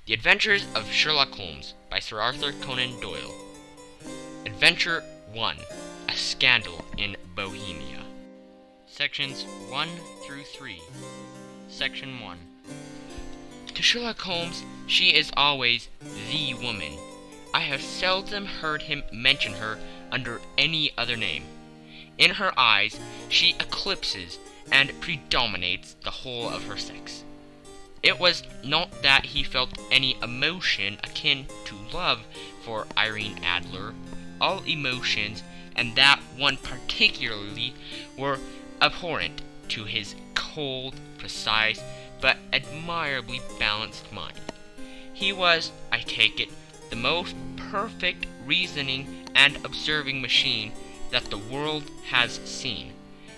The Adventures of Sherlock Holmes by Sir Arthur Conan Doyle. Adventure 1. A Scandal in Bohemia. Sections 1 through 3. Section 1. To Sherlock Holmes, she is always the woman. I have seldom heard him mention her under any other name. In her eyes, she eclipses and predominates the whole of her sex. It was not that he felt any emotion akin to love for Irene Adler. All emotions, and that one particularly, were abhorrent to his cold, precise, but admirably balanced mind. He was, I take it, the most perfect reasoning and observing machine that the world has seen.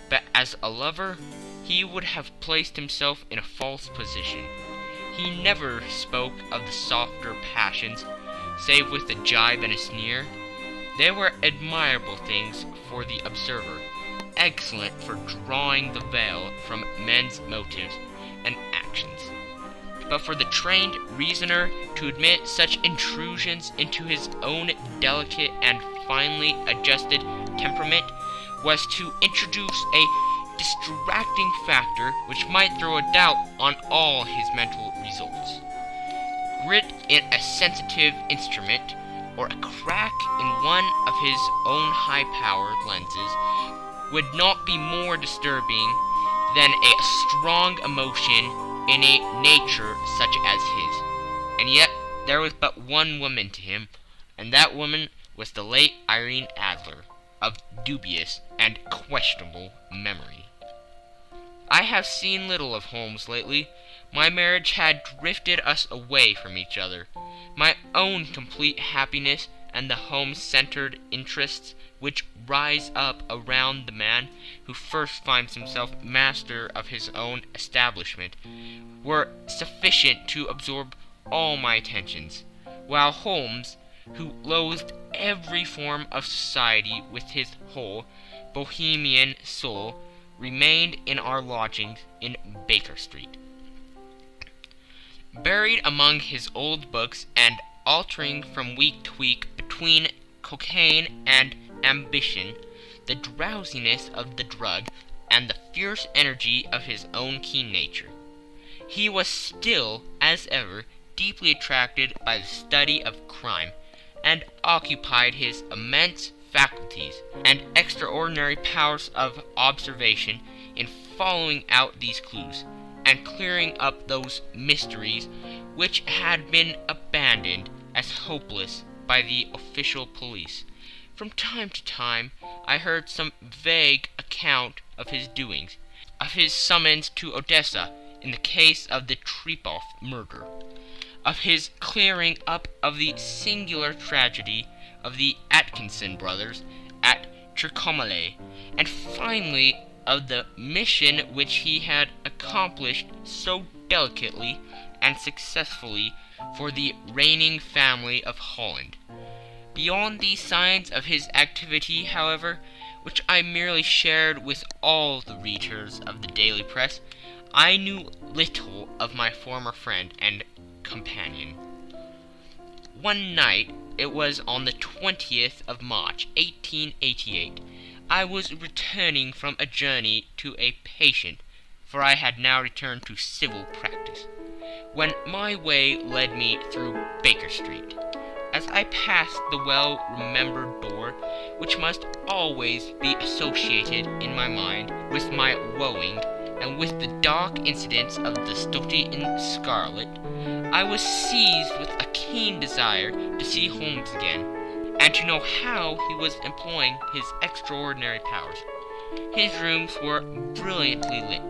But as a lover, he would have placed himself in a false position. He never spoke of the softer passions, save with a jibe and a sneer. They were admirable things for the observer, excellent for drawing the veil from men's motives and actions. But for the trained reasoner to admit such intrusions into his own delicate and finely adjusted temperament was to introduce a distracting factor which might throw a doubt on all his mental results. Grit in a sensitive instrument, or a crack in one of his own high-powered lenses, would not be more disturbing than a strong emotion in a nature such as his. And yet there was but one woman to him, and that woman was the late Irene Adler, of dubious and questionable memory. I have seen little of Holmes lately. My marriage had drifted us away from each other. My own complete happiness and the home-centered interests which rise up around the man who first finds himself master of his own establishment were sufficient to absorb all my attentions, while Holmes, who loathed every form of society with his whole Bohemian soul, remained in our lodgings in Baker Street. Buried among his old books and altering from week to week between cocaine and ambition, the drowsiness of the drug, and the fierce energy of his own keen nature, he was still, as ever, deeply attracted by the study of crime, and occupied his immense faculties and extraordinary powers of observation in following out these clues, and clearing up those mysteries which had been abandoned as hopeless by the official police. From time to time I heard some vague account of his doings, of his summons to Odessa in the case of the Trepoff murder, of his clearing up of the singular tragedy of the Atkinson brothers at Trincomalee, and finally of the mission which he had accomplished so delicately and successfully for the reigning family of Holland. Beyond these signs of his activity, however, which I merely shared with all the readers of the daily press, I knew little of my former friend and companion. One night, it was on the 20th of March, 1888, I was returning from a journey to a patient, for I had now returned to civil practice, when my way led me through Baker Street. As I passed the well-remembered door, which must always be associated in my mind with my wooing, and with the dark incidents of the Study in Scarlet, I was seized with a keen desire to see Holmes again, and to know how he was employing his extraordinary powers. His rooms were brilliantly lit,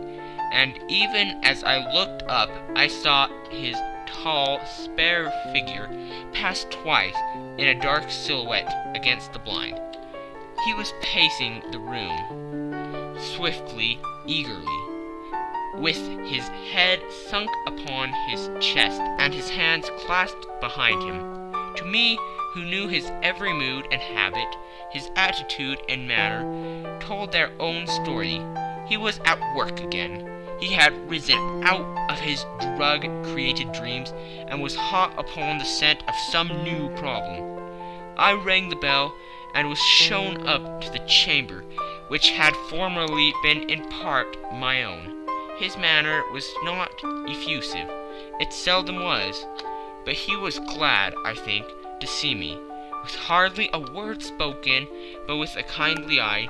and even as I looked up, I saw his tall, spare figure pass twice in a dark silhouette against the blind. He was pacing the room, swiftly, eagerly, with his head sunk upon his chest and his hands clasped behind him. To me, who knew his every mood and habit, his attitude and manner, told their own story. He was at work again. He had risen out of his drug-created dreams and was hot upon the scent of some new problem. I rang the bell and was shown up to the chamber, which had formerly been in part my own. His manner was not effusive. It seldom was, but he was glad, I think, to see me. With hardly a word spoken, but with a kindly eye,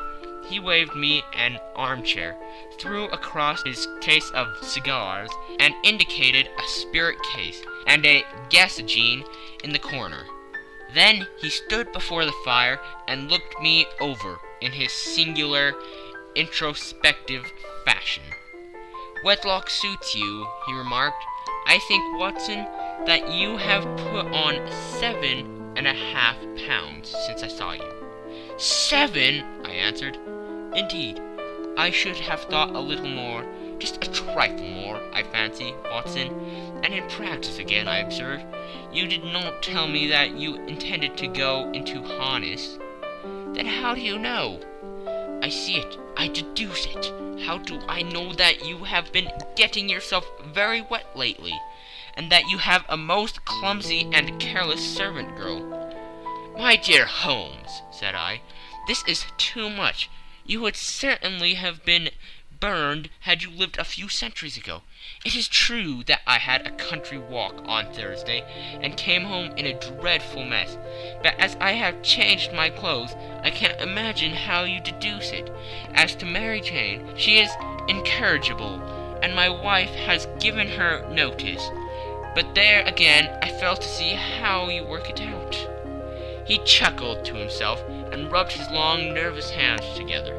he waved me an armchair, threw across his case of cigars, and indicated a spirit case and a gasogene in the corner. Then he stood before the fire and looked me over in his singular, introspective fashion. "Wedlock suits you," he remarked. "I think, Watson, that you have put on 7.5 pounds since I saw you." "7?" I answered. "Indeed, I should have thought a little more, just a trifle more, I fancy, Watson. And in practice again, I observe. You did not tell me that you intended to go into harness." "Then how do you know?" "I see it. I deduce it. How do I know that you have been getting yourself very wet lately, and that you have a most clumsy and careless servant girl?" "My dear Holmes," said I, "this is too much. You would certainly have been burned had you lived a few centuries ago. It is true that I had a country walk on Thursday, and came home in a dreadful mess, but as I have changed my clothes, I can't imagine how you deduce it. As to Mary Jane, she is incorrigible, and my wife has given her notice. But there again, I fail to see how you work it out." He chuckled to himself, and rubbed his long, nervous hands together.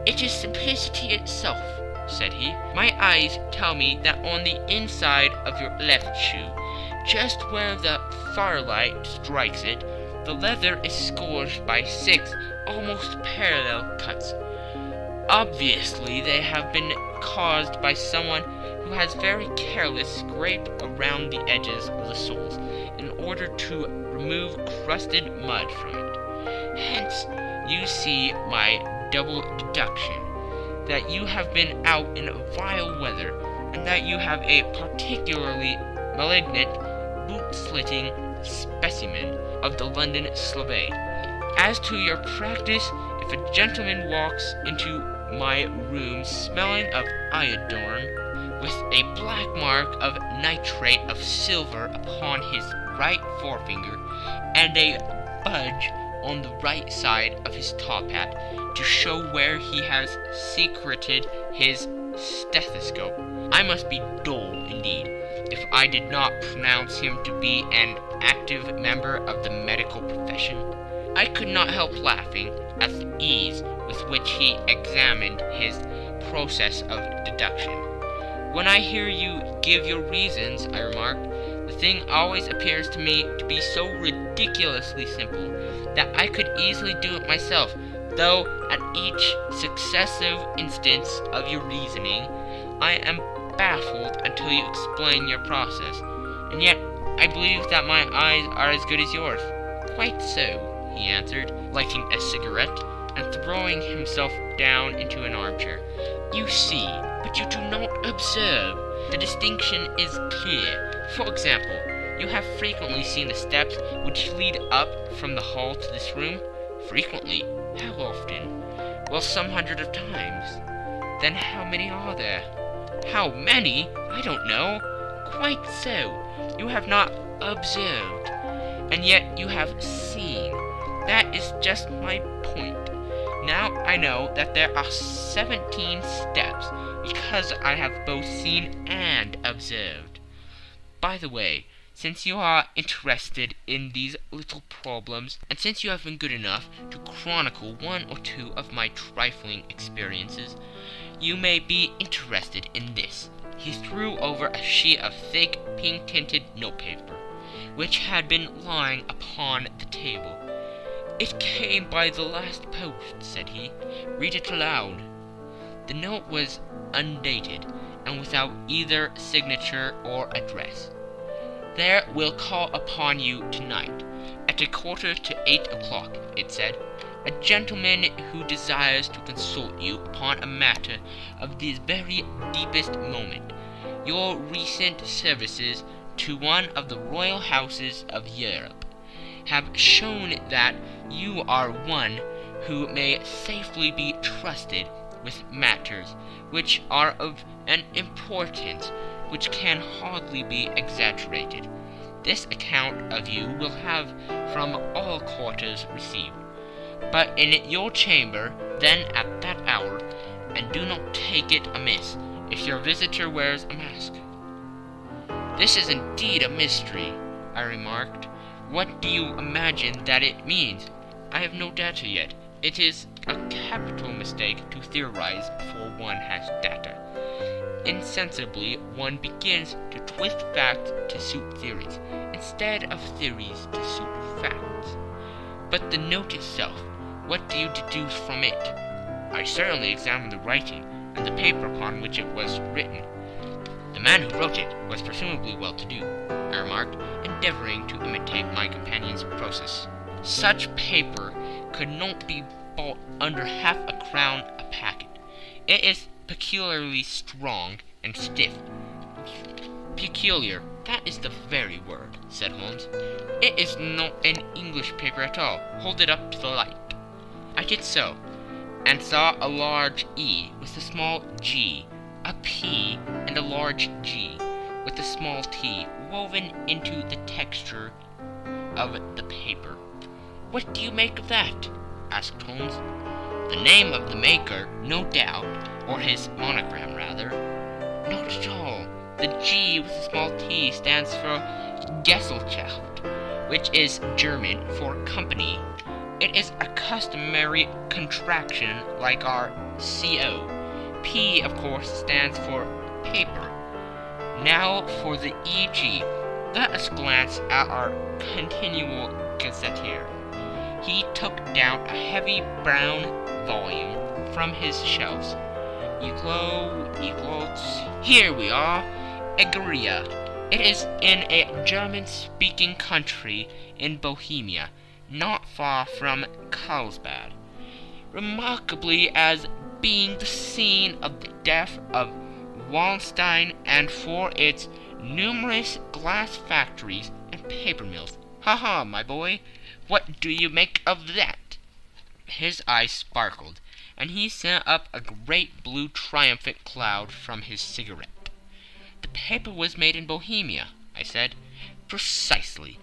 "It is simplicity itself," said he. "My eyes tell me that on the inside of your left shoe, just where the firelight strikes it, the leather is scourged by 6 almost parallel cuts. Obviously, they have been caused by someone who has very carelessly scraped around the edges of the soles in order to remove crusted mud from it. Hence, you see my double deduction, that you have been out in vile weather, and that you have a particularly malignant, boot-slitting specimen of the London Slave. As to your practice, if a gentleman walks into my room smelling of iodine, with a black mark of nitrate of silver upon his right forefinger, and a budge on the right side of his top hat, to show where he has secreted his stethoscope, I must be dull indeed if I did not pronounce him to be an active member of the medical profession." I could not help laughing at the ease with which he examined his process of deduction. "When I hear you give your reasons," I remarked, "the thing always appears to me to be so ridiculously simple that I could easily do it myself, though at each successive instance of your reasoning I am baffled until you explain your process. And yet I believe that my eyes are as good as yours." "Quite so," he answered, lighting a cigarette and throwing himself down into an armchair. "You see, but you do not observe. The distinction is clear. For example, you have frequently seen the steps which lead up from the hall to this room?" "Frequently." "How often?" "Well, some hundred of times." "Then how many are there?" "How many? I don't know." "Quite so. You have not observed, and yet you have seen. That is just my point. Now I know that there are 17 steps, because I have both seen and observed. By the way, since you are interested in these little problems, and since you have been good enough to chronicle 1 or 2 of my trifling experiences, you may be interested in this." He threw over a sheet of thick, pink-tinted notepaper, which had been lying upon the table. "It came by the last post," said he. "Read it aloud." The note was undated, and without either signature or address. "There will call upon you tonight, at 7:45, it said. a gentleman who desires to consult you upon a matter of the very deepest moment. Your recent services to one of the royal houses of Europe have shown that you are one who may safely be trusted with matters which are of an importance which can hardly be exaggerated. This account of you will have from all quarters received, but in your chamber then at that hour, and do not take it amiss if your visitor wears a mask." "This is indeed a mystery," I remarked. "What do you imagine that it means?" "I have no data yet. It is a capital mistake to theorize before one has data. Insensibly, one begins to twist facts to suit theories, instead of theories to suit facts. But the note itself, what do you deduce from it?" "I certainly examined the writing, and the paper upon which it was written." "The man who wrote it was presumably well-to-do," I remarked, endeavoring to imitate my companion's process. "Such paper could not be bought under half a crown a packet. It is peculiarly strong and stiff." "Peculiar, that is the very word," said Holmes. "It is not an English paper at all. Hold it up to the light." I did so, and saw a large E with a small g, a P, and a large G with a small t woven into the texture of the paper. "What do you make of that?" asked Holmes. "The name of the maker, no doubt, or his monogram, rather." "Not at all. The G with a small t stands for Gesellschaft, which is German for company. It is a customary contraction like our CO. P, of course, stands for paper. Now for the EG. Let us glance at our continual gazetteer." He took down a heavy brown volume from his shelves. Here we are. Egeria. It is in a German-speaking country in Bohemia, not far from Carlsbad, remarkably as being the scene of the death of Wallenstein, and for its numerous glass factories and paper mills. Ha, my boy, what do you make of that?" His eyes sparkled, and he sent up a great blue triumphant cloud from his cigarette. "The paper was made in Bohemia," I said. "Precisely.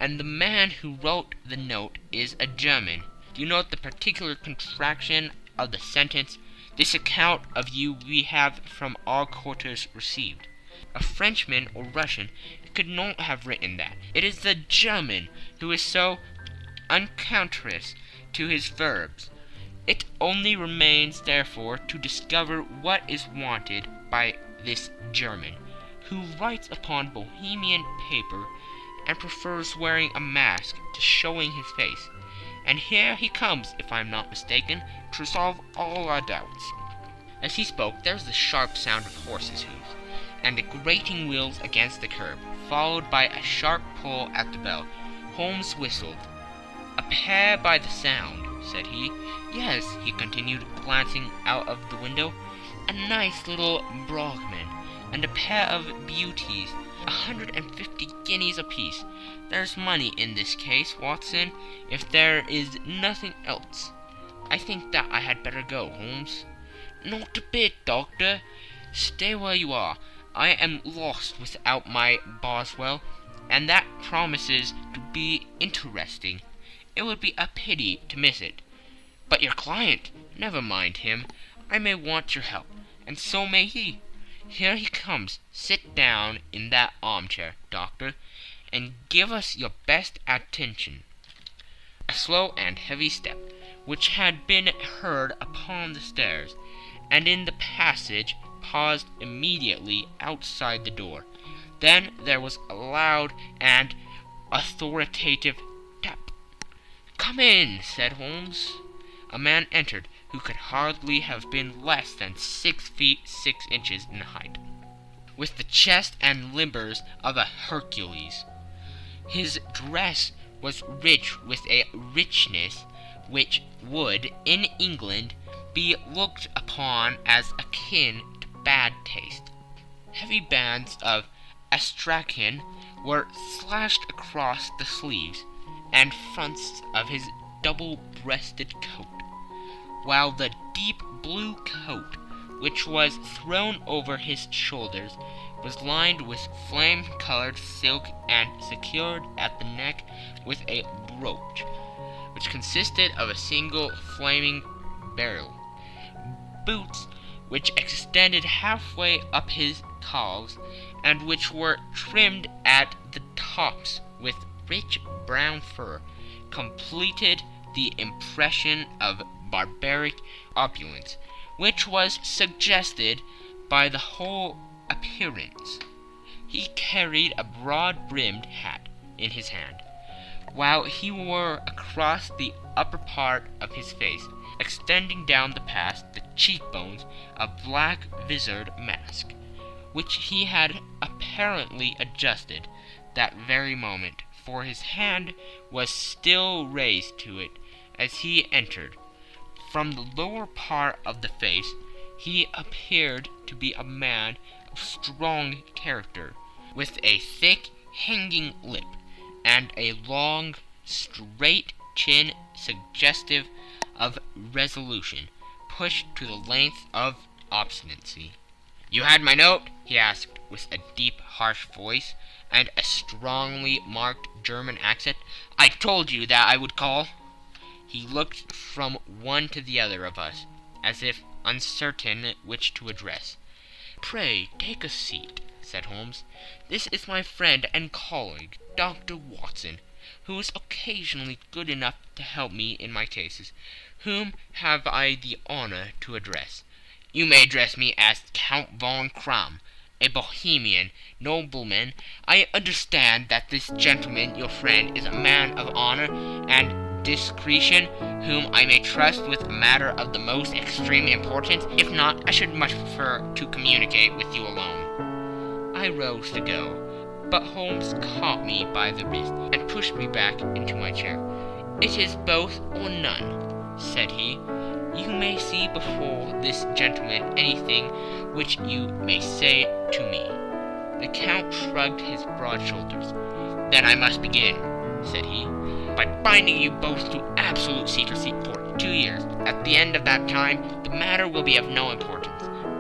And the man who wrote the note is a German. Do you note the particular contraction of the sentence? 'This account of you we have from all quarters received.' A Frenchman or Russian could not have written that. It is the German who is so unconscious to his verbs. It only remains, therefore, to discover what is wanted by this German, who writes upon Bohemian paper and prefers wearing a mask to showing his face. And here he comes, if I am not mistaken, to resolve all our doubts." As he spoke, there was the sharp sound of horses' hoofs, and the grating wheels against the curb, followed by a sharp pull at the bell. Holmes whistled. "A pair by the sound," said he. "Yes," he continued, glancing out of the window, "a nice little Brahmin, and a pair of beauties, 150 guineas apiece. There's money in this case, Watson, if there is nothing else. I think that I had better go, Holmes." "Not a bit, Doctor. Stay where you are. I am lost without my Boswell, and that promises to be interesting. It would be a pity to miss it. But your client, never mind him. I may want your help, and so may he. Here he comes. Sit down in that armchair, Doctor, and give us your best attention." A slow and heavy step, which had been heard upon the stairs and in the passage, paused immediately outside the door. Then there was a loud and authoritative tap. "Come in," said Holmes. A man entered who could hardly have been less than 6 feet 6 inches in height, with the chest and limbers of a Hercules. His dress was rich with a richness which would, in England, be looked upon as akin to bad taste. Heavy bands of astrakhan were slashed across the sleeves and fronts of his double-breasted coat, while the deep blue coat, which was thrown over his shoulders, was lined with flame-colored silk and secured at the neck with a brooch, which consisted of a single flaming beryl. Boots, which extended halfway up his calves, and which were trimmed at the tops with rich brown fur, completed the impression of barbaric opulence, which was suggested by the whole appearance. He carried a broad-brimmed hat in his hand, while he wore across the upper part of his face, extending down the past the cheekbones, a black-visored mask, which he had apparently adjusted that very moment, for his hand was still raised to it as he entered. From the lower part of the face he appeared to be a man of strong character, with a thick, hanging lip, and a long, straight chin suggestive of resolution, pushed to the length of obstinacy. "You had my note?" he asked, with a deep, harsh voice, and a strongly marked German accent. "I told you that I would call." He looked from one to the other of us, as if uncertain which to address. "Pray take a seat," said Holmes. "This is my friend and colleague, Dr. Watson, who is occasionally good enough to help me in my cases. Whom have I the honor to address?" "You may address me as Count von Kramm, a Bohemian nobleman. I understand that this gentleman, your friend, is a man of honor and discretion, whom I may trust with a matter of the most extreme importance. If not, I should much prefer to communicate with you alone." I rose to go, but Holmes caught me by the wrist and pushed me back into my chair. "It is both or none," said he. "You may see before this gentleman anything which you may say to me." The Count shrugged his broad shoulders. "Then I must begin," said he, "by binding you both to absolute secrecy for 2 years. At the end of that time, the matter will be of no importance.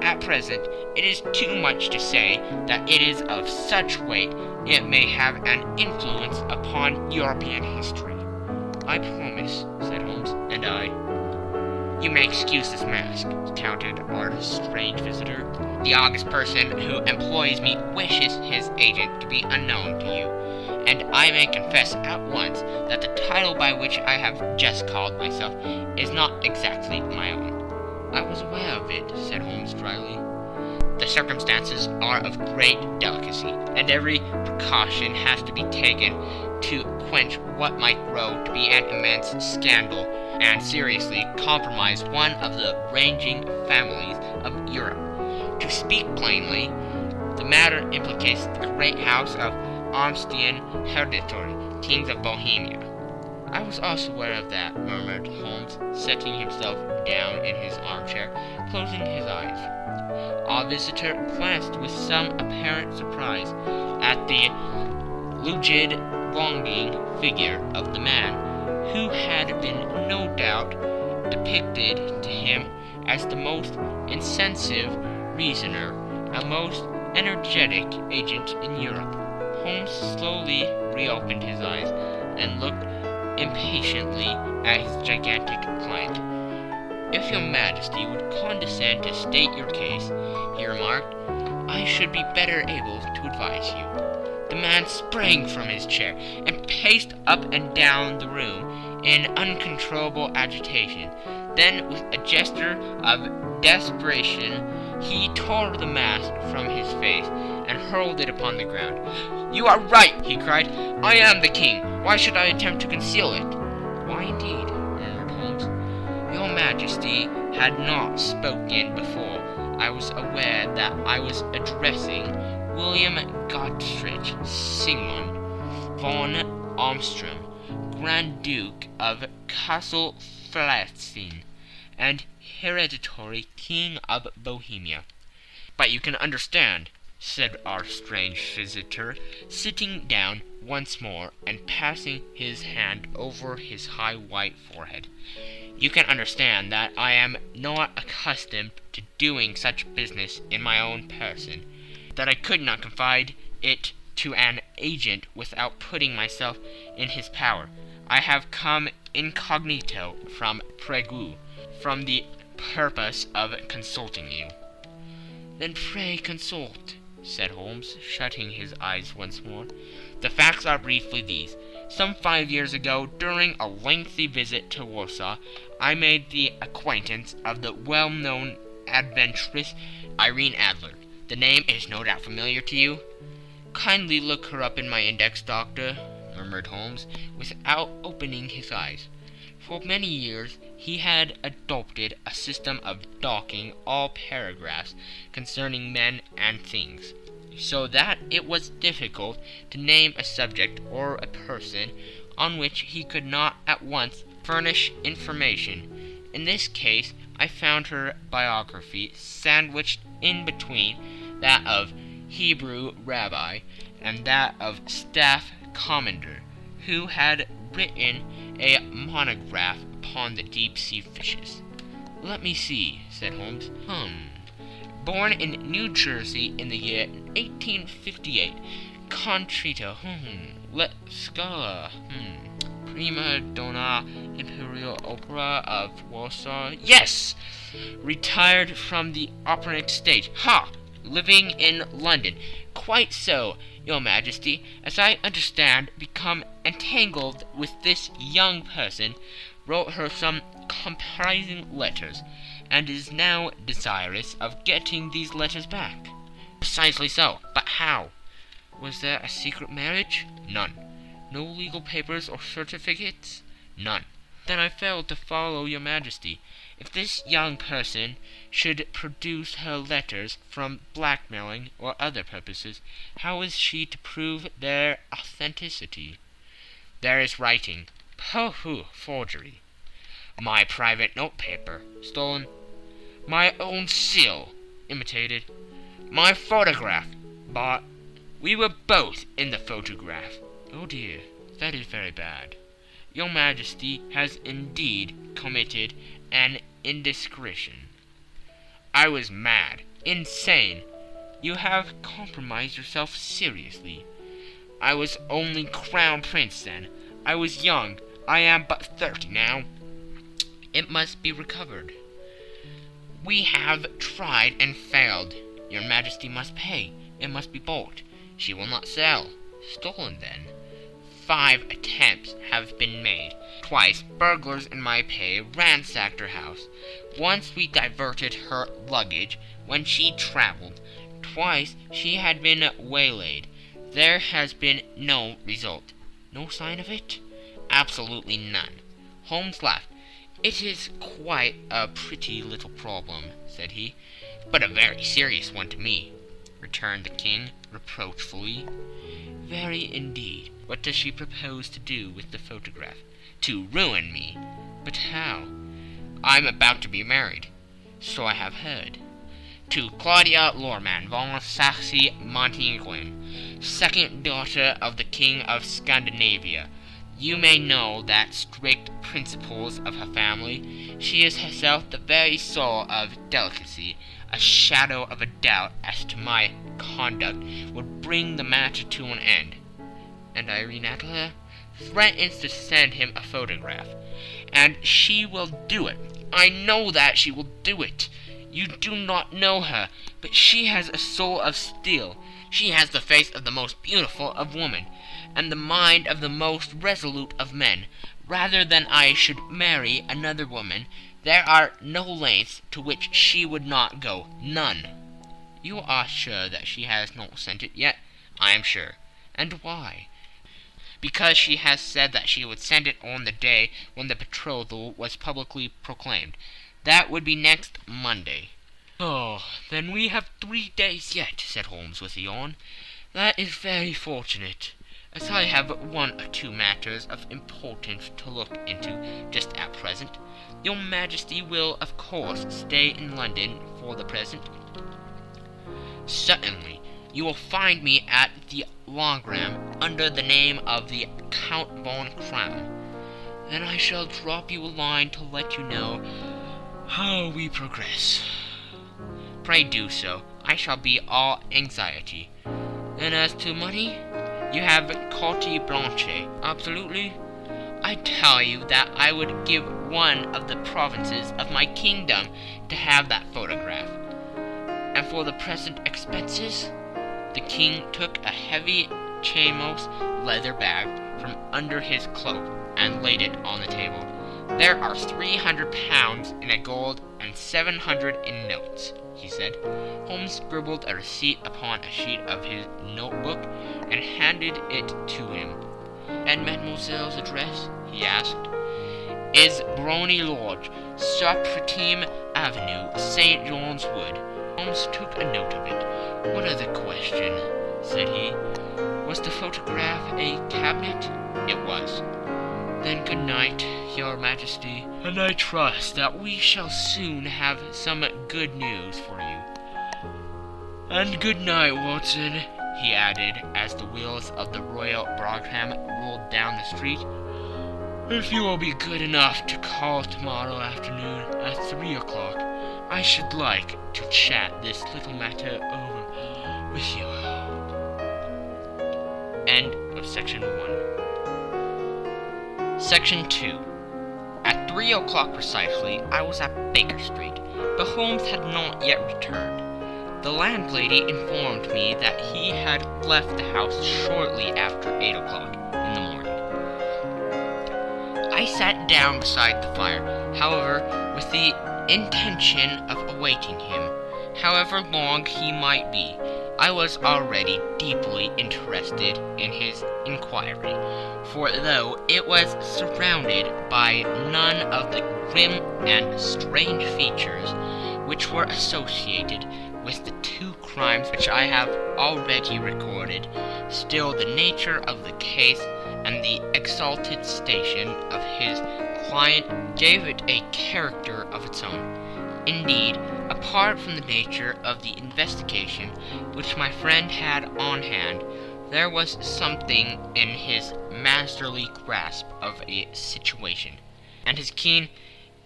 At present, it is too much to say that it is of such weight it may have an influence upon European history." "I promise," said Holmes, "and I—" "You may excuse this mask," countered our strange visitor. "The august person who employs me wishes his agent to be unknown to you, and I may confess at once that the title by which I have just called myself is not exactly my own." "I was aware of it," said Holmes dryly. "The circumstances are of great delicacy, and every precaution has to be taken to quench what might grow to be an immense scandal and seriously compromise one of the reigning families of Europe. To speak plainly, the matter implicates the great house of Austrian hereditary kings of Bohemia." "I was also aware of that," murmured Holmes, setting himself down in his armchair, closing his eyes. Our visitor glanced with some apparent surprise at the lugid, longing figure of the man, who had been no doubt depicted to him as the most insensitive reasoner, a most energetic agent in Europe. Holmes slowly reopened his eyes and looked impatiently at his gigantic client. "If your Majesty would condescend to state your case," he remarked, "I should be better able to advise you." The man sprang from his chair and paced up and down the room in uncontrollable agitation. Then, with a gesture of desperation, he tore the mask from his face and hurled it upon the ground. "You are right," he cried. "I am the king. Why should I attempt to conceal it?" "Why indeed?" murmured Holmes. "Your Majesty had not spoken before I was aware that I was addressing William Gottfried Sigmund von Armstrong, Grand Duke of Castle Flatzin, and hereditary king of Bohemia. But you can understand, said our strange visitor, sitting down once more and passing his hand over his high white forehead. You can understand that I am not accustomed to doing such business in my own person, that I could not confide it to an agent without putting myself in his power. I have come incognito from Prague, from the purpose of consulting you. Then pray consult, said Holmes, shutting his eyes once more. The facts are briefly these. Some 5 years ago, during a lengthy visit to Warsaw, I made the acquaintance of the well-known adventuress Irene Adler. The name is no doubt familiar to you. Kindly look her up in my index, Doctor, murmured Holmes, without opening his eyes. For many years he had adopted a system of docking all paragraphs concerning men and things, so that it was difficult to name a subject or a person on which he could not at once furnish information. In this case I found her biography sandwiched in between that of Hebrew rabbi and that of staff commander, who had written a monograph upon the deep-sea fishes. Let me see, said Holmes. Born in New Jersey in the year 1858. Contrito, Let Scala, Prima Donna Imperial Opera of Warsaw. Yes! Retired from the operatic stage. Living in London. Quite so, Your Majesty. As I understand, become entangled with this young person, wrote her some comprising letters, and is now desirous of getting these letters back. Precisely so. But how? Was there a secret marriage? None. No legal papers or certificates? None. Then I failed to follow Your Majesty. If this young person should produce her letters from blackmailing or other purposes, how is she to prove their authenticity? There is writing. Forgery. My private notepaper, stolen. My own seal, imitated. My photograph, bought. We were both in the photograph. Oh dear, that is very bad. Your Majesty has indeed committed an indiscretion. I was mad, insane. You have compromised yourself seriously. I was only crown prince then. I was young. I am but 30 now. It must be recovered. We have tried and failed. Your Majesty must pay. It must be bought. She will not sell. Stolen then. 5 attempts have been made. Twice burglars in my pay ransacked her house. Once we diverted her luggage when she traveled. Twice she had been waylaid. There has been no result. No sign of it? Absolutely none. Holmes laughed. It is quite a pretty little problem, said he. But a very serious one to me, returned the king reproachfully. Very indeed. What does she propose to do with the photograph? To ruin me. But how? I'm about to be married. So I have heard. To Claudia Lorman von Saxe-Montenegrin, second daughter of the King of Scandinavia. You may know that strict principles of her family. She is herself the very soul of delicacy. A shadow of a doubt as to my conduct would bring the matter to an end. And Irene Adler threatens to send him a photograph. And she will do it. I know that she will do it. You do not know her, but she has a soul of steel. She has the face of the most beautiful of women, and the mind of the most resolute of men. Rather than I should marry another woman, there are no lengths to which she would not go. None. You are sure that she has not sent it yet? I am sure. And why? Because she has said that she would send it on the day when the betrothal was publicly proclaimed. That would be next Monday. Oh, then we have 3 days yet, said Holmes with a yawn. That is very fortunate. as I have one or two matters of importance to look into just at present. Your Majesty will, of course, stay in London for the present. Certainly. You will find me at the Logram under the name of the Count von Crown. Then I shall drop you a line to let you know how we progress. Pray do so. I shall be all anxiety. And as to money, you have carte blanche, absolutely. I tell you that I would give one of the provinces of my kingdom to have that photograph. And for the present expenses, the king took a heavy chamois leather bag from under his cloak and laid it on the table. There are 300 pounds in a gold and 700 in notes, he said. Holmes scribbled a receipt upon a sheet of his notebook and handed it to him. And Mademoiselle's address, he asked, is Brony Lodge, Sarpretime Avenue, St. John's Wood. Holmes took a note of it. What other question? Said he. Was the photograph a cabinet? It was. Then good night, Your Majesty, and I trust that we shall soon have some good news for you. And good night, Watson, he added as the wheels of the Royal Brougham rolled down the street. If you will be good enough to call tomorrow afternoon at 3 o'clock, I should like to chat this little matter over with you. End of Section 1. Section 2. At 3 o'clock precisely, I was at Baker Street, but Holmes had not yet returned. The landlady informed me that he had left the house shortly after 8 o'clock in the morning. I sat down beside the fire, however, with the intention of awaiting him. However long he might be, I was already deeply interested in his inquiry, for though it was surrounded by none of the grim and strange features which were associated with the two crimes which I have already recorded, still the nature of the case and the exalted station of his client gave it a character of its own. Indeed, apart from the nature of the investigation which my friend had on hand, there was something in his masterly grasp of a situation, and his keen,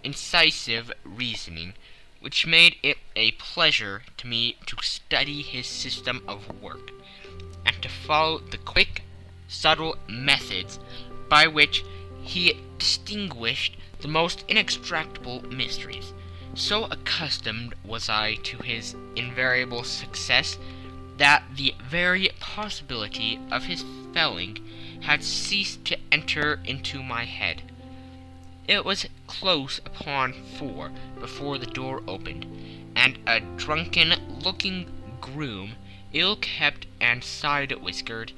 incisive reasoning, which made it a pleasure to me to study his system of work, and to follow the quick, subtle methods by which he distinguished the most inextractable mysteries. So accustomed was I to his invariable success that the very possibility of his failing had ceased to enter into my head. It was close upon 4 before the door opened, and a drunken-looking groom, ill-kept and side-whiskered,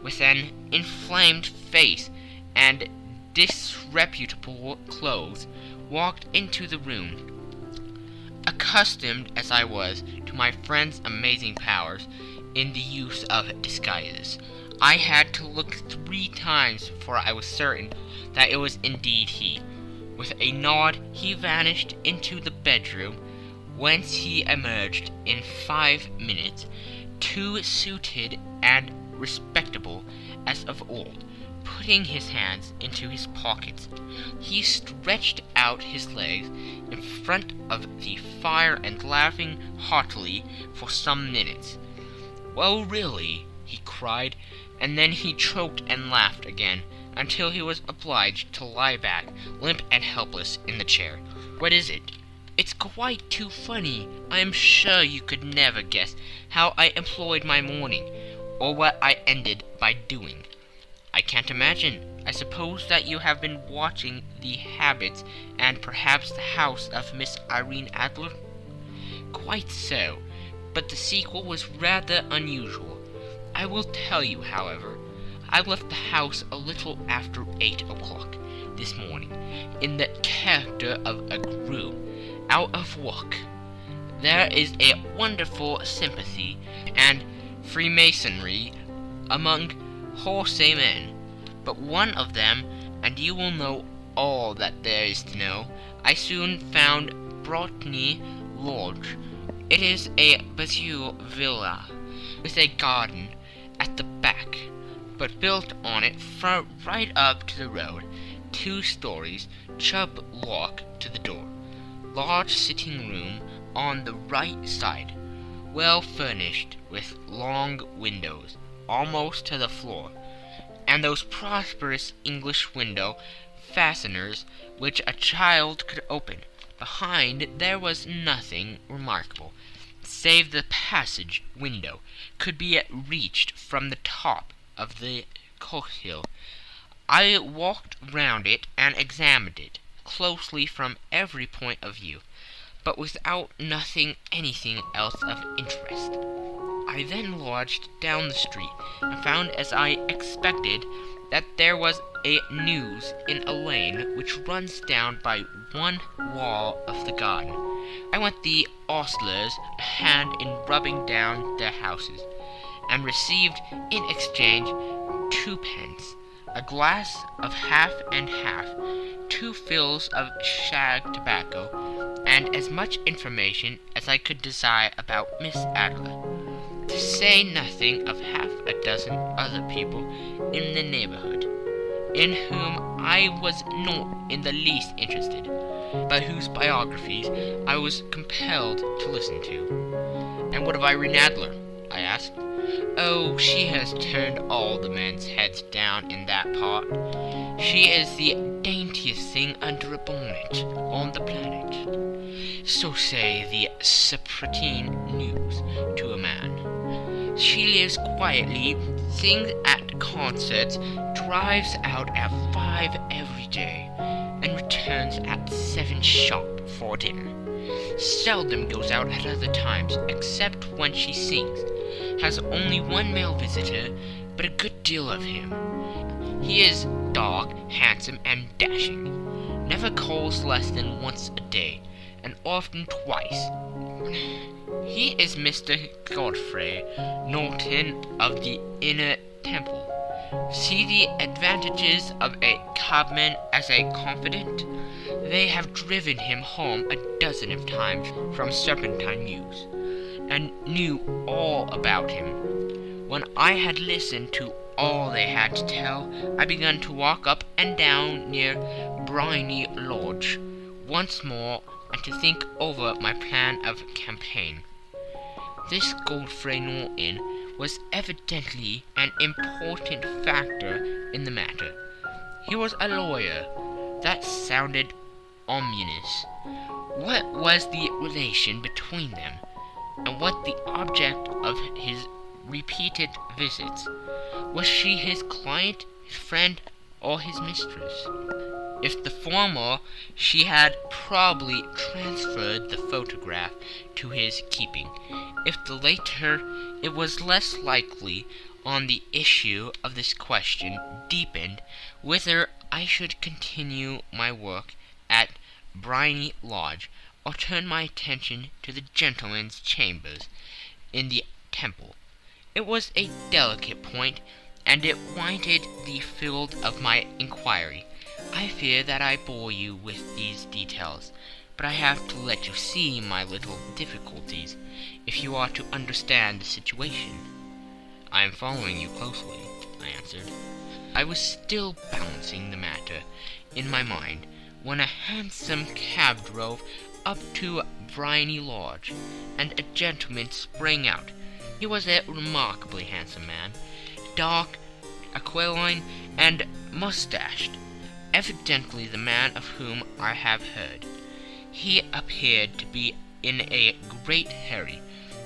with an inflamed face and disreputable clothes, walked into the room. Accustomed as I was to my friend's amazing powers in the use of disguises, I had to look 3 times before I was certain that it was indeed he. With a nod, he vanished into the bedroom, whence he emerged in 5 minutes, too suited and respectable as of old. Putting his hands into his pockets, he stretched out his legs in front of the fire and laughing heartily for some minutes. "Well, really," he cried, and then he choked and laughed again, until he was obliged to lie back, limp and helpless, in the chair. "What is it?" "It's quite too funny. I am sure you could never guess how I employed my morning, or what I ended by doing." "I can't imagine. I suppose that you have been watching the habits and perhaps the house of Miss Irene Adler?" "Quite so, but the sequel was rather unusual. I will tell you, however. I left the house a little after 8 o'clock this morning, in the character of a groom, out of work. There is a wonderful sympathy and freemasonry among wholesome men, but one of them, and you will know all that there is to know, I soon found Brotney Lodge. It is a bijou villa, with a garden at the back, but built on it right up to the road, 2 stories, Chubb lock to the door, large sitting room on the right side, well furnished with long windows almost to the floor, and those prosperous English window fasteners which a child could open. Behind there was nothing remarkable, save the passage window could be reached from the top of the courtyard. I walked round it and examined it closely from every point of view, but without anything else of interest. I then lodged down the street, and found, as I expected, that there was a news in a lane which runs down by one wall of the garden. I went the ostlers a hand in rubbing down their houses, and received in exchange 2 pence, a glass of half and half, 2 fills of shag tobacco, and as much information as I could desire about Miss Adler, to say nothing of half a dozen other people in the neighborhood, in whom I was not in the least interested, but whose biographies I was compelled to listen to. "And what of Irene Adler?" I asked. "Oh, she has turned all the men's heads down in that part. She is the daintiest thing under a bonnet on the planet. So say the Saprotine News to a man. She lives quietly, sings at concerts, drives out at 5 every day, and returns at 7 sharp for dinner. Seldom goes out at other times, except when she sings. Has only 1 male visitor, but a good deal of him. He is dark, handsome, and dashing. Never calls less than once a day, and often twice. He is Mr. Godfrey Norton of the Inner Temple. See the advantages of a cabman as a confidant. They have driven him home a dozen of times from Serpentine Mews, and knew all about him. When I had listened to all they had to tell, I began to walk up and down near Briny Lodge once more, and to think over my plan of campaign. This Godfrey Norton was evidently an important factor in the matter. He was a lawyer. That sounded ominous. What was the relation between them, and what the object of his repeated visits? Was she his client, his friend, or his mistress? If the former, she had probably transferred the photograph to his keeping. If the latter, it was less likely on the issue of this question deepened whether I should continue my work at Briny Lodge, or turn my attention to the gentlemen's chambers in the Temple. It was a delicate point, and it wanted the field of my inquiry. I fear that I bore you with these details, but I have to let you see my little difficulties, if you are to understand the situation. "I am following you closely," I answered. I was still balancing the matter in my mind, when a hansom cab drove up to Briny Lodge, and a gentleman sprang out. He was a remarkably handsome man, dark, aquiline, and mustached, evidently the man of whom I have heard. He appeared to be in a great hurry,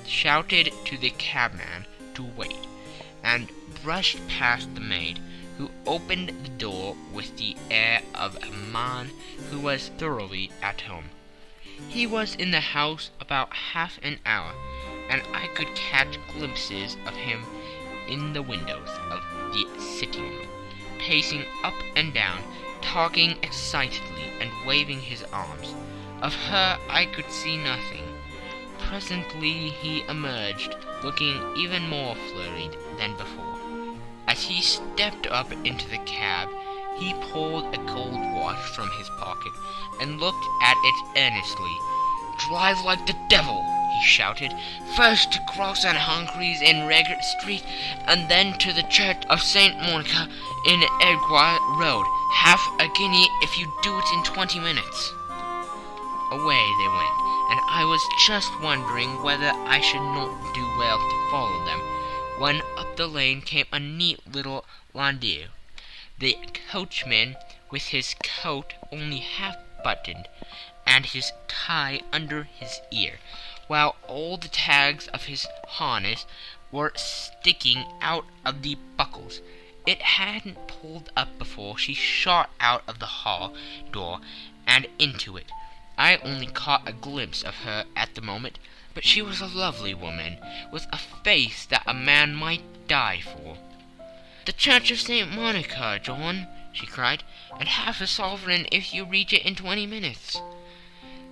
shouted to the cabman to wait, and brushed past the maid, who opened the door with the air of a man who was thoroughly at home. He was in the house about half an hour, and I could catch glimpses of him in the windows of the sitting room, pacing up and down, talking excitedly and waving his arms. Of her I could see nothing. Presently he emerged, looking even more flurried than before. As As he stepped up into the cab, he pulled a gold watch from his pocket and looked at it earnestly. "Drive like the devil," he shouted. "First to Cross and Humphreys in Regent Street, and then to the Church of St. Monica in Edgware Road. Half a guinea if you do it in 20 minutes. Away they went, and I was just wondering whether I should not do well to follow them, when up the lane came a neat little landau, the coachman with his coat only half buttoned, and his tie under his ear, while all the tags of his harness were sticking out of the buckles. It hadn't pulled up before she shot out of the hall door and into it. I only caught a glimpse of her at the moment, but she was a lovely woman, with a face that a man might die for. "The Church of St. Monica, John," she cried, "and half a sovereign if you reach it in 20 minutes.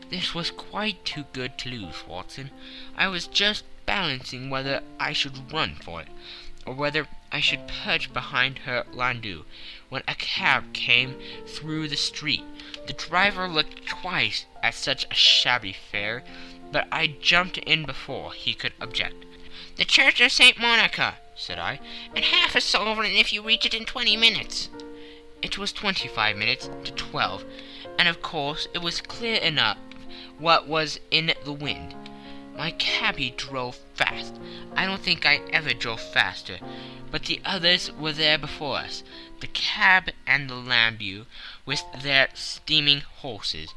This was quite too good to lose, Watson. I was just balancing whether I should run for it, or whether I should perch behind her landau, when a cab came through the street. The driver looked twice at such a shabby fare, but I jumped in before he could object. "The Church of St. Monica," said I, "and half a sovereign if you reach it in 20 minutes. It was 25 minutes to 12, and of course it was clear enough what was in the wind. My cabby drove fast. I don't think I ever drove faster, but the others were there before us, the cab and the landau, with their steaming horses,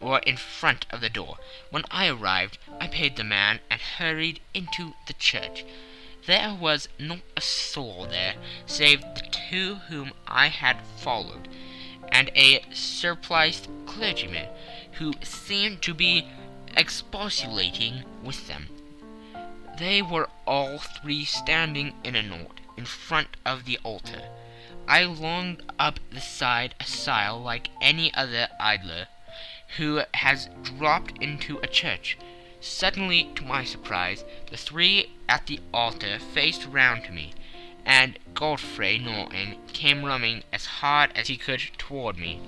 were in front of the door. When I arrived, I paid the man and hurried into the church. There was not a soul there, save the two whom I had followed, and a surpliced clergyman, who seemed to be expostulating with them. They were all three standing in a knot in front of the altar. I longed up the side aisle like any other idler who has dropped into a church. Suddenly, to my surprise, the three at the altar faced round to me, and Godfrey Norton came running as hard as he could toward me.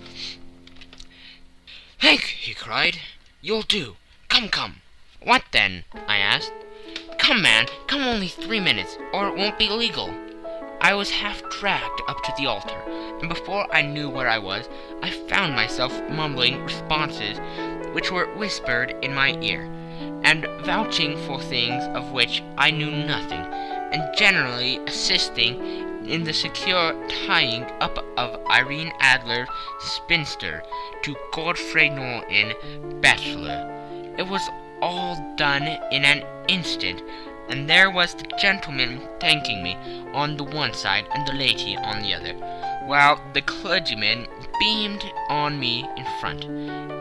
"Hank," he cried, "you'll do. Come. "What then?" I asked. "Come, man, come only 3 minutes, or it won't be legal." I was half dragged up to the altar, and before I knew where I was, I found myself mumbling responses which were whispered in my ear, and vouching for things of which I knew nothing, and generally assisting in the secure tying up of Irene Adler, spinster, to Godfrey Norton, bachelor. It was all done in an instant, and there was the gentleman thanking me on the one side and the lady on the other, while the clergyman beamed on me in front.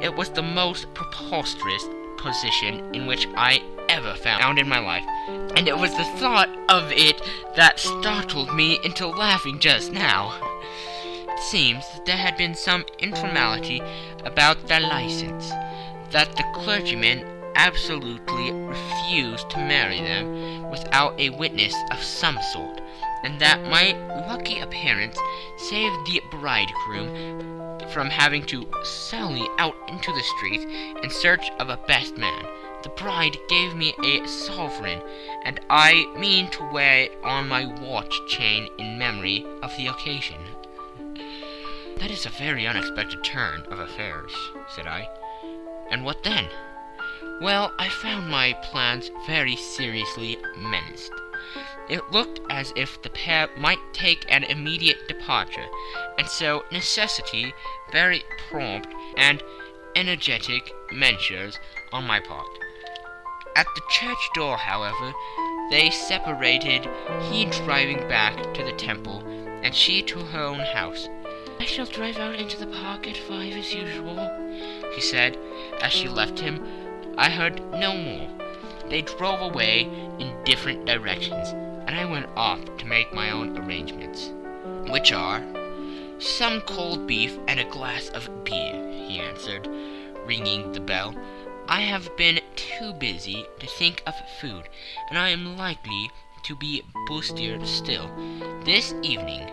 It was the most preposterous position in which I ever found in my life, and it was the thought of it that startled me into laughing just now. It seems that there had been some informality about their license, that the clergyman absolutely refused to marry them without a witness of some sort, and that my lucky appearance saved the bridegroom from having to sally out into the street in search of a best man. The bride gave me a sovereign, and I mean to wear it on my watch chain in memory of the occasion. "That is a very unexpected turn of affairs," said I. "And what then?" "Well, I found my plans very seriously menaced. It looked as if the pair might take an immediate departure, and so necessity very prompt and energetic measures on my part. At the church door, however, they separated, he driving back to the temple, and she to her own house. "I shall drive out into the park at 5 as usual," she said, as she left him. I heard no more. They drove away in different directions, and I went off to make my own arrangements, which are some cold beef and a glass of beer, he answered, ringing the bell. "I have been too busy to think of food, and I am likely to be bustier still. This evening.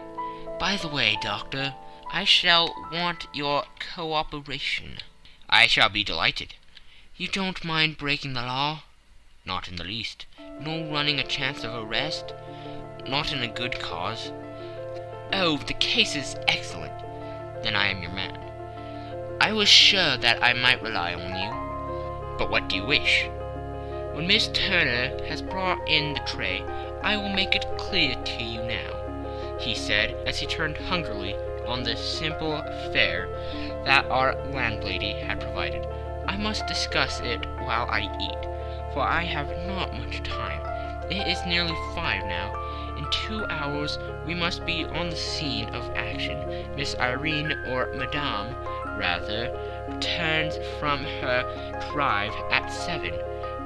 By the way, Doctor, I shall want your cooperation. I shall be delighted. You don't mind breaking the law? Not in the least. Nor running a chance of arrest? Not in a good cause. Oh, the case is excellent. Then I am your man. I was sure that I might rely on you. But what do you wish? When Miss Turner has brought in the tray, I will make it clear to you now, he said as he turned hungrily on the simple fare that our landlady had provided. I must discuss it while I eat, for I have not much time. It is nearly 5 now. In 2 hours we must be on the scene of action. Miss Irene, or Madame, rather, returns from her drive at 7.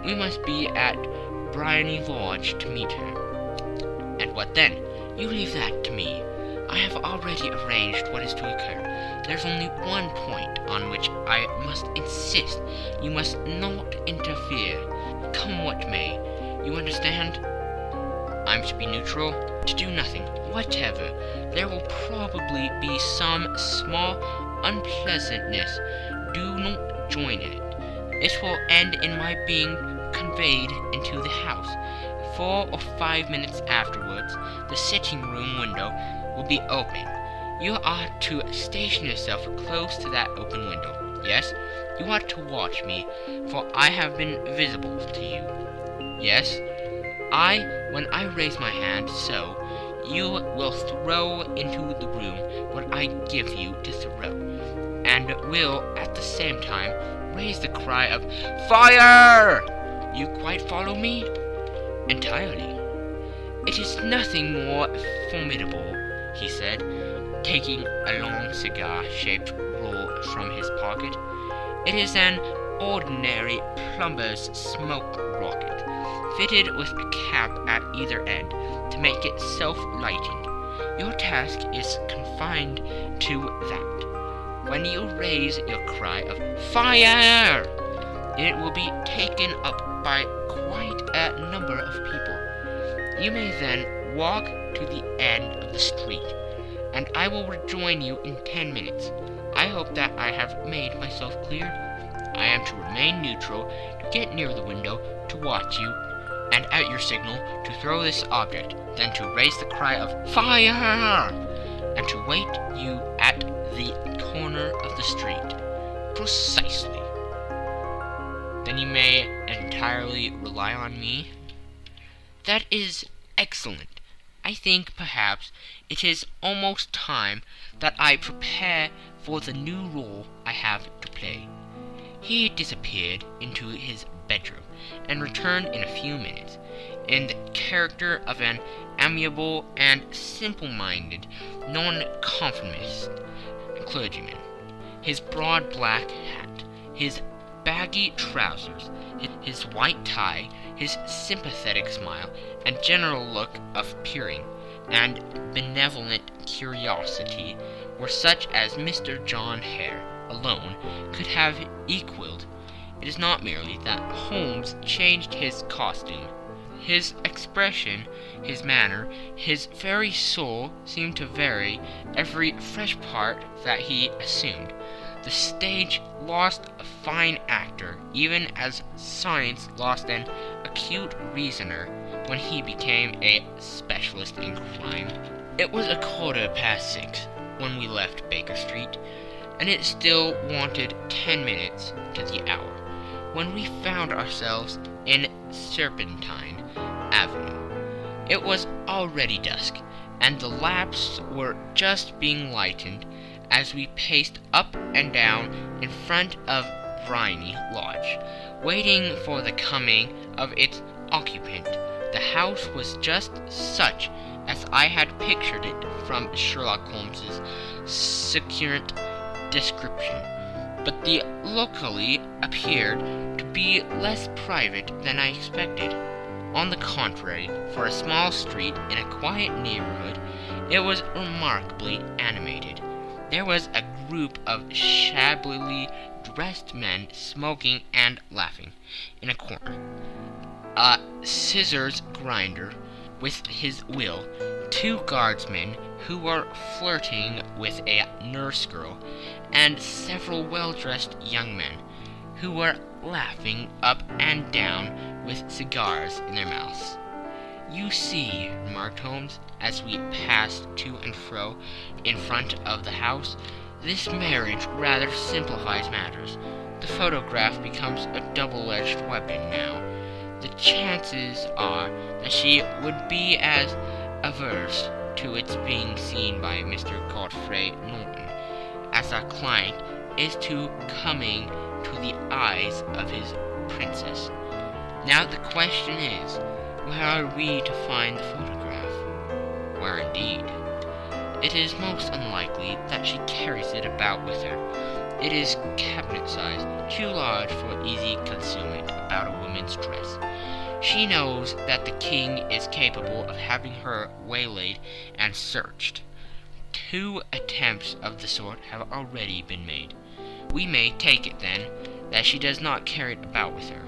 We must be at Briony Lodge to meet her. And what then? You leave that to me. I have already arranged what is to occur. There's only one point on which I must insist. You must not interfere, come what may. You understand? I'm to be neutral, to do nothing whatever. There will probably be some small unpleasantness. Do not join in it. It will end in my being conveyed into the house. 4 or 5 minutes afterwards, the sitting-room window will be open. You ought to station yourself close to that open window. Yes, you ought to watch me, for I have been visible to you. Yes, when I raise my hand, so, you will throw into the room what I give you to throw, and will, at the same time, raise the cry of "Fire!" You quite follow me? Entirely. It is nothing more formidable, he said, taking a long cigar-shaped roll from his pocket. It is an ordinary plumber's smoke rocket, fitted with a cap at either end to make it self-lighting. Your task is confined to that. When you raise your cry of "Fire!" it will be taken up by quite a number of people. You may then walk to the end of the street, and I will rejoin you in 10 minutes. I hope that I have made myself clear. I am to remain neutral, to get near the window, to watch you, and at your signal to throw this object, then to raise the cry of "Fire!" and to wait you at the corner of the street. Precisely. Then you may entirely rely on me? That is excellent. I think, perhaps, it is almost time that I prepare for the new role I have to play. He disappeared into his bedroom and returned in a few minutes, in the character of an amiable and simple-minded nonconformist clergyman. His broad black hat, his baggy trousers, his white tie, his sympathetic smile, and general look of peering and benevolent curiosity were such as Mr. John Hare alone could have equalled. It is not merely that Holmes changed his costume. His expression, his manner, his very soul seemed to vary every fresh part that he assumed. The stage lost a fine actor, even as science lost an acute reasoner when he became a specialist in crime. It was 6:15 when we left Baker Street, and it still wanted 10 minutes to the hour, when we found ourselves in Serpentine Avenue. It was already dusk, and the lamps were just being lighted as we paced up and down in front of Briony Lodge, waiting for the coming of its occupant. The house was just such as I had pictured it from Sherlock Holmes's succinct description, but the locale appeared to be less private than I expected. On the contrary, for a small street in a quiet neighborhood, it was remarkably animated. There was a group of shabbily dressed men smoking and laughing in a corner. A scissors grinder with his will 2 guardsmen who were flirting with a nurse girl, and several well-dressed young men who were laughing up and down with cigars in their mouths. "You see," remarked Holmes, as we passed to and fro in front of the house, "this marriage rather simplifies matters. The photograph becomes a double-edged weapon now. The chances are that she would be as averse to its being seen by Mr. Godfrey Norton as our client is to coming to the eyes of his princess. Now the question is, where are we to find the photograph? Where indeed? It is most unlikely that she carries it about with her. It is cabinet-sized, too large for easy concealment about a woman's dress. She knows that the king is capable of having her waylaid and searched. 2 attempts of the sort have already been made. We may take it, then, that she does not carry it about with her.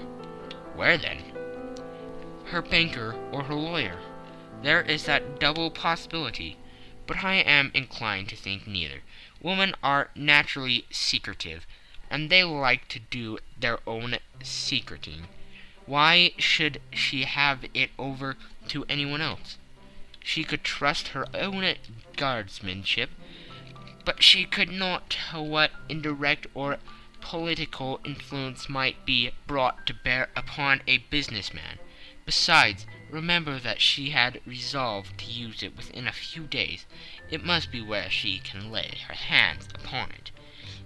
Where, then? Her banker or her lawyer. There is that double possibility, but I am inclined to think neither. Women are naturally secretive, and they like to do their own secreting. Why should she have it over to anyone else? She could trust her own guardsmanship, but she could not tell what indirect or political influence might be brought to bear upon a businessman. Besides, remember that she had resolved to use it within a few days. It must be where she can lay her hands upon it.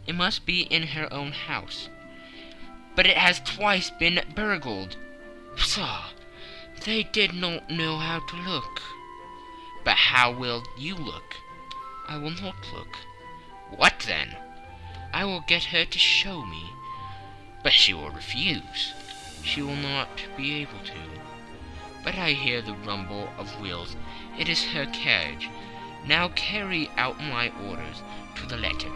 It must be in her own house. But it has twice been burgled. Pshaw! They did not know how to look. But how will you look? I will not look. What then? I will get her to show me. But she will refuse. She will not be able to. But I hear the rumble of wheels. It is her carriage. Now carry out my orders to the letter.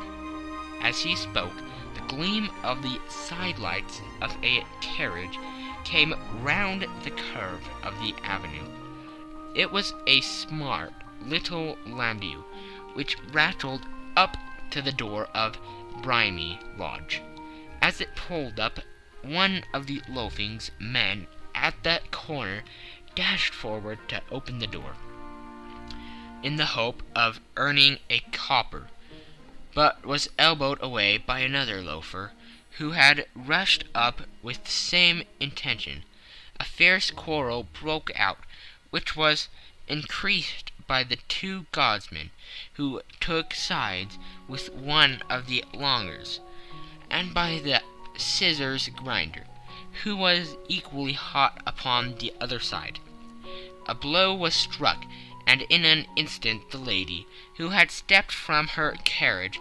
As he spoke, the gleam of the sidelights of a carriage came round the curve of the avenue. It was a smart little landau, which rattled up to the door of Brimy Lodge. As it pulled up, one of the loafing's men at that corner dashed forward to open the door, in the hope of earning a copper, but was elbowed away by another loafer, who had rushed up with the same intention. A fierce quarrel broke out, which was increased by the 2 guardsmen, who took sides with one of the longers, and by the scissors grinder, who was equally hot upon the other side. A blow was struck, and in an instant the lady, who had stepped from her carriage,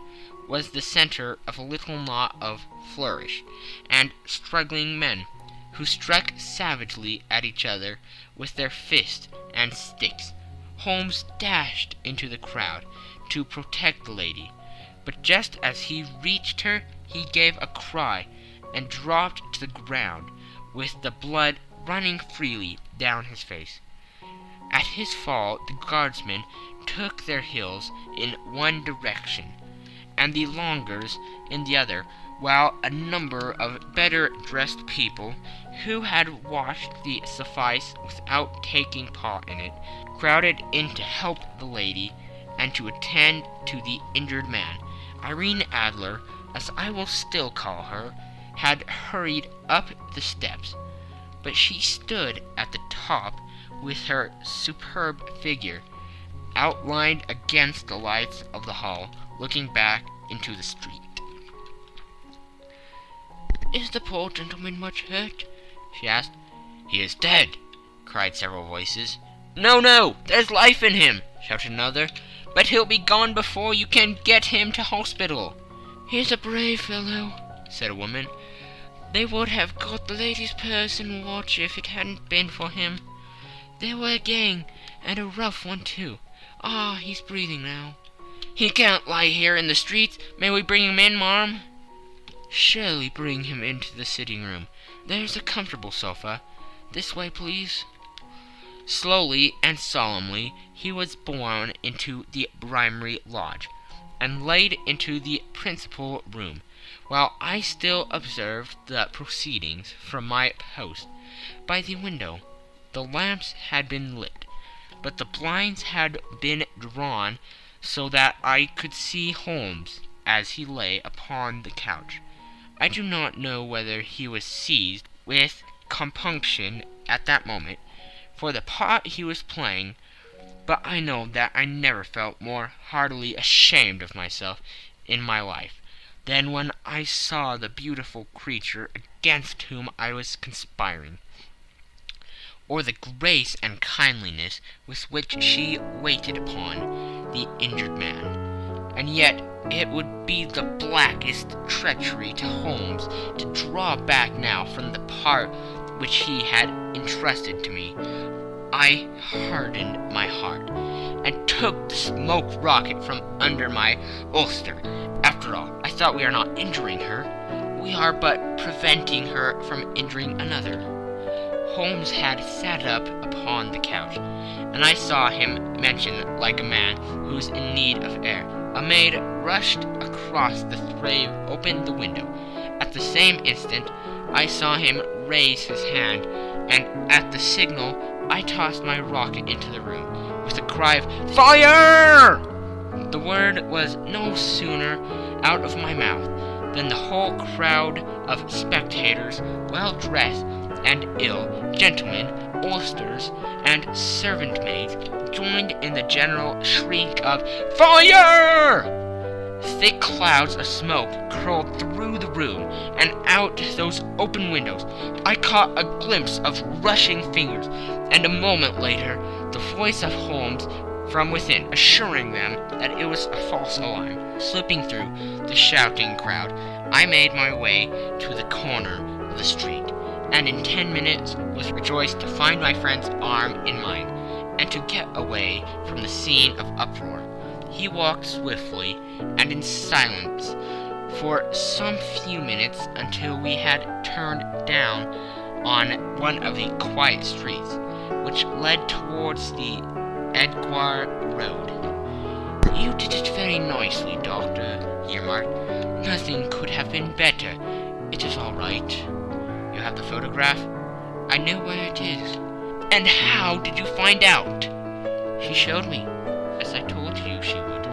was the center of a little knot of flourish and struggling men, who struck savagely at each other with their fists and sticks. Holmes dashed into the crowd to protect the lady, but just as he reached her, he gave a cry and dropped to the ground, with the blood running freely down his face. At his fall, the guardsmen took their heels in one direction, and the longers in the other, while a number of better-dressed people, who had watched the suffice without taking part in it, crowded in to help the lady and to attend to the injured man. Irene Adler, as I will still call her, had hurried up the steps, but she stood at the top with her superb figure outlined against the lights of the hall, looking back into the street. "Is the poor gentleman much hurt?" she asked. "He is dead," cried several voices. "No, no, there's life in him," shouted another, "but he'll be gone before you can get him to hospital." "He's a brave fellow," said a woman. "They would have got the lady's purse and watch if it hadn't been for him. They were a gang, and a rough one, too. Ah, he's breathing now." "He can't lie here in the streets. May we bring him in, marm?" "Surely bring him into the sitting-room. There's a comfortable sofa. This way, please." Slowly and solemnly he was borne into the Brimery Lodge, and laid into the principal room, while I still observed the proceedings from my post by the window. The lamps had been lit, but the blinds had been drawn so that I could see Holmes as he lay upon the couch. I do not know whether he was seized with compunction at that moment for the part he was playing, but I know that I never felt more heartily ashamed of myself in my life than when I saw the beautiful creature against whom I was conspiring, or the grace and kindliness with which she waited upon the injured man. And yet it would be the blackest treachery to Holmes to draw back now from the part which he had entrusted to me. I hardened my heart, and took the smoke rocket from under my ulster. After all, I thought, we are not injuring her. We are but preventing her from injuring another. Holmes had sat up upon the couch, and I saw him mention like a man who's in need of air. A maid rushed across the threshold, opened the window. At the same instant, I saw him raise his hand, and at the signal, I tossed my rocket into the room, with a cry of "Fire!" The word was no sooner out of my mouth than the whole crowd of spectators, well-dressed and ill, gentlemen, ulsters, and servant-maids, joined in the general shriek of "Fire!" Thick clouds of smoke curled through the room and out those open windows. I caught a glimpse of rushing fingers, and a moment later the voice of Holmes from within, assuring them that it was a false alarm. Slipping through the shouting crowd, I made my way to the corner of the street, and in 10 minutes was rejoiced to find my friend's arm in mine, and to get away from the scene of uproar. He walked swiftly and in silence for some few minutes until we had turned down on one of the quiet streets which led towards the Edgware Road. "You did it very nicely, Doctor," he remarked. "Nothing could have been better. It is all right. You have the photograph?" "I know where it is." "And how did you find out?" "She showed me, as I told you she would."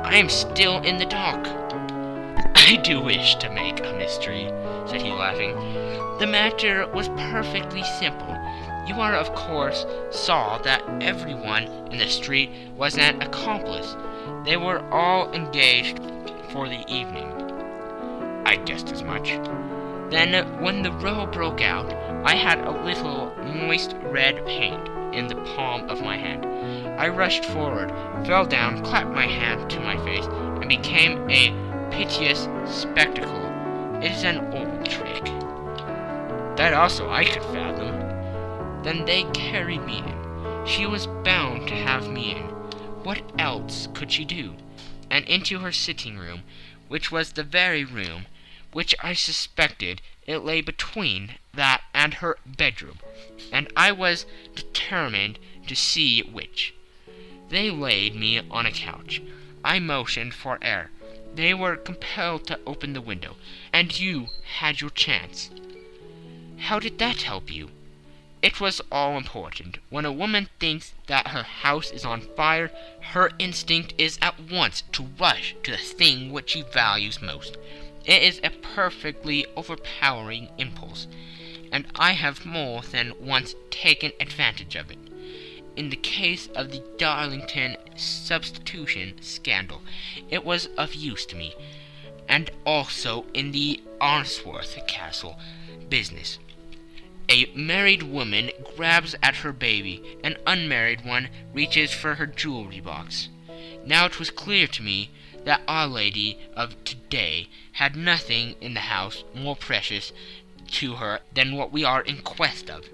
"I am still in the dark." "I do wish to make a mystery," said he, laughing. "The matter was perfectly simple. You are, of course, saw that everyone in the street was an accomplice. They were all engaged for the evening." "I guessed as much." "Then, when the row broke out, I had a little moist red paint in the palm of my hand. I rushed forward, fell down, clapped my hand to my face, and became a piteous spectacle. It is an old trick." "That also I could fathom." "Then they carried me in. She was bound to have me in. What else could she do? And into her sitting room, which was the very room which I suspected. It lay between that and her bedroom, and I was determined to see which. They laid me on a couch. I motioned for air. They were compelled to open the window, and you had your chance." "How did that help you?" "It was all important. When a woman thinks that her house is on fire, her instinct is at once to rush to the thing which she values most. It is a perfectly overpowering impulse, and I have more than once taken advantage of it. In the case of the Darlington substitution scandal, it was of use to me, and also in the Arnsworth Castle business. A married woman grabs at her baby, an unmarried one reaches for her jewelry box. Now it was clear to me that Our Lady of today had nothing in the house more precious to her than what we are in quest of.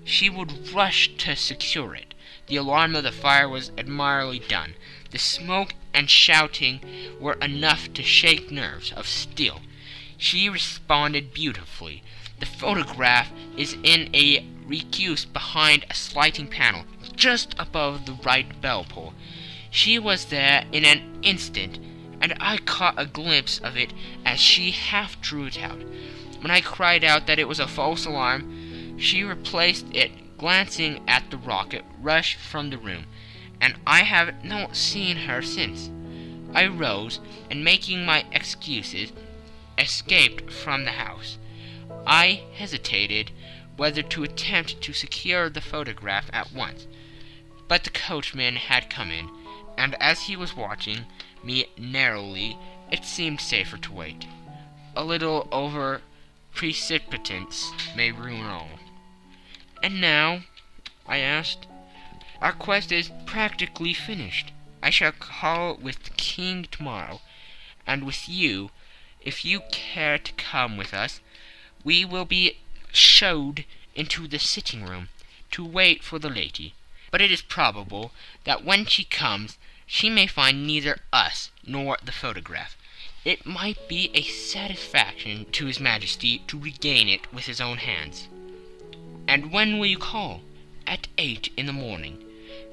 She would rush to secure it. The alarm of the fire was admirably done. The smoke and shouting were enough to shake nerves of steel. She responded beautifully. The photograph is in a recused behind a sliding panel just above the right bell pull. She was there in an instant, and I caught a glimpse of it as she half drew it out. When I cried out that it was a false alarm, she replaced it, glancing at the rocket, rushed from the room, and I have not seen her since. I rose, and making my excuses, escaped from the house. I hesitated whether to attempt to secure the photograph at once, but the coachman had come in, and as he was watching me narrowly, it seemed safer to wait. A little over precipitance may ruin all. "And now?" I asked. "Our quest is practically finished. I shall call with the king tomorrow, and with you, if you care to come with us. We will be showed into the sitting room to wait for the lady. But it is probable that when she comes, she may find neither us nor the photograph. It might be a satisfaction to His Majesty to regain it with his own hands." "And when will you call?" "At 8 in the morning.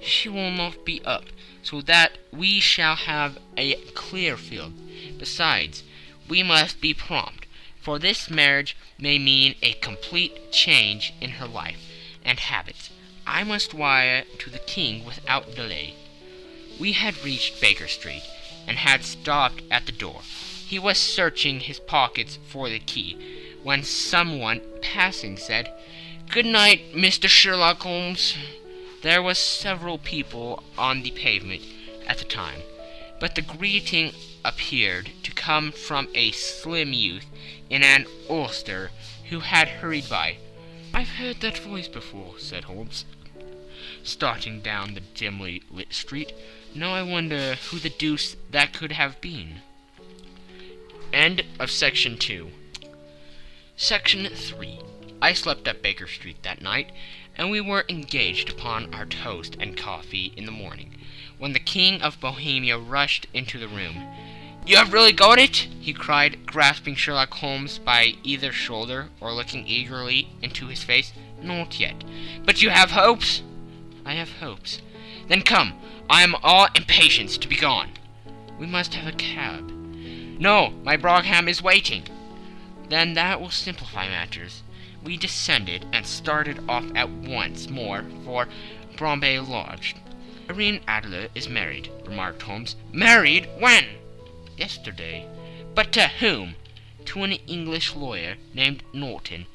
She will not be up, so that we shall have a clear field. Besides, we must be prompt, for this marriage may mean a complete change in her life and habits. I must wire to the king without delay." We had reached Baker Street, and had stopped at the door. He was searching his pockets for the key, when someone passing said, "Good night, Mr. Sherlock Holmes." There were several people on the pavement at the time, but the greeting appeared to come from a slim youth in an ulster who had hurried by. "I've heard that voice before," said Holmes, starting down the dimly lit street. "Now I wonder who the deuce that could have been." End of Section 2. Section 3. I slept at Baker Street that night, and we were engaged upon our toast and coffee in the morning, when the King of Bohemia rushed into the room. "You have really got it?" he cried, grasping Sherlock Holmes by either shoulder, or looking eagerly into his face. "Not yet." "But you have hopes?" "I have hopes." "Then come. I am all impatience to be gone." "We must have a cab." "No, my brougham is waiting." "Then that will simplify matters." We descended and started off at once more for Bombay Lodge. "Irene Adler is married," remarked Holmes. "Married? When?" "Yesterday." "But to whom?" "To an English lawyer named Norton."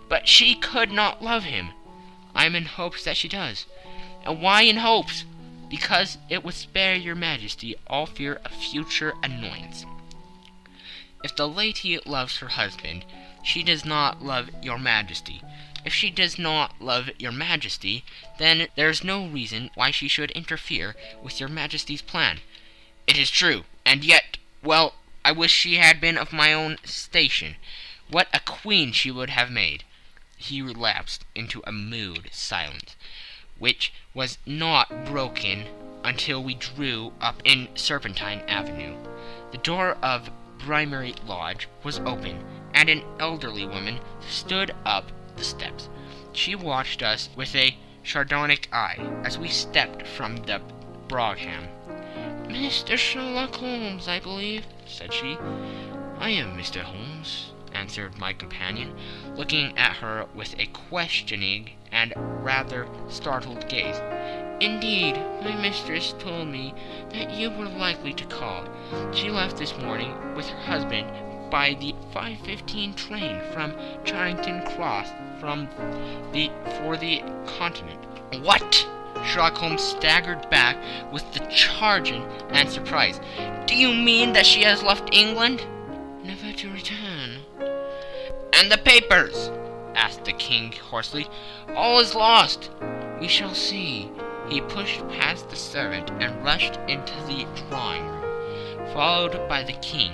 "But she could not love him." "I am in hopes that she does." "And why in hopes?" "Because it would spare your Majesty all fear of future annoyance. If the lady loves her husband, she does not love your Majesty. If she does not love your Majesty, then there is no reason why she should interfere with your Majesty's plan." "It is true, and yet, well, I wish she had been of my own station. What a queen she would have made." He relapsed into a mood silence, which was not broken until we drew up in Serpentine Avenue. The door of Brimary Lodge was open, and an elderly woman stood up the steps. She watched us with a sardonic eye as we stepped from the brougham. "Mr. Sherlock Holmes, I believe," said she. "I am Mr. Holmes," answered my companion, looking at her with a questioning and rather startled gaze. "Indeed, my mistress told me that you were likely to call. She left this morning with her husband by the 5:15 train from Charing Cross for the Continent." "What?" Sherlock Holmes staggered back with the charging and surprise. "Do you mean that she has left England?" "Never to return." "And the papers?" asked the king hoarsely. "All is lost." "We shall see." He pushed past the servant and rushed into the drawing room, followed by the king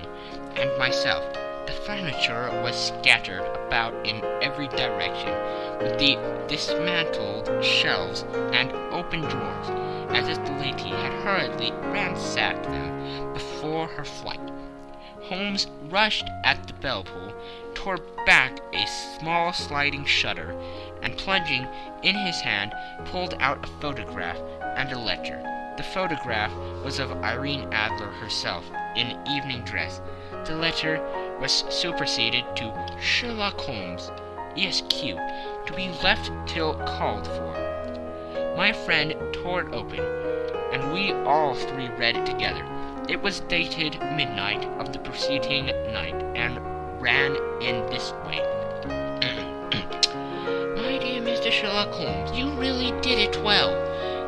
and myself. The furniture was scattered about in every direction, with the dismantled shelves and open drawers, as if the lady had hurriedly ransacked them before her flight. Holmes rushed at the bell pull, tore back a small sliding shutter, and plunging in his hand, pulled out a photograph and a letter. The photograph was of Irene Adler herself, in evening dress. The letter was superseded to Sherlock Holmes, ESQ, to be left till called for. My friend tore it open, and we all three read it together. It was dated midnight of the preceding night, and ran in this way. My dear Mr. Sherlock Holmes, you really did it well.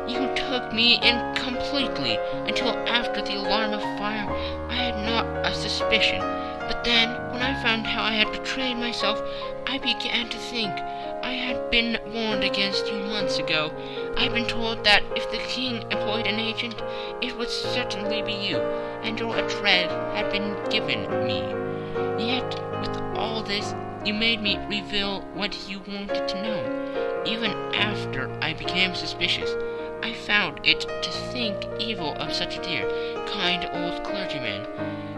You took me in completely. Until after the alarm of fire, I had not a suspicion. But then, when I found how I had betrayed myself, I began to think. I had been warned against you months ago. I had been told that if the king employed an agent, it would certainly be you, and your address had been given me. Yet, with all this, you made me reveal what you wanted to know. Even after I became suspicious, I found it to think evil of such a dear, kind old clergyman.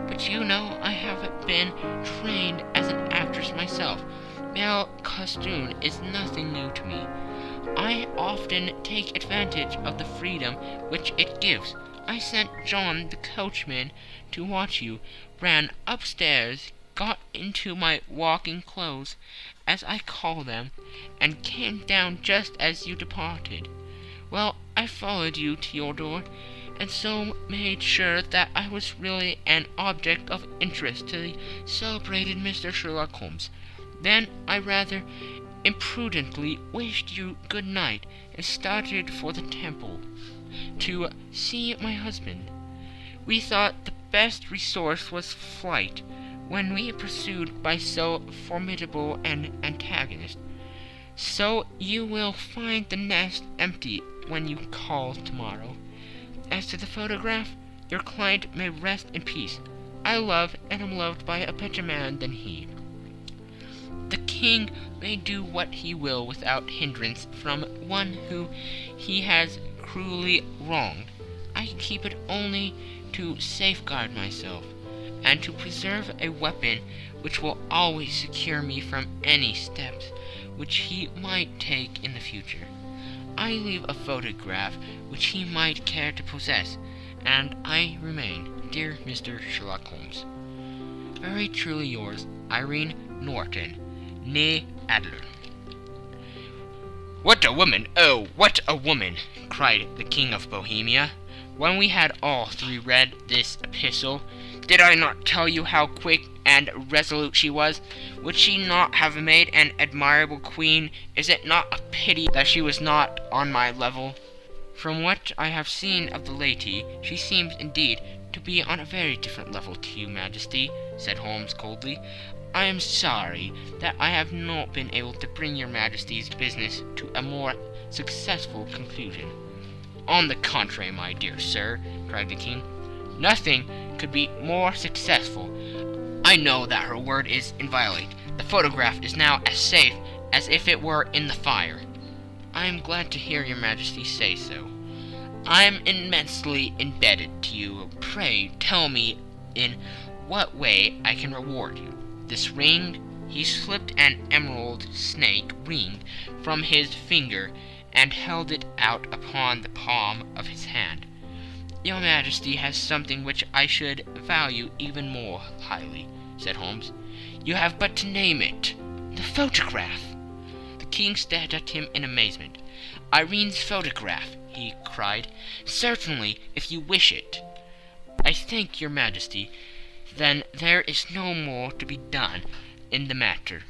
But you know I have been trained as an actress myself. Male costume is nothing new to me. I often take advantage of the freedom which it gives. I sent John the coachman to watch you, ran upstairs, got into my walking clothes, as I call them, and came down just as you departed. Well, I followed you to your door, and so made sure that I was really an object of interest to the celebrated Mr. Sherlock Holmes. Then I rather imprudently wished you good night, and started for the temple to see my husband. We thought the best resource was flight, when we pursued by so formidable an antagonist. So you will find the nest empty when you call tomorrow. As to the photograph, your client may rest in peace. I love and am loved by a better man than he. The king may do what he will without hindrance from one who he has cruelly wronged. I keep it only to safeguard myself, and to preserve a weapon which will always secure me from any steps which he might take in the future. I leave a photograph which he might care to possess, and I remain, dear Mr. Sherlock Holmes, very truly yours, Irene Norton, née Adler. What a woman! Oh, what a woman! Cried the King of Bohemia, when we had all three read this epistle. Did I not tell you how quick and resolute she was? Would she not have made an admirable queen? Is it not a pity that she was not on my level? From what I have seen of the lady, she seems indeed to be on a very different level to you, Majesty, said Holmes coldly. I am sorry that I have not been able to bring your Majesty's business to a more successful conclusion. On the contrary, my dear sir, cried the king, nothing could be more successful. I know that her word is inviolate. The photograph is now as safe as if it were in the fire. I am glad to hear your Majesty say so. I am immensely indebted to you. Pray tell me in what way I can reward you. This ring, he slipped an emerald snake ring from his finger and held it out upon the palm of his hand. Your Majesty has something which I should value even more highly, said Holmes. You have but to name it. The photograph. The king stared at him in amazement. Irene's photograph, he cried. Certainly, if you wish it. I thank your Majesty. Then there is no more to be done in the matter.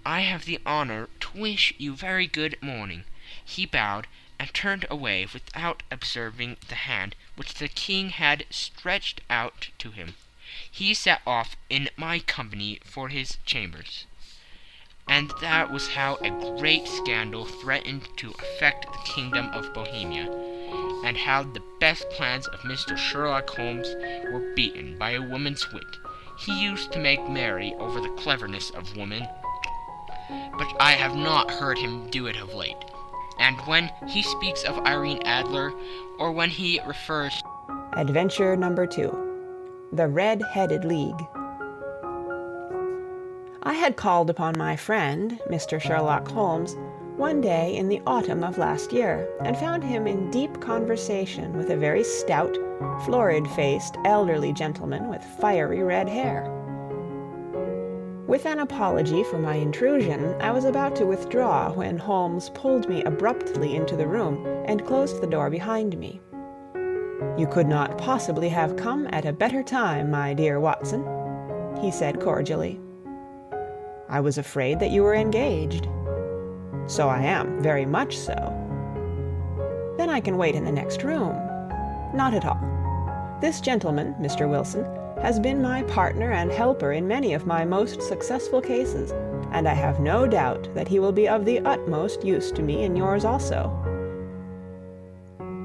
I have the honor to wish you very good morning. He bowed and turned away without observing the hand which the king had stretched out to him. He set off in my company for his chambers. And that was how a great scandal threatened to affect the kingdom of Bohemia, and how the best plans of Mr. Sherlock Holmes were beaten by a woman's wit. He used to make merry over the cleverness of women, but I have not heard him do it of late. And when he speaks of Irene Adler, or when he refers Adventure number 2. The Red-Headed League. I had called upon my friend, Mr. Sherlock Holmes, one day in the autumn of last year, and found him in deep conversation with a very stout, florid-faced, elderly gentleman with fiery red hair. With an apology for my intrusion, I was about to withdraw when Holmes pulled me abruptly into the room and closed the door behind me. "You could not possibly have come at a better time, my dear Watson," he said cordially. "I was afraid that you were engaged." "So I am, very much so." "Then I can wait in the next room." "Not at all. This gentleman, Mr. Wilson, has been my partner and helper in many of my most successful cases, and I have no doubt that he will be of the utmost use to me in yours also."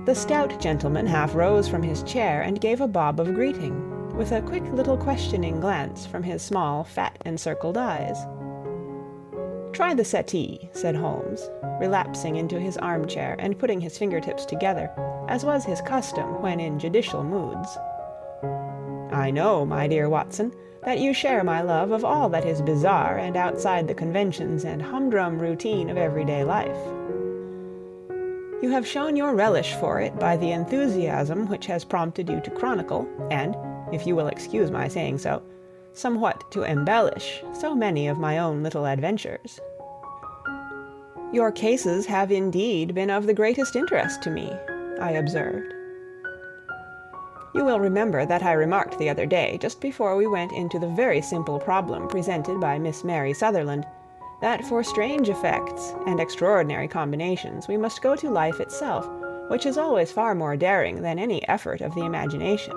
The stout gentleman half rose from his chair and gave a bob of greeting, with a quick little questioning glance from his small, fat, encircled eyes. "Try the settee," said Holmes, relapsing into his armchair and putting his fingertips together, as was his custom when in judicial moods. "I know, my dear Watson, that you share my love of all that is bizarre and outside the conventions and humdrum routine of everyday life. You have shown your relish for it by the enthusiasm which has prompted you to chronicle, and, if you will excuse my saying so, somewhat to embellish so many of my own little adventures. Your cases have indeed been of the greatest interest to me," I observed. You will remember that I remarked the other day, just before we went into the very simple problem presented by Miss Mary Sutherland, that for strange effects and extraordinary combinations we must go to life itself, which is always far more daring than any effort of the imagination.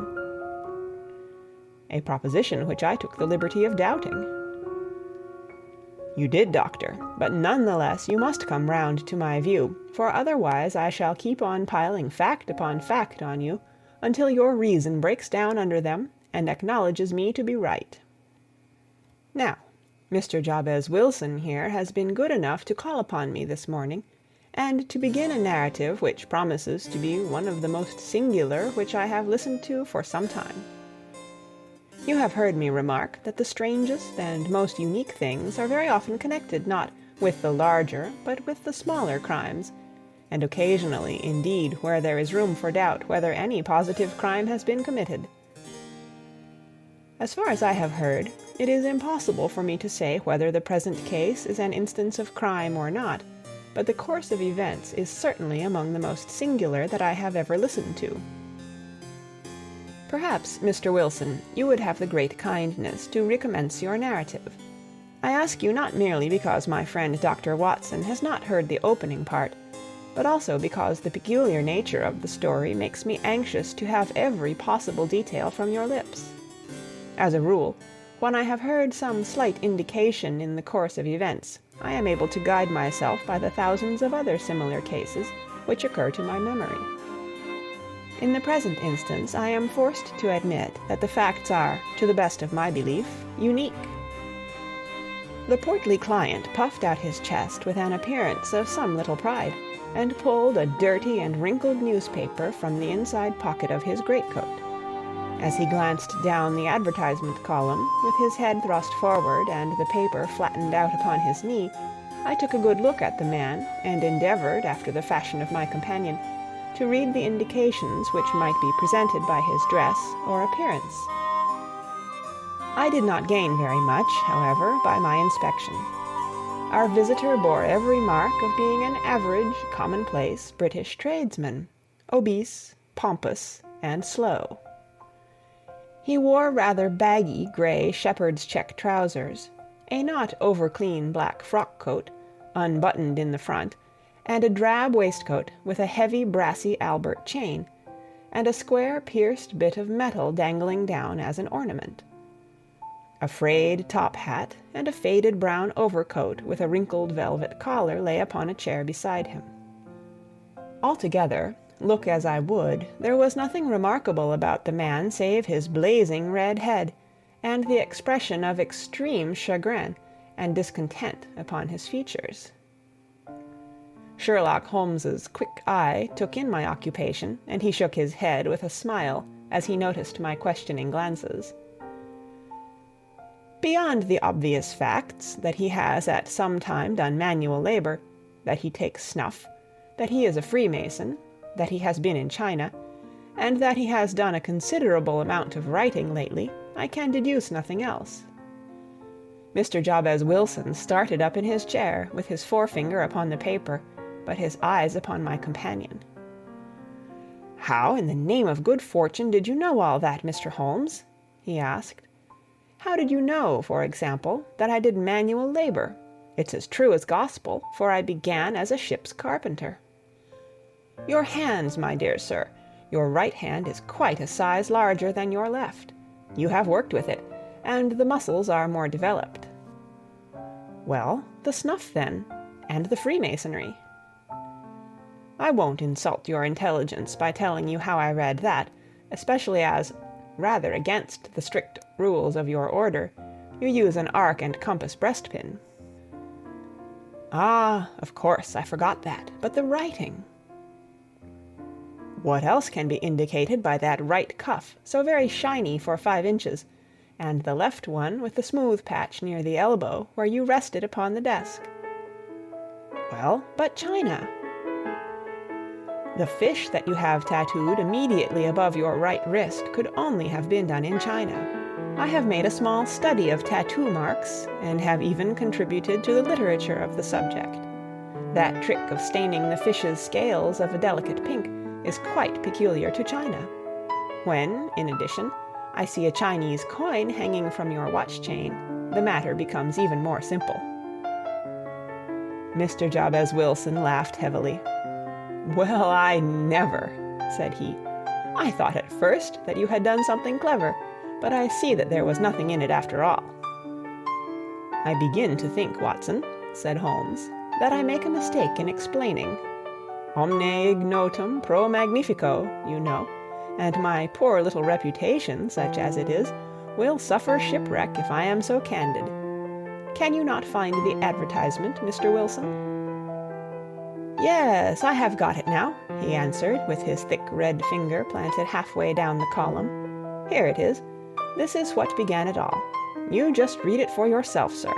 A proposition which I took the liberty of doubting. You did, Doctor, but none the less you must come round to my view, for otherwise I shall keep on piling fact upon fact on you, until your reason breaks down under them and acknowledges me to be right. Now, Mr. Jabez Wilson here has been good enough to call upon me this morning, and to begin a narrative which promises to be one of the most singular which I have listened to for some time. You have heard me remark that the strangest and most unique things are very often connected not with the larger but with the smaller crimes, and occasionally, indeed, where there is room for doubt whether any positive crime has been committed. As far as I have heard, it is impossible for me to say whether the present case is an instance of crime or not, but the course of events is certainly among the most singular that I have ever listened to. Perhaps, Mr. Wilson, you would have the great kindness to recommence your narrative. I ask you not merely because my friend Dr. Watson has not heard the opening part, but also because the peculiar nature of the story makes me anxious to have every possible detail from your lips. As a rule, when I have heard some slight indication in the course of events, I am able to guide myself by the thousands of other similar cases which occur to my memory. In the present instance, I am forced to admit that the facts are, to the best of my belief, unique. The portly client puffed out his chest with an appearance of some little pride, and pulled a dirty and wrinkled newspaper from the inside pocket of his greatcoat. As he glanced down the advertisement column, with his head thrust forward and the paper flattened out upon his knee, I took a good look at the man, and endeavored, after the fashion of my companion, to read the indications which might be presented by his dress or appearance. I did not gain very much, however, by my inspection. Our visitor bore every mark of being an average, commonplace British tradesman, obese, pompous, and slow. He wore rather baggy grey shepherd's check trousers, a not over-clean black frock-coat, unbuttoned in the front, and a drab waistcoat with a heavy brassy Albert chain, and a square pierced bit of metal dangling down as an ornament. A frayed top hat and a faded brown overcoat with a wrinkled velvet collar lay upon a chair beside him. Altogether, look as I would, there was nothing remarkable about the man save his blazing red head, and the expression of extreme chagrin and discontent upon his features. Sherlock Holmes's quick eye took in my occupation, and he shook his head with a smile as he noticed my questioning glances. Beyond the obvious facts that he has at some time done manual labor, that he takes snuff, that he is a Freemason, that he has been in China, and that he has done a considerable amount of writing lately, I can deduce nothing else." Mr. Jabez Wilson started up in his chair, with his forefinger upon the paper, but his eyes upon my companion. "How, in the name of good fortune, did you know all that, Mr. Holmes?" he asked. "How did you know, for example, that I did manual labor? It's as true as gospel, for I began as a ship's carpenter." "Your hands, my dear sir. Your right hand is quite a size larger than your left. You have worked with it, and the muscles are more developed." "Well, the snuff, then, and the Freemasonry." "I won't insult your intelligence by telling you how I read that, especially as, rather against the strict rules of your order, you use an arc and compass breastpin." "Ah, of course, I forgot that. But the writing?" "What else can be indicated by that right cuff, so very shiny for 5 inches, and the left one with the smooth patch near the elbow where you rested upon the desk?" "Well, but China?" "The fish that you have tattooed immediately above your right wrist could only have been done in China. I have made a small study of tattoo marks, and have even contributed to the literature of the subject. That trick of staining the fish's scales of a delicate pink is quite peculiar to China. When, in addition, I see a Chinese coin hanging from your watch chain, the matter becomes even more simple." Mr. Jabez Wilson laughed heavily. "Well, I never," said he. "I thought at first that you had done something clever, but I see that there was nothing in it after all." "I begin to think, Watson," said Holmes, "that I make a mistake in explaining. Omne ignotum pro magnifico, you know, and my poor little reputation, such as it is, will suffer shipwreck if I am so candid. Can you not find the advertisement, Mr. Wilson?" "Yes, I have got it now," he answered, with his thick red finger planted halfway down the column. "Here it is. This is what began it all. You just read it for yourself, sir."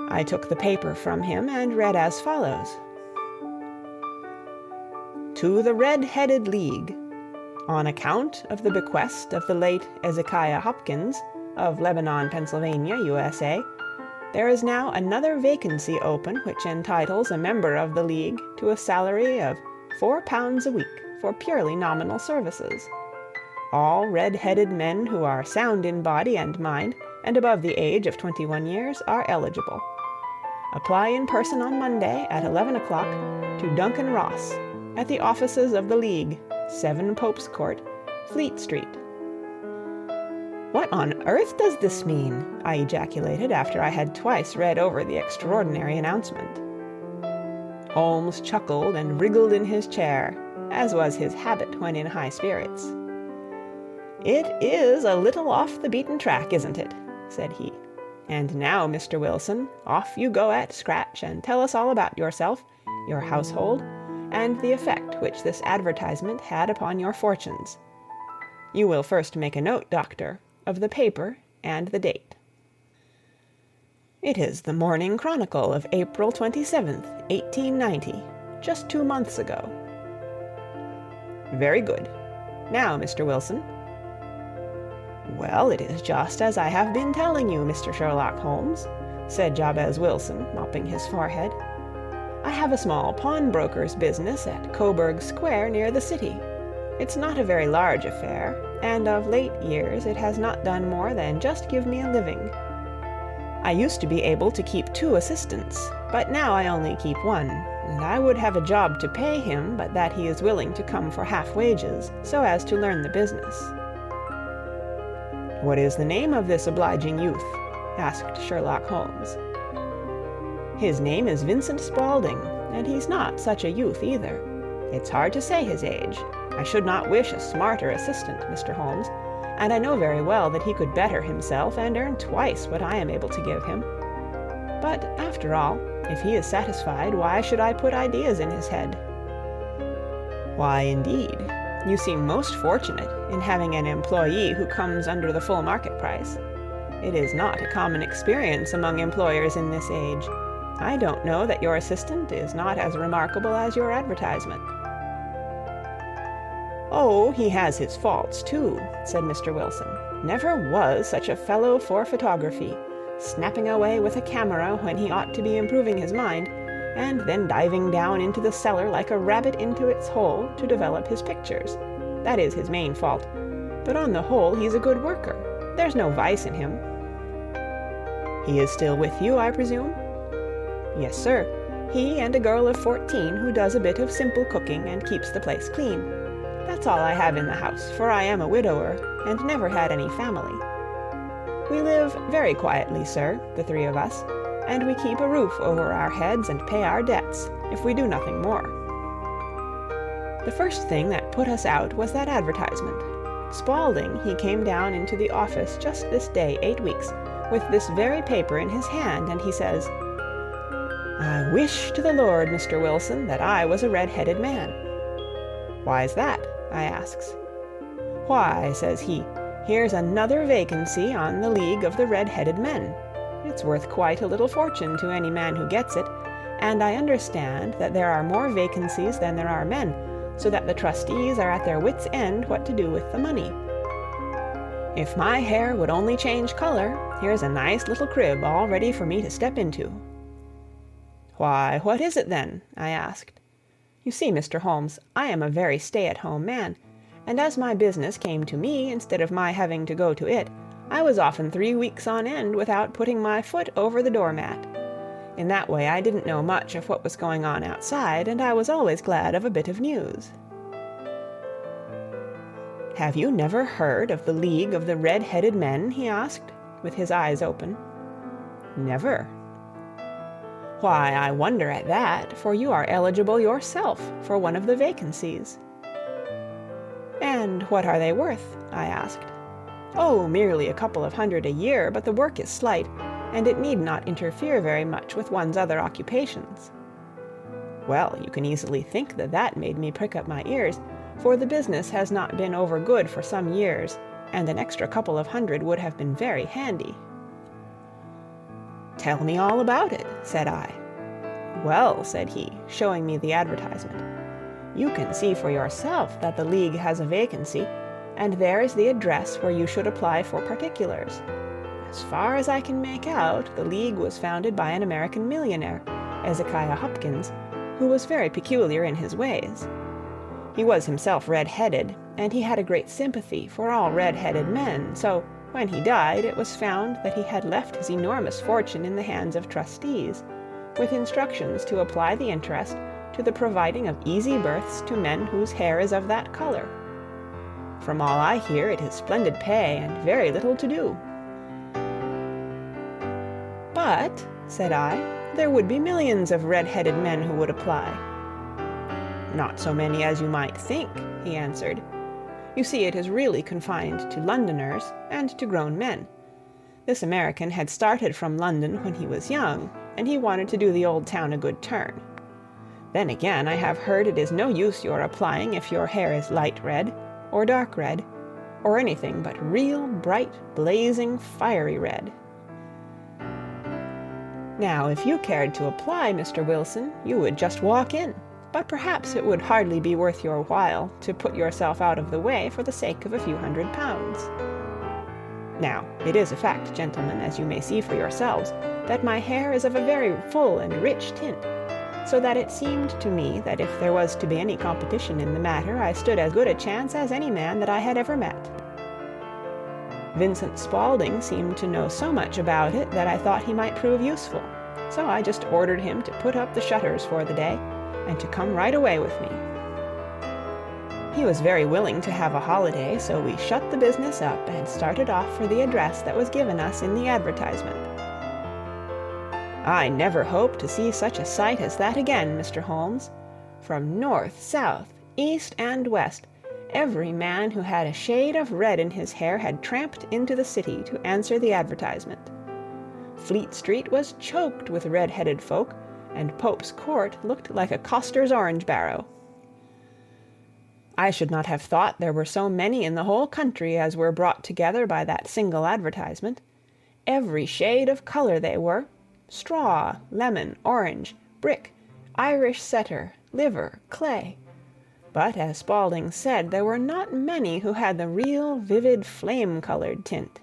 I took the paper from him and read as follows: "To the Red-Headed League. On account of the bequest of the late Ezekiah Hopkins, of Lebanon, Pennsylvania, USA, there is now another vacancy open which entitles a member of the League to a salary of £4 a week for purely nominal services. All red-headed men who are sound in body and mind and above the age of 21 years are eligible. Apply in person on Monday at 11 o'clock to Duncan Ross, at the offices of the League, 7 Pope's Court, Fleet Street." "What on earth does this mean?" I ejaculated after I had twice read over the extraordinary announcement. Holmes chuckled and wriggled in his chair, as was his habit when in high spirits. "It is a little off the beaten track, isn't it?" said he. "And now, Mr. Wilson, off you go at scratch and tell us all about yourself, your household, and the effect which this advertisement had upon your fortunes. You will first make a note, Doctor, of the paper and the date." "It is the Morning Chronicle of April 27th, 1890, just 2 months ago." "Very good. Now, Mr. Wilson." "Well, it is just as I have been telling you, Mr. Sherlock Holmes," said Jabez Wilson, mopping his forehead. "I have a small pawnbroker's business at Coburg Square near the city. It's not a very large affair, and of late years it has not done more than just give me a living. I used to be able to keep 2 assistants, but now I only keep 1, and I would have a job to pay him but that he is willing to come for half wages, so as to learn the business." "What is the name of this obliging youth?" asked Sherlock Holmes. "His name is Vincent Spaulding, and he's not such a youth either. It's hard to say his age. I should not wish a smarter assistant, Mr. Holmes, and I know very well that he could better himself and earn twice what I am able to give him. But, after all, if he is satisfied, why should I put ideas in his head?" "Why, indeed. You seem most fortunate in having an employee who comes under the full market price. It is not a common experience among employers in this age. I don't know that your assistant is not as remarkable as your advertisement." "Oh, he has his faults, too," said Mr. Wilson. "Never was such a fellow for photography, snapping away with a camera when he ought to be improving his mind, and then diving down into the cellar like a rabbit into its hole to develop his pictures. That is his main fault, but on the whole he's a good worker. There's no vice in him." "He is still with you, I presume?" "Yes, sir. He and a girl of 14 who does a bit of simple cooking and keeps the place clean. That's all I have in the house, for I am a widower and never had any family. We live very quietly, sir, the three of us, and we keep a roof over our heads and pay our debts, if we do nothing more." The first thing that put us out was that advertisement. Spaulding, he came down into the office just this day 8 weeks, with this very paper in his hand, and he says, "I wish to the Lord, Mr. Wilson, that I was a red-headed man." "Why's that?" I asks. "Why," says he, "here's another vacancy on the League of the Red-Headed Men. It's worth quite a little fortune to any man who gets it, and I understand that there are more vacancies than there are men, so that the trustees are at their wits' end what to do with the money. If my hair would only change color, here's a nice little crib all ready for me to step into." "Why, what is it then?" I asked. You see, Mr. Holmes, I am a very stay-at-home man, and as my business came to me instead of my having to go to it, I was often 3 weeks on end without putting my foot over the doormat. In that way I didn't know much of what was going on outside, and I was always glad of a bit of news. "Have you never heard of the League of the Red-Headed Men?" he asked, with his eyes open. "Never." "Why, I wonder at that, for you are eligible yourself for one of the vacancies." "And what are they worth?" I asked. "Oh, merely a couple of hundred a year, but the work is slight, and it need not interfere very much with one's other occupations." Well, you can easily think that that made me prick up my ears, for the business has not been over good for some years, and an extra couple of hundred would have been very handy. "Tell me all about it," said I. "Well," said he, showing me the advertisement, "you can see for yourself that the League has a vacancy, and there is the address where you should apply for particulars. As far as I can make out, the League was founded by an American millionaire, Ezekiah Hopkins, who was very peculiar in his ways. He was himself red-headed, and he had a great sympathy for all red-headed men, so when he died it was found that he had left his enormous fortune in the hands of trustees, with instructions to apply the interest to the providing of easy berths to men whose hair is of that color. From all I hear, it is splendid pay and very little to do." "But," said I, "there would be millions of red-headed men who would apply." "Not so many as you might think," he answered. "You see, it is really confined to Londoners and to grown men. This American had started from London when he was young, and he wanted to do the old town a good turn. Then again, I have heard it is no use your applying if your hair is light red, or dark red, or anything but real bright, blazing, fiery red. Now, if you cared to apply, Mr. Wilson, you would just walk in, but perhaps it would hardly be worth your while to put yourself out of the way for the sake of a few £100. Now, it is a fact, gentlemen, as you may see for yourselves, that my hair is of a very full and rich tint, so that it seemed to me that if there was to be any competition in the matter, I stood as good a chance as any man that I had ever met. Vincent Spaulding seemed to know so much about it that I thought he might prove useful, so I just ordered him to put up the shutters for the day, and to come right away with me. He was very willing to have a holiday, so we shut the business up and started off for the address that was given us in the advertisement. I never hope to see such a sight as that again, Mr. Holmes. From north, south, east, and west, every man who had a shade of red in his hair had tramped into the city to answer the advertisement. Fleet Street was choked with red-headed folk, and Pope's Court looked like a coster's orange barrow. I should not have thought there were so many in the whole country as were brought together by that single advertisement. Every shade of color they were: straw, lemon, orange, brick, Irish setter, liver, clay. But, as Spaulding said, there were not many who had the real vivid flame-colored tint.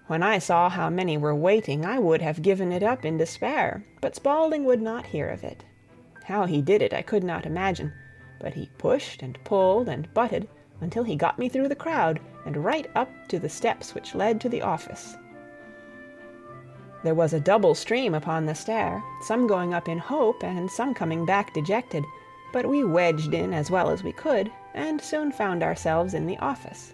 When I saw how many were waiting, I would have given it up in despair, but Spaulding would not hear of it. How he did it I could not imagine, but he pushed and pulled and butted until he got me through the crowd and right up to the steps which led to the office. There was a double stream upon the stair, some going up in hope and some coming back dejected, but we wedged in as well as we could, and soon found ourselves in the office.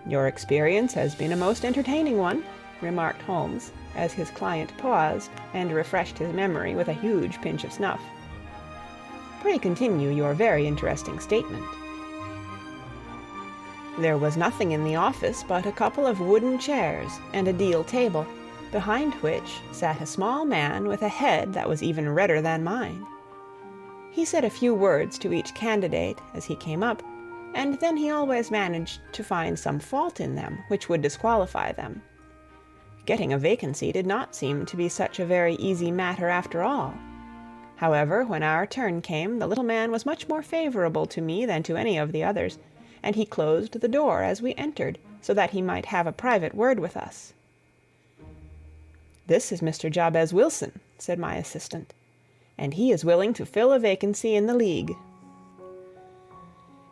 "Your experience has been a most entertaining one," remarked Holmes, as his client paused and refreshed his memory with a huge pinch of snuff. "Pray continue your very interesting statement." There was nothing in the office but a couple of wooden chairs and a deal table, behind which sat a small man with a head that was even redder than mine. He said a few words to each candidate as he came up, and then he always managed to find some fault in them which would disqualify them. Getting a vacancy did not seem to be such a very easy matter after all. However, when our turn came, the little man was much more favorable to me than to any of the others, and he closed the door as we entered, so that he might have a private word with us. "This is Mr. Jabez Wilson," said my assistant, "and he is willing to fill a vacancy in the League."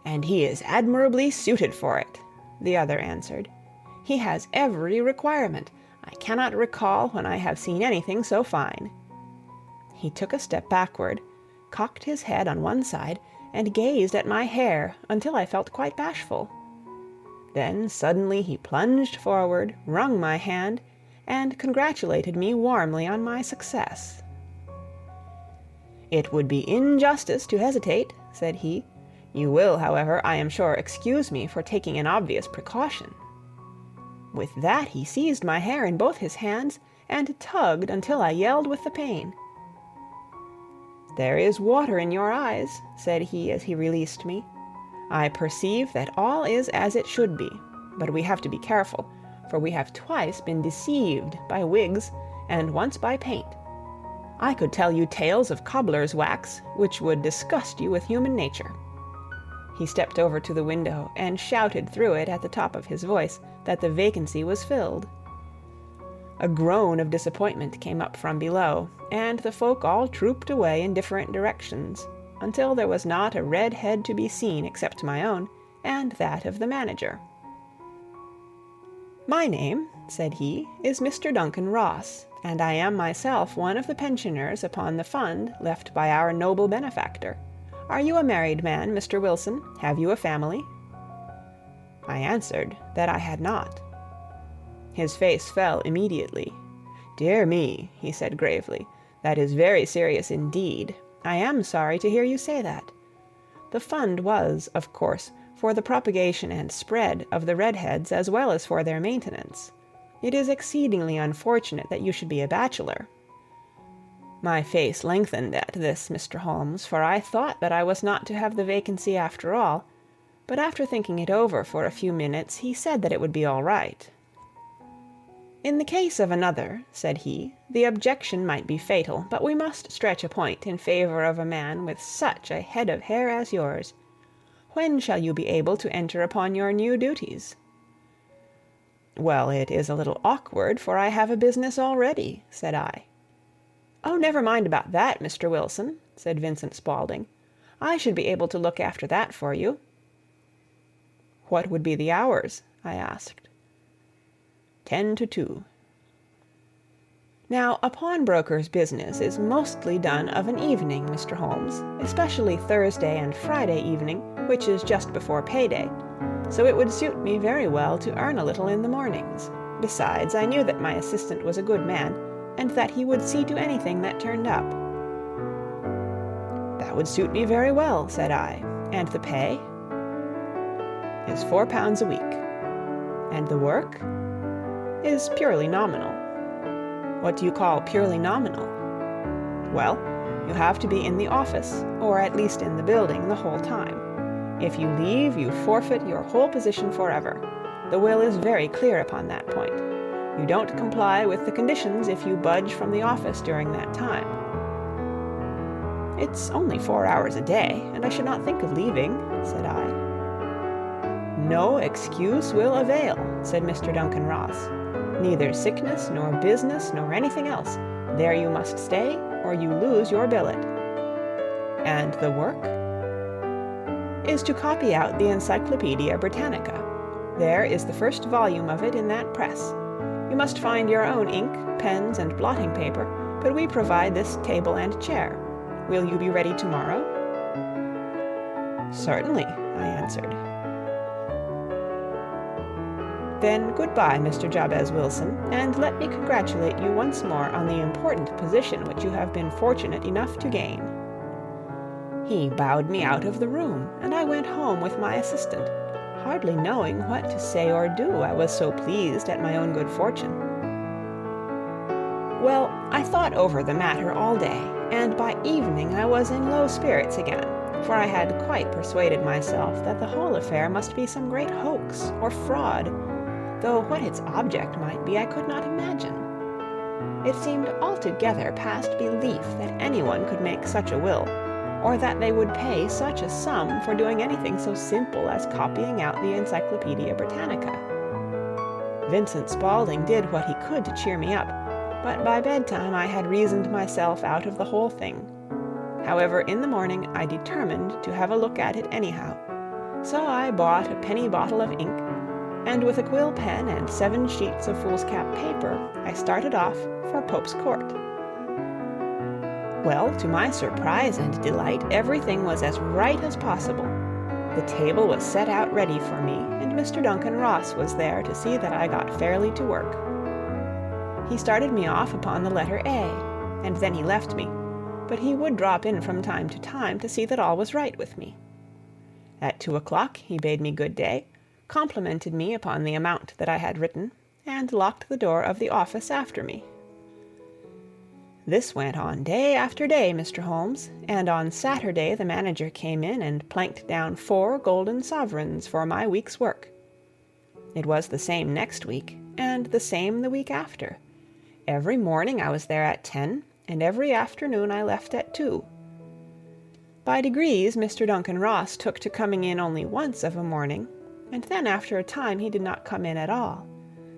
"And he is admirably suited for it," the other answered. "He has every requirement. I cannot recall when I have seen anything so fine." He took a step backward, cocked his head on one side, and gazed at my hair until I felt quite bashful. Then suddenly he plunged forward, wrung my hand, and congratulated me warmly on my success. "It would be injustice to hesitate," said he. "You will, however, I am sure, excuse me for taking an obvious precaution." With that he seized my hair in both his hands and tugged until I yelled with the pain. "There is water in your eyes," said he as he released me. "I perceive that all is as it should be, but we have to be careful, for we have twice been deceived by wigs and once by paint. I could tell you tales of cobbler's wax which would disgust you with human nature." He stepped over to the window and shouted through it at the top of his voice that the vacancy was filled. A groan of disappointment came up from below, and the folk all trooped away in different directions, until there was not a red head to be seen except my own, and that of the manager. "My name," said he, "is Mr. Duncan Ross, and I am myself one of the pensioners upon the fund left by our noble benefactor. Are you a married man, Mr. Wilson? Have you a family?" I answered that I had not. His face fell immediately. "Dear me," he said gravely, "that is very serious indeed. I am sorry to hear you say that. The fund was, of course, for the propagation and spread of the redheads as well as for their maintenance. It is exceedingly unfortunate that you should be a bachelor." My face lengthened at this, Mr. Holmes, for I thought that I was not to have the vacancy after all, but after thinking it over for a few minutes, he said that it would be all right. "In the case of another," said he, "the objection might be fatal, but we must stretch a point in favor of a man with such a head of hair as yours. When shall you be able to enter upon your new duties?" "Well, it is a little awkward, for I have a business already," said I. "Oh, never mind about that, Mr. Wilson," said Vincent Spaulding. "I should be able to look after that for you." "What would be the hours?" I asked. 10 to 2. Now, a pawnbroker's business is mostly done of an evening, Mr. Holmes, especially Thursday and Friday evening, which is just before payday, so it would suit me very well to earn a little in the mornings. Besides, I knew that my assistant was a good man, and that he would see to anything that turned up. "That would suit me very well," said I. "And the pay?" "Is £4 a week." "And the work?" "Is purely nominal." "What do you call purely nominal?" "Well, you have to be in the office, or at least in the building, the whole time. If you leave, you forfeit your whole position forever. The will is very clear upon that point. You don't comply with the conditions if you budge from the office during that time. It's only 4 hours a day, and I should not think of leaving, said I. No excuse will avail, said Mr. Duncan Ross. Neither sickness, nor business, nor anything else. There you must stay, or you lose your billet. And the work? Is to copy out the Encyclopedia Britannica. There is the first volume of it in that press. You must find your own ink, pens, and blotting paper, but we provide this table and chair. Will you be ready tomorrow? Certainly, I answered. Then goodbye, Mr. Jabez Wilson, and let me congratulate you once more on the important position which you have been fortunate enough to gain. He bowed me out of the room, and I went home with my assistant, hardly knowing what to say or do, I was so pleased at my own good fortune. Well, I thought over the matter all day, and by evening I was in low spirits again, for I had quite persuaded myself that the whole affair must be some great hoax or fraud, though what its object might be I could not imagine. It seemed altogether past belief that anyone could make such a will, or that they would pay such a sum for doing anything so simple as copying out the Encyclopedia Britannica. Vincent Spaulding did what he could to cheer me up, but by bedtime I had reasoned myself out of the whole thing. However, in the morning I determined to have a look at it anyhow, so I bought a penny bottle of ink, and with a quill pen and 7 sheets of foolscap paper, I started off for Pope's Court. Well, to my surprise and delight, everything was as right as possible. The table was set out ready for me, and Mr. Duncan Ross was there to see that I got fairly to work. He started me off upon the letter A, and then he left me, but he would drop in from time to time to see that all was right with me. At 2 o'clock he bade me good day, complimented me upon the amount that I had written, and locked the door of the office after me. This went on day after day, Mr. Holmes, and on Saturday the manager came in and planked down 4 golden sovereigns for my week's work. It was the same next week, and the same the week after. Every morning I was there at 10, and every afternoon I left at 2. By degrees Mr. Duncan Ross took to coming in only once of a morning, and then after a time he did not come in at all.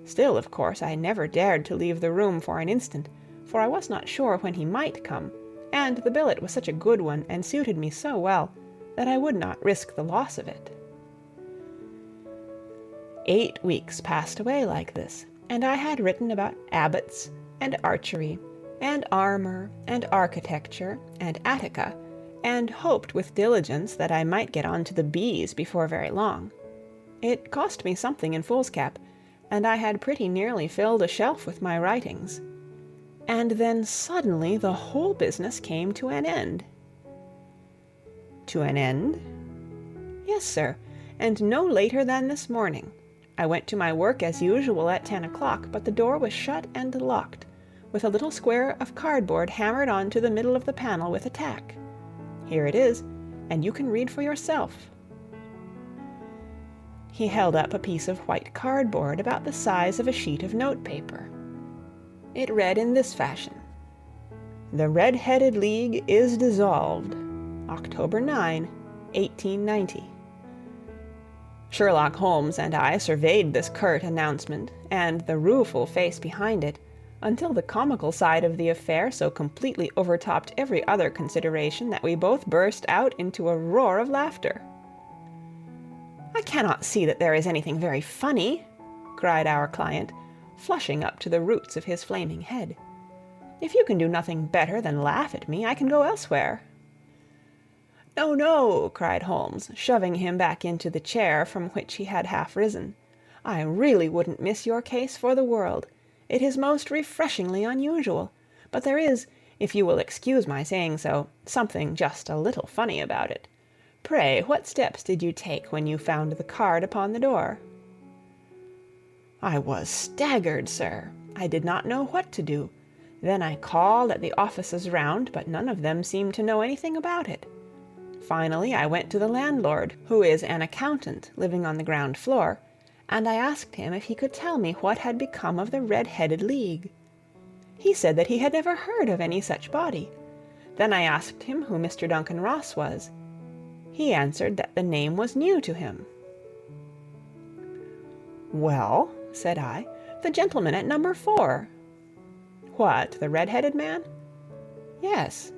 Still, of course, I never dared to leave the room for an instant, for I was not sure when he might come, and the billet was such a good one and suited me so well that I would not risk the loss of it. 8 weeks passed away like this, and I had written about abbots, and archery, and armor, and architecture, and Attica, and hoped with diligence that I might get on to the bees before very long. It cost me something in foolscap, and I had pretty nearly filled a shelf with my writings. And then suddenly the whole business came to an end. To an end? Yes, sir, and no later than this morning. I went to my work as usual at 10 o'clock, but the door was shut and locked, with a little square of cardboard hammered on to the middle of the panel with a tack. Here it is, and you can read for yourself. He held up a piece of white cardboard about the size of a sheet of notepaper. It read in this fashion: "The Red-Headed League is dissolved. October 9, 1890. Sherlock Holmes and I surveyed this curt announcement, and the rueful face behind it, until the comical side of the affair so completely overtopped every other consideration that we both burst out into a roar of laughter. "I cannot see that there is anything very funny," cried our client, flushing up to the roots of his flaming head. "If you can do nothing better than laugh at me, I can go elsewhere." "No, no," cried Holmes, shoving him back into the chair from which he had half risen. "I really wouldn't miss your case for the world. It is most refreshingly unusual, but there is, if you will excuse my saying so, something just a little funny about it. Pray, what steps did you take when you found the card upon the door?" "I was staggered, sir. I did not know what to do. Then I called at the offices round, but none of them seemed to know anything about it. Finally, I went to the landlord, who is an accountant living on the ground floor, and I asked him if he could tell me what had become of the Red-Headed League. He said that he had never heard of any such body. Then I asked him who Mr. Duncan Ross was. He answered that the name was new to him. "Well," said I, "the gentleman at number 4. "What, the red-headed man?" "Yes."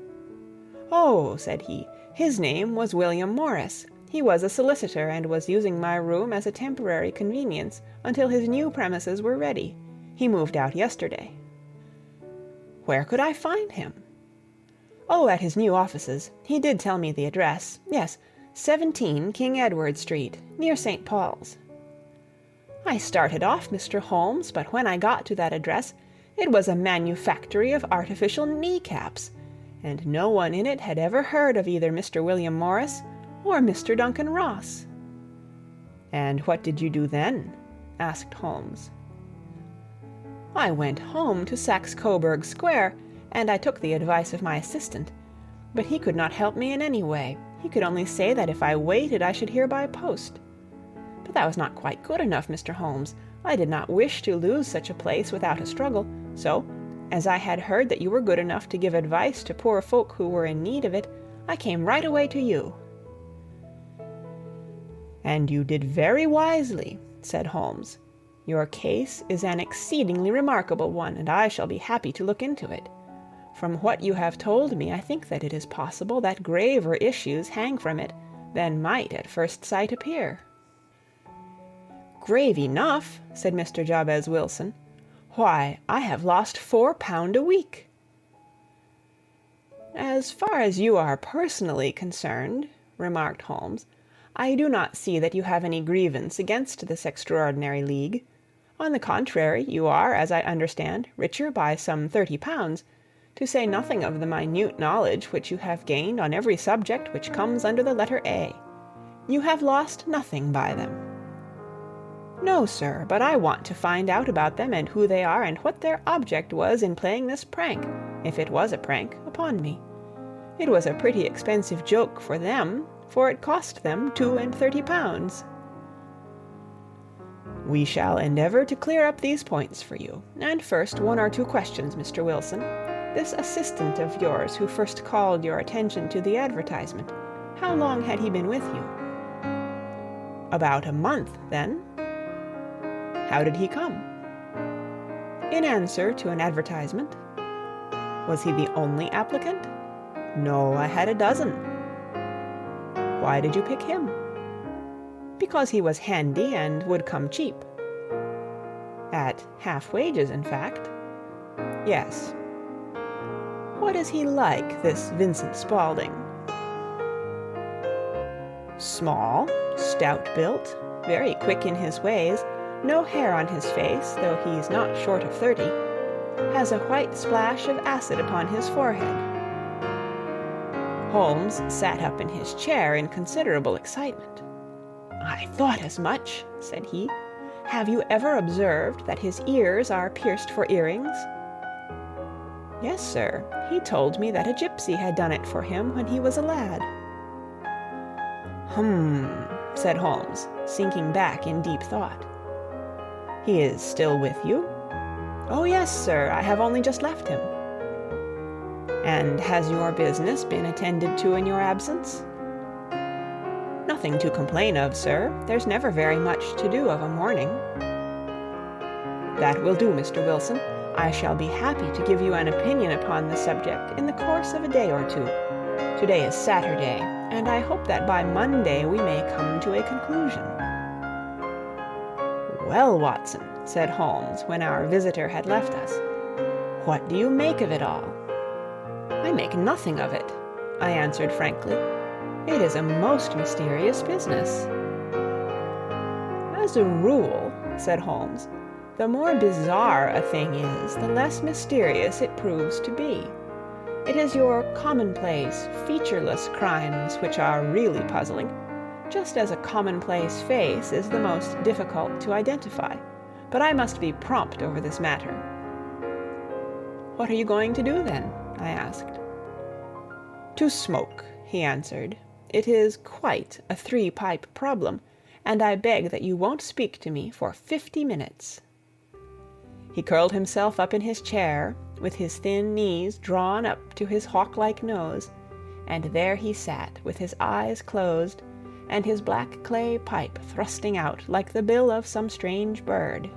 "Oh," said he, "his name was William Morris. He was a solicitor, and was using my room as a temporary convenience until his new premises were ready. He moved out yesterday." "Where could I find him?" "Oh, at his new offices. He did tell me the address. Yes, 17 King Edward Street, near St. Paul's." I started off, Mr. Holmes, but when I got to that address, it was a manufactory of artificial kneecaps, and no one in it had ever heard of either Mr. William Morris or Mr. Duncan Ross. "And what did you do then?" asked Holmes. "I went home to Saxe-Coburg Square, and I took the advice of my assistant. But he could not help me in any way. He could only say that if I waited I should hear by post. But that was not quite good enough, Mr. Holmes. I did not wish to lose such a place without a struggle, so, as I had heard that you were good enough to give advice to poor folk who were in need of it, I came right away to you." "And you did very wisely," said Holmes. "Your case is an exceedingly remarkable one, and I shall be happy to look into it. From what you have told me, I think that it is possible that graver issues hang from it than might at first sight appear." "Grave enough," said Mr. Jabez Wilson. "Why, I have lost £4 a week." "As far as you are personally concerned," remarked Holmes, "I do not see that you have any grievance against this extraordinary league. On the contrary, you are, as I understand, richer by some £30, to say nothing of the minute knowledge which you have gained on every subject which comes under the letter A. You have lost nothing by them." "No, sir, but I want to find out about them, and who they are, and what their object was in playing this prank, if it was a prank, upon me. It was a pretty expensive joke for them, for it cost them £32. "We shall endeavour to clear up these points for you. And first, 1 or 2 questions, Mr. Wilson. This assistant of yours who first called your attention to the advertisement, how long had he been with you?" "About a month, then." "How did he come?" "In answer to an advertisement." "Was he the only applicant?" "No, I had a dozen." "Why did you pick him?" "Because he was handy and would come cheap." "At half wages, in fact?" "Yes." "What is he like, this Vincent Spaulding?" "Small, stout-built, very quick in his ways, no hair on his face, though he's not short of 30, has a white splash of acid upon his forehead." Holmes sat up in his chair in considerable excitement. "I thought as much," said he. "Have you ever observed that his ears are pierced for earrings?" "Yes, sir. He told me that a gypsy had done it for him when he was a lad." Said Holmes, sinking back in deep thought. "He is still with you?" "Oh, yes, sir. I have only just left him." "And has your business been attended to in your absence?" "Nothing to complain of, sir. There's never very much to do of a morning." "That will do, Mr. Wilson. I shall be happy to give you an opinion upon the subject in the course of a day or 2. Today is Saturday, and I hope that by Monday we may come to a conclusion." "Well, Watson," said Holmes, when our visitor had left us, "what do you make of it all?" "I make nothing of it," I answered frankly. "It is a most mysterious business." "As a rule," said Holmes, "the more bizarre a thing is, the less mysterious it proves to be. It is your commonplace, featureless crimes which are really puzzling, just as a commonplace face is the most difficult to identify. But I must be prompt over this matter." "What are you going to do, then?" I asked. "To smoke," he answered. "It is quite a 3-pipe problem, and I beg that you won't speak to me for 50 minutes." He curled himself up in his chair, with his thin knees drawn up to his hawk-like nose, and there he sat, with his eyes closed, and his black clay pipe thrusting out like the bill of some strange bird.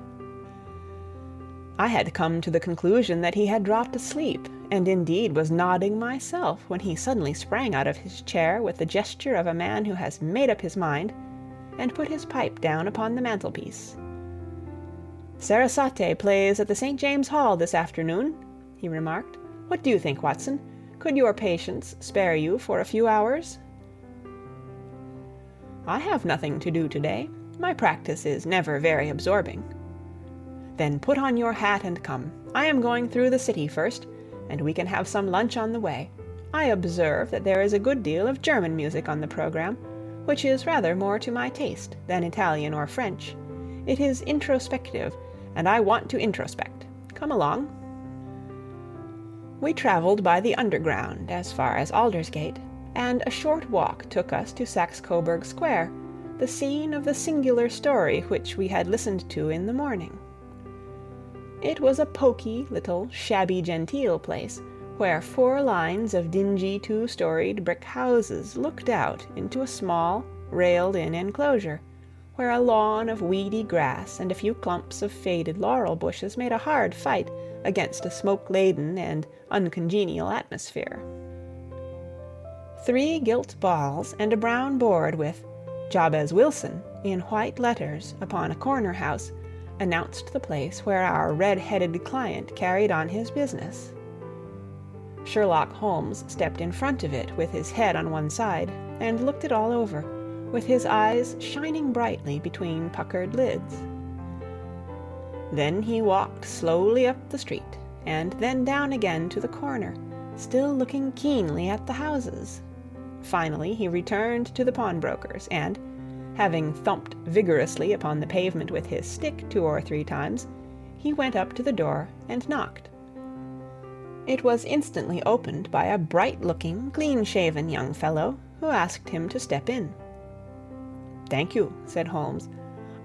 I had come to the conclusion that he had dropped asleep, and indeed was nodding myself, when he suddenly sprang out of his chair with the gesture of a man who has made up his mind, and put his pipe down upon the mantelpiece. "Sarasate plays at the St. James Hall this afternoon," he remarked. "What do you think, Watson? Could your patients spare you for a few hours?" "I have nothing to do today. My practice is never very absorbing." "Then put on your hat and come. I am going through the city first, and we can have some lunch on the way. I observe that there is a good deal of German music on the program, which is rather more to my taste than Italian or French. It is introspective, and I want to introspect. Come along." We travelled by the Underground as far as Aldersgate, and a short walk took us to Saxe-Coburg Square, the scene of the singular story which we had listened to in the morning. It was a poky, little, shabby-genteel place, where 4 lines of dingy 2-storied brick houses looked out into a small, railed-in enclosure, where a lawn of weedy grass and a few clumps of faded laurel bushes made a hard fight against a smoke-laden and uncongenial atmosphere. 3 gilt balls and a brown board with "Jabez Wilson" in white letters upon a corner house announced the place where our red-headed client carried on his business. Sherlock Holmes stepped in front of it with his head on one side, and looked it all over, with his eyes shining brightly between puckered lids. Then he walked slowly up the street, and then down again to the corner, still looking keenly at the houses. Finally he returned to the pawnbroker's, and, having thumped vigorously upon the pavement with his stick 2 or 3 times, he went up to the door and knocked. It was instantly opened by a bright-looking, clean-shaven young fellow, who asked him to step in. "Thank you," said Holmes.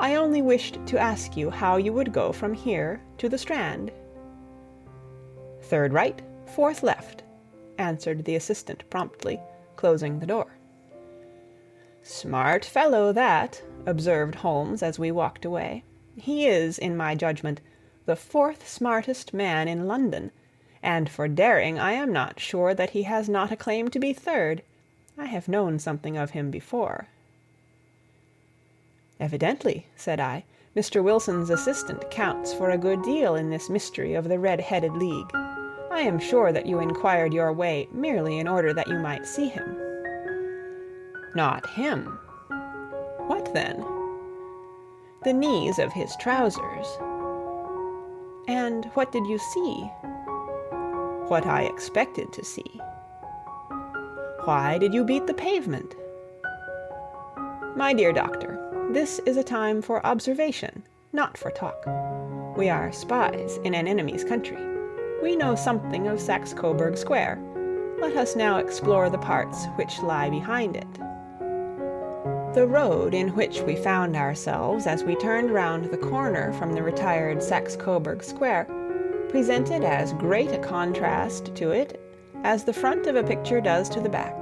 "I only wished to ask you how you would go from here to the Strand." "Third right, 4th left," answered the assistant promptly, closing the door. "Smart fellow, that," observed Holmes as we walked away. "He is, in my judgment, the 4th smartest man in London, and for daring I am not sure that he has not a claim to be 3rd. I have known something of him before." "Evidently," said I, "Mr. Wilson's assistant counts for a good deal in this mystery of the Red-Headed League. I am sure that you inquired your way merely in order that you might see him." "Not him." "What then?" "The knees of his trousers." "And what did you see?" "What I expected to see." "Why did you beat the pavement?" "My dear doctor, this is a time for observation, not for talk. We are spies in an enemy's country. We know something of Saxe-Coburg Square. Let us now explore the parts which lie behind it." The road in which we found ourselves as we turned round the corner from the retired Saxe-Coburg Square presented as great a contrast to it as the front of a picture does to the back.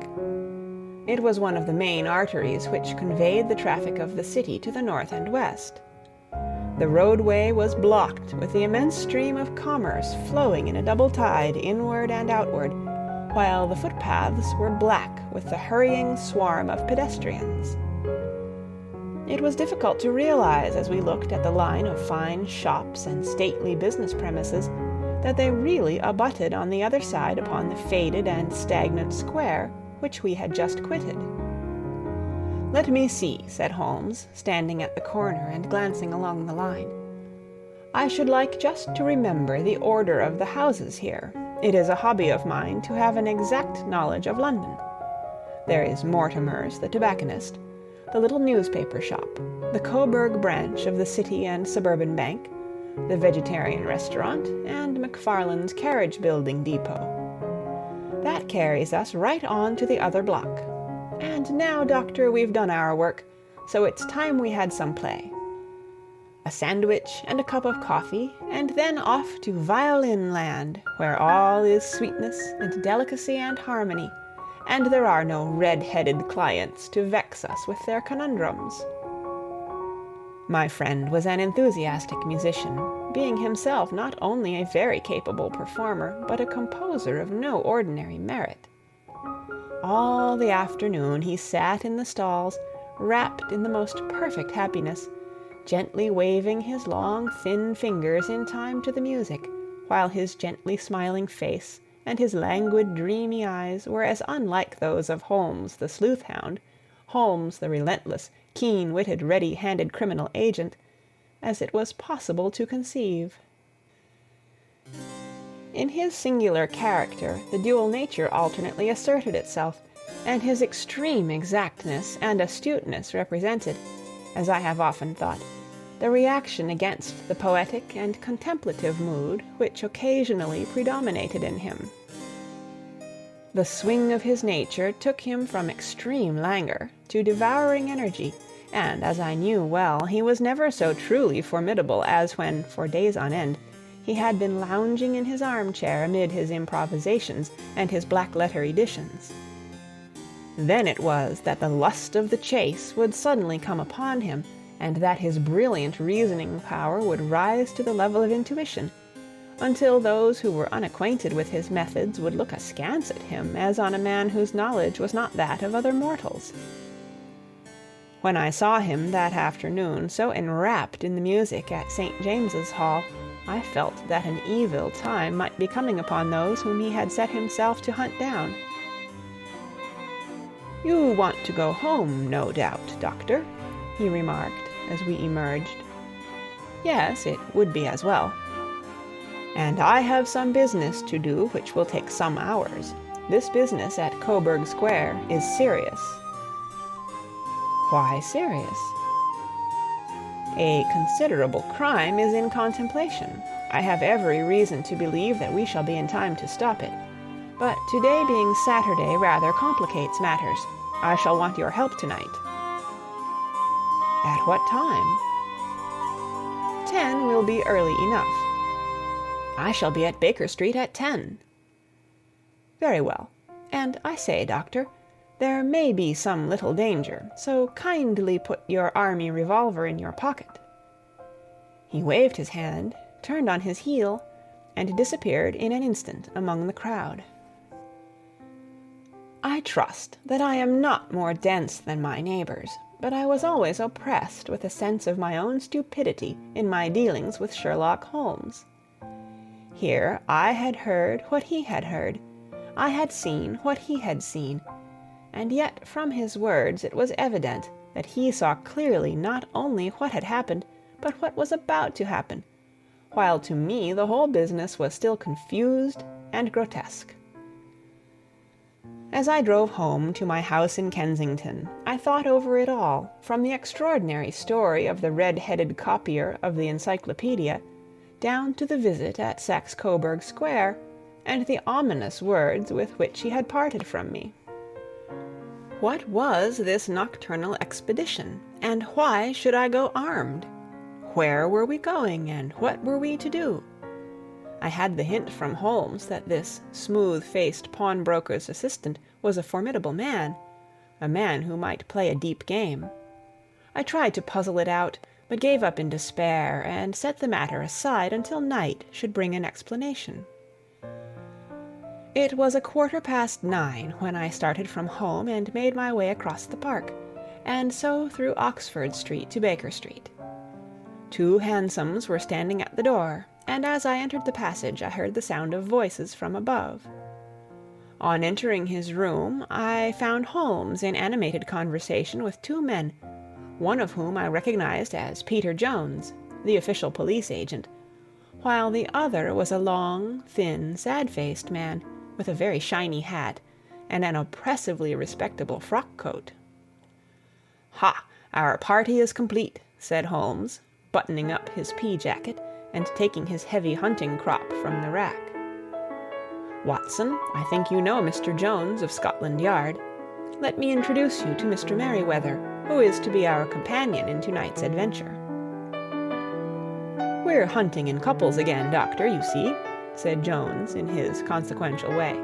It was one of the main arteries which conveyed the traffic of the city to the north and west. The roadway was blocked with the immense stream of commerce flowing in a double tide inward and outward, while the footpaths were black with the hurrying swarm of pedestrians. It was difficult to realize, as we looked at the line of fine shops and stately business premises, that they really abutted on the other side upon the faded and stagnant square which we had just quitted. "Let me see," said Holmes, standing at the corner and glancing along the line. "I should like just to remember the order of the houses here. It is a hobby of mine to have an exact knowledge of London. There is Mortimer's, the tobacconist, the little newspaper shop, the Coburg branch of the City and Suburban Bank, the vegetarian restaurant, and McFarlane's carriage-building depot. That carries us right on to the other block. And now, doctor, we've done our work. so it's time we had some play. A sandwich and a cup of coffee, and then off to violin land, where all is sweetness and delicacy and harmony, and there are no red-headed clients to vex us with their conundrums. My friend was an enthusiastic musician, being himself not only a very capable performer, but a composer of no ordinary merit. All the afternoon he sat in the stalls, wrapped in the most perfect happiness, gently waving his long, thin fingers in time to the music, while his gently smiling face and his languid, dreamy eyes were as unlike those of Holmes the sleuth-hound, Holmes the relentless, keen-witted, ready-handed criminal agent, as it was possible to conceive. In his singular character, the dual nature alternately asserted itself, and his extreme exactness and astuteness represented, as I have often thought, the reaction against the poetic and contemplative mood which occasionally predominated in him. The swing of his nature took him from extreme languor to devouring energy, and, as I knew well, he was never so truly formidable as when, for days on end, he had been lounging in his armchair amid his improvisations and his black-letter editions. Then it was that the lust of the chase would suddenly come upon him, and that his brilliant reasoning power would rise to the level of intuition, until those who were unacquainted with his methods would look askance at him as on a man whose knowledge was not that of other mortals. When I saw him that afternoon so enwrapped in the music at St. James's Hall, I felt that an evil time might be coming upon those whom he had set himself to hunt down. "You want to go home, no doubt, Doctor," he remarked as we emerged. "Yes, it would be as well." "And I have some business to do which will take some hours. This business at Coburg Square is serious." "Why serious?" "A considerable crime is in contemplation. I have every reason to believe that we shall be in time to stop it. But today being Saturday rather complicates matters. I shall want your help tonight." "At what time?" 10 will be early enough." "I shall be at Baker Street at 10. "Very well. And I say, Doctor, there may be some little danger, so kindly put your army revolver in your pocket." He waved his hand, turned on his heel, and disappeared in an instant among the crowd. I trust that I am not more dense than my neighbors, but I was always oppressed with a sense of my own stupidity in my dealings with Sherlock Holmes. Here I had heard what he had heard, I had seen what he had seen, and yet from his words it was evident that he saw clearly not only what had happened, but what was about to happen, while to me the whole business was still confused and grotesque. As I drove home to my house in Kensington, I thought over it all, from the extraordinary story of the red-headed copier of the Encyclopedia, down to the visit at Saxe-Coburg Square, and the ominous words with which he had parted from me. What was this nocturnal expedition, and why should I go armed? Where were we going, and what were we to do? I had the hint from Holmes that this smooth-faced pawnbroker's assistant was a formidable man, a man who might play a deep game. I tried to puzzle it out, but gave up in despair, and set the matter aside until night should bring an explanation. It was 9:15 when I started from home and made my way across the park, and so through Oxford Street to Baker Street. 2 hansoms were standing at the door, and as I entered the passage I heard the sound of voices from above. On entering his room, I found Holmes in animated conversation with 2 men, one of whom I recognized as Peter Jones, the official police agent, while the other was a long, thin, sad-faced man, with a very shiny hat, and an oppressively respectable frock-coat. "Ha! Our party is complete," said Holmes, buttoning up his pea-jacket and taking his heavy hunting crop from the rack. "Watson, I think you know Mr. Jones of Scotland Yard. Let me introduce you to Mr. Merryweather, who is to be our companion in tonight's adventure. "We're hunting in couples again, Doctor, you see," said Jones in his consequential way.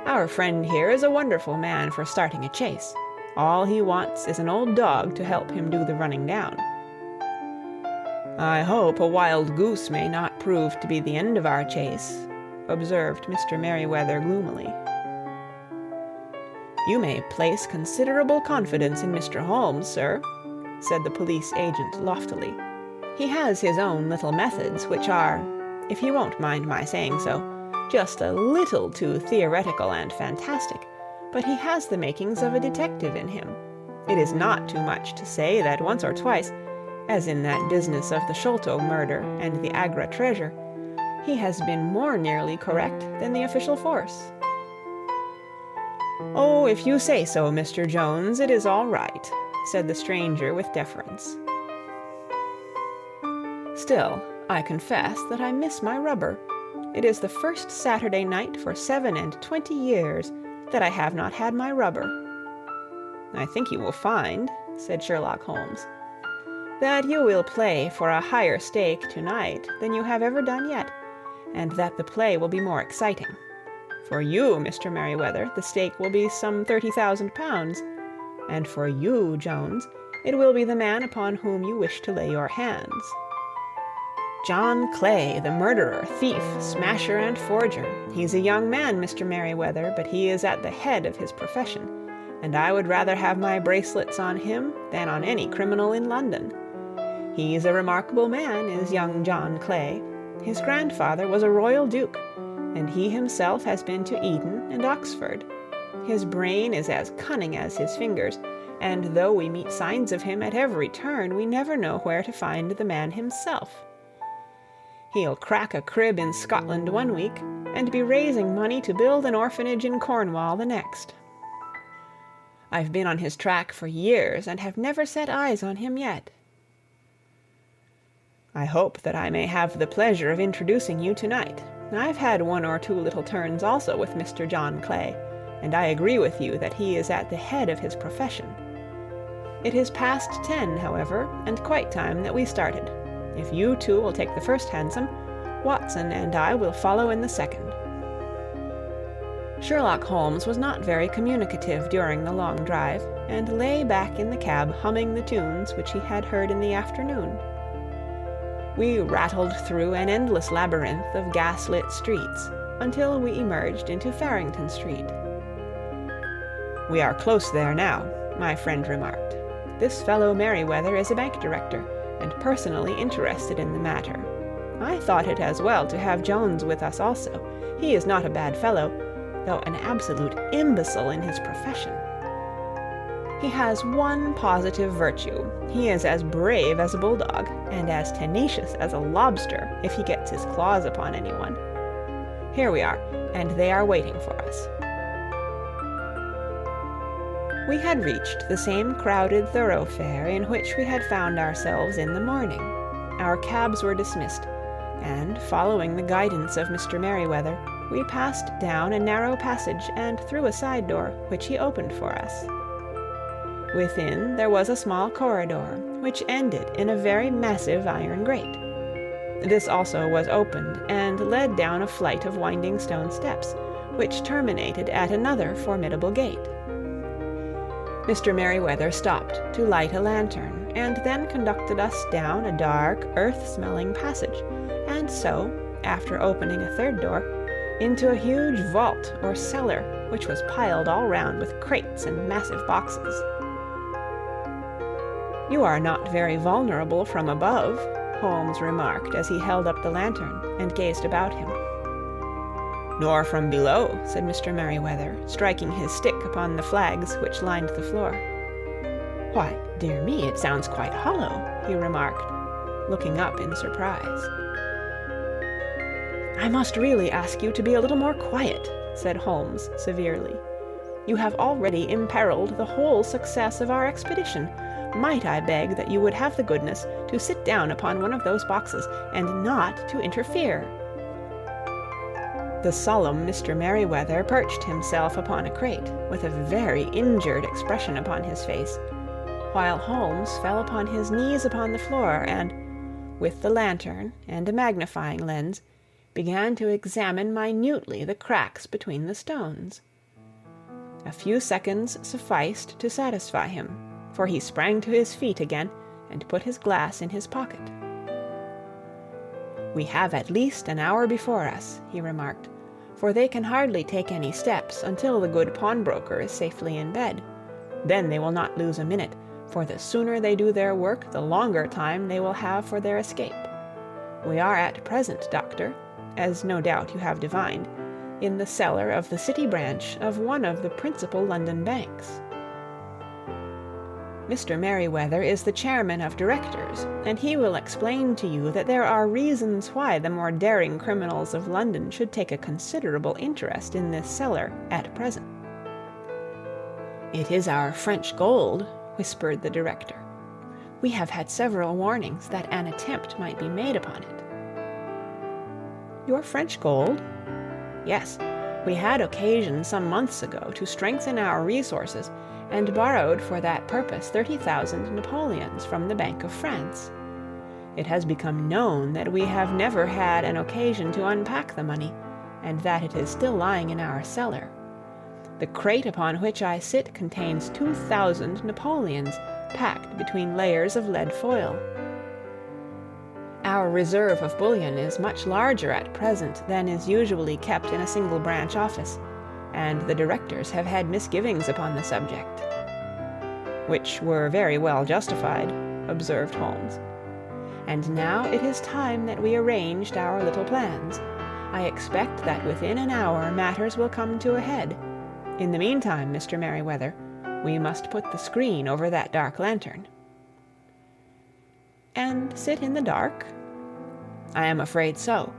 "Our friend here is a wonderful man for starting a chase. All he wants is an old dog to help him do the running down." "I hope a wild goose may not prove to be the end of our chase," observed Mr. Merryweather gloomily. "You may place considerable confidence in Mr. Holmes, sir," said the police agent loftily. "He has his own little methods, which are, if he won't mind my saying so, just a little too theoretical and fantastic, but he has the makings of a detective in him. It is not too much to say that once or twice, as in that business of the Sholto murder and the Agra treasure, he has been more nearly correct than the official force." "Oh, if you say so, Mr. Jones, it is all right," said the stranger with deference. "Still, I confess that I miss my rubber. It is the first Saturday night for 27 years that I have not had my rubber." "I think you will find," said Sherlock Holmes, "that you will play for a higher stake tonight than you have ever done yet, and that the play will be more exciting. For you, Mr. Merryweather, the stake will be some £30,000, and for you, Jones, it will be the man upon whom you wish to lay your hands. John Clay, the murderer, thief, smasher, and forger. He's a young man, Mr. Merryweather, but he is at the head of his profession, and I would rather have my bracelets on him than on any criminal in London. He's a remarkable man, is young John Clay. His grandfather was a royal duke, and he himself has been to Eton and Oxford. His brain is as cunning as his fingers, and though we meet signs of him at every turn, we never know where to find the man himself. He'll crack a crib in Scotland one week, and be raising money to build an orphanage in Cornwall the next. I've been on his track for years, and have never set eyes on him yet. I hope that I may have the pleasure of introducing you tonight. I've had one or two little turns also with Mr. John Clay, and I agree with you that he is at the head of his profession. It is past 10, however, and quite time that we started. If you two will take the first hansom, Watson and I will follow in the second." Sherlock Holmes was not very communicative during the long drive, and lay back in the cab humming the tunes which he had heard in the afternoon. We rattled through an endless labyrinth of gas-lit streets until we emerged into Farrington Street. "We are close there now," my friend remarked. "This fellow Merryweather is a bank director, and personally interested in the matter. I thought it as well to have Jones with us also. He is not a bad fellow, though an absolute imbecile in his profession. He has one positive virtue. He is as brave as a bulldog, and as tenacious as a lobster if he gets his claws upon anyone. Here we are, and they are waiting for us." We had reached the same crowded thoroughfare in which we had found ourselves in the morning. Our cabs were dismissed, and, following the guidance of Mr. Merryweather, we passed down a narrow passage and through a side door, which he opened for us. Within there was a small corridor, which ended in a very massive iron grate. This also was opened, and led down a flight of winding stone steps, which terminated at another formidable gate. Mr. Merryweather stopped to light a lantern, and then conducted us down a dark, earth-smelling passage, and so, after opening a third door, into a huge vault or cellar, which was piled all round with crates and massive boxes. "You are not very vulnerable from above," Holmes remarked as he held up the lantern and gazed about him. "Nor from below," said Mr. Merryweather, striking his stick upon the flags which lined the floor. "Why, dear me, it sounds quite hollow," he remarked, looking up in surprise. "I must really ask you to be a little more quiet," said Holmes severely. "You have already imperiled the whole success of our expedition. Might I beg that you would have the goodness to sit down upon one of those boxes, and not to interfere?" The solemn Mr. Merryweather perched himself upon a crate, with a very injured expression upon his face. while Holmes fell upon his knees upon the floor and, with the lantern and a magnifying lens, began to examine minutely the cracks between the stones. A few seconds sufficed to satisfy him, for he sprang to his feet again and put his glass in his pocket. "We have at least an hour before us," he remarked, "for they can hardly take any steps until the good pawnbroker is safely in bed. Then they will not lose a minute, for the sooner they do their work, the longer time they will have for their escape. We are at present, Doctor, as no doubt you have divined, in the cellar of the City branch of one of the principal London banks. Mr. Merryweather is the chairman of directors, and he will explain to you that there are reasons why the more daring criminals of London should take a considerable interest in this cellar at present." "It is our French gold," whispered the director. "We have had several warnings that an attempt might be made upon it." "Your French gold?" "Yes. We had occasion some months ago to strengthen our resources, and borrowed for that purpose 30,000 Napoleons from the Bank of France. It has become known that we have never had an occasion to unpack the money, and that it is still lying in our cellar. The crate upon which I sit contains 2,000 Napoleons, packed between layers of lead foil. Our reserve of bullion is much larger at present than is usually kept in a single branch office, and the directors have had misgivings upon the subject." "Which were very well justified," observed Holmes. "And now it is time that we arranged our little plans. I expect that within an hour matters will come to a head. In the meantime, Mr. Merryweather, we must put the screen over that dark lantern." "And sit in the dark?" "I am afraid so.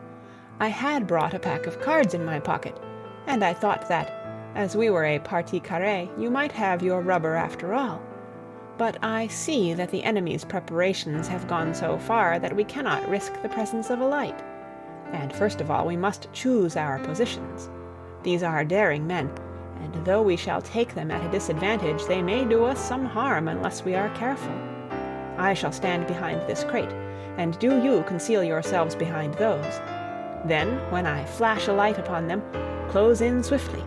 I had brought a pack of cards in my pocket, and I thought that, as we were a partie carrée, you might have your rubber after all. But I see that the enemy's preparations have gone so far that we cannot risk the presence of a light. And first of all we must choose our positions. These are daring men, and though we shall take them at a disadvantage, they may do us some harm unless we are careful. I shall stand behind this crate, and do you conceal yourselves behind those. Then, when I flash a light upon them, close in swiftly.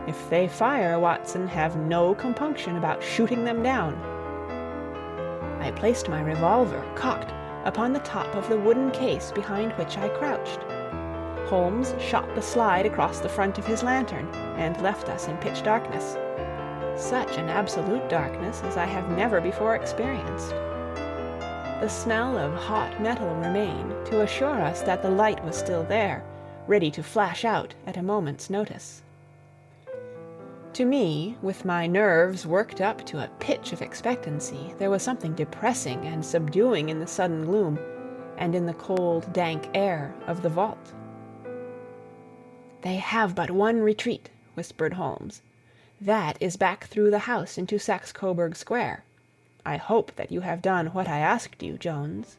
If they fire, Watson, have no compunction about shooting them down." I placed my revolver, cocked, upon the top of the wooden case behind which I crouched. Holmes shot the slide across the front of his lantern, and left us in pitch darkness. Such an absolute darkness as I have never before experienced. The smell of hot metal remained to assure us that the light was still there, ready to flash out at a moment's notice. To me, with my nerves worked up to a pitch of expectancy, there was something depressing and subduing in the sudden gloom, and in the cold, dank air of the vault. "They have but one retreat," whispered Holmes. "That is back through the house into Saxe-Coburg Square. I hope that you have done what I asked you, Jones."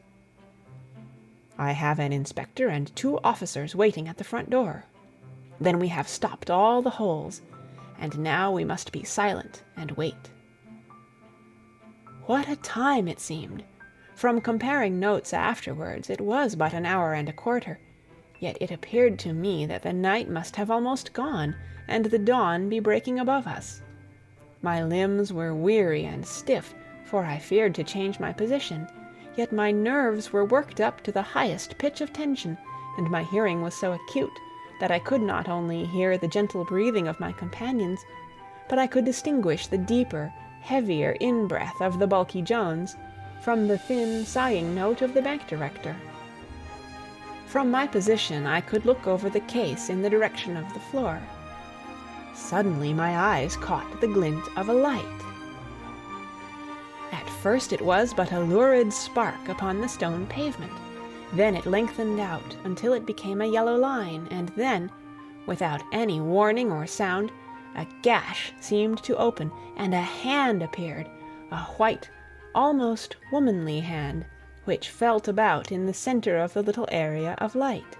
"I have an inspector and 2 officers waiting at the front door." "Then we have stopped all the holes, and now we must be silent and wait." What a time it seemed! From comparing notes afterwards, it was but an hour and a quarter, yet it appeared to me that the night must have almost gone, and the dawn be breaking above us. My limbs were weary and stiff, for I feared to change my position, yet my nerves were worked up to the highest pitch of tension, and my hearing was so acute that I could not only hear the gentle breathing of my companions, but I could distinguish the deeper, heavier in-breath of the bulky Jones from the thin, sighing note of the bank director. From my position I could look over the case in the direction of the floor. Suddenly my eyes caught the glint of a light. At first it was but a lurid spark upon the stone pavement. Then it lengthened out until it became a yellow line, and then, without any warning or sound, a gash seemed to open, and a hand appeared, a white, almost womanly hand, which felt about in the center of the little area of light.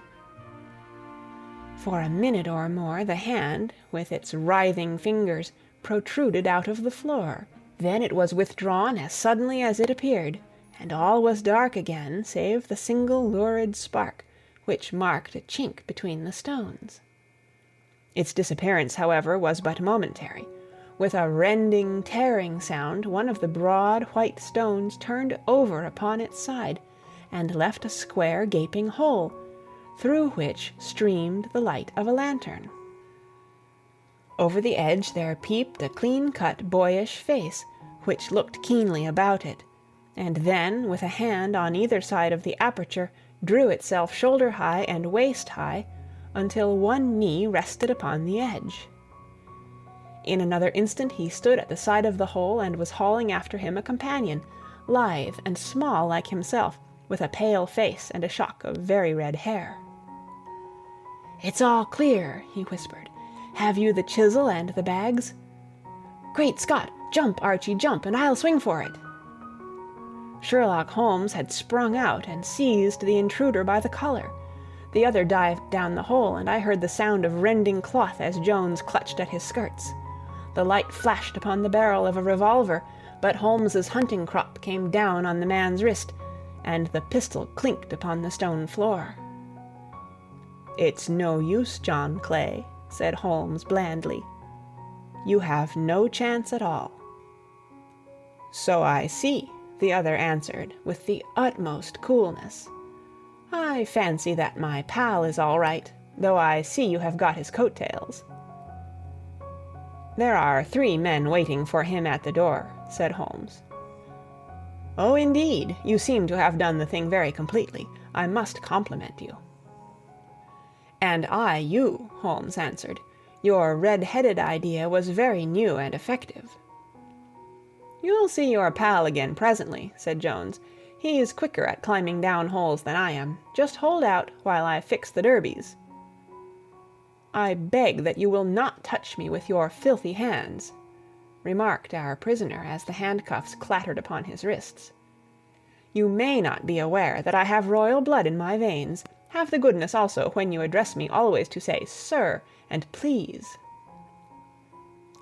For a minute or more the hand, with its writhing fingers, protruded out of the floor, Then it was withdrawn as suddenly as it appeared, and all was dark again, save the single lurid spark, which marked a chink between the stones. Its disappearance, however, was but momentary. With a rending, tearing sound, one of the broad, white stones turned over upon its side, and left a square, gaping hole, through which streamed the light of a lantern. Over the edge there peeped a clean-cut, boyish face, which looked keenly about it, and then, with a hand on either side of the aperture, drew itself shoulder-high and waist-high, until one knee rested upon the edge. In another instant he stood at the side of the hole and was hauling after him a companion, lithe and small like himself, with a pale face and a shock of very red hair. "It's all clear," he whispered. "Have you the chisel and the bags?" "Great Scott! Jump, Archie, jump, and I'll swing for it." Sherlock Holmes had sprung out and seized the intruder by the collar. The other dived down the hole, and I heard the sound of rending cloth as Jones clutched at his skirts. The light flashed upon the barrel of a revolver, but Holmes's hunting crop came down on the man's wrist, and the pistol clinked upon the stone floor. "It's no use, John Clay," said Holmes blandly. "You have no chance at all." "So I see," the other answered, with the utmost coolness. "I fancy that my pal is all right, though I see you have got his coat-tails." "There are 3 men waiting for him at the door," said Holmes. "Oh, indeed, you seem to have done the thing very completely. I must compliment you." "And I you," Holmes answered. "Your red-headed idea was very new and effective." "You'll see your pal again presently," said Jones. "He's quicker at climbing down holes than I am. Just hold out while I fix the derbies." "I beg that you will not touch me with your filthy hands," remarked our prisoner as the handcuffs clattered upon his wrists. "You may not be aware that I have royal blood in my veins. Have the goodness also, when you address me, always to say 'sir' and 'please.'"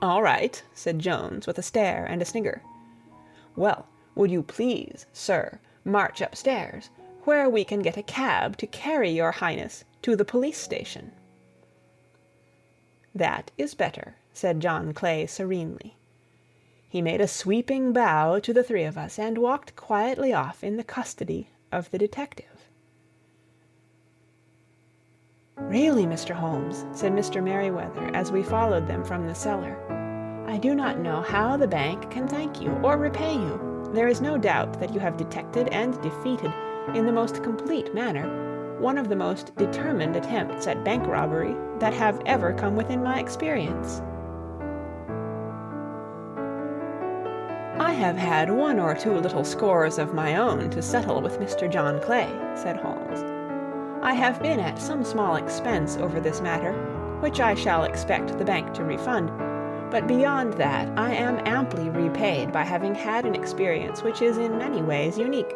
"All right," said Jones, with a stare and a snigger. "Well, would you please, sir, march upstairs, where we can get a cab to carry your highness to the police station?" "That is better," said John Clay serenely. He made a sweeping bow to the 3 of us, and walked quietly off in the custody of the detective. "Really, Mr. Holmes," said Mr. Merryweather, as we followed them from the cellar, "I do not know how the bank can thank you or repay you. There is no doubt that you have detected and defeated, in the most complete manner, one of the most determined attempts at bank robbery that have ever come within my experience." "I have had 1 or 2 little scores of my own to settle with Mr. John Clay," said Holmes. "I have been at some small expense over this matter, which I shall expect the bank to refund, but beyond that I am amply repaid by having had an experience which is in many ways unique,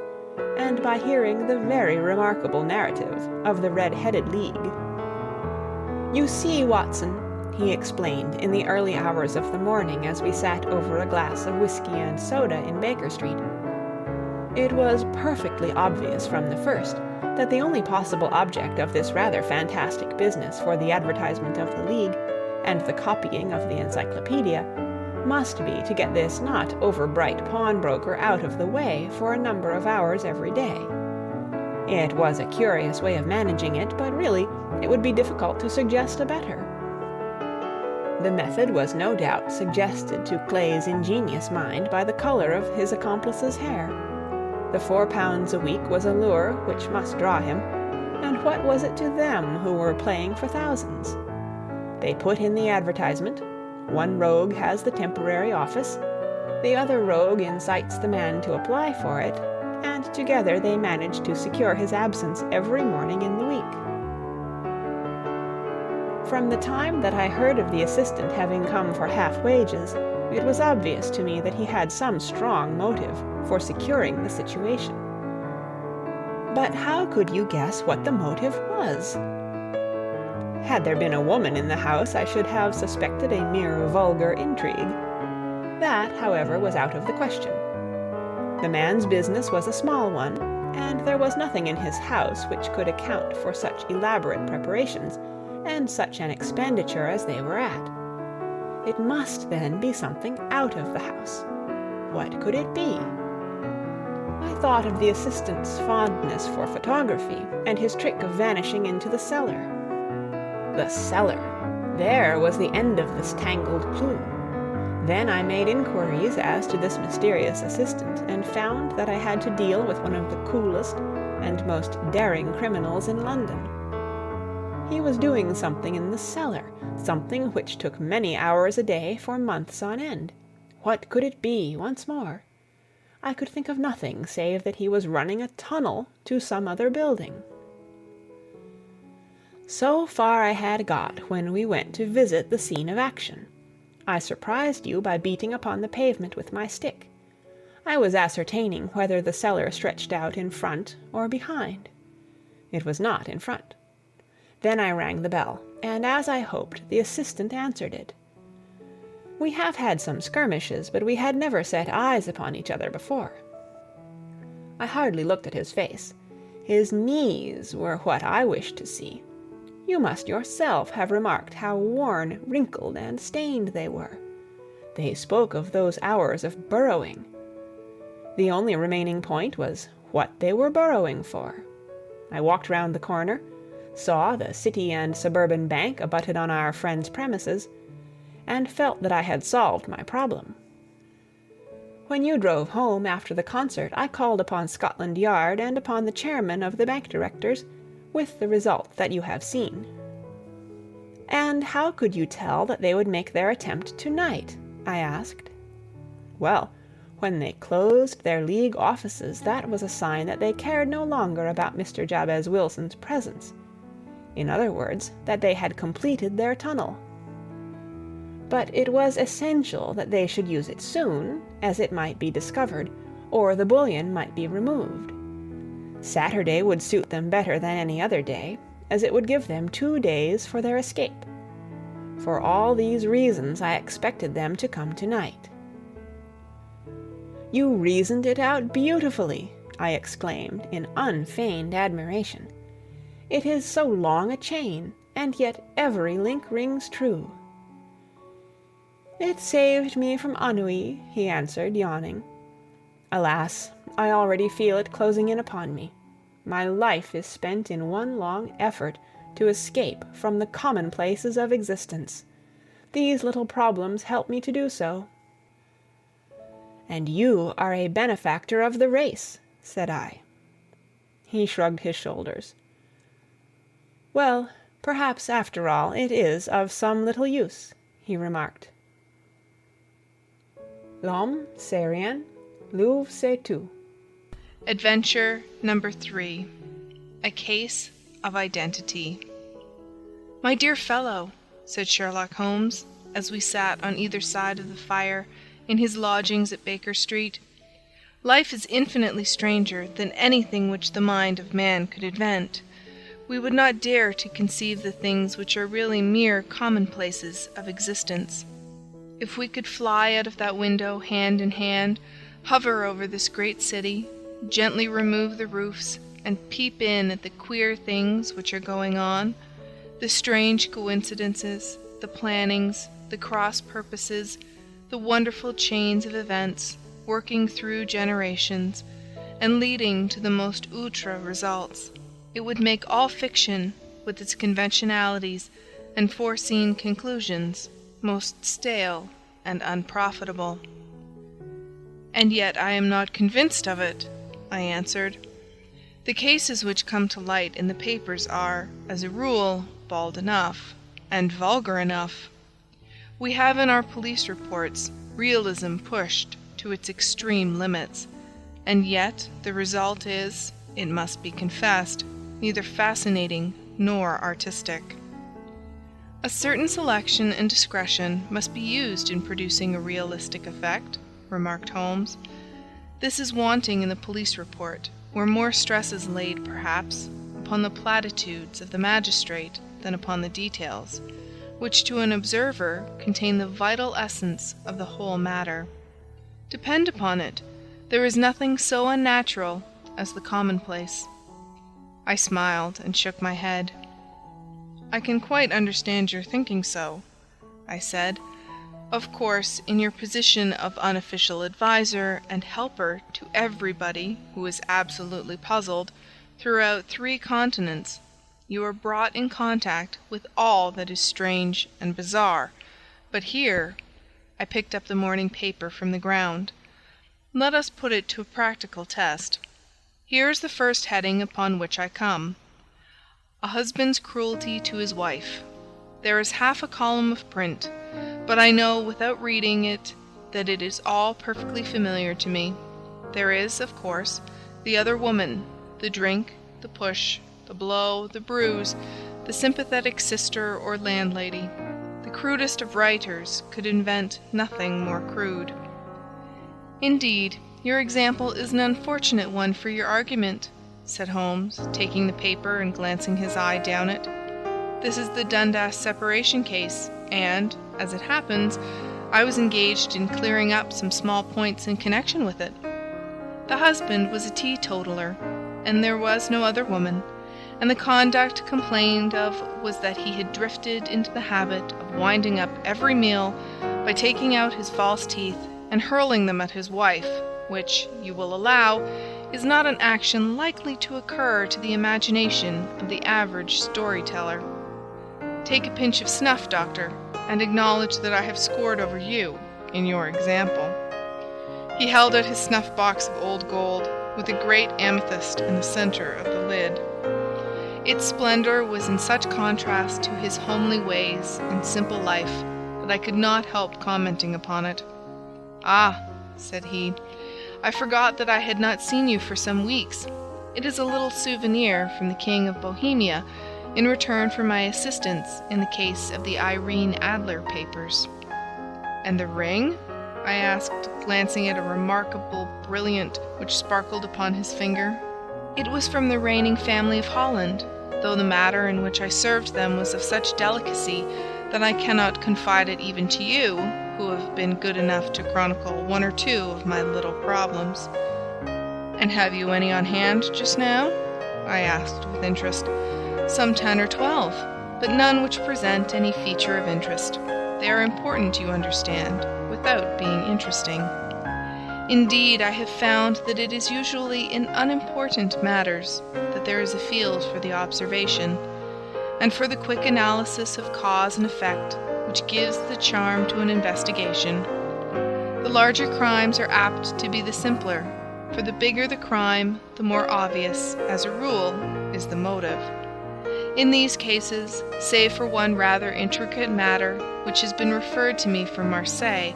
and by hearing the very remarkable narrative of the Red-Headed League. You see, Watson," he explained in the early hours of the morning as we sat over a glass of whiskey and soda in Baker Street, "it was perfectly obvious from the first that the only possible object of this rather fantastic business for the advertisement of the League, and the copying of the encyclopedia, must be to get this not over-bright pawnbroker out of the way for a number of hours every day. It was a curious way of managing it, but really it would be difficult to suggest a better. The method was no doubt suggested to Clay's ingenious mind by the color of his accomplice's hair. The £4 a week was a lure which must draw him, and what was it to them who were playing for thousands? They put in the advertisement, one rogue has the temporary office, the other rogue incites the man to apply for it, and together they manage to secure his absence every morning in the week. From the time that I heard of the assistant having come for half wages, it was obvious to me that he had some strong motive for securing the situation. But how could you guess what the motive was? Had there been a woman in the house, I should have suspected a mere vulgar intrigue. That, however, was out of the question. The man's business was a small one, and there was nothing in his house which could account for such elaborate preparations and such an expenditure as they were at. It must then be something out of the house. What could it be? I thought of the assistant's fondness for photography and his trick of vanishing into the cellar. The cellar! There was the end of this tangled clue. Then I made inquiries as to this mysterious assistant, and found that I had to deal with one of the coolest and most daring criminals in London. He was doing something in the cellar, something which took many hours a day for months on end. What could it be, once more? I could think of nothing save that he was running a tunnel to some other building. So far I had got when we went to visit the scene of action. I surprised you by beating upon the pavement with my stick. I was ascertaining whether the cellar stretched out in front or behind. It was not in front. Then I rang the bell, and as I hoped, the assistant answered it. We have had some skirmishes, but we had never set eyes upon each other before. I hardly looked at his face. His knees were what I wished to see. You must yourself have remarked how worn, wrinkled, and stained they were. They spoke of those hours of burrowing. The only remaining point was what they were burrowing for. I walked round the corner, saw the City and Suburban Bank abutted on our friend's premises, and felt that I had solved my problem. When you drove home after the concert, I called upon Scotland Yard and upon the chairman of the bank directors, with the result that you have seen. And how could you tell that they would make their attempt tonight? I asked. Well, when they closed their league offices, that was a sign that they cared no longer about Mr. Jabez Wilson's presence. In other words, that they had completed their tunnel. But it was essential that they should use it soon, as it might be discovered, or the bullion might be removed. Saturday would suit them better than any other day, as it would give them 2 days for their escape. For all these reasons I expected them to come tonight. You reasoned it out beautifully, I exclaimed in unfeigned admiration. It is so long a chain, and yet every link rings true. It saved me from ennui, he answered, yawning. Alas, I already feel it closing in upon me. My life is spent in one long effort to escape from the commonplaces of existence. These little problems help me to do so. And you are a benefactor of the race, said I. He shrugged his shoulders. Well, perhaps after all it is of some little use, he remarked. L'homme c'est rien, l'ouvre c'est tout. Adventure number 3. A Case of Identity. My dear fellow, said Sherlock Holmes, as we sat on either side of the fire in his lodgings at Baker Street, life is infinitely stranger than anything which the mind of man could invent. We would not dare to conceive the things which are really mere commonplaces of existence. If we could fly out of that window hand in hand, hover over this great city, gently remove the roofs, and peep in at the queer things which are going on, the strange coincidences, the plannings, the cross purposes, the wonderful chains of events working through generations and leading to the most outre results, it would make all fiction, with its conventionalities and foreseen conclusions, most stale and unprofitable. And yet I am not convinced of it, I answered. The cases which come to light in the papers are, as a rule, bald enough, and vulgar enough. We have in our police reports realism pushed to its extreme limits, and yet the result is, it must be confessed, neither fascinating nor artistic. A certain selection and discretion must be used in producing a realistic effect, remarked Holmes. This is wanting in the police report, where more stress is laid, perhaps, upon the platitudes of the magistrate than upon the details, which to an observer contain the vital essence of the whole matter. Depend upon it, there is nothing so unnatural as the commonplace." I smiled and shook my head. "I can quite understand your thinking so," I said. "Of course, in your position of unofficial adviser and helper to everybody who is absolutely puzzled throughout 3 continents, you are brought in contact with all that is strange and bizarre. But here," I picked up the morning paper from the ground, "let us put it to a practical test. Here is the first heading upon which I come: A husband's cruelty to his wife. There is half a column of print, but I know without reading it that it is all perfectly familiar to me. There is, of course, the other woman, the drink, the push, the blow, the bruise, the sympathetic sister or landlady. The crudest of writers could invent nothing more crude." "Indeed, your example is an unfortunate one for your argument," said Holmes, taking the paper and glancing his eye down it. "This is the Dundas separation case, and, as it happens, I was engaged in clearing up some small points in connection with it. The husband was a teetotaler, and there was no other woman, and the conduct complained of was that he had drifted into the habit of winding up every meal by taking out his false teeth and hurling them at his wife, which, you will allow, is not an action likely to occur to the imagination of the average storyteller. Take a pinch of snuff, Doctor, and acknowledge that I have scored over you in your example." He held out his snuff-box of old gold, with a great amethyst in the center of the lid. Its splendor was in such contrast to his homely ways and simple life that I could not help commenting upon it. "Ah," said he, "I forgot that I had not seen you for some weeks. It is a little souvenir from the King of Bohemia in return for my assistance in the case of the Irene Adler papers." "And the ring?" I asked, glancing at a remarkable brilliant which sparkled upon his finger. "It was from the reigning family of Holland, though the matter in which I served them was of such delicacy that I cannot confide it even to you, who have been good enough to chronicle 1 or 2 of my little problems." "And have you any on hand just now?" I asked with interest. "Some 10 or 12, but none which present any feature of interest. They are important, you understand, without being interesting. Indeed, I have found that it is usually in unimportant matters that there is a field for the observation, and for the quick analysis of cause and effect which gives the charm to an investigation. The larger crimes are apt to be the simpler, for the bigger the crime, the more obvious, as a rule, is the motive. In these cases, save for one rather intricate matter which has been referred to me from Marseille,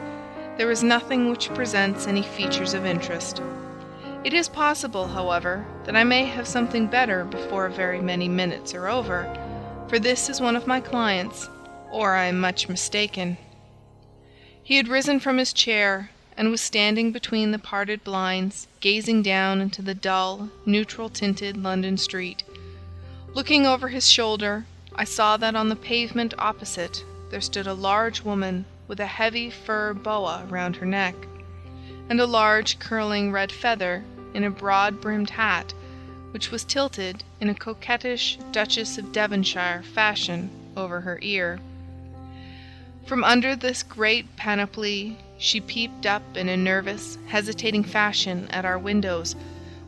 there is nothing which presents any features of interest. It is possible, however, that I may have something better before very many minutes are over, for this is one of my clients, or I am much mistaken." He had risen from his chair, and was standing between the parted blinds, gazing down into the dull, neutral-tinted London street. Looking over his shoulder, I saw that on the pavement opposite there stood a large woman with a heavy fur boa round her neck, and a large curling red feather in a broad-brimmed hat, which was tilted in a coquettish Duchess of Devonshire fashion over her ear. From under this great panoply she peeped up in a nervous, hesitating fashion at our windows,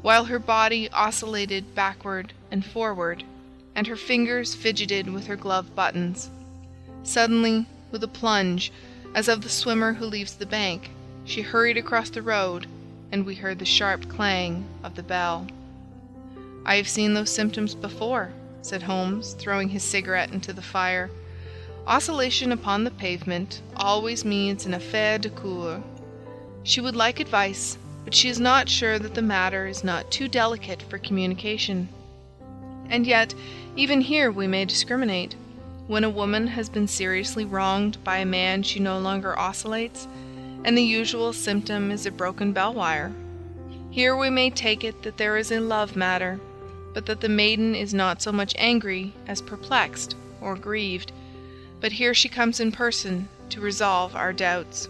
while her body oscillated backward and forward, and her fingers fidgeted with her glove buttons. Suddenly, with a plunge, as of the swimmer who leaves the bank, she hurried across the road, and we heard the sharp clang of the bell. "I have seen those symptoms before," said Holmes, throwing his cigarette into the fire. "Oscillation upon the pavement always means an affaire de coeur. She would like advice, but she is not sure that the matter is not too delicate for communication. And yet, even here we may discriminate. When a woman has been seriously wronged by a man she no longer oscillates, and the usual symptom is a broken bell wire. Here we may take it that there is a love matter, but that the maiden is not so much angry as perplexed or grieved. but here she comes in person to resolve our doubts."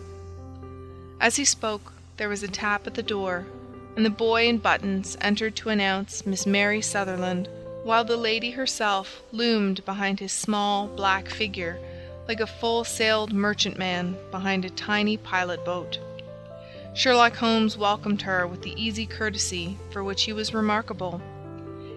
As he spoke, there was a tap at the door, and the boy in buttons entered to announce Miss Mary Sutherland, while the lady herself loomed behind his small black figure like a full-sailed merchantman behind a tiny pilot-boat. Sherlock Holmes welcomed her with the easy courtesy for which he was remarkable,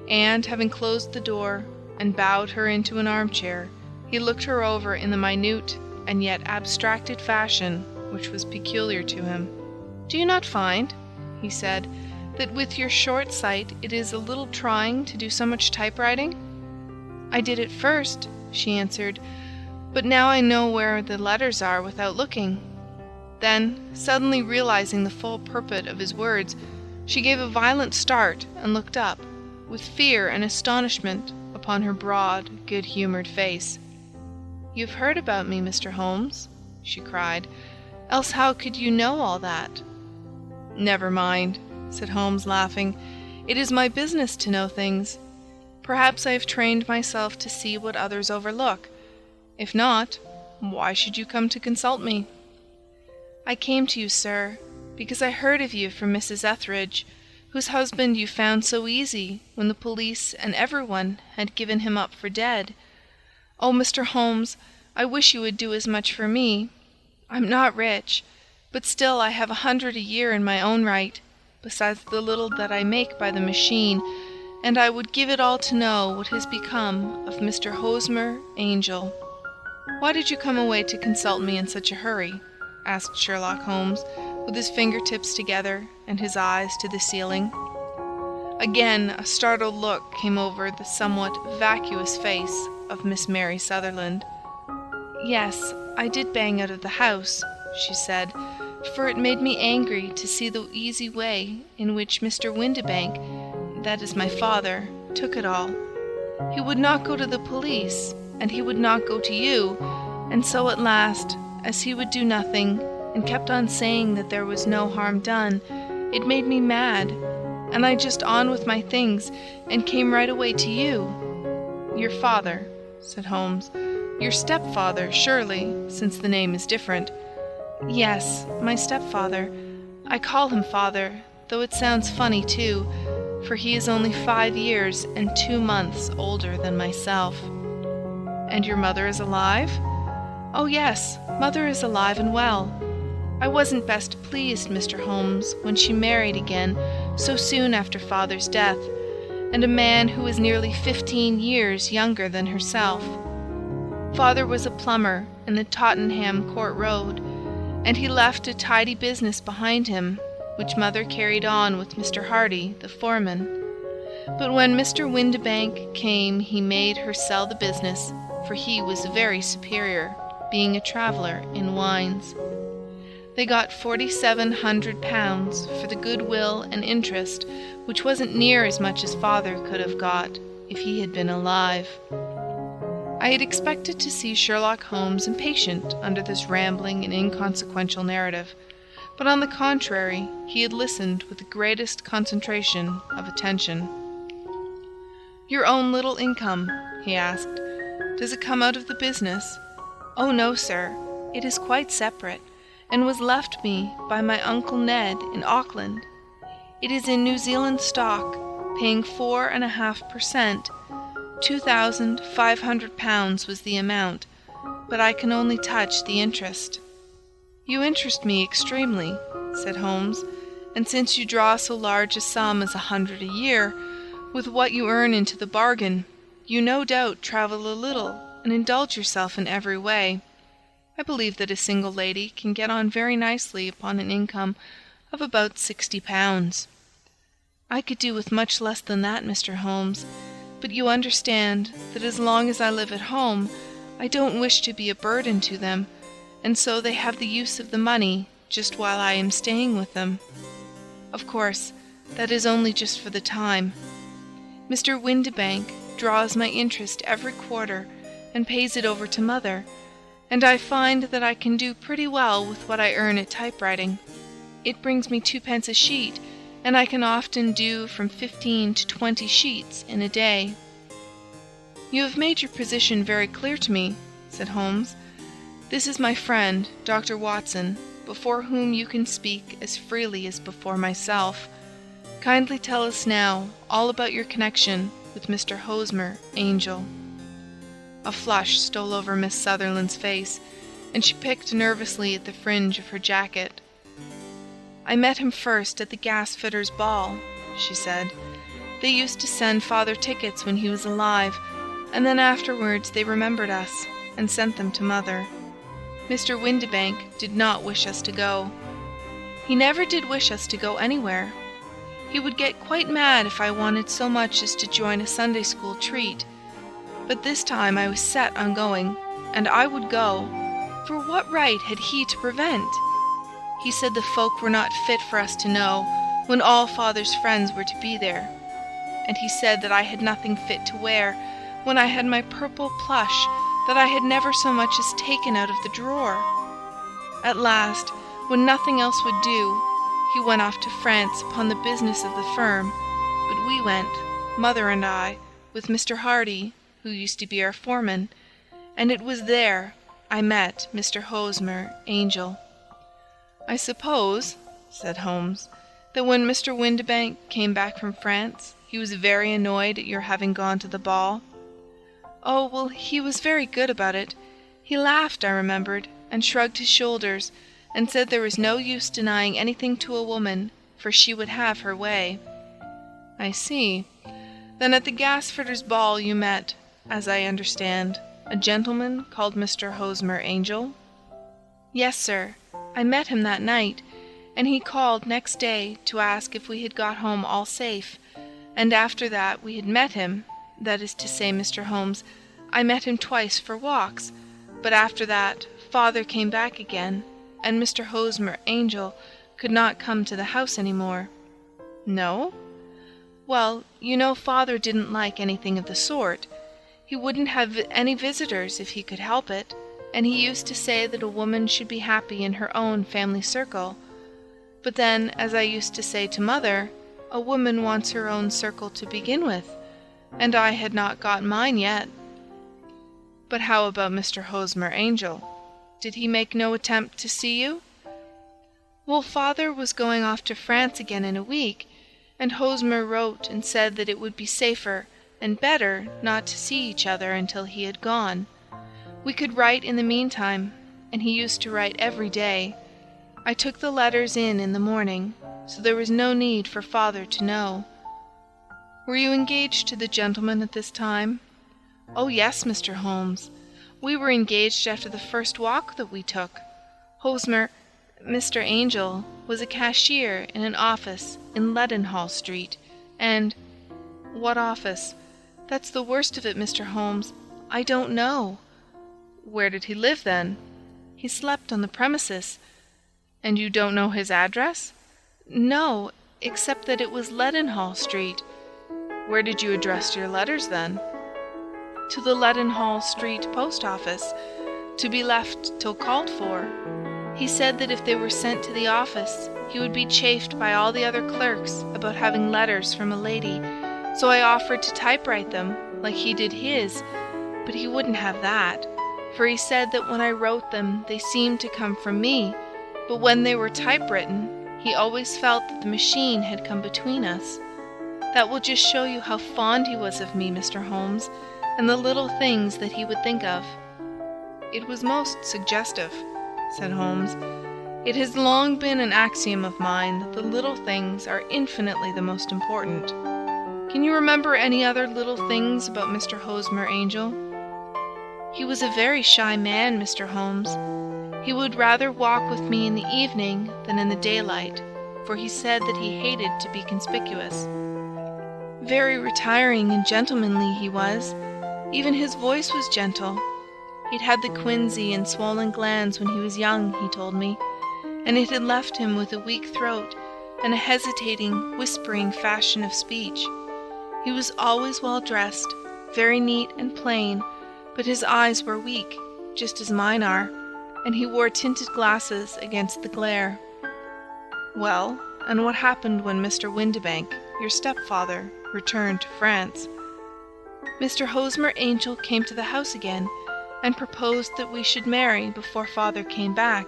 and, having closed the door and bowed her into an armchair, he looked her over in the minute and yet abstracted fashion which was peculiar to him. "Do you not find," he said, "that with your short sight it is a little trying to do so much typewriting?" "I did at first," she answered, "but now I know where the letters are without looking." Then, suddenly realizing the full purport of his words, she gave a violent start and looked up, with fear and astonishment upon her broad, good-humored face. "You have heard about me, Mr. Holmes?" she cried. "Else how could you know all that?" "Never mind," said Holmes, laughing. "It is my business to know things. Perhaps I have trained myself to see what others overlook. If not, why should you come to consult me?" "I came to you, sir, because I heard of you from Mrs. Etheridge, whose husband you found so easy when the police and everyone had given him up for dead. Oh, Mr. Holmes, I wish you would do as much for me. I'm not rich, but still I have 100 a year in my own right, besides the little that I make by the machine, and I would give it all to know what has become of Mr. Hosmer Angel." "Why did you come away to consult me in such a hurry?" asked Sherlock Holmes, with his fingertips together and his eyes to the ceiling. Again a startled look came over the somewhat vacuous face of Miss Mary Sutherland. "Yes, I did bang out of the house," she said, "for it made me angry to see the easy way in which Mr. Windibank, that is my father, took it all. He would not go to the police, and he would not go to you, and so at last, as he would do nothing, and kept on saying that there was no harm done, it made me mad, and I just on with my things, and came right away to you." "Your father," said Holmes. "Your stepfather, surely, since the name is different." "Yes, my stepfather. I call him father, though it sounds funny too, for he is only 5 years and 2 months older than myself." "And your mother is alive?" "Oh yes, mother is alive and well. I wasn't best pleased, Mr. Holmes, when she married again so soon after father's death, and a man who was nearly 15 years younger than herself. Father was a plumber in the Tottenham Court Road, and he left a tidy business behind him, which mother carried on with Mr. Hardy, the foreman. But when Mr. Windibank came he made her sell the business, for he was very superior, being a traveller in wines. They got £4,700 for the goodwill and interest, which wasn't near as much as father could have got if he had been alive." I had expected to see Sherlock Holmes impatient under this rambling and inconsequential narrative, but on the contrary he had listened with the greatest concentration of attention. "Your own little income," he asked, "does it come out of the business?" "Oh no, sir, it is quite separate, and was left me by my Uncle Ned in Auckland. It is in New Zealand stock, paying 4.5%. £2,500 was the amount, but I can only touch the interest." "You interest me extremely," said Holmes, "and since you draw so large a sum as 100 a year, with what you earn into the bargain, you no doubt travel a little and indulge yourself in every way. I believe that a single lady can get on very nicely upon an income of about £60. "I could do with much less than that, Mr. Holmes, but you understand that as long as I live at home, I don't wish to be a burden to them, and so they have the use of the money just while I am staying with them. Of course, that is only just for the time. Mr. Windibank draws my interest every quarter and pays it over to mother, and I find that I can do pretty well with what I earn at typewriting. It brings me 2d. a sheet, and I can often do from 15 to 20 sheets in a day." "You have made your position very clear to me," said Holmes. "This is my friend, Dr. Watson, before whom you can speak as freely as before myself. Kindly tell us now all about your connection with Mr. Hosmer Angel." A flush stole over Miss Sutherland's face, and she picked nervously at the fringe of her jacket. "I met him first at the gasfitters' ball," she said. "They used to send Father tickets when he was alive, and then afterwards they remembered us and sent them to Mother. Mr. Windibank did not wish us to go. He never did wish us to go anywhere. He would get quite mad if I wanted so much as to join a Sunday school treat. But this time I was set on going, and I would go, for what right had he to prevent? He said the folk were not fit for us to know, when all Father's friends were to be there. And he said that I had nothing fit to wear, when I had my purple plush that I had never so much as taken out of the drawer. At last, when nothing else would do, he went off to France upon the business of the firm, but we went, Mother and I, with Mr. Hardy, who used to be our foreman, and it was there I met Mr. Hosmer Angel." "I suppose," said Holmes, "that when Mr. Windibank came back from France, he was very annoyed at your having gone to the ball." "Oh, well, he was very good about it. He laughed, I remembered, and shrugged his shoulders, and said there was no use denying anything to a woman, for she would have her way." "I see. Then at the gasfitters' ball you met, as I understand, a gentleman called Mr. Hosmer Angel?" "Yes, sir. I met him that night, and he called next day to ask if we had got home all safe, and after that we had met him, that is to say, Mr. Holmes, I met him twice for walks, but after that Father came back again, and Mr. Hosmer Angel could not come to the house any more." "No?" "Well, you know Father didn't like anything of the sort. He wouldn't have any visitors if he could help it, and he used to say that a woman should be happy in her own family circle. But then, as I used to say to Mother, a woman wants her own circle to begin with, and I had not got mine yet." "But how about Mr. Hosmer Angel? Did he make no attempt to see you?" "Well, Father was going off to France again in a week, and Hosmer wrote and said that it would be safer and better not to see each other until he had gone. We could write in the meantime, and he used to write every day. I took the letters in the morning, so there was no need for Father to know." "Were you engaged to the gentleman at this time?" "Oh, yes, Mr. Holmes. We were engaged after the first walk that we took. Mr. Angel, was a cashier in an office in Leadenhall Street, and—" "What office?" "That's the worst of it, Mr. Holmes. I don't know." "Where did he live, then?" "He slept on the premises." "And you don't know his address?" "No, except that it was Leadenhall Street." "Where did you address your letters, then?" "To the Leadenhall Street post office, to be left till called for. He said that if they were sent to the office, he would be chaffed by all the other clerks about having letters from a lady, so I offered to typewrite them, like he did his, but he wouldn't have that, for he said that when I wrote them they seemed to come from me, but when they were typewritten, he always felt that the machine had come between us. That will just show you how fond he was of me, Mr. Holmes, and the little things that he would think of." "It was most suggestive," said Holmes. "It has long been an axiom of mine that the little things are infinitely the most important. Can you remember any other little things about Mr. Hosmer Angel?" "He was a very shy man, Mr. Holmes. He would rather walk with me in the evening than in the daylight, for he said that he hated to be conspicuous. Very retiring and gentlemanly he was. Even his voice was gentle. He'd had the quinsy and swollen glands when he was young, he told me, and it had left him with a weak throat and a hesitating, whispering fashion of speech. He was always well dressed, very neat and plain, but his eyes were weak, just as mine are, and he wore tinted glasses against the glare." "Well, and what happened when Mr. Windibank, your stepfather, returned to France?" "Mr. Hosmer Angel came to the house again, and proposed that we should marry before father came back.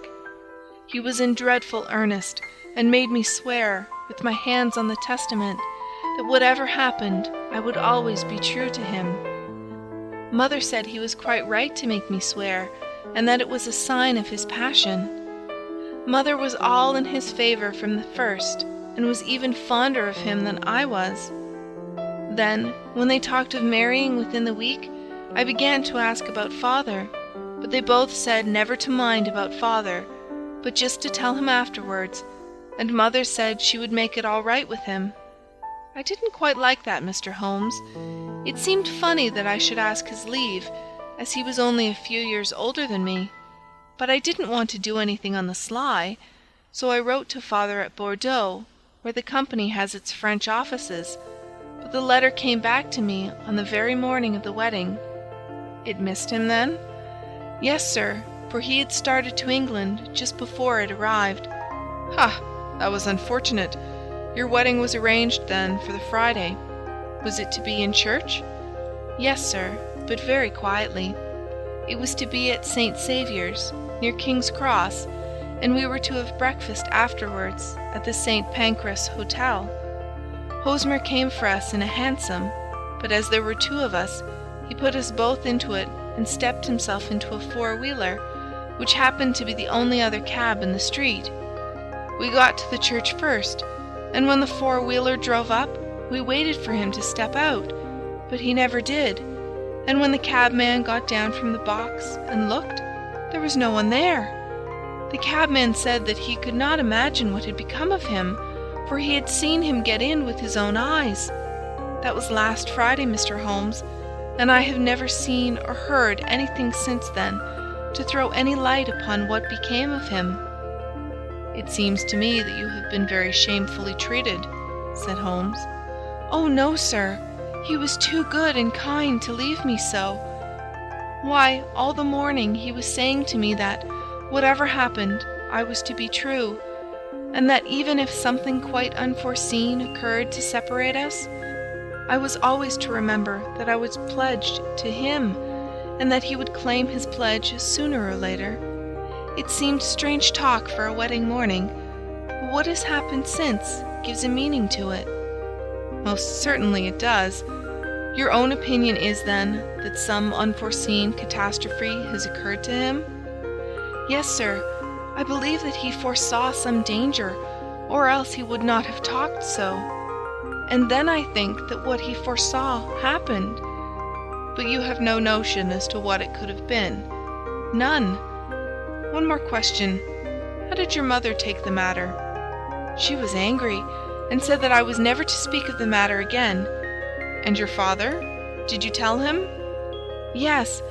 He was in dreadful earnest, and made me swear, with my hands on the testament, that whatever happened, I would always be true to him. Mother said he was quite right to make me swear, and that it was a sign of his passion. Mother was all in his favor from the first, and was even fonder of him than I was. Then, when they talked of marrying within the week, I began to ask about father, but they both said never to mind about father, but just to tell him afterwards, and Mother said she would make it all right with him. I didn't quite like that, Mr. Holmes. It seemed funny that I should ask his leave, as he was only a few years older than me, but I didn't want to do anything on the sly, so I wrote to father at Bordeaux, where the company has its French offices, but the letter came back to me on the very morning of the wedding. It missed him then? Yes, sir, for he had started to England just before it arrived. Ha! That was unfortunate. Your wedding was arranged, then, for the Friday. Was it to be in church? Yes, sir, but very quietly. It was to be at St. Saviour's, near King's Cross, and we were to have breakfast afterwards at the St. Pancras Hotel. Hosmer came for us in a hansom, but as there were two of us, he put us both into it and stepped himself into a four-wheeler, which happened to be the only other cab in the street. We got to the church first, and when the four-wheeler drove up, we waited for him to step out, but he never did. And when the cabman got down from the box and looked, there was no one there. The cabman said that he could not imagine what had become of him, for he had seen him get in with his own eyes. That was last Friday, Mr. Holmes, and I have never seen or heard anything since then to throw any light upon what became of him. It seems to me that you have been very shamefully treated, said Holmes. Oh, no, sir. He was too good and kind to leave me so. Why, all the morning he was saying to me that, whatever happened, I was to be true, and that even if something quite unforeseen occurred to separate us, I was always to remember that I was pledged to him, and that he would claim his pledge sooner or later. It seemed strange talk for a wedding morning, but what has happened since gives a meaning to it. Most certainly it does. Your own opinion is, then, that some unforeseen catastrophe has occurred to him? Yes, sir. I believe that he foresaw some danger, or else he would not have talked so. And then I think that what he foresaw happened. But you have no notion as to what it could have been. None. One more question. How did your mother take the matter? She was angry, and said that I was never to speak of the matter again. And your father? Did you tell him? Yes,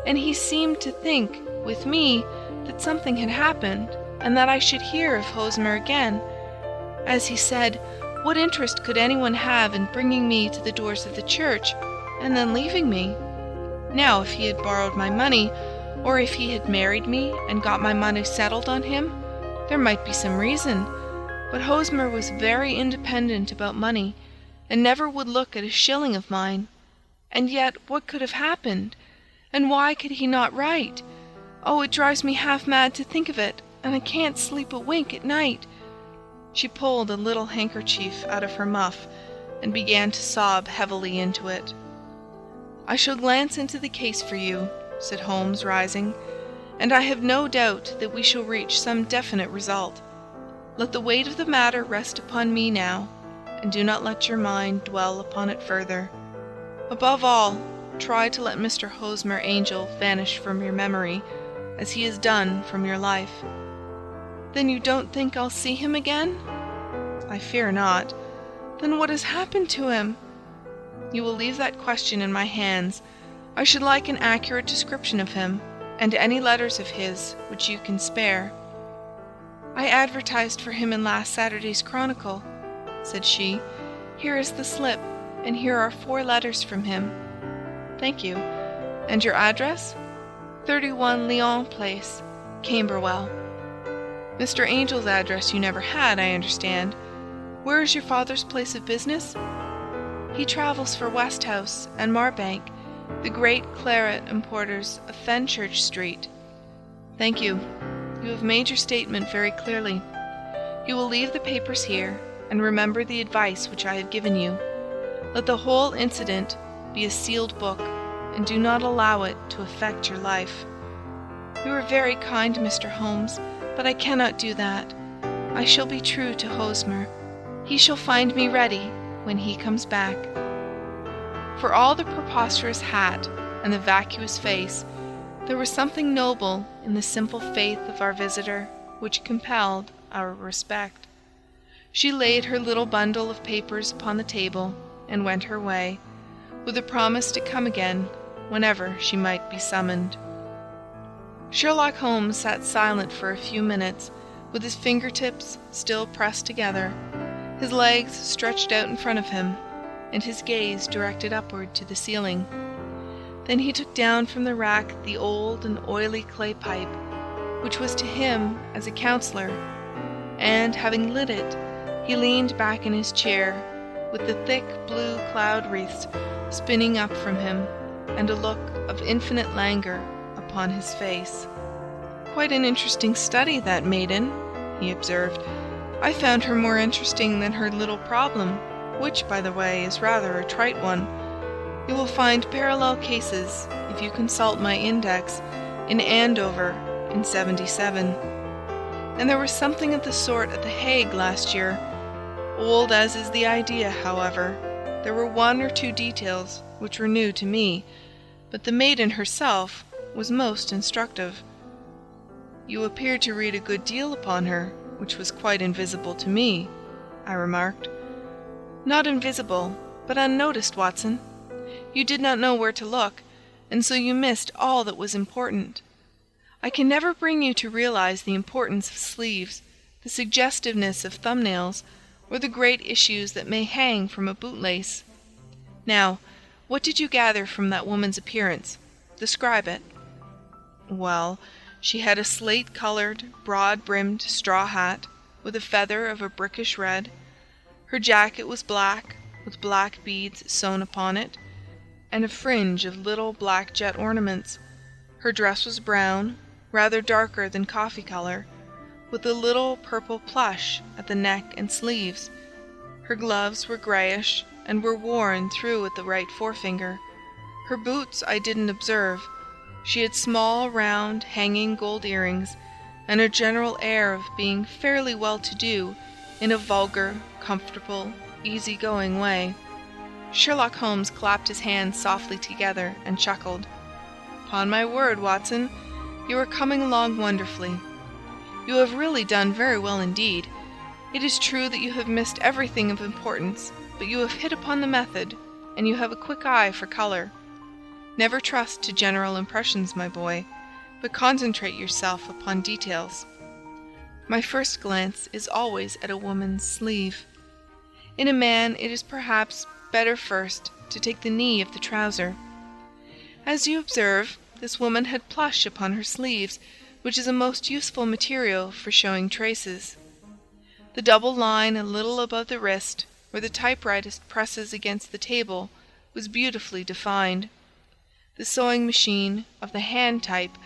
and he seemed to think, with me, that something had happened, and that I should hear of Hosmer again. As he said, what interest could anyone have in bringing me to the doors of the church, and then leaving me? Now, if he had borrowed my money, or if he had married me and got my money settled on him, there might be some reason, but Hosmer was very independent about money, and never would look at a shilling of mine. And yet what could have happened? And why could he not write? Oh, it drives me half mad to think of it, and I can't sleep a wink at night. She pulled a little handkerchief out of her muff, and began to sob heavily into it. I shall glance into the case for you, said Holmes, rising, and I have no doubt that we shall reach some definite result. Let the weight of the matter rest upon me now, and do not let your mind dwell upon it further. Above all, try to let Mr. Hosmer Angel vanish from your memory, as he has done from your life. Then you don't think I'll see him again? I fear not. Then what has happened to him? You will leave that question in my hands. I should like an accurate description of him, and any letters of his which you can spare. I advertised for him in last Saturday's Chronicle, said she. Here is the slip, and here are 4 letters from him. Thank you. And your address? 31 Lyon Place, Camberwell. Mr. Angel's address you never had, I understand. Where is your father's place of business? He travels for Westhouse and Marbank, the great claret importers of Fenchurch Street. Thank you. You have made your statement very clearly. You will leave the papers here, and remember the advice which I have given you. Let the whole incident be a sealed book, and do not allow it to affect your life." "You are very kind, Mr. Holmes, but I cannot do that. I shall be true to Hosmer. He shall find me ready when he comes back." For all the preposterous hat and the vacuous face, there was something noble in the simple faith of our visitor which compelled our respect. She laid her little bundle of papers upon the table and went her way, with a promise to come again whenever she might be summoned. Sherlock Holmes sat silent for a few minutes, with his fingertips still pressed together, his legs stretched out in front of him, and his gaze directed upward to the ceiling. Then he took down from the rack the old and oily clay pipe, which was to him as a counselor, and, having lit it, he leaned back in his chair, with the thick blue cloud wreaths spinning up from him, and a look of infinite languor upon his face. "Quite an interesting study, that maiden," he observed. "I found her more interesting than her little problem, which, by the way, is rather a trite one. You will find parallel cases, if you consult my index, in Andover in '77. And there was something of the sort at The Hague last year. Old as is the idea, however, there were one or two details which were new to me, but the maiden herself was most instructive." "You appeared to read a good deal upon her, which was quite invisible to me," I remarked. "Not invisible, but unnoticed, Watson. You did not know where to look, and so you missed all that was important. I can never bring you to realize the importance of sleeves, the suggestiveness of thumbnails, or the great issues that may hang from a bootlace. Now, what did you gather from that woman's appearance? Describe it." "Well, she had a slate-colored, broad-brimmed straw hat, with a feather of a brickish red. Her jacket was black, with black beads sewn upon it, and a fringe of little black jet ornaments. Her dress was brown, rather darker than coffee color, with a little purple plush at the neck and sleeves. Her gloves were grayish, and were worn through at the right forefinger. Her boots I didn't observe. She had small, round, hanging gold earrings, and a general air of being fairly well-to-do in a vulgar, comfortable, easy-going way." Sherlock Holmes clapped his hands softly together and chuckled. "Upon my word, Watson, you are coming along wonderfully. You have really done very well indeed. It is true that you have missed everything of importance, but you have hit upon the method, and you have a quick eye for color. Never trust to general impressions, my boy, but concentrate yourself upon details. My first glance is always at a woman's sleeve. In a man it is perhaps better first to take the knee of the trouser. As you observe, this woman had plush upon her sleeves, which is a most useful material for showing traces. The double line a little above the wrist, where the typewriter presses against the table, was beautifully defined. The sewing machine of the hand type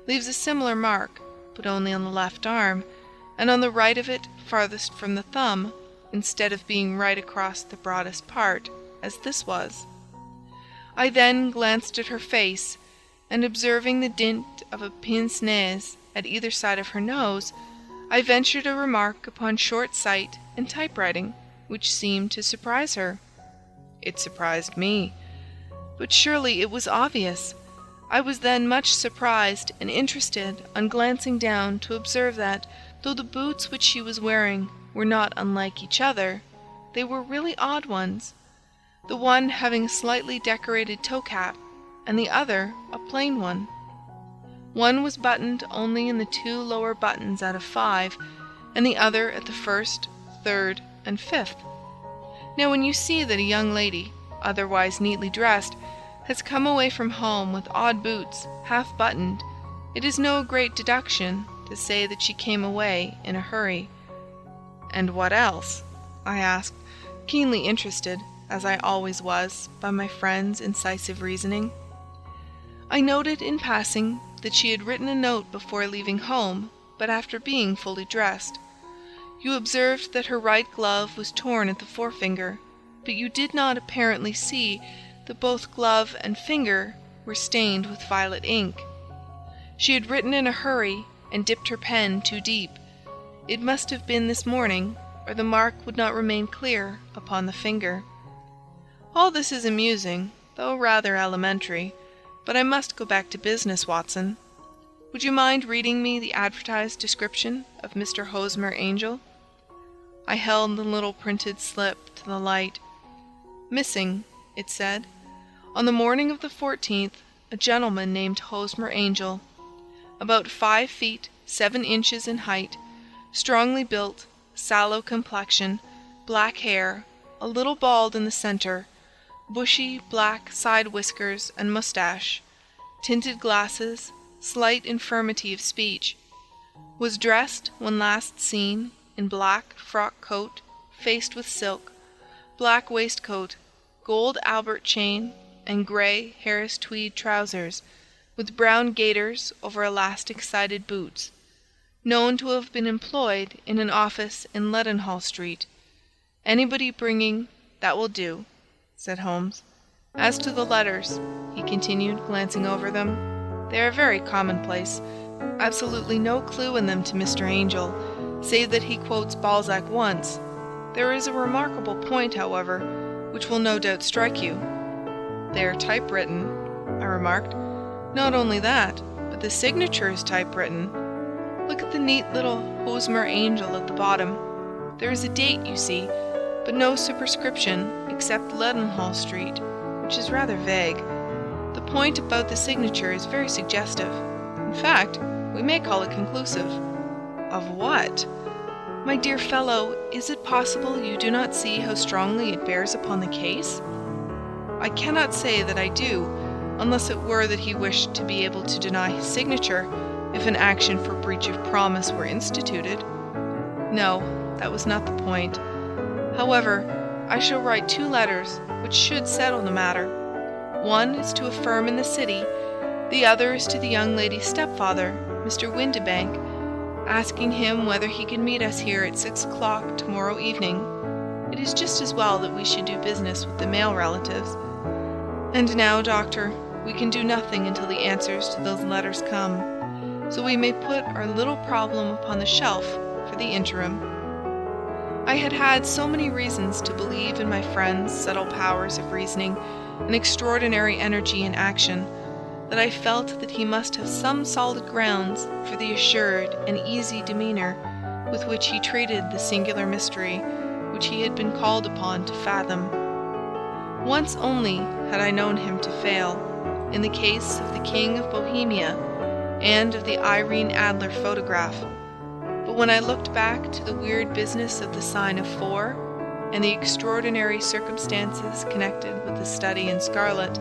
leaves a similar mark, but only on the left arm, and on the right of it farthest from the thumb, instead of being right across the broadest part, as this was. I then glanced at her face, and observing the dint of a pince-nez at either side of her nose, I ventured a remark upon short sight and typewriting, which seemed to surprise her. It surprised me. But surely it was obvious. I was then much surprised and interested on glancing down to observe that, though the boots which she was wearing were not unlike each other, they were really odd ones, the one having a slightly decorated toe-cap, and the other a plain one. One was buttoned only in the 2 lower buttons out of 5, and the other at the 1st, 3rd, and 5th. Now when you see that a young lady, otherwise neatly dressed, has come away from home with odd boots, half buttoned, it is no great deduction to say that she came away in a hurry. "And what else?" I asked, keenly interested, as I always was, by my friend's incisive reasoning. I noted in passing that she had written a note before leaving home, but after being fully dressed. You observed that her right glove was torn at the forefinger, but you did not apparently see that both glove and finger were stained with violet ink. She had written in a hurry and dipped her pen too deep. It must have been this morning, or the mark would not remain clear upon the finger. All this is amusing, though rather elementary, but I must go back to business, Watson. Would you mind reading me the advertised description of Mr. Hosmer Angel? I held the little printed slip to the light. Missing, it said, on the morning of the 14th, a gentleman named Hosmer Angel, about 5 feet 7 inches in height, strongly built, sallow complexion, black hair, a little bald in the center, bushy black side whiskers and mustache, tinted glasses, slight infirmity of speech, was dressed when last seen in black frock coat faced with silk, black waistcoat, gold Albert chain, and grey Harris tweed trousers, with brown gaiters over elastic-sided boots, known to have been employed in an office in Leadenhall Street. Anybody bringing— "That will do," said Holmes. "As to the letters," he continued, glancing over them, "they are very commonplace. Absolutely no clue in them to Mr. Angel, save that he quotes Balzac once. There is a remarkable point, however, which will no doubt strike you." "They are typewritten," I remarked. "Not only that, but the signature is typewritten. Look at the neat little Hosmer Angel at the bottom. There is a date, you see, but no superscription except Leadenhall Street, which is rather vague. The point about the signature is very suggestive. In fact, we may call it conclusive." "Of what?" "My dear fellow, is it possible you do not see how strongly it bears upon the case?" "I cannot say that I do, unless it were that he wished to be able to deny his signature if an action for breach of promise were instituted. No, that was not the point. However, I shall write 2 letters which should settle the matter. One is to a firm in the city, the other is to the young lady's stepfather, Mr. Windibank, asking him whether he can meet us here at 6 o'clock tomorrow evening. It is just as well that we should do business with the male relatives. And now, Doctor, we can do nothing until the answers to those letters come, so we may put our little problem upon the shelf for the interim." I had had so many reasons to believe in my friend's subtle powers of reasoning and extraordinary energy in action, that I felt that he must have some solid grounds for the assured and easy demeanour with which he treated the singular mystery which he had been called upon to fathom. Once only had I known him to fail, in the case of the King of Bohemia and of the Irene Adler photograph, but when I looked back to the weird business of the sign of 4 and the extraordinary circumstances connected with the study in scarlet,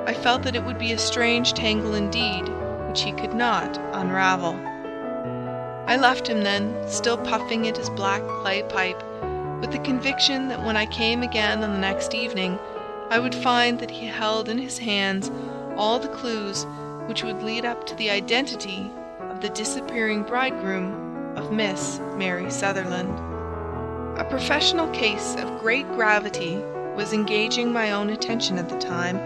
I felt that it would be a strange tangle indeed which he could not unravel. I left him then, still puffing at his black clay pipe, with the conviction that when I came again on the next evening, I would find that he held in his hands all the clues which would lead up to the identity of the disappearing bridegroom of Miss Mary Sutherland. A professional case of great gravity was engaging my own attention at the time,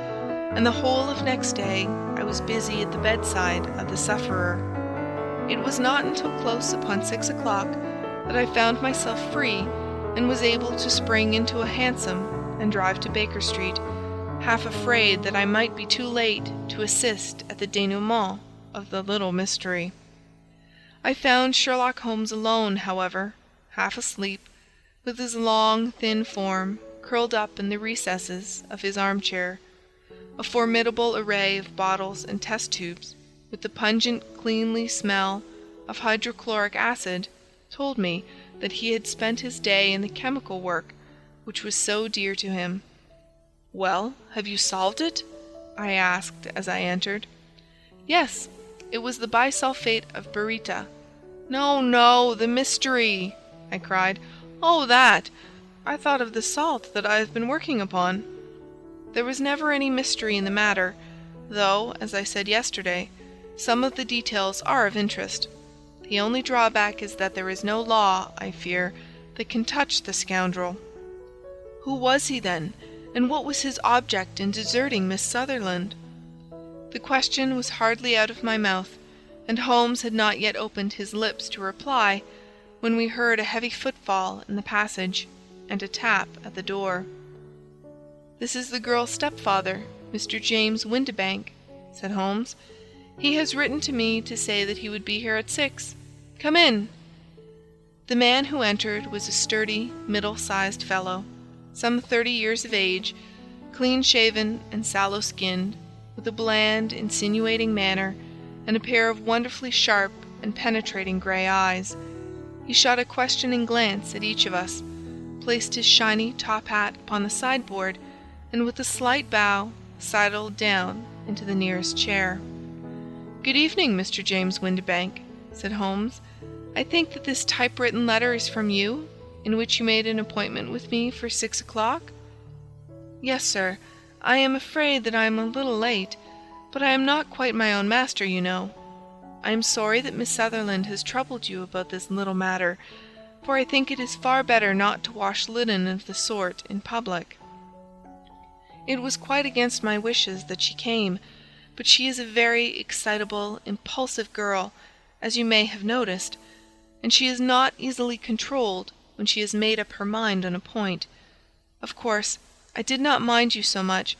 and the whole of next day I was busy at the bedside of the sufferer. It was not until close upon 6 o'clock that I found myself free and was able to spring into a hansom and drive to Baker Street, half afraid that I might be too late to assist at the denouement of the little mystery. I found Sherlock Holmes alone, however, half asleep, with his long, thin form curled up in the recesses of his armchair. A formidable array of bottles and test tubes, with the pungent, cleanly smell of hydrochloric acid, told me that he had spent his day in the chemical work which was so dear to him. "Well, have you solved it?" I asked as I entered. "Yes, it was the bisulfate of baryta." "No, no, the mystery!" I cried. "Oh, that! I thought of the salt that I have been working upon." "There was never any mystery in the matter. though, as I said yesterday, some of the details are of interest. The only drawback is that there is no law, I fear, that can touch the scoundrel." "Who was he, then, and what was his object in deserting Miss Sutherland?" The question was hardly out of my mouth, and Holmes had not yet opened his lips to reply, when we heard a heavy footfall in the passage, and a tap at the door. "This is the girl's stepfather, Mr. James Windibank," said Holmes. "He has written to me to say that he would be here at 6. Come in." The man who entered was a sturdy, middle-sized fellow, some 30 years of age, clean-shaven and sallow-skinned, with a bland, insinuating manner, and a pair of wonderfully sharp and penetrating grey eyes. He shot a questioning glance at each of us, placed his shiny top hat upon the sideboard, and with a slight bow sidled down into the nearest chair. "Good evening, Mr. James Windibank," said Holmes. "I think that this typewritten letter is from you, in which you made an appointment with me for 6 o'clock?" "Yes, sir. I am afraid that I am a little late, but I am not quite my own master, you know. I am sorry that Miss Sutherland has troubled you about this little matter, for I think it is far better not to wash linen of the sort in public. It was quite against my wishes that she came, but she is a very excitable, impulsive girl, as you may have noticed, and she is not easily controlled when she has made up her mind on a point. Of course, I did not mind you so much,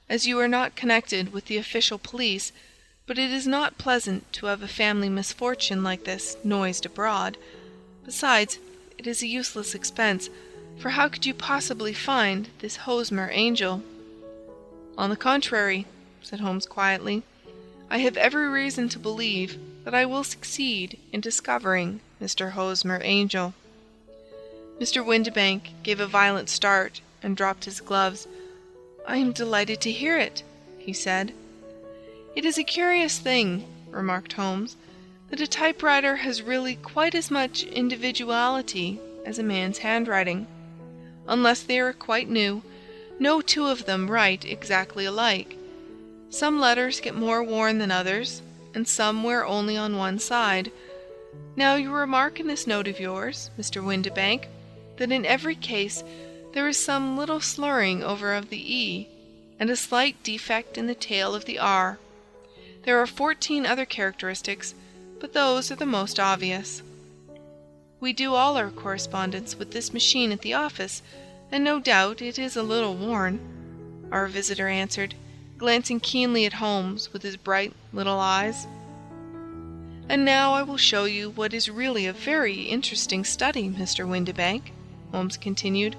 as you are not connected with the official police, but it is not pleasant to have a family misfortune like this noised abroad. Besides, it is a useless expense, for how could you possibly find this Hosmer angel?" "On the contrary," said Holmes quietly, "I have every reason to believe that I will succeed in discovering Mr. Hosmer Angel." Mr. Windibank gave a violent start and dropped his gloves. "I am delighted to hear it," he said. "It is a curious thing," remarked Holmes, "that a typewriter has really quite as much individuality as a man's handwriting. Unless they are quite new, no two of them write exactly alike. Some letters get more worn than others, and some wear only on one side. Now you remark in this note of yours, Mr. Windibank, that in every case there is some little slurring over of the E, and a slight defect in the tail of the R. There are 14 other characteristics, but those are the most obvious. We do all our correspondence with this machine at the office, and no doubt it is a little worn," our visitor answered, glancing keenly at Holmes with his bright little eyes. "And now I will show you what is really a very interesting study, Mr. Windibank," Holmes continued.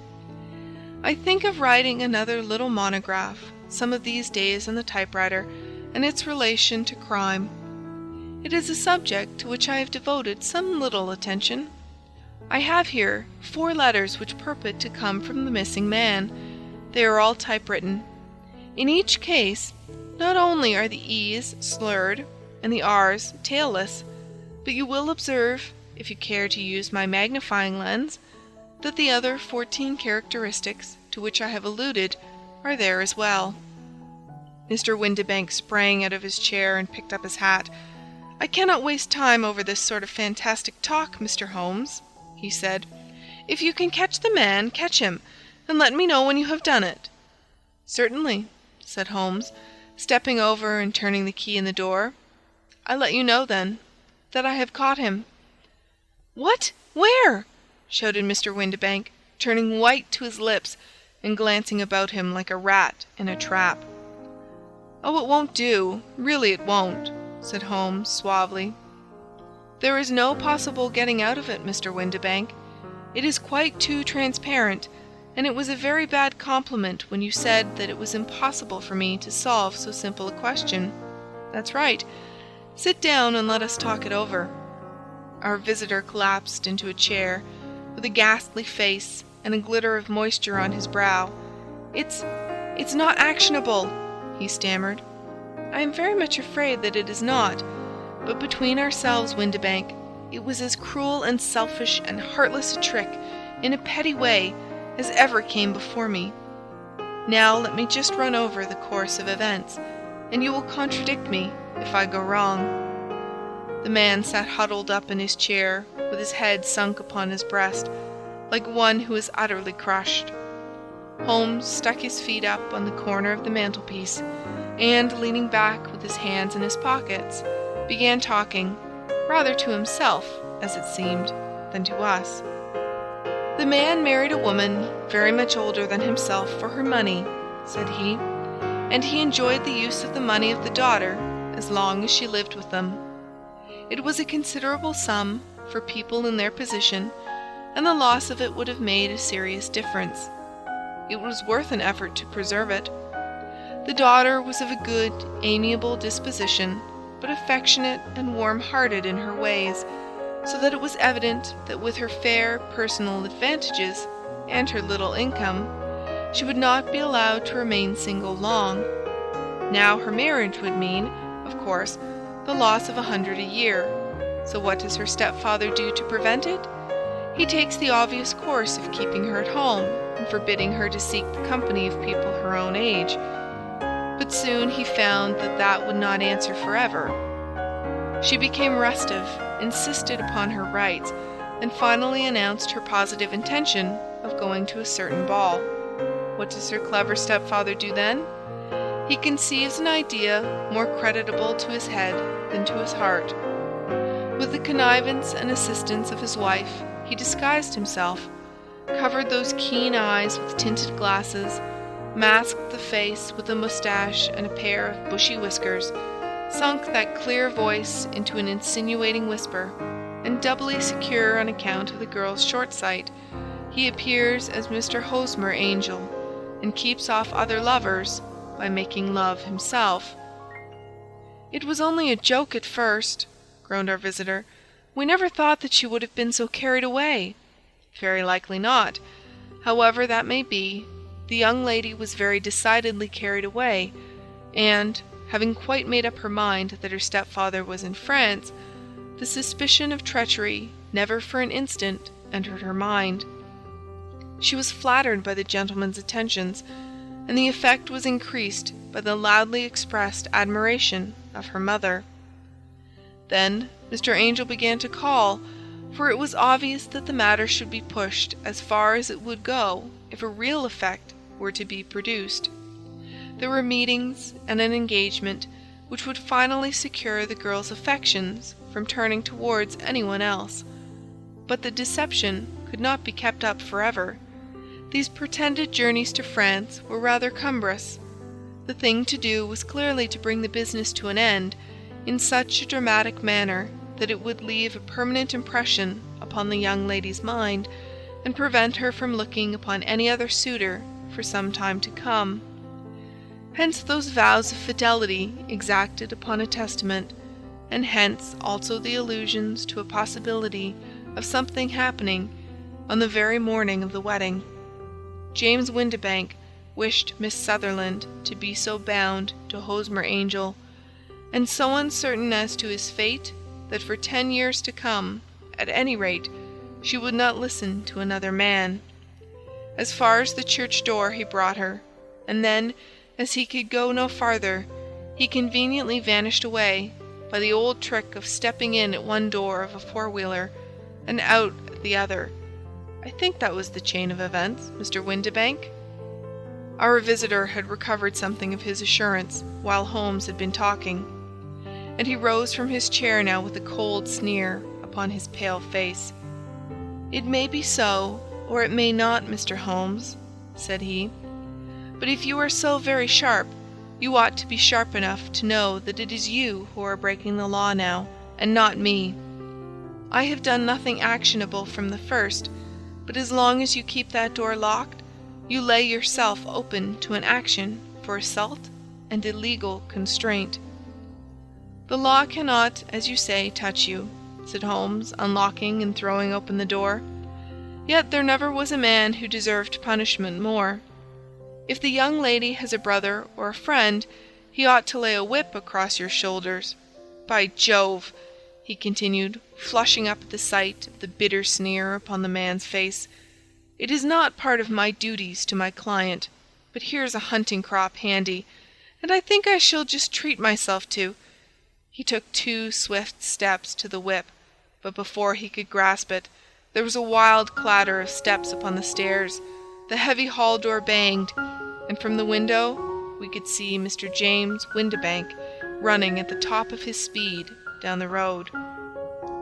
"I think of writing another little monograph some of these days on the typewriter and its relation to crime. It is a subject to which I have devoted some little attention. I have here 4 letters which purport to come from the missing man. They are all typewritten. In each case, not only are the E's slurred and the R's tailless, but you will observe, if you care to use my magnifying lens, that the other 14 characteristics to which I have alluded are there as well." Mr. Windibank sprang out of his chair and picked up his hat. "I cannot waste time over this sort of fantastic talk, Mr. Holmes," he said. "If you can catch the man, catch him, and let me know when you have done it." "Certainly," said Holmes, stepping over and turning the key in the door. "I let you know, then, that I have caught him." "What? Where?" shouted Mr. Windibank, turning white to his lips and glancing about him like a rat in a trap. "Oh, it won't do. Really it won't," said Holmes suavely. "There is no possible getting out of it, Mr. Windibank. It is quite too transparent, and it was a very bad compliment when you said that it was impossible for me to solve so simple a question. That's right. Sit down and let us talk it over." Our visitor collapsed into a chair, with a ghastly face and a glitter of moisture on his brow. It's not actionable," he stammered. "I am very much afraid that it is not. But between ourselves, Windibank, it was as cruel and selfish and heartless a trick, in a petty way, as ever came before me. Now let me just run over the course of events, and you will contradict me if I go wrong." The man sat huddled up in his chair, with his head sunk upon his breast, like one who is utterly crushed. Holmes stuck his feet up on the corner of the mantelpiece, and, leaning back with his hands in his pockets, began talking, rather to himself, as it seemed, than to us. "The man married a woman very much older than himself for her money," said he, "and he enjoyed the use of the money of the daughter as long as she lived with them. It was a considerable sum for people in their position, and the loss of it would have made a serious difference. It was worth an effort to preserve it. The daughter was of a good, amiable disposition, but affectionate and warm-hearted in her ways, so that it was evident that with her fair personal advantages and her little income, she would not be allowed to remain single long. Now her marriage would mean, of course, the loss of 100 a year. So what does her stepfather do to prevent it? He takes the obvious course of keeping her at home and forbidding her to seek the company of people her own age. But soon he found that that would not answer forever. She became restive, insisted upon her rights, and finally announced her positive intention of going to a certain ball. What does her clever stepfather do then? He conceives an idea more creditable to his head than to his heart. With the connivance and assistance of his wife, he disguised himself, covered those keen eyes with tinted glasses, masked the face with a moustache and a pair of bushy whiskers, sunk that clear voice into an insinuating whisper, and doubly secure on account of the girl's short sight, he appears as Mr. Hosmer Angel, and keeps off other lovers by making love himself. "It was only a joke at first," groaned our visitor. "We never thought that she would have been so carried away." "Very likely not. However that may be, the young lady was very decidedly carried away, and, having quite made up her mind that her stepfather was in France, the suspicion of treachery never for an instant entered her mind. She was flattered by the gentleman's attentions, and the effect was increased by the loudly expressed admiration of her mother. Then Mr. Angel began to call, for it was obvious that the matter should be pushed as far as it would go if a real effect were to be produced. There were meetings and an engagement which would finally secure the girl's affections from turning towards anyone else. But the deception could not be kept up forever. These pretended journeys to France were rather cumbrous. The thing to do was clearly to bring the business to an end in such a dramatic manner that it would leave a permanent impression upon the young lady's mind, and prevent her from looking upon any other suitor for some time to come. Hence those vows of fidelity exacted upon a testament, and hence also the allusions to a possibility of something happening on the very morning of the wedding. James Windibank wished Miss Sutherland to be so bound to Hosmer Angel, and so uncertain as to his fate, that for 10 years to come, at any rate, she would not listen to another man. As far as the church door he brought her, and then, as he could go no farther, he conveniently vanished away by the old trick of stepping in at one door of a four-wheeler and out at the other. I think that was the chain of events, Mr. Windibank." Our visitor had recovered something of his assurance while Holmes had been talking, and he rose from his chair now with a cold sneer upon his pale face. "It may be so, or it may not, Mr. Holmes," said he. "But if you are so very sharp, you ought to be sharp enough to know that it is you who are breaking the law now, and not me. I have done nothing actionable from the first, but as long as you keep that door locked, you lay yourself open to an action for assault and illegal constraint." "The law cannot, as you say, touch you," said Holmes, unlocking and throwing open the door. "Yet there never was a man who deserved punishment more. If the young lady has a brother or a friend, he ought to lay a whip across your shoulders. By Jove!" he continued, flushing up at the sight of the bitter sneer upon the man's face, "it is not part of my duties to my client, but here's a hunting crop handy, and I think I shall just treat myself to—" He took 2 swift steps to the whip, but before he could grasp it, there was a wild clatter of steps upon the stairs, the heavy hall door banged, and from the window we could see Mr. James Windibank running at the top of his speed down the road.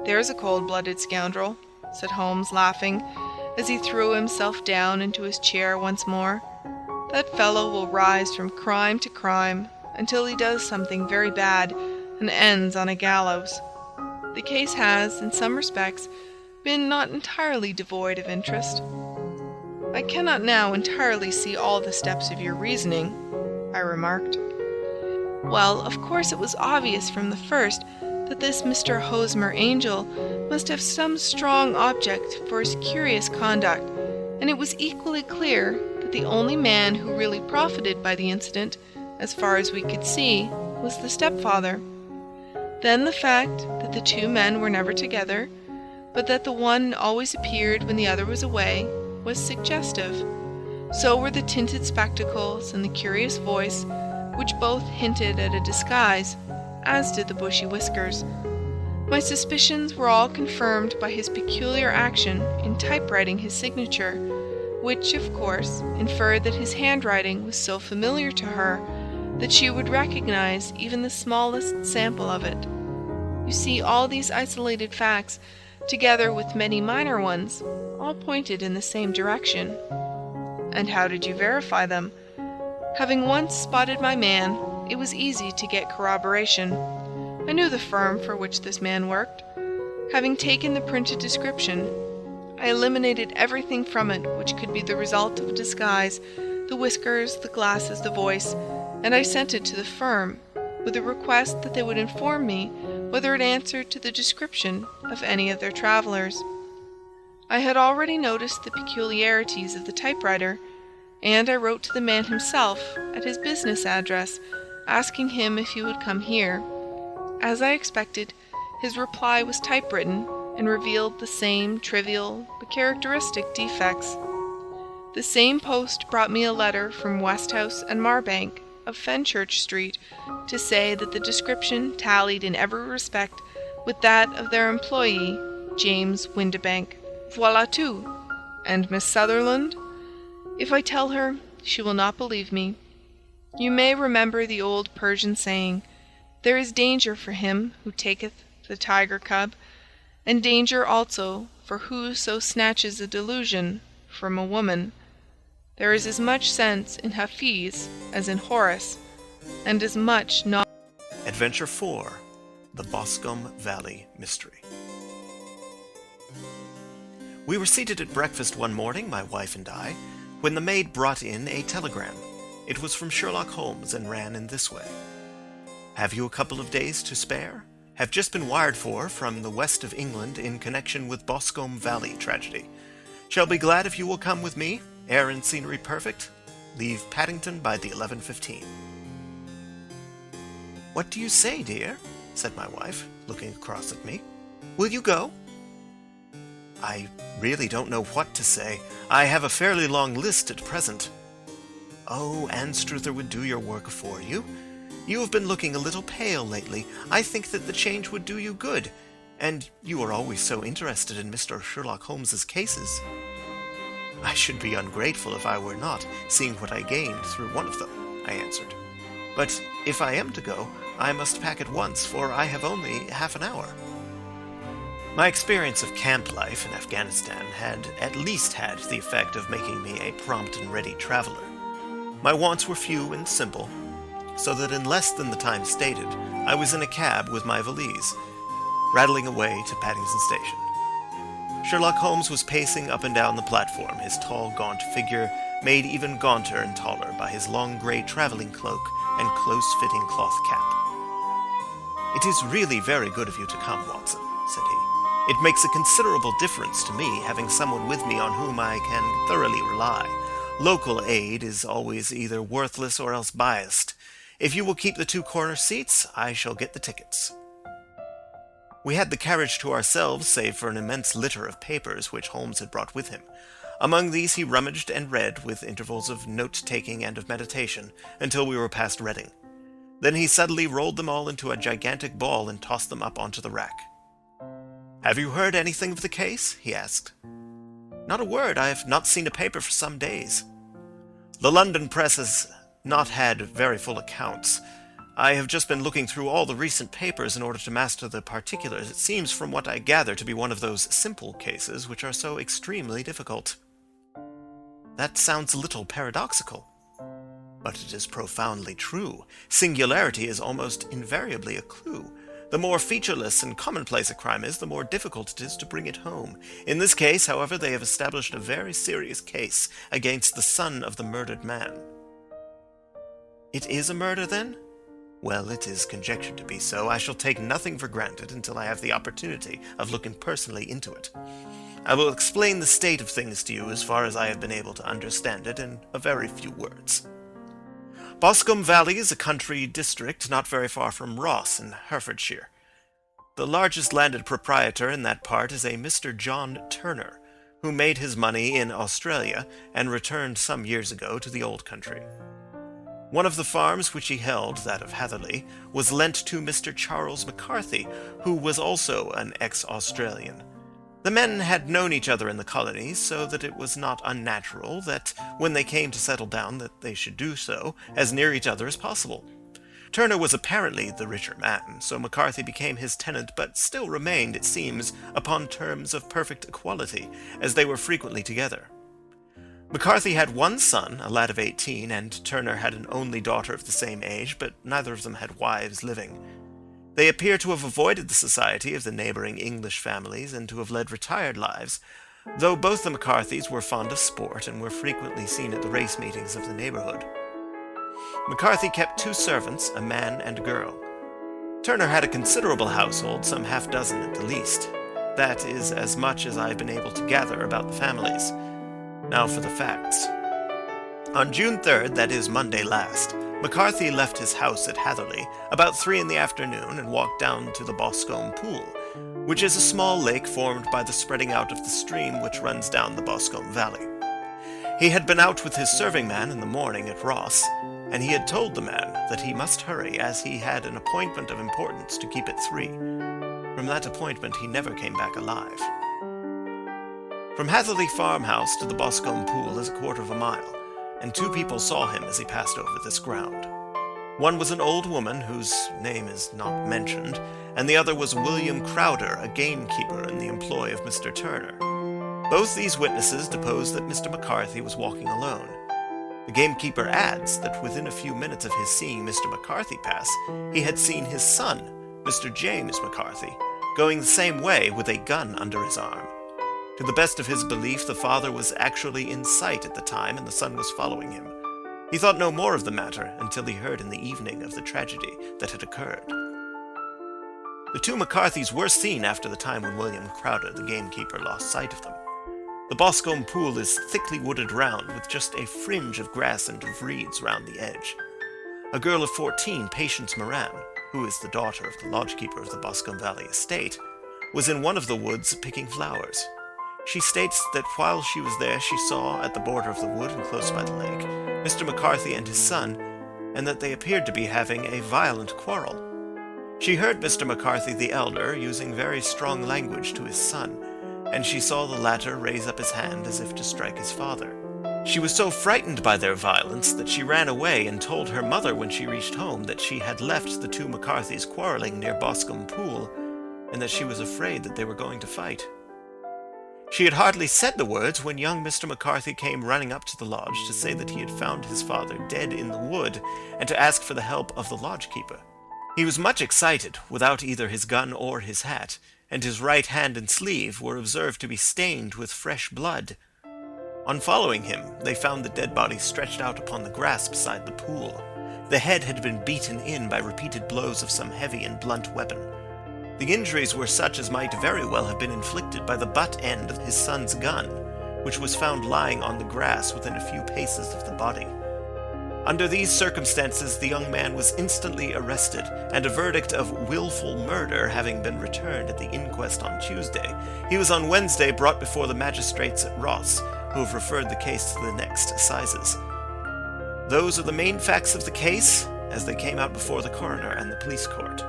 "There's a cold-blooded scoundrel," said Holmes, laughing, as he threw himself down into his chair once more. "That fellow will rise from crime to crime until he does something very bad and ends on a gallows. The case has, in some respects, been not entirely devoid of interest." "I cannot now entirely see all the steps of your reasoning," I remarked. "Well, of course it was obvious from the first that this Mr. Hosmer Angel must have some strong object for his curious conduct, and it was equally clear that the only man who really profited by the incident, as far as we could see, was the stepfather. Then the fact that the 2 men were never together, but that the one always appeared when the other was away, was suggestive. So were the tinted spectacles and the curious voice, which both hinted at a disguise, as did the bushy whiskers. My suspicions were all confirmed by his peculiar action in typewriting his signature, which, of course, inferred that his handwriting was so familiar to her that she would recognize even the smallest sample of it. You see, all these isolated facts, together with many minor ones, all pointed in the same direction." "And how did you verify them?" "Having once spotted my man, it was easy to get corroboration. I knew the firm for which this man worked. Having taken the printed description, I eliminated everything from it which could be the result of a disguise, the whiskers, the glasses, the voice, and I sent it to the firm, with a request that they would inform me whether it answered to the description of any of their travelers. I had already noticed the peculiarities of the typewriter, and I wrote to the man himself at his business address, asking him if he would come here. As I expected, his reply was typewritten and revealed the same trivial but characteristic defects. The same post brought me a letter from Westhouse and Marbank of Fenchurch Street to say that the description tallied in every respect with that of their employee, James Windibank. Voilà tout. And Miss Sutherland? If I tell her, she will not believe me. You may remember the old Persian saying, 'There is danger for him who taketh the tiger cub, and danger also for whoso snatches a delusion from a woman.' There is as much sense in Hafiz as in Horace, and as much not." Adventure 4, The Boscombe Valley Mystery. We were seated at breakfast one morning, my wife and I, when the maid brought in a telegram. It was from Sherlock Holmes and ran in this way. "Have you a couple of days to spare? Have just been wired for from the west of England in connection with Boscombe Valley tragedy. Shall be glad if you will come with me. Air and scenery perfect. Leave Paddington by the 11:15. "What do you say, dear?" said my wife, looking across at me. "Will you go?" "I really don't know what to say. I have a fairly long list at present." "Oh, Anstruther would do your work for you. You have been looking a little pale lately. I think that the change would do you good. And you are always so interested in Mr. Sherlock Holmes's cases." "I should be ungrateful if I were not, seeing what I gained through one of them," I answered. "But if I am to go, I must pack at once, for I have only half an hour." My experience of camp life in Afghanistan had at least had the effect of making me a prompt and ready traveler. My wants were few and simple, so that in less than the time stated, I was in a cab with my valise, rattling away to Paddington Station. Sherlock Holmes was pacing up and down the platform, his tall, gaunt figure made even gaunter and taller by his long grey travelling cloak and close-fitting cloth cap. "It is really very good of you to come, Watson," said he. "It makes a considerable difference to me having someone with me on whom I can thoroughly rely. Local aid is always either worthless or else biased. If you will keep the 2 corner seats, I shall get the tickets." We had the carriage to ourselves, save for an immense litter of papers which Holmes had brought with him. Among these he rummaged and read, with intervals of note-taking and of meditation, until we were past Reading. Then he suddenly rolled them all into a gigantic ball and tossed them up onto the rack. "Have you heard anything of the case?" he asked. "Not a word. I have not seen a paper for some days. The London press has not had very full accounts. I have just been looking through all the recent papers in order to master the particulars. It seems from what I gather to be one of those simple cases which are so extremely difficult." "That sounds a little paradoxical." "But it is profoundly true. Singularity is almost invariably a clue. The more featureless and commonplace a crime is, the more difficult it is to bring it home. In this case, however, they have established a very serious case against the son of the murdered man." "It is a murder, then?" "Well, it is conjectured to be so. I shall take nothing for granted until I have the opportunity of looking personally into it. I will explain the state of things to you as far as I have been able to understand it in a very few words. Boscombe Valley is a country district not very far from Ross in Herefordshire. The largest landed proprietor in that part is a Mr. John Turner, who made his money in Australia and returned some years ago to the old country. One of the farms which he held, that of Hatherley, was lent to Mr. Charles McCarthy, who was also an ex-Australian. The men had known each other in the colonies, so that it was not unnatural that, when they came to settle down, that they should do so as near each other as possible. Turner was apparently the richer man, so McCarthy became his tenant, but still remained, it seems, upon terms of perfect equality, as they were frequently together. McCarthy had one son, a lad of 18, and Turner had an only daughter of the same age, but neither of them had wives living. They appear to have avoided the society of the neighbouring English families and to have led retired lives, though both the McCarthys were fond of sport and were frequently seen at the race meetings of the neighbourhood. McCarthy kept 2 servants, a man and a girl. Turner had a considerable household, some half-dozen at the least. That is as much as I have been able to gather about the families. Now for the facts. On June 3rd, that is Monday last, McCarthy left his house at Hatherley about 3 in the afternoon and walked down to the Boscombe Pool, which is a small lake formed by the spreading out of the stream which runs down the Boscombe Valley. He had been out with his serving man in the morning at Ross, and he had told the man that he must hurry, as he had an appointment of importance to keep at 3. From that appointment he never came back alive. From Hatherley farmhouse to the Boscombe Pool is a quarter of a mile, and 2 people saw him as he passed over this ground. One was an old woman whose name is not mentioned, and the other was William Crowder, a gamekeeper in the employ of Mr. Turner. Both these witnesses deposed that Mr. McCarthy was walking alone. The gamekeeper adds that within a few minutes of his seeing Mr. McCarthy pass, he had seen his son, Mr. James McCarthy, going the same way with a gun under his arm. To the best of his belief, the father was actually in sight at the time, and the son was following him. He thought no more of the matter until he heard in the evening of the tragedy that had occurred. The 2 McCarthys were seen after the time when William Crowder, the gamekeeper, lost sight of them. The Boscombe Pool is thickly wooded round, with just a fringe of grass and of reeds round the edge. A girl of 14, Patience Moran, who is the daughter of the lodgekeeper of the Boscombe Valley estate, was in one of the woods picking flowers. She states that while she was there she saw, at the border of the wood and close by the lake, Mr. McCarthy and his son, and that they appeared to be having a violent quarrel. She heard Mr. McCarthy the elder using very strong language to his son, and she saw the latter raise up his hand as if to strike his father. She was so frightened by their violence that she ran away and told her mother when she reached home that she had left the 2 McCarthys quarreling near Boscombe Pool, and that she was afraid that they were going to fight. She had hardly said the words when young Mr. McCarthy came running up to the lodge to say that he had found his father dead in the wood, and to ask for the help of the lodgekeeper. He was much excited, without either his gun or his hat, and his right hand and sleeve were observed to be stained with fresh blood. On following him, they found the dead body stretched out upon the grass beside the pool. The head had been beaten in by repeated blows of some heavy and blunt weapon. The injuries were such as might very well have been inflicted by the butt end of his son's gun, which was found lying on the grass within a few paces of the body. Under these circumstances, the young man was instantly arrested, and a verdict of willful murder having been returned at the inquest on Tuesday, he was on Wednesday brought before the magistrates at Ross, who have referred the case to the next assizes. Those are the main facts of the case, as they came out before the coroner and the police court.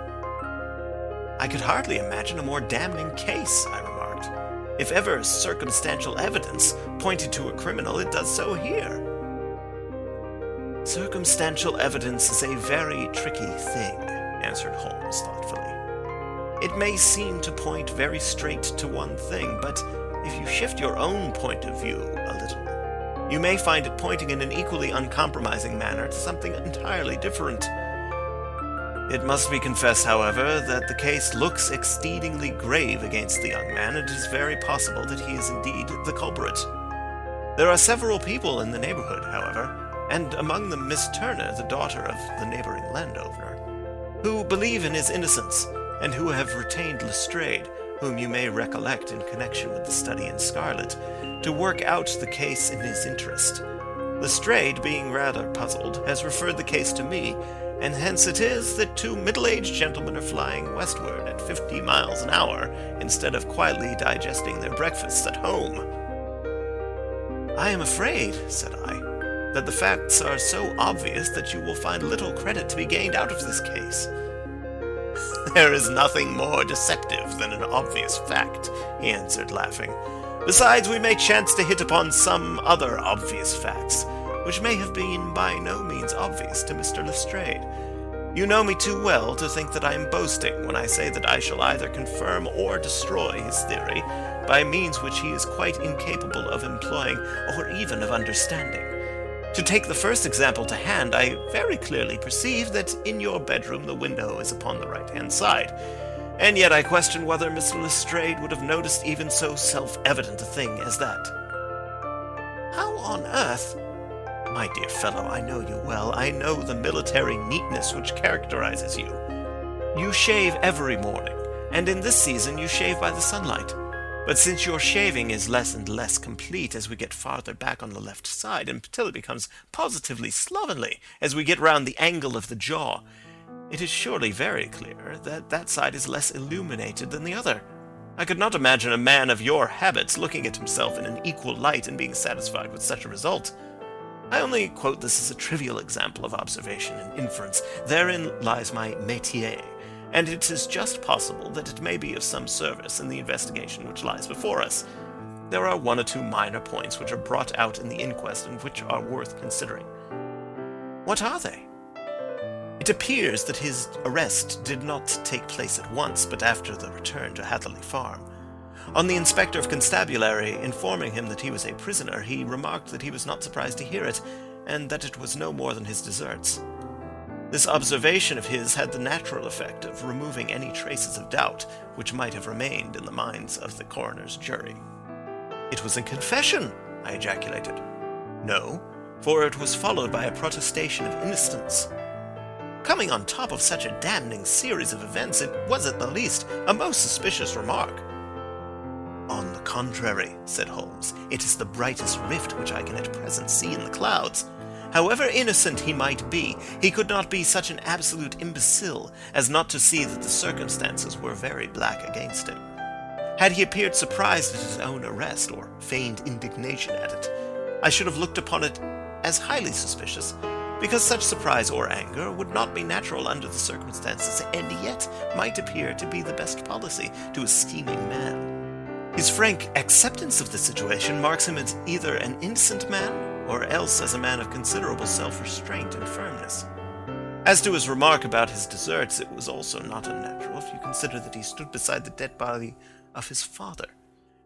"I could hardly imagine a more damning case," I remarked. "If ever circumstantial evidence pointed to a criminal, it does so here." "Circumstantial evidence is a very tricky thing," answered Holmes thoughtfully. "It may seem to point very straight to one thing, but if you shift your own point of view a little, you may find it pointing in an equally uncompromising manner to something entirely different. It must be confessed, however, that the case looks exceedingly grave against the young man, and it is very possible that he is indeed the culprit. There are several people in the neighborhood, however, and among them Miss Turner, the daughter of the neighboring landowner, who believe in his innocence, and who have retained Lestrade, whom you may recollect in connection with the study in scarlet, to work out the case in his interest. Lestrade, being rather puzzled, has referred the case to me, and hence it is that two middle-aged gentlemen are flying westward at 50 miles an hour, instead of quietly digesting their breakfasts at home." "I am afraid," said I, "that the facts are so obvious that you will find little credit to be gained out of this case." "There is nothing more deceptive than an obvious fact," he answered, laughing. "Besides, we may chance to hit upon some other obvious facts, which may have been by no means obvious to Mr. Lestrade. You know me too well to think that I am boasting when I say that I shall either confirm or destroy his theory by means which he is quite incapable of employing or even of understanding. To take the first example to hand, I very clearly perceive that in your bedroom the window is upon the right-hand side, and yet I question whether Mr. Lestrade would have noticed even so self-evident a thing as that." "How on earth—" "My dear fellow, I know you well. I know the military neatness which characterizes you. You shave every morning, and in this season you shave by the sunlight. But since your shaving is less and less complete as we get farther back on the left side, until it becomes positively slovenly as we get round the angle of the jaw, it is surely very clear that that side is less illuminated than the other. I could not imagine a man of your habits looking at himself in an equal light and being satisfied with such a result. I only quote this as a trivial example of observation and inference. Therein lies my métier, and it is just possible that it may be of some service in the investigation which lies before us. There are one or two minor points which are brought out in the inquest and which are worth considering." "What are they?" "It appears that his arrest did not take place at once, but after the return to Hatherley Farm. On the inspector of constabulary informing him that he was a prisoner, he remarked that he was not surprised to hear it, and that it was no more than his deserts. This observation of his had the natural effect of removing any traces of doubt which might have remained in the minds of the coroner's jury." "It was a confession!" I ejaculated. "No, for it was followed by a protestation of innocence. Coming on top of such a damning series of events, it was at the least a most suspicious remark." "On the contrary," said Holmes, "it is the brightest rift which I can at present see in the clouds. However innocent he might be, he could not be such an absolute imbecile as not to see that the circumstances were very black against him. Had he appeared surprised at his own arrest, or feigned indignation at it, I should have looked upon it as highly suspicious, because such surprise or anger would not be natural under the circumstances, and yet might appear to be the best policy to a scheming man. His frank acceptance of the situation marks him as either an innocent man, or else as a man of considerable self-restraint and firmness. As to his remark about his deserts, it was also not unnatural, if you consider that he stood beside the dead body of his father,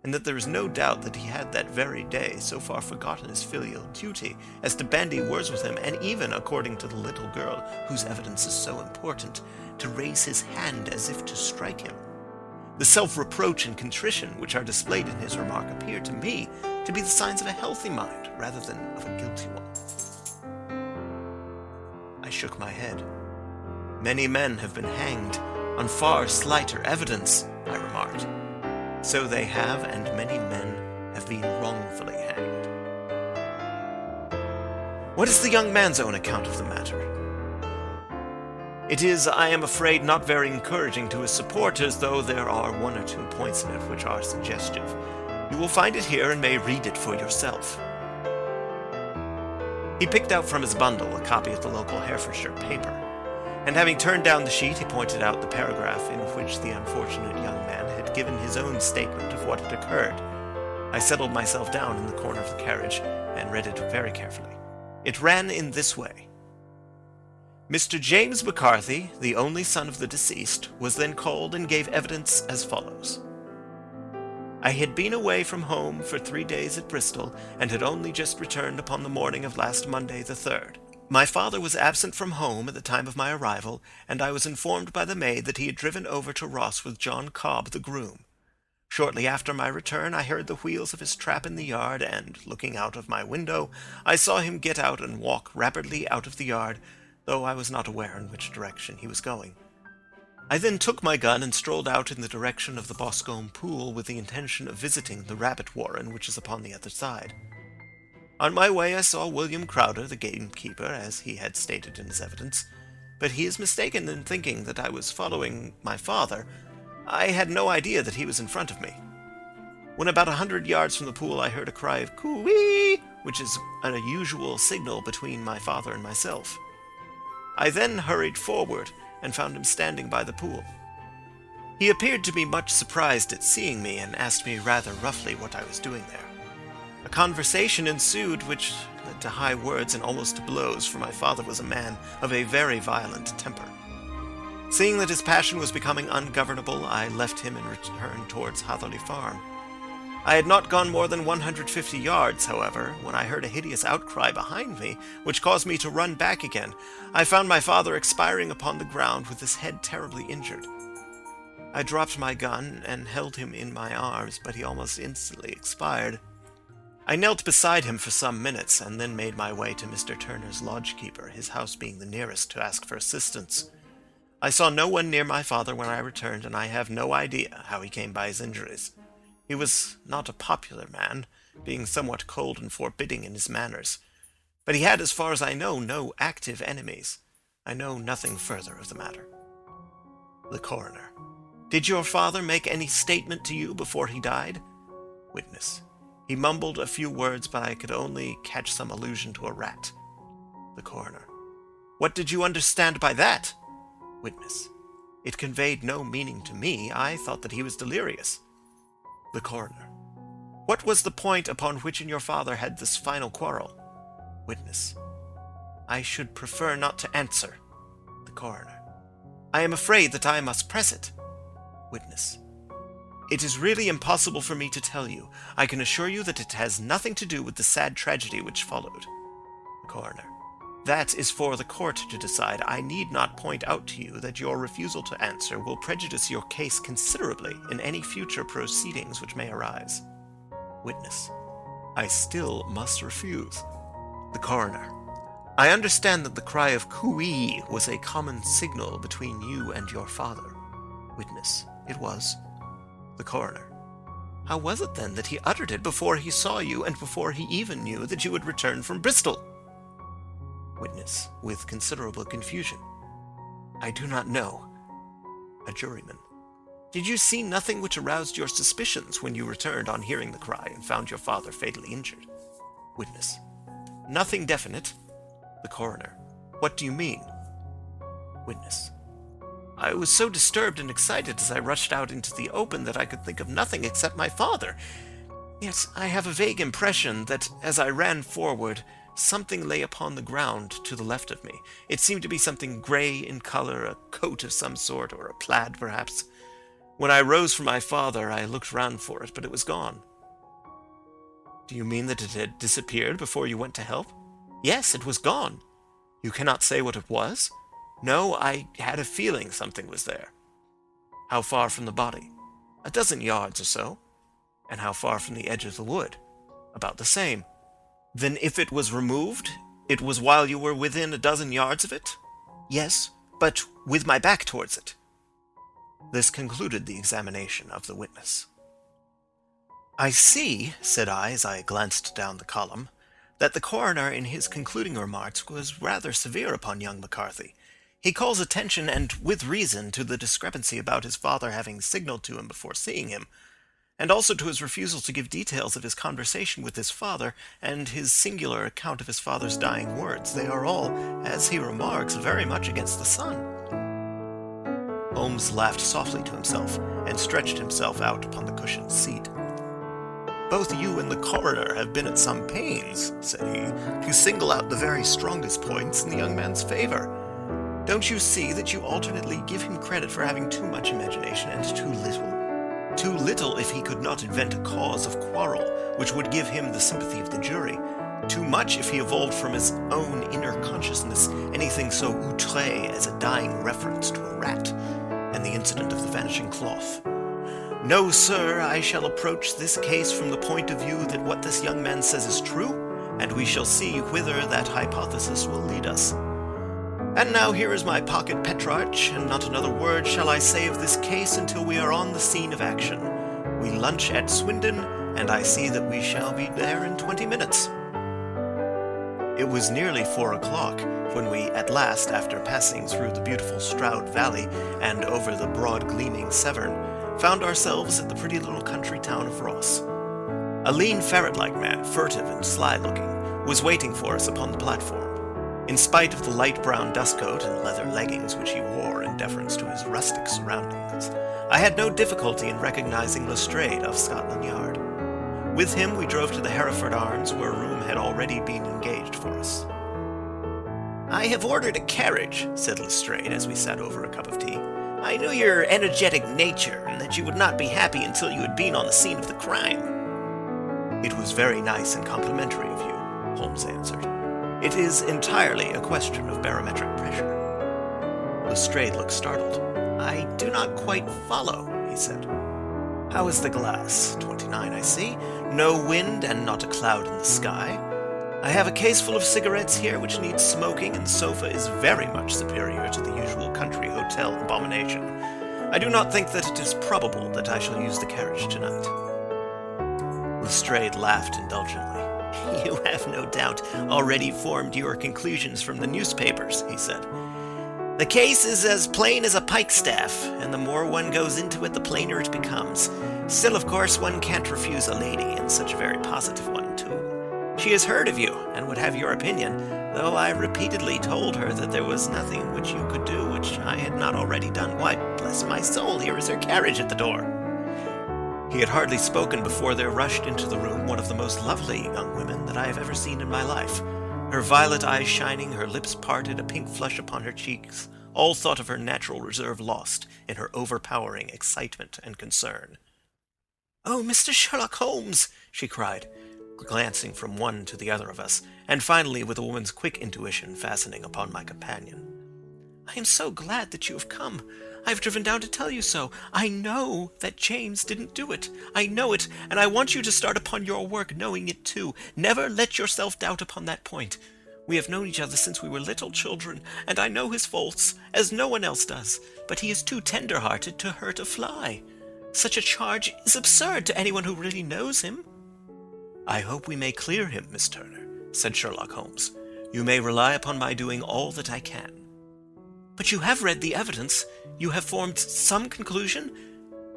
and that there is no doubt that he had that very day so far forgotten his filial duty as to bandy words with him, and even, according to the little girl whose evidence is so important, to raise his hand as if to strike him. The self-reproach and contrition which are displayed in his remark appear to me to be the signs of a healthy mind rather than of a guilty one." I shook my head. "Many men have been hanged on far slighter evidence," I remarked. "So they have, and many men have been wrongfully hanged." "What is the young man's own account of the matter?" "It is, I am afraid, not very encouraging to his supporters, though there are one or two points in it which are suggestive. You will find it here and may read it for yourself." He picked out from his bundle a copy of the local Herefordshire paper, And having turned down the sheet, he pointed out the paragraph in which the unfortunate young man had given his own statement of what had occurred. I settled myself down in the corner of the carriage and read it very carefully. It ran in this way. Mr. James McCarthy, the only son of the deceased, was then called and gave evidence as follows. I had been away from home for 3 days at Bristol, and had only just returned upon the morning of last Monday the 3rd. My father was absent from home at the time of my arrival, and I was informed by the maid that he had driven over to Ross with John Cobb, the groom. Shortly after my return, I heard the wheels of his trap in the yard, and, looking out of my window, I saw him get out and walk rapidly out of the yard, though I was not aware in which direction he was going. I then took my gun and strolled out in the direction of the Boscombe Pool with the intention of visiting the rabbit warren which is upon the other side. On my way I saw William Crowder, the gamekeeper, as he had stated in his evidence, but he is mistaken in thinking that I was following my father. I had no idea that he was in front of me. When about 100 yards from the pool I heard a cry of coo-ee, which is an unusual signal between my father and myself. I then hurried forward and found him standing by the pool. He appeared to be much surprised at seeing me and asked me rather roughly what I was doing there. A conversation ensued which led to high words and almost to blows, for my father was a man of a very violent temper. Seeing that his passion was becoming ungovernable, I left him and returned towards Hatherley Farm. I had not gone more than 150 yards, however, when I heard a hideous outcry behind me, which caused me to run back again. I found my father expiring upon the ground with his head terribly injured. I dropped my gun and held him in my arms, but he almost instantly expired. I knelt beside him for some minutes, and then made my way to Mr. Turner's lodgekeeper, his house being the nearest, to ask for assistance. I saw no one near my father when I returned, and I have no idea how he came by his injuries. He was not a popular man, being somewhat cold and forbidding in his manners, but he had, as far as I know, no active enemies. I know nothing further of the matter. The Coroner. Did your father make any statement to you before he died? Witness. He mumbled a few words, but I could only catch some allusion to a rat. The Coroner. What did you understand by that? Witness. It conveyed no meaning to me. I thought that he was delirious. The Coroner. What was the point upon which your father had this final quarrel? Witness. I should prefer not to answer. The Coroner. I am afraid that I must press it. Witness. It is really impossible for me to tell you. I can assure you that it has nothing to do with the sad tragedy which followed. The Coroner. That is for the court to decide. I need not point out to you that your refusal to answer will prejudice your case considerably in any future proceedings which may arise. Witness. I still must refuse. The Coroner. I understand that the cry of coo-ee was a common signal between you and your father. Witness. It was. The Coroner. How was it then that he uttered it before he saw you and before he even knew that you had returned from Bristol? Witness, with considerable confusion. I do not know. A juryman. Did you see nothing which aroused your suspicions when you returned on hearing the cry and found your father fatally injured? Witness. Nothing definite. The Coroner. What do you mean? Witness. I was so disturbed and excited as I rushed out into the open that I could think of nothing except my father. Yet I have a vague impression that as I ran forward, something lay upon the ground to the left of me. It seemed to be something gray in color, a coat of some sort, or a plaid perhaps. When I rose from my father, I looked round for it, but it was gone. Do you mean that it had disappeared before you went to help? Yes, it was gone. You cannot say what it was? No, I had a feeling something was there. How far from the body? 12 yards or so. And how far from the edge of the wood? About the same. Then if it was removed, it was while you were within 12 yards of it? Yes, but with my back towards it. This concluded the examination of the witness. I see, said I as I glanced down the column, that the coroner in his concluding remarks was rather severe upon young McCarthy. He calls attention, and with reason, to the discrepancy about his father having signaled to him before seeing him. and also to his refusal to give details of his conversation with his father, and his singular account of his father's dying words. They are all, as he remarks, very much against the sun. Holmes laughed softly to himself, and stretched himself out upon the cushioned seat. "Both you and the coroner have been at some pains," said he, "to single out the very strongest points in the young man's favor. Don't you see that you alternately give him credit for having too much imagination and too little? Too little if he could not invent a cause of quarrel which would give him the sympathy of the jury. Too much if he evolved from his own inner consciousness anything so outré as a dying reference to a rat, and the incident of the vanishing cloth. No, sir, I shall approach this case from the point of view that what this young man says is true, and we shall see whither that hypothesis will lead us. And now here is my pocket Petrarch, and not another word shall I say of this case until we are on the scene of action. We lunch at Swindon, and I see that we shall be there in 20 minutes. It was nearly 4 o'clock when we at last, after passing through the beautiful Stroud Valley and over the broad gleaming Severn, found ourselves at the pretty little country town of Ross. A lean ferret-like man, furtive and sly-looking, was waiting for us upon the platform. In spite of the light brown dustcoat and leather leggings which he wore in deference to his rustic surroundings, I had no difficulty in recognizing Lestrade of Scotland Yard. With him we drove to the Hereford Arms, where a room had already been engaged for us. "I have ordered a carriage," said Lestrade as we sat over a cup of tea. "I knew your energetic nature, and that you would not be happy until you had been on the scene of the crime." "It was very nice and complimentary of you," Holmes answered. "It is entirely a question of barometric pressure." Lestrade looked startled. "I do not quite follow," he said. "How is the glass? 29, I see. No wind and not a cloud in the sky. I have a case full of cigarettes here which needs smoking, and the sofa is very much superior to the usual country hotel abomination. I do not think that it is probable that I shall use the carriage tonight." Lestrade laughed indulgently. "You have no doubt already formed your conclusions from the newspapers," he said. "The case is as plain as a pikestaff, and the more one goes into it, the plainer it becomes. Still, of course, one can't refuse a lady, and such a very positive one, too. She has heard of you, and would have your opinion, though I repeatedly told her that there was nothing which you could do which I had not already done. Why, bless my soul, here is her carriage at the door." He had hardly spoken before there rushed into the room one of the most lovely young women that I have ever seen in my life. Her violet eyes shining, her lips parted, a pink flush upon her cheeks, all thought of her natural reserve lost in her overpowering excitement and concern. "Oh, Mr. Sherlock Holmes!" she cried, glancing from one to the other of us, and finally with a woman's quick intuition fastening upon my companion. "I am so glad that you have come. I have driven down to tell you so. I know that James didn't do it. I know it, and I want you to start upon your work knowing it too. Never let yourself doubt upon that point. We have known each other since we were little children, and I know his faults, as no one else does, but he is too tender-hearted to hurt a fly. Such a charge is absurd to anyone who really knows him." "I hope we may clear him, Miss Turner," said Sherlock Holmes. "You may rely upon my doing all that I can." "But you have read the evidence. You have formed some conclusion.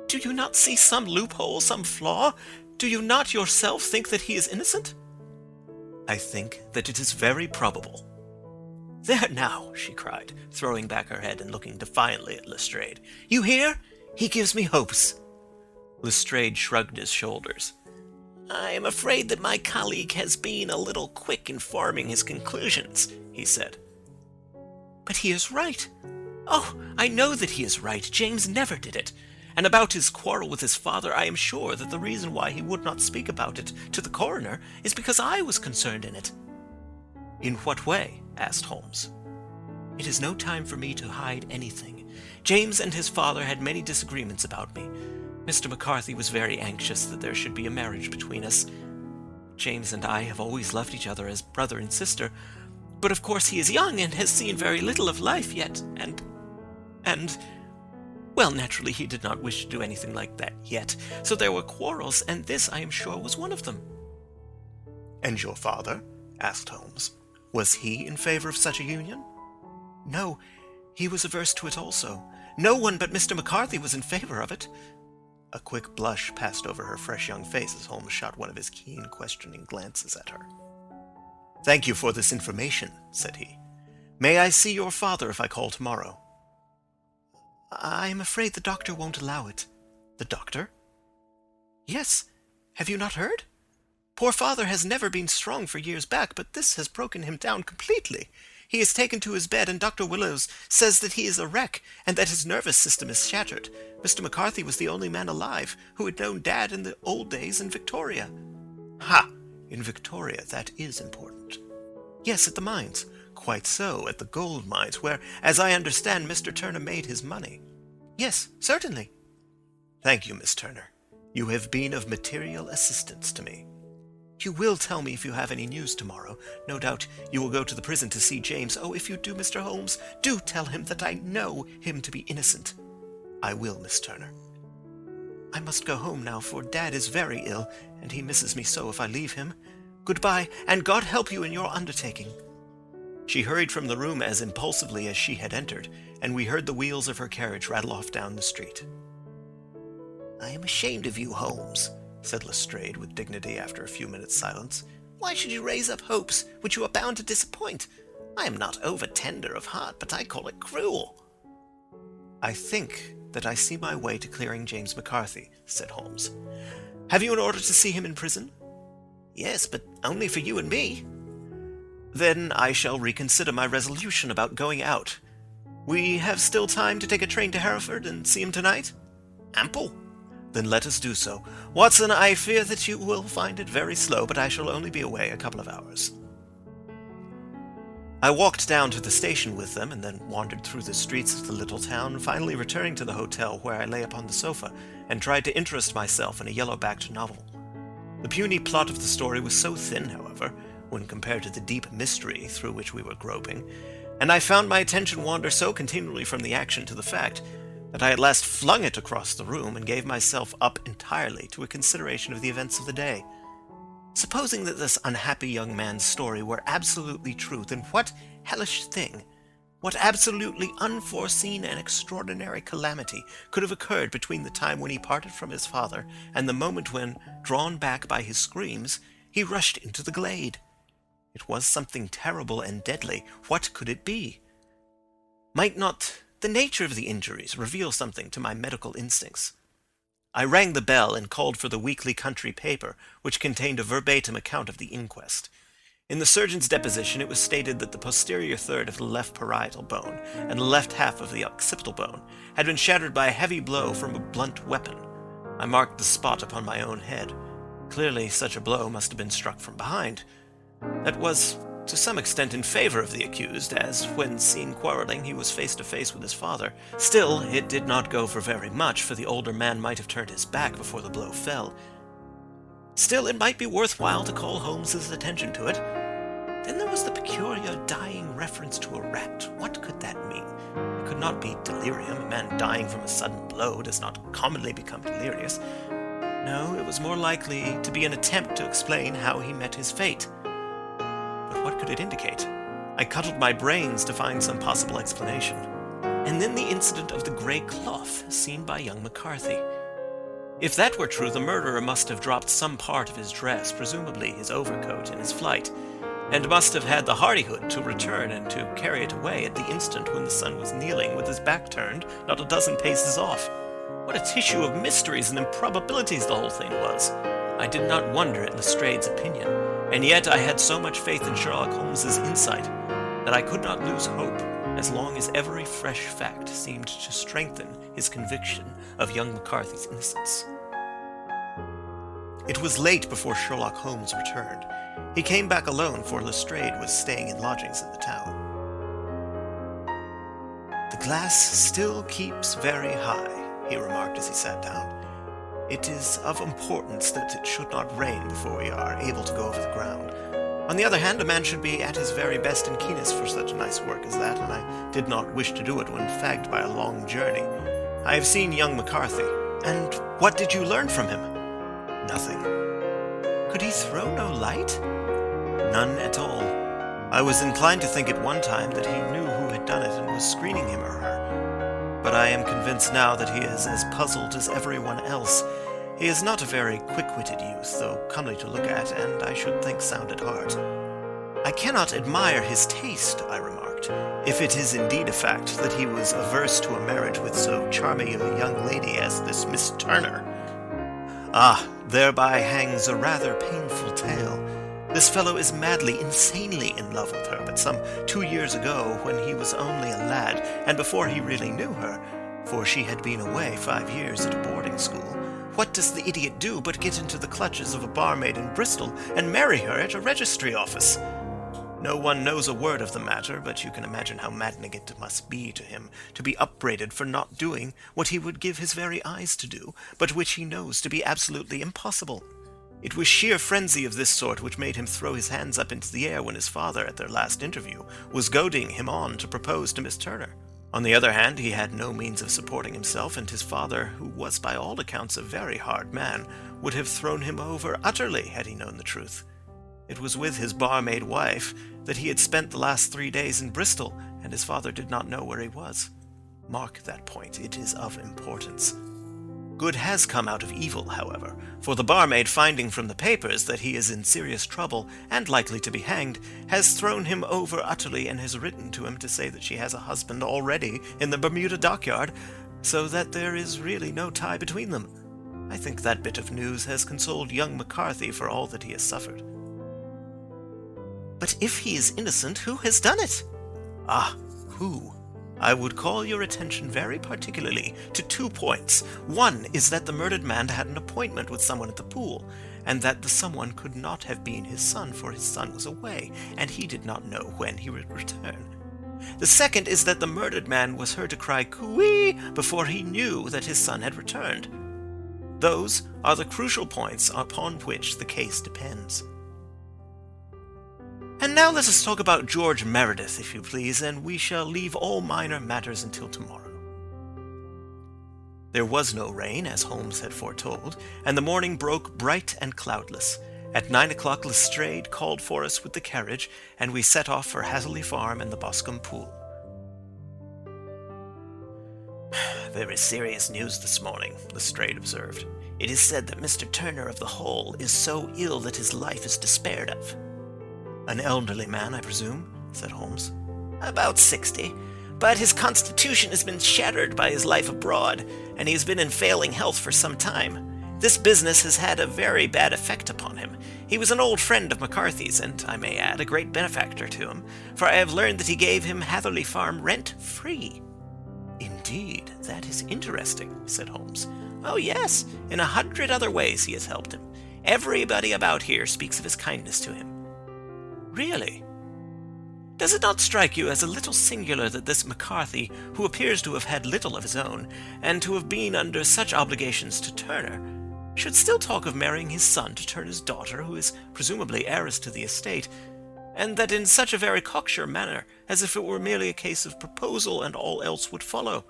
Do you not see some loophole, some flaw? Do you not yourself think that he is innocent?" "I think that it is very probable." "There now," she cried, throwing back her head and looking defiantly at Lestrade. "You hear? He gives me hopes." Lestrade shrugged his shoulders. "I am afraid that my colleague has been a little quick in forming his conclusions," he said. "But he is right. Oh, I know that he is right. James never did it. And about his quarrel with his father, I am sure that the reason why he would not speak about it to the coroner is because I was concerned in it." "In what way?" asked Holmes. "It is no time for me to hide anything. James and his father had many disagreements about me. Mr. McCarthy was very anxious that there should be a marriage between us. James and I have always loved each other as brother and sister, but of course he is young and has seen very little of life yet, and, well, naturally he did not wish to do anything like that yet, so there were quarrels, and this, I am sure, was one of them." "And your father?" asked Holmes. "Was he in favor of such a union?" "No, he was averse to it also. No one but Mr. McCarthy was in favor of it. A quick blush passed over her fresh young face as Holmes shot one of his keen, questioning glances at her. "Thank you for this information," said he. "May I see your father if I call tomorrow?" "I am afraid the doctor won't allow it." "The doctor?" "Yes. Have you not heard? Poor father has never been strong for years back, but this has broken him down completely. He is taken to his bed, and Dr. Willows says that he is a wreck, and that his nervous system is shattered. Mr. McCarthy was the only man alive who had known Dad in the old days in Victoria." "Ha! In Victoria, that is important." "Yes, at the mines." "Quite so, at the gold mines, where, as I understand, Mr. Turner made his money." "Yes, certainly." "Thank you, Miss Turner. You have been of material assistance to me. You will tell me if you have any news tomorrow. No doubt you will go to the prison to see James. Oh, if you do, Mr. Holmes, do tell him that I know him to be innocent." "I will, Miss Turner." "I must go home now, for Dad is very ill, and he misses me so if I leave him. Goodbye, and God help you in your undertaking." She hurried from the room as impulsively as she had entered, and we heard the wheels of her carriage rattle off down the street. "I am ashamed of you, Holmes," said Lestrade with dignity after a few minutes' silence. "Why should you raise up hopes which you are bound to disappoint? I am not over-tender of heart, but I call it cruel." "I think that I see my way to clearing James McCarthy," said Holmes. "Have you an order to see him in prison?" "Yes, but only for you and me." "Then I shall reconsider my resolution about going out. We have still time to take a train to Hereford and see him tonight?" "Ample." "Then let us do so. Watson, I fear that you will find it very slow, but I shall only be away a couple of hours." I walked down to the station with them, and then wandered through the streets of the little town, finally returning to the hotel, where I lay upon the sofa and tried to interest myself in a yellow-backed novel. The puny plot of the story was so thin, however, when compared to the deep mystery through which we were groping, and I found my attention wander so continually from the action to the fact, that I at last flung it across the room and gave myself up entirely to a consideration of the events of the day. Supposing that this unhappy young man's story were absolutely true, then what hellish thing, what absolutely unforeseen and extraordinary calamity could have occurred between the time when he parted from his father and the moment when, drawn back by his screams, he rushed into the glade? It was something terrible and deadly. What could it be? Might not the nature of the injuries reveal something to my medical instincts? I rang the bell and called for the weekly country paper, which contained a verbatim account of the inquest. In the surgeon's deposition it was stated that the posterior third of the left parietal bone and the left half of the occipital bone had been shattered by a heavy blow from a blunt weapon. I marked the spot upon my own head. Clearly such a blow must have been struck from behind. That was to some extent in favor of the accused, as, when seen quarreling, he was face to face with his father. Still, it did not go for very much, for the older man might have turned his back before the blow fell. Still, it might be worthwhile to call Holmes's attention to it. Then there was the peculiar dying reference to a rat. What could that mean? It could not be delirium. A man dying from a sudden blow does not commonly become delirious. No, it was more likely to be an attempt to explain how he met his fate. But what could it indicate? I cuddled my brains to find some possible explanation. And then the incident of the grey cloth seen by young McCarthy. If that were true, the murderer must have dropped some part of his dress, presumably his overcoat, in his flight, and must have had the hardihood to return and to carry it away at the instant when the son was kneeling with his back turned, not a dozen paces off. What a tissue of mysteries and improbabilities the whole thing was! I did not wonder at Lestrade's opinion, and yet I had so much faith in Sherlock Holmes's insight that I could not lose hope as long as every fresh fact seemed to strengthen his conviction of young McCarthy's innocence. It was late before Sherlock Holmes returned. He came back alone, for Lestrade was staying in lodgings in the town. "The glass still keeps very high," he remarked as he sat down. "It is of importance that it should not rain before we are able to go over the ground. On the other hand, a man should be at his very best and keenest for such nice work as that, and I did not wish to do it when fagged by a long journey. I have seen young McCarthy." "And what did you learn from him?" "Nothing." "Could he throw no light?" "None at all. I was inclined to think at one time that he knew who had done it and was screening him or her. but I am convinced now that he is as puzzled as everyone else. He is not a very quick-witted youth, though comely to look at, and I should think sound at heart. I cannot admire his taste, I remarked, if it is indeed a fact that he was averse to a marriage with so charming a young lady as this Miss Turner. Ah, thereby hangs a rather painful tale. This fellow is madly, insanely in love with her, but some 2 years ago, when he was only a lad, and before he really knew her, for she had been away 5 years at a boarding school, what does the idiot do but get into the clutches of a barmaid in Bristol and marry her at a registry office? No one knows a word of the matter, but you can imagine how maddening it must be to him to be upbraided for not doing what he would give his very eyes to do, but which he knows to be absolutely impossible. It was sheer frenzy of this sort which made him throw his hands up into the air when his father, at their last interview, was goading him on to propose to Miss Turner. On the other hand, he had no means of supporting himself, and his father, who was by all accounts a very hard man, would have thrown him over utterly had he known the truth. It was with his barmaid wife that he had spent the last 3 days in Bristol, and his father did not know where he was. Mark that point, it is of importance. Good has come out of evil, however, for the barmaid, finding from the papers that he is in serious trouble and likely to be hanged, has thrown him over utterly and has written to him to say that she has a husband already in the Bermuda dockyard, so that there is really no tie between them. I think that bit of news has consoled young McCarthy for all that he has suffered. But if he is innocent, who has done it? Ah, who? I would call your attention very particularly to 2 points. One is that the murdered man had an appointment with someone at the pool, and that the someone could not have been his son, for his son was away, and he did not know when he would return. The second is that the murdered man was heard to cry "Coo-ee" before he knew that his son had returned. Those are the crucial points upon which the case depends. And now let us talk about George Meredith, if you please, and we shall leave all minor matters until tomorrow. There was no rain, as Holmes had foretold, and the morning broke bright and cloudless. At 9 o'clock Lestrade called for us with the carriage, and we set off for Hatherley Farm and the Boscombe Pool. "Very serious news this morning," Lestrade observed. "It is said that Mr. Turner of the Hole is so ill that his life is despaired of." "An elderly man, I presume?" said Holmes. "About 60, but his constitution has been shattered by his life abroad, and he has been in failing health for some time. This business has had a very bad effect upon him. He was an old friend of McCarthy's, and, I may add, a great benefactor to him, for I have learned that he gave him Hatherley Farm rent-free." "Indeed, that is interesting," said Holmes. "Oh, yes, in 100 other ways he has helped him. Everybody about here speaks of his kindness to him." "Really? Does it not strike you as a little singular that this McCarthy, who appears to have had little of his own, and to have been under such obligations to Turner, should still talk of marrying his son to Turner's daughter, who is presumably heiress to the estate, and that in such a very cocksure manner, as if it were merely a case of proposal and all else would follow?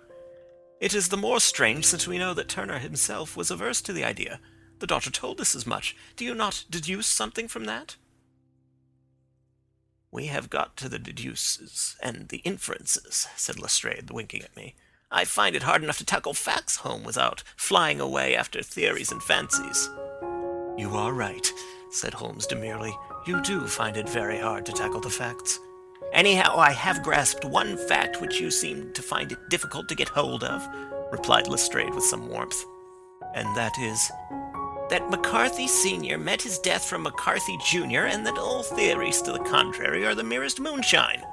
It is the more strange since we know that Turner himself was averse to the idea. The daughter told us as much. Do you not deduce something from that?" "We have got to the deduces and the inferences," said Lestrade, winking at me. "I find it hard enough to tackle facts home without flying away after theories and fancies." "You are right," said Holmes demurely. "You do find it very hard to tackle the facts." "Anyhow, I have grasped one fact which you seem to find it difficult to get hold of," replied Lestrade with some warmth. "And that is?" "That McCarthy Sr. met his death from McCarthy Jr., and that all theories to the contrary are the merest moonshine."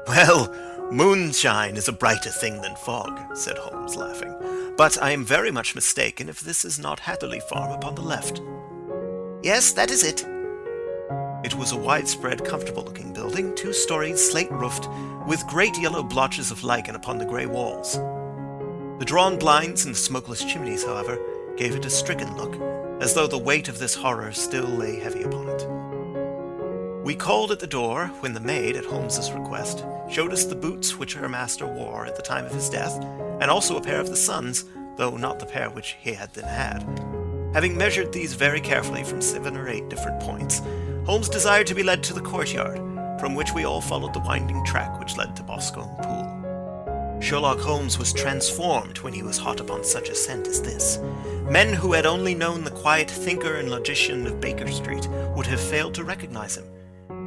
"Well, moonshine is a brighter thing than fog," said Holmes, laughing. "But I am very much mistaken if this is not Hatherley Farm upon the left." "Yes, that is it." It was a widespread, comfortable-looking building, 2-storied, slate-roofed, with great yellow blotches of lichen upon the grey walls. The drawn blinds and the smokeless chimneys, however, gave it a stricken look, as though the weight of this horror still lay heavy upon it. We called at the door, when the maid, at Holmes's request, showed us the boots which her master wore at the time of his death, and also a pair of the son's, though not the pair which he had then had. Having measured these very carefully from 7 or 8 different points, Holmes desired to be led to the courtyard, from which we all followed the winding track which led to Boscombe Pool. Sherlock Holmes was transformed when he was hot upon such a scent as this. Men who had only known the quiet thinker and logician of Baker Street would have failed to recognize him.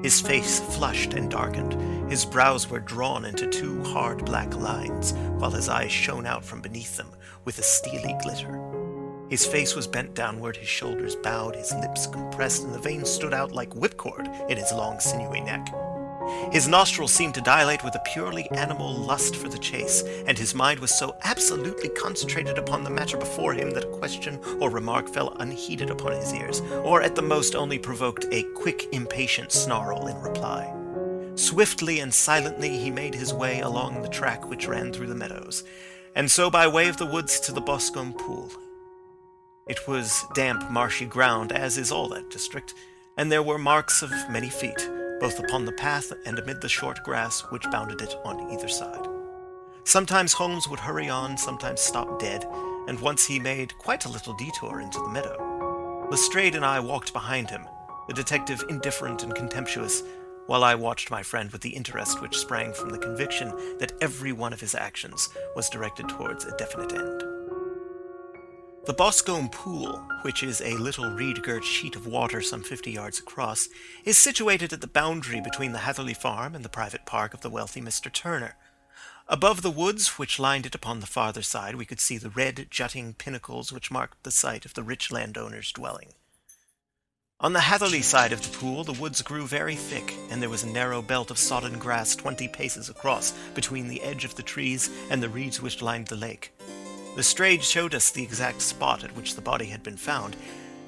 His face flushed and darkened. His brows were drawn into two hard black lines, while his eyes shone out from beneath them with a steely glitter. His face was bent downward, his shoulders bowed, his lips compressed, and the veins stood out like whipcord in his long, sinewy neck. His nostrils seemed to dilate with a purely animal lust for the chase, and his mind was so absolutely concentrated upon the matter before him that a question or remark fell unheeded upon his ears, or at the most only provoked a quick, impatient snarl in reply. Swiftly and silently he made his way along the track which ran through the meadows, and so by way of the woods to the Boscombe Pool. It was damp, marshy ground, as is all that district, and there were marks of many feet, both upon the path and amid the short grass which bounded it on either side. Sometimes Holmes would hurry on, sometimes stop dead, and once he made quite a little detour into the meadow. Lestrade and I walked behind him, the detective indifferent and contemptuous, while I watched my friend with the interest which sprang from the conviction that every one of his actions was directed towards a definite end. The Boscombe Pool, which is a little reed-girt sheet of water some 50 yards across, is situated at the boundary between the Hatherley Farm and the private park of the wealthy Mr. Turner. Above the woods which lined it upon the farther side, we could see the red, jutting pinnacles which marked the site of the rich landowner's dwelling. On the Hatherley side of the pool, the woods grew very thick, and there was a narrow belt of sodden grass 20 paces across between the edge of the trees and the reeds which lined the lake. Lestrade showed us the exact spot at which the body had been found,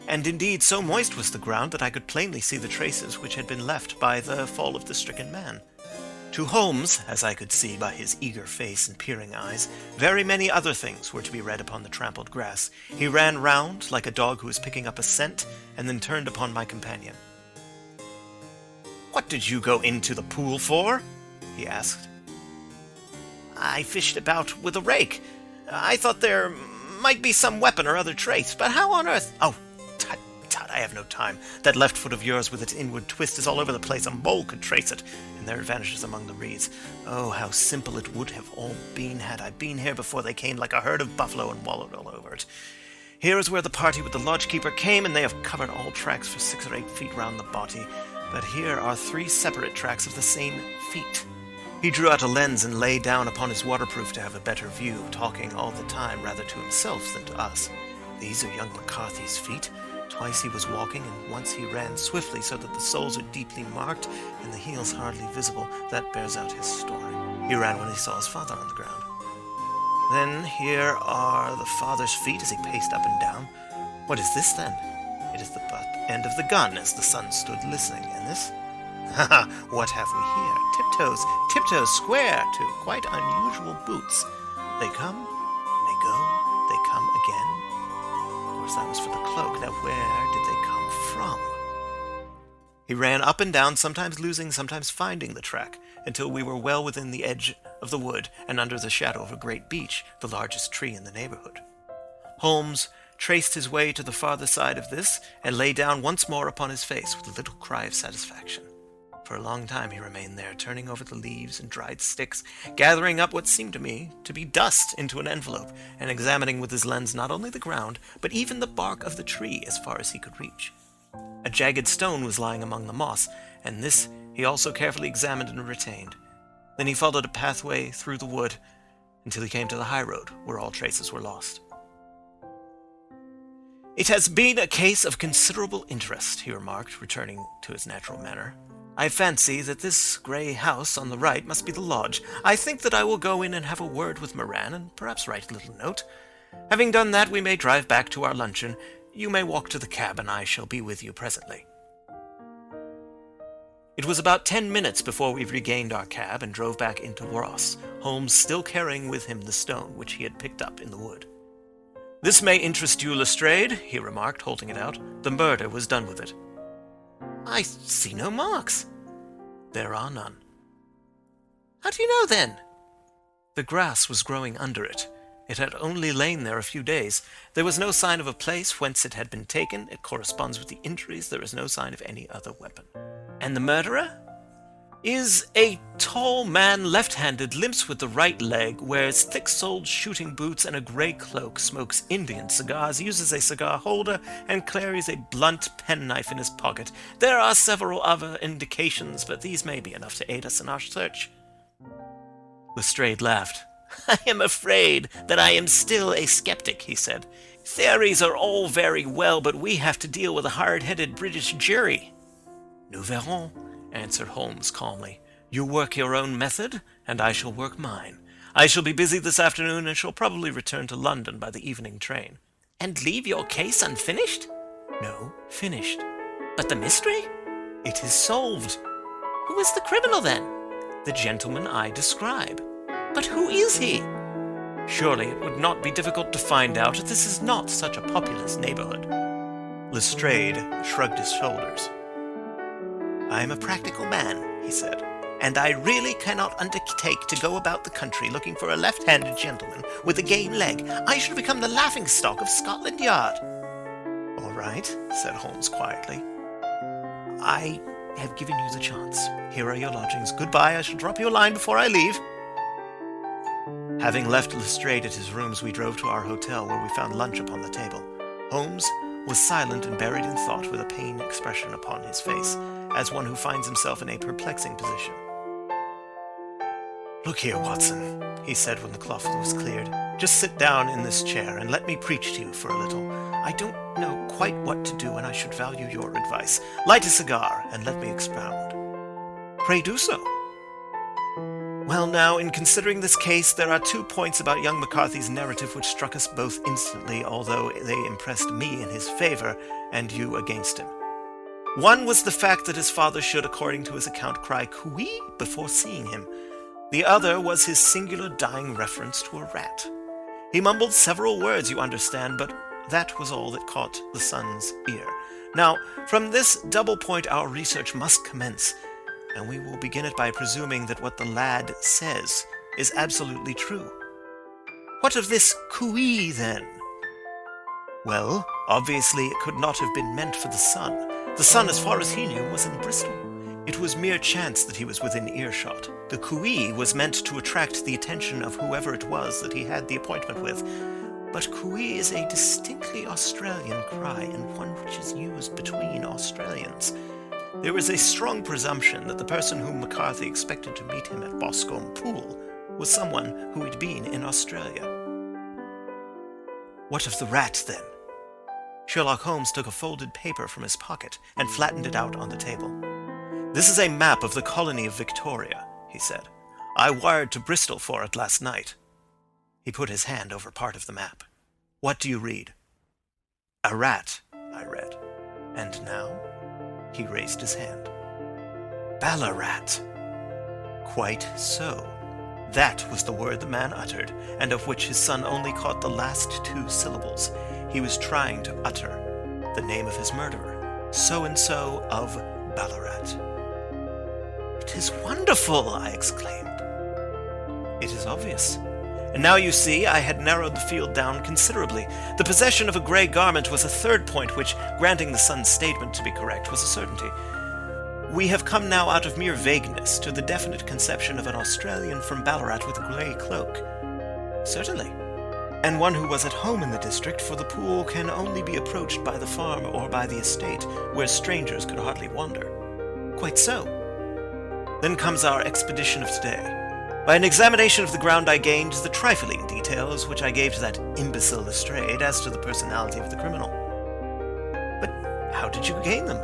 and indeed so moist was the ground that I could plainly see the traces which had been left by the fall of the stricken man. To Holmes, as I could see by his eager face and peering eyes, very many other things were to be read upon the trampled grass. He ran round, like a dog who is picking up a scent, and then turned upon my companion. "What did you go into the pool for?" he asked. "I fished about with a rake. I thought there might be some weapon or other trace, but how on earth—" "Oh, tut, tut, I have no time. That left foot of yours with its inward twist is all over the place. A mole could trace it, and there it vanishes among the reeds. Oh, how simple it would have all been had I been here before they came like a herd of buffalo and wallowed all over it. Here is where the party with the lodge-keeper came, and they have covered all tracks for 6 or 8 feet round the body. But here are 3 separate tracks of the same feet." He drew out a lens and lay down upon his waterproof to have a better view, talking all the time rather to himself than to us. "These are young McCarthy's feet. Twice he was walking, and once he ran swiftly so that the soles are deeply marked and the heels hardly visible. That bears out his story. He ran when he saw his father on the ground. Then here are the father's feet as he paced up and down. What is this, then? It is the butt end of the gun as the son stood listening, and this? Ha ha! What have we here? Tiptoes square to quite unusual boots. They come, they go, they come again. Of course, that was for the cloak. Now, where did they come from?" He ran up and down, sometimes losing, sometimes finding the track, until we were well within the edge of the wood and under the shadow of a great beech, the largest tree in the neighborhood. Holmes traced his way to the farther side of this, and lay down once more upon his face with a little cry of satisfaction. For a long time he remained there, turning over the leaves and dried sticks, gathering up what seemed to me to be dust into an envelope, and examining with his lens not only the ground, but even the bark of the tree as far as he could reach. A jagged stone was lying among the moss, and this he also carefully examined and retained. Then he followed a pathway through the wood until he came to the high road, where all traces were lost. "It has been a case of considerable interest," he remarked, returning to his natural manner. "I fancy that this grey house on the right must be the lodge. I think that I will go in and have a word with Moran, and perhaps write a little note. Having done that, we may drive back to our luncheon. You may walk to the cab, and I shall be with you presently." It was about 10 minutes before we regained our cab and drove back into Ross, Holmes still carrying with him the stone which he had picked up in the wood. "This may interest you, Lestrade," he remarked, holding it out. "The murder was done with it." "I see no marks." "There are none." "How do you know, then?" "The grass was growing under it. It had only lain there a few days. There was no sign of a place whence it had been taken. It corresponds with the injuries. There is no sign of any other weapon." "And the murderer?" Is a tall man, left-handed, limps with the right leg, wears thick-soled shooting boots and a grey cloak, smokes Indian cigars, uses a cigar holder, and carries a blunt penknife in his pocket. There are several other indications, but these may be enough to aid us in our search. Lestrade laughed. I am afraid that I am still a skeptic, he said. Theories are all very well, but we have to deal with a hard-headed British jury. Nous verrons, answered Holmes calmly. You work your own method, and I shall work mine. I shall be busy this afternoon and shall probably return to London by the evening train. And leave your case unfinished? No, finished. But the mystery? It is solved. Who is the criminal, then? The gentleman I describe. But who is he? Surely it would not be difficult to find out. This is not such a populous neighborhood. Lestrade shrugged his shoulders. I am a practical man, he said, and I really cannot undertake to go about the country looking for a left-handed gentleman with a game leg. I should become the laughing-stock of Scotland Yard. All right, said Holmes quietly. I have given you the chance. Here are your lodgings. Goodbye. I shall drop you a line before I leave. Having left Lestrade at his rooms, we drove to our hotel, where we found lunch upon the table. Holmes was silent and buried in thought, with a pained expression upon his face, as one who finds himself in a perplexing position. Look here, Watson, he said when the cloth was cleared. Just sit down in this chair and let me preach to you for a little. I don't know quite what to do, and I should value your advice. Light a cigar and let me expound. Pray do so. Well, now, in considering this case, there are 2 points about young McCarthy's narrative which struck us both instantly, although they impressed me in his favor and you against him. One was the fact that his father should, according to his account, cry "Cooey" before seeing him. The other was his singular dying reference to a rat. He mumbled several words, you understand, but that was all that caught the son's ear. Now, from this double point our research must commence, and we will begin it by presuming that what the lad says is absolutely true. What of this cooey, then? Well, obviously it could not have been meant for the son. The son, as far as he knew, was in Bristol. It was mere chance that he was within earshot. The cooey was meant to attract the attention of whoever it was that he had the appointment with. But cooey is a distinctly Australian cry, and one which is used between Australians. There is a strong presumption that the person whom McCarthy expected to meet him at Boscombe Pool was someone who had been in Australia. What of the rat, then? Sherlock Holmes took a folded paper from his pocket and flattened it out on the table. This is a map of the colony of Victoria, he said. I wired to Bristol for it last night. He put his hand over part of the map. What do you read? A rat, I read. And now? He raised his hand. Ballarat. Quite so. That was the word the man uttered, and of which his son only caught the last 2 syllables. He was trying to utter the name of his murderer, so-and-so of Ballarat. It is wonderful, I exclaimed. It is obvious. And now you see, I had narrowed the field down considerably. The possession of a grey garment was a 3rd point which, granting the son's statement to be correct, was a certainty. We have come now out of mere vagueness to the definite conception of an Australian from Ballarat with a grey cloak. Certainly. And one who was at home in the district, for the pool can only be approached by the farm or by the estate, where strangers could hardly wander. Quite so. Then comes our expedition of today. By an examination of the ground I gained the trifling details which I gave to that imbecile Lestrade as to the personality of the criminal. But how did you gain them?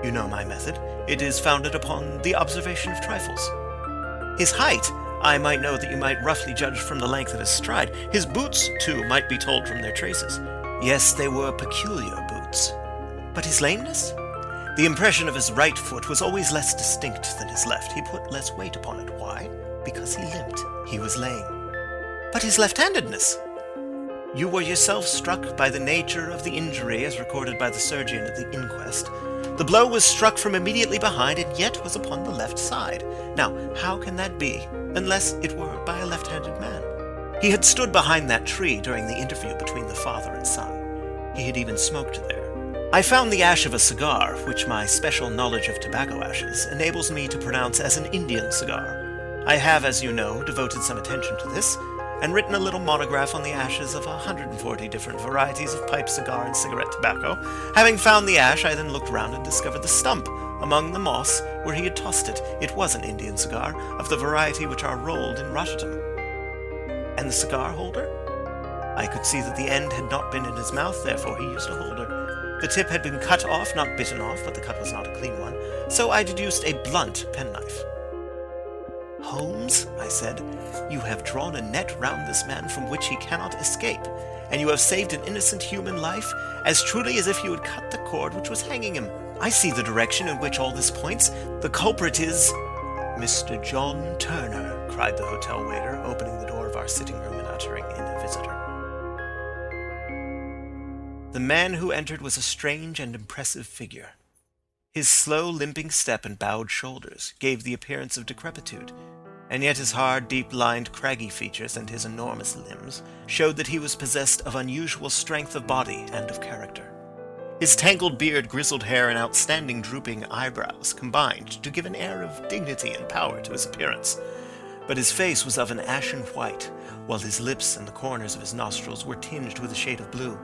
You know my method. It is founded upon the observation of trifles. His height, I might know that you might roughly judge from the length of his stride. His boots, too, might be told from their traces. Yes, they were peculiar boots. But his lameness? The impression of his right foot was always less distinct than his left. He put less weight upon it. Why? Because he limped. He was lame. But his left-handedness? You were yourself struck by the nature of the injury as recorded by the surgeon at the inquest. The blow was struck from immediately behind and yet was upon the left side. Now, how can that be, unless it were by a left-handed man? He had stood behind that tree during the interview between the father and son. He had even smoked there. I found the ash of a cigar, which my special knowledge of tobacco ashes enables me to pronounce as an Indian cigar. I have, as you know, devoted some attention to this, and written a little monograph on the ashes of 140 different varieties of pipe, cigar, and cigarette tobacco. Having found the ash, I then looked round and discovered the stump among the moss where he had tossed it. It was an Indian cigar, of the variety which are rolled in Rotterdam. And the cigar holder? I could see that the end had not been in his mouth, therefore he used a holder. The tip had been cut off, not bitten off, but the cut was not a clean one, so I deduced a blunt penknife. "Holmes," I said, "you have drawn a net round this man from which he cannot escape, and you have saved an innocent human life as truly as if you had cut the cord which was hanging him. I see the direction in which all this points. The culprit is—" "Mr. John Turner," cried the hotel waiter, opening the door of our sitting room and uttering in a visitor. The man who entered was a strange and impressive figure. His slow, limping step and bowed shoulders gave the appearance of decrepitude, and yet his hard, deep-lined, craggy features and his enormous limbs showed that he was possessed of unusual strength of body and of character. His tangled beard, grizzled hair, and outstanding drooping eyebrows combined to give an air of dignity and power to his appearance, but his face was of an ashen white, while his lips and the corners of his nostrils were tinged with a shade of blue.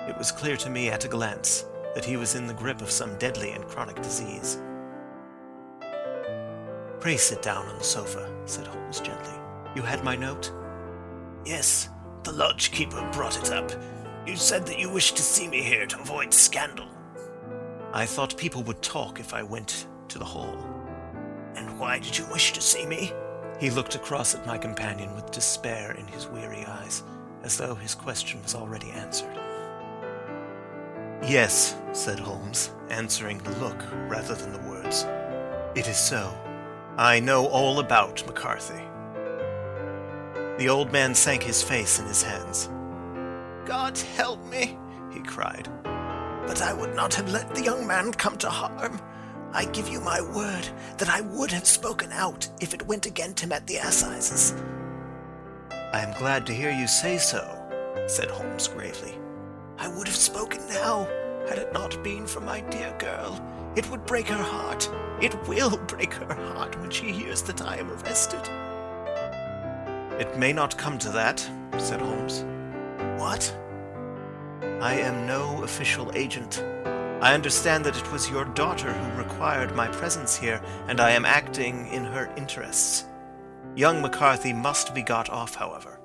It was clear to me at a glance that he was in the grip of some deadly and chronic disease. "Pray sit down on the sofa," said Holmes gently. "You had my note?" "Yes, the lodge-keeper brought it up. You said that you wished to see me here to avoid scandal." "I thought people would talk if I went to the hall." "And why did you wish to see me?" He looked across at my companion with despair in his weary eyes, as though his question was already answered. "Yes," said Holmes, answering the look rather than the words. "It is so. I know all about McCarthy." The old man sank his face in his hands. "God help me," he cried. "But I would not have let the young man come to harm. I give you my word that I would have spoken out if it went against him at the assizes." "I am glad to hear you say so," said Holmes gravely. "I would have spoken now, had it not been for my dear girl. It would break her heart. It will break her heart when she hears that I am arrested." "It may not come to that," said Holmes. "What?" "I am no official agent. I understand that it was your daughter who required my presence here, and I am acting in her interests. Young McCarthy must be got off, however."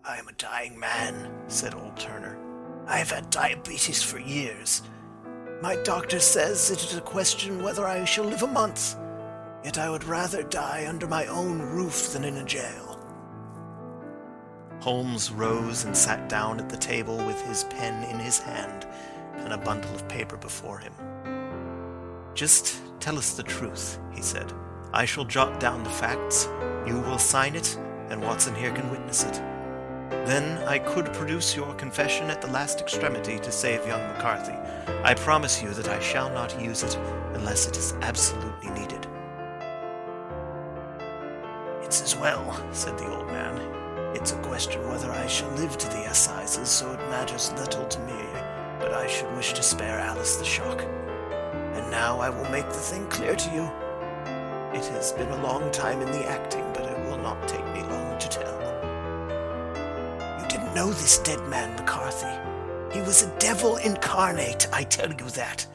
"I am a dying man," said old Turner. "I have had diabetes for years. My doctor says it is a question whether I shall live a month. Yet I would rather die under my own roof than in a jail." Holmes rose and sat down at the table with his pen in his hand and a bundle of paper before him. "Just tell us the truth," he said. "I shall jot down the facts, you will sign it, and Watson here can witness it. Then I could produce your confession at the last extremity to save young McCarthy. I promise you that I shall not use it unless it is absolutely needed." "It's as well," said the old man. "It's a question whether I shall live to the assizes, so it matters little to me, but I should wish to spare Alice the shock. And now I will make the thing clear to you. It has been a long time in the acting, but it will not take me long to tell. You didn't know this dead man, McCarthy. He was a devil incarnate, I tell you that.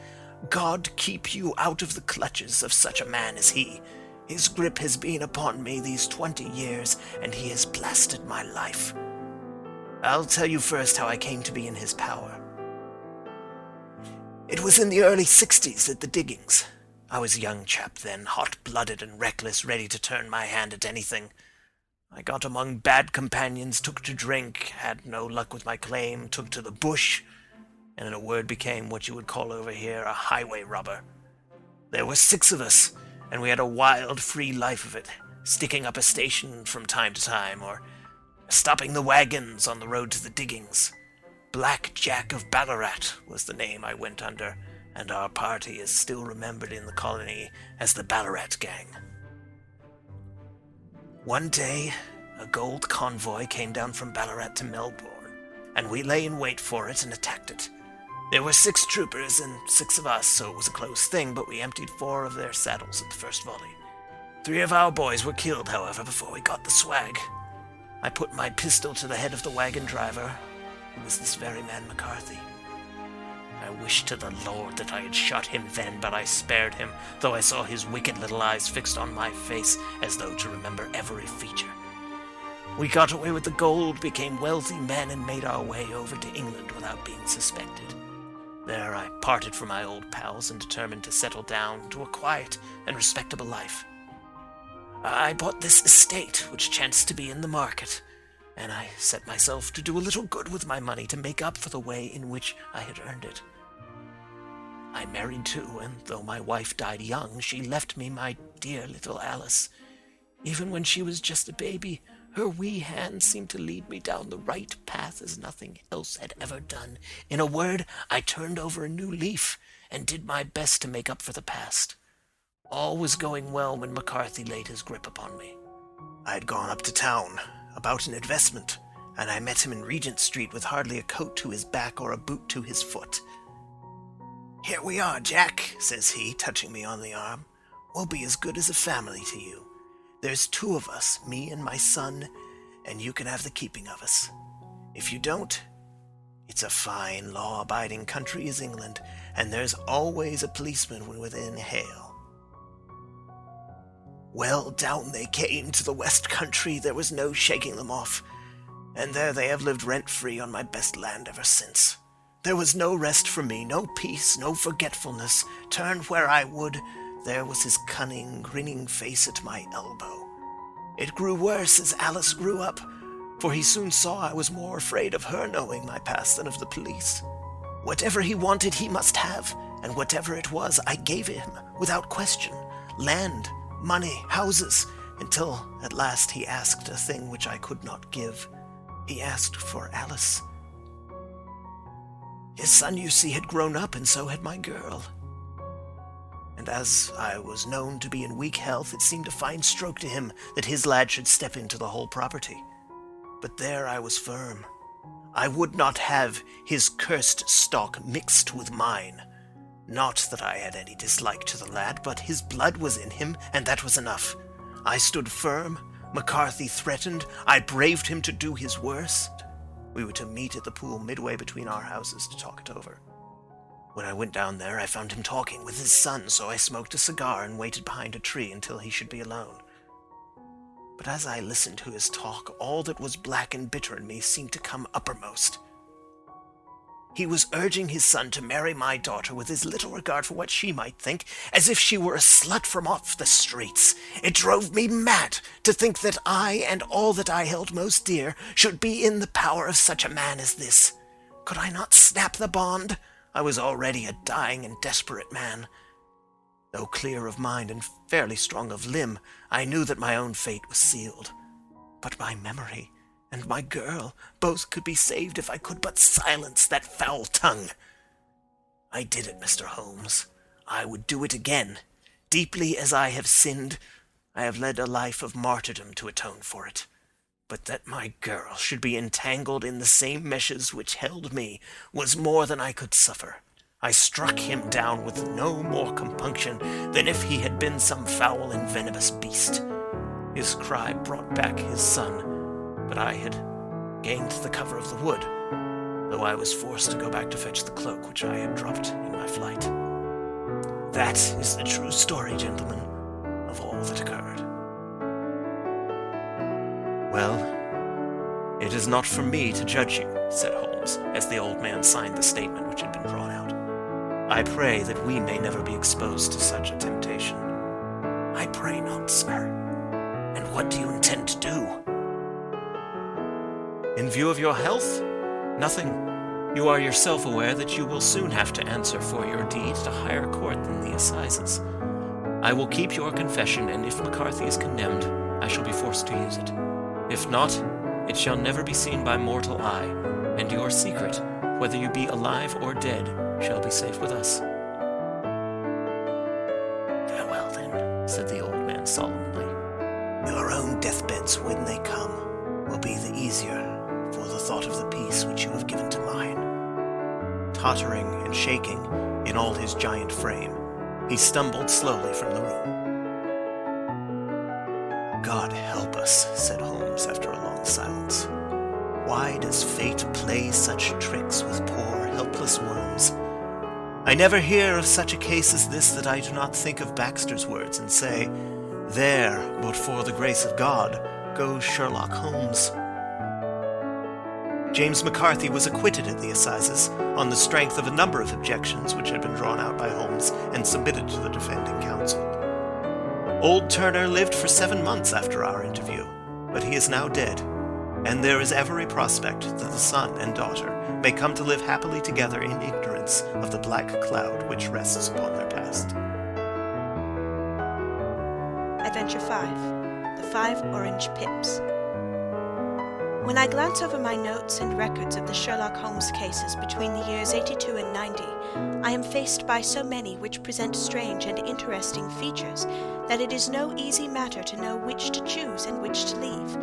God keep you out of the clutches of such a man as he. His grip has been upon me these 20 years, and he has blasted my life. I'll tell you first how I came to be in his power. It was in the early 60s at the diggings. I was a young chap then, hot-blooded and reckless, ready to turn my hand at anything. I got among bad companions, took to drink, had no luck with my claim, took to the bush, and in a word became what you would call over here a highway robber. There were 6 of us, and we had a wild, free life of it, sticking up a station from time to time, or stopping the wagons on the road to the diggings. Black Jack of Ballarat was the name I went under, and our party is still remembered in the colony as the Ballarat Gang. One day, a gold convoy came down from Ballarat to Melbourne, and we lay in wait for it and attacked it. There were 6 troopers and 6 of us, so it was a close thing, but we emptied 4 of their saddles at the first volley. 3 of our boys were killed, however, before we got the swag. I put my pistol to the head of the wagon driver, who was this very man McCarthy. I wished to the Lord that I had shot him then, but I spared him, though I saw his wicked little eyes fixed on my face as though to remember every feature. We got away with the gold, became wealthy men, and made our way over to England without being suspected. There I parted from my old pals and determined to settle down to a quiet and respectable life. I bought this estate, which chanced to be in the market, and I set myself to do a little good with my money to make up for the way in which I had earned it. I married too, and though my wife died young, she left me my dear little Alice. Even when she was just a baby, her wee hand seemed to lead me down the right path as nothing else had ever done. In a word, I turned over a new leaf and did my best to make up for the past. All was going well when McCarthy laid his grip upon me. I had gone up to town about an investment, and I met him in Regent Street with hardly a coat to his back or a boot to his foot. "Here we are, Jack," says he, touching me on the arm. "We'll be as good as a family to you. There's 2 of us, me and my son, and you can have the keeping of us. If you don't, it's a fine, law-abiding country is England, and there's always a policeman when within hail." Well, down they came to the West Country. There was no shaking them off, and there they have lived rent-free on my best land ever since. There was no rest for me, no peace, no forgetfulness. Turn where I would, there was his cunning, grinning face at my elbow. It grew worse as Alice grew up, for he soon saw I was more afraid of her knowing my past than of the police. Whatever he wanted he must have, and whatever it was I gave him, without question. Land, money, houses, until at last he asked a thing which I could not give. He asked for Alice. His son, you see, had grown up, and so had my girl. And as I was known to be in weak health, it seemed a fine stroke to him that his lad should step into the whole property. But there I was firm. I would not have his cursed stock mixed with mine. Not that I had any dislike to the lad, but his blood was in him, and that was enough. I stood firm. McCarthy threatened. I braved him to do his worst. We were to meet at the pool midway between our houses to talk it over. When I went down there, I found him talking with his son, so I smoked a cigar and waited behind a tree until he should be alone. But as I listened to his talk, all that was black and bitter in me seemed to come uppermost. He was urging his son to marry my daughter with as little regard for what she might think, as if she were a slut from off the streets. It drove me mad to think that I and all that I held most dear should be in the power of such a man as this. Could I not snap the bond? I was already a dying and desperate man. Though clear of mind and fairly strong of limb, I knew that my own fate was sealed. But my memory and my girl both could be saved if I could but silence that foul tongue. I did it, Mr. Holmes. I would do it again. Deeply as I have sinned, I have led a life of martyrdom to atone for it. But that my girl should be entangled in the same meshes which held me was more than I could suffer. I struck him down with no more compunction than if he had been some foul and venomous beast. His cry brought back his son, but I had gained the cover of the wood, though I was forced to go back to fetch the cloak which I had dropped in my flight. That is the true story, gentlemen, of all that occurred. "Well, it is not for me to judge you," said Holmes, as the old man signed the statement which had been drawn out. "I pray that we may never be exposed to such a temptation." "I pray not, sir. And what do you intend to do?" "In view of your health? Nothing. You are yourself aware that you will soon have to answer for your deed to higher court than the assizes. I will keep your confession, and if McCarthy is condemned, I shall be forced to use it. If not, it shall never be seen by mortal eye, and your secret, whether you be alive or dead, shall be safe with us." "Farewell, then," said the old man solemnly. "Your own deathbeds, when they come, will be the easier for the thought of the peace which you have given to mine. tottering and shaking in all his giant frame. He stumbled slowly from the room. "God help us," said Holmes after a long silence. "Why does fate play such tricks with poor, helpless worms? I never hear of such a case as this that I do not think of Baxter's words and say, 'There, but for the grace of God, goes Sherlock Holmes.'" James McCarthy was acquitted at the assizes on the strength of a number of objections which had been drawn out by Holmes and submitted to the defending counsel. Old Turner lived for 7 months after our interview, but he is now dead, and there is every prospect that the son and daughter may come to live happily together in ignorance of the black cloud which rests upon their past. Adventure 5. The 5 Orange Pips. When I glance over my notes and records of the Sherlock Holmes cases between the years 82 and 90, I am faced by so many which present strange and interesting features that it is no easy matter to know which to choose and which to leave.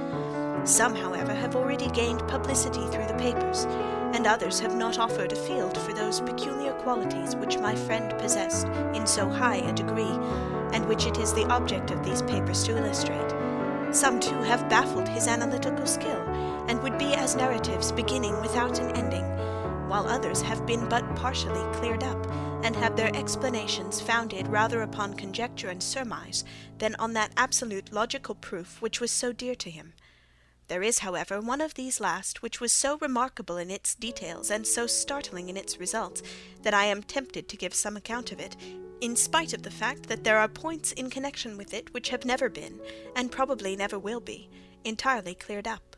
Some, however, have already gained publicity through the papers, and others have not offered a field for those peculiar qualities which my friend possessed in so high a degree, and which it is the object of these papers to illustrate. Some, too, have baffled his analytical skill, and would be as narratives beginning without an ending, while others have been but partially cleared up, and have their explanations founded rather upon conjecture and surmise than on that absolute logical proof which was so dear to him. There is, however, one of these last which was so remarkable in its details and so startling in its results that I am tempted to give some account of it, in spite of the fact that there are points in connection with it which have never been, and probably never will be, entirely cleared up.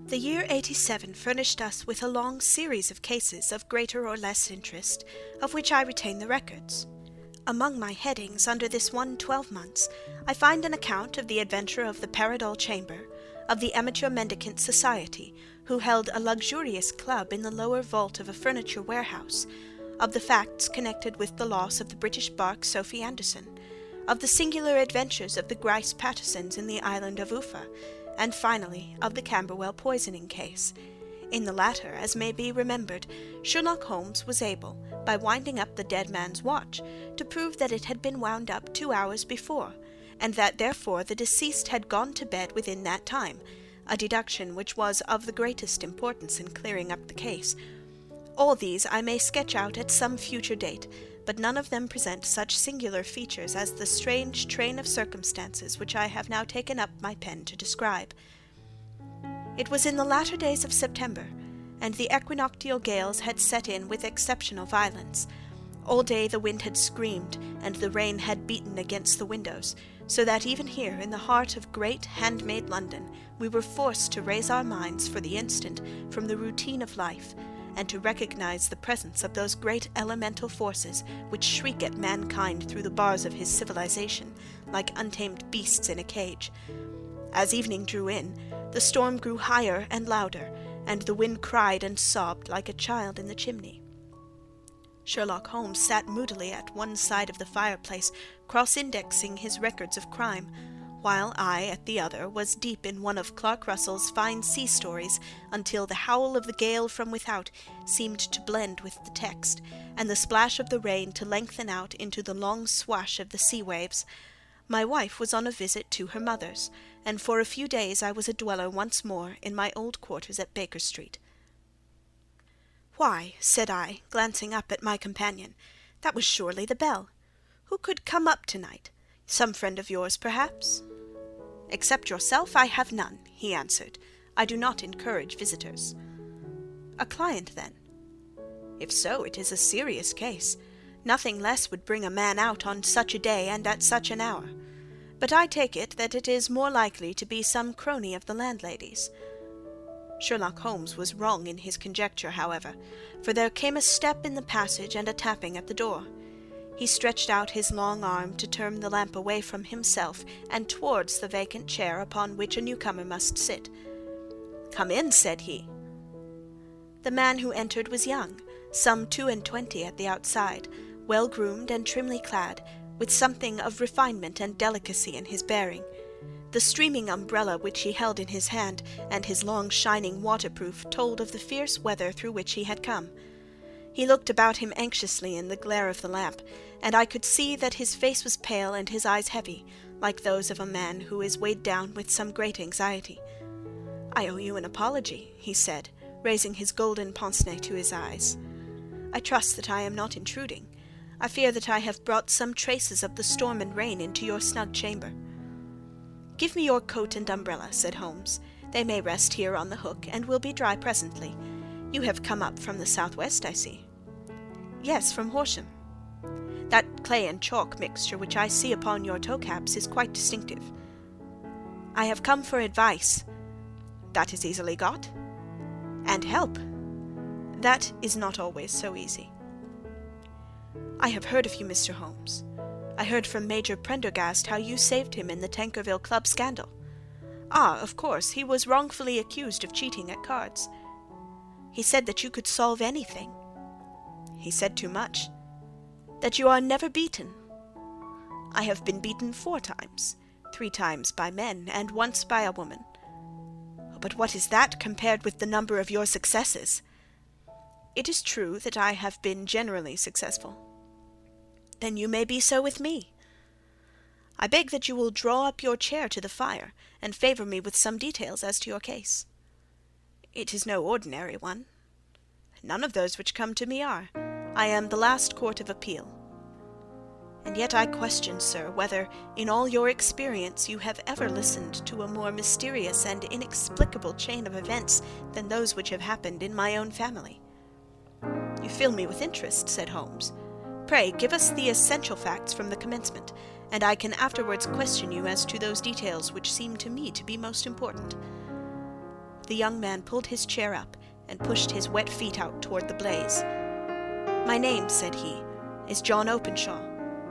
The year 87 furnished us with a long series of cases of greater or less interest, of which I retain the records. Among my headings under this one 12 months, I find an account of the adventure of the Paradol Chamber, of the Amateur Mendicant Society, who held a luxurious club in the lower vault of a furniture warehouse, of the facts connected with the loss of the British bark Sophie Anderson, of the singular adventures of the Grice Pattersons in the island of Ufa, and finally of the Camberwell poisoning case. In the latter, as may be remembered, Sherlock Holmes was able, by winding up the dead man's watch, to prove that it had been wound up 2 hours before, and that therefore the deceased had gone to bed within that time, a deduction which was of the greatest importance in clearing up the case. All these I may sketch out at some future date, but none of them present such singular features as the strange train of circumstances which I have now taken up my pen to describe. It was in the latter days of September, and the equinoctial gales had set in with exceptional violence. All day the wind had screamed, and the rain had beaten against the windows, so that even here in the heart of great handmade London we were forced to raise our minds for the instant from the routine of life, and to recognize the presence of those great elemental forces which shriek at mankind through the bars of his civilization, like untamed beasts in a cage. As evening drew in, the storm grew higher and louder, and the wind cried and sobbed like a child in the chimney. Sherlock Holmes sat moodily at one side of the fireplace, cross-indexing his records of crime, while I, at the other, was deep in one of Clark Russell's fine sea stories, until the howl of the gale from without seemed to blend with the text, and the splash of the rain to lengthen out into the long swash of the sea waves. My wife was on a visit to her mother's, and for a few days I was a dweller once more in my old quarters at Baker Street. "Why," said I, glancing up at my companion, "that was surely the bell. Who could come up to-night? Some friend of yours, perhaps?" "Except yourself, I have none," he answered. "I do not encourage visitors." "A client, then?" "If so, it is a serious case. Nothing less would bring a man out on such a day and at such an hour. But I take it that it is more likely to be some crony of the landlady's." Sherlock Holmes was wrong in his conjecture, however, for there came a step in the passage and a tapping at the door. He stretched out his long arm to turn the lamp away from himself and towards the vacant chair upon which a newcomer must sit. "Come in," said he. The man who entered was young, some 22 at the outside, well-groomed and trimly clad, with something of refinement and delicacy in his bearing. The streaming umbrella which he held in his hand, and his long shining waterproof, told of the fierce weather through which he had come. He looked about him anxiously in the glare of the lamp, and I could see that his face was pale and his eyes heavy, like those of a man who is weighed down with some great anxiety. "I owe you an apology," he said, raising his golden pince-nez to his eyes. "I trust that I am not intruding. I fear that I have brought some traces of the storm and rain into your snug chamber." "Give me your coat and umbrella," said Holmes. "They may rest here on the hook, and will be dry presently. You have come up from the southwest, I see." "Yes, from Horsham. That clay and chalk mixture which I see upon your toe-caps is quite distinctive." "I have come for advice." "That is easily got." "And help." "That is not always so easy." "I have heard of you, Mr. Holmes. I heard from Major Prendergast how you saved him in the Tankerville Club scandal." "Ah, of course, he was wrongfully accused of cheating at cards." "He said that you could solve anything." "He said too much." "That you are never beaten." "I have been beaten 4 times, 3 times by men, and once by a woman." "But what is that compared with the number of your successes?" "It is true that I have been generally successful." "Then you may be so with me." "I beg that you will draw up your chair to the fire, and favour me with some details as to your case." "It is no ordinary one." "None of those which come to me are. I am the last court of appeal." "And yet I question, sir, whether, in all your experience, you have ever listened to a more mysterious and inexplicable chain of events than those which have happened in my own family." "You fill me with interest," said Holmes. "Pray give us the essential facts from the commencement, and I can afterwards question you as to those details which seem to me to be most important." The young man pulled his chair up and pushed his wet feet out toward the blaze. "My name," said he, "is John Openshaw,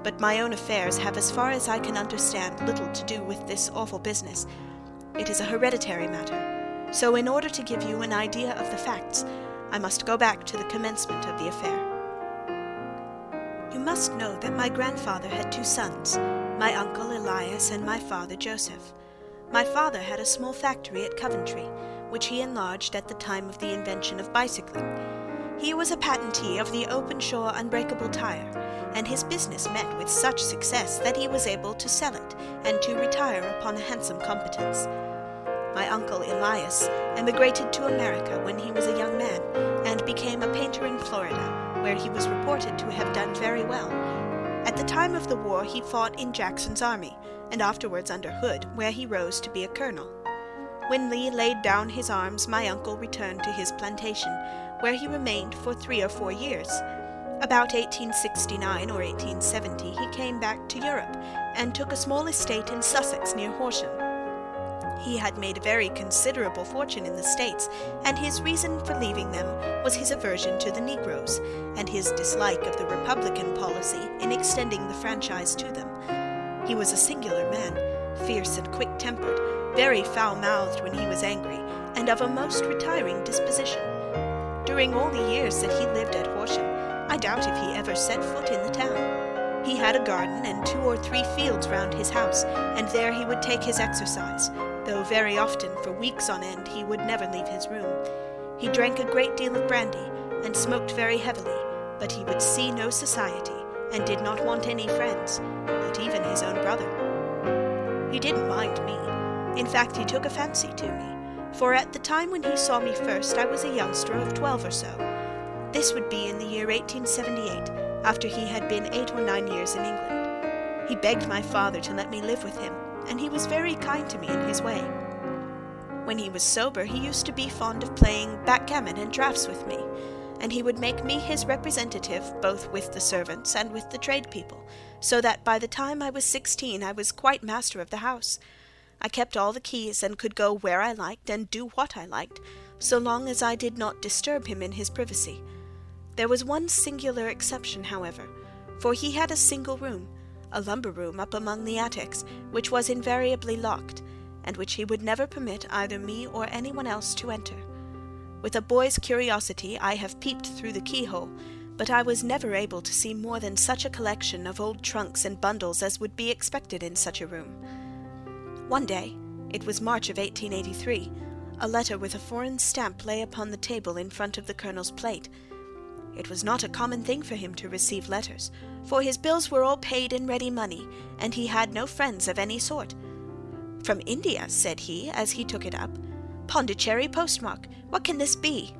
but my own affairs have, as far as I can understand, little to do with this awful business. It is a hereditary matter, so in order to give you an idea of the facts, I must go back to the commencement of the affair. You must know that my grandfather had 2 sons, my uncle Elias and my father Joseph. My father had a small factory at Coventry, which he enlarged at the time of the invention of bicycling. He was a patentee of the Openshaw unbreakable tire, and his business met with such success that he was able to sell it and to retire upon a handsome competence. My uncle Elias emigrated to America when he was a young man, and became a painter in Florida, where he was reported to have done very well. At the time of the war he fought in Jackson's army, and afterwards under Hood, where he rose to be a colonel. When Lee laid down his arms, my uncle returned to his plantation, where he remained for 3 or 4 years. About 1869 or 1870 he came back to Europe, and took a small estate in Sussex near Horsham. He had made a very considerable fortune in the States, and his reason for leaving them was his aversion to the Negroes, and his dislike of the Republican policy in extending the franchise to them. He was a singular man, fierce and quick-tempered, very foul-mouthed when he was angry, and of a most retiring disposition. During all the years that he lived at Horsham, I doubt if he ever set foot in the town. He had a garden and 2 or 3 fields round his house, and there he would take his exercise, though very often, for weeks on end, he would never leave his room. He drank a great deal of brandy, and smoked very heavily, but he would see no society, and did not want any friends, not even his own brother. He didn't mind me. In fact, he took a fancy to me, for at the time when he saw me first I was a youngster of 12 or so. This would be in the year 1878, after he had been 8 or 9 years in England. He begged my father to let me live with him, and he was very kind to me in his way. When he was sober, he used to be fond of playing backgammon and draughts with me, and he would make me his representative both with the servants and with the trade people, so that by the time I was 16 I was quite master of the house. I kept all the keys, and could go where I liked and do what I liked, so long as I did not disturb him in his privacy. There was one singular exception, however, for he had a single room, a lumber room up among the attics, which was invariably locked, and which he would never permit either me or anyone else to enter. With a boy's curiosity I have peeped through the keyhole, but I was never able to see more than such a collection of old trunks and bundles as would be expected in such a room. One day, it was March of 1883, a letter with a foreign stamp lay upon the table in front of the Colonel's plate. It was not a common thing for him to receive letters, for his bills were all paid in ready money, and he had no friends of any sort. "From India," said he, as he took it up. "Pondicherry postmark. What can this be?"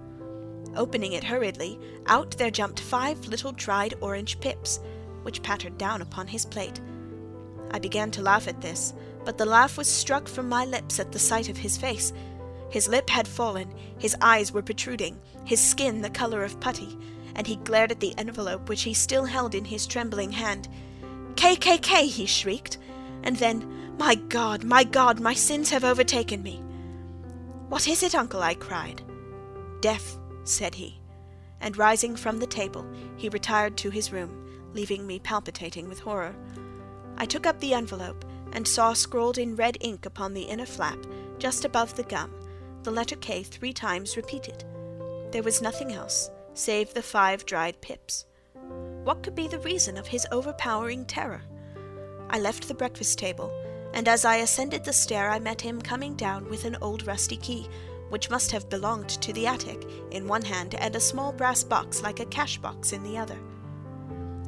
Opening it hurriedly, out there jumped 5 little dried orange pips, which pattered down upon his plate. I began to laugh at this, but the laugh was struck from my lips at the sight of his face. His lip had fallen, his eyes were protruding, his skin the colour of putty, and he glared at the envelope which he still held in his trembling hand. "KKK!" he shrieked, and then, my God, my sins have overtaken me." "What is it, uncle?" I cried. "Death," said he, and rising from the table, he retired to his room, leaving me palpitating with horror. I took up the envelope, and saw scrawled in red ink upon the inner flap, just above the gum, the letter K 3 times repeated. There was nothing else, save the 5 dried pips. What could be the reason of his overpowering terror? I left the breakfast table, and as I ascended the stair I met him coming down with an old rusty key, which must have belonged to the attic, in one hand, and a small brass box like a cash-box in the other.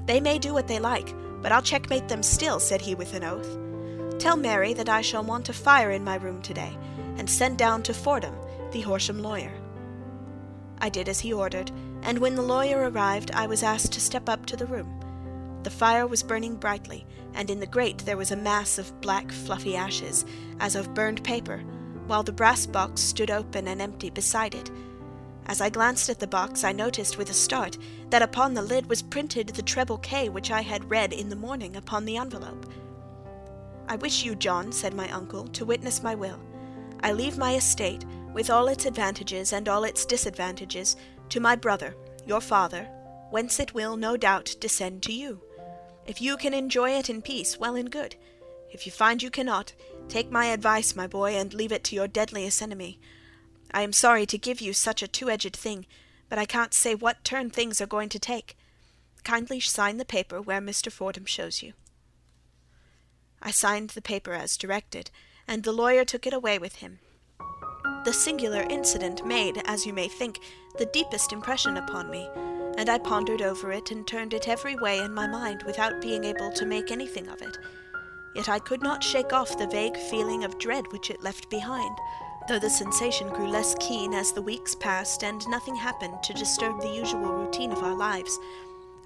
"They may do what they like, but I'll checkmate them still," said he with an oath. "Tell Mary that I shall want a fire in my room today, and send down to Fordham, the Horsham lawyer." I did as he ordered, and when the lawyer arrived I was asked to step up to the room. The fire was burning brightly, and in the grate there was a mass of black fluffy ashes, as of burned paper, while the brass box stood open and empty beside it. As I glanced at the box, I noticed with a start that upon the lid was printed the treble K which I had read in the morning upon the envelope. "I wish you, John," said my uncle, "to witness my will. I leave my estate, with all its advantages and all its disadvantages, to my brother, your father, whence it will, no doubt, descend to you. If you can enjoy it in peace, well and good. If you find you cannot, take my advice, my boy, and leave it to your deadliest enemy. I am sorry to give you such a two-edged thing, but I can't say what turn things are going to take. Kindly sign the paper where Mr. Fordham shows you." I signed the paper as directed, and the lawyer took it away with him. The singular incident made, as you may think, the deepest impression upon me, and I pondered over it and turned it every way in my mind without being able to make anything of it. Yet I could not shake off the vague feeling of dread which it left behind, though the sensation grew less keen as the weeks passed and nothing happened to disturb the usual routine of our lives.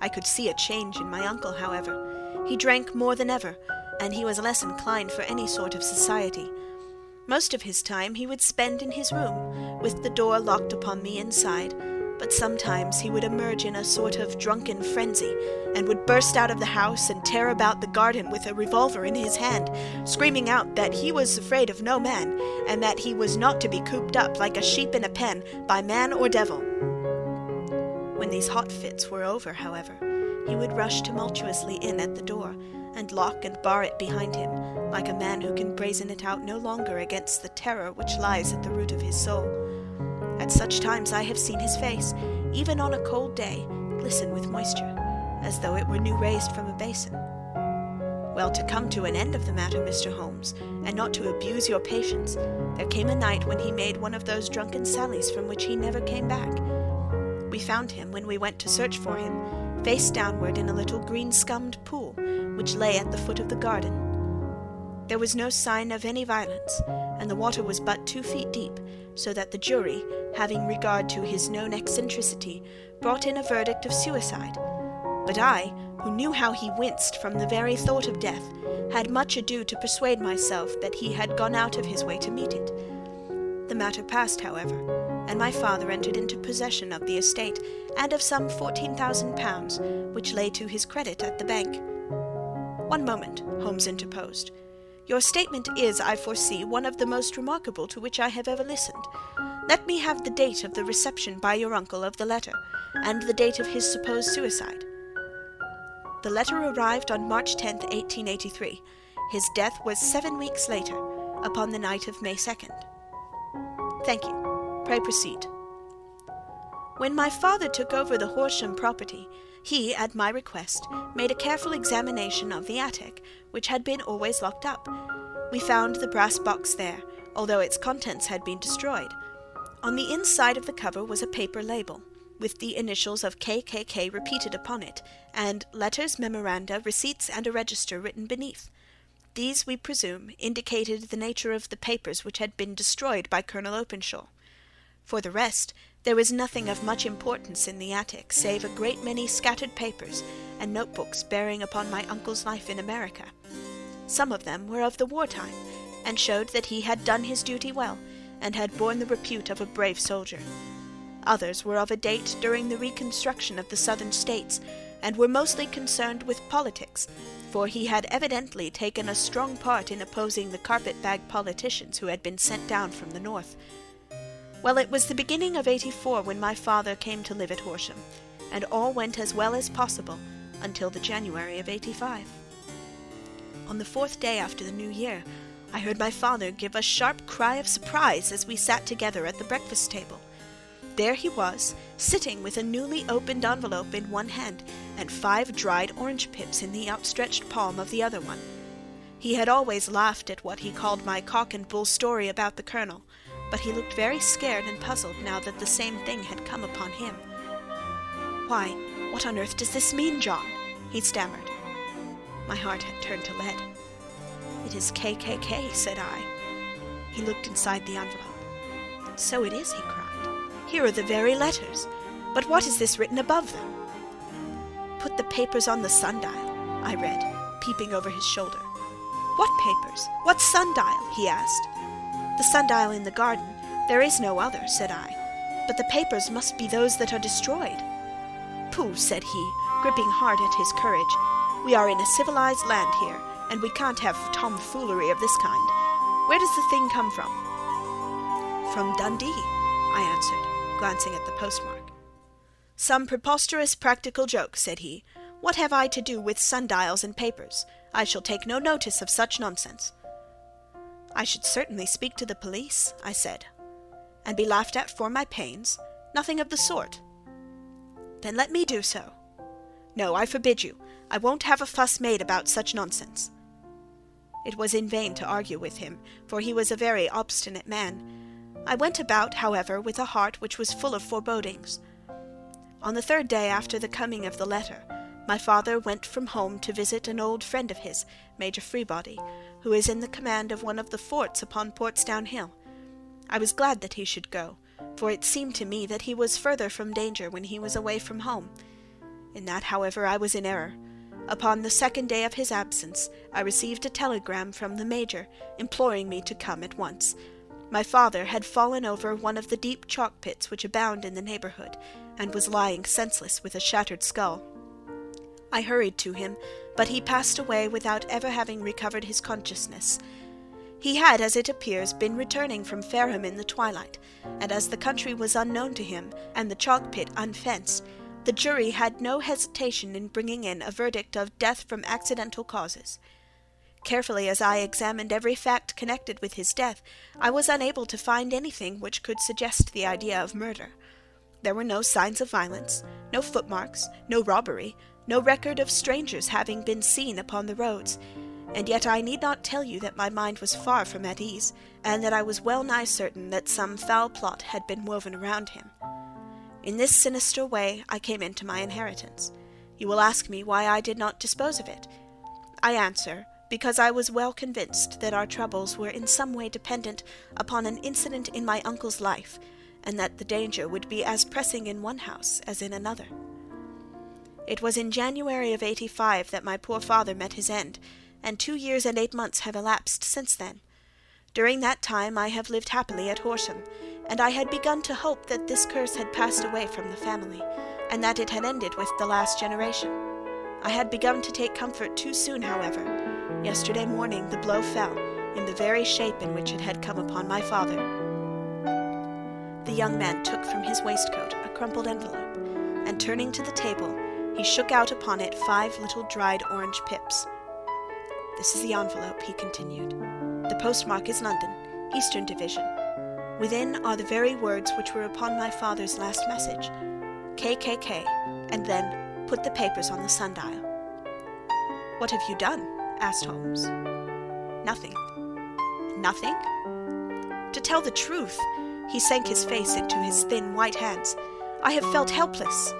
I could see a change in my uncle, however. He drank more than ever, and he was less inclined for any sort of society. Most of his time he would spend in his room, with the door locked upon me inside, but sometimes he would emerge in a sort of drunken frenzy, and would burst out of the house and tear about the garden with a revolver in his hand, screaming out that he was afraid of no man, and that he was not to be cooped up like a sheep in a pen by man or devil. When these hot fits were over, however, he would rush tumultuously in at the door, and lock and bar it behind him, like a man who can brazen it out no longer against the terror which lies at the root of his soul. At such times I have seen his face, even on a cold day, glisten with moisture, as though it were new raised from a basin. Well, to come to an end of the matter, Mr. Holmes, and not to abuse your patience, there came a night when he made one of those drunken sallies from which he never came back. We found him, when we went to search for him, face downward in a little green-scummed pool, which lay at the foot of the garden. There was no sign of any violence, and the water was but 2 feet deep, so that the jury, having regard to his known eccentricity, brought in a verdict of suicide. But I, who knew how he winced from the very thought of death, had much ado to persuade myself that he had gone out of his way to meet it. The matter passed, however, and my father entered into possession of the estate and of some £14,000, which lay to his credit at the bank. "One moment," Holmes interposed. "Your statement is, I foresee, one of the most remarkable to which I have ever listened. Let me have the date of the reception by your uncle of the letter, and the date of his supposed suicide." "The letter arrived on March 10th, 1883. His death was 7 weeks later, upon the night of May 2nd. "Thank you. Pray proceed." "When my father took over the Horsham property, he, at my request, made a careful examination of the attic, which had been always locked up. We found the brass box there, although its contents had been destroyed. On the inside of the cover was a paper label, with the initials of KKK repeated upon it, and letters, memoranda, receipts, and a register written beneath. These, we presume, indicated the nature of the papers which had been destroyed by Colonel Openshaw. For the rest, there was nothing of much importance in the attic, save a great many scattered papers and notebooks bearing upon my uncle's life in America. Some of them were of the wartime, and showed that he had done his duty well, and had borne the repute of a brave soldier. Others were of a date during the reconstruction of the Southern States, and were mostly concerned with politics, for he had evidently taken a strong part in opposing the carpet-bag politicians who had been sent down from the North. Well, it was the beginning of '84 when my father came to live at Horsham, and all went as well as possible until the January of '85. On the 4th day after the New Year, I heard my father give a sharp cry of surprise as we sat together at the breakfast table. There he was, sitting with a newly opened envelope in one hand and 5 dried orange pips in the outstretched palm of the other one. He had always laughed at what he called my cock-and-bull story about the colonel, but he looked very scared and puzzled now that the same thing had come upon him. "Why, what on earth does this mean, John?" he stammered. My heart had turned to lead. "It is KKK," said I. He looked inside the envelope. "So it is," he cried. "Here are the very letters. But what is this written above them?" "Put the papers on the sundial," I read, peeping over his shoulder. "What papers? What sundial?" he asked. "The sundial in the garden. There is no other," said I. "But the papers must be those that are destroyed." "Pooh," said he, gripping hard at his courage. "We are in a civilized land here, and we can't have tomfoolery of this kind. Where does the thing come from?" "From Dundee," I answered, glancing at the postmark. "Some preposterous practical joke," said he. "What have I to do with sundials and papers? I shall take no notice of such nonsense." "I should certainly speak to the police," I said. "And be laughed at for my pains? Nothing of the sort." "Then let me do so." "No, I forbid you. I won't have a fuss made about such nonsense." It was in vain to argue with him, for he was a very obstinate man. I went about, however, with a heart which was full of forebodings. On the 3rd day after the coming of the letter, my father went from home to visit an old friend of his, Major Freebody, who is in the command of one of the forts upon Portsdown Hill. I was glad that he should go, for it seemed to me that he was further from danger when he was away from home. In that, however, I was in error. Upon the 2nd day of his absence, I received a telegram from the Major, imploring me to come at once. My father had fallen over one of the deep chalk pits which abound in the neighbourhood, and was lying senseless with a shattered skull. I hurried to him, but he passed away without ever having recovered his consciousness. He had, as it appears, been returning from Fareham in the twilight, and as the country was unknown to him, and the chalk pit unfenced, the jury had no hesitation in bringing in a verdict of death from accidental causes. Carefully as I examined every fact connected with his death, I was unable to find anything which could suggest the idea of murder. There were no signs of violence, no footmarks, no robbery, no record of strangers having been seen upon the roads, and yet I need not tell you that my mind was far from at ease, and that I was well nigh certain that some foul plot had been woven around him. In this sinister way I came into my inheritance. You will ask me why I did not dispose of it. I answer, because I was well convinced that our troubles were in some way dependent upon an incident in my uncle's life, and that the danger would be as pressing in one house as in another. It was in January of '85 that my poor father met his end, and 2 years and 8 months have elapsed since then. During that time I have lived happily at Horsham, and I had begun to hope that this curse had passed away from the family, and that it had ended with the last generation. I had begun to take comfort too soon, however. Yesterday morning the blow fell, in the very shape in which it had come upon my father. The young man took from his waistcoat a crumpled envelope, and turning to the table, he shook out upon it 5 little dried orange pips. "This is the envelope," he continued. "The postmark is London, Eastern Division. Within are the very words which were upon my father's last message, KKK, and then put the papers on the sundial." "What have you done?" asked Holmes. "Nothing. Nothing? To tell the truth, he sank his face into his thin white hands, I have felt helpless.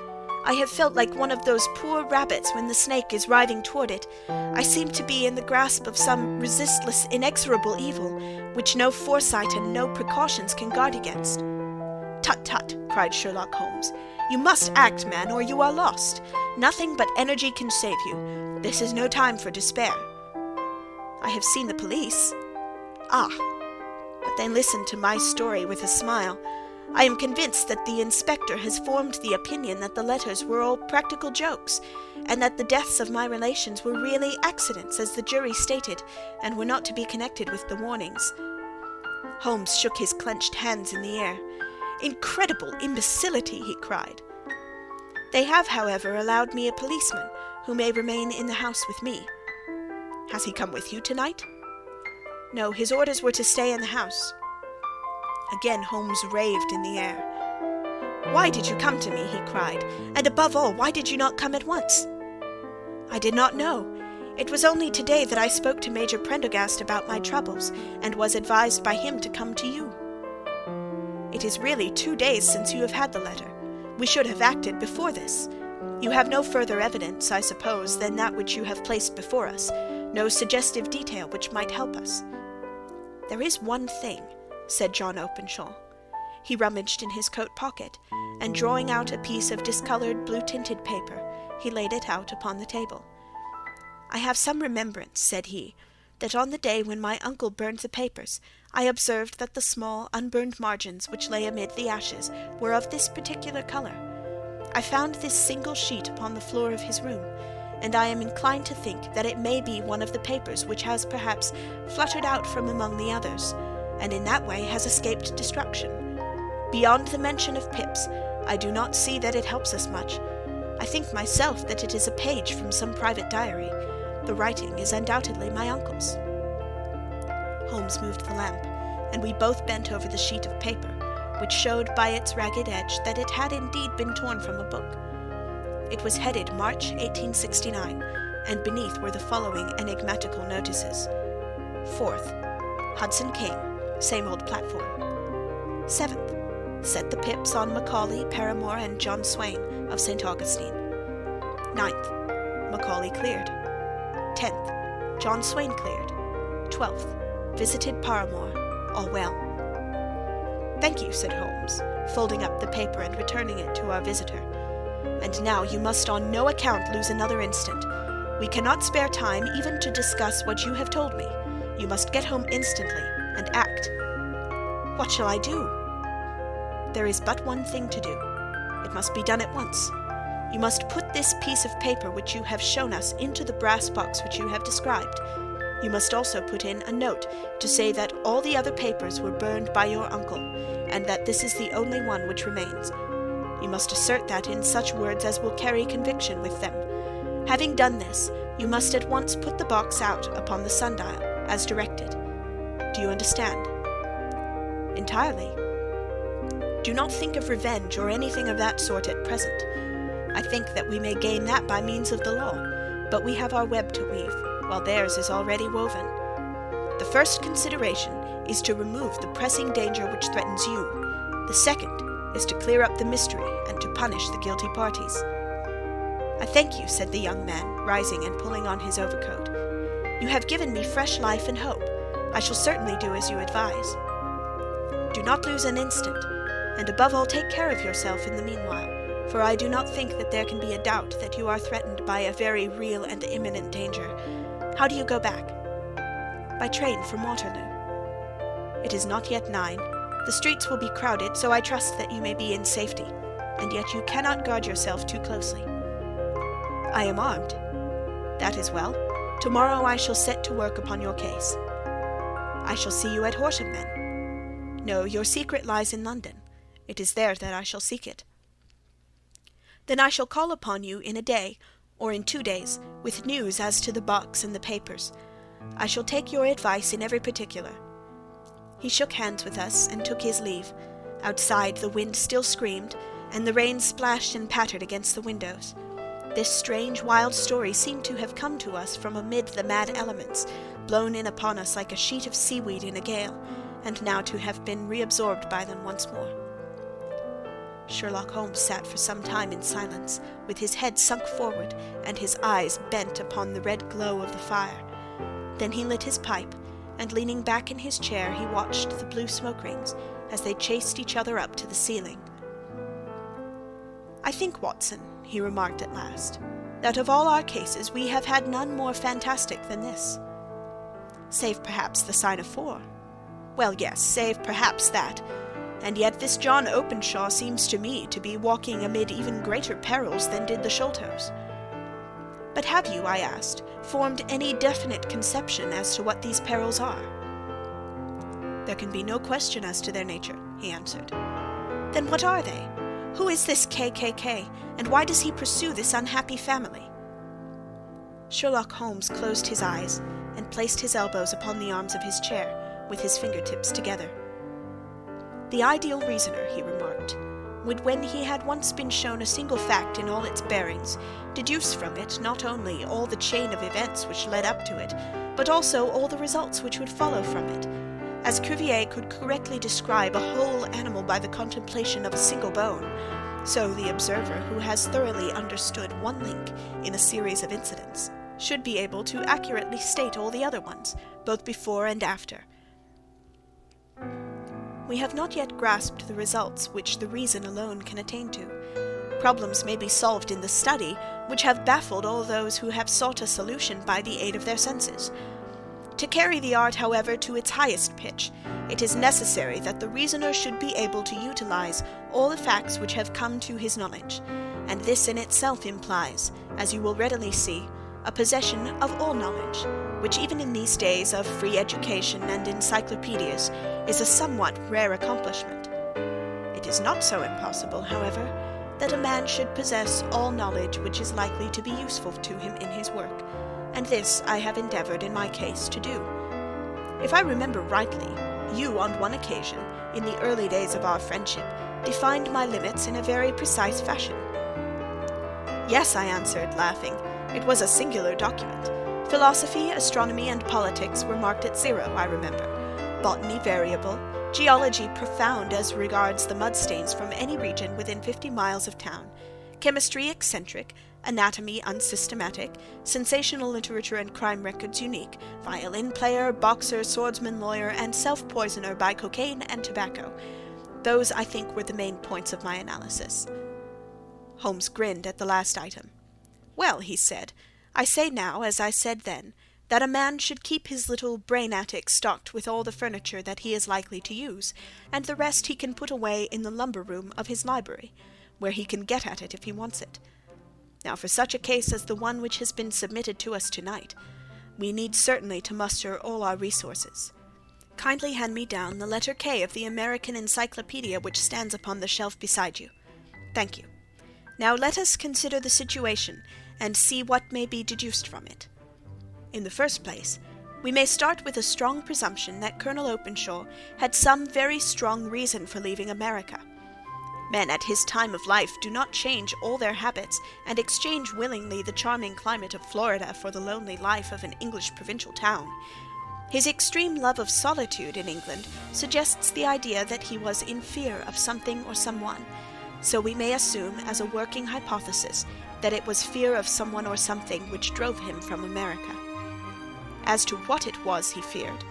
I have felt like one of those poor rabbits when the snake is writhing toward it. I seem to be in the grasp of some resistless, inexorable evil, which no foresight and no precautions can guard against. Tut, tut, cried Sherlock Holmes. You must act, man, or you are lost. Nothing but energy can save you. This is no time for despair. I have seen the police. Ah, but they listened to my story with a smile. I am convinced that the inspector has formed the opinion that the letters were all practical jokes, and that the deaths of my relations were really accidents, as the jury stated, and were not to be connected with the warnings. Holmes shook his clenched hands in the air. Incredible imbecility, he cried. They have, however, allowed me a policeman, who may remain in the house with me. Has he come with you tonight? No, his orders were to stay in the house. Again Holmes raved in the air. Why did you come to me? He cried. And above all, why did you not come at once? I did not know. It was only today that I spoke to Major Prendergast about my troubles, and was advised by him to come to you. It is really 2 days since you have had the letter. We should have acted before this. You have no further evidence, I suppose, than that which you have placed before us, no suggestive detail which might help us. There is one thing, said John Openshaw. He rummaged in his coat pocket, and drawing out a piece of discoloured blue-tinted paper, he laid it out upon the table. I have some remembrance, said he, that on the day when my uncle burned the papers, I observed that the small, unburned margins which lay amid the ashes were of this particular colour. I found this single sheet upon the floor of his room, and I am inclined to think that it may be one of the papers which has perhaps fluttered out from among the others, and in that way has escaped destruction. Beyond the mention of Pips, I do not see that it helps us much. I think myself that it is a page from some private diary. The writing is undoubtedly my uncle's. Holmes moved the lamp, and we both bent over the sheet of paper, which showed by its ragged edge that it had indeed been torn from a book. It was headed March 1869, and beneath were the following enigmatical notices. 4th, Hudson King, same old platform. 7th, set the Pips on Macaulay, Paramore, and John Swain of St. Augustine. 9th, Macaulay cleared. 10th, John Swain cleared. 12th, visited Paramore, all well. Thank you, said Holmes, folding up the paper and returning it to our visitor. And now you must on no account lose another instant. We cannot spare time even to discuss what you have told me. You must get home instantly, and act. What shall I do? There is but one thing to do. It must be done at once. You must put this piece of paper which you have shown us into the brass box which you have described. You must also put in a note to say that all the other papers were burned by your uncle, and that this is the only one which remains. You must assert that in such words as will carry conviction with them. Having done this, you must at once put the box out upon the sundial, as directed. Do you understand? Entirely. Do not think of revenge or anything of that sort at present. I think that we may gain that by means of the law, but we have our web to weave, while theirs is already woven. The first consideration is to remove the pressing danger which threatens you. The second is to clear up the mystery and to punish the guilty parties. I thank you, said the young man, rising and pulling on his overcoat. You have given me fresh life and hope. I shall certainly do as you advise. Do not lose an instant, and above all take care of yourself in the meanwhile, for I do not think that there can be a doubt that you are threatened by a very real and imminent danger. How do you go back? By train from Waterloo. It is not yet 9. The streets will be crowded, so I trust that you may be in safety, and yet you cannot guard yourself too closely. I am armed. That is well. Tomorrow I shall set to work upon your case. I shall see you at Horsham, then. No, your secret lies in London. It is there that I shall seek it. Then I shall call upon you in a day, or in 2 days, with news as to the box and the papers. I shall take your advice in every particular. He shook hands with us and took his leave. Outside the wind still screamed, and the rain splashed and pattered against the windows. This strange, wild story seemed to have come to us from amid the mad elements, blown in upon us like a sheet of seaweed in a gale, and now to have been reabsorbed by them once more. Sherlock Holmes sat for some time in silence, with his head sunk forward and his eyes bent upon the red glow of the fire. Then he lit his pipe, and leaning back in his chair he watched the blue smoke rings as they chased each other up to the ceiling. "I think, Watson," he remarked at last, "that of all our cases we have had none more fantastic than this. Save perhaps the sign of 4. Well, yes, save perhaps that. And yet this John Openshaw seems to me to be walking amid even greater perils than did the Sholtos. But have you," I asked, "formed any definite conception as to what these perils are?" "There can be no question as to their nature," he answered. "Then what are they? Who is this KKK, and why does he pursue this unhappy family?" Sherlock Holmes closed his eyes and placed his elbows upon the arms of his chair, with his fingertips together. "The ideal reasoner," he remarked, "would, when he had once been shown a single fact in all its bearings, deduce from it not only all the chain of events which led up to it, but also all the results which would follow from it. As Cuvier could correctly describe a whole animal by the contemplation of a single bone, so the observer who has thoroughly understood one link in a series of incidents should be able to accurately state all the other ones, both before and after. We have not yet grasped the results which the reason alone can attain to. Problems may be solved in the study which have baffled all those who have sought a solution by the aid of their senses. To carry the art, however, to its highest pitch, it is necessary that the reasoner should be able to utilize all the facts which have come to his knowledge, and this in itself implies, as you will readily see, a possession of all knowledge, which even in these days of free education and encyclopedias is a somewhat rare accomplishment. It is not so impossible, however, that a man should possess all knowledge which is likely to be useful to him in his work, and this I have endeavored in my case to do. If I remember rightly, you on one occasion, in the early days of our friendship, defined my limits in a very precise fashion." "Yes," I answered, laughing. "It was a singular document. Philosophy, astronomy, and politics were marked at 0, I remember. Botany variable, geology profound as regards the mud-stains from any region within 50 miles of town, chemistry eccentric, anatomy unsystematic, sensational literature and crime records unique, violin player, boxer, swordsman, lawyer, and self-poisoner by cocaine and tobacco. Those, I think, were the main points of my analysis." Holmes grinned at the last item. "Well," he said, "I say now, as I said then, that a man should keep his little brain-attic stocked with all the furniture that he is likely to use, and the rest he can put away in the lumber-room of his library, where he can get at it if he wants it. Now, for such a case as the one which has been submitted to us tonight, we need certainly to muster all our resources. Kindly hand me down the letter K of the American Encyclopedia which stands upon the shelf beside you. Thank you. Now let us consider the situation, and see what may be deduced from it. In the first place, we may start with a strong presumption that Colonel Openshaw had some very strong reason for leaving America. Men at his time of life do not change all their habits and exchange willingly the charming climate of Florida for the lonely life of an English provincial town. His extreme love of solitude in England suggests the idea that he was in fear of something or someone, so we may assume as a working hypothesis that it was fear of someone or something which drove him from America. As to what it was he feared,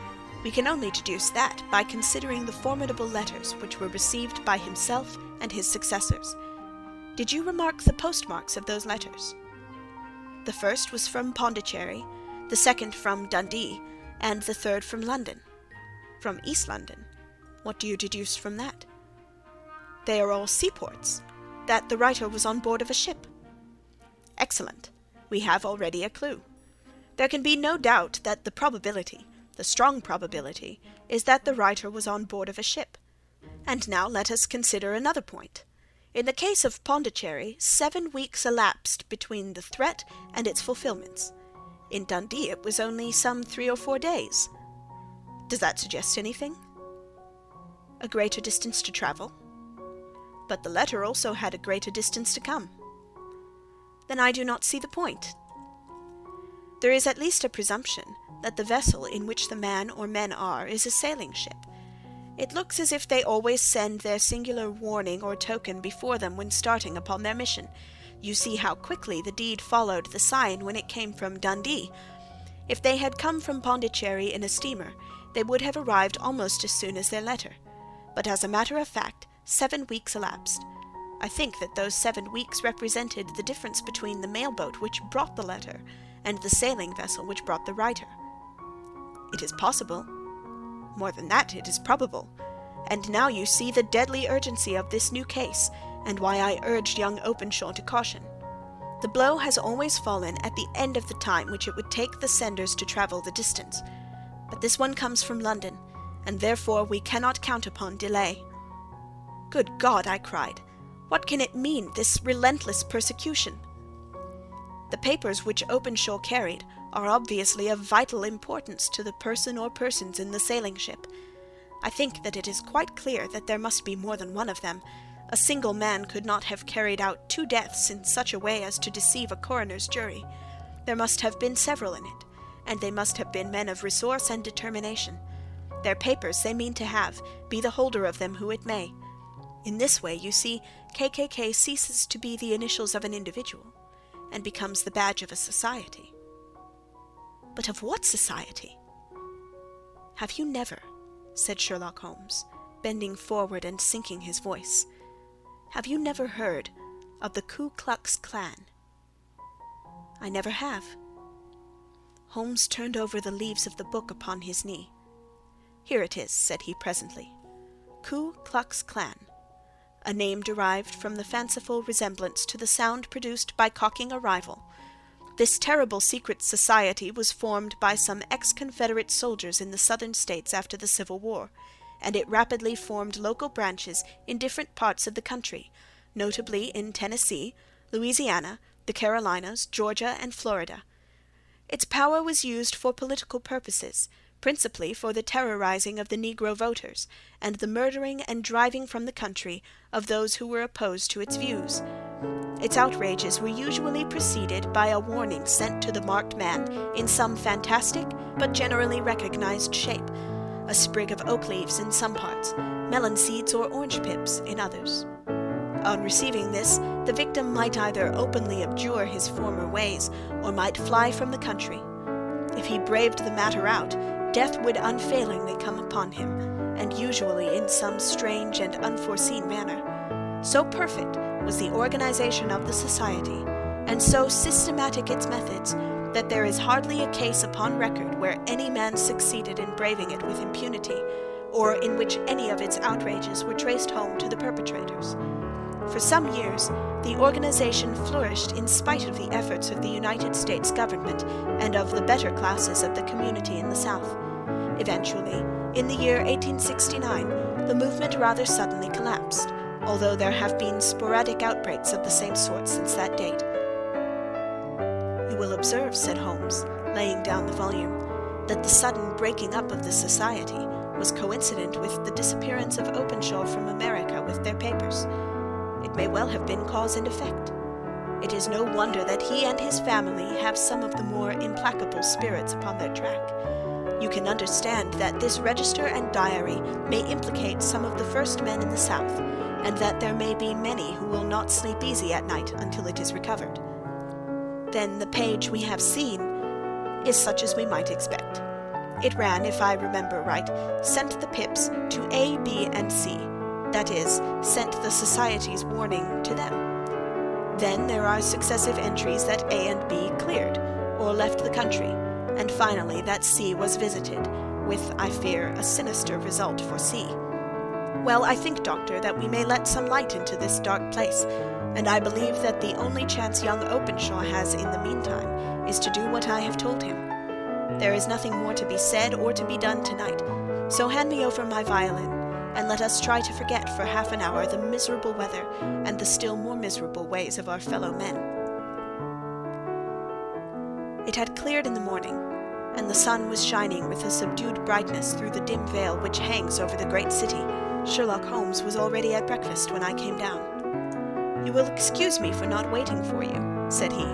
we can only deduce that by considering the formidable letters which were received by himself and his successors. Did you remark the postmarks of those letters? The first was from Pondicherry, the second from Dundee, and the third from London. From East London. What do you deduce from that? They are all seaports, that the writer was on board of a ship. Excellent. We have already a clue. There can be no doubt that the probability, the strong probability, is that the writer was on board of a ship. And now let us consider another point. In the case of Pondicherry, 7 weeks elapsed between the threat and its fulfilments. In Dundee it was only some 3 or 4 days. Does that suggest anything? A greater distance to travel? But the letter also had a greater distance to come. Then I do not see the point. There is at least a presumption that the vessel in which the man or men are is a sailing ship. It looks as if they always send their singular warning or token before them when starting upon their mission. You see how quickly the deed followed the sign when it came from Dundee. If they had come from Pondicherry in a steamer, they would have arrived almost as soon as their letter. But as a matter of fact, 7 weeks elapsed. I think that those 7 weeks represented the difference between the mailboat which brought the letter and the sailing vessel which brought the writer. It is possible. More than that, it is probable. And now you see the deadly urgency of this new case, and why I urged young Openshaw to caution. The blow has always fallen at the end of the time which it would take the senders to travel the distance. But this one comes from London, and therefore we cannot count upon delay. Good God, I cried, what can it mean, this relentless persecution? The papers which Openshaw carried are obviously of vital importance to the person or persons in the sailing ship. I think that it is quite clear that there must be more than one of them. A single man could not have carried out 2 deaths in such a way as to deceive a coroner's jury. There must have been several in it, and they must have been men of resource and determination. Their papers they mean to have, be the holder of them who it may. In this way, you see, KKK ceases to be the initials of an individual, and becomes the badge of a society. But of what society? Have you never, said Sherlock Holmes, bending forward and sinking his voice, have you never heard of the Ku Klux Klan? I never have. Holmes turned over the leaves of the book upon his knee. Here it is, said he presently. Ku Klux Klan, a name derived from the fanciful resemblance to the sound produced by cocking a rifle. This terrible secret society was formed by some ex-Confederate soldiers in the Southern States after the Civil War, and it rapidly formed local branches in different parts of the country, notably in Tennessee, Louisiana, the Carolinas, Georgia, and Florida. Its power was used for political purposes, principally for the terrorizing of the Negro voters, and the murdering and driving from the country of those who were opposed to its views. Its outrages were usually preceded by a warning sent to the marked man in some fantastic but generally recognized shape, a sprig of oak leaves in some parts, melon seeds or orange pips in others. On receiving this, the victim might either openly abjure his former ways, or might fly from the country. If he braved the matter out, death would unfailingly come upon him, and usually in some strange and unforeseen manner. So perfect was the organization of the society, and so systematic its methods, that there is hardly a case upon record where any man succeeded in braving it with impunity, or in which any of its outrages were traced home to the perpetrators. For some years, the organization flourished in spite of the efforts of the United States government and of the better classes of the community in the South. Eventually, in the year 1869, the movement rather suddenly collapsed, although there have been sporadic outbreaks of the same sort since that date. You will observe, said Holmes, laying down the volume, that the sudden breaking up of the society was coincident with the disappearance of Openshaw from America with their papers. It may well have been cause and effect. It is no wonder that he and his family have some of the more implacable spirits upon their track. You can understand that this register and diary may implicate some of the first men in the South, and that there may be many who will not sleep easy at night until it is recovered. Then the page we have seen is such as we might expect. It ran, if I remember right, sent the pips to A, B, and C. That is, sent the society's warning to them. Then there are successive entries that A and B cleared, or left the country, and finally that C was visited, with, I fear, a sinister result for C. Well, I think, Doctor, that we may let some light into this dark place, and I believe that the only chance young Openshaw has in the meantime is to do what I have told him. There is nothing more to be said or to be done tonight, so hand me over my violin, and let us try to forget for half an hour the miserable weather and the still more miserable ways of our fellow men. It had cleared in the morning, and the sun was shining with a subdued brightness through the dim veil which hangs over the great city. Sherlock Holmes was already at breakfast when I came down. You will excuse me for not waiting for you. said he.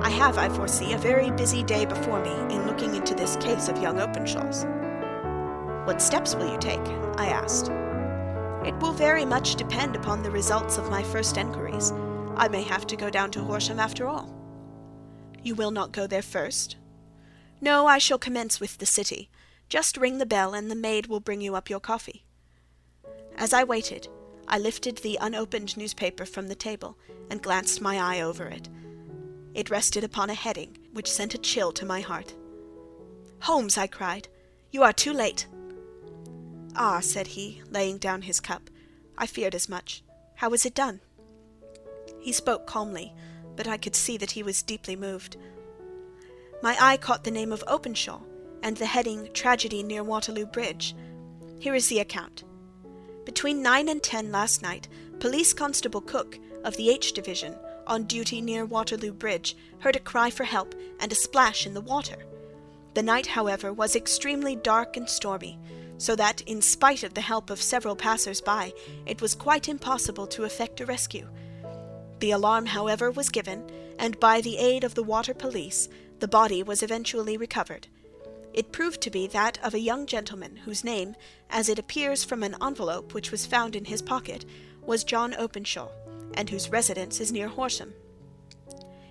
"I have, I foresee, a very busy day before me in looking into this case of young Openshaw's." "What steps will you take?" I asked. "It will very much depend upon the results of my first enquiries. I may have to go down to Horsham after all." "You will not go there first?" "No, I shall commence with the city. Just ring the bell, and the maid will bring you up your coffee." As I waited, I lifted the unopened newspaper from the table and glanced my eye over it. It rested upon a heading which sent a chill to my heart. "Holmes," I cried, "you are too late." "Ah," said he, laying down his cup, "I feared as much. How was it done?" He spoke calmly, but I could see that he was deeply moved. My eye caught the name of Openshaw, and the heading "Tragedy near Waterloo Bridge." Here is the account. "Between 9 and 10 last night, Police Constable Cook, of the H Division, on duty near Waterloo Bridge, heard a cry for help and a splash in the water. The night, however, was extremely dark and stormy, so that, in spite of the help of several passers-by, it was quite impossible to effect a rescue. The alarm, however, was given, and by the aid of the water police, the body was eventually recovered. It proved to be that of a young gentleman whose name, as it appears from an envelope which was found in his pocket, was John Openshaw, and whose residence is near Horsham.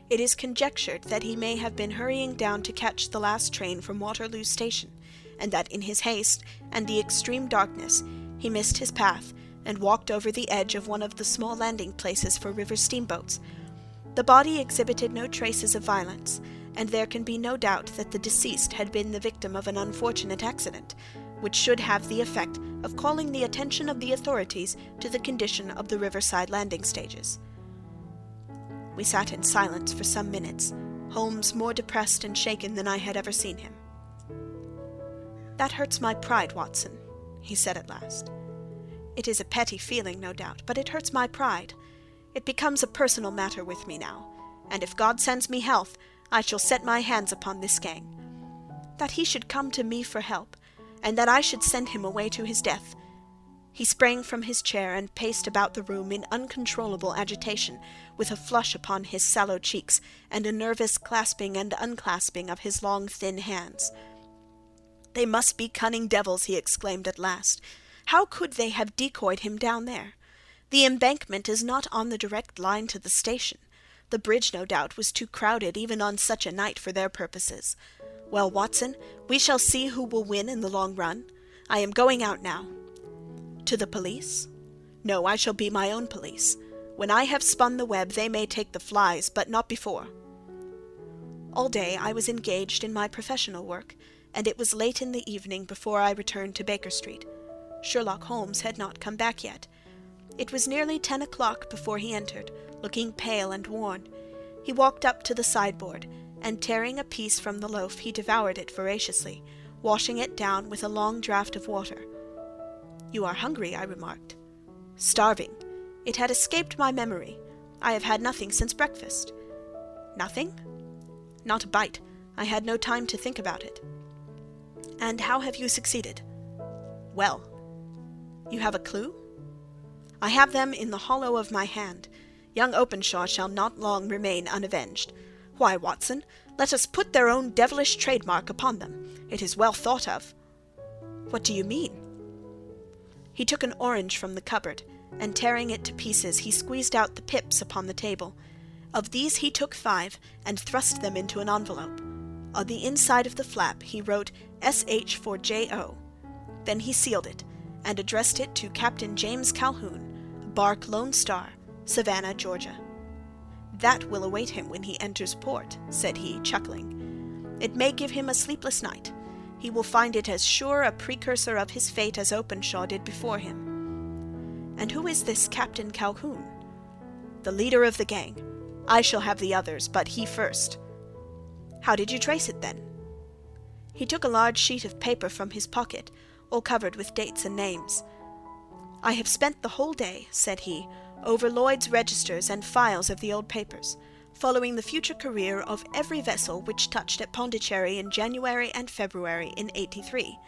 It is conjectured that he may have been hurrying down to catch the last train from Waterloo Station, and that in his haste and the extreme darkness he missed his path and walked over the edge of one of the small landing places for river steamboats. The body exhibited no traces of violence, and there can be no doubt that the deceased had been the victim of an unfortunate accident, which should have the effect of calling the attention of the authorities to the condition of the riverside landing stages." We sat in silence for some minutes, Holmes more depressed and shaken than I had ever seen him. "That hurts my pride, Watson," he said at last. "It is a petty feeling, no doubt, but it hurts my pride. It becomes a personal matter with me now, and if God sends me health, I shall set my hands upon this gang. That he should come to me for help, and that I should send him away to his death." He sprang from his chair and paced about the room in uncontrollable agitation, with a flush upon his sallow cheeks and a nervous clasping and unclasping of his long thin hands. "They must be cunning devils," he exclaimed at last. "How could they have decoyed him down there? The embankment is not on the direct line to the station. The bridge, no doubt, was too crowded even on such a night for their purposes. Well, Watson, we shall see who will win in the long run. I am going out now." "To the police?" "No, I shall be my own police. When I have spun the web they may take the flies, but not before." All day I was engaged in my professional work, and it was late in the evening before I returned to Baker Street. Sherlock Holmes had not come back yet. It was nearly 10 o'clock before he entered, looking pale and worn. He walked up to the sideboard, and tearing a piece from the loaf he devoured it voraciously, washing it down with a long draught of water. "You are hungry," I remarked. "Starving. It had escaped my memory. I have had nothing since breakfast." "Nothing?" "Not a bite. I had no time to think about it." "And how have you succeeded?" "Well." "You have a clue?" "I have them in the hollow of my hand. Young Openshaw shall not long remain unavenged. Why, Watson, let us put their own devilish trademark upon them. It is well thought of." "What do you mean?" He took an orange from the cupboard, and tearing it to pieces he squeezed out the pips upon the table. Of these he took 5 and thrust them into an envelope. On the inside of the flap he wrote S.H. for J.O. Then he sealed it, and addressed it to Captain James Calhoun, Bark Lone Star, Savannah, Georgia. "That will await him when he enters port," said he, chuckling. "It may give him a sleepless night. He will find it as sure a precursor of his fate as Openshaw did before him." "And who is this Captain Calhoun?" "The leader of the gang. I shall have the others, but he first." "How did you trace it, then?" He took a large sheet of paper from his pocket, all covered with dates and names. "I have spent the whole day," said he, "over Lloyd's registers and files of the old papers, following the future career of every vessel which touched at Pondicherry in January and February in '83.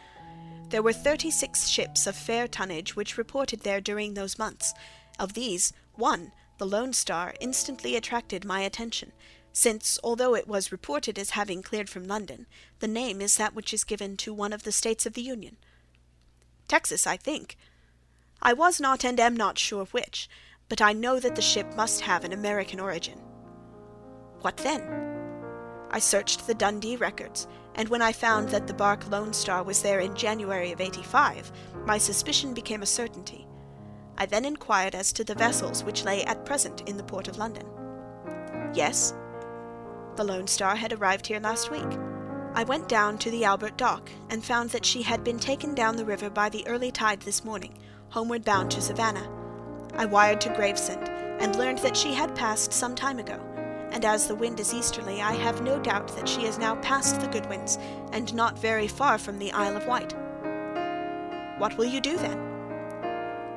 There were 36 ships of fair tonnage which reported there during those months. Of these, 1, The Lone Star instantly attracted my attention, since, although it was reported as having cleared from London, the name is that which is given to one of the states of the Union. Texas, I think. I was not and am not sure which, but I know that the ship must have an American origin. What then? I searched the Dundee records, and when I found that the bark Lone Star was there in January of '85, my suspicion became a certainty. I then inquired as to the vessels which lay at present in the port of London. Yes, the Lone Star had arrived here last week. I went down to the Albert Dock, and found that she had been taken down the river by the early tide this morning, homeward bound to Savannah. I wired to Gravesend, and learned that she had passed some time ago, and as the wind is easterly, I have no doubt that she is now past the Goodwins, and not very far from the Isle of Wight. What will you do then?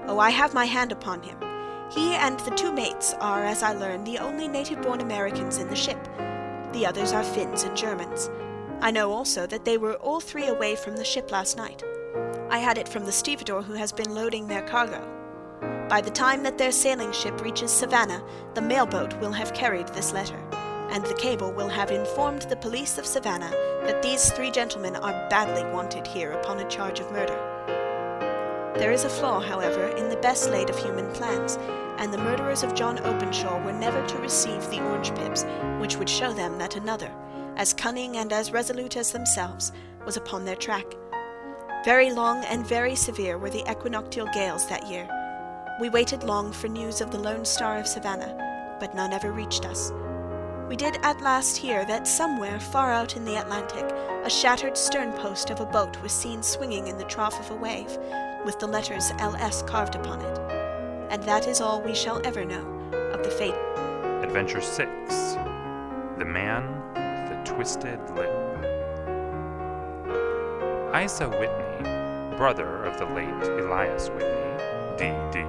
Oh, I have my hand upon him. He and the 2 mates are, as I learn, the only native-born Americans in the ship. The others are Finns and Germans. I know also that they were all 3 away from the ship last night. I had it from the stevedore who has been loading their cargo. By the time that their sailing ship reaches Savannah, the mailboat will have carried this letter, and the cable will have informed the police of Savannah that these 3 gentlemen are badly wanted here upon a charge of murder. There is a flaw, however, in the best laid of human plans, and the murderers of John Openshaw were never to receive the orange pips, which would show them that another, as cunning and as resolute as themselves, was upon their track. Very long and very severe were the equinoctial gales that year. We waited long for news of the Lone Star of Savannah, but none ever reached us. We did at last hear that somewhere far out in the Atlantic a shattered stern-post of a boat was seen swinging in the trough of a wave, with the letters L.S. carved upon it. And that is all we shall ever know of the fate. Adventure 6. The Man with the Twisted Lip. Isa Whitney, brother of the late Elias Whitney, D.D.,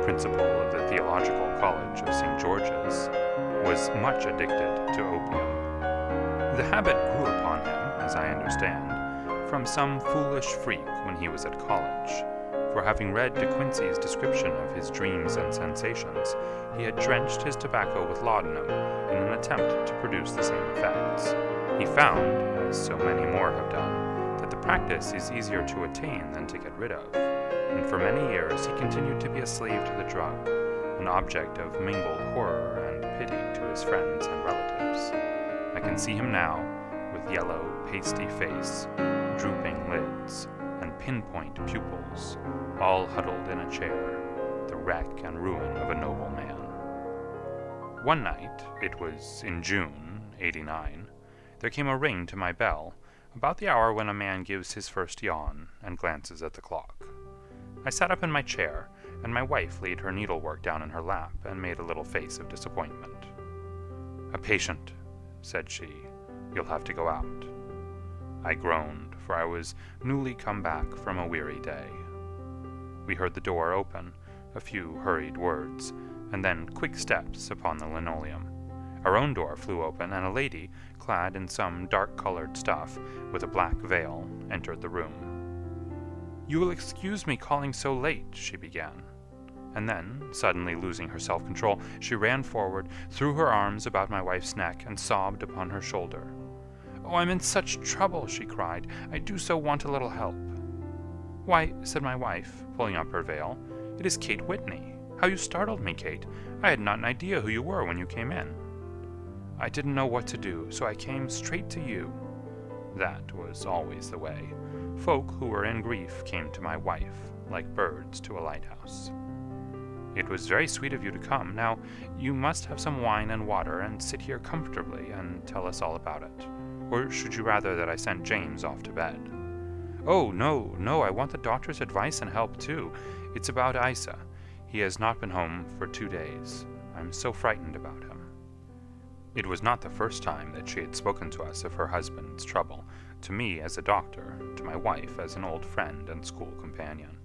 principal of the Theological College of St. George's, was much addicted to opium. The habit grew upon him, as I understand, from some foolish freak when he was at college, for having read De Quincey's description of his dreams and sensations, he had drenched his tobacco with laudanum in an attempt to produce the same effects. He found, as so many more have done, that the practice is easier to attain than to get rid of, and for many years he continued to be a slave to the drug, an object of mingled horror and pity to his friends and relatives. I can see him now, with yellow, pasty face, drooping lids, and pinpoint pupils, all huddled in a chair, the wreck and ruin of a noble man. One night, it was in June, '89, there came a ring to my bell, about the hour when a man gives his first yawn and glances at the clock. I sat up in my chair, and my wife laid her needlework down in her lap and made a little face of disappointment. "A patient," said she. "You'll have to go out." I groaned, for I was newly come back from a weary day. We heard the door open, a few hurried words, and then quick steps upon the linoleum. Our own door flew open, and a lady, clad in some dark-colored stuff, with a black veil, entered the room. "You will excuse me calling so late," she began. And then, suddenly losing her self-control, she ran forward, threw her arms about my wife's neck, and sobbed upon her shoulder. "Oh, I'm in such trouble," she cried. "I do so want a little help." "Why," said my wife, pulling up her veil, "it is Kate Whitney. How you startled me, Kate. I had not an idea who you were when you came in." "I didn't know what to do, so I came straight to you." That was always the way. Folk who were in grief came to my wife, like birds to a lighthouse. "It was very sweet of you to come. Now, you must have some wine and water and sit here comfortably and tell us all about it. Or should you rather that I sent James off to bed?" "Oh, no, I want the doctor's advice and help, too. It's about Isa. He has not been home for 2 days. I'm so frightened about him." It was not the first time that she had spoken to us of her husband's trouble, to me as a doctor, to my wife as an old friend and school companion.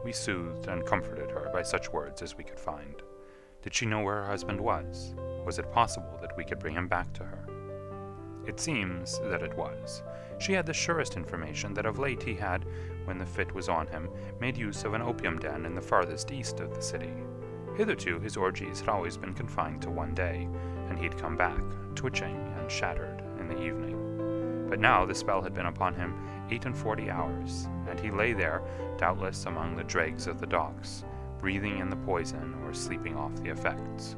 We soothed and comforted her by such words as we could find. Did she know where her husband was? Was it possible that we could bring him back to her? It seems that it was. She had the surest information that of late he had, when the fit was on him, made use of an opium den in the farthest east of the city. Hitherto his orgies had always been confined to one day, and he had come back, twitching and shattered, in the evening. But now the spell had been upon him 48 hours, and he lay there, doubtless among the dregs of the docks, breathing in the poison or sleeping off the effects.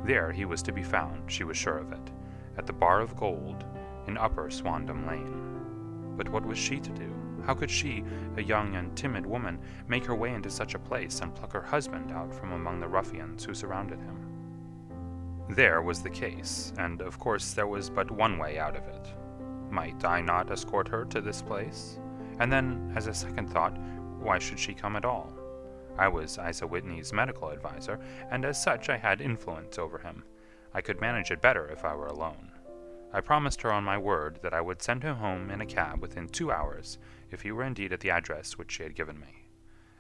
There he was to be found, she was sure of it, at the Bar of Gold, in Upper Swandam Lane. But what was she to do? How could she, a young and timid woman, make her way into such a place and pluck her husband out from among the ruffians who surrounded him? There was the case, and of course there was but one way out of it. Might I not escort her to this place? And then, as a second thought, why should she come at all? I was Isa Whitney's medical adviser, and as such I had influence over him. I could manage it better if I were alone. I promised her on my word that I would send him home in a cab within 2 hours, if he were indeed at the address which she had given me.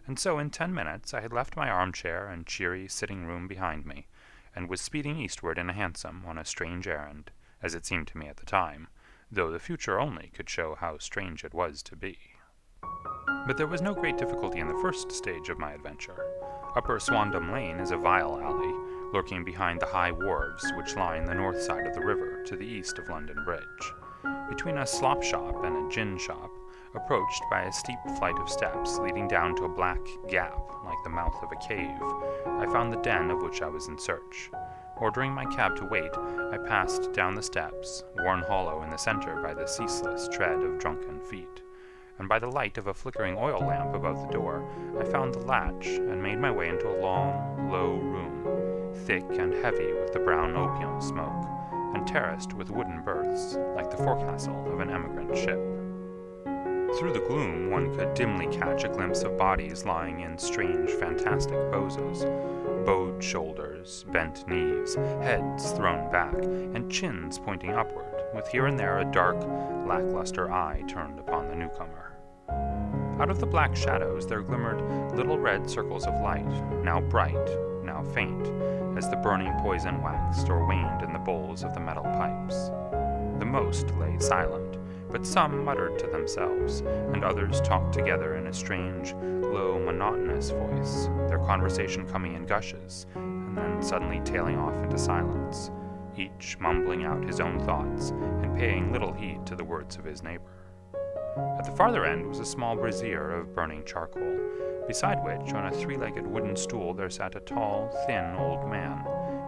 And so in 10 minutes I had left my armchair and cheery sitting-room behind me, and was speeding eastward in a hansom on a strange errand, as it seemed to me at the time, though the future only could show how strange it was to be. But there was no great difficulty in the first stage of my adventure. Upper Swandam Lane is a vile alley, lurking behind the high wharves which line the north side of the river to the east of London Bridge. Between a slop shop and a gin shop, approached by a steep flight of steps leading down to a black gap like the mouth of a cave, I found the den of which I was in search. Ordering my cab to wait, I passed down the steps, worn hollow in the center by the ceaseless tread of drunken feet, and by the light of a flickering oil lamp above the door, I found the latch and made my way into a long, low room, thick and heavy with the brown opium smoke, and terraced with wooden berths, like the forecastle of an emigrant ship. Through the gloom one could dimly catch a glimpse of bodies lying in strange, fantastic poses, bowed shoulders, bent knees, heads thrown back, and chins pointing upward, with here and there a dark, lackluster eye turned upon the newcomer. Out of the black shadows there glimmered little red circles of light, now bright, now faint, as the burning poison waxed or waned in the bowls of the metal pipes. The most lay silent, but some muttered to themselves, and others talked together in a strange, low, monotonous voice, their conversation coming in gushes, and then suddenly tailing off into silence, each mumbling out his own thoughts and paying little heed to the words of his neighbor. At the farther end was a small brazier of burning charcoal, beside which, on a three-legged wooden stool, there sat a tall, thin old man,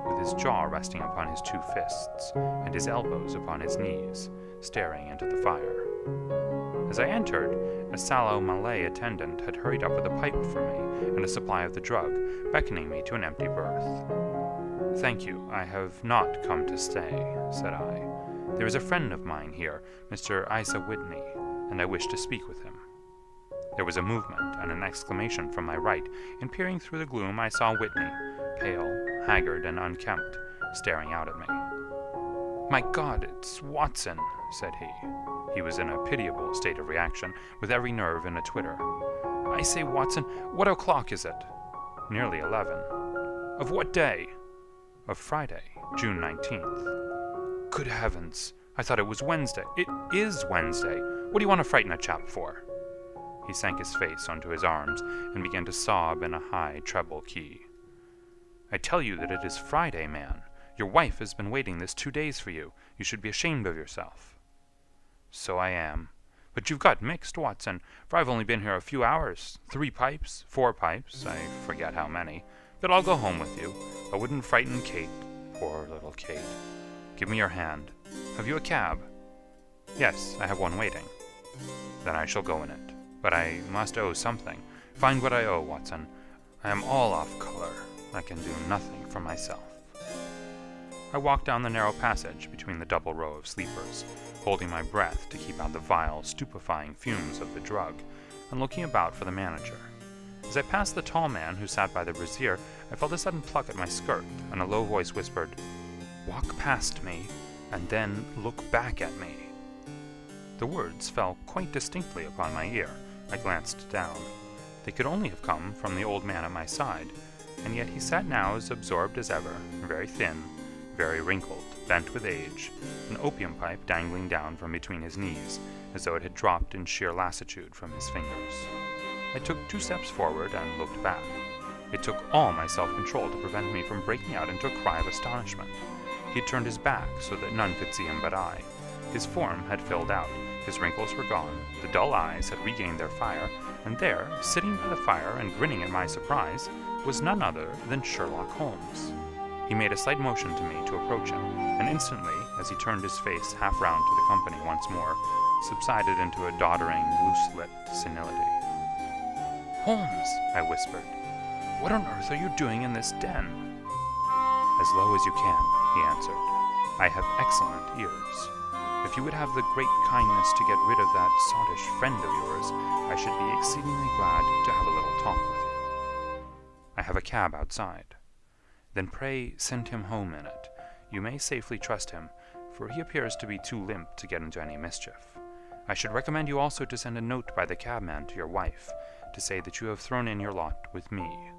with his jaw resting upon his two fists, and his elbows upon his knees, staring into the fire. As I entered, a sallow Malay attendant had hurried up with a pipe for me and a supply of the drug, beckoning me to an empty berth. "Thank you, I have not come to stay," said I. "There is a friend of mine here, Mr. Isa Whitney, and I wish to speak with him." There was a movement and an exclamation from my right, and peering through the gloom I saw Whitney, pale, haggard, and unkempt, staring out at me. "My God, it's Watson," said he. He was in a pitiable state of reaction, with every nerve in a twitter. "I say, Watson, what o'clock is it?" "Nearly 11. "Of what day?" "Of Friday, June 19th. "Good heavens! I thought it was Wednesday." "It is Wednesday. What do you want to frighten a chap for?" He sank his face onto his arms and began to sob in a high treble key. "I tell you that it is Friday, man. Your wife has been waiting this 2 days for you. You should be ashamed of yourself." "So I am. But you've got mixed, Watson, for I've only been here a few hours. 3 pipes, 4 pipes, I forget how many. But I'll go home with you. I wouldn't frighten Kate. Poor little Kate. Give me your hand. Have you a cab?" "Yes, I have one waiting." "Then I shall go in it. But I must owe something. Find what I owe, Watson. I am all off color. I can do nothing for myself." I walked down the narrow passage between the double row of sleepers, holding my breath to keep out the vile, stupefying fumes of the drug, and looking about for the manager. As I passed the tall man who sat by the brazier, I felt a sudden pluck at my skirt, and a low voice whispered, "Walk past me, and then look back at me." The words fell quite distinctly upon my ear. I glanced down. They could only have come from the old man at my side, and yet he sat now as absorbed as ever, very thin, very wrinkled, bent with age, an opium pipe dangling down from between his knees, as though it had dropped in sheer lassitude from his fingers. I took 2 steps forward and looked back. It took all my self-control to prevent me from breaking out into a cry of astonishment. He had turned his back so that none could see him but I. His form had filled out, his wrinkles were gone, the dull eyes had regained their fire, and there, sitting by the fire and grinning at my surprise, was none other than Sherlock Holmes. He made a slight motion to me to approach him, and instantly, as he turned his face half round to the company once more, subsided into a doddering, loose-lipped senility. "Holmes," I whispered, "what on earth are you doing in this den?" "As low as you can," he answered. "I have excellent ears. If you would have the great kindness to get rid of that sottish friend of yours, I should be exceedingly glad to have a little talk with you. I have a cab outside. Then pray send him home in it. You may safely trust him, for he appears to be too limp to get into any mischief. I should recommend you also to send a note by the cabman to your wife, to say that you have thrown in your lot with me.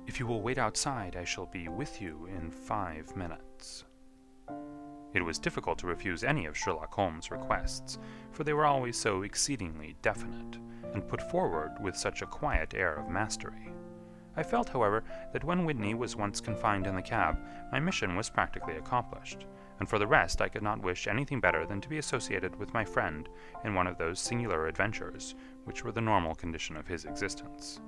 If you will wait outside, I shall be with you in 5 minutes." It was difficult to refuse any of Sherlock Holmes' requests, for they were always so exceedingly definite, and put forward with such a quiet air of mastery. I felt, however, that when Whitney was once confined in the cab, my mission was practically accomplished, and for the rest I could not wish anything better than to be associated with my friend in one of those singular adventures which were the normal condition of his existence.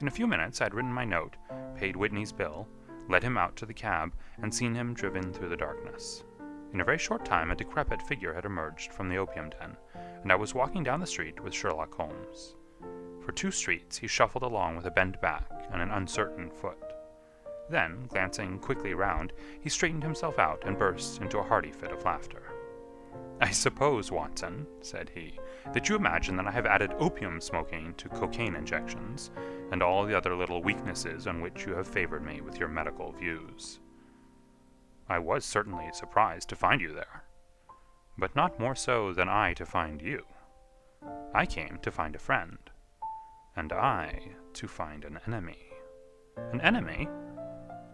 In a few minutes I had written my note, paid Whitney's bill, led him out to the cab, and seen him driven through the darkness. In a very short time a decrepit figure had emerged from the opium den, and I was walking down the street with Sherlock Holmes. For 2 streets he shuffled along with a bent back and an uncertain foot. Then, glancing quickly round, he straightened himself out and burst into a hearty fit of laughter. "I suppose, Watson," said he, "that you imagine that I have added opium smoking to cocaine injections, and all the other little weaknesses on which you have favored me with your medical views. I was certainly surprised to find you there, but not more so than I to find you. I came to find a friend, and I to find an enemy." "An enemy?"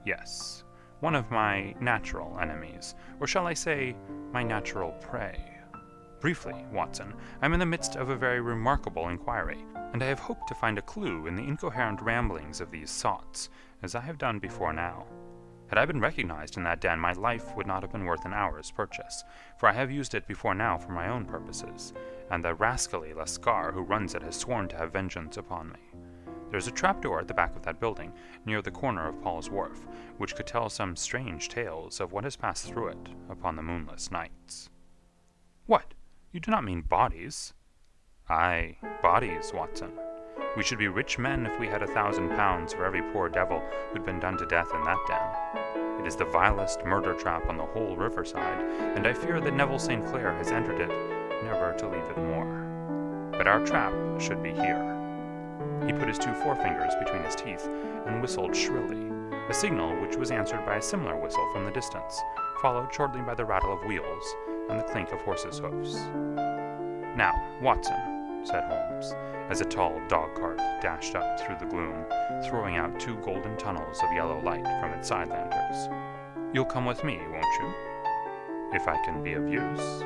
"Yes, one of my natural enemies, or shall I say, my natural prey. Briefly, Watson, I am in the midst of a very remarkable inquiry, and I have hoped to find a clue in the incoherent ramblings of these sots, as I have done before now. Had I been recognized in that den, my life would not have been worth an hour's purchase, for I have used it before now for my own purposes, and the rascally Lascar who runs it has sworn to have vengeance upon me. There is a trapdoor at the back of that building, near the corner of Paul's Wharf, which could tell some strange tales of what has passed through it upon the moonless nights." "What? You do not mean bodies?" "Aye, bodies, Watson. We should be rich men if we had £1,000 for every poor devil who'd been done to death in that den. It is the vilest murder trap on the whole riverside, and I fear that Neville St. Clair has entered it, never to leave it more. But our trap should be here." He put his 2 forefingers between his teeth and whistled shrilly, a signal which was answered by a similar whistle from the distance, followed shortly by the rattle of wheels and the clink of horses' hoofs. "Now, Watson," said Holmes, as a tall dog-cart dashed up through the gloom, throwing out 2 golden tunnels of yellow light from its side lanterns, "you'll come with me, won't you?" "If I can be of use."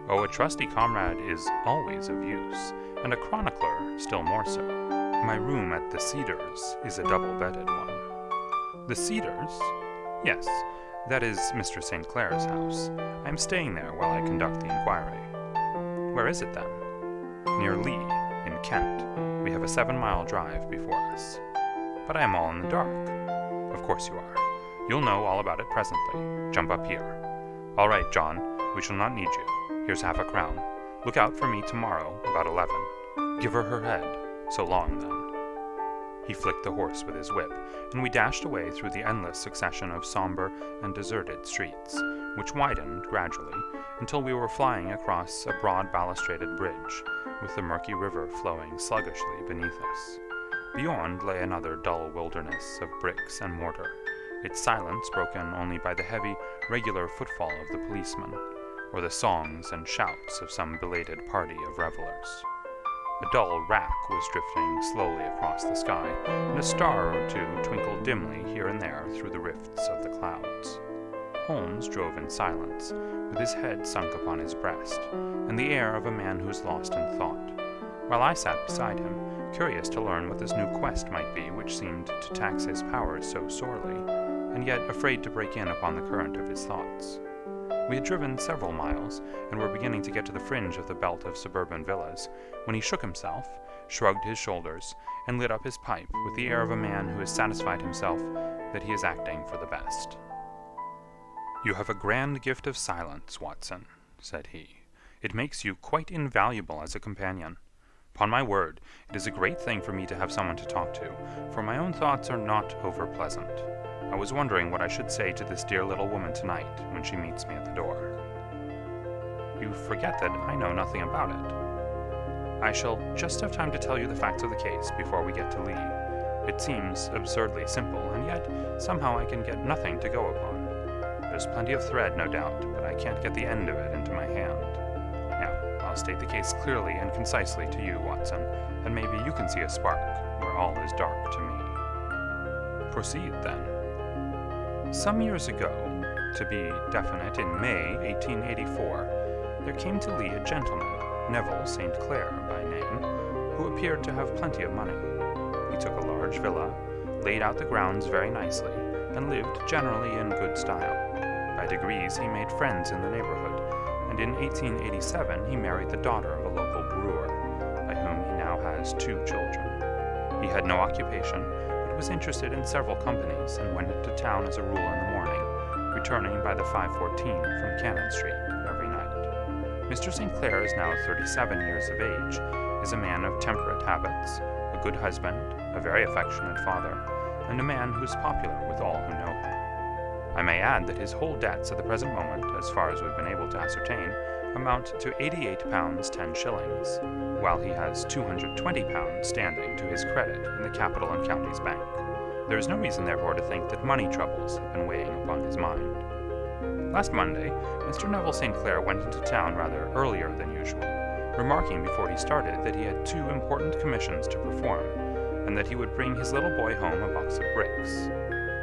"Oh, a trusty comrade is always of use, and a chronicler still more so. My room at the Cedars is a double-bedded one." "The Cedars?" "Yes, that is Mr. St. Clair's house. I am staying there while I conduct the inquiry." "Where is it, then?" "Near Lee, in Kent. We have a 7-mile drive before us." "But I am all in the dark." "Of course you are. You'll know all about it presently. Jump up here." "All right, John, we shall not need you. Here's half a crown. Look out for me tomorrow about 11. Give her her head. So long, then." He flicked the horse with his whip, and we dashed away through the endless succession of somber and deserted streets, which widened gradually until we were flying across a broad balustraded bridge, with the murky river flowing sluggishly beneath us. Beyond lay another dull wilderness of bricks and mortar, its silence broken only by the heavy, regular footfall of the policeman, or the songs and shouts of some belated party of revelers. A dull wrack was drifting slowly across the sky, and a star or 2 twinkled dimly here and there through the rifts of the clouds. Holmes drove in silence, with his head sunk upon his breast, and the air of a man who is lost in thought, while I sat beside him, curious to learn what this new quest might be which seemed to tax his powers so sorely, and yet afraid to break in upon the current of his thoughts. We had driven several miles, and were beginning to get to the fringe of the belt of suburban villas, when he shook himself, shrugged his shoulders, and lit up his pipe with the air of a man who has satisfied himself that he is acting for the best. "You have a grand gift of silence, Watson," said he. "It makes you quite invaluable as a companion. Upon my word, it is a great thing for me to have someone to talk to, for my own thoughts are not over-pleasant. I was wondering what I should say to this dear little woman tonight when she meets me at the door." "You forget that I know nothing about it. I shall just have time to tell you the facts of the case before we get to Lee. It seems absurdly simple, and yet somehow I can get nothing to go upon. There's plenty of thread, no doubt, but I can't get the end of it into my hand. Now, I'll state the case clearly and concisely to you, Watson, and maybe you can see a spark where all is dark to me." "Proceed, then." "Some years ago, to be definite in May 1884, there came to Lee a gentleman, Neville St. Clair by name, who appeared to have plenty of money. He took a large villa, laid out the grounds very nicely, and lived generally in good style. By degrees he made friends in the neighborhood, and in 1887 he married the daughter of a local brewer, by whom he now has 2 children. He had no occupation, but was interested in several companies, and went into town as a rule in the morning, returning by the 5:14 from Cannon Street every night. Mr. St. Clair is now 37 years of age, is a man of temperate habits, a good husband, a very affectionate father, and a man who is popular with all who know him. I may add that his whole debts at the present moment, as far as we've been able to ascertain, amount to £88 10s, while he has £220 standing to his credit in the Capital and Counties Bank. There is no reason, therefore, to think that money troubles have been weighing upon his mind. Last Monday, Mr. Neville St. Clair went into town rather earlier than usual, remarking before he started that he had 2 important commissions to perform, and that he would bring his little boy home a box of bricks.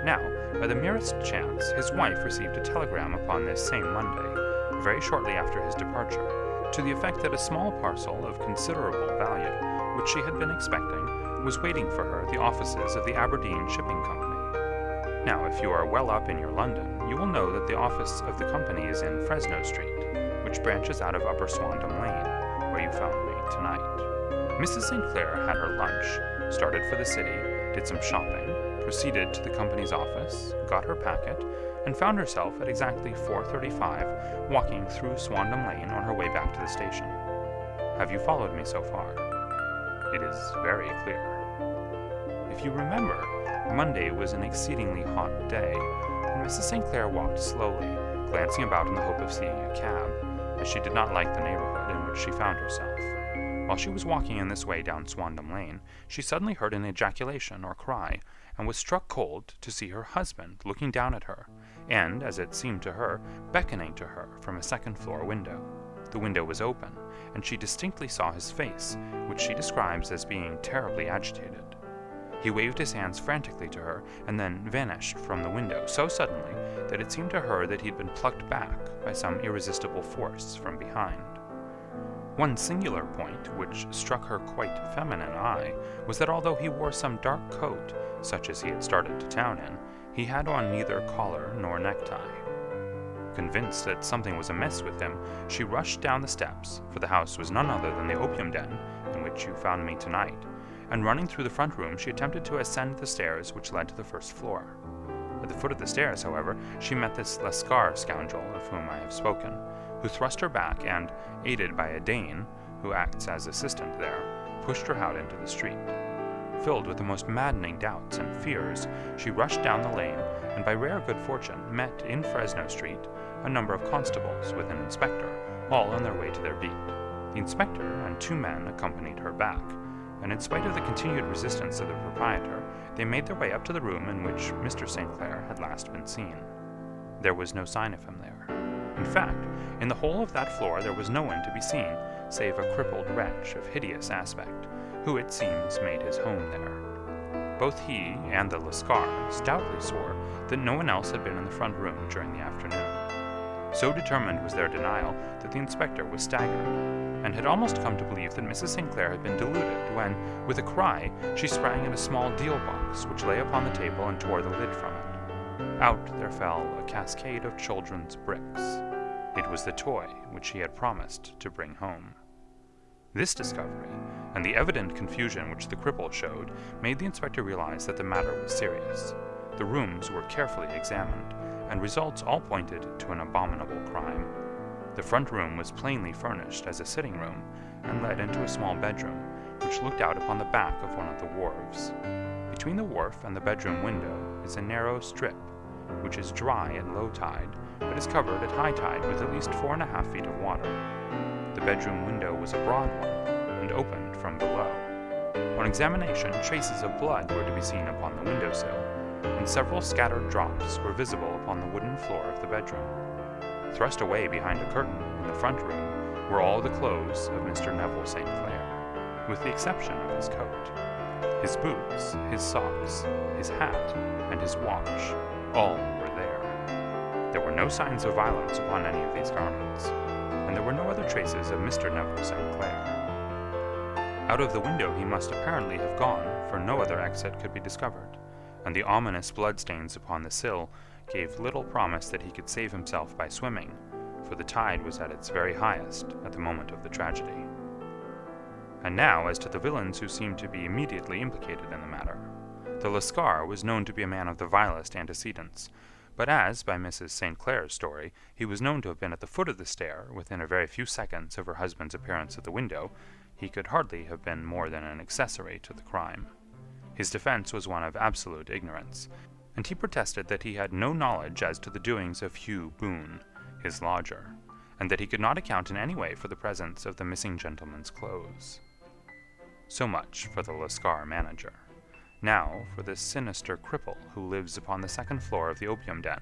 Now, by the merest chance, his wife received a telegram upon this same Monday, very shortly after his departure, to the effect that a small parcel of considerable value, which she had been expecting, was waiting for her at the offices of the Aberdeen Shipping Company. Now, if you are well up in your London, you will know that the office of the company is in Fresno Street, which branches out of Upper Swandam Lane, where you found me tonight. Mrs. St. Clair had her lunch, started for the city, did some shopping, proceeded to the company's office, got her packet, and found herself at exactly 4:35 walking through Swandam Lane on her way back to the station. Have you followed me so far? It is very clear. If you remember, Monday was an exceedingly hot day, and Mrs. St. Clair walked slowly, glancing about in the hope of seeing a cab, as she did not like the neighborhood in which she found herself. While she was walking in this way down Swandam Lane, she suddenly heard an ejaculation or cry, and was struck cold to see her husband looking down at her, and, as it seemed to her, beckoning to her from a second-floor window. The window was open, and she distinctly saw his face, which she describes as being terribly agitated. He waved his hands frantically to her, and then vanished from the window so suddenly that it seemed to her that he had been plucked back by some irresistible force from behind. One singular point, which struck her quite feminine eye, was that although he wore some dark coat, such as he had started to town in, he had on neither collar nor necktie. Convinced that something was amiss with him, she rushed down the steps, for the house was none other than the opium den in which you found me tonight, and running through the front room, she attempted to ascend the stairs which led to the first floor. At the foot of the stairs, however, she met this Lascar scoundrel of whom I have spoken, who thrust her back and, aided by a Dane, who acts as assistant there, pushed her out into the street. Filled with the most maddening doubts and fears, she rushed down the lane, and by rare good fortune met in Fresno Street a number of constables with an inspector, all on their way to their beat. The inspector and 2 men accompanied her back, and in spite of the continued resistance of the proprietor, they made their way up to the room in which Mr. St. Clair had last been seen. There was no sign of him there. In fact, in the whole of that floor there was no one to be seen, save a crippled wretch of hideous aspect, who it seems made his home there. Both he and the Lascar stoutly swore that no one else had been in the front room during the afternoon. So determined was their denial that the inspector was staggered, and had almost come to believe that Mrs. St. Clair had been deluded when, with a cry, she sprang at a small deal box which lay upon the table and tore the lid from it. Out there fell a cascade of children's bricks. It was the toy which she had promised to bring home. This discovery, and the evident confusion which the cripple showed, made the inspector realize that the matter was serious. The rooms were carefully examined, and results all pointed to an abominable crime. The front room was plainly furnished as a sitting room, and led into a small bedroom, which looked out upon the back of one of the wharves. Between the wharf and the bedroom window is a narrow strip, which is dry at low tide, but is covered at high tide with at least 4.5 feet of water. The bedroom window was a broad one, and opened from below. On examination, traces of blood were to be seen upon the windowsill, and several scattered drops were visible upon the wooden floor of the bedroom. Thrust away behind a curtain in the front room were all the clothes of Mr. Neville St. Clair, with the exception of his coat. His boots, his socks, his hat, and his watch, all were there. There were no signs of violence upon any of these garments, and there were no other traces of Mr. Neville St. Clair. Out of the window he must apparently have gone, for no other exit could be discovered, and the ominous bloodstains upon the sill gave little promise that he could save himself by swimming, for the tide was at its very highest at the moment of the tragedy. And now as to the villains who seemed to be immediately implicated in the matter. The Lascar was known to be a man of the vilest antecedents, but as, by Mrs. St. Clair's story, he was known to have been at the foot of the stair within a very few seconds of her husband's appearance at the window, he could hardly have been more than an accessory to the crime. His defense was one of absolute ignorance, and he protested that he had no knowledge as to the doings of Hugh Boone, his lodger, and that he could not account in any way for the presence of the missing gentleman's clothes. So much for the Lascar manager. Now for this sinister cripple who lives upon the second floor of the opium den,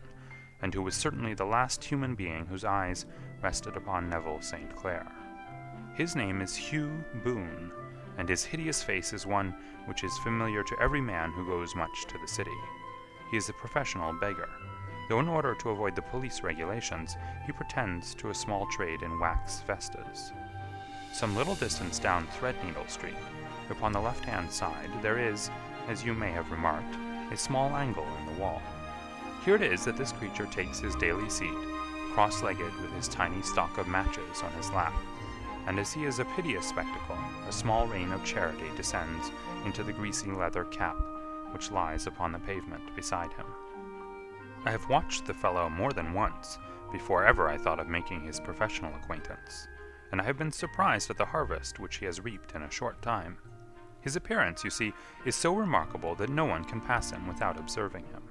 and who was certainly the last human being whose eyes rested upon Neville St. Clair. His name is Hugh Boone, and his hideous face is one which is familiar to every man who goes much to the city. He is a professional beggar, though in order to avoid the police regulations, he pretends to a small trade in wax vestas. Some little distance down Threadneedle Street, upon the left-hand side, there is, as you may have remarked, a small angle in the wall. Here it is that this creature takes his daily seat, cross-legged with his tiny stock of matches on his lap, and as he is a piteous spectacle, a small rain of charity descends into the greasy leather cap which lies upon the pavement beside him. I have watched the fellow more than once before ever I thought of making his professional acquaintance, and I have been surprised at the harvest which he has reaped in a short time. His appearance, you see, is so remarkable that no one can pass him without observing him.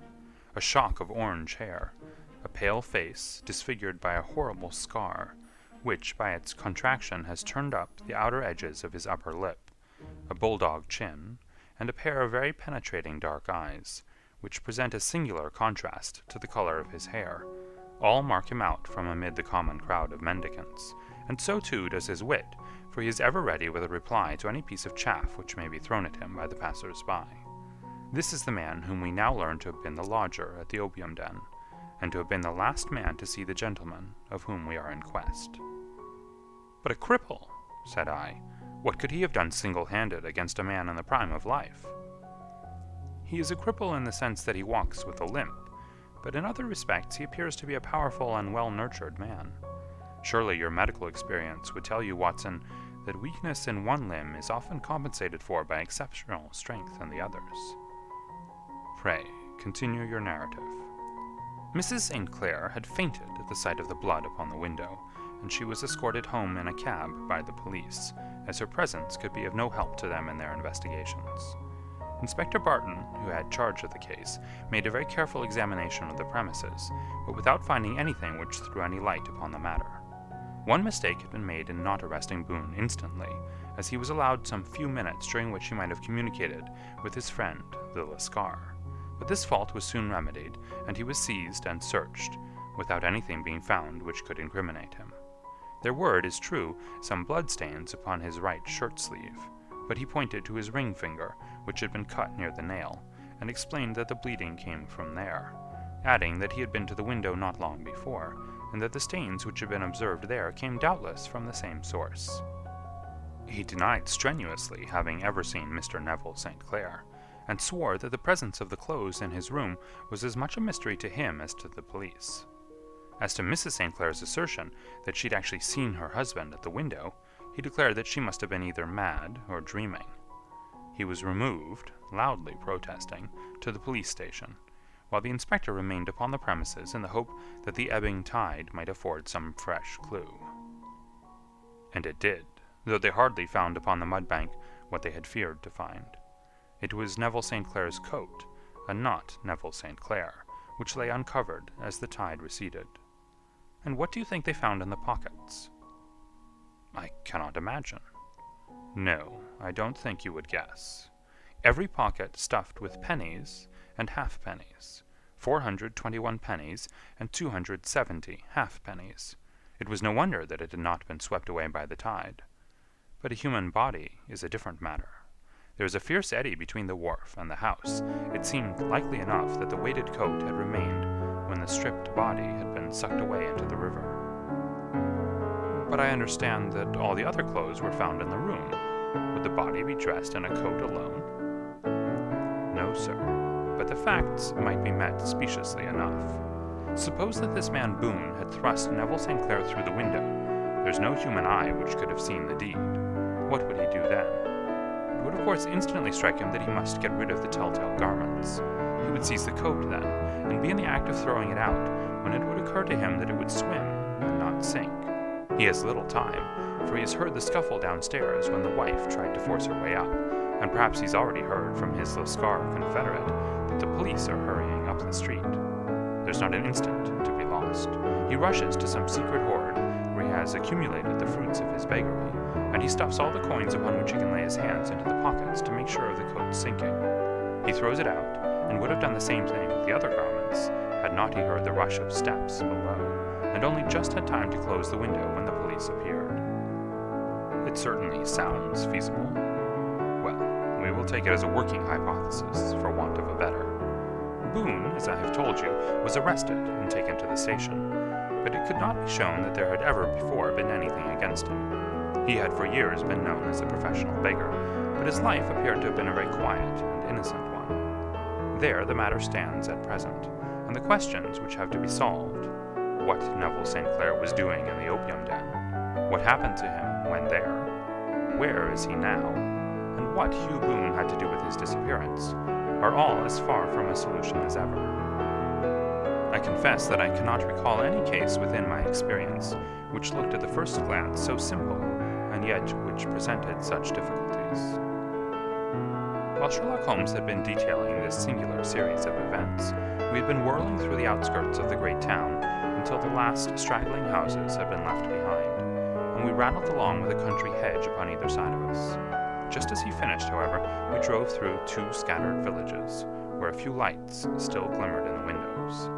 A shock of orange hair, a pale face disfigured by a horrible scar, which by its contraction has turned up the outer edges of his upper lip, a bulldog chin, and a pair of very penetrating dark eyes, which present a singular contrast to the color of his hair, all mark him out from amid the common crowd of mendicants, and so too does his wit, for he is ever ready with a reply to any piece of chaff which may be thrown at him by the passers-by. This is the man whom we now learn to have been the lodger at the opium den, and to have been the last man to see the gentleman of whom we are in quest. But a cripple, said I, what could he have done single-handed against a man in the prime of life? He is a cripple in the sense that he walks with a limp, but in other respects he appears to be a powerful and well-nurtured man. Surely your medical experience would tell you, Watson, that weakness in one limb is often compensated for by exceptional strength in the others. Pray, continue your narrative. Mrs. St. Clair had fainted at the sight of the blood upon the window, and she was escorted home in a cab by the police, as her presence could be of no help to them in their investigations. Inspector Barton, who had charge of the case, made a very careful examination of the premises, but without finding anything which threw any light upon the matter. One mistake had been made in not arresting Boone instantly, as he was allowed some few minutes during which he might have communicated with his friend, the Lascar. But this fault was soon remedied, and he was seized and searched, without anything being found which could incriminate him. There were, it is true, some bloodstains upon his right shirt-sleeve, but he pointed to his ring finger, which had been cut near the nail, and explained that the bleeding came from there, adding that he had been to the window not long before, and that the stains which had been observed there came doubtless from the same source. He denied strenuously having ever seen Mr. Neville St. Clair, and swore that the presence of the clothes in his room was as much a mystery to him as to the police. As to Mrs. St. Clair's assertion that she'd actually seen her husband at the window, he declared that she must have been either mad or dreaming. He was removed, loudly protesting, to the police station, while the inspector remained upon the premises in the hope that the ebbing tide might afford some fresh clue. And it did, though they hardly found upon the mudbank what they had feared to find. It was Neville St. Clair's coat, and not Neville St. Clair, which lay uncovered as the tide receded. And what do you think they found in the pockets? I cannot imagine. No, I don't think you would guess. Every pocket stuffed with pennies and halfpennies, 421 pennies and 270 halfpennies. It was no wonder that it had not been swept away by the tide. But a human body is a different matter. There was a fierce eddy between the wharf and the house. It seemed likely enough that the weighted coat had remained when the stripped body had been sucked away into the river. But I understand that all the other clothes were found in the room. Would the body be dressed in a coat alone? No, sir, but the facts might be met speciously enough. Suppose that this man Boone had thrust Neville St. Clair through the window. There's no human eye which could have seen the deed. What would he do then? It would of course instantly strike him that he must get rid of the telltale garments. He would seize the coat then, and be in the act of throwing it out, when it would occur to him that it would swim and not sink. He has little time, for he has heard the scuffle downstairs when the wife tried to force her way up, and perhaps he's already heard from his Lascar confederate that the police are hurrying up the street. There's not an instant to be lost. He rushes to some secret hoard where he has accumulated the fruits of his beggary, and he stuffs all the coins upon which he can lay his hands into the pockets to make sure of the coat's sinking. He throws it out, and would have done the same thing with the other garments, had not he heard the rush of steps below, and only just had time to close the window when the police appeared. It certainly sounds feasible. Well, we will take it as a working hypothesis, for want of a better. Boone, as I have told you, was arrested and taken to the station, but it could not be shown that there had ever before been anything against him. He had for years been known as a professional beggar, but his life appeared to have been a very quiet and innocent one. There the matter stands at present, and the questions which have to be solved: what Neville St. Clair was doing in the opium den, what happened to him when there, where is he now, and what Hugh Boone had to do with his disappearance, are all as far from a solution as ever. I confess that I cannot recall any case within my experience which looked at the first glance so simple, and yet which presented such difficulties. While Sherlock Holmes had been detailing this singular series of events, we had been whirling through the outskirts of the great town until the last straggling houses had been left behind, and we rattled along with a country hedge upon either side of us. Just as he finished, however, we drove through 2 scattered villages, where a few lights still glimmered in the windows.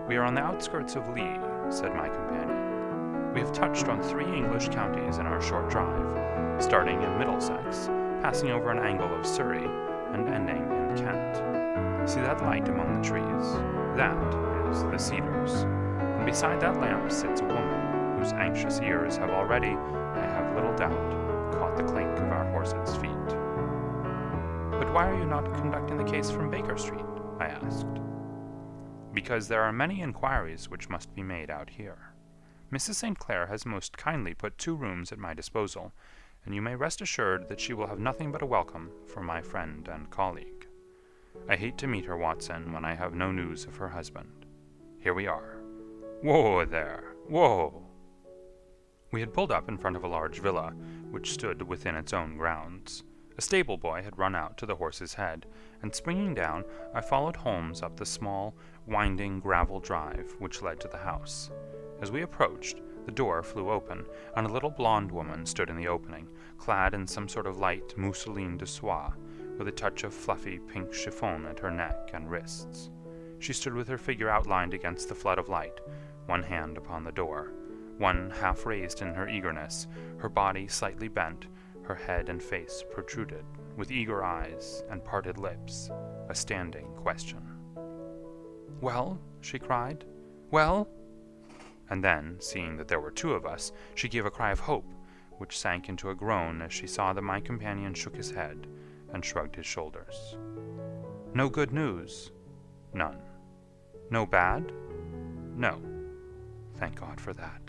"We are on the outskirts of Lee," said my companion. "We have touched on 3 English counties in our short drive, starting in Middlesex, passing over an angle of Surrey, and ending in Kent. See that light among the trees? That is the Cedars, and beside that lamp sits a woman whose anxious ears have already, I have little doubt, caught the clink of our horses' feet." "But why are you not conducting the case from Baker Street?" I asked. "Because there are many inquiries which must be made out here. Mrs. St. Clair has most kindly put 2 rooms at my disposal, and you may rest assured that she will have nothing but a welcome from my friend and colleague. I hate to meet her, Watson, when I have no news of her husband. Here we are. Whoa there! Whoa!" We had pulled up in front of a large villa, which stood within its own grounds. A stable boy had run out to the horse's head, and springing down, I followed Holmes up the small, winding gravel drive which led to the house. As we approached, the door flew open, and a little blonde woman stood in the opening, clad in some sort of light mousseline de soie, with a touch of fluffy pink chiffon at her neck and wrists. She stood with her figure outlined against the flood of light, one hand upon the door, one half raised in her eagerness, her body slightly bent, her head and face protruded, with eager eyes and parted lips, a standing question. "Well?" she cried. "Well?" And then, seeing that there were two of us, she gave a cry of hope, which sank into a groan as she saw that my companion shook his head and shrugged his shoulders. No good news? None. No bad? No. Thank God for that.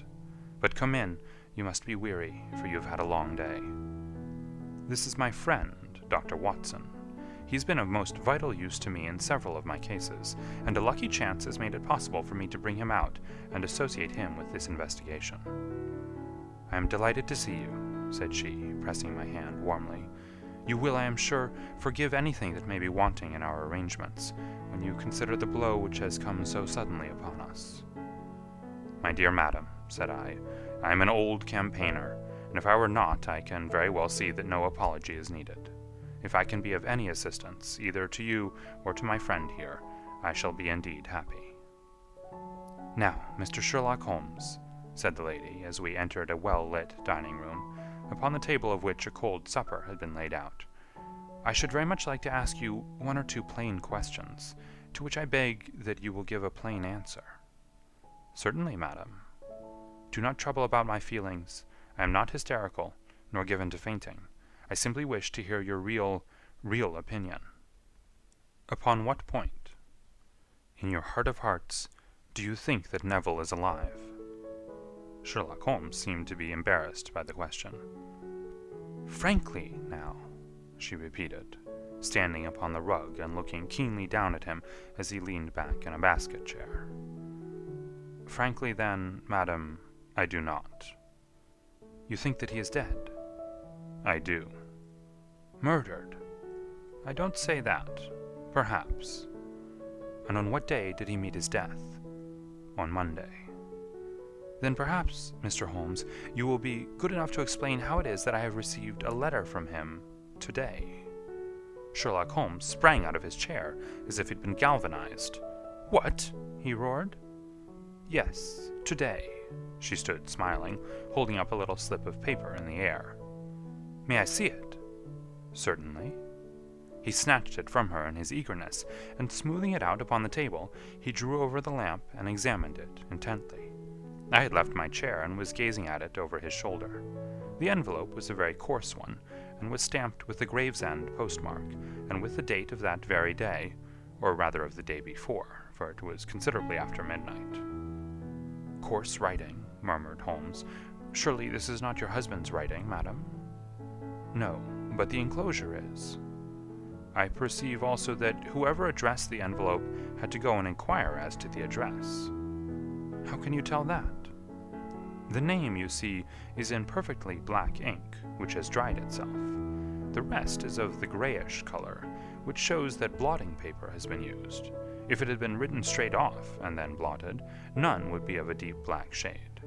But come in, you must be weary, for you have had a long day. This is my friend, Dr. Watson. He's been of most vital use to me in several of my cases, and a lucky chance has made it possible for me to bring him out and associate him with this investigation. I am delighted to see you, said she, pressing my hand warmly. You will, I am sure, forgive anything that may be wanting in our arrangements, when you consider the blow which has come so suddenly upon us. My dear madam, said I am an old campaigner, and if I were not, I can very well see that no apology is needed. If I can be of any assistance, either to you or to my friend here, I shall be indeed happy. Now, Mr. Sherlock Holmes, said the lady, as we entered a well-lit dining-room, upon the table of which a cold supper had been laid out, I should very much like to ask you one or two plain questions, to which I beg that you will give a plain answer. Certainly, madam. Do not trouble about my feelings. I am not hysterical, nor given to fainting. I simply wish to hear your real opinion. Upon what point? In your heart of hearts, do you think that Neville is alive? Sherlock Holmes seemed to be embarrassed by the question. Frankly, now, she repeated, standing upon the rug and looking keenly down at him as he leaned back in a basket chair. Frankly, then, madam, I do not. You think that he is dead? I do. Murdered? I don't say that. Perhaps. And on what day did he meet his death? On Monday. Then perhaps, Mr. Holmes, you will be good enough to explain how it is that I have received a letter from him today. Sherlock Holmes sprang out of his chair as if he'd been galvanized. What? He roared. Yes, today. She stood smiling, holding up a little slip of paper in the air. May I see it? Certainly. He snatched it from her in his eagerness, and smoothing it out upon the table, he drew over the lamp and examined it intently. I had left my chair and was gazing at it over his shoulder. The envelope was a very coarse one, and was stamped with the Gravesend postmark, and with the date of that very day, or rather of the day before, for it was considerably after midnight. Coarse writing, murmured Holmes. Surely this is not your husband's writing, madam? No, but the enclosure is. I perceive also that whoever addressed the envelope had to go and inquire as to the address. How can you tell that? The name, you see, is in perfectly black ink, which has dried itself. The rest is of the grayish color, which shows that blotting paper has been used. If it had been written straight off and then blotted, none would be of a deep black shade.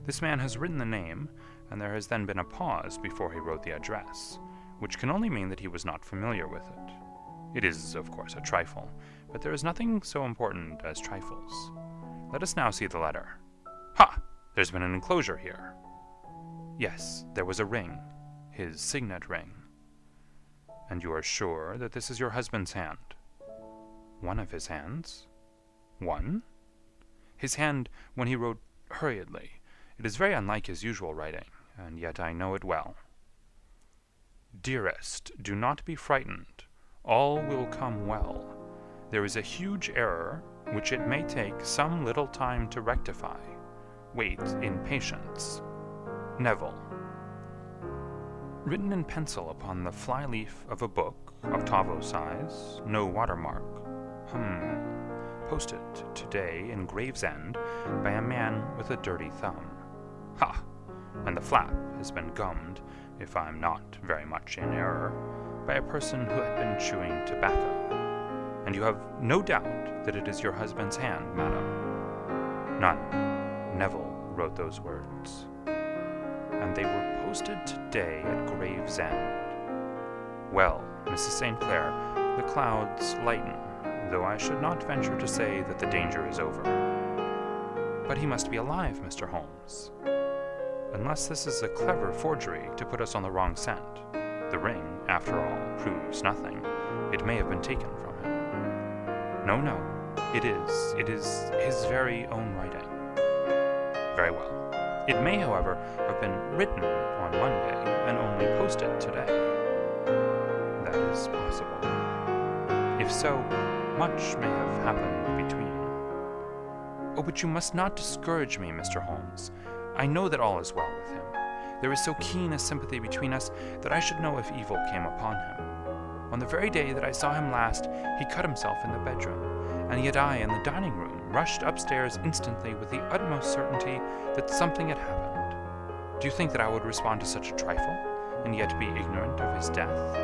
This man has written the name, and there has then been a pause before he wrote the address, which can only mean that he was not familiar with it. It is, of course, a trifle, but there is nothing so important as trifles. Let us now see the letter. Ha! There's been an enclosure here. Yes, there was a ring, his signet ring. And you are sure that this is your husband's hand? One of his hands? One? His hand when he wrote hurriedly. It is very unlike his usual writing, and yet I know it well. Dearest, do not be frightened. All will come well. There is a huge error, which it may take some little time to rectify. Wait in patience. Neville. Written in pencil upon the fly-leaf of a book, octavo size, no watermark. Posted today in Gravesend by a man with a dirty thumb. Ha! And the flap has been gummed, if I'm not very much in error, by a person who had been chewing tobacco. And you have no doubt that it is your husband's hand, madam? None. Neville wrote those words. And they were posted today at Gravesend. Well, Mrs. St. Clair, the clouds lighten, though I should not venture to say that the danger is over. But he must be alive, Mr. Holmes. Unless this is a clever forgery to put us on the wrong scent. The ring, after all, proves nothing. It may have been taken from him. No, it is his very own writing. Very well. It may, however, have been written on Monday and only posted today. That is possible. If so, much may have happened between. Oh, but you must not discourage me, Mr. Holmes. I know that all is well with him. There is so keen a sympathy between us that I should know if evil came upon him. On the very day that I saw him last, he cut himself in the bedroom, and yet I, in the dining room, rushed upstairs instantly with the utmost certainty that something had happened. Do you think that I would respond to such a trifle, and yet be ignorant of his death?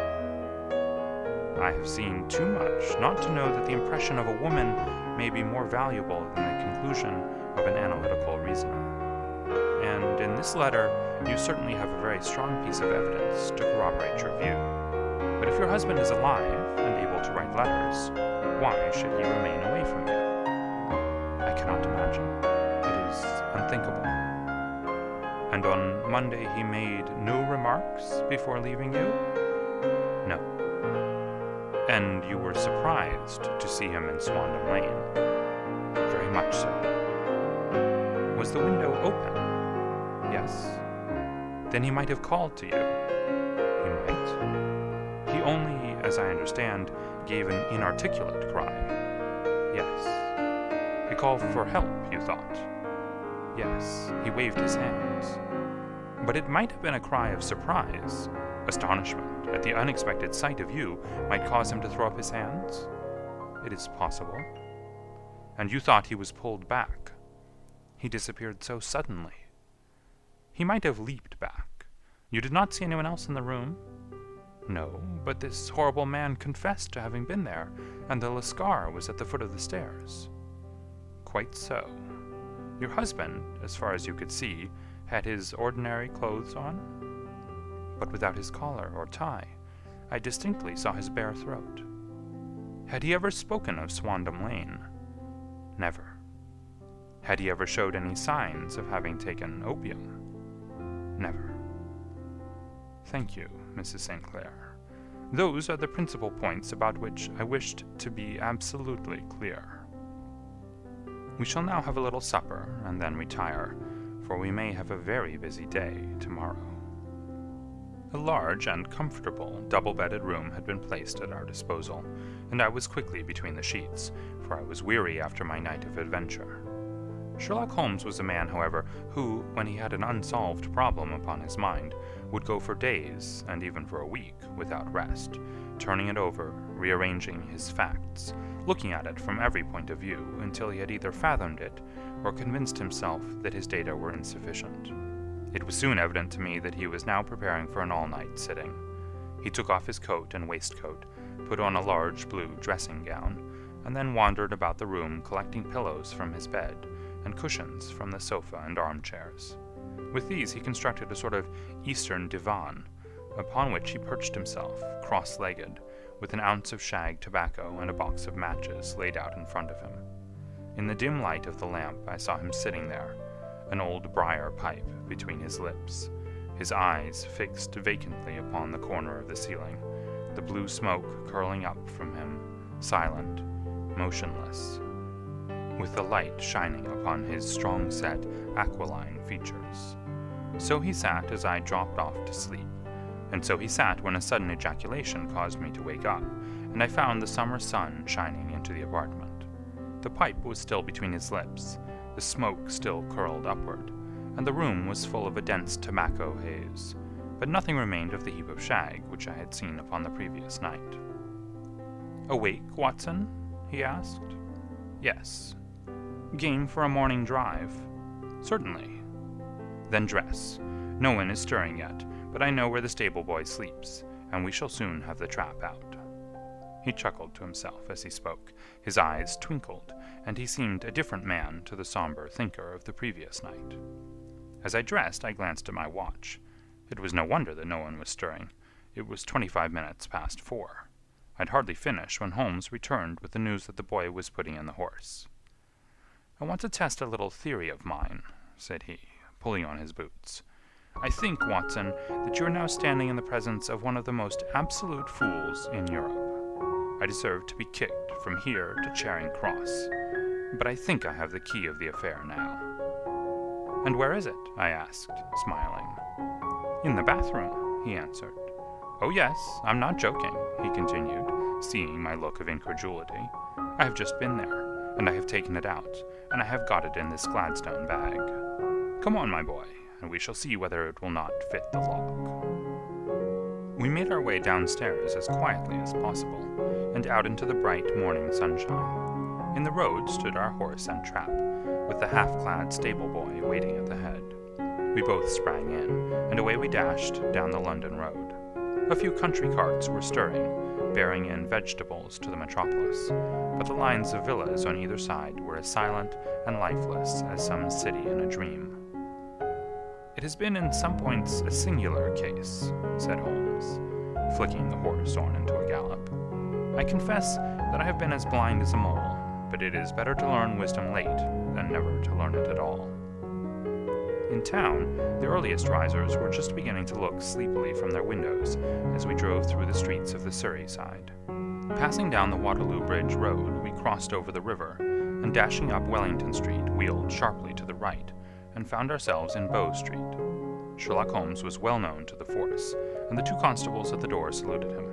I have seen too much not to know that the impression of a woman may be more valuable than the conclusion of an analytical reasoner. And in this letter, you certainly have a very strong piece of evidence to corroborate your view. But if your husband is alive and able to write letters, why should he remain away from you? I cannot imagine. It is unthinkable. And on Monday he made no remarks before leaving you? No. And you were surprised to see him in Swandam Lane? Very much so. Was the window open? Yes. Then he might have called to you. He might. He only, as I understand, gave an inarticulate cry. Yes. A call for help, you thought? Yes. He waved his hands. But it might have been a cry of surprise. Astonishment at the unexpected sight of you might cause him to throw up his hands? It is possible. And you thought he was pulled back. He disappeared so suddenly. He might have leaped back. You did not see anyone else in the room? No, but this horrible man confessed to having been there, and the Lascar was at the foot of the stairs. Quite so. Your husband, as far as you could see, had his ordinary clothes on? But without his collar or tie. I distinctly saw his bare throat. Had he ever spoken of Swandam Lane? Never. Had he ever showed any signs of having taken opium? Never. Thank you, Mrs. St. Clair. Those are the principal points about which I wished to be absolutely clear. We shall now have a little supper and then retire, for we may have a very busy day tomorrow. A large and comfortable double-bedded room had been placed at our disposal, and I was quickly between the sheets, for I was weary after my night of adventure. Sherlock Holmes was a man, however, who, when he had an unsolved problem upon his mind, would go for days, and even for a week, without rest, turning it over, rearranging his facts, looking at it from every point of view until he had either fathomed it or convinced himself that his data were insufficient. It was soon evident to me that he was now preparing for an all-night sitting. He took off his coat and waistcoat, put on a large blue dressing gown, and then wandered about the room collecting pillows from his bed and cushions from the sofa and armchairs. With these he constructed a sort of Eastern divan, upon which he perched himself, cross-legged, with an ounce of shag tobacco and a box of matches laid out in front of him. In the dim light of the lamp I saw him sitting there, an old briar pipe between his lips, his eyes fixed vacantly upon the corner of the ceiling, the blue smoke curling up from him, silent, motionless, with the light shining upon his strong-set, aquiline features. So he sat as I dropped off to sleep, and so he sat when a sudden ejaculation caused me to wake up, and I found the summer sun shining into the apartment. The pipe was still between his lips, the smoke still curled upward, and the room was full of a dense tobacco haze, but nothing remained of the heap of shag which I had seen upon the previous night. "Awake, Watson?" he asked. "Yes." "Game for a morning drive?" "Certainly." "Then dress. No one is stirring yet, but I know where the stable boy sleeps, and we shall soon have the trap out." He chuckled to himself as he spoke. His eyes twinkled, and he seemed a different man to the somber thinker of the previous night. As I dressed, I glanced at my watch. It was no wonder that no one was stirring. It was 25 minutes past 4. I'd hardly finished when Holmes returned with the news that the boy was putting in the horse. "I want to test a little theory of mine," said he, pulling on his boots. "I think, Watson, that you are now standing in the presence of one of the most absolute fools in Europe. I deserve to be kicked from here to Charing Cross, but I think I have the key of the affair now." "And where is it?" I asked, smiling. "In the bathroom," he answered. "Oh yes, I'm not joking," he continued, seeing my look of incredulity. "I have just been there, and I have taken it out, and I have got it in this Gladstone bag. Come on, my boy, and we shall see whether it will not fit the lock." We made our way downstairs as quietly as possible, and out into the bright morning sunshine. In the road stood our horse and trap, with the half-clad stable boy waiting at the head. We both sprang in, and away we dashed down the London road. A few country carts were stirring, bearing in vegetables to the metropolis, but the lines of villas on either side were as silent and lifeless as some city in a dream. "It has been in some points a singular case," said Holmes, flicking the horse on into a gallop. "I confess that I have been as blind as a mole, but it is better to learn wisdom late than never to learn it at all." In town, the earliest risers were just beginning to look sleepily from their windows as we drove through the streets of the Surrey side. Passing down the Waterloo Bridge Road, we crossed over the river, and dashing up Wellington Street, wheeled sharply to the right, and found ourselves in Bow Street. Sherlock Holmes was well known to the force, and the two constables at the door saluted him.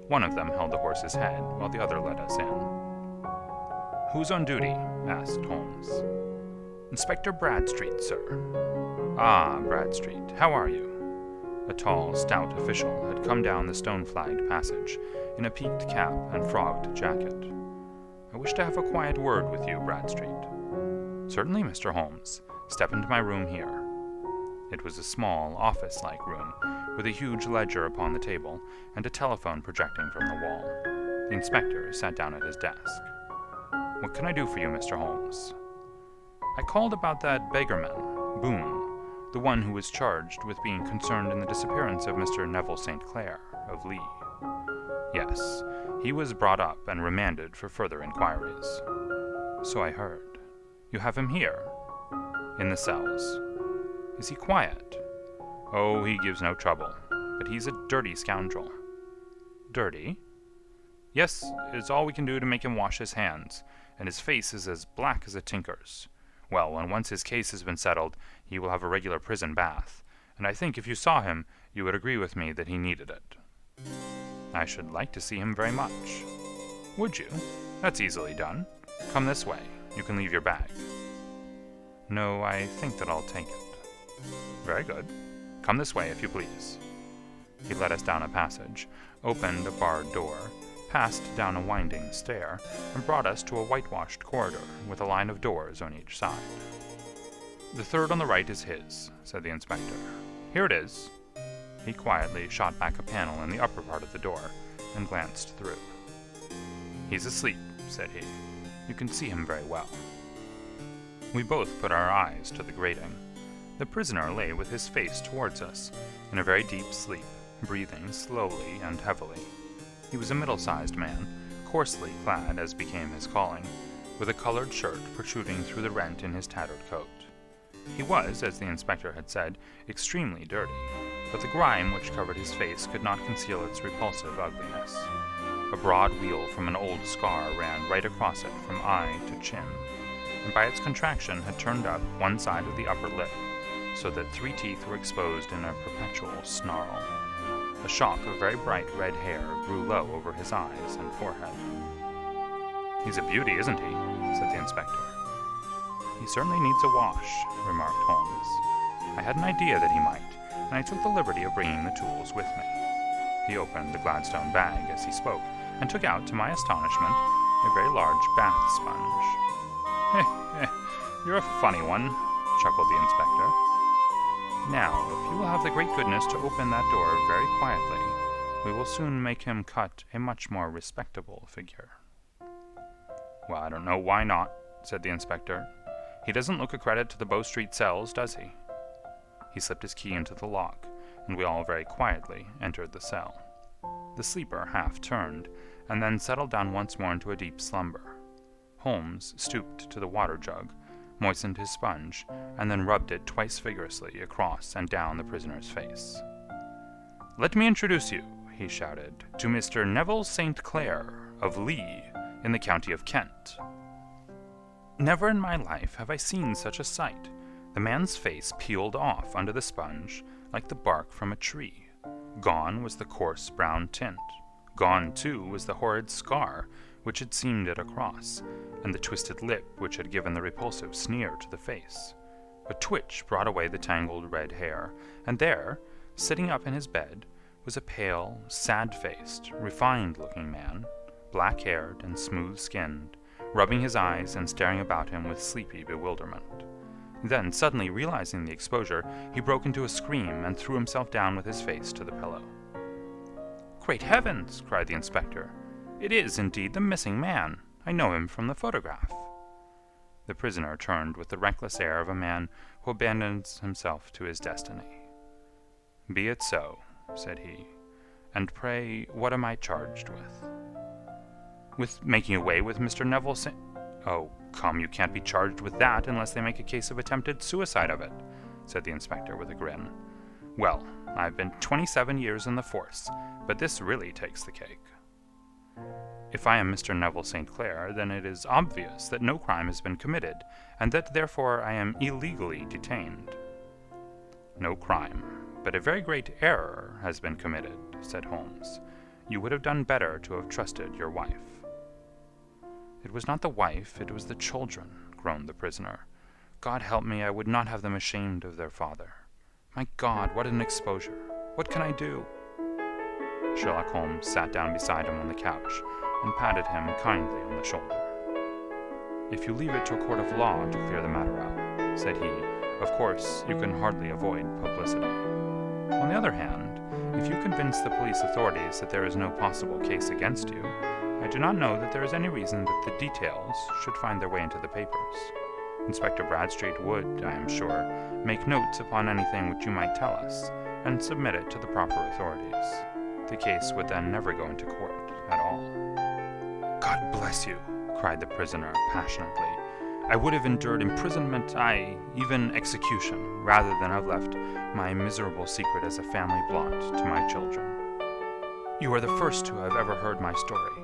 One of them held the horse's head, while the other led us in. "Who's on duty?" asked Holmes. "Inspector Bradstreet, sir." "Ah, Bradstreet, how are you?" A tall, stout official had come down the stone-flagged passage, in a peaked cap and frogged jacket. "I wish to have a quiet word with you, Bradstreet." "Certainly, Mr. Holmes. Step into my room here." It was a small, office-like room, with a huge ledger upon the table, and a telephone projecting from the wall. The inspector sat down at his desk. "What can I do for you, Mr. Holmes?" "I called about that beggarman, Boone, the one who was charged with being concerned in the disappearance of Mr. Neville St. Clair, of Lee." "Yes, he was brought up and remanded for further inquiries." "So I heard. You have him here?" "In the cells." "Is he quiet?" "Oh, he gives no trouble, but he's a dirty scoundrel." "Dirty?" "Yes, it's all we can do to make him wash his hands, and his face is as black as a tinker's. Well, when once his case has been settled, he will have a regular prison bath, and I think if you saw him, you would agree with me that he needed it." "I should like to see him very much." "Would you? That's easily done. Come this way. You can leave your bag." "No, I think that I'll take it." "Very good. Come this way, if you please." He led us down a passage, opened a barred door, passed down a winding stair, and brought us to a whitewashed corridor with a line of doors on each side. "The third on the right is his," said the inspector. "Here it is." He quietly shot back a panel in the upper part of the door and glanced through. "He's asleep," said he. "You can see him very well." We both put our eyes to the grating. The prisoner lay with his face towards us, in a very deep sleep, breathing slowly and heavily. He was a middle-sized man, coarsely clad as became his calling, with a colored shirt protruding through the rent in his tattered coat. He was, as the inspector had said, extremely dirty, but the grime which covered his face could not conceal its repulsive ugliness. A broad wheal from an old scar ran right across it from eye to chin, and by its contraction had turned up one side of the upper lip, so that 3 teeth were exposed in a perpetual snarl. A shock of very bright red hair grew low over his eyes and forehead. "He's a beauty, isn't he?" said the inspector. "He certainly needs a wash," remarked Holmes. "I had an idea that he might, and I took the liberty of bringing the tools with me." He opened the Gladstone bag as he spoke, and took out, to my astonishment, a very large bath sponge. "You're a funny one," chuckled the inspector. "Now, if you will have the great goodness to open that door very quietly, we will soon make him cut a much more respectable figure." "Well, I don't know why not," said the inspector. "He doesn't look a credit to the Bow Street cells, does he?" He slipped his key into the lock, and we all very quietly entered the cell. The sleeper half turned, and then settled down once more into a deep slumber. Holmes stooped to the water jug, moistened his sponge, and then rubbed it twice vigorously across and down the prisoner's face. "Let me introduce you," he shouted, "to Mr. Neville St. Clair, of Lee, in the county of Kent." Never in my life have I seen such a sight. The man's face peeled off under the sponge like the bark from a tree. Gone was the coarse brown tint. Gone, too, was the horrid scar which had seamed it across, and the twisted lip which had given the repulsive sneer to the face. A twitch brought away the tangled red hair, and there, sitting up in his bed, was a pale, sad-faced, refined-looking man, black-haired and smooth-skinned, rubbing his eyes and staring about him with sleepy bewilderment. Then, suddenly realizing the exposure, he broke into a scream and threw himself down with his face to the pillow. "Great heavens!" cried the inspector. "It is, indeed, the missing man. I know him from the photograph." The prisoner turned with the reckless air of a man who abandons himself to his destiny. "Be it so," said he. "And pray, what am I charged with?" "With making away with Mr. Neville St. "Oh, come, you can't be charged with that unless they make a case of attempted suicide of it," said the inspector with a grin. "Well, I've been 27 years in the force, but this really takes the cake." "If I am Mr. Neville St. Clair, then it is obvious that no crime has been committed, and that therefore I am illegally detained." "No crime, but a very great error has been committed," said Holmes. "You would have done better to have trusted your wife." "It was not the wife, it was the children," groaned the prisoner. "God help me, I would not have them ashamed of their father. My God, what an exposure! What can I do?" Sherlock Holmes sat down beside him on the couch and patted him kindly on the shoulder. "If you leave it to a court of law to clear the matter up," said he, "of course you can hardly avoid publicity. On the other hand, if you convince the police authorities that there is no possible case against you, I do not know that there is any reason that the details should find their way into the papers. Inspector Bradstreet would, I am sure, make notes upon anything which you might tell us, and submit it to the proper authorities. The case would then never go into court at all." "God bless you!" cried the prisoner passionately. "I would have endured imprisonment, aye, even execution, rather than have left my miserable secret as a family blot to my children. You are the first who have ever heard my story.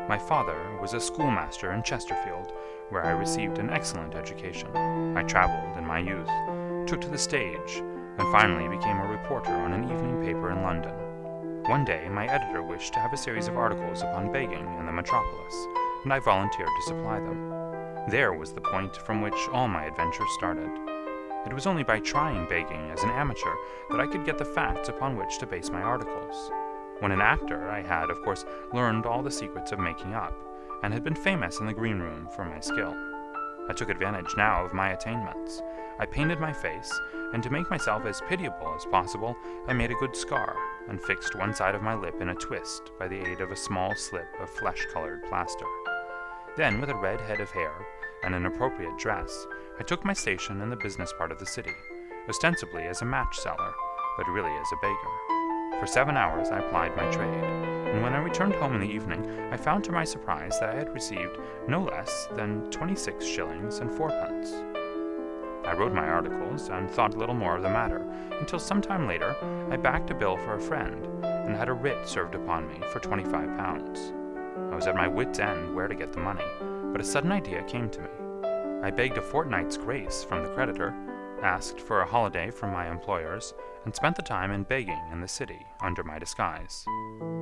My father was a schoolmaster in Chesterfield, where I received an excellent education. I traveled in my youth, took to the stage, and finally became a reporter on an evening paper in London. One day my editor wished to have a series of articles upon begging in the metropolis, and I volunteered to supply them. There was the point from which all my adventures started. It was only by trying begging as an amateur that I could get the facts upon which to base my articles. When an actor, I had, of course, learned all the secrets of making up, and had been famous in the green room for my skill. I took advantage now of my attainments. I painted my face, and to make myself as pitiable as possible, I made a good scar, and fixed one side of my lip in a twist by the aid of a small slip of flesh-colored plaster. Then, with a red head of hair and an appropriate dress, I took my station in the business part of the city, ostensibly as a match seller, but really as a beggar. For 7 hours I plied my trade, and when I returned home in the evening, I found to my surprise that I had received no less than 26 shillings and 4pence. I wrote my articles and thought little more of the matter, until some time later I backed a bill for a friend, and had a writ served upon me for £25. I was at my wit's end where to get the money, but a sudden idea came to me. I begged a fortnight's grace from the creditor, asked for a holiday from my employers, and spent the time in begging in the city under my disguise.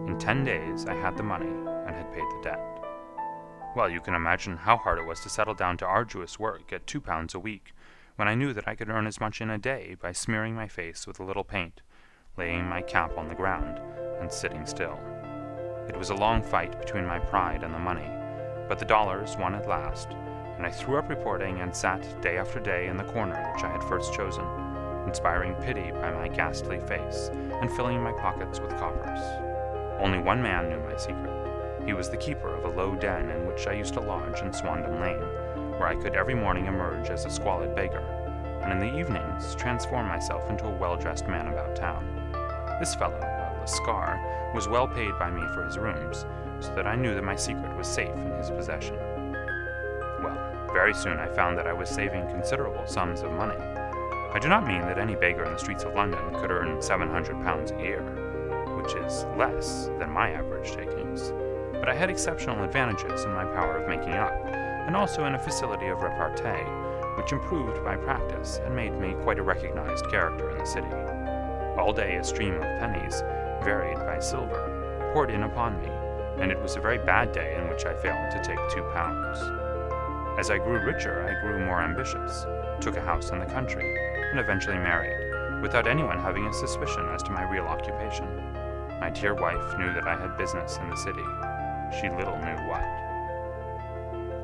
In 10 days I had the money and had paid the debt. Well, you can imagine how hard it was to settle down to arduous work at £2 a week, when I knew that I could earn as much in a day by smearing my face with a little paint, laying my cap on the ground, and sitting still. It was a long fight between my pride and the money, but the dollars won at last, and I threw up reporting and sat day after day in the corner which I had first chosen, inspiring pity by my ghastly face and filling my pockets with coppers. Only one man knew my secret. He was the keeper of a low den in which I used to lodge in Swandam Lane, where I could every morning emerge as a squalid beggar, and in the evenings transform myself into a well-dressed man about town. This fellow, Lascar, was well paid by me for his rooms, so that I knew that my secret was safe in his possession. Well, very soon I found that I was saving considerable sums of money. I do not mean that any beggar in the streets of London could earn £700 a year, which is less than my average takings, but I had exceptional advantages in my power of making up, and also in a facility of repartee, which which improved by practice and made me quite a recognized character in the city. All day a stream of pennies, varied by silver, poured in upon me, and it was a very bad day in which I failed to take 2 pounds. As I grew richer, I grew more ambitious, took a house in the country, and eventually married, without anyone having a suspicion as to my real occupation. My dear wife knew that I had business in the city. She little knew what.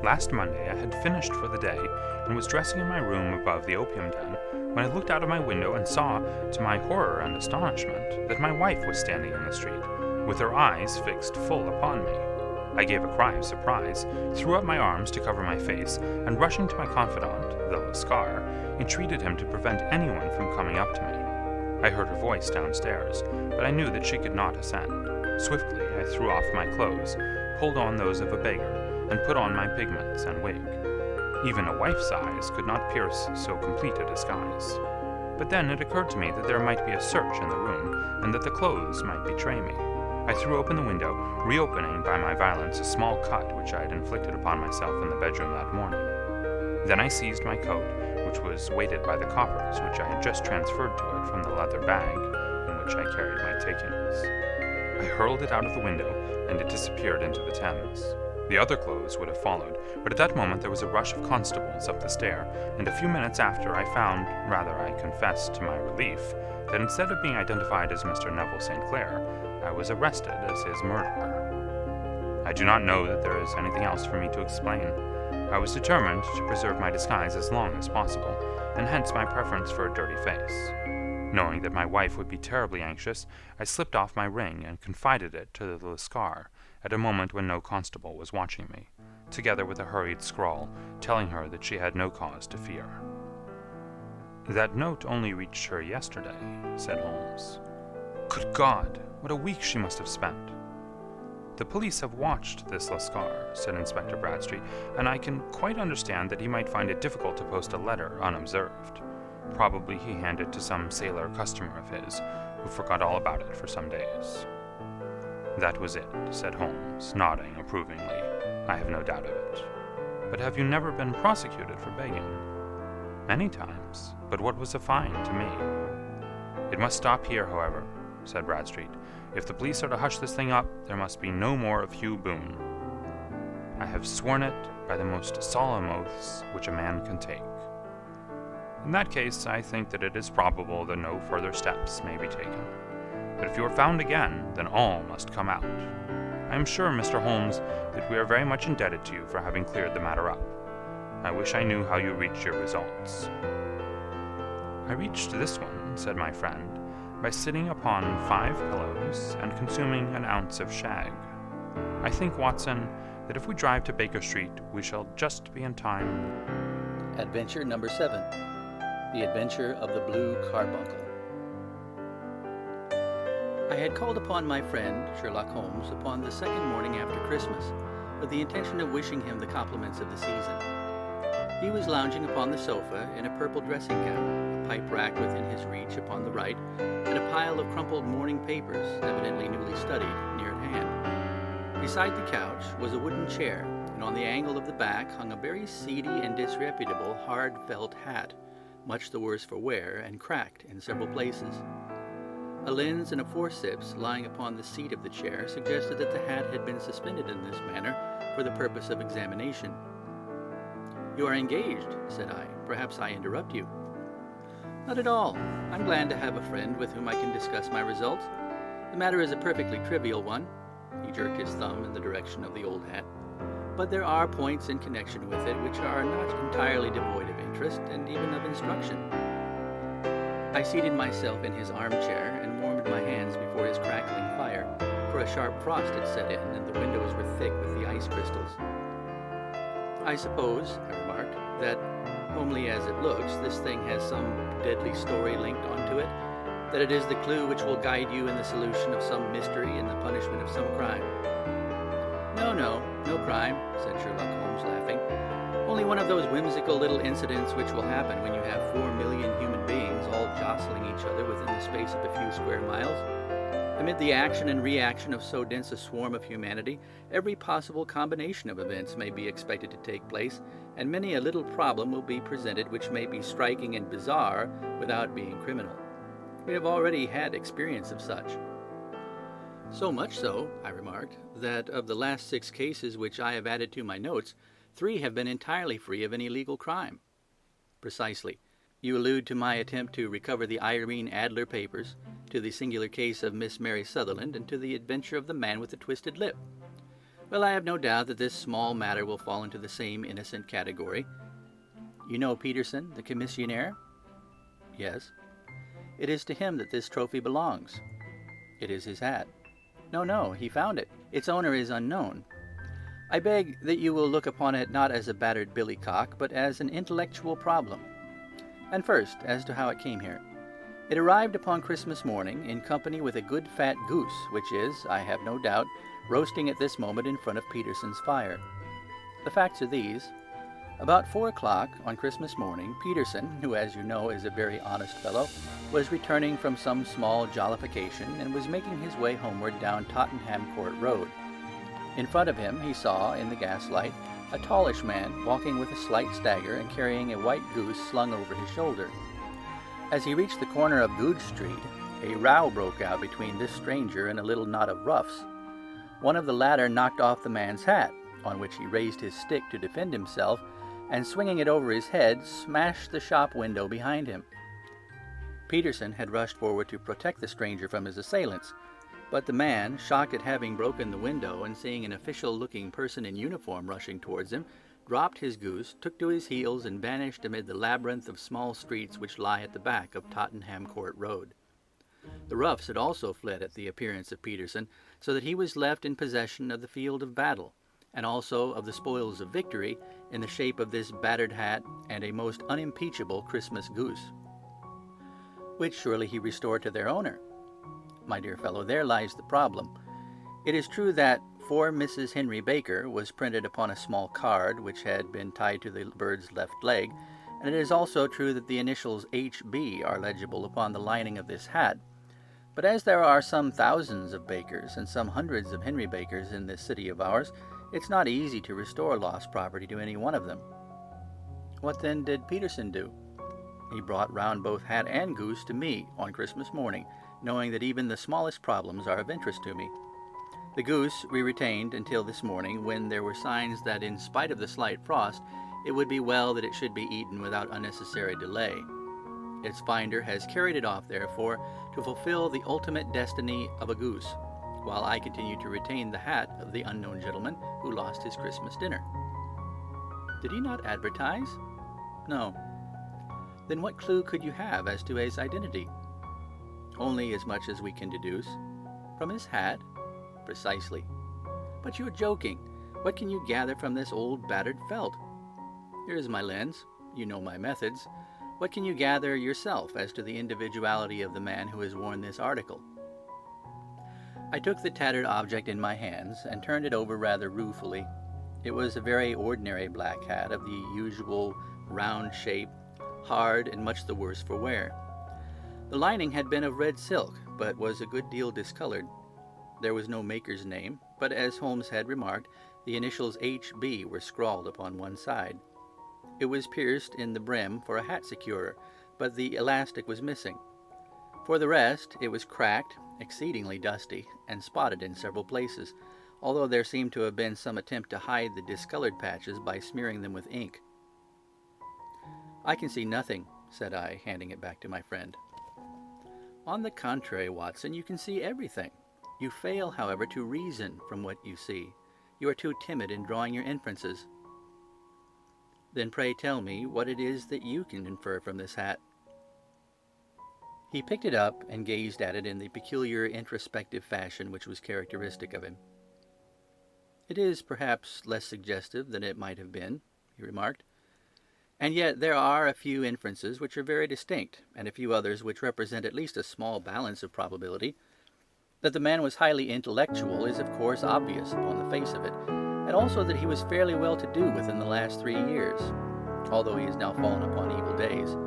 Last Monday I had finished for the day and was dressing in my room above the opium den when I looked out of my window and saw, to my horror and astonishment, that my wife was standing in the street, with her eyes fixed full upon me. I gave a cry of surprise, threw up my arms to cover my face, and rushing to my confidant, the Lascar, entreated him to prevent anyone from coming up to me. I heard her voice downstairs, but I knew that she could not ascend. Swiftly I threw off my clothes, pulled on those of a beggar, and put on my pigments and wig. Even a wife's eyes could not pierce so complete a disguise. But then it occurred to me that there might be a search in the room, and that the clothes might betray me. I threw open the window, reopening by my violence a small cut which I had inflicted upon myself in the bedroom that morning. Then I seized my coat, which was weighted by the coppers which I had just transferred to it from the leather bag in which I carried my takings. I hurled it out of the window, and it disappeared into the Thames. The other clothes would have followed, but at that moment there was a rush of constables up the stair, and a few minutes after I found, rather I confess to my relief, that instead of being identified as Mr. Neville St. Clair, I was arrested as his murderer. I do not know that there is anything else for me to explain. I was determined to preserve my disguise as long as possible, and hence my preference for a dirty face. Knowing that my wife would be terribly anxious, I slipped off my ring and confided it to the Lascar at a moment when no constable was watching me, together with a hurried scrawl telling her that she had no cause to fear. "That note only reached her yesterday," said Holmes. "Good God, what a week she must have spent!" "The police have watched this Lascar," said Inspector Bradstreet, "and I can quite understand that he might find it difficult to post a letter unobserved. Probably he handed it to some sailor customer of his, who forgot all about it for some days." "That was it," said Holmes, nodding approvingly. "I have no doubt of it. But have you never been prosecuted for begging?" "Many times, but what was a fine to me?" "It must stop here, however," said Bradstreet. "If the police are to hush this thing up, there must be no more of Hugh Boone. I have sworn it by the most solemn oaths which a man can take. In that case, I think that it is probable that no further steps may be taken. But if you are found again, then all must come out. I am sure, Mr. Holmes, that we are very much indebted to you for having cleared the matter up. I wish I knew how you reached your results." "I reached this one," said my friend, "by sitting upon 5 pillows and consuming an ounce of shag. I think, Watson, that if we drive to Baker Street, we shall just be in time." Adventure number 7. The Adventure of the Blue Carbuncle. I had called upon my friend, Sherlock Holmes, upon the second morning after Christmas, with the intention of wishing him the compliments of the season. He was lounging upon the sofa in a purple dressing gown, a pipe rack within his reach upon the right, and a pile of crumpled morning papers, evidently newly studied, near at hand. Beside the couch was a wooden chair, and on the angle of the back hung a very seedy and disreputable hard felt hat, much the worse for wear and cracked in several places. A lens and a forceps lying upon the seat of the chair suggested that the hat had been suspended in this manner for the purpose of examination. "You are engaged," said I. "Perhaps I interrupt you." "Not at all. I'm glad to have a friend with whom I can discuss my results. The matter is a perfectly trivial one." He jerked his thumb in the direction of the old hat. "But there are points in connection with it which are not entirely devoid of interest and even of instruction." I seated myself in his armchair and warmed my hands before his crackling fire, for a sharp frost had set in and the windows were thick with the ice crystals. "I suppose," I remarked, "that, homely as it looks, this thing has some deadly story linked onto it, that it is the clue which will guide you in the solution of some mystery and the punishment of some crime." No crime," said Sherlock Holmes, laughing. "Only one of those whimsical little incidents which will happen when you have 4 million human beings all jostling each other within the space of a few square miles. Amid the action and reaction of so dense a swarm of humanity, every possible combination of events may be expected to take place, and many a little problem will be presented which may be striking and bizarre without being criminal. We have already had experience of such. So much so, I remarked, that of the last 6 cases which I have added to my notes, 3 have been entirely free of any legal crime. Precisely. You allude to my attempt to recover the Irene Adler papers, to the singular case of Miss Mary Sutherland, and to the adventure of the man with the twisted lip. Well, I have no doubt that this small matter will fall into the same innocent category. You know Peterson, the commissionaire? Yes. It is to him that this trophy belongs. It is his hat. No, he found it. Its owner is unknown. I beg that you will look upon it not as a battered billycock, but as an intellectual problem. And first, as to how it came here. It arrived upon Christmas morning in company with a good fat goose, which is, I have no doubt, roasting at this moment in front of Peterson's fire. The facts are these. About 4 o'clock on Christmas morning, Peterson, who as you know is a very honest fellow, was returning from some small jollification and was making his way homeward down Tottenham Court Road. In front of him he saw, in the gaslight, a tallish man walking with a slight stagger and carrying a white goose slung over his shoulder. As he reached the corner of Goodge Street, a row broke out between this stranger and a little knot of roughs. One of the latter knocked off the man's hat, on which he raised his stick to defend himself, and swinging it over his head, smashed the shop window behind him. Peterson had rushed forward to protect the stranger from his assailants, but the man, shocked at having broken the window and seeing an official-looking person in uniform rushing towards him, dropped his goose, took to his heels, and vanished amid the labyrinth of small streets which lie at the back of Tottenham Court Road. The roughs had also fled at the appearance of Peterson, so that he was left in possession of the field of battle, and also of the spoils of victory in the shape of this battered hat and a most unimpeachable Christmas goose, which surely he restored to their owner. My dear fellow, there lies the problem. It is true that "For Mrs. Henry Baker" was printed upon a small card which had been tied to the bird's left leg, and it is also true that the initials H.B. are legible upon the lining of this hat. But as there are some thousands of Bakers and some hundreds of Henry Bakers in this city of ours, it's not easy to restore lost property to any one of them. What then did Peterson do? He brought round both hat and goose to me on Christmas morning, knowing that even the smallest problems are of interest to me. The goose we retained until this morning, when there were signs that in spite of the slight frost, it would be well that it should be eaten without unnecessary delay. Its finder has carried it off, therefore, to fulfill the ultimate destiny of a goose, while I continue to retain the hat of the unknown gentleman who lost his Christmas dinner. Did he not advertise? No. Then what clue could you have as to his identity? Only as much as we can deduce. From his hat? Precisely. But you're joking. What can you gather from this old battered felt? Here is my lens. You know my methods. What can you gather yourself as to the individuality of the man who has worn this article? I took the tattered object in my hands and turned it over rather ruefully. It was a very ordinary black hat of the usual round shape, hard and much the worse for wear. The lining had been of red silk, but was a good deal discolored. There was no maker's name, but as Holmes had remarked, the initials H.B. were scrawled upon one side. It was pierced in the brim for a hat securer, but the elastic was missing. For the rest, it was cracked, exceedingly dusty, and spotted in several places, although there seemed to have been some attempt to hide the discolored patches by smearing them with ink. "I can see nothing," said I, handing it back to my friend. "On the contrary, Watson, you can see everything. You fail, however, to reason from what you see. You are too timid in drawing your inferences." "Then pray tell me what it is that you can infer from this hat." He picked it up and gazed at it in the peculiar introspective fashion which was characteristic of him. "It is perhaps less suggestive than it might have been," he remarked. "And yet there are a few inferences which are very distinct, and a few others which represent at least a small balance of probability. That the man was highly intellectual is of course obvious upon the face of it, and also that he was fairly well-to-do within the last 3 years, although he has now fallen upon evil days.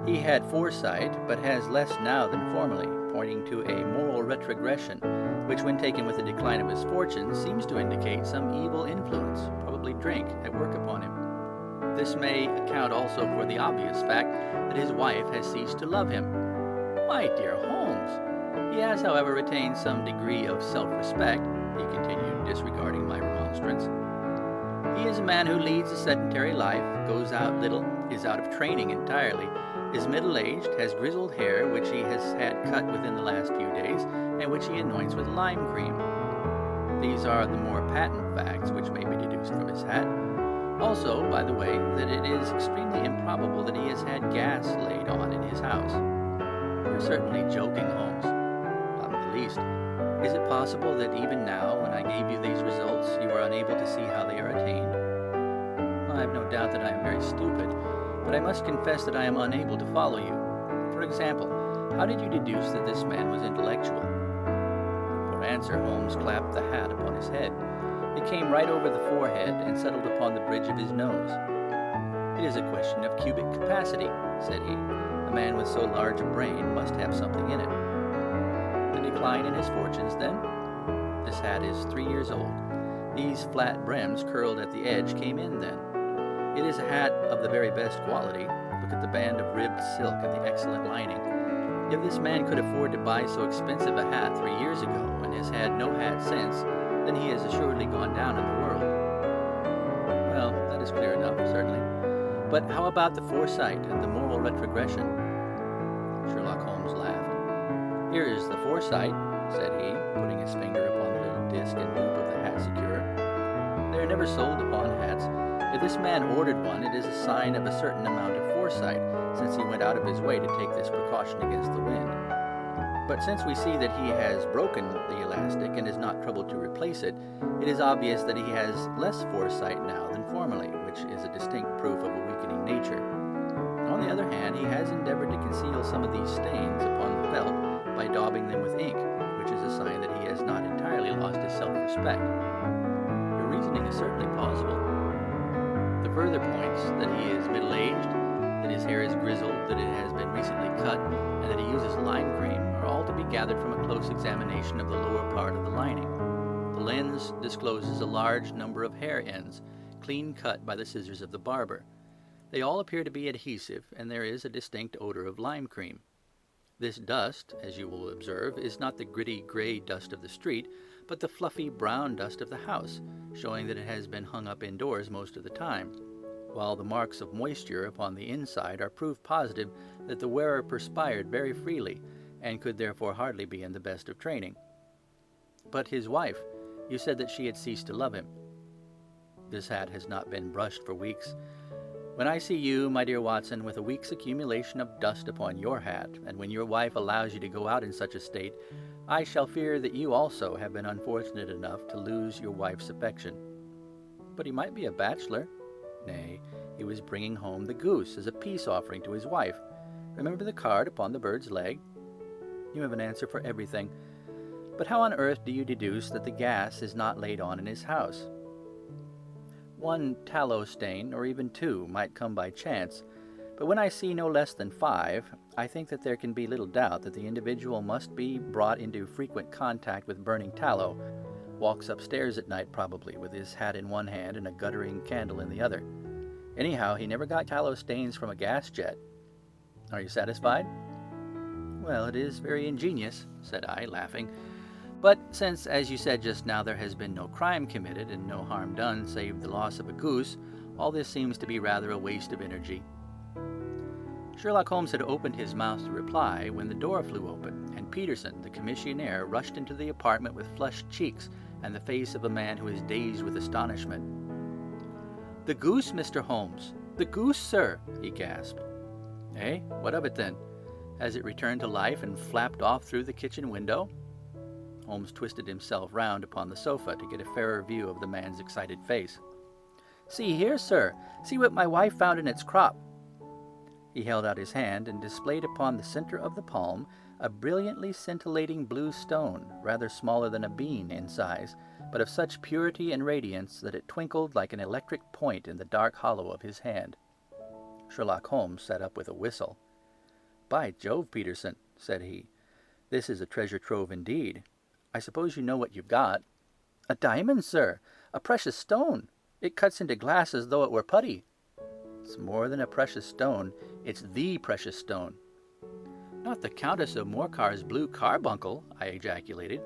He had foresight, but has less now than formerly, pointing to a moral retrogression, which when taken with the decline of his fortune seems to indicate some evil influence, probably drink, at work upon him. This may account also for the obvious fact that his wife has ceased to love him. My dear Holmes, he has, however, retained some degree of self-respect, he continued, disregarding my remonstrance. He is a man who leads a sedentary life, goes out little, is out of training entirely, is middle-aged, has grizzled hair which he has had cut within the last few days, and which he anoints with lime cream. These are the more patent facts which may be deduced from his hat. Also, by the way, that it is extremely improbable that he has had gas laid on in his house. You're certainly joking, Holmes. Not in the least. Is it possible that even now, when I gave you these results, you are unable to see how they are attained? Well, I have no doubt that I am very stupid, but I must confess that I am unable to follow you. For example, how did you deduce that this man was intellectual? For answer, Holmes clapped the hat upon his head. It came right over the forehead and settled upon the bridge of his nose. It is a question of cubic capacity, said he. A man with so large a brain must have something in it. The decline in his fortunes, then? This hat is 3 years old. These flat brims curled at the edge came in then. It is a hat of the very best quality. Look at the band of ribbed silk and the excellent lining. If this man could afford to buy so expensive a hat 3 years ago and has had no hat since, then he has assuredly gone down in the world. Well, that is clear enough, certainly. But how about the foresight and the moral retrogression? Sherlock Holmes laughed. Here is the foresight, said he, putting his finger upon the little disc and loop of the hat securer. They are never sold upon hats. If this man ordered one, it is a sign of a certain amount of foresight, since he went out of his way to take this precaution against the wind. But since we see that he has broken the elastic and is not troubled to replace it, it is obvious that he has less foresight now than formerly, which is a distinct proof of a weakening nature. On the other hand, he has endeavored to conceal some of these stains upon the felt by daubing them with ink, which is a sign that he has not entirely lost his self-respect. Your reasoning is certainly plausible. The further points, that he is middle-aged, that his hair is grizzled, that it has been recently cut, and that he uses lime cream, are all to be gathered from a close examination of the lower part of the lining. The lens discloses a large number of hair ends, clean cut by the scissors of the barber. They all appear to be adhesive, and there is a distinct odor of lime cream. This dust, as you will observe, is not the gritty gray dust of the street, but the fluffy brown dust of the house, showing that it has been hung up indoors most of the time, while the marks of moisture upon the inside are proof positive that the wearer perspired very freely, and could therefore hardly be in the best of training. But his wife, you said that she had ceased to love him. This hat has not been brushed for weeks. When I see you, my dear Watson, with a week's accumulation of dust upon your hat, and when your wife allows you to go out in such a state, I shall fear that you also have been unfortunate enough to lose your wife's affection. But he might be a bachelor. Nay, he was bringing home the goose as a peace offering to his wife. Remember the card upon the bird's leg? You have an answer for everything. But how on earth do you deduce that the gas is not laid on in his house? One tallow stain, or even two, might come by chance, but when I see no less than 5, I think that there can be little doubt that the individual must be brought into frequent contact with burning tallow, walks upstairs at night probably, with his hat in one hand and a guttering candle in the other. Anyhow, he never got tallow stains from a gas jet. Are you satisfied? Well, it is very ingenious, said I, laughing. But since, as you said just now, there has been no crime committed and no harm done save the loss of a goose, all this seems to be rather a waste of energy. Sherlock Holmes had opened his mouth to reply when the door flew open, and Peterson, the commissionaire, rushed into the apartment with flushed cheeks and the face of a man who is dazed with astonishment. "The goose, Mr. Holmes! The goose, sir!" he gasped. "Eh? What of it, then? Has it returned to life and flapped off through the kitchen window?" Holmes twisted himself round upon the sofa to get a fairer view of the man's excited face. "See here, sir! See what my wife found in its crop!" He held out his hand and displayed upon the center of the palm a brilliantly scintillating blue stone, rather smaller than a bean in size, but of such purity and radiance that it twinkled like an electric point in the dark hollow of his hand. Sherlock Holmes sat up with a whistle. "By Jove, Peterson," said he, This is a treasure trove indeed. I suppose you know what you've got." "A diamond, sir. A precious stone. It cuts into glass as though it were putty." "It's more than a precious stone. It's the precious stone." "Not the Countess of Morcar's blue carbuncle," I ejaculated.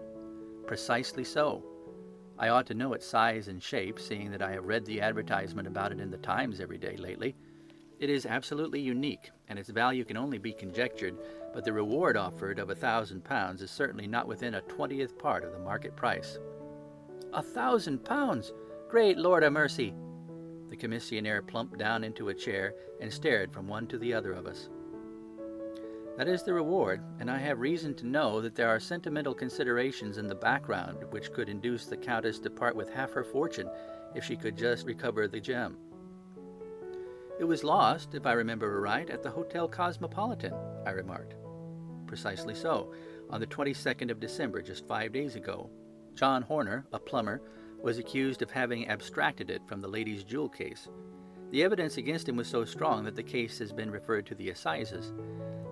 "Precisely so. I ought to know its size and shape, seeing that I have read the advertisement about it in the Times every day lately. It is absolutely unique, and its value can only be conjectured, but the reward offered of £1,000 is certainly not within a 20th part of the market price." £1,000! Great Lord of mercy! The commissionaire plumped down into a chair and stared from one to the other of us. "That is the reward, and I have reason to know that there are sentimental considerations in the background which could induce the Countess to part with half her fortune if she could just recover the gem." "It was lost, if I remember right, at the Hotel Cosmopolitan," I remarked. "Precisely so, on the 22nd of December, just 5 days ago. John Horner, a plumber, was accused of having abstracted it from the lady's jewel case. The evidence against him was so strong that the case has been referred to the assizes.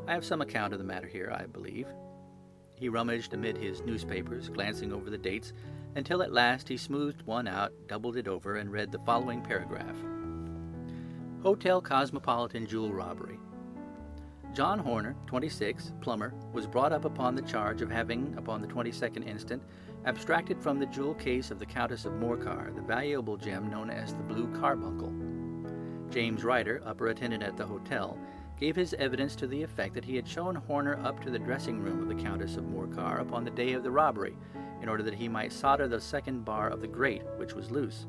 I have some account of the matter here, I believe." He rummaged amid his newspapers, glancing over the dates, until at last he smoothed one out, doubled it over, and read the following paragraph. "Hotel Cosmopolitan Jewel Robbery. John Horner, 26, plumber, was brought up upon the charge of having, upon the 22nd instant, abstracted from the jewel case of the Countess of Morcar the valuable gem known as the blue carbuncle. James Ryder, upper attendant at the hotel, gave his evidence to the effect that he had shown Horner up to the dressing room of the Countess of Morcar upon the day of the robbery, in order that he might solder the second bar of the grate, which was loose.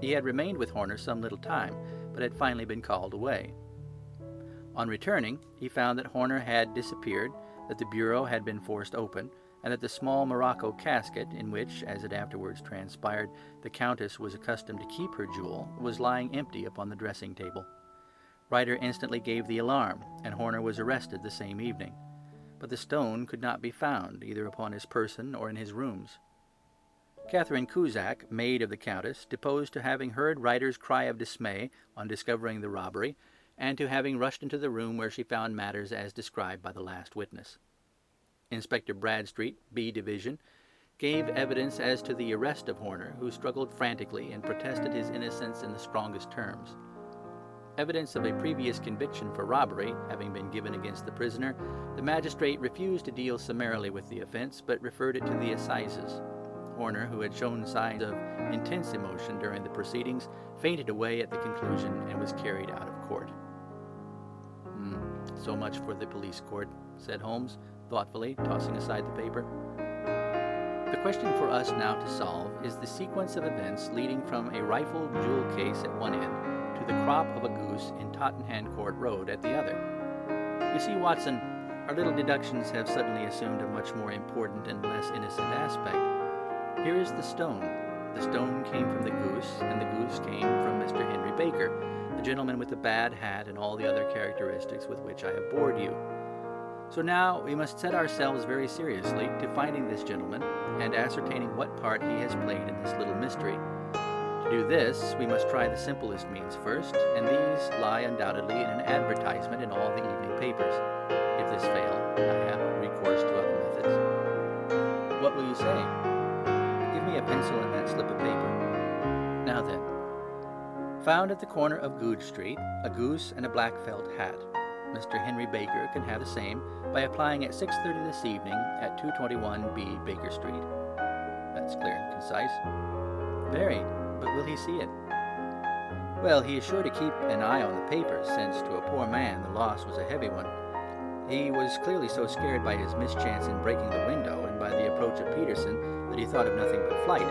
He had remained with Horner some little time, but had finally been called away. On returning, he found that Horner had disappeared, that the bureau had been forced open, and that the small morocco casket, in which, as it afterwards transpired, the Countess was accustomed to keep her jewel, was lying empty upon the dressing-table. Ryder instantly gave the alarm, and Horner was arrested the same evening. But the stone could not be found, either upon his person or in his rooms. Catherine Cusack, maid of the Countess, deposed to having heard Ryder's cry of dismay on discovering the robbery, and to having rushed into the room where she found matters as described by the last witness. Inspector Bradstreet, B Division, gave evidence as to the arrest of Horner, who struggled frantically and protested his innocence in the strongest terms. Evidence of a previous conviction for robbery having been given against the prisoner, the magistrate refused to deal summarily with the offense, but referred it to the assizes. Horner, who had shown signs of intense emotion during the proceedings, fainted away at the conclusion and was carried out of court. So much for the police court," said Holmes, thoughtfully, tossing aside the paper. "The question for us now to solve is the sequence of events leading from a rifled jewel case at one end to the crop of a goose in Tottenham Court Road at the other. You see, Watson, our little deductions have suddenly assumed a much more important and less innocent aspect. Here is the stone. The stone came from the goose, and the goose came from Mr. Henry Baker, the gentleman with the bad hat and all the other characteristics with which I have bored you. So now we must set ourselves very seriously to finding this gentleman and ascertaining what part he has played in this little mystery. To do this, we must try the simplest means first, and these lie undoubtedly in an advertisement in all the evening papers. If this fail, I have recourse to other methods. What will you say? Give me a pencil and that slip of paper. Now then. Found at the corner of Goodge Street, a goose and a black felt hat. Mr. Henry Baker can have the same by applying at 6:30 this evening at 221B Baker Street. That's clear and concise. Very, but will he see it? Well, he is sure to keep an eye on the papers, since to a poor man the loss was a heavy one. He was clearly so scared by his mischance in breaking the window and by the approach of Peterson that he thought of nothing but flight.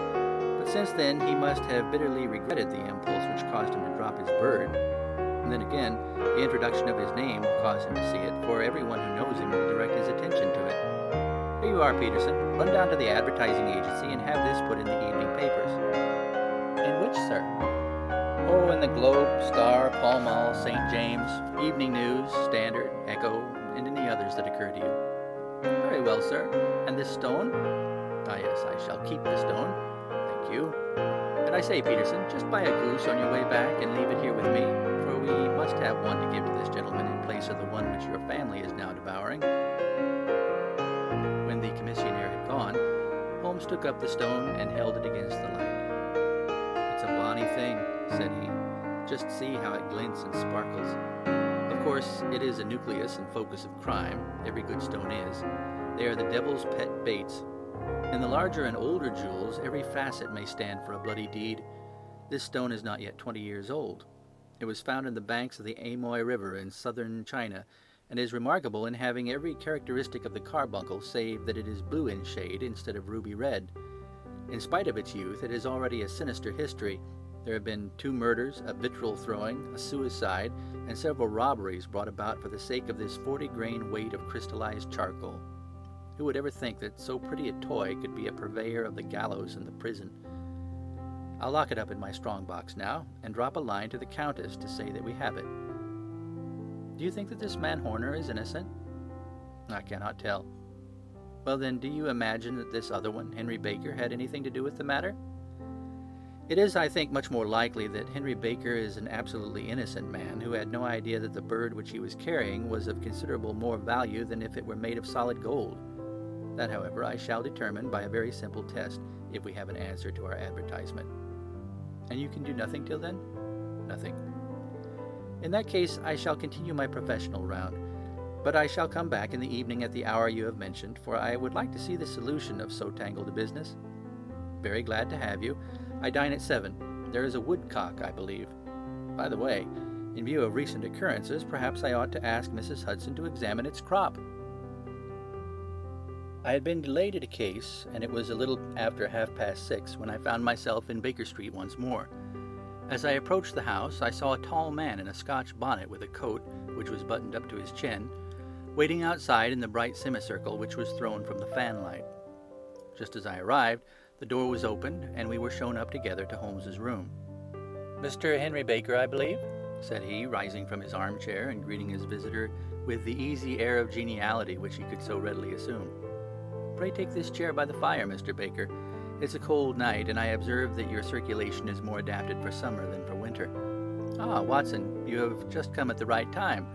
But since then he must have bitterly regretted the impulse which caused him to drop his bird. And then again, the introduction of his name will cause him to see it, for everyone who knows him will direct his attention to it. Here you are, Peterson. Run down to the advertising agency and have this put in the evening papers. In which, sir? Oh, in the Globe, Star, Pall Mall, St. James, Evening News, Standard, Echo, and any others that occur to you. Very well, sir. And this stone? Ah, yes, I shall keep the stone. Thank you. And I say, Peterson, just buy a goose on your way back and leave it here with me, for we must have one to give to this gentleman in place of the one which your family is now devouring. took up the stone and held it against the light. "It's a bonny thing," said he. "Just see how it glints and sparkles. Of course, it is a nucleus and focus of crime. Every good stone is. They are the devil's pet baits. In the larger and older jewels, every facet may stand for a bloody deed. This stone is not yet 20 years old. It was found in the banks of the Amoy River in southern China, and is remarkable in having every characteristic of the carbuncle, save that it is blue in shade instead of ruby red. In spite of its youth, it has already a sinister history. There have been 2 murders, a vitriol throwing, a suicide, and several robberies brought about for the sake of this 40-grain weight of crystallized charcoal. Who would ever think that so pretty a toy could be a purveyor of the gallows and the prison? I'll lock it up in my strong-box now, and drop a line to the Countess to say that we have it. Do you think that this man Horner is innocent?" "I cannot tell." "Well then, do you imagine that this other one, Henry Baker, had anything to do with the matter?" "It is, I think, much more likely that Henry Baker is an absolutely innocent man who had no idea that the bird which he was carrying was of considerable more value than if it were made of solid gold. That, however, I shall determine by a very simple test, if we have an answer to our advertisement." "And you can do nothing till then?" "Nothing." "In that case, I shall continue my professional round, but I shall come back in the evening at the hour you have mentioned, for I would like to see the solution of so tangled a business." "Very glad to have you. I dine at 7. There is a woodcock, I believe. By the way, in view of recent occurrences, perhaps I ought to ask Mrs. Hudson to examine its crop." I had been delayed at a case, and it was a little after 6:30 when I found myself in Baker Street once more. As I approached the house, I saw a tall man in a Scotch bonnet with a coat, which was buttoned up to his chin, waiting outside in the bright semicircle which was thrown from the fanlight. Just as I arrived, the door was opened, and we were shown up together to Holmes's room. "Mr. Henry Baker, I believe?" said he, rising from his armchair and greeting his visitor with the easy air of geniality which he could so readily assume. "Pray take this chair by the fire, Mr. Baker. It's a cold night, and I observe that your circulation is more adapted for summer than for winter. Ah, Watson, you have just come at the right time.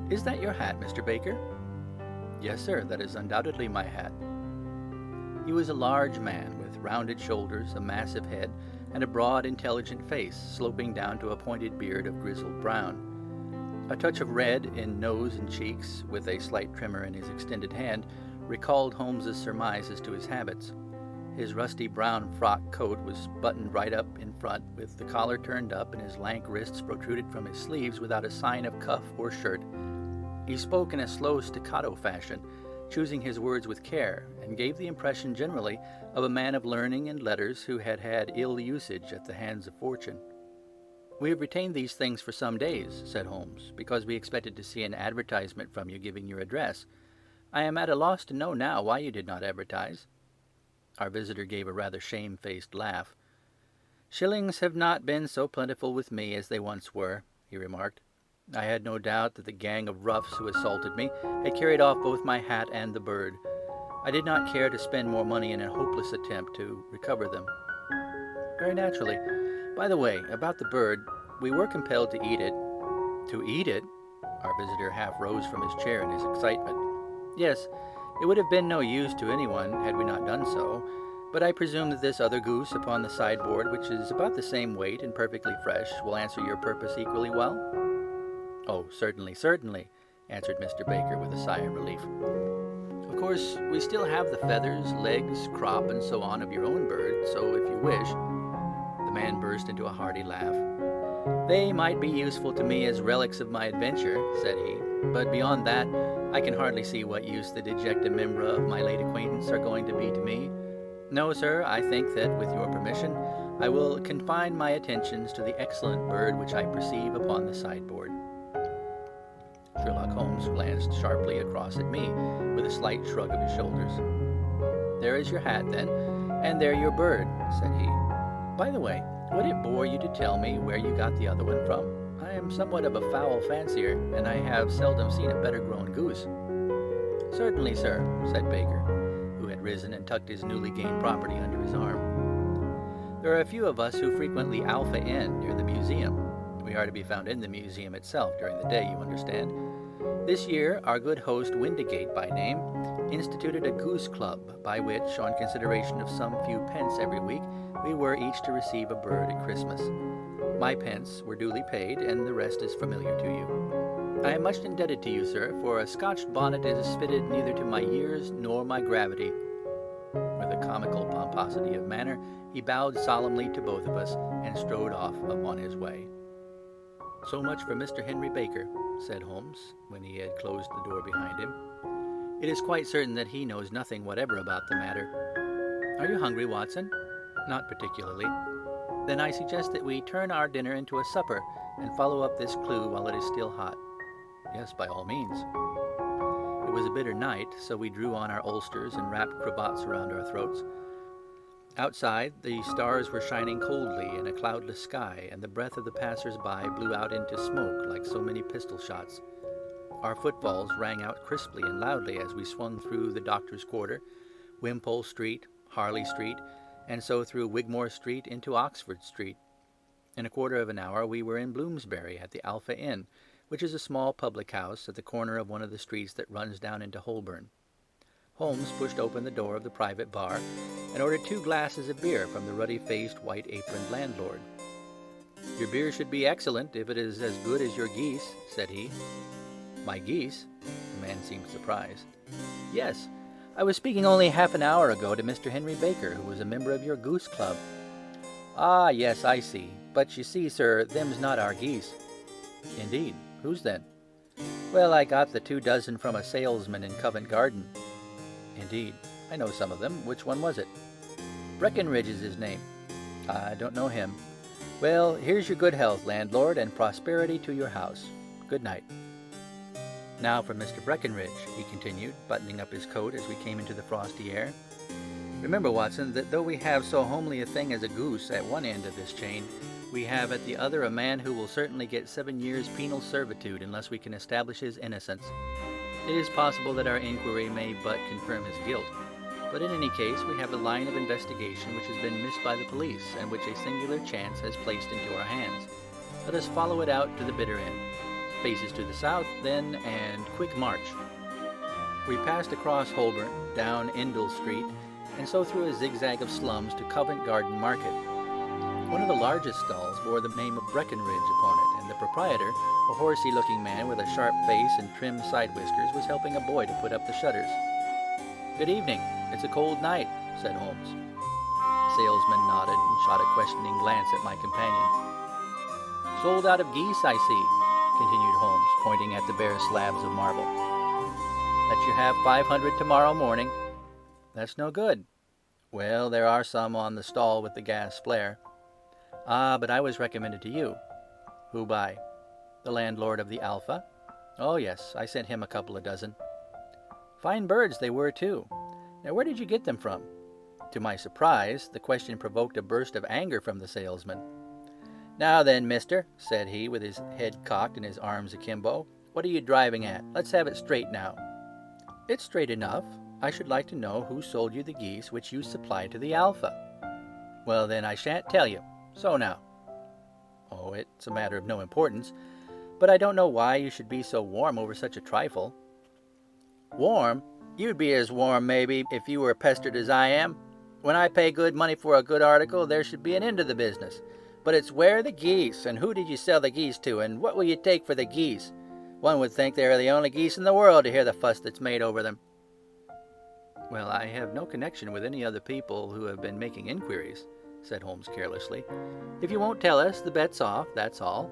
Is that your hat, Mr. Baker?" "Yes, sir, that is undoubtedly my hat." He was a large man, with rounded shoulders, a massive head, and a broad, intelligent face, sloping down to a pointed beard of grizzled brown. A touch of red in nose and cheeks, with a slight tremor in his extended hand, recalled Holmes's surmises to his habits. His rusty brown frock coat was buttoned right up in front, with the collar turned up, and his lank wrists protruded from his sleeves without a sign of cuff or shirt. He spoke in a slow staccato fashion, choosing his words with care, and gave the impression generally of a man of learning and letters who had had ill usage at the hands of fortune. "We have retained these things for some days," said Holmes, "because we expected to see an advertisement from you giving your address. I am at a loss to know now why you did not advertise." Our visitor gave a rather shamefaced laugh. "Shillings have not been so plentiful with me as they once were," he remarked. "I had no doubt that the gang of roughs who assaulted me had carried off both my hat and the bird. I did not care to spend more money in a hopeless attempt to recover them." "Very naturally. By the way, about the bird, we were compelled to eat it." "To eat it?" Our visitor half rose from his chair in his excitement. "Yes, it would have been no use to anyone had we not done so, but I presume that this other goose upon the sideboard, which is about the same weight and perfectly fresh, will answer your purpose equally well?" "Oh, certainly, certainly," answered Mr. Baker with a sigh of relief. "Of course, we still have the feathers, legs, crop, and so on of your own bird, so if you wish—" The man burst into a hearty laugh. "They might be useful to me as relics of my adventure," said he, "but beyond that, I can hardly see what use the dejected membra of my late acquaintance are going to be to me. No, sir, I think that, with your permission, I will confine my attentions to the excellent bird which I perceive upon the sideboard." Sherlock Holmes glanced sharply across at me, with a slight shrug of his shoulders. "There is your hat, then, and there your bird," said he. "By the way, would it bore you to tell me where you got the other one from? I am somewhat of a fowl fancier, and I have seldom seen a better-grown goose." "Certainly, sir," said Baker, who had risen and tucked his newly gained property under his arm. "There are a few of us who frequently Alpha Inn near the museum. We are to be found in the museum itself during the day, you understand. This year, our good host Windigate by name instituted a goose club, by which, on consideration of some few pence every week, we were each to receive a bird at Christmas. My pence were duly paid, and the rest is familiar to you. I am much indebted to you, sir, for a Scotch bonnet is fitted neither to my years nor my gravity. With a comical pomposity of manner, he bowed solemnly to both of us, and strode off upon his way. "So much for Mr. Henry Baker," said Holmes, when he had closed the door behind him. "It is quite certain that he knows nothing whatever about the matter. Are you hungry, Watson?" "Not particularly." "Then I suggest that we turn our dinner into a supper, and follow up this clue while it is still hot." "Yes, by all means." It was a bitter night, so we drew on our ulsters and wrapped cravats around our throats. Outside, the stars were shining coldly in a cloudless sky, and the breath of the passers-by blew out into smoke like so many pistol shots. Our footfalls rang out crisply and loudly as we swung through the Doctor's Quarter, Wimpole Street, Harley Street, and so through Wigmore Street into Oxford Street. In a quarter of an hour we were in Bloomsbury at the Alpha Inn, which is a small public house at the corner of one of the streets that runs down into Holborn. Holmes pushed open the door of the private bar and ordered 2 glasses of beer from the ruddy-faced, white-aproned landlord. "Your beer should be excellent if it is as good as your geese," said he. "My geese?" The man seemed surprised. "Yes. I was speaking only half an hour ago to Mr. Henry Baker, who was a member of your goose club." "Ah, yes, I see. But you see, sir, them's not our geese." "Indeed. Whose then?" "Well, I got the 2 dozen from a salesman in Covent Garden." "Indeed. I know some of them. Which one was it?" "Breckenridge is his name." "I don't know him." "Well, here's your good health, landlord, and prosperity to your house. Good night." "Now for Mr. Breckenridge," he continued, buttoning up his coat as we came into the frosty air. "Remember, Watson, that though we have so homely a thing as a goose at one end of this chain, we have at the other a man who will certainly get 7 years' penal servitude unless we can establish his innocence. It is possible that our inquiry may but confirm his guilt, but in any case we have a line of investigation which has been missed by the police, and which a singular chance has placed into our hands. Let us follow it out to the bitter end. Faces to the south, then, and quick march." We passed across Holborn, down Endell Street, and so through a zigzag of slums to Covent Garden Market. One of the largest stalls bore the name of Breckenridge upon it, and the proprietor, a horsey-looking man with a sharp face and trim side whiskers, was helping a boy to put up the shutters. "Good evening. It's a cold night," said Holmes. The salesman nodded and shot a questioning glance at my companion. "Sold out of geese, I see," continued Holmes, pointing at the bare slabs of marble. "Let you have 500 tomorrow morning." "That's no good." "Well, there are some on the stall with the gas flare." "Ah, but I was recommended to you." "Who by?" "The landlord of the Alpha." "Oh, yes, I sent him a couple of dozen." "Fine birds they were, too. Now, where did you get them from?" To my surprise, the question provoked a burst of anger from the salesman. "Now then, mister," said he, with his head cocked and his arms akimbo, "what are you driving at? Let's have it straight now." "It's straight enough. I should like to know who sold you the geese which you supplied to the Alpha." "Well, then, I shan't tell you. So now." "Oh, it's a matter of no importance, but I don't know why you should be so warm over such a trifle." "Warm? You'd be as warm, maybe, if you were pestered as I am. When I pay good money for a good article, there should be an end to the business. But it's where are the geese, and who did you sell the geese to, and what will you take for the geese? One would think they are the only geese in the world to hear the fuss that's made over them." "Well, I have no connection with any other people who have been making inquiries," said Holmes carelessly. "If you won't tell us, the bet's off, that's all.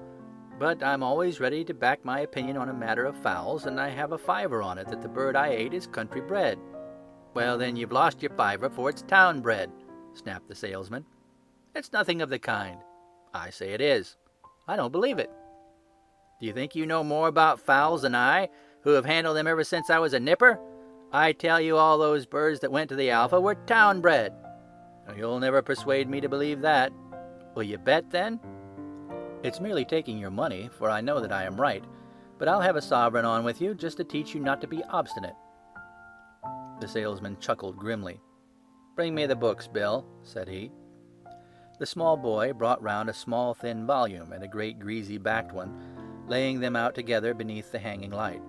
But I'm always ready to back my opinion on a matter of fowls, and I have a fiver on it that the bird I ate is country bred." "Well, then, you've lost your fiver, for it's town bred," snapped the salesman. "It's nothing of the kind." "I say it is." "I don't believe it." "Do you think you know more about fowls than I, who have handled them ever since I was a nipper? I tell you all those birds that went to the Alpha were town bred." "You'll never persuade me to believe that." "Will you bet, then?" "It's merely taking your money, for I know that I am right. But I'll have a sovereign on with you, just to teach you not to be obstinate." The salesman chuckled grimly. "Bring me the books, Bill," said he. The small boy brought round a small thin volume and a great greasy-backed one, laying them out together beneath the hanging light.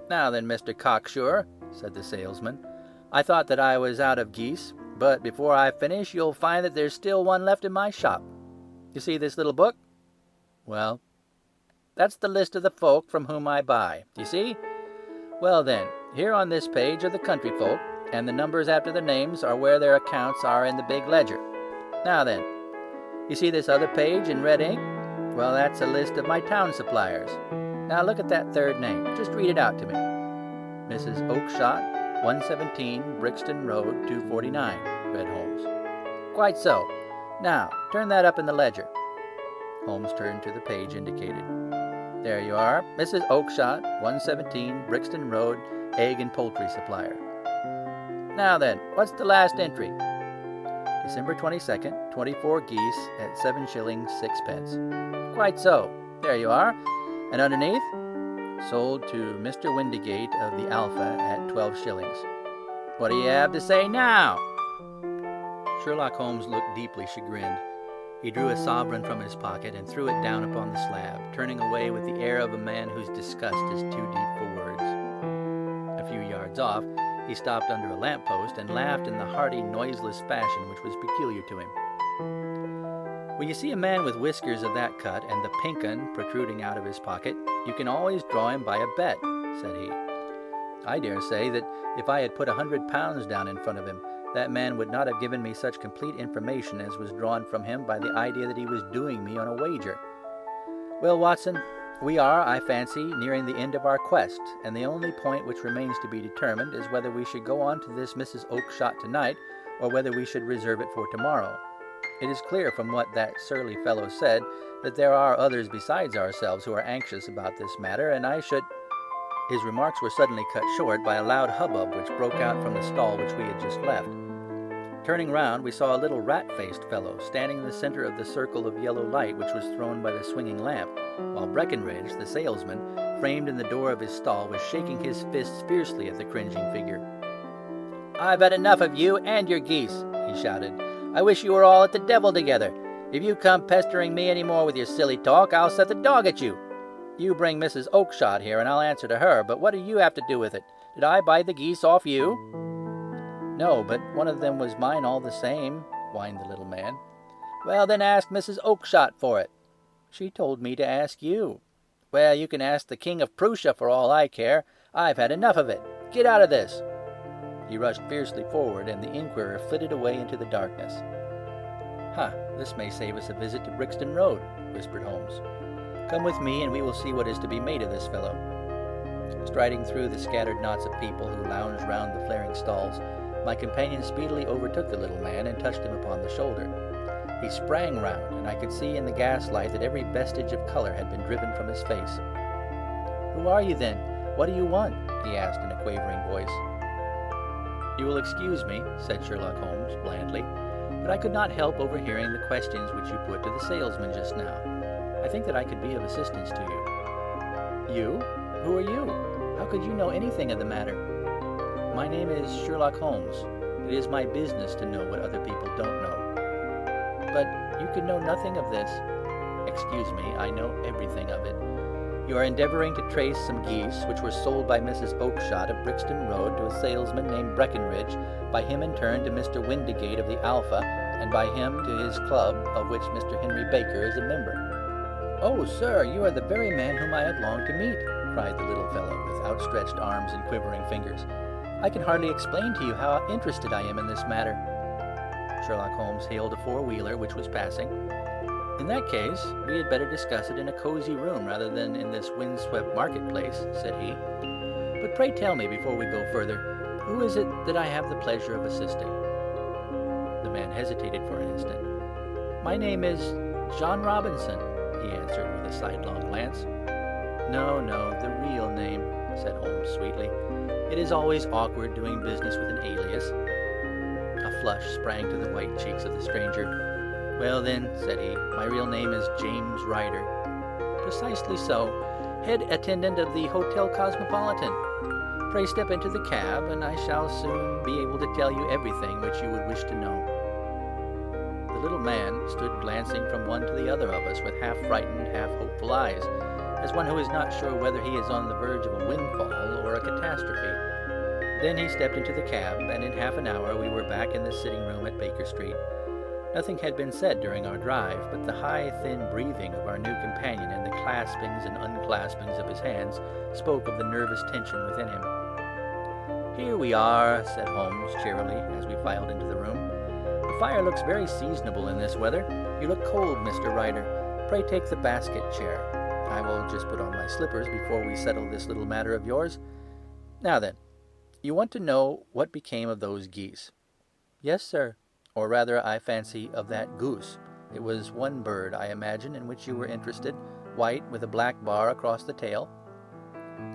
"Now then, Mr. Cocksure," said the salesman, "I thought that I was out of geese, but before I finish you'll find that there's still one left in my shop. You see this little book? Well, that's the list of the folk from whom I buy. You see? Well then, here on this page are the country folk, and the numbers after their names are where their accounts are in the big ledger. Now then, you see this other page in red ink? Well, that's a list of my town suppliers. Now look at that third name. Just read it out to me. Mrs. Oakshott, 117 Brixton Road, 249, read Holmes. Quite so. Now, turn that up in the ledger. Holmes turned to the page indicated. There you are, Mrs. Oakshott, 117 Brixton Road, egg and poultry supplier. Now then, what's the last entry? December 22nd, 24 geese at 7 shillings 6 pence. Quite so. There you are. And underneath? Sold to Mr. Windigate of the Alpha at 12 shillings. What do you have to say now? Sherlock Holmes looked deeply chagrined. He drew a sovereign from his pocket and threw it down upon the slab, turning away with the air of a man whose disgust is too deep for words. A few yards off, he stopped under a lamp-post and laughed in the hearty, noiseless fashion which was peculiar to him. When you see a man with whiskers of that cut and the pink un protruding out of his pocket, you can always draw him by a bet, said he. I dare say that if I had put £100 down in front of him, that man would not have given me such complete information as was drawn from him by the idea that he was doing me on a wager. Well, Watson, we are, I fancy, nearing the end of our quest, and the only point which remains to be determined is whether we should go on to this Mrs. Oakshott tonight, or whether we should reserve it for tomorrow. It is clear from what that surly fellow said that there are others besides ourselves who are anxious about this matter, and I should... His remarks were suddenly cut short by a loud hubbub which broke out from the stall which we had just left. Turning round, we saw a little rat-faced fellow standing in the center of the circle of yellow light which was thrown by the swinging lamp, while Breckenridge, the salesman, framed in the door of his stall, was shaking his fists fiercely at the cringing figure. "I've had enough of you and your geese," he shouted. "I wish you were all at the devil together. If you come pestering me any more with your silly talk, I'll set the dog at you. You bring Mrs. Oakshott here, and I'll answer to her, but what do you have to do with it? Did I buy the geese off you?" "No, but one of them was mine all the same," whined the little man. "Well, then ask Mrs. Oakshott for it." "She told me to ask you." "Well, you can ask the King of Prussia for all I care. I've had enough of it. Get out of this." He rushed fiercely forward, and the inquirer flitted away into the darkness. This may save us a visit to Brixton Road," whispered Holmes. "Come with me, and we will see what is to be made of this fellow." Striding through the scattered knots of people who lounged round the flaring stalls, my companion speedily overtook the little man and touched him upon the shoulder. He sprang round, and I could see in the gaslight that every vestige of color had been driven from his face. "Who are you, then? What do you want?" he asked in a quavering voice. "You will excuse me," said Sherlock Holmes blandly, "but I could not help overhearing the questions which you put to the salesman just now. I think that I could be of assistance to you." "You? Who are you? How could you know anything of the matter?" "My name is Sherlock Holmes. It is my business to know what other people don't know." "But you could know nothing of this." "Excuse me, I know everything of it. You are endeavoring to trace some geese which were sold by Mrs. Oakshott of Brixton Road to a salesman named Breckenridge, by him in turn to Mr. Windigate of the Alpha, and by him to his club, of which Mr. Henry Baker is a member." "Oh, sir, you are the very man whom I had longed to meet," cried the little fellow, with outstretched arms and quivering fingers. "I can hardly explain to you how interested I am in this matter." Sherlock Holmes hailed a four-wheeler which was passing. "In that case, we had better discuss it in a cozy room rather than in this windswept marketplace," said he. "But pray tell me, before we go further, who is it that I have the pleasure of assisting?" The man hesitated for an instant. "My name is John Robinson," he answered with a sidelong glance. No, the real name," said Holmes sweetly. "It is always awkward doing business with an alias." A flush sprang to the white cheeks of the stranger. "Well then," said he, "my real name is James Ryder." "Precisely so. Head attendant of the Hotel Cosmopolitan. Pray step into the cab, and I shall soon be able to tell you everything which you would wish to know." The little man stood glancing from one to the other of us with half-frightened, half-hopeful eyes, as one who is not sure whether he is on the verge of a windfall or a catastrophe. Then he stepped into the cab, and in half an hour we were back in the sitting room at Baker Street. Nothing had been said during our drive, but the high, thin breathing of our new companion and the claspings and unclaspings of his hands spoke of the nervous tension within him. "Here we are," said Holmes cheerily as we filed into the room. "The fire looks very seasonable in this weather. You look cold, Mr. Ryder. Pray take the basket chair. I will just put on my slippers before we settle this little matter of yours. Now then, you want to know what became of those geese?" "Yes, sir. Or rather, I fancy, of that goose. It was one bird, I imagine, in which you were interested, white with a black bar across the tail."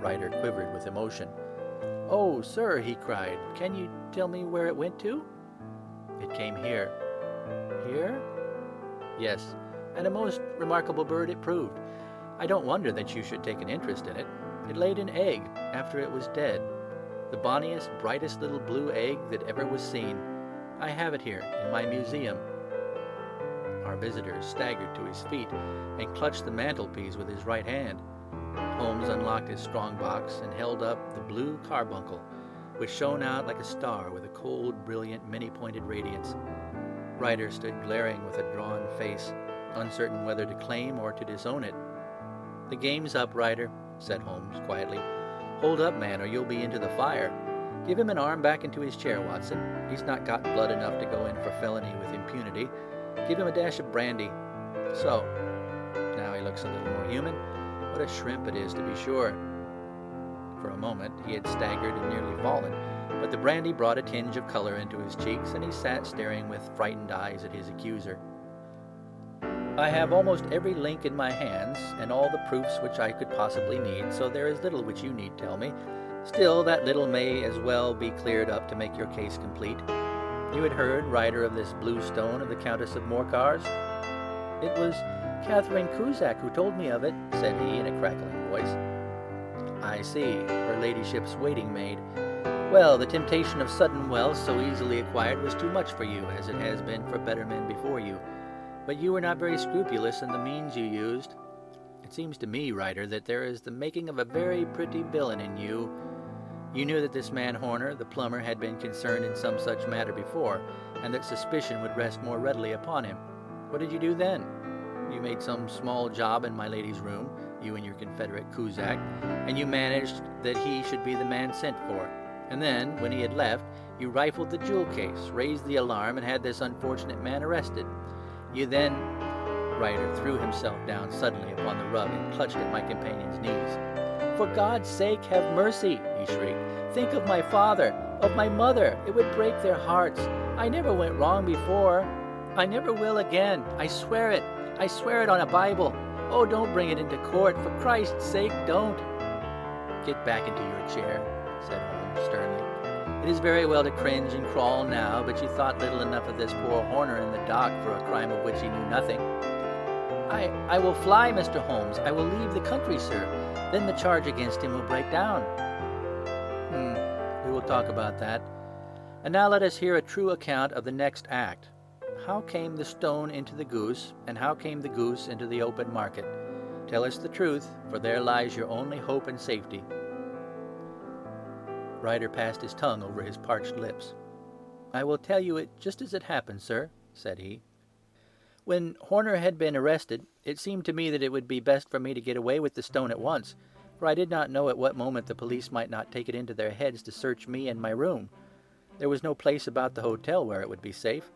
Ryder quivered with emotion. "Oh, sir," he cried, "can you tell me where it went to?" "It came here." "Here?" "Yes, and a most remarkable bird it proved. I don't wonder that you should take an interest in it. It laid an egg after it was dead. The bonniest, brightest little blue egg that ever was seen. I have it here in my museum." Our visitor staggered to his feet and clutched the mantelpiece with his right hand. Holmes unlocked his strong box and held up the blue carbuncle, which shone out like a star with a cold, brilliant, many-pointed radiance. Ryder stood glaring with a drawn face, uncertain whether to claim or to disown it. "The game's up, Ryder," said Holmes quietly. "Hold up, man, or you'll be into the fire. Give him an arm back into his chair, Watson. He's not got blood enough to go in for felony with impunity. Give him a dash of brandy. So. Now he looks a little more human. What a shrimp it is, to be sure." For a moment he had staggered and nearly fallen, but the brandy brought a tinge of color into his cheeks, and he sat staring with frightened eyes at his accuser. "I have almost every link in my hands, and all the proofs which I could possibly need, so there is little which you need tell me. Still, that little may as well be cleared up to make your case complete. You had heard, Ryder, of this blue stone of the Countess of Morcar's?" "It was Catherine Cusack who told me of it," said he in a crackling voice. "I see, her ladyship's waiting maid. Well, the temptation of sudden wealth so easily acquired was too much for you, as it has been for better men before you. But you were not very scrupulous in the means you used. It seems to me, Ryder, that there is the making of a very pretty villain in you. You knew that this man Horner, the plumber, had been concerned in some such matter before, and that suspicion would rest more readily upon him. What did you do then? You made some small job in my lady's room, you and your confederate Cusack, and you managed that he should be the man sent for. And then, when he had left, you rifled the jewel case, raised the alarm, and had this unfortunate man arrested. You then—" Ryder threw himself down suddenly upon the rug and clutched at my companion's knees. "For God's sake, have mercy!" he shrieked. "Think of my father, of my mother. It would break their hearts. I never went wrong before. I never will again. I swear it. I swear it on a Bible. Oh, don't bring it into court. For Christ's sake, don't." "Get back into your chair," said Holmes sternly. "It is very well to cringe and crawl now, but you thought little enough of this poor Horner in the dock for a crime of which he knew nothing." I will fly, Mr. Holmes. I will leave the country, sir. Then the charge against him will break down." We will talk about that. And now let us hear a true account of the next act. How came the stone into the goose, and how came the goose into the open market? Tell us the truth, for there lies your only hope and safety." Ryder passed his tongue over his parched lips. "I will tell you it just as it happened, sir," said he. "When Horner had been arrested, it seemed to me that it would be best for me to get away with the stone at once, for I did not know at what moment the police might not take it into their heads to search me and my room. There was no place about the hotel where it would be safe.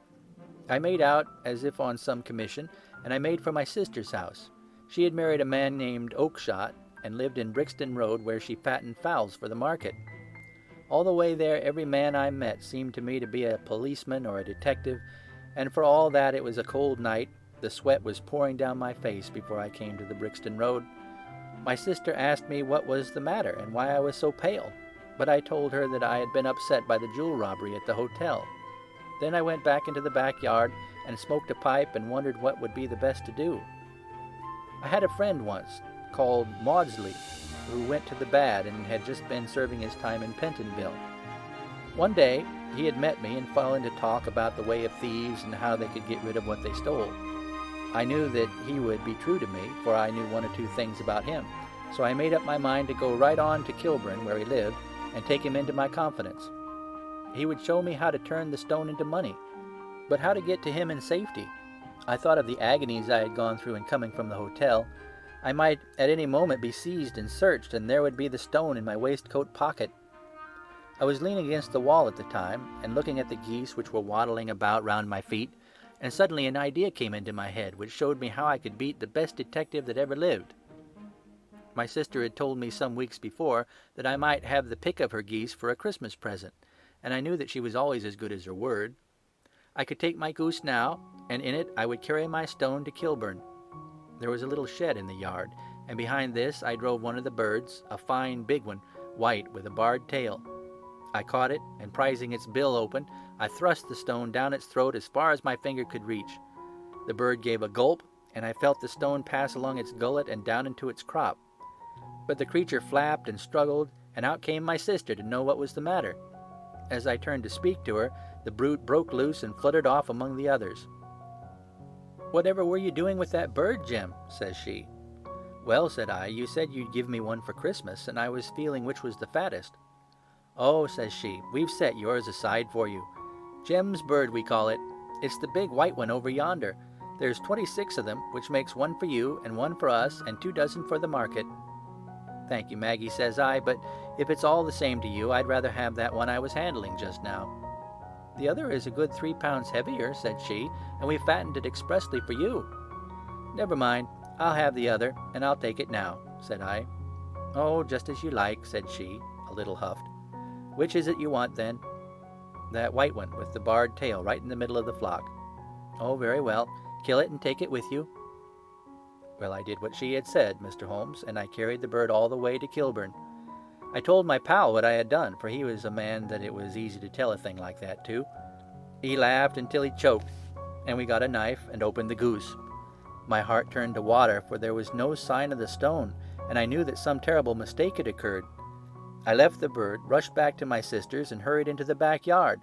I made out as if on some commission, and I made for my sister's house. She had married a man named Oakshott, and lived in Brixton Road, where she fattened fowls for the market. All the way there every man I met seemed to me to be a policeman or a detective, and for all that it was a cold night, the sweat was pouring down my face before I came to the Brixton Road. My sister asked me what was the matter and why I was so pale, but I told her that I had been upset by the jewel robbery at the hotel. Then I went back into the backyard and smoked a pipe and wondered what would be the best to do. I had a friend once, called Maudsley, who went to the bad and had just been serving his time in Pentonville. One day he had met me and fell into talk about the way of thieves and how they could get rid of what they stole. I knew that he would be true to me, for I knew one or two things about him, So I made up my mind to go right on to Kilburn, where he lived, and take him into my confidence. He would show me how to turn the stone into money, but how to get to him in safety. I thought of the agonies I had gone through in coming from the hotel. I might at any moment be seized and searched, and there would be the stone in my waistcoat pocket. I was leaning against the wall at the time, and looking at the geese which were waddling about round my feet, and suddenly an idea came into my head which showed me how I could beat the best detective that ever lived. My sister had told me some weeks before that I might have the pick of her geese for a Christmas present, and I knew that she was always as good as her word. I could take my goose now, and in it I would carry my stone to Kilburn. There was a little shed in the yard, and behind this I drove one of the birds, a fine big one, white with a barred tail. I caught it, and prizing its bill open, I thrust the stone down its throat as far as my finger could reach. The bird gave a gulp, and I felt the stone pass along its gullet and down into its crop. But the creature flapped and struggled, and out came my sister to know what was the matter. As I turned to speak to her, the brute broke loose and fluttered off among the others. "Whatever were you doing with that bird, Jim?" says she. "Well," said I, "you said you'd give me one for Christmas, and I was feeling which was the fattest." "Oh," says she, "we've set yours aside for you. Jem's bird, we call it. It's the big white one over yonder. There's 26 of them, which makes one for you and one for us and 2 dozen for the market." "Thank you, Maggie," says I, "but if it's all the same to you, I'd rather have that one I was handling just now." "The other is a good 3 pounds heavier," said she, "and we fattened it expressly for you." "Never mind, I'll have the other, and I'll take it now," said I. "Oh, just as you like," said she, a little huffed. "Which is it you want, then?" "That white one with the barred tail right in the middle of the flock." "Oh, very well. Kill it and take it with you." Well, I did what she had said, Mr. Holmes, and I carried the bird all the way to Kilburn. I told my pal what I had done, for he was a man that it was easy to tell a thing like that to. He laughed until he choked, and we got a knife and opened the goose. My heart turned to water, for there was no sign of the stone, and I knew that some terrible mistake had occurred. I left the bird, rushed back to my sister's, and hurried into the backyard.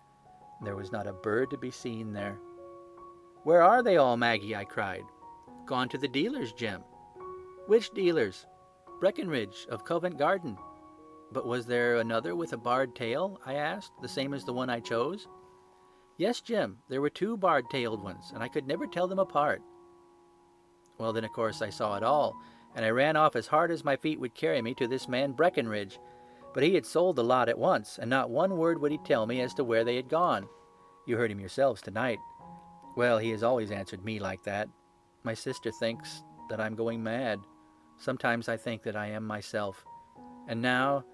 There was not a bird to be seen there. "Where are they all, Maggie?" I cried. "Gone to the dealers, Jim." "Which dealers?" "Breckenridge, of Covent Garden." "But was there another with a barred tail?" I asked, "the same as the one I chose?" "Yes, Jim, there were 2 barred-tailed ones, and I could never tell them apart." Well, then, of course, I saw it all, and I ran off as hard as my feet would carry me to this man Breckenridge. But he had sold the lot at once, and not one word would he tell me as to where they had gone. You heard him yourselves tonight. Well, he has always answered me like that. My sister thinks that I'm going mad. Sometimes I think that I am myself. And now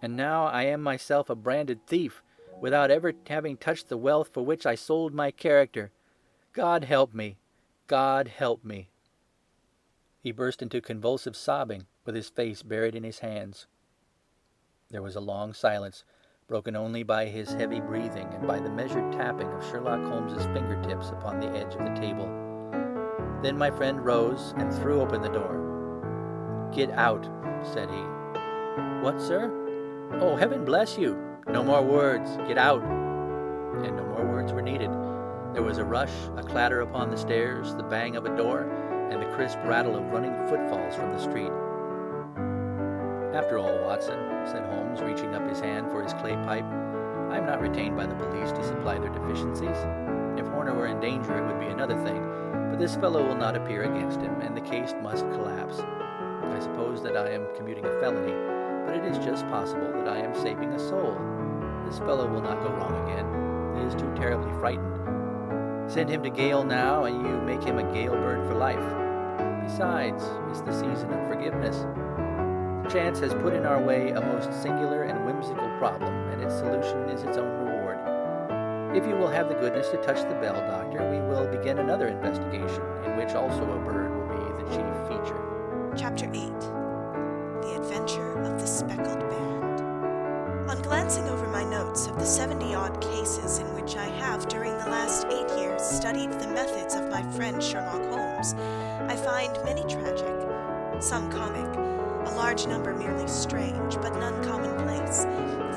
I am myself a branded thief, without ever having touched the wealth for which I sold my character. God help me! God help me!" He burst into convulsive sobbing, with his face buried in his hands. There was a long silence, broken only by his heavy breathing and by the measured tapping of Sherlock Holmes's fingertips upon the edge of the table. Then my friend rose and threw open the door. "Get out," said he. "What, sir?" "Oh, heaven bless you! No more words. Get out." And no more words were needed. There was a rush, a clatter upon the stairs, the bang of a door, and the crisp rattle of running footfalls from the street. "After all, Watson," said Holmes, reaching up his hand for his clay pipe, "I am not retained by the police to supply their deficiencies. If Horner were in danger, it would be another thing, but this fellow will not appear against him, and the case must collapse. I suppose that I am committing a felony, but it is just possible that I am saving a soul. This fellow will not go wrong again. He is too terribly frightened. Send him to gaol now, and you make him a gaol bird for life. Besides, it's the season of forgiveness. Chance has put in our way a most singular and whimsical problem, and its solution is its own reward. If you will have the goodness to touch the bell, Doctor, we will begin another investigation, in which also a bird will be the chief feature." Chapter 8. The Adventure of the Speckled Band. On glancing over my notes of the 70-odd cases in which I have during the last 8 years studied the methods of my friend Sherlock Holmes, I find many tragic, some comic, a large number merely strange, but none commonplace,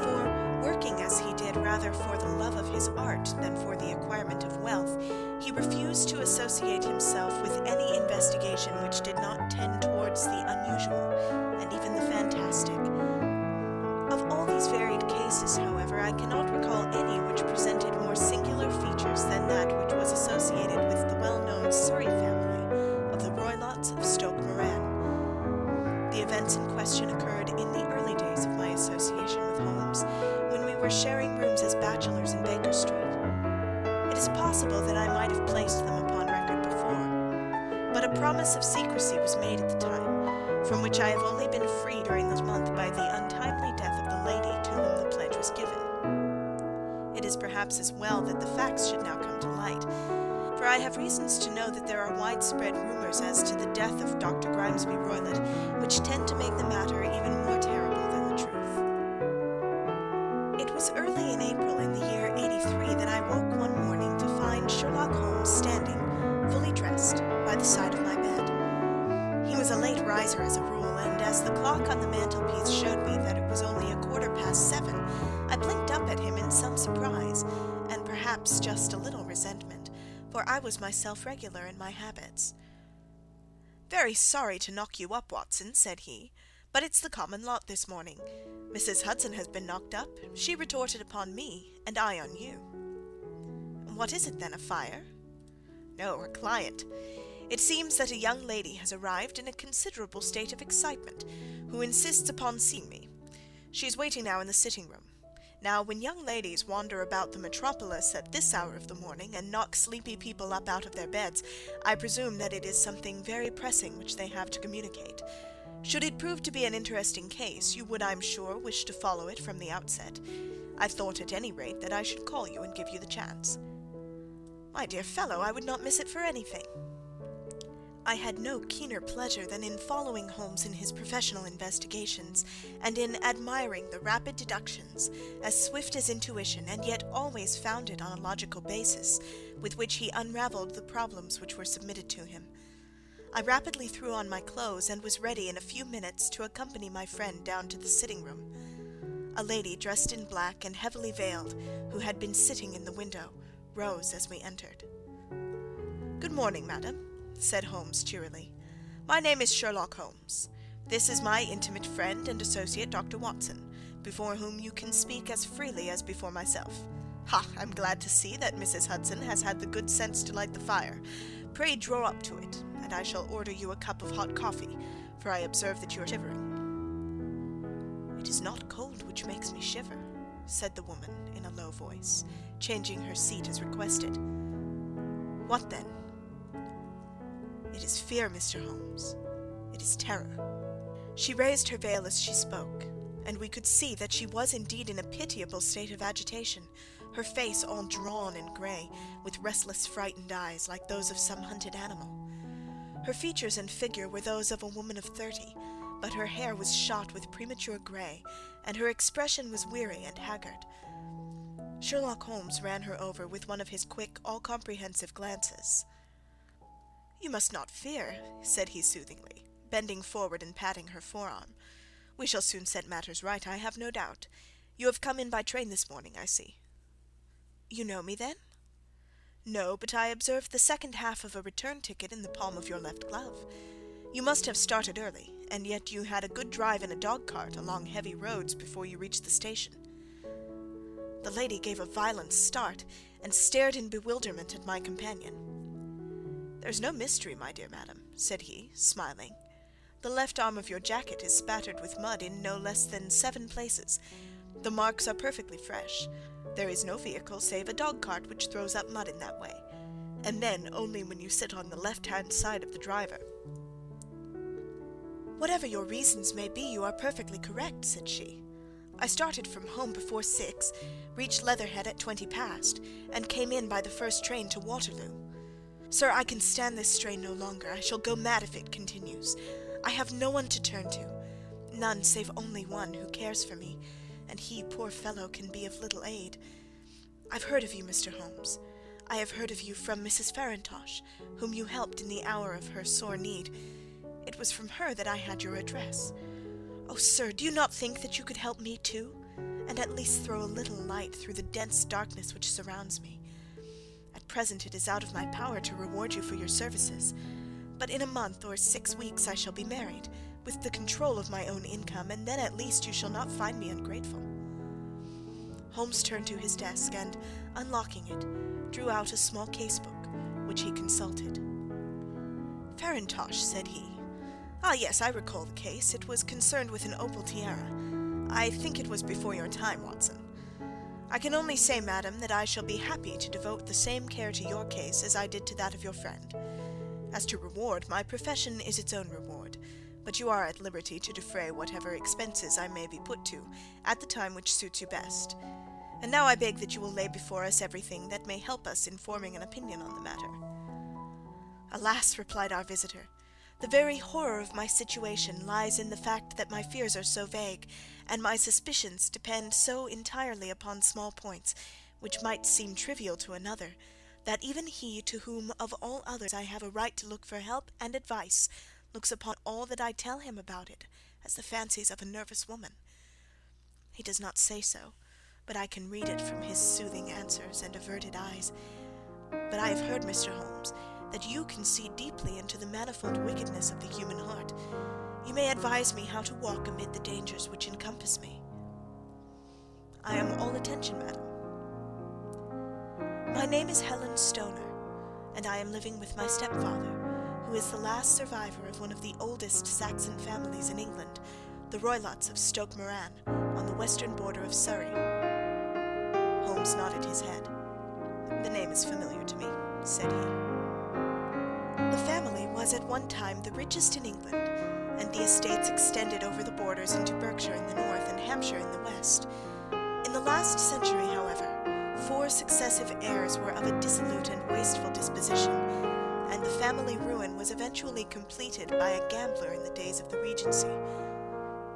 for, working as he did rather for the love of his art than for the acquirement of wealth, he He refused to associate himself with any investigation which did not tend towards the unusual, and even the fantastic. Of all these varied cases, however, I cannot recall any which presented more singular features than that which was associated with the well-known Surrey family of the Roylotts of Stoke Moran. The events in question occurred in the early days of my association with Holmes, when we were sharing rooms as bachelors in Baker Street. It is possible that I might have placed them upon record before, but a promise of secrecy was made at the time, from which I have only been free during this month by the untimely death of the lady to whom the pledge was given. It is perhaps as well that the facts should now come to light, for I have reasons to know that there are widespread rumors as to the death of Dr. Grimesby Roylott, which tend to make the matter even more terrible than the truth. It was early in April in the year 83 that I woke one morning to find Sherlock Holmes standing, fully dressed, by the side of my bed. He was a late riser as a rule, and as the clock on the mantelpiece showed me that it was only 7:15, I blinked up at him in some surprise, and perhaps just a little resentment, for I was myself regular in my habits. "Very sorry to knock you up, Watson," said he, "but it's the common lot this morning. Mrs. Hudson has been knocked up. She retorted upon me, and I on you." "What is it then, a fire?" "No, a client. It seems that a young lady has arrived in a considerable state of excitement, who insists upon seeing me. She is waiting now in the sitting-room. Now, when young ladies wander about the metropolis at this hour of the morning, and knock sleepy people up out of their beds, I presume that it is something very pressing which they have to communicate. Should it prove to be an interesting case, you would, I'm sure, wish to follow it from the outset. I thought, at any rate, that I should call you and give you the chance." "My dear fellow, I would not miss it for anything." I had no keener pleasure than in following Holmes in his professional investigations, and in admiring the rapid deductions, as swift as intuition, and yet always founded on a logical basis, with which he unravelled the problems which were submitted to him. I rapidly threw on my clothes, and was ready in a few minutes to accompany my friend down to the sitting-room. A lady dressed in black and heavily veiled, who had been sitting in the window, rose as we entered. "Good morning, madam," said Holmes cheerily. "My name is Sherlock Holmes. This is my intimate friend and associate, Dr. Watson, before whom you can speak as freely as before myself. Ha! I'm glad to see that Mrs. Hudson has had the good sense to light the fire. Pray draw up to it, and I shall order you a cup of hot coffee, for I observe that you are shivering." "It is not cold which makes me shiver," said the woman in a low voice, changing her seat as requested. "What then?" "It is fear, Mr. Holmes. It is terror." She raised her veil as she spoke, and we could see that she was indeed in a pitiable state of agitation, her face all drawn and grey, with restless frightened eyes like those of some hunted animal. Her features and figure were those of a woman of 30, but her hair was shot with premature grey, and her expression was weary and haggard. Sherlock Holmes ran her over with one of his quick, all-comprehensive glances. "You must not fear," said he soothingly, bending forward and patting her forearm. "We shall soon set matters right, I have no doubt. You have come in by train this morning, I see." "You know me, then?" "No, but I observed the second half of a return ticket in the palm of your left glove. You must have started early, and yet you had a good drive in a dog-cart along heavy roads before you reached the station." The lady gave a violent start, and stared in bewilderment at my companion. "There's no mystery, my dear madam," said he, smiling. "The left arm of your jacket is spattered with mud in no less than 7 places. The marks are perfectly fresh. There is no vehicle save a dog-cart which throws up mud in that way, and then only when you sit on the left-hand side of the driver." "Whatever your reasons may be, you are perfectly correct," said she. "I started from home before 6, reached Leatherhead at 20 past, and came in by the first train to Waterloo. Sir, I can stand this strain no longer. I shall go mad if it continues. I have no one to turn to, none save only one who cares for me, and he, poor fellow, can be of little aid. I've heard of you, Mr. Holmes. I have heard of you from Mrs. Farintosh, whom you helped in the hour of her sore need. It was from her that I had your address. Oh, sir, do you not think that you could help me too, and at least throw a little light through the dense darkness which surrounds me? At present it is out of my power to reward you for your services, but in a month or 6 weeks I shall be married, with the control of my own income, and then at least you shall not find me ungrateful." Holmes turned to his desk and, unlocking it, drew out a small case-book, which he consulted. "Farintosh," said he. "Ah, yes, I recall the case. It was concerned with an opal tiara. I think it was before your time, Watson. I can only say, madam, that I shall be happy to devote the same care to your case as I did to that of your friend. As to reward, my profession is its own reward, but you are at liberty to defray whatever expenses I may be put to, at the time which suits you best. And now I beg that you will lay before us everything that may help us in forming an opinion on the matter." "Alas," replied our visitor, "the very horror of my situation lies in the fact that my fears are so vague, and my suspicions depend so entirely upon small points, which might seem trivial to another, that even he to whom of all others I have a right to look for help and advice looks upon all that I tell him about it as the fancies of a nervous woman. He does not say so, but I can read it from his soothing answers and averted eyes. But I have heard, Mr. Holmes, that you can see deeply into the manifold wickedness of the human heart. You may advise me how to walk amid the dangers which encompass me." "I am all attention, madam." "My name is Helen Stoner, and I am living with my stepfather, who is the last survivor of one of the oldest Saxon families in England, the Roylotts of Stoke Moran, on the western border of Surrey." Holmes nodded his head. "The name is familiar to me," said he. "The family was at one time the richest in England, and the estates extended over the borders into Berkshire in the north and Hampshire in the west. In the last century, however, 4 successive heirs were of a dissolute and wasteful disposition, and the family ruin was eventually completed by a gambler in the days of the Regency.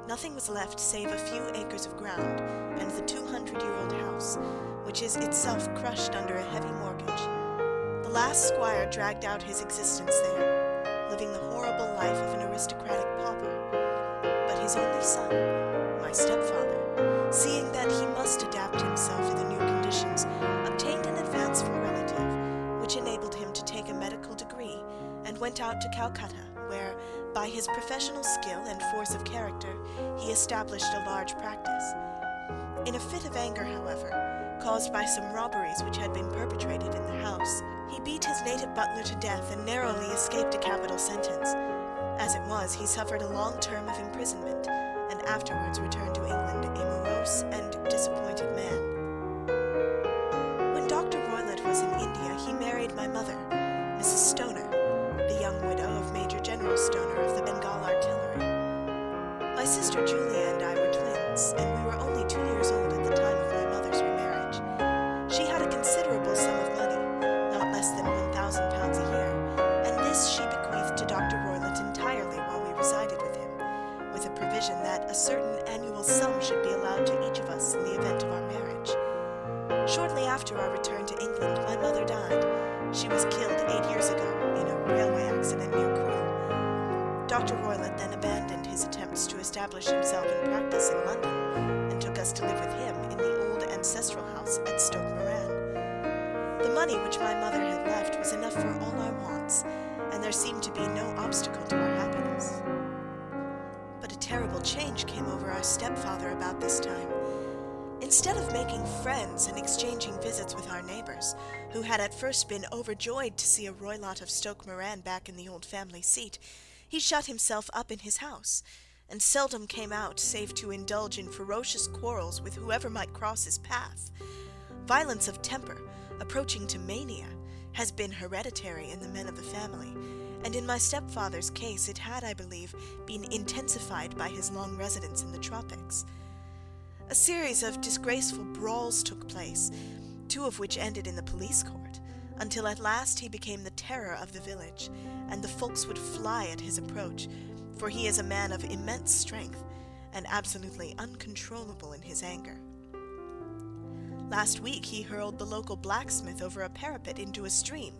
Nothing was left save a few acres of ground and the 200-year-old house, which is itself crushed under a heavy mortgage. The last squire dragged out his existence there, living the horrible life of an aristocratic pauper. But his only son, my stepfather, seeing that he must adapt himself to the new conditions, obtained an advance from a relative, which enabled him to take a medical degree, and went out to Calcutta, where, by his professional skill and force of character, he established a large practice. In a fit of anger, however, caused by some robberies which had been perpetrated in the house, he beat his native butler to death and narrowly escaped a capital sentence. As it was, he suffered a long term of imprisonment, and afterwards returned to England a morose and disappointed man. When Dr. Roylott was in India, he married my mother, Mrs. Stoner, the young widow of Major General Stoner of the Bengal Artillery. My sister Julia and I were twins, and we were only 2 years old at the time of my mother's remarriage. She had a considerable sum of money, not less than £1,000 a year, and this she bequeathed to Dr. Roylott entirely while we resided with him, with a provision that a certain annual sum should be allowed to each of us in the event of our marriage. Shortly after our return to England, my mother died. She was killed 8 years ago in a railway accident near Crewe. Dr. Roylott then abandoned his attempts to establish himself in practice in London, and took us to live with him in the old ancestral house at Stoke Moran. The money which my mother had left was enough for all our wants, and there seemed to be no obstacle to our happiness. But a terrible change came over our stepfather about this time. Instead of making friends and exchanging visits with our neighbours, who had at first been overjoyed to see a Roylott of Stoke Moran back in the old family seat, he shut himself up in his house, and seldom came out save to indulge in ferocious quarrels with whoever might cross his path. Violence of temper, approaching to mania, has been hereditary in the men of the family, and in my stepfather's case it had, I believe, been intensified by his long residence in the tropics. A series of disgraceful brawls took place, 2 of which ended in the police court, until at last he became the terror of the village, and the folks would fly at his approach, for he is a man of immense strength, and absolutely uncontrollable in his anger. Last week he hurled the local blacksmith over a parapet into a stream,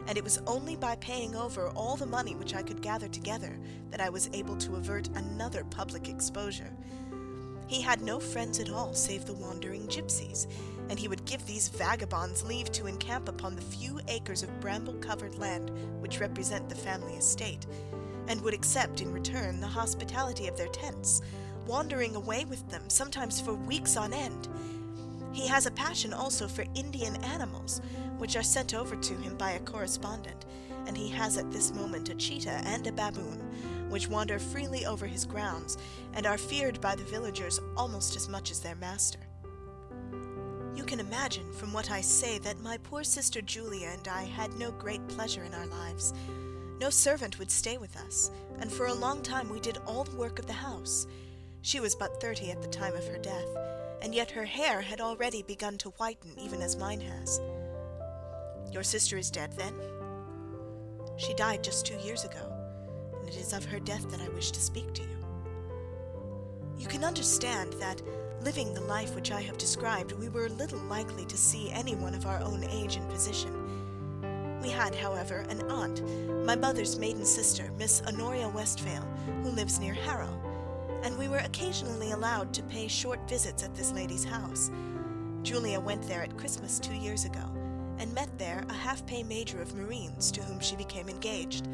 and it was only by paying over all the money which I could gather together that I was able to avert another public exposure. He had no friends at all save the wandering gypsies, and he would give these vagabonds leave to encamp upon the few acres of bramble-covered land which represent the family estate, and would accept in return the hospitality of their tents, wandering away with them, sometimes for weeks on end. He has a passion also for Indian animals, which are sent over to him by a correspondent, and he has at this moment a cheetah and a baboon, which wander freely over his grounds, and are feared by the villagers almost as much as their master. You can imagine from what I say that my poor sister Julia and I had no great pleasure in our lives. No servant would stay with us, and for a long time we did all the work of the house. She was but 30 at the time of her death, and yet her hair had already begun to whiten, even as mine has. Your sister is dead, then? She died just 2 years ago, and it is of her death that I wish to speak to you. You can understand that, living the life which I have described, we were little likely to see anyone of our own age and position. We had, however, an aunt, my mother's maiden sister, Miss Honoria Westphale, who lives near Harrow, and we were occasionally allowed to pay short visits at this lady's house. Julia went there at Christmas 2 years ago, and met there a half-pay major of Marines, to whom she became engaged.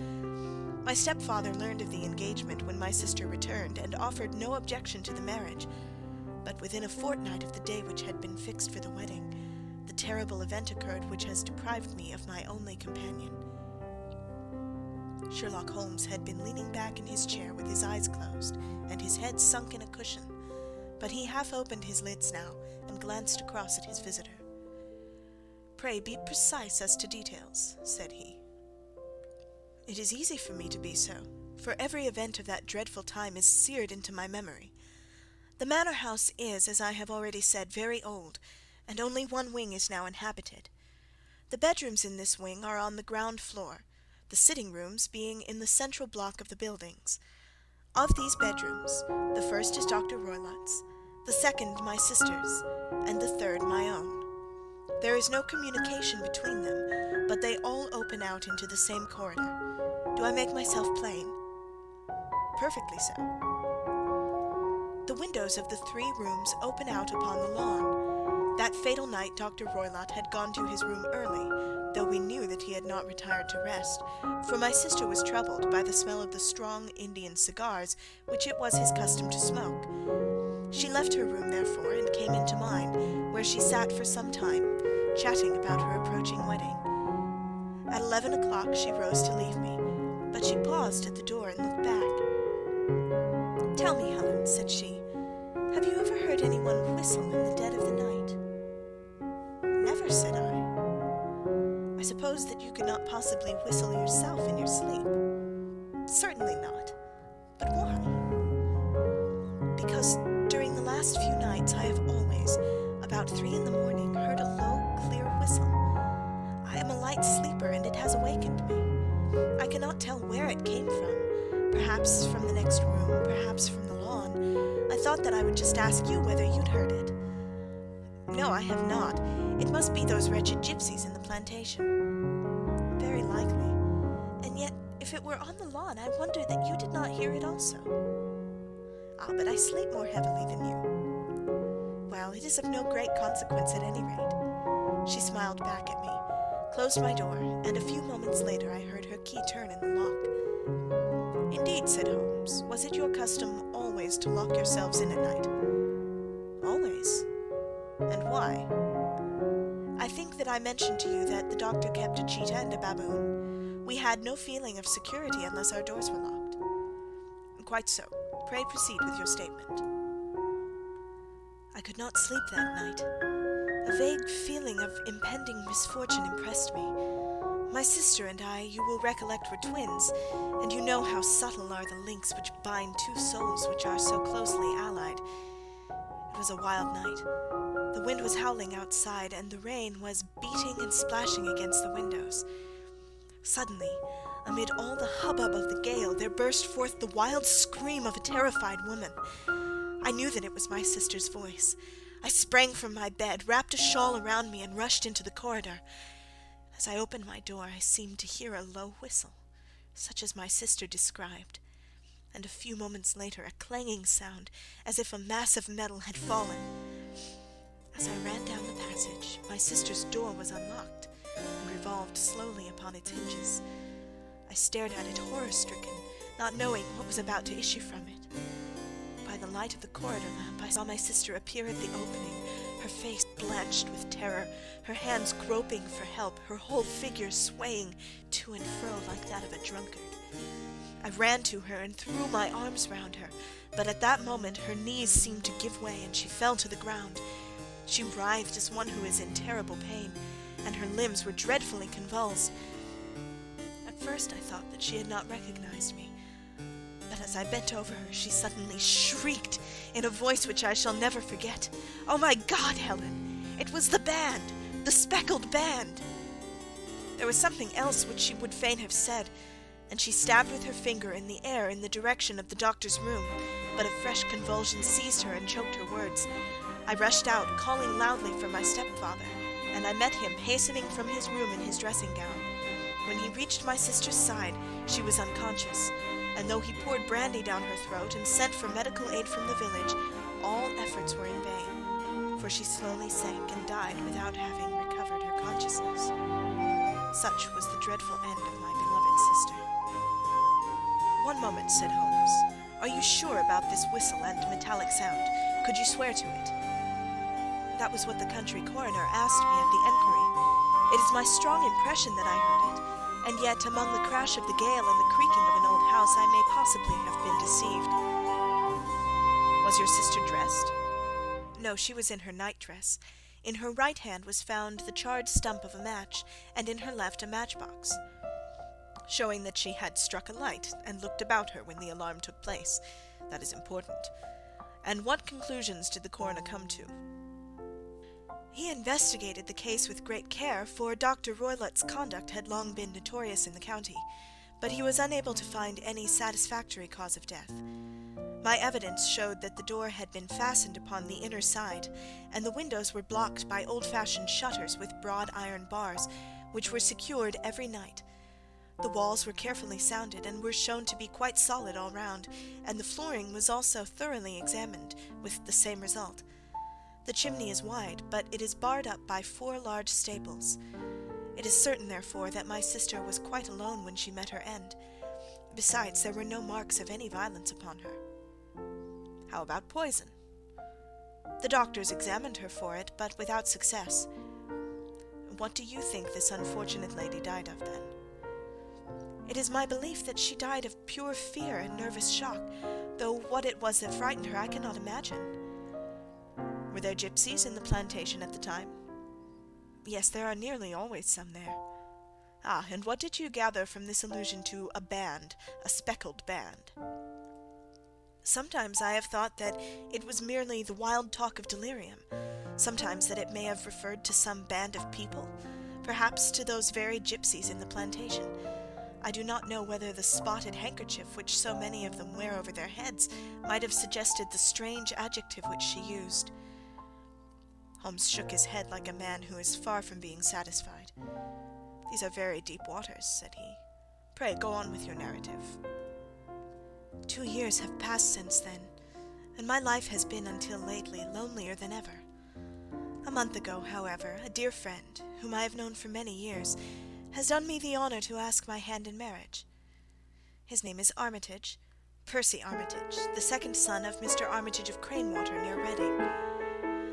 My stepfather learned of the engagement when my sister returned, and offered no objection to the marriage. But within a fortnight of the day which had been fixed for the wedding, the terrible event occurred which has deprived me of my only companion. Sherlock Holmes had been leaning back in his chair with his eyes closed and his head sunk in a cushion, but he half opened his lids now and glanced across at his visitor. "Pray be precise as to details," said he. "It is easy for me to be so, for every event of that dreadful time is seared into my memory. The manor house is, as I have already said, very old, and only one wing is now inhabited. The bedrooms in this wing are on the ground floor, the sitting rooms being in the central block of the buildings. Of these bedrooms, the first is Dr. Roylott's, the second my sister's, and the third my own. There is no communication between them, but they all open out into the same corridor. Do I make myself plain?" "Perfectly so." "The windows of the 3 rooms open out upon the lawn. That fatal night Dr. Roylott had gone to his room early, though we knew that he had not retired to rest, for my sister was troubled by the smell of the strong Indian cigars which it was his custom to smoke. She left her room, therefore, and came into mine, where she sat for some time, chatting about her approaching wedding. At 11 o'clock she rose to leave me, but she paused at the door and looked back. "Tell me, Helen," said she, "have you ever heard anyone whistle in the dead of the night?" "Never," said I. "I suppose that you could not possibly whistle yourself in your sleep?" "Certainly not. But why?" "Because during the last few nights I have always, about 3 in the morning, heard a low, clear whistle. I am a light sleeper, and it has awakened me. I cannot tell where it came from, perhaps from the next room, perhaps from the lawn. I thought that I would just ask you whether you'd heard it." "No, I have not. It must be those wretched gypsies in the plantation." "Very likely. And yet, if it were on the lawn, I wonder that you did not hear it also." "Ah, but I sleep more heavily than you." "Well, it is of no great consequence at any rate." She smiled back at me, closed my door, and a few moments later I heard her key turn in the lock. "Indeed," said Holmes. "Was it your custom always to lock yourselves in at night?" "Always." "And why?" "I think that I mentioned to you that the doctor kept a cheetah and a baboon. We had no feeling of security unless our doors were locked." "Quite so. Pray proceed with your statement." "I could not sleep that night. A vague feeling of impending misfortune impressed me. My sister and I, you will recollect, were twins, and you know how subtle are the links which bind 2 souls which are so closely allied. It was a wild night. The wind was howling outside, and the rain was beating and splashing against the windows. Suddenly, amid all the hubbub of the gale, there burst forth the wild scream of a terrified woman. I knew that it was my sister's voice. I sprang from my bed, wrapped a shawl around me, and rushed into the corridor. As I opened my door, I seemed to hear a low whistle, such as my sister described, and a few moments later a clanging sound, as if a mass of metal had fallen. As I ran down the passage, my sister's door was unlocked and revolved slowly upon its hinges. I stared at it horror-stricken, not knowing what was about to issue from it. By the light of the corridor lamp, I saw my sister appear at the opening, her face blanched with terror, her hands groping for help, her whole figure swaying to and fro like that of a drunkard. I ran to her and threw my arms round her, but at that moment her knees seemed to give way and she fell to the ground. She writhed as one who is in terrible pain, and her limbs were dreadfully convulsed. At first I thought that she had not recognized me, but as I bent over her, she suddenly shrieked in a voice which I shall never forget. "Oh, my God, Helen! It was the band! The speckled band!" There was something else which she would fain have said, and she stabbed with her finger in the air in the direction of the doctor's room, but a fresh convulsion seized her and choked her words. I rushed out, calling loudly for my stepfather, and I met him hastening from his room in his dressing gown. When he reached my sister's side, she was unconscious, and though he poured brandy down her throat and sent for medical aid from the village, all efforts were in vain, for she slowly sank and died without having recovered her consciousness. Such was the dreadful end of my beloved sister. "One moment," said Holmes. "Are you sure about this whistle and metallic sound? Could you swear to it?" "That was what the country coroner asked me at the enquiry. It is my strong impression that I heard it, and yet among the crash of the gale and the creaking of an old house I may possibly have been deceived." "Was your sister dressed?" "No, she was in her nightdress. In her right hand was found the charred stump of a match, and in her left a matchbox, showing that she had struck a light and looked about her when the alarm took place. That is important. And what conclusions did the coroner come to?" "He investigated the case with great care, for Dr. Roylott's conduct had long been notorious in the county, but he was unable to find any satisfactory cause of death. My evidence showed that the door had been fastened upon the inner side, and the windows were blocked by old-fashioned shutters with broad iron bars, which were secured every night. The walls were carefully sounded, and were shown to be quite solid all round, and the flooring was also thoroughly examined, with the same result. The chimney is wide, but it is barred up by 4 large staples. It is certain, therefore, that my sister was quite alone when she met her end. Besides, there were no marks of any violence upon her." "How about poison?" "The doctors examined her for it, but without success." "What do you think this unfortunate lady died of, then?" "It is my belief that she died of pure fear and nervous shock, though what it was that frightened her I cannot imagine." "Were there gypsies in the plantation at the time?" "Yes, there are nearly always some there." "Ah, and what did you gather from this allusion to a band, a speckled band?" "Sometimes I have thought that it was merely the wild talk of delirium, sometimes that it may have referred to some band of people, perhaps to those very gypsies in the plantation. I do not know whether the spotted handkerchief which so many of them wear over their heads might have suggested the strange adjective which she used." Holmes shook his head like a man who is far from being satisfied. "These are very deep waters," said he. "Pray go on with your narrative." 2 years have passed since then, and my life has been until lately lonelier than ever. A month ago, however, a dear friend, whom I have known for many years, has done me the honour to ask my hand in marriage. His name is Armitage, Percy Armitage, the second son of Mr. Armitage of Cranewater, near Reading.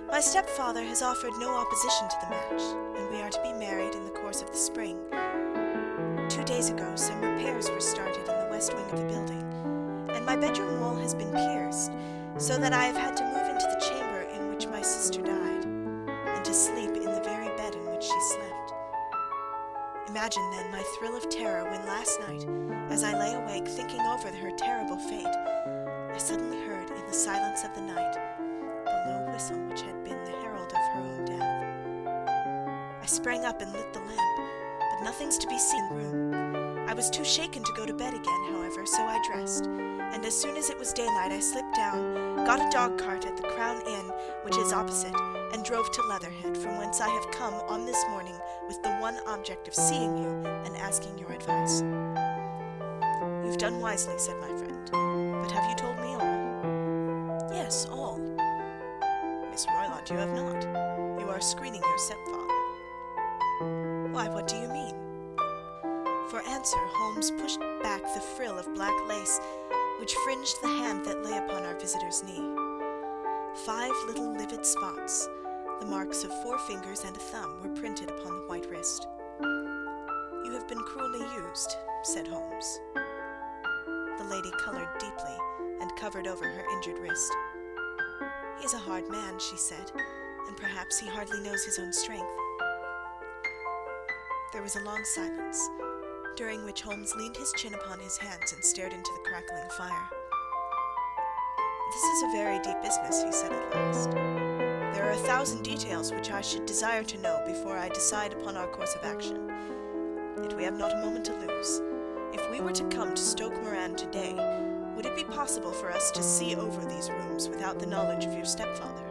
My stepfather has offered no opposition to the match, and we are to be married in the course of the spring. 2 days ago some repairs were started in the west wing of the building, and my bedroom wall has been pierced, so that I have had to move into the chamber in which my sister died, and to sleep in the very bed in which she slept. Imagine, then, my thrill of terror when last night, as I lay awake thinking over her terrible fate, I suddenly heard in the silence of the night the low whistle which had been the herald of her own death. I sprang up and lit the lamp, but nothing's to be seen in the room. I was too shaken to go to bed again, however, so I dressed, and as soon as it was daylight I slipped down, got a dog-cart at the Crown Inn, which is opposite, and drove to Leatherhead, from whence I have come on this morning with the one object of seeing you and asking your advice." "You've done wisely," said my friend. "But have you told me all?" "Yes, all." "Miss Roylott, you have not. You are screening your stepfather." Why, what do you mean? For answer, Holmes pushed back the frill of black lace which fringed the hand that lay upon our visitor's knee. 5 little livid spots, the marks of 4 fingers and a thumb, were printed upon the white wrist. "You have been cruelly used," said Holmes. The lady colored deeply and covered over her injured wrist. "He is a hard man," she said, "and perhaps he hardly knows his own strength." There was a long silence, during which Holmes leaned his chin upon his hands and stared into the crackling fire. "This is a very deep business," he said at last. "There are 1,000 details which I should desire to know before I decide upon our course of action. Yet we have not a moment to lose. If we were to come to Stoke Moran today, would it be possible for us to see over these rooms without the knowledge of your stepfather?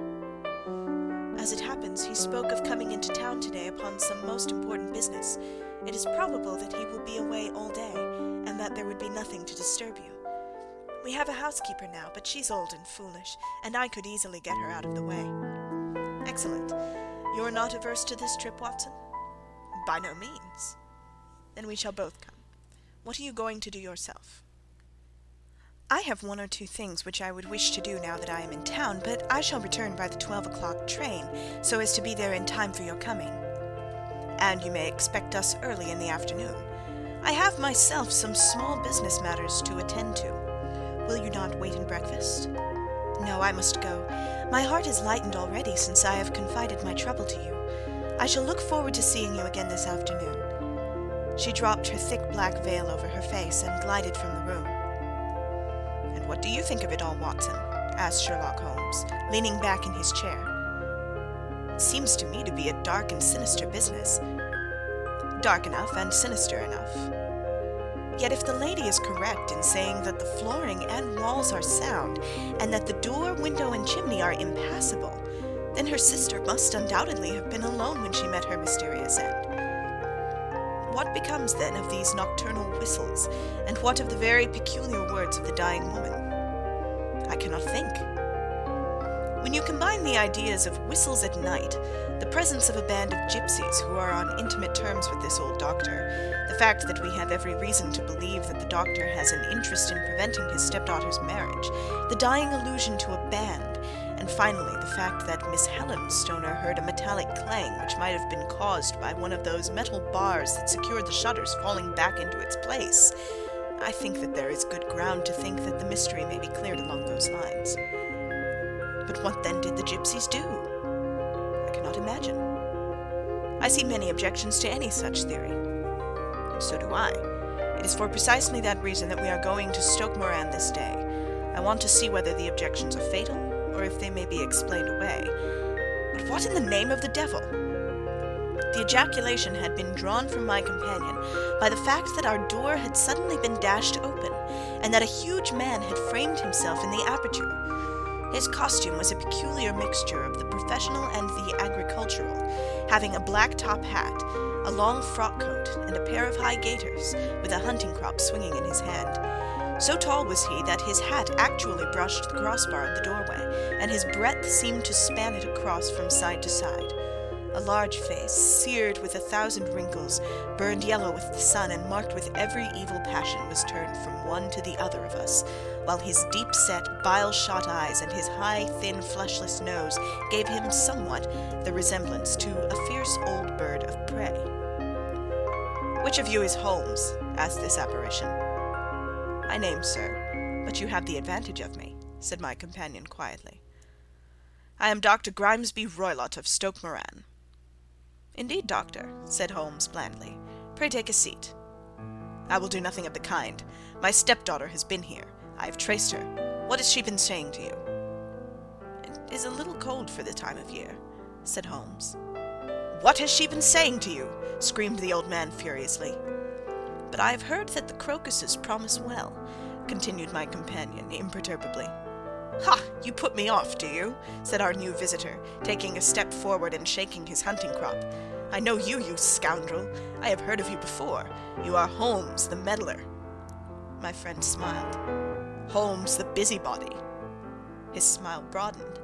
As it happens, he spoke of coming into town today upon some most important business. It is probable that he will be away all day, and that there would be nothing to disturb you. We have a housekeeper now, but she's old and foolish, and I could easily get her out of the way." "Excellent. You are not averse to this trip, Watson?" "By no means." "Then we shall both come. What are you going to do yourself?" "I have 1 or 2 things which I would wish to do now that I am in town, but I shall return by the 12 o'clock train, so as to be there in time for your coming." "And you may expect us early in the afternoon. I have myself some small business matters to attend to. Will you not wait and breakfast?" "No, I must go. My heart is lightened already since I have confided my trouble to you. I shall look forward to seeing you again this afternoon." She dropped her thick black veil over her face and glided from the room. "And what do you think of it all, Watson?" asked Sherlock Holmes, leaning back in his chair. "It seems to me to be a dark and sinister business." "Dark enough and sinister enough. Yet if the lady is correct in saying that the flooring and walls are sound, and that the door, window, and chimney are impassable, then her sister must undoubtedly have been alone when she met her mysterious end. What becomes then of these nocturnal whistles, and what of the very peculiar words of the dying woman? I cannot think. When you combine the ideas of whistles at night, the presence of a band of gypsies who are on intimate terms with this old doctor, the fact that we have every reason to believe that the doctor has an interest in preventing his stepdaughter's marriage, the dying allusion to a band, and finally the fact that Miss Helen Stoner heard a metallic clang which might have been caused by one of those metal bars that secured the shutters falling back into its place, I think that there is good ground to think that the mystery may be cleared along those lines. But what then did the gypsies do? I cannot imagine. I see many objections to any such theory. So do I. It is for precisely that reason that we are going to Stoke Moran this day. I want to see whether the objections are fatal, or if they may be explained away. But what in the name of the devil? The ejaculation had been drawn from my companion by the fact that our door had suddenly been dashed open, and that a huge man had framed himself in the aperture. His costume was a peculiar mixture of the professional and the agricultural, having a black top hat, a long frock coat, and a pair of high gaiters, with a hunting crop swinging in his hand. So tall was he that his hat actually brushed the crossbar of the doorway, and his breadth seemed to span it across from side to side. A large face, seared with 1,000 wrinkles, burned yellow with the sun, and marked with every evil passion, was turned from one to the other of us, while his deep-set, bile-shot eyes and his high, thin, fleshless nose gave him somewhat the resemblance to a fierce old bird of prey. "Which of you is Holmes?" asked this apparition. "My name, sir, but you have the advantage of me," said my companion quietly. "I am Dr. Grimesby Roylott of Stoke Moran." "Indeed, doctor," said Holmes blandly. "Pray take a seat." "I will do nothing of the kind. My stepdaughter has been here. I have traced her. What has she been saying to you?" "It is a little cold for the time of year," said Holmes. "What has she been saying to you?" screamed the old man furiously. "But I have heard that the crocuses promise well," continued my companion imperturbably. "Ha! You put me off, do you?" said our new visitor, taking a step forward and shaking his hunting crop. "I know you, you scoundrel. I have heard of you before. You are Holmes, the meddler." My friend smiled. "Holmes, the busybody." His smile broadened.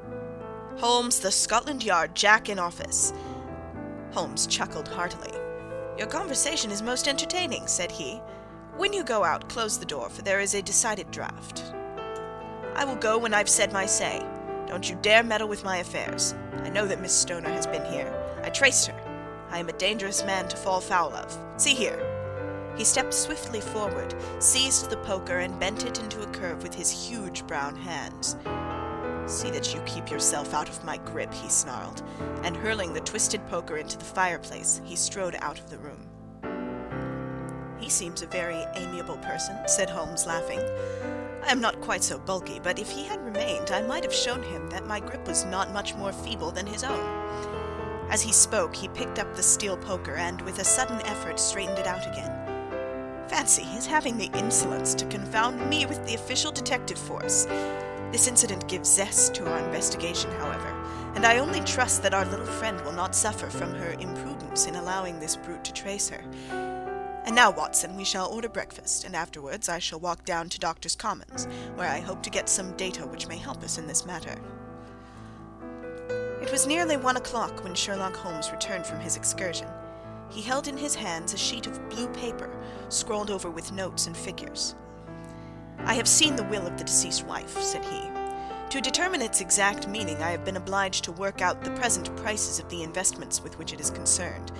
"Holmes, the Scotland Yard Jack in office." Holmes chuckled heartily. "Your conversation is most entertaining," said he. "When you go out, close the door, for there is a decided draught." "I will go when I've said my say. Don't you dare meddle with my affairs. I know that Miss Stoner has been here. I traced her. I am a dangerous man to fall foul of. See here." He stepped swiftly forward, seized the poker, and bent it into a curve with his huge brown hands. "See that you keep yourself out of my grip," he snarled, and hurling the twisted poker into the fireplace, he strode out of the room. "He seems a very amiable person," said Holmes, laughing. "I am not quite so bulky, but if he had remained, I might have shown him that my grip was not much more feeble than his own." As he spoke, he picked up the steel poker and, with a sudden effort, straightened it out again. "Fancy his having the insolence to confound me with the official detective force. This incident gives zest to our investigation, however, and I only trust that our little friend will not suffer from her imprudence in allowing this brute to trace her. And now, Watson, we shall order breakfast, and afterwards I shall walk down to Doctors' Commons, where I hope to get some data which may help us in this matter." It was nearly 1 o'clock when Sherlock Holmes returned from his excursion. He held in his hands a sheet of blue paper, scrawled over with notes and figures. "I have seen the will of the deceased wife," said he. "To determine its exact meaning, I have been obliged to work out the present prices of the investments with which it is concerned.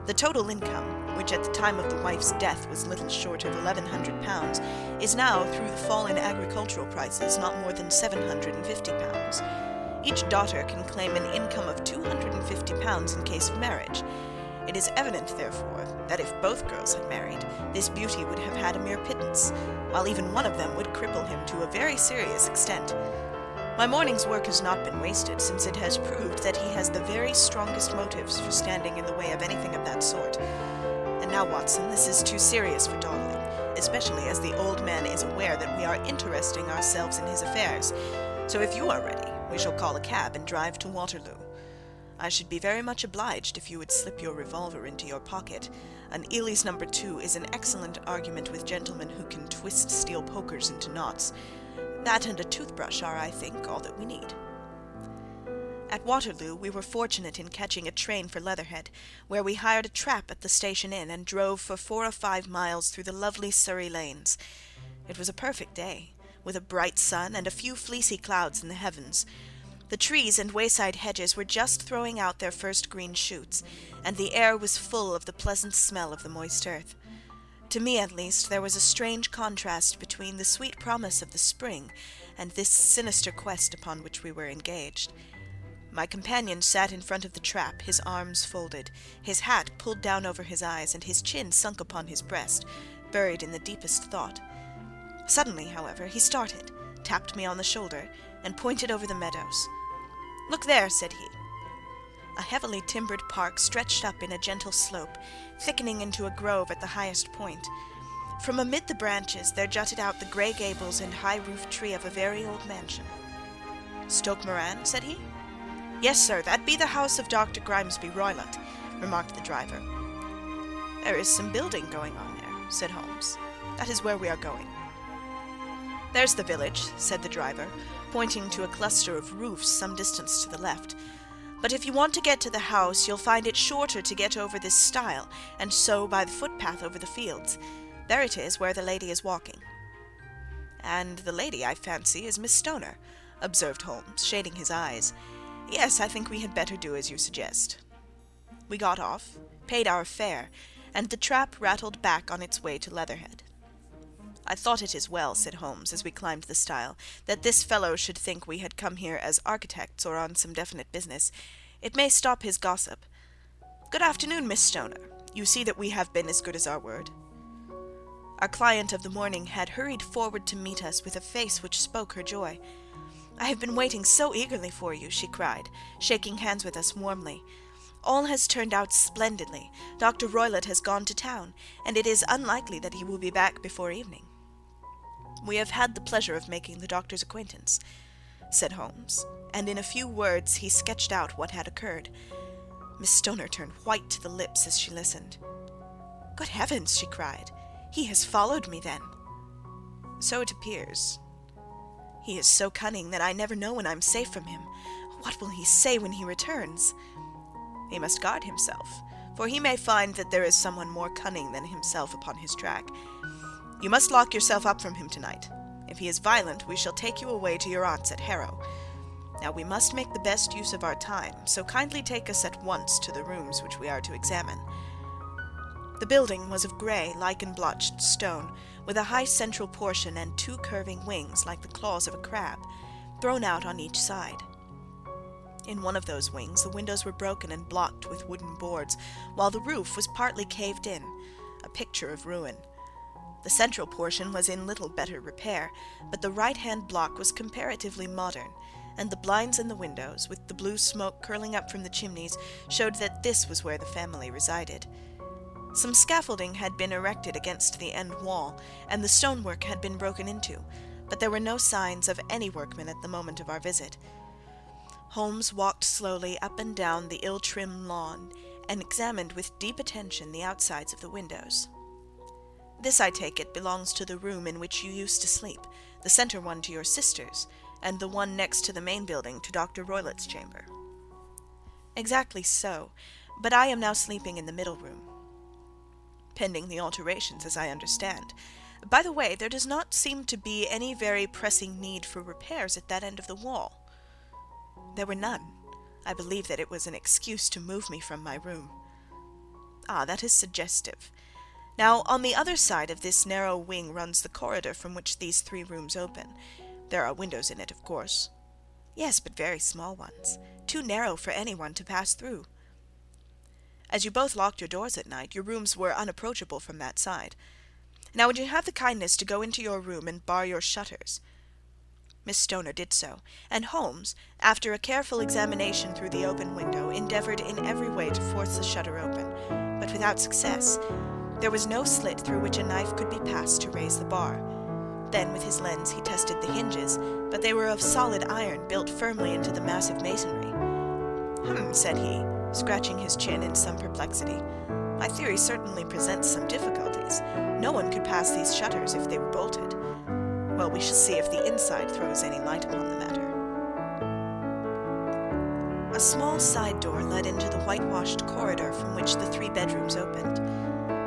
The total income, which at the time of the wife's death was little short of £1,100, is now, through the fall in agricultural prices, not more than £750. Each daughter can claim an income of £250 in case of marriage. It is evident, therefore, that if both girls had married, this beauty would have had a mere pittance, while even one of them would cripple him to a very serious extent. My morning's work has not been wasted, since it has proved that he has the very strongest motives for standing in the way of anything of that sort. And now, Watson, this is too serious for dawdling, especially as the old man is aware that we are interesting ourselves in his affairs. So if you are ready, we shall call a cab and drive to Waterloo. I should be very much obliged if you would slip your revolver into your pocket. An Ely's No. 2 is an excellent argument with gentlemen who can twist steel pokers into knots. That and a toothbrush are, I think, all that we need." At Waterloo we were fortunate in catching a train for Leatherhead, where we hired a trap at the station inn and drove for 4 or 5 miles through the lovely Surrey lanes. It was a perfect day, with a bright sun and a few fleecy clouds in the heavens. The trees and wayside hedges were just throwing out their first green shoots, and the air was full of the pleasant smell of the moist earth. To me, at least, there was a strange contrast between the sweet promise of the spring and this sinister quest upon which we were engaged. My companion sat in front of the trap, his arms folded, his hat pulled down over his eyes, and his chin sunk upon his breast, buried in the deepest thought. Suddenly, however, he started, tapped me on the shoulder, and pointed over the meadows. "Look there," said he. A heavily timbered park stretched up in a gentle slope, thickening into a grove at the highest point. From amid the branches there jutted out the grey gables and high-roofed tree of a very old mansion. "Stoke Moran?" said he. "Yes, sir, that be the house of Dr. Grimesby Roylott," remarked the driver. "There is some building going on there," said Holmes. "That is where we are going." "There's the village," said the driver, pointing to a cluster of roofs some distance to the left. "But if you want to get to the house, you'll find it shorter to get over this stile, and so by the footpath over the fields. There it is, where the lady is walking." "And the lady, I fancy, is Miss Stoner," observed Holmes, shading his eyes. "Yes, I think we had better do as you suggest." We got off, paid our fare, and the trap rattled back on its way to Leatherhead. "I thought it as well," said Holmes, as we climbed the stile, "that this fellow should think we had come here as architects or on some definite business. It may stop his gossip. Good afternoon, Miss Stoner. You see that we have been as good as our word." Our client of the morning had hurried forward to meet us with a face which spoke her joy. "I have been waiting so eagerly for you," she cried, shaking hands with us warmly. "All has turned out splendidly. Dr. Roylott has gone to town, and it is unlikely that he will be back before evening." "We have had the pleasure of making the doctor's acquaintance," said Holmes, and in a few words he sketched out what had occurred. Miss Stoner turned white to the lips as she listened. "Good heavens!" she cried. "He has followed me, then?" "So it appears. He is so cunning that I never know when I'm safe from him. What will he say when he returns?" "He must guard himself, for he may find that there is someone more cunning than himself upon his track. You must lock yourself up from him tonight. If he is violent, we shall take you away to your aunt's at Harrow. Now we must make the best use of our time, so kindly take us at once to the rooms which we are to examine." The building was of grey, lichen-blotched stone, with a high central portion and 2 curving wings like the claws of a crab, thrown out on each side. In one of those wings the windows were broken and blocked with wooden boards, while the roof was partly caved in, a picture of ruin. The central portion was in little better repair, but the right-hand block was comparatively modern, and the blinds in the windows, with the blue smoke curling up from the chimneys, showed that this was where the family resided. Some scaffolding had been erected against the end wall, and the stonework had been broken into, but there were no signs of any workmen at the moment of our visit. Holmes walked slowly up and down the ill-trimmed lawn, and examined with deep attention the outsides of the windows. "This, I take it, belongs to the room in which you used to sleep, the centre one to your sister's, and the one next to the main building to Dr. Roylott's chamber." "Exactly so, but I am now sleeping in the middle room." "Pending the alterations, as I understand. By the way, there does not seem to be any very pressing need for repairs at that end of the wall." "There were none. I believe that it was an excuse to move me from my room." "Ah, that is suggestive. Now, on the other side of this narrow wing runs the corridor from which these 3 rooms open. There are windows in it, of course." "Yes, but very small ones, too narrow for anyone to pass through." "As you both locked your doors at night, your rooms were unapproachable from that side. Now would you have the kindness to go into your room and bar your shutters?" Miss Stoner did so, and Holmes, after a careful examination through the open window, endeavoured in every way to force the shutter open, but without success. There was no slit through which a knife could be passed to raise the bar. Then with his lens he tested the hinges, but they were of solid iron built firmly into the massive masonry. Said he, scratching his chin in some perplexity. "My theory certainly presents some difficulties. No one could pass these shutters if they were bolted. Well, we shall see if the inside throws any light upon the matter." A small side door led into the whitewashed corridor from which the 3 bedrooms opened.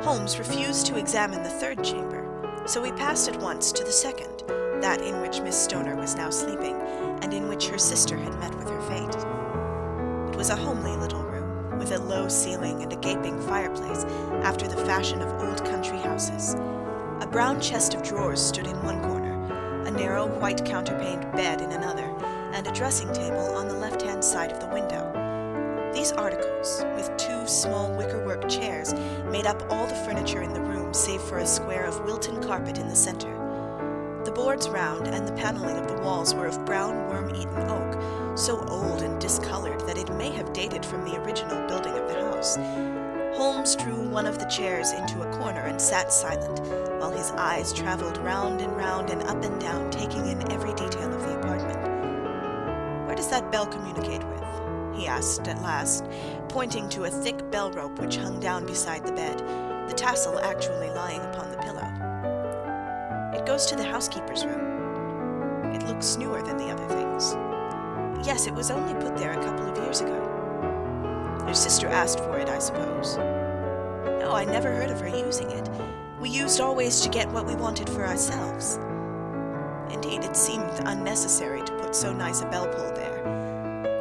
Holmes refused to examine the 3rd chamber, so he passed at once to the 2nd, that in which Miss Stoner was now sleeping, and in which her sister had met with her fate. It was a homely little room, with a low ceiling and a gaping fireplace, after the fashion of old country houses. A brown chest of drawers stood in one corner, a narrow white counterpaned bed in another, and a dressing table on the left-hand side of the window. These articles, with 2 small wickerwork chairs, made up all the furniture in the room save for a square of Wilton carpet in the centre. The boards round and the panelling of the walls were of brown worm-eaten oak, so old and discoloured that it may have dated from the original building of the house. Holmes drew one of the chairs into a corner and sat silent, while his eyes travelled round and up and down, taking in every detail of the apartment. "Where does that bell communicate with?" he asked at last, pointing to a thick bell rope which hung down beside the bed, the tassel actually lying upon the pillow. "It goes to the housekeeper's room. It looks newer than the other things." "Yes, it was only put there a couple of years ago." "Your sister asked for it, I suppose?" "No, I never heard of her using it. We used always to get what we wanted for ourselves." "Indeed, it seemed unnecessary to put so nice a bell-pull there.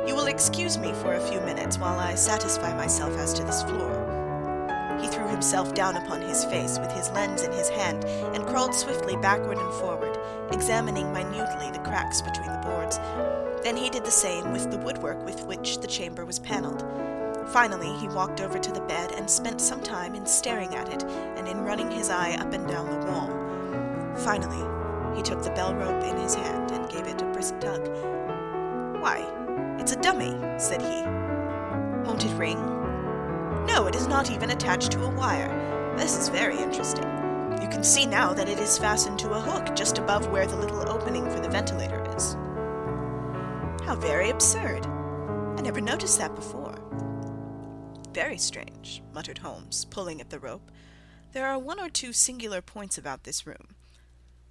You will excuse me for a few minutes while I satisfy myself as to this floor." He threw himself down upon his face with his lens in his hand and crawled swiftly backward and forward, examining minutely the cracks between the boards. Then he did the same with the woodwork with which the chamber was panelled. Finally he walked over to the bed and spent some time in staring at it and in running his eye up and down the wall. Finally he took the bell rope in his hand and gave it a brisk tug. "Why, it's a dummy," said he. "Won't it ring?" "No, it is not even attached to a wire. This is very interesting. You can see now that it is fastened to a hook just above where the little opening for the ventilator is." "How very absurd! I never noticed that before." "Very strange," muttered Holmes, pulling at the rope. "There are 1 or 2 singular points about this room.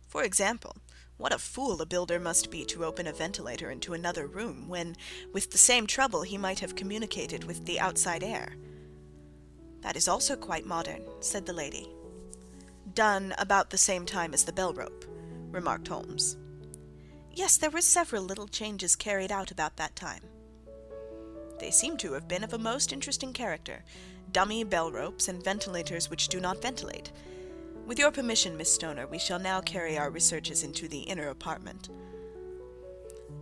For example, what a fool a builder must be to open a ventilator into another room, when, with the same trouble, he might have communicated with the outside air." "That is also quite modern," said the lady. "Done about the same time as the bell-rope," remarked Holmes. "Yes, there were several little changes carried out about that time." "They seem to have been of a most interesting character. Dummy bell-ropes and ventilators which do not ventilate. With your permission, Miss Stoner, we shall now carry our researches into the inner apartment."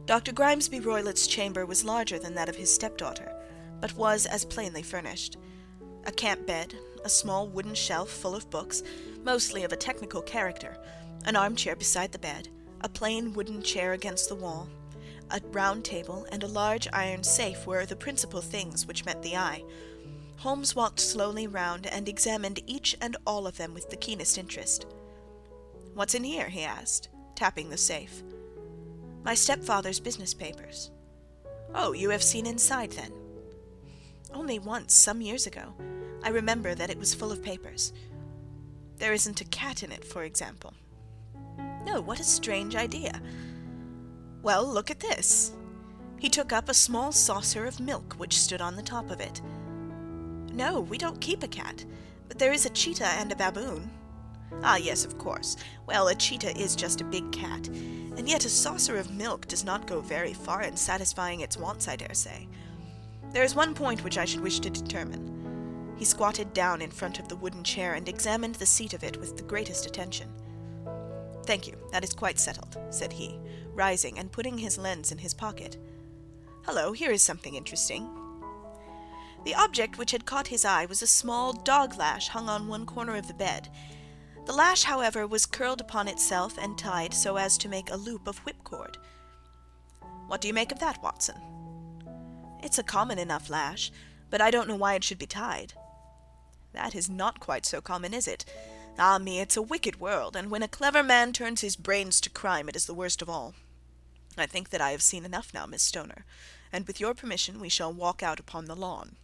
Dr. Grimesby Roylott's chamber was larger than that of his stepdaughter, but was as plainly furnished. A camp bed, a small wooden shelf full of books, mostly of a technical character, an armchair beside the bed, a plain wooden chair against the wall, a round table, and a large iron safe were the principal things which met the eye. Holmes walked slowly round and examined each and all of them with the keenest interest. "What's in here?" he asked, tapping the safe. "My stepfather's business papers." "Oh, you have seen inside, then?" "Only once, some years ago. I remember that it was full of papers. There isn't a cat in it, for example." "No, what a strange idea." "Well, look at this." He took up a small saucer of milk which stood on the top of it. "No, we don't keep a cat, but there is a cheetah and a baboon." "Ah, yes, of course. Well, a cheetah is just a big cat, and yet a saucer of milk does not go very far in satisfying its wants, I dare say. There is one point which I should wish to determine." He squatted down in front of the wooden chair and examined the seat of it with the greatest attention. "Thank you, that is quite settled," said he, rising and putting his lens in his pocket. "Hullo, here is something interesting." The object which had caught his eye was a small dog-lash hung on one corner of the bed. The lash, however, was curled upon itself and tied so as to make a loop of whipcord. "What do you make of that, Watson?" "It's a common enough lash, but I don't know why it should be tied." "That is not quite so common, is it? Ah me, it's a wicked world, and when a clever man turns his brains to crime it is the worst of all. I think that I have seen enough now, Miss Stoner, and with your permission we shall walk out upon the lawn."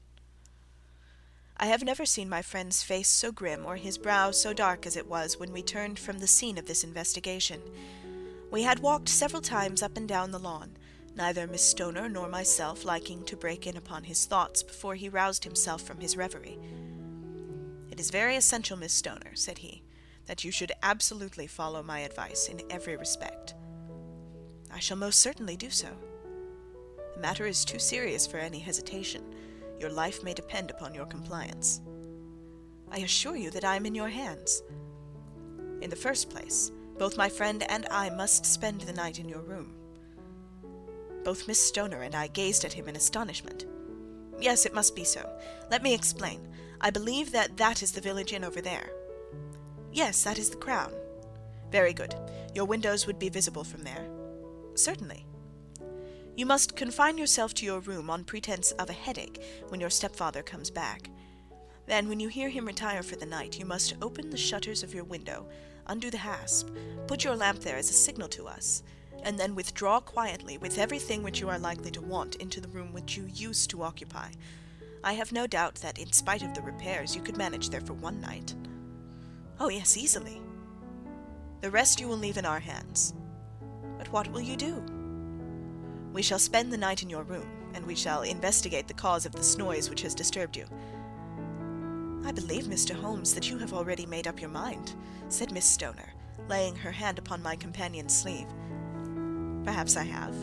I have never seen my friend's face so grim or his brow so dark as it was when we turned from the scene of this investigation. We had walked several times up and down the lawn, neither Miss Stoner nor myself liking to break in upon his thoughts before he roused himself from his reverie. "It is very essential, Miss Stoner," said he, "that you should absolutely follow my advice in every respect." "I shall most certainly do so." "The matter is too serious for any hesitation. Your life may depend upon your compliance." "I assure you that I am in your hands." "In the first place, both my friend and I must spend the night in your room." Both Miss Stoner and I gazed at him in astonishment. "Yes, it must be so. Let me explain. I believe that is the village inn over there." "Yes, that is the Crown." "Very good. Your windows would be visible from there." "Certainly." "You must confine yourself to your room on pretence of a headache when your stepfather comes back. Then, when you hear him retire for the night, you must open the shutters of your window, undo the hasp, put your lamp there as a signal to us, and then withdraw quietly with everything which you are likely to want into the room which you used to occupy. I have no doubt that, in spite of the repairs, you could manage there for one night." "Oh, yes, easily." "The rest you will leave in our hands." "But what will you do?" "We shall spend the night in your room, and we shall investigate the cause of this noise which has disturbed you." "I believe, Mr. Holmes, that you have already made up your mind," said Miss Stoner, laying her hand upon my companion's sleeve. "Perhaps I have."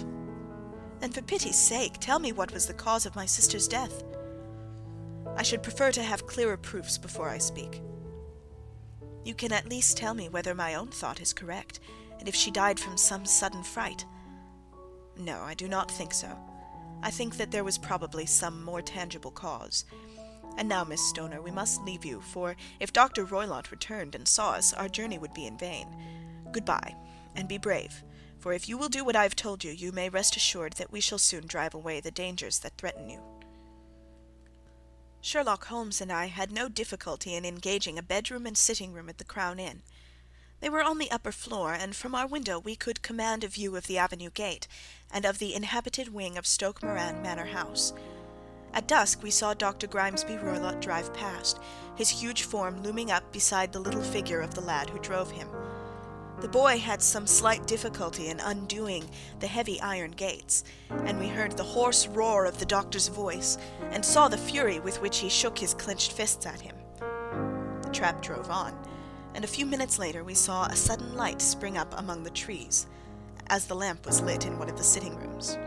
"Then for pity's sake tell me what was the cause of my sister's death." "I should prefer to have clearer proofs before I speak." "You can at least tell me whether my own thought is correct, and if she died from some sudden fright." "No, I do not think so. I think that there was probably some more tangible cause. And now, Miss Stoner, we must leave you, for if Dr. Roylott returned and saw us, our journey would be in vain. Good-bye, and be brave, for if you will do what I have told you, you may rest assured that we shall soon drive away the dangers that threaten you." Sherlock Holmes and I had no difficulty in engaging a bedroom and sitting-room at the Crown Inn. They were on the upper floor, and from our window we could command a view of the avenue gate, and of the inhabited wing of Stoke Moran Manor House. At dusk we saw Dr. Grimesby Roylott drive past, his huge form looming up beside the little figure of the lad who drove him. The boy had some slight difficulty in undoing the heavy iron gates, and we heard the hoarse roar of the doctor's voice, and saw the fury with which he shook his clenched fists at him. The trap drove on, and a few minutes later we saw a sudden light spring up among the trees, as the lamp was lit in one of the sitting rooms.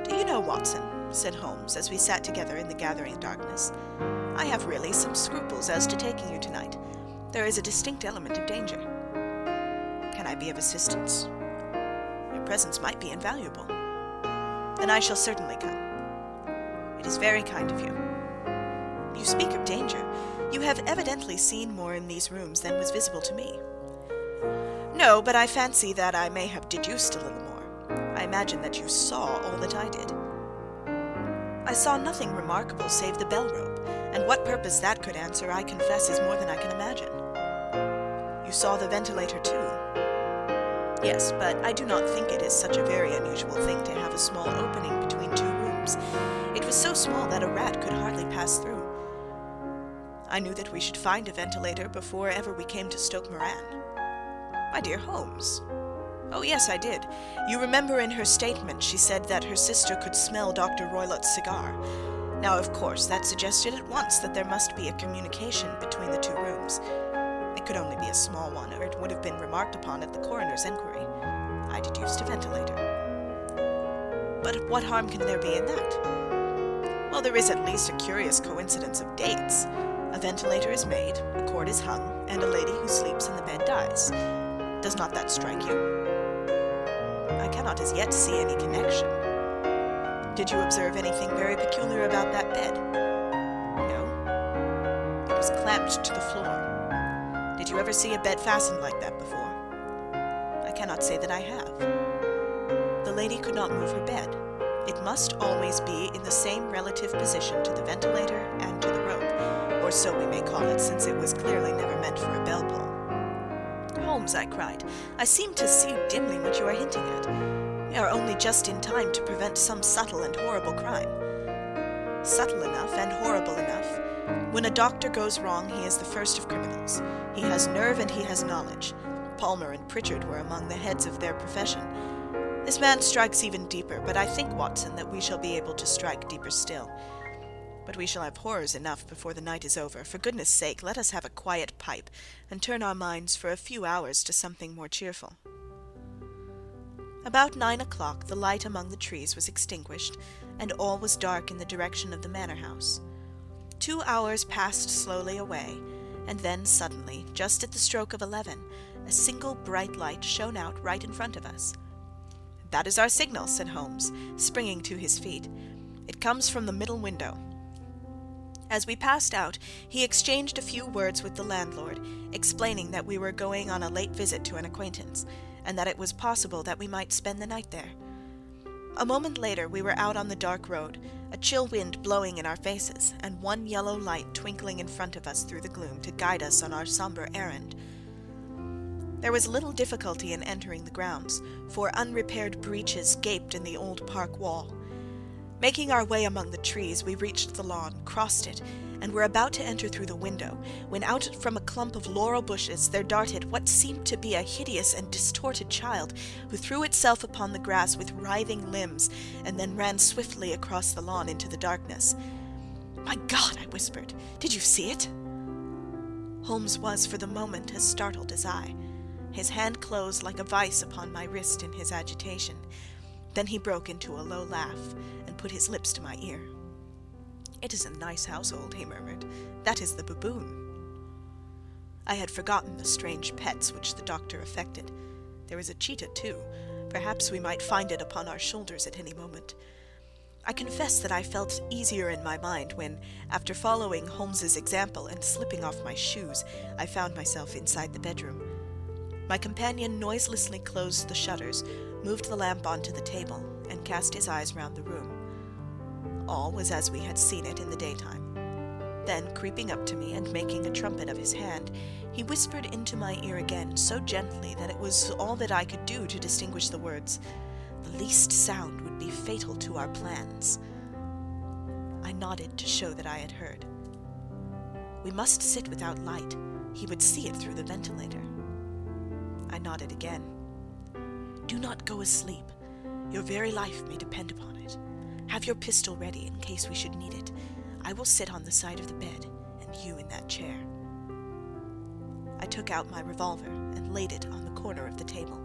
"Do you know, Watson," said Holmes, as we sat together in the gathering darkness, "I have really some scruples as to taking you tonight. There is a distinct element of danger. Can I be of assistance? Your presence might be invaluable. Then I shall certainly come. It is very kind of you. You speak of danger. You have evidently seen more in these rooms than was visible to me." "No, but I fancy that I may have deduced a little more. I imagine that you saw all that I did." "I saw nothing remarkable save the bell rope, and what purpose that could answer I confess is more than I can imagine." "You saw the ventilator too?" "Yes, but I do not think it is such a very unusual thing to have a small opening between two rooms. It was so small that a rat could hardly pass through. I knew that we should find a ventilator before ever we came to Stoke Moran." "My dear Holmes." "Oh, yes, I did. You remember in her statement she said that her sister could smell Dr. Roylott's cigar. Now, of course, that suggested at once that there must be a communication between the two rooms. It could only be a small one, or it would have been remarked upon at the coroner's inquiry. I deduced a ventilator." "But what harm can there be in that?" "Well, there is at least a curious coincidence of dates. A ventilator is made, a cord is hung, and a lady who sleeps in the bed dies. Does not that strike you?" "I cannot as yet see any connection." "Did you observe anything very peculiar about that bed?" "No. It was clamped to the floor. Did you ever see a bed fastened like that before?" "I cannot say that I have." "The lady could not move her bed. It must always be in the same relative position to the ventilator and to the rope, or so we may call it, since it was clearly never meant for a bell pull." "Holmes," I cried, "I seem to see dimly what you are hinting at. We are only just in time to prevent some subtle and horrible crime." "Subtle enough and horrible enough. When a doctor goes wrong, he is the first of criminals. He has nerve and he has knowledge. Palmer and Pritchard were among the heads of their profession. This man strikes even deeper, but I think, Watson, that we shall be able to strike deeper still. But we shall have horrors enough before the night is over. For goodness' sake, let us have a quiet pipe, and turn our minds for a few hours to something more cheerful." About 9 o'clock the light among the trees was extinguished, and all was dark in the direction of the manor house. 2 hours passed slowly away, and then suddenly, just at the stroke of 11, a single bright light shone out right in front of us. "That is our signal," said Holmes, springing to his feet. "It comes from the middle window." As we passed out, he exchanged a few words with the landlord, explaining that we were going on a late visit to an acquaintance, and that it was possible that we might spend the night there. A moment later we were out on the dark road, a chill wind blowing in our faces, and one yellow light twinkling in front of us through the gloom to guide us on our sombre errand. There was little difficulty in entering the grounds, for unrepaired breaches gaped in the old park wall. Making our way among the trees, we reached the lawn, crossed it, and were about to enter through the window, when out from a clump of laurel bushes there darted what seemed to be a hideous and distorted child, who threw itself upon the grass with writhing limbs, and then ran swiftly across the lawn into the darkness. "My God!" I whispered. "Did you see it?" Holmes was for the moment as startled as I. His hand closed like a vice upon my wrist in his agitation. Then he broke into a low laugh, and put his lips to my ear. "It is a nice household," he murmured. "That is the baboon." I had forgotten the strange pets which the doctor affected. There was a cheetah, too. Perhaps we might find it upon our shoulders at any moment. I confess that I felt easier in my mind when, after following Holmes's example and slipping off my shoes, I found myself inside the bedroom. My companion noiselessly closed the shutters, moved the lamp onto the table, and cast his eyes round the room. All was as we had seen it in the daytime. Then, creeping up to me and making a trumpet of his hand, he whispered into my ear again so gently that it was all that I could do to distinguish the words. The least sound would be fatal to our plans. I nodded to show that I had heard. We must sit without light. He would see it through the ventilator. I nodded again. "Do not go asleep. Your very life may depend upon it. Have your pistol ready in case we should need it. I will sit on the side of the bed, and you in that chair." I took out my revolver and laid it on the corner of the table.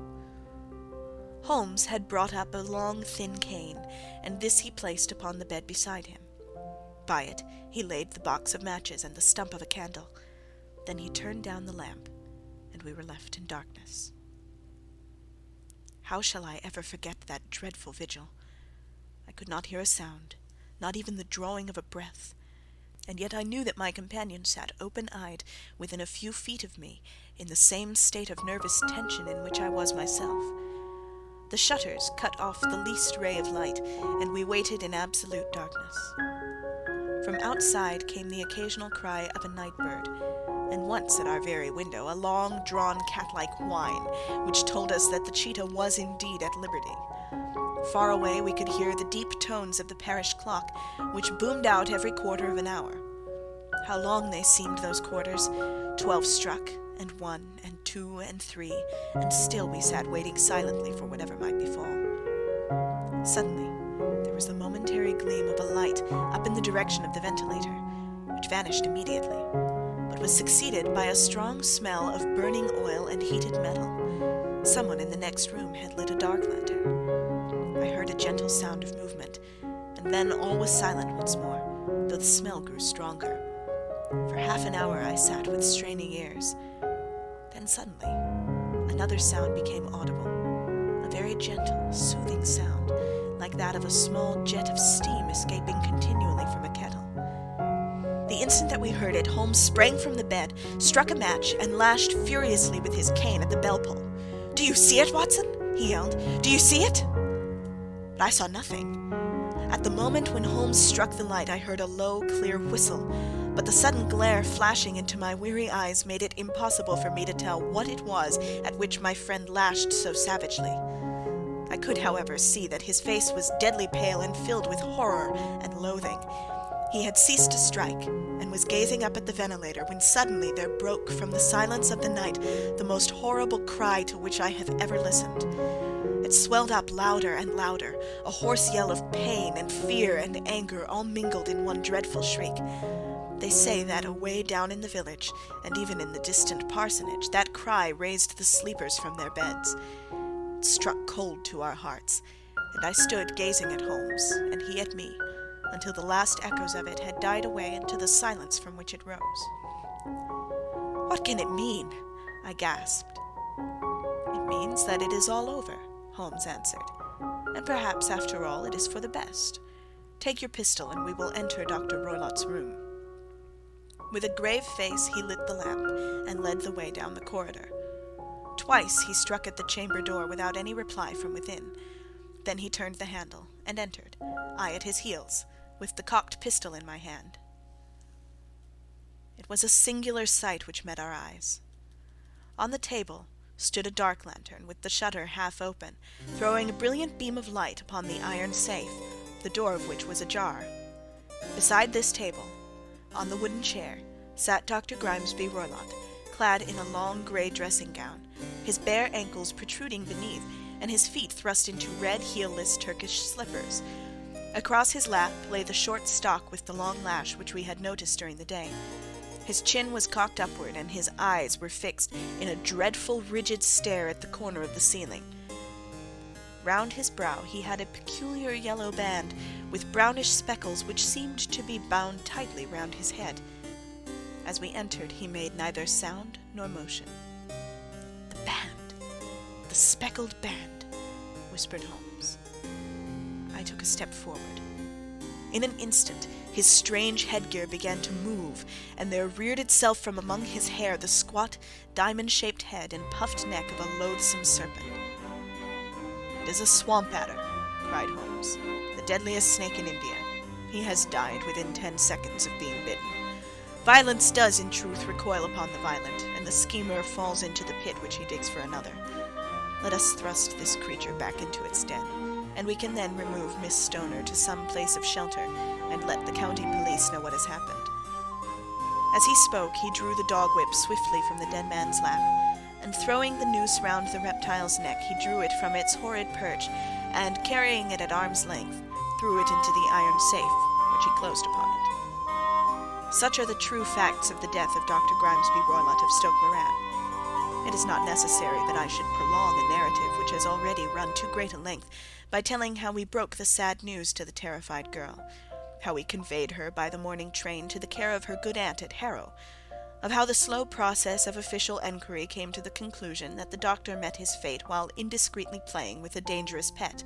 Holmes had brought up a long, thin cane, and this he placed upon the bed beside him. By it he laid the box of matches and the stump of a candle. Then he turned down the lamp, and we were left in darkness. How shall I ever forget that dreadful vigil? I could not hear a sound, not even the drawing of a breath, and yet I knew that my companion sat open-eyed within a few feet of me, in the same state of nervous tension in which I was myself. The shutters cut off the least ray of light, and we waited in absolute darkness. From outside came the occasional cry of a night bird, and once at our very window a long-drawn cat-like whine, which told us that the cheetah was indeed at liberty. Far away we could hear the deep tones of the parish clock, which boomed out every quarter of an hour. How long they seemed, those quarters! 12 struck, and 1, and 2, and 3, and still we sat waiting silently for whatever might befall. Suddenly there was the momentary gleam of a light up in the direction of the ventilator, which vanished immediately, but was succeeded by a strong smell of burning oil and heated metal. Someone in the next room had lit a dark lantern. I heard a gentle sound of movement, and then all was silent once more, though the smell grew stronger. For half an hour I sat with straining ears. Then suddenly another sound became audible, a very gentle, soothing sound, like that of a small jet of steam escaping continually from a kettle. The instant that we heard it, Holmes sprang from the bed, struck a match, and lashed furiously with his cane at the bell-pull. "Do you see it, Watson?" he yelled. "Do you see it?" But I saw nothing. At the moment when Holmes struck the light, I heard a low, clear whistle, but the sudden glare flashing into my weary eyes made it impossible for me to tell what it was at which my friend lashed so savagely. I could, however, see that his face was deadly pale and filled with horror and loathing. He had ceased to strike, and was gazing up at the ventilator, when suddenly there broke from the silence of the night the most horrible cry to which I have ever listened. It swelled up louder and louder, a hoarse yell of pain and fear and anger all mingled in one dreadful shriek. They say that away down in the village, and even in the distant parsonage, that cry raised the sleepers from their beds. It struck cold to our hearts, and I stood gazing at Holmes, and he at me, until the last echoes of it had died away into the silence from which it rose. "What can it mean?" I gasped. "It means that it is all over," Holmes answered, "and perhaps, after all, it is for the best. Take your pistol, and we will enter Dr. Roylott's room." With a grave face he lit the lamp, and led the way down the corridor. Twice he struck at the chamber door without any reply from within. Then he turned the handle, and entered, I at his heels, with the cocked pistol in my hand. It was a singular sight which met our eyes. On the table stood a dark lantern with the shutter half open, throwing a brilliant beam of light upon the iron safe, the door of which was ajar. Beside this table, on the wooden chair, sat Dr. Grimesby Roylott, clad in a long grey dressing gown, his bare ankles protruding beneath, and his feet thrust into red heel-less Turkish slippers. Across his lap lay the short stock with the long lash which we had noticed during the day. His chin was cocked upward, and his eyes were fixed in a dreadful, rigid stare at the corner of the ceiling. Round his brow he had a peculiar yellow band, with brownish speckles which seemed to be bound tightly round his head. As we entered, he made neither sound nor motion. "The band! The speckled band!" whispered Holmes. I took a step forward. In an instant his strange headgear began to move, and there reared itself from among his hair the squat, diamond-shaped head and puffed neck of a loathsome serpent. "It is a swamp adder," cried Holmes, "the deadliest snake in India. He has died within 10 seconds of being bitten. Violence does, in truth, recoil upon the violent, and the schemer falls into the pit which he digs for another. Let us thrust this creature back into its den, and we can then remove Miss Stoner to some place of shelter, and let the county police know what has happened." As he spoke, he drew the dog-whip swiftly from the dead man's lap, and throwing the noose round the reptile's neck, he drew it from its horrid perch, and, carrying it at arm's length, threw it into the iron safe, which he closed upon it. Such are the true facts of the death of Dr. Grimesby Roylott of Stoke Moran. It is not necessary that I should prolong a narrative which has already run too great a length by telling how we broke the sad news to the terrified girl, how we conveyed her by the morning train to the care of her good aunt at Harrow, of how the slow process of official enquiry came to the conclusion that the doctor met his fate while indiscreetly playing with a dangerous pet.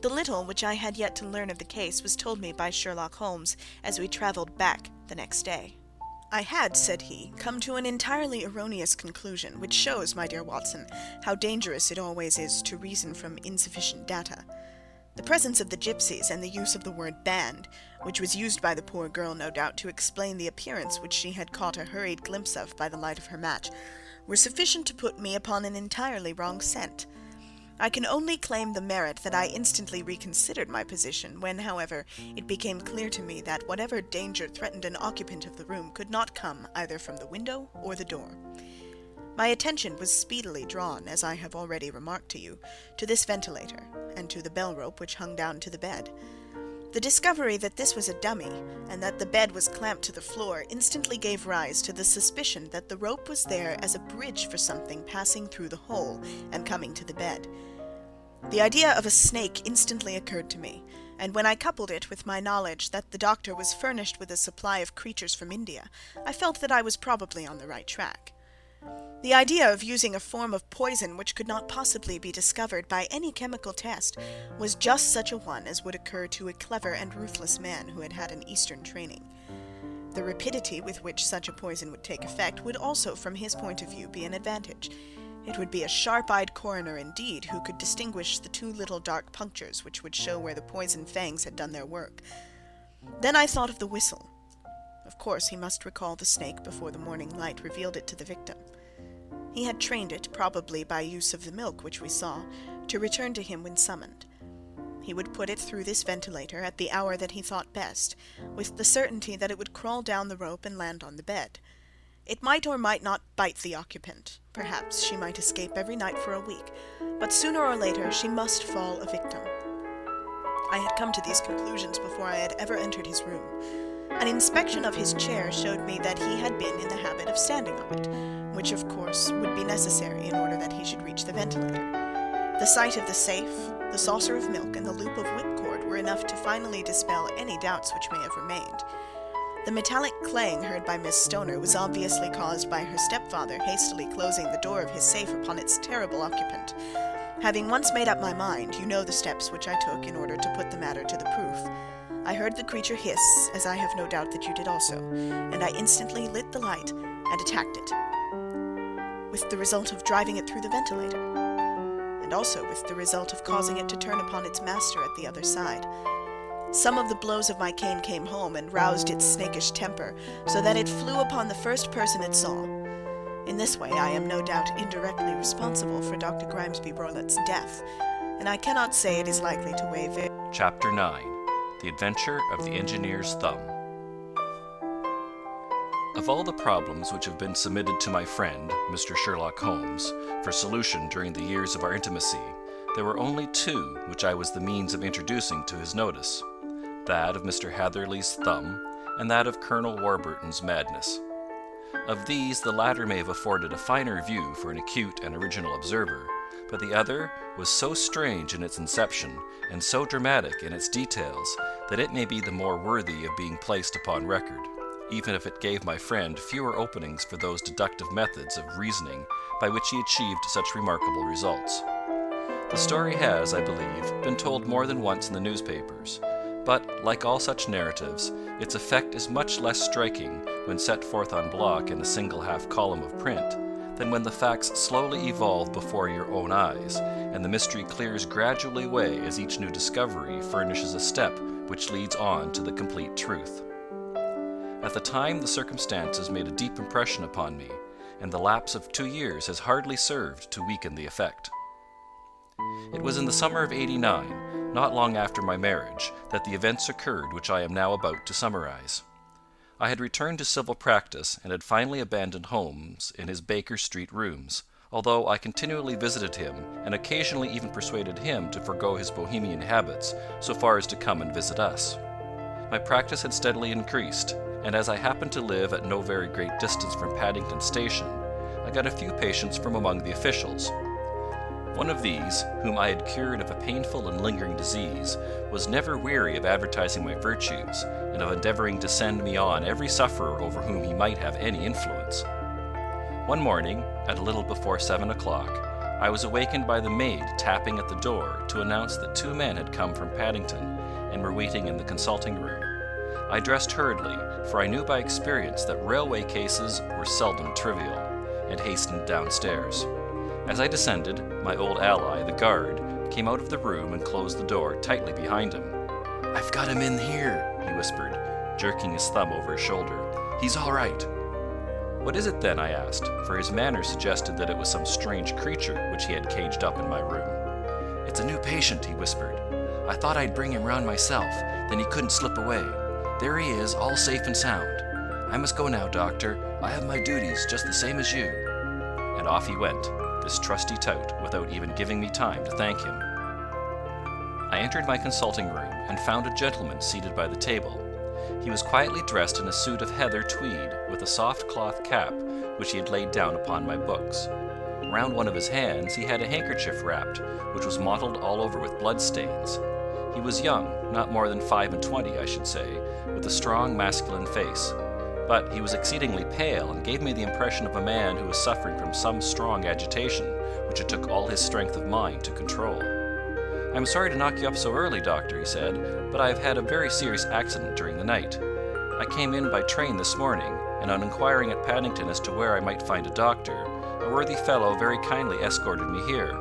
The little which I had yet to learn of the case was told me by Sherlock Holmes as we travelled back the next day. "I had," said he, "come to an entirely erroneous conclusion, which shows, my dear Watson, how dangerous it always is to reason from insufficient data. The presence of the gipsies and the use of the word band, which was used by the poor girl no doubt to explain the appearance which she had caught a hurried glimpse of by the light of her match, were sufficient to put me upon an entirely wrong scent. I can only claim the merit that I instantly reconsidered my position when, however, it became clear to me that whatever danger threatened an occupant of the room could not come either from the window or the door. My attention was speedily drawn, as I have already remarked to you, to this ventilator, and to the bell-rope which hung down to the bed. The discovery that this was a dummy, and that the bed was clamped to the floor, instantly gave rise to the suspicion that the rope was there as a bridge for something passing through the hole and coming to the bed. The idea of a snake instantly occurred to me, and when I coupled it with my knowledge that the doctor was furnished with a supply of creatures from India, I felt that I was probably on the right track. The idea of using a form of poison which could not possibly be discovered by any chemical test was just such a one as would occur to a clever and ruthless man who had had an Eastern training. The rapidity with which such a poison would take effect would also, from his point of view, be an advantage. It would be a sharp-eyed coroner indeed who could distinguish the two little dark punctures which would show where the poisoned fangs had done their work. Then I thought of the whistle. Of course, he must recall the snake before the morning light revealed it to the victim. He had trained it, probably by use of the milk which we saw, to return to him when summoned. He would put it through this ventilator at the hour that he thought best, with the certainty that it would crawl down the rope and land on the bed. It might or might not bite the occupant. Perhaps she might escape every night for a week, but sooner or later she must fall a victim. I had come to these conclusions before I had ever entered his room. An inspection of his chair showed me that he had been in the habit of standing on it, which of course would be necessary in order that he should reach the ventilator. The sight of the safe, the saucer of milk, and the loop of whipcord were enough to finally dispel any doubts which may have remained. The metallic clang heard by Miss Stoner was obviously caused by her stepfather hastily closing the door of his safe upon its terrible occupant. Having once made up my mind, you know the steps which I took in order to put the matter to the proof. I heard the creature hiss, as I have no doubt that you did also, and I instantly lit the light and attacked it, with the result of driving it through the ventilator, and also with the result of causing it to turn upon its master at the other side. Some of the blows of my cane came home and roused its snakish temper, so that it flew upon the first person it saw. In this way I am no doubt indirectly responsible for Dr. Grimesby Roylott's death, and I cannot say it is likely to weigh very... Chapter 9. The Adventure of the Engineer's Thumb. Of all the problems which have been submitted to my friend, Mr. Sherlock Holmes, for solution during the years of our intimacy, there were only two which I was the means of introducing to his notice, that of Mr. Hatherley's thumb, and that of Colonel Warburton's madness. Of these, the latter may have afforded a finer view for an acute and original observer, but the other was so strange in its inception, and so dramatic in its details, that it may be the more worthy of being placed upon record, even if it gave my friend fewer openings for those deductive methods of reasoning by which he achieved such remarkable results. The story has, I believe, been told more than once in the newspapers, but, like all such narratives, its effect is much less striking when set forth on block in a single half-column of print, than when the facts slowly evolve before your own eyes, and the mystery clears gradually away as each new discovery furnishes a step which leads on to the complete truth. At the time, the circumstances made a deep impression upon me, and the lapse of 2 years has hardly served to weaken the effect. It was in the summer of '89, not long after my marriage, that the events occurred which I am now about to summarize. I had returned to civil practice, and had finally abandoned Holmes in his Baker Street rooms, although I continually visited him and occasionally even persuaded him to forego his bohemian habits so far as to come and visit us. My practice had steadily increased, and as I happened to live at no very great distance from Paddington Station, I got a few patients from among the officials. One of these, whom I had cured of a painful and lingering disease, was never weary of advertising my virtues, and of endeavoring to send me on every sufferer over whom he might have any influence. One morning, at a little before 7 o'clock, I was awakened by the maid tapping at the door to announce that 2 men had come from Paddington and were waiting in the consulting room. I dressed hurriedly, for I knew by experience that railway cases were seldom trivial, and hastened downstairs. As I descended, my old ally, the guard, came out of the room and closed the door tightly behind him. "I've got him in here," he whispered, jerking his thumb over his shoulder. "He's all right." "What is it then?" I asked, for his manner suggested that it was some strange creature which he had caged up in my room. "It's a new patient," he whispered. "I thought I'd bring him round myself, then he couldn't slip away. There he is, all safe and sound. I must go now, doctor. I have my duties just the same as you." And off he went, this trusty tout, without even giving me time to thank him. I entered my consulting room and found a gentleman seated by the table. He was quietly dressed in a suit of heather tweed, with a soft cloth cap which he had laid down upon my books. Round one of his hands he had a handkerchief wrapped, which was mottled all over with blood-stains. He was young, not more than 25, I should say, with a strong masculine face. But he was exceedingly pale, and gave me the impression of a man who was suffering from some strong agitation, which it took all his strength of mind to control. "I'm sorry to knock you up so early, doctor," he said, "but I have had a very serious accident during the night. I came in by train this morning, and on inquiring at Paddington as to where I might find a doctor, a worthy fellow very kindly escorted me here.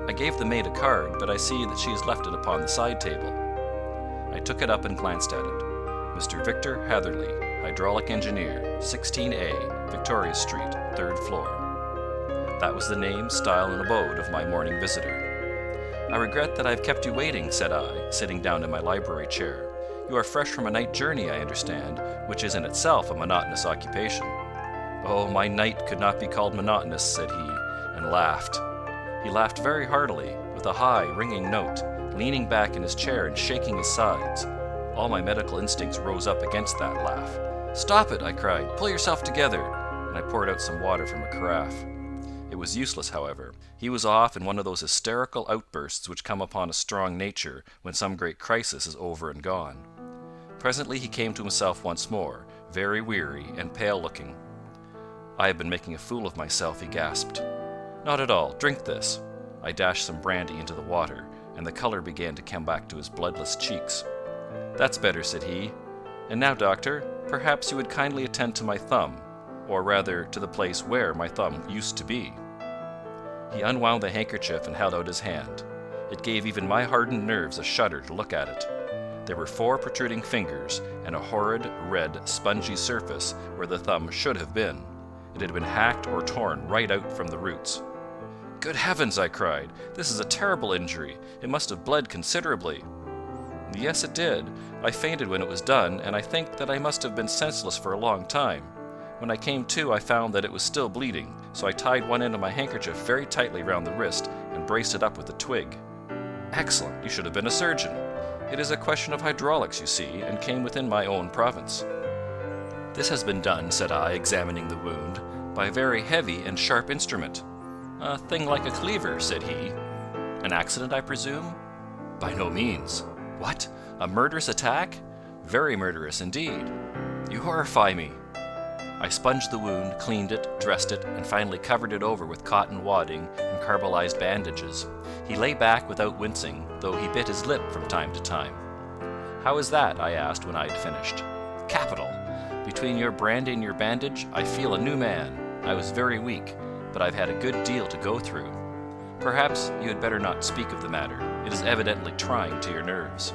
I gave the maid a card, but I see that she has left it upon the side table." I took it up and glanced at it. "Mr. Victor Hatherley, Hydraulic Engineer, 16A, Victoria Street, 3rd floor." That was the name, style, and abode of my morning visitor. "I regret that I have kept you waiting," said I, sitting down in my library chair. "You are fresh from a night journey, I understand, which is in itself a monotonous occupation." "Oh, my night could not be called monotonous," said he, and laughed. He laughed very heartily, with a high, ringing note, leaning back in his chair and shaking his sides. All my medical instincts rose up against that laugh. "Stop it!" I cried. "Pull yourself together!" And I poured out some water from a carafe. It was useless, however. He was off in one of those hysterical outbursts which come upon a strong nature when some great crisis is over and gone. Presently he came to himself once more, very weary and pale-looking. "I have been making a fool of myself," he gasped. "Not at all. Drink this." I dashed some brandy into the water, and the colour began to come back to his bloodless cheeks. "That's better," said he. "And now, doctor, perhaps you would kindly attend to my thumb, or rather to the place where my thumb used to be." He unwound the handkerchief and held out his hand. It gave even my hardened nerves a shudder to look at it. There were 4 protruding fingers, and a horrid, red, spongy surface where the thumb should have been. It had been hacked or torn right out from the roots. "Good heavens!" I cried. "This is a terrible injury. It must have bled considerably." "Yes, it did. I fainted when it was done, and I think that I must have been senseless for a long time. When I came to, I found that it was still bleeding, so I tied one end of my handkerchief very tightly round the wrist and braced it up with a twig." "Excellent! You should have been a surgeon. It is a question of hydraulics, you see, and came within my own province." "This has been done," said I, examining the wound, "by a very heavy and sharp instrument." "A thing like a cleaver," said he. "An accident, I presume?" "By no means." "What? A murderous attack?" "Very murderous indeed." "You horrify me." I sponged the wound, cleaned it, dressed it, and finally covered it over with cotton wadding and carbolized bandages. He lay back without wincing, though he bit his lip from time to time. "How is that?" I asked when I had finished. "Capital! Between your brandy and your bandage, I feel a new man. I was very weak, but I've had a good deal to go through. Perhaps you had better not speak of the matter. It is evidently trying to your nerves."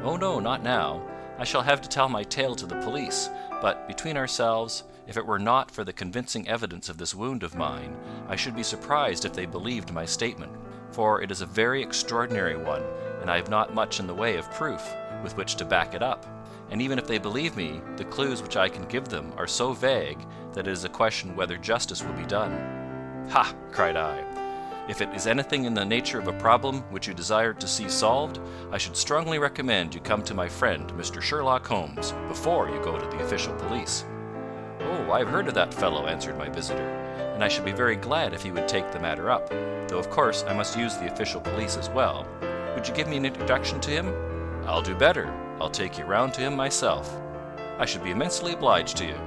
"Oh no, not now. I shall have to tell my tale to the police, but between ourselves, if it were not for the convincing evidence of this wound of mine, I should be surprised if they believed my statement, for it is a very extraordinary one, and I have not much in the way of proof with which to back it up. And even if they believe me, the clues which I can give them are so vague that it is a question whether justice will be done." "Ha!" cried I. "If it is anything in the nature of a problem which you desire to see solved, I should strongly recommend you come to my friend, Mr. Sherlock Holmes, before you go to the official police." "Oh, I've heard of that fellow," answered my visitor, "and I should be very glad if he would take the matter up, though of course I must use the official police as well. Would you give me an introduction to him?" "I'll do better. I'll take you round to him myself." "I should be immensely obliged to you."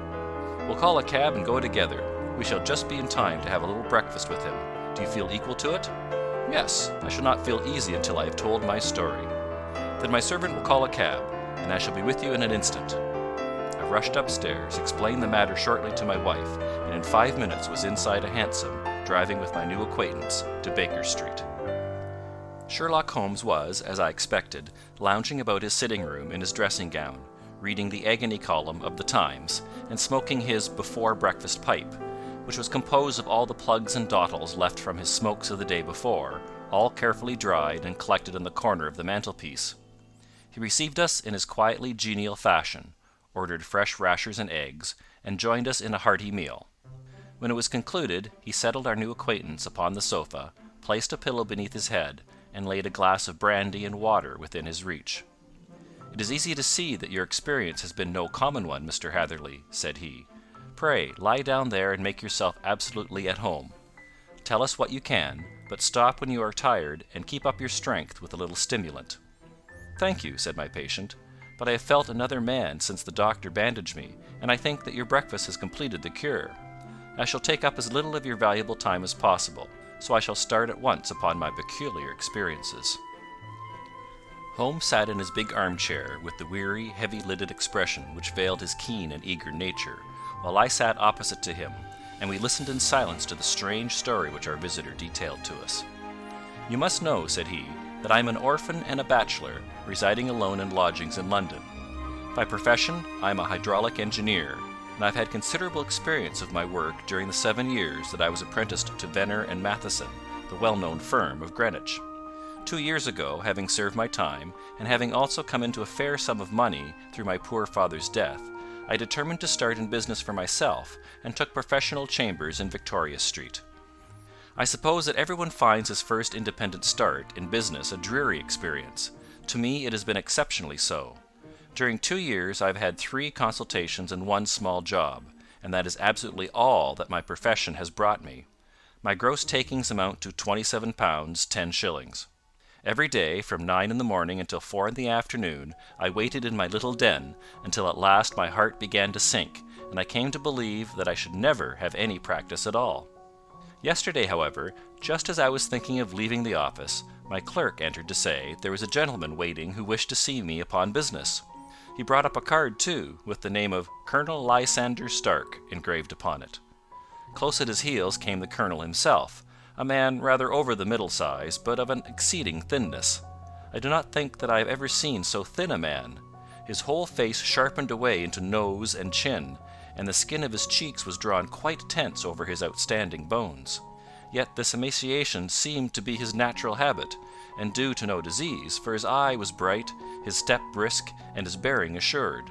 "We'll call a cab and go together. We shall just be in time to have a little breakfast with him. Do you feel equal to it?" "Yes, I shall not feel easy until I have told my story." "Then my servant will call a cab, and I shall be with you in an instant." I rushed upstairs, explained the matter shortly to my wife, and in 5 minutes was inside a hansom, driving with my new acquaintance to Baker Street. Sherlock Holmes was, as I expected, lounging about his sitting-room in his dressing-gown, reading the agony column of the Times, and smoking his before-breakfast pipe, which was composed of all the plugs and dottles left from his smokes of the day before, all carefully dried and collected in the corner of the mantelpiece. He received us in his quietly genial fashion, ordered fresh rashers and eggs, and joined us in a hearty meal. When it was concluded, he settled our new acquaintance upon the sofa, placed a pillow beneath his head, and laid a glass of brandy and water within his reach. "It is easy to see that your experience has been no common one, Mr. Hatherley," said he. "Pray lie down there and make yourself absolutely at home. Tell us what you can, but stop when you are tired, and keep up your strength with a little stimulant." "Thank you," said my patient, "but I have felt another man since the doctor bandaged me, and I think that your breakfast has completed the cure. I shall take up as little of your valuable time as possible, so I shall start at once upon my peculiar experiences." Holmes sat in his big armchair with the weary, heavy-lidded expression which veiled his keen and eager nature, while I sat opposite to him, and we listened in silence to the strange story which our visitor detailed to us. "You must know," said he, "that I am an orphan and a bachelor, residing alone in lodgings in London. By profession I am a hydraulic engineer, and I've had considerable experience of my work during the 7 years that I was apprenticed to Venner and Matheson, the well-known firm of Greenwich. 2 years ago, having served my time, and having also come into a fair sum of money through my poor father's death, I determined to start in business for myself, and took professional chambers in Victoria Street. I suppose that everyone finds his first independent start in business a dreary experience. To me it has been exceptionally so. During 2 years I have had 3 consultations and 1 small job, and that is absolutely all that my profession has brought me. My gross takings amount to £27 10s. Every day, from 9 in the morning until 4 in the afternoon, I waited in my little den, until at last my heart began to sink, and I came to believe that I should never have any practice at all. Yesterday, however, just as I was thinking of leaving the office, my clerk entered to say there was a gentleman waiting who wished to see me upon business. He brought up a card, too, with the name of Colonel Lysander Stark engraved upon it. Close at his heels came the colonel himself, a man rather over the middle size, but of an exceeding thinness. I do not think that I have ever seen so thin a man. His whole face sharpened away into nose and chin, and the skin of his cheeks was drawn quite tense over his outstanding bones. Yet this emaciation seemed to be his natural habit, and due to no disease, for his eye was bright, his step brisk, and his bearing assured.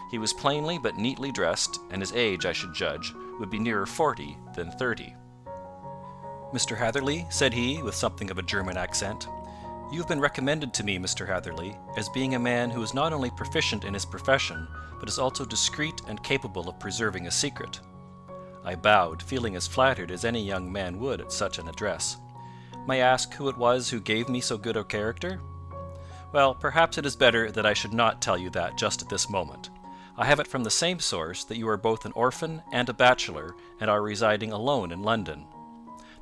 He was plainly but neatly dressed, and his age, I should judge, would be nearer 40 than 30. "Mr. Hatherley," said he, with something of a German accent, "you have been recommended to me, Mr. Hatherley, as being a man who is not only proficient in his profession, but is also discreet and capable of preserving a secret." I bowed, feeling as flattered as any young man would at such an address. "May I ask who it was who gave me so good a character?" "Well, perhaps it is better that I should not tell you that just at this moment. I have it from the same source that you are both an orphan and a bachelor, and are residing alone in London."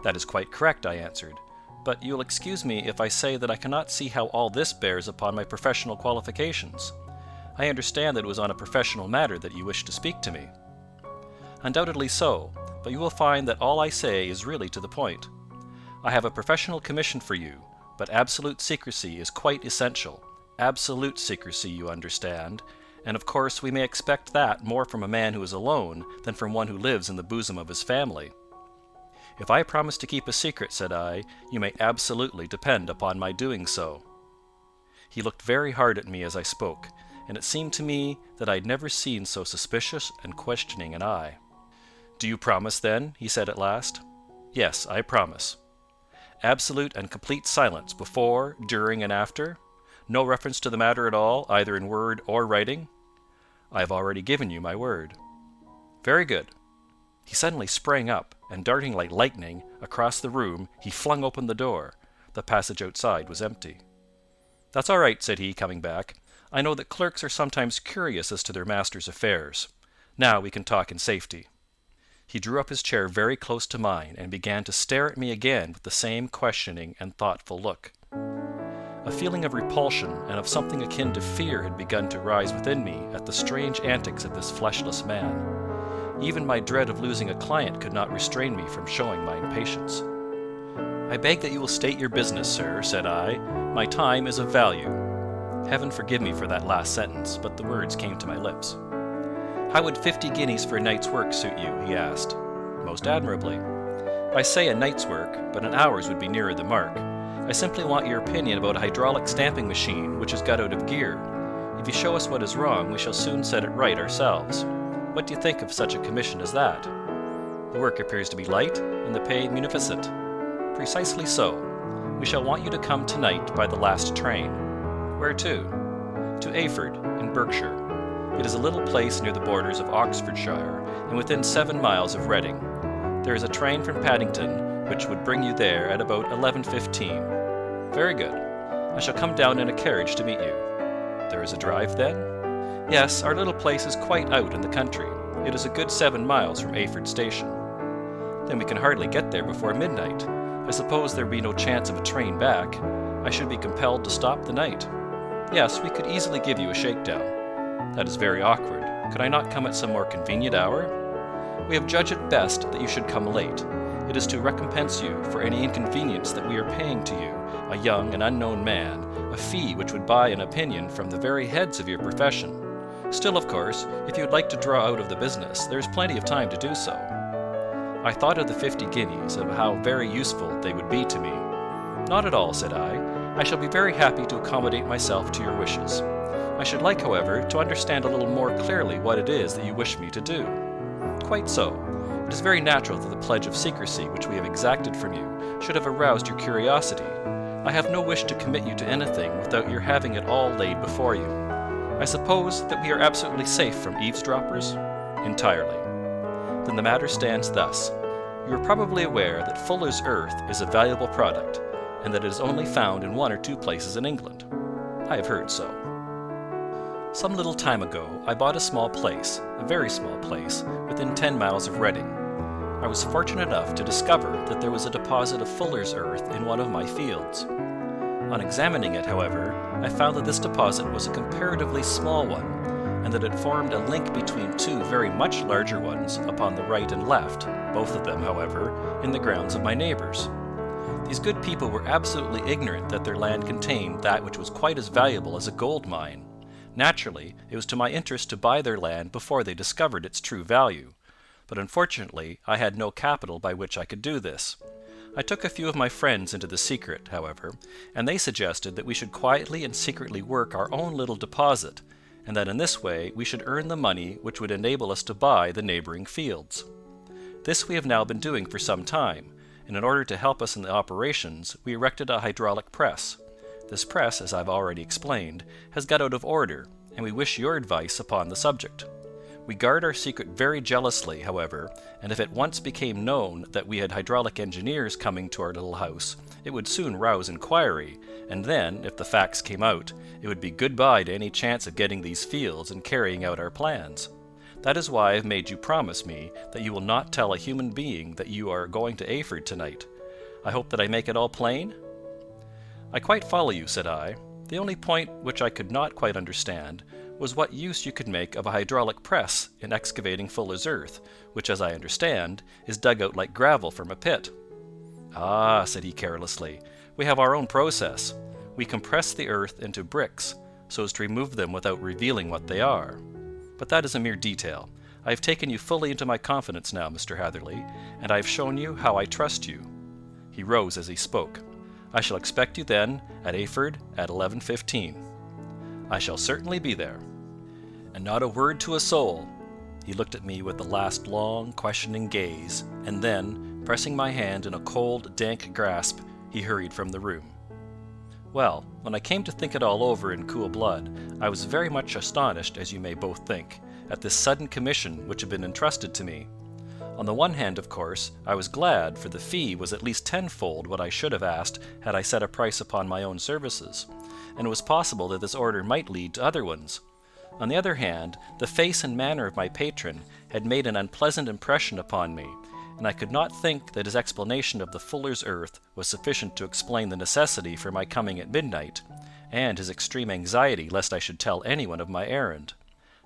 "That is quite correct," I answered, "but you will excuse me if I say that I cannot see how all this bears upon my professional qualifications. I understand that it was on a professional matter that you wished to speak to me." "Undoubtedly so, but you will find that all I say is really to the point. I have a professional commission for you, but absolute secrecy is quite essential. Absolute secrecy, you understand, and of course we may expect that more from a man who is alone than from one who lives in the bosom of his family." "If I promise to keep a secret," said I, "you may absolutely depend upon my doing so." He looked very hard at me as I spoke, and it seemed to me that I had never seen so suspicious and questioning an eye. "Do you promise, then?" he said at last. Yes, I promise. Absolute and complete silence before, during, and after? No reference to the matter at all, either in word or writing? I have already given you my word. Very good. He suddenly sprang up, and darting like lightning across the room, he flung open the door. The passage outside was empty. That's all right, said he, coming back. I know that clerks are sometimes curious as to their master's affairs. Now we can talk in safety. He drew up his chair very close to mine, and began to stare at me again with the same questioning and thoughtful look. A feeling of repulsion and of something akin to fear had begun to rise within me at the strange antics of this fleshless man. Even my dread of losing a client could not restrain me from showing my impatience. I beg that you will state your business, sir, said I. My time is of value. Heaven forgive me for that last sentence, but the words came to my lips. How would 50 guineas for a night's work suit you? He asked. Most admirably. I say a night's work, but an hour's would be nearer the mark. I simply want your opinion about a hydraulic stamping machine which has got out of gear. If you show us what is wrong, we shall soon set it right ourselves. What do you think of such a commission as that? The work appears to be light, and the pay munificent. Precisely so. We shall want you to come tonight by the last train. Where to? To Ayford, in Berkshire. It is a little place near the borders of Oxfordshire, and within 7 miles of Reading. There is a train from Paddington, which would bring you there at about 11:15. Very good. I shall come down in a carriage to meet you. There is a drive, then? Yes, our little place is quite out in the country. It is a good 7 miles from Ayford Station. Then we can hardly get there before midnight. I suppose there would be no chance of a train back. I should be compelled to stop the night. Yes, we could easily give you a shakedown. That is very awkward. Could I not come at some more convenient hour? We have judged it best that you should come late. It is to recompense you for any inconvenience that we are paying to you, a young and unknown man, a fee which would buy an opinion from the very heads of your profession. Still, of course, if you would like to draw out of the business, there is plenty of time to do so. I thought of the 50 guineas, of how very useful they would be to me. Not at all, said I. I shall be very happy to accommodate myself to your wishes. I should like, however, to understand a little more clearly what it is that you wish me to do. Quite so. It is very natural that the pledge of secrecy which we have exacted from you should have aroused your curiosity. I have no wish to commit you to anything without your having it all laid before you. I suppose that we are absolutely safe from eavesdroppers? Entirely. Then the matter stands thus. You are probably aware that Fuller's earth is a valuable product, and that it is only found in 1 or 2 places in England. I have heard so. Some little time ago, I bought a small place, a very small place, within 10 miles of Reading. I was fortunate enough to discover that there was a deposit of Fuller's earth in one of my fields. On examining it, however, I found that this deposit was a comparatively small one, and that it formed a link between 2 very much larger ones upon the right and left, both of them, however, in the grounds of my neighbors. These good people were absolutely ignorant that their land contained that which was quite as valuable as a gold mine. Naturally, it was to my interest to buy their land before they discovered its true value, but unfortunately I had no capital by which I could do this. I took a few of my friends into the secret, however, and they suggested that we should quietly and secretly work our own little deposit, and that in this way we should earn the money which would enable us to buy the neighboring fields. This we have now been doing for some time, and in order to help us in the operations, we erected a hydraulic press. This press, as I've already explained, has got out of order, and we wish your advice upon the subject. We guard our secret very jealously, however, and if it once became known that we had hydraulic engineers coming to our little house, it would soon rouse inquiry, and then, if the facts came out, it would be good-bye to any chance of getting these fields and carrying out our plans. That is why I have made you promise me that you will not tell a human being that you are going to Ayford tonight. I hope that I make it all plain? I quite follow you, said I. The only point which I could not quite understand was what use you could make of a hydraulic press in excavating Fuller's earth, which, as I understand, is dug out like gravel from a pit. Ah, said he carelessly, we have our own process. We compress the earth into bricks, so as to remove them without revealing what they are. But that is a mere detail. I have taken you fully into my confidence now, Mr. Hatherley, and I have shown you how I trust you. He rose as he spoke. I shall expect you then at Ayford at 11:15. I shall certainly be there. And not a word to a soul. He looked at me with the last long, questioning gaze, and then, pressing my hand in a cold, dank grasp, he hurried from the room. Well, when I came to think it all over in cool blood, I was very much astonished, as you may both think, at this sudden commission which had been entrusted to me. On the one hand, of course, I was glad, for the fee was at least tenfold what I should have asked had I set a price upon my own services, and it was possible that this order might lead to other ones. On the other hand, the face and manner of my patron had made an unpleasant impression upon me, and I could not think that his explanation of the fuller's earth was sufficient to explain the necessity for my coming at midnight, and his extreme anxiety lest I should tell anyone of my errand.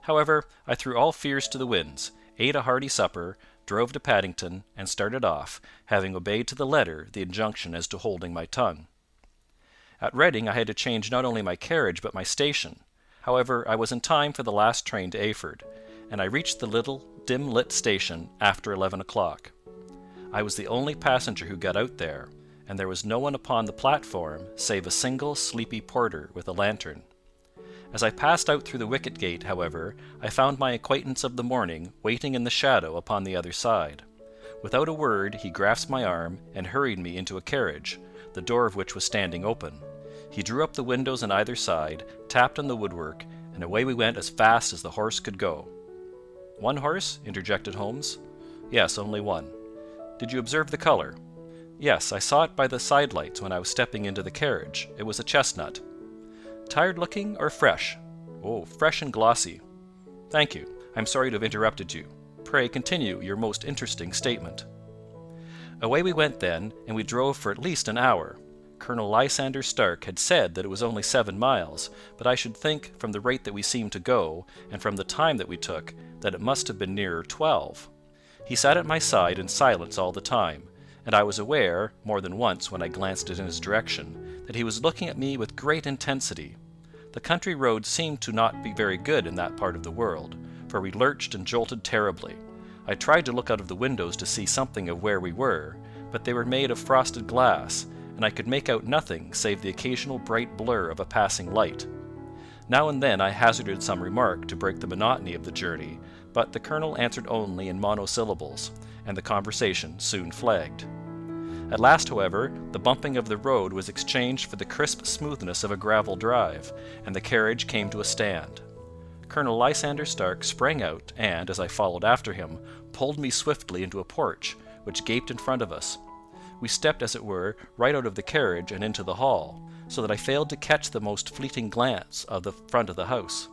However, I threw all fears to the winds, ate a hearty supper, drove to Paddington, and started off, having obeyed to the letter the injunction as to holding my tongue. At Reading I had to change not only my carriage but my station. However, I was in time for the last train to Eyford, and I reached the little, dim-lit station after 11 o'clock. I was the only passenger who got out there, and there was no one upon the platform save a single sleepy porter with a lantern. As I passed out through the wicket gate, however, I found my acquaintance of the morning waiting in the shadow upon the other side. Without a word, he grasped my arm and hurried me into a carriage, the door of which was standing open. He drew up the windows on either side, tapped on the woodwork, and away we went as fast as the horse could go. "One horse?" interjected Holmes. "Yes, only one." "Did you observe the colour?" "Yes, I saw it by the sidelights when I was stepping into the carriage. It was a chestnut." "Tired-looking or fresh?" "Oh, fresh and glossy." "Thank you. I'm sorry to have interrupted you. Pray continue your most interesting statement." Away we went then, and we drove for at least an hour. Colonel Lysander Stark had said that it was only 7 miles, but I should think, from the rate that we seemed to go, and from the time that we took, that it must have been nearer 12. He sat at my side in silence all the time, and I was aware, more than once when I glanced in his direction, that he was looking at me with great intensity. The country roads seemed to not be very good in that part of the world, for we lurched and jolted terribly. I tried to look out of the windows to see something of where we were, but they were made of frosted glass, and I could make out nothing save the occasional bright blur of a passing light. Now and then I hazarded some remark to break the monotony of the journey, but the colonel answered only in monosyllables, and the conversation soon flagged. At last, however, the bumping of the road was exchanged for the crisp smoothness of a gravel drive, and the carriage came to a stand. Colonel Lysander Stark sprang out, and, as I followed after him, pulled me swiftly into a porch, which gaped in front of us. We stepped, as it were, right out of the carriage and into the hall, so that I failed to catch the most fleeting glance of the front of the house.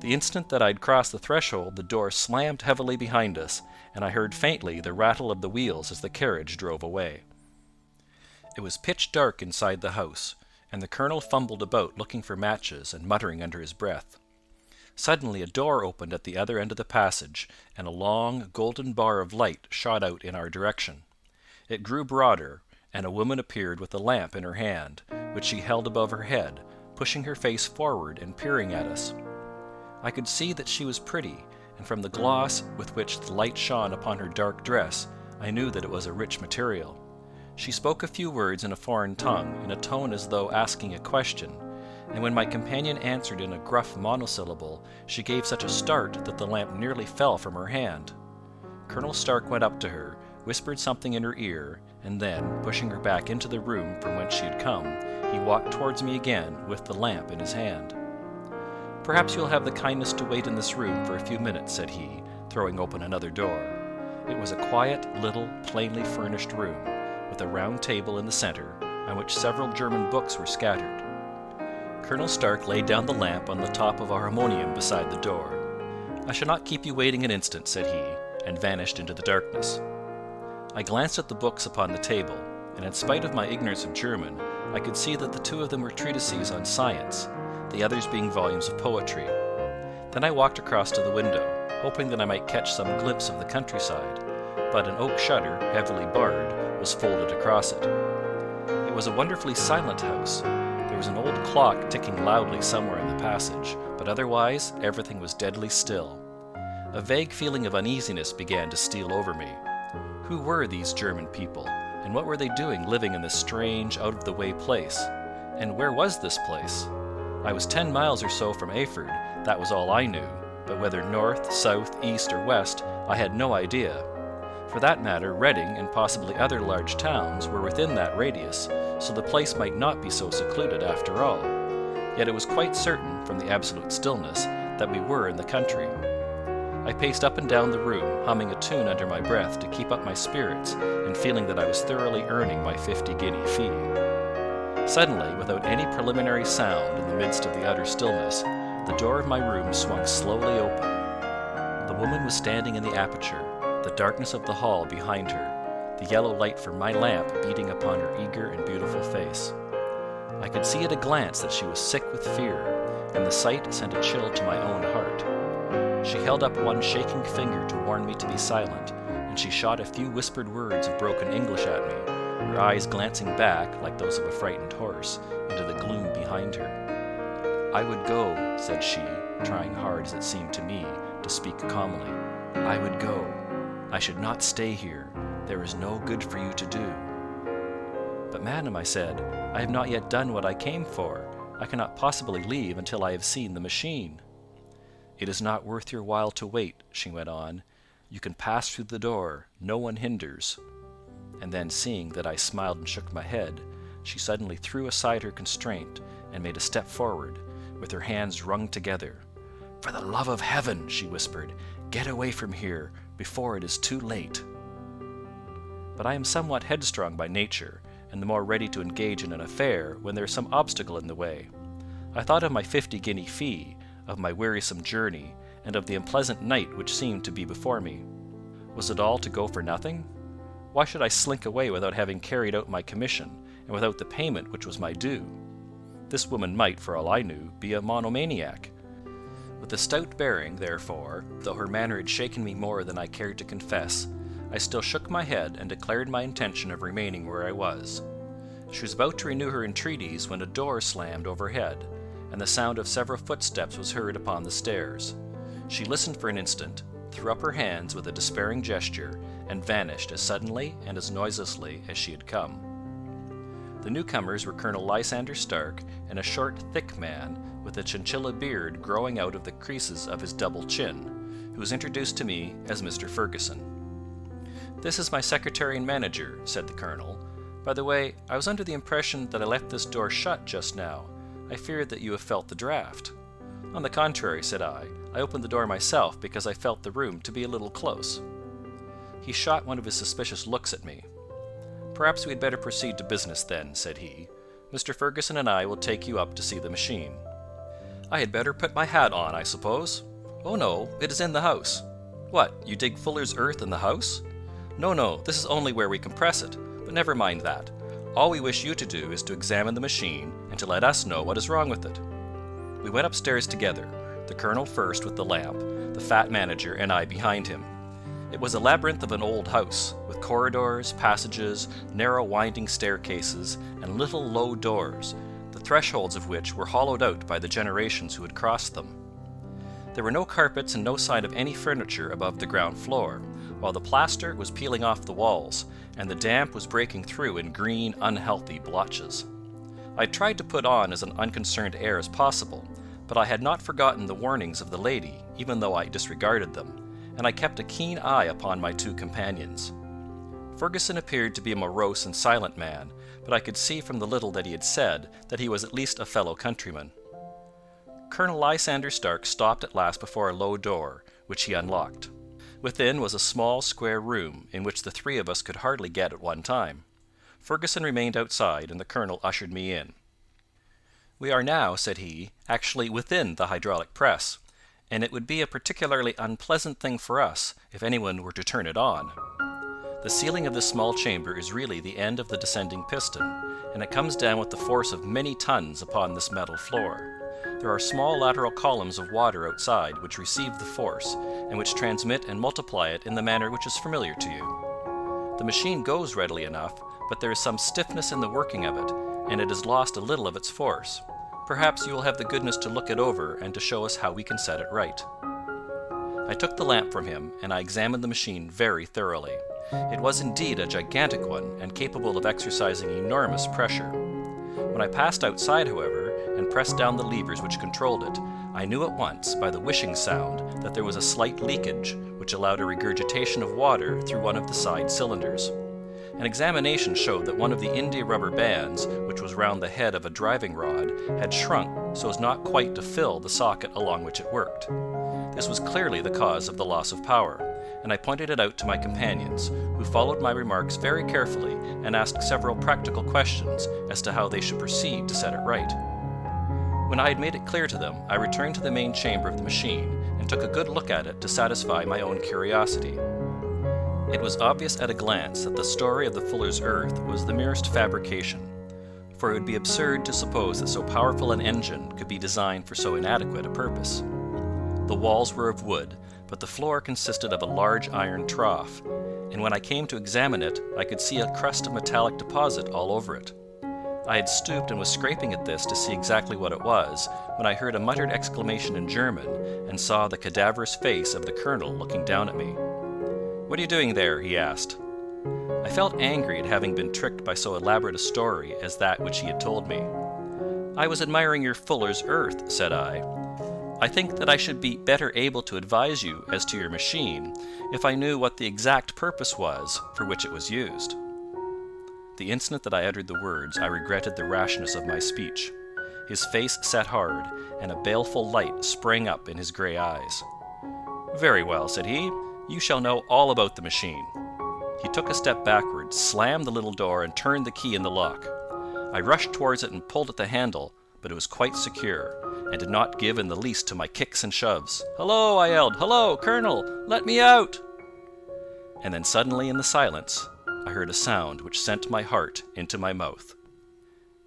The instant that I had crossed the threshold, the door slammed heavily behind us, and I heard faintly the rattle of the wheels as the carriage drove away. It was pitch dark inside the house, and the colonel fumbled about looking for matches and muttering under his breath. Suddenly a door opened at the other end of the passage, and a long, golden bar of light shot out in our direction. It grew broader, and a woman appeared with a lamp in her hand, which she held above her head, pushing her face forward and peering at us. I could see that she was pretty, and from the gloss with which the light shone upon her dark dress, I knew that it was a rich material. She spoke a few words in a foreign tongue, in a tone as though asking a question, and when my companion answered in a gruff monosyllable, she gave such a start that the lamp nearly fell from her hand. Colonel Stark went up to her, whispered something in her ear, and then, pushing her back into the room from whence she had come, he walked towards me again with the lamp in his hand. "Perhaps you'll have the kindness to wait in this room for a few minutes," said he, throwing open another door. It was a quiet, little, plainly furnished room, with a round table in the center, on which several German books were scattered. Colonel Stark laid down the lamp on the top of a harmonium beside the door. "I shall not keep you waiting an instant," said he, and vanished into the darkness. I glanced at the books upon the table, and in spite of my ignorance of German, I could see that the 2 of them were treatises on science, the others being volumes of poetry. Then I walked across to the window, hoping that I might catch some glimpse of the countryside, but an oak shutter, heavily barred, was folded across it. It was a wonderfully silent house. There was an old clock ticking loudly somewhere in the passage, but otherwise everything was deadly still. A vague feeling of uneasiness began to steal over me. Who were these German people, and what were they doing living in this strange, out-of-the-way place? And where was this place? I was 10 miles or so from Eyford, that was all I knew, but whether north, south, east, or west, I had no idea. For that matter, Reading and possibly other large towns were within that radius, so the place might not be so secluded after all. Yet it was quite certain, from the absolute stillness, that we were in the country. I paced up and down the room, humming a tune under my breath to keep up my spirits, and feeling that I was thoroughly earning my 50-guinea fee. Suddenly, without any preliminary sound in the midst of the utter stillness, the door of my room swung slowly open. The woman was standing in the aperture, the darkness of the hall behind her, the yellow light from my lamp beating upon her eager and beautiful face. I could see at a glance that she was sick with fear, and the sight sent a chill to my own heart. She held up one shaking finger to warn me to be silent, and she shot a few whispered words of broken English at me, her eyes glancing back, like those of a frightened horse, into the gloom behind her. "I would go," said she, trying hard, as it seemed to me, to speak calmly. "I would go. I should not stay here. There is no good for you to do." "But, madam," I said, "I have not yet done what I came for. I cannot possibly leave until I have seen the machine." "It is not worth your while to wait," she went on. "You can pass through the door. No one hinders." And then, seeing that I smiled and shook my head, she suddenly threw aside her constraint and made a step forward, with her hands wrung together. "For the love of heaven," she whispered, "get away from here before it is too late." But I am somewhat headstrong by nature, and the more ready to engage in an affair when there is some obstacle in the way. I thought of my 50-guinea fee, of my wearisome journey, and of the unpleasant night which seemed to be before me. Was it all to go for nothing? Why should I slink away without having carried out my commission, and without the payment which was my due? This woman might, for all I knew, be a monomaniac. With a stout bearing, therefore, though her manner had shaken me more than I cared to confess, I still shook my head and declared my intention of remaining where I was. She was about to renew her entreaties when a door slammed overhead, and the sound of several footsteps was heard upon the stairs. She listened for an instant, threw up her hands with a despairing gesture, and vanished as suddenly and as noiselessly as she had come. The newcomers were Colonel Lysander Stark and a short, thick man with a chinchilla beard growing out of the creases of his double chin, who was introduced to me as Mr. Ferguson. "This is my secretary and manager," said the colonel. "By the way, I was under the impression that I left this door shut just now. I feared that you have felt the draught." "On the contrary," said I opened the door myself because I felt the room to be a little close." He shot one of his suspicious looks at me. "Perhaps we had better proceed to business then," said he. "Mr. Ferguson and I will take you up to see the machine." "I had better put my hat on, I suppose?" "Oh no, it is in the house." "What, you dig fuller's earth in the house?" No, this is only where we compress it, but never mind that. All we wish you to do is to examine the machine and to let us know what is wrong with it." We went upstairs together, the colonel first with the lamp, the fat manager and I behind him. It was a labyrinth of an old house, with corridors, passages, narrow winding staircases, and little low doors, the thresholds of which were hollowed out by the generations who had crossed them. There were no carpets and no sign of any furniture above the ground floor, while the plaster was peeling off the walls, and the damp was breaking through in green, unhealthy blotches. I tried to put on as an unconcerned air as possible, but I had not forgotten the warnings of the lady, even though I disregarded them, and I kept a keen eye upon my two companions. Ferguson appeared to be a morose and silent man, but I could see from the little that he had said that he was at least a fellow countryman. Colonel Lysander Stark stopped at last before a low door, which he unlocked. Within was a small square room, in which the three of us could hardly get at one time. Ferguson remained outside, and the colonel ushered me in. "We are now," said he, "actually within the hydraulic press, and it would be a particularly unpleasant thing for us if anyone were to turn it on. The ceiling of this small chamber is really the end of the descending piston, and it comes down with the force of many tons upon this metal floor. There are small lateral columns of water outside which receive the force, and which transmit and multiply it in the manner which is familiar to you. The machine goes readily enough, but there is some stiffness in the working of it, and it has lost a little of its force. Perhaps you will have the goodness to look it over and to show us how we can set it right." I took the lamp from him, and I examined the machine very thoroughly. It was indeed a gigantic one, and capable of exercising enormous pressure. When I passed outside, however, and pressed down the levers which controlled it, I knew at once, by the whishing sound, that there was a slight leakage, which allowed a regurgitation of water through one of the side cylinders. An examination showed that one of the india rubber bands, which was round the head of a driving rod, had shrunk so as not quite to fill the socket along which it worked. This was clearly the cause of the loss of power, and I pointed it out to my companions, who followed my remarks very carefully and asked several practical questions as to how they should proceed to set it right. When I had made it clear to them, I returned to the main chamber of the machine and took a good look at it to satisfy my own curiosity. It was obvious at a glance that the story of the fuller's earth was the merest fabrication, for it would be absurd to suppose that so powerful an engine could be designed for so inadequate a purpose. The walls were of wood, but the floor consisted of a large iron trough, and when I came to examine it, I could see a crust of metallic deposit all over it. I had stooped and was scraping at this to see exactly what it was, when I heard a muttered exclamation in German, and saw the cadaverous face of the colonel looking down at me. "What are you doing there?" he asked. I felt angry at having been tricked by so elaborate a story as that which he had told me. "I was admiring your fuller's earth," said I. "I think that I should be better able to advise you as to your machine if I knew what the exact purpose was for which it was used." The instant that I uttered the words, I regretted the rashness of my speech. His face set hard, and a baleful light sprang up in his grey eyes. "Very well," said he. "You shall know all about the machine." He took a step backward, slammed the little door, and turned the key in the lock. I rushed towards it and pulled at the handle, but it was quite secure, and did not give in the least to my kicks and shoves. "Hello!" I yelled. "Hello, Colonel! Let me out!" And then suddenly in the silence I heard a sound which sent my heart into my mouth.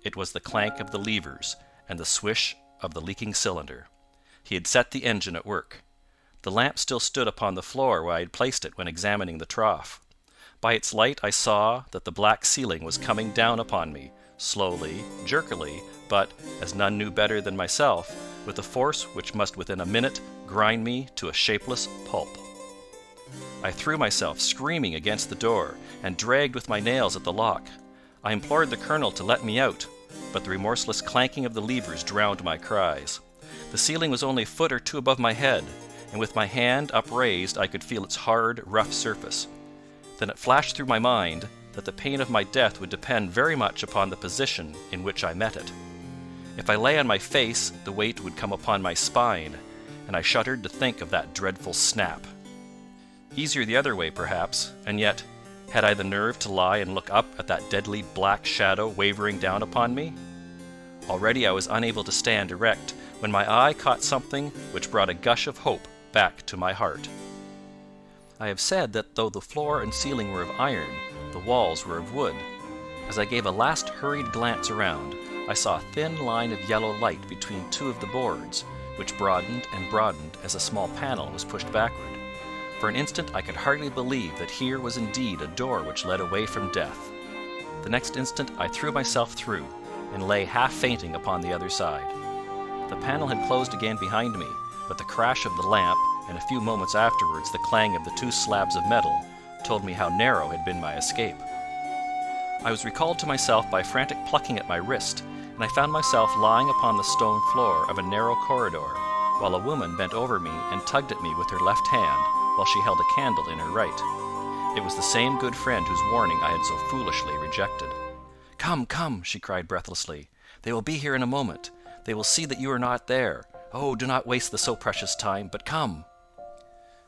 It was the clank of the levers and the swish of the leaking cylinder. He had set the engine at work. The lamp still stood upon the floor where I had placed it when examining the trough. By its light I saw that the black ceiling was coming down upon me, slowly, jerkily, but, as none knew better than myself, with a force which must within a minute grind me to a shapeless pulp. I threw myself screaming against the door, and dragged with my nails at the lock. I implored the colonel to let me out, but the remorseless clanking of the levers drowned my cries. The ceiling was only a foot or two above my head, and with my hand upraised I could feel its hard, rough surface. Then it flashed through my mind that the pain of my death would depend very much upon the position in which I met it. If I lay on my face, the weight would come upon my spine, and I shuddered to think of that dreadful snap. Easier the other way, perhaps, and yet, had I the nerve to lie and look up at that deadly black shadow wavering down upon me? Already I was unable to stand erect, when my eye caught something which brought a gush of hope back to my heart. I have said that though the floor and ceiling were of iron, the walls were of wood. As I gave a last hurried glance around, I saw a thin line of yellow light between two of the boards, which broadened and broadened as a small panel was pushed backward. For an instant I could hardly believe that here was indeed a door which led away from death. The next instant I threw myself through, and lay half fainting upon the other side. The panel had closed again behind me, but the crash of the lamp, and a few moments afterwards the clang of the two slabs of metal, told me how narrow had been my escape. I was recalled to myself by frantic plucking at my wrist, and I found myself lying upon the stone floor of a narrow corridor, while a woman bent over me and tugged at me with her left hand, while she held a candle in her right. It was the same good friend whose warning I had so foolishly rejected. "Come, come," she cried breathlessly. "They will be here in a moment. They will see that you are not there. Oh, do not waste the so precious time, but come."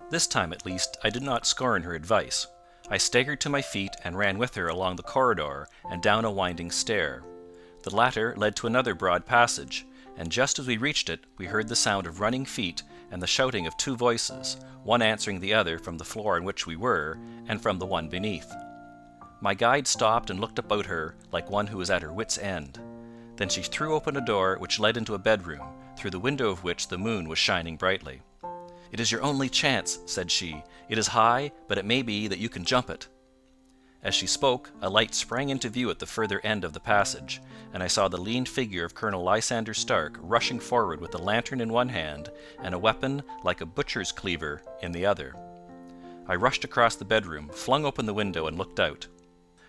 This time, at least, I did not scorn her advice. I staggered to my feet and ran with her along the corridor and down a winding stair. The latter led to another broad passage, and just as we reached it, we heard the sound of running feet and the shouting of two voices, one answering the other from the floor on which we were, and from the one beneath. My guide stopped and looked about her like one who was at her wit's end. Then she threw open a door which led into a bedroom, through the window of which the moon was shining brightly. "It is your only chance," said she. "It is high, but it may be that you can jump it." As she spoke, a light sprang into view at the further end of the passage, and I saw the lean figure of Colonel Lysander Stark rushing forward with a lantern in one hand and a weapon like a butcher's cleaver in the other. I rushed across the bedroom, flung open the window, and looked out.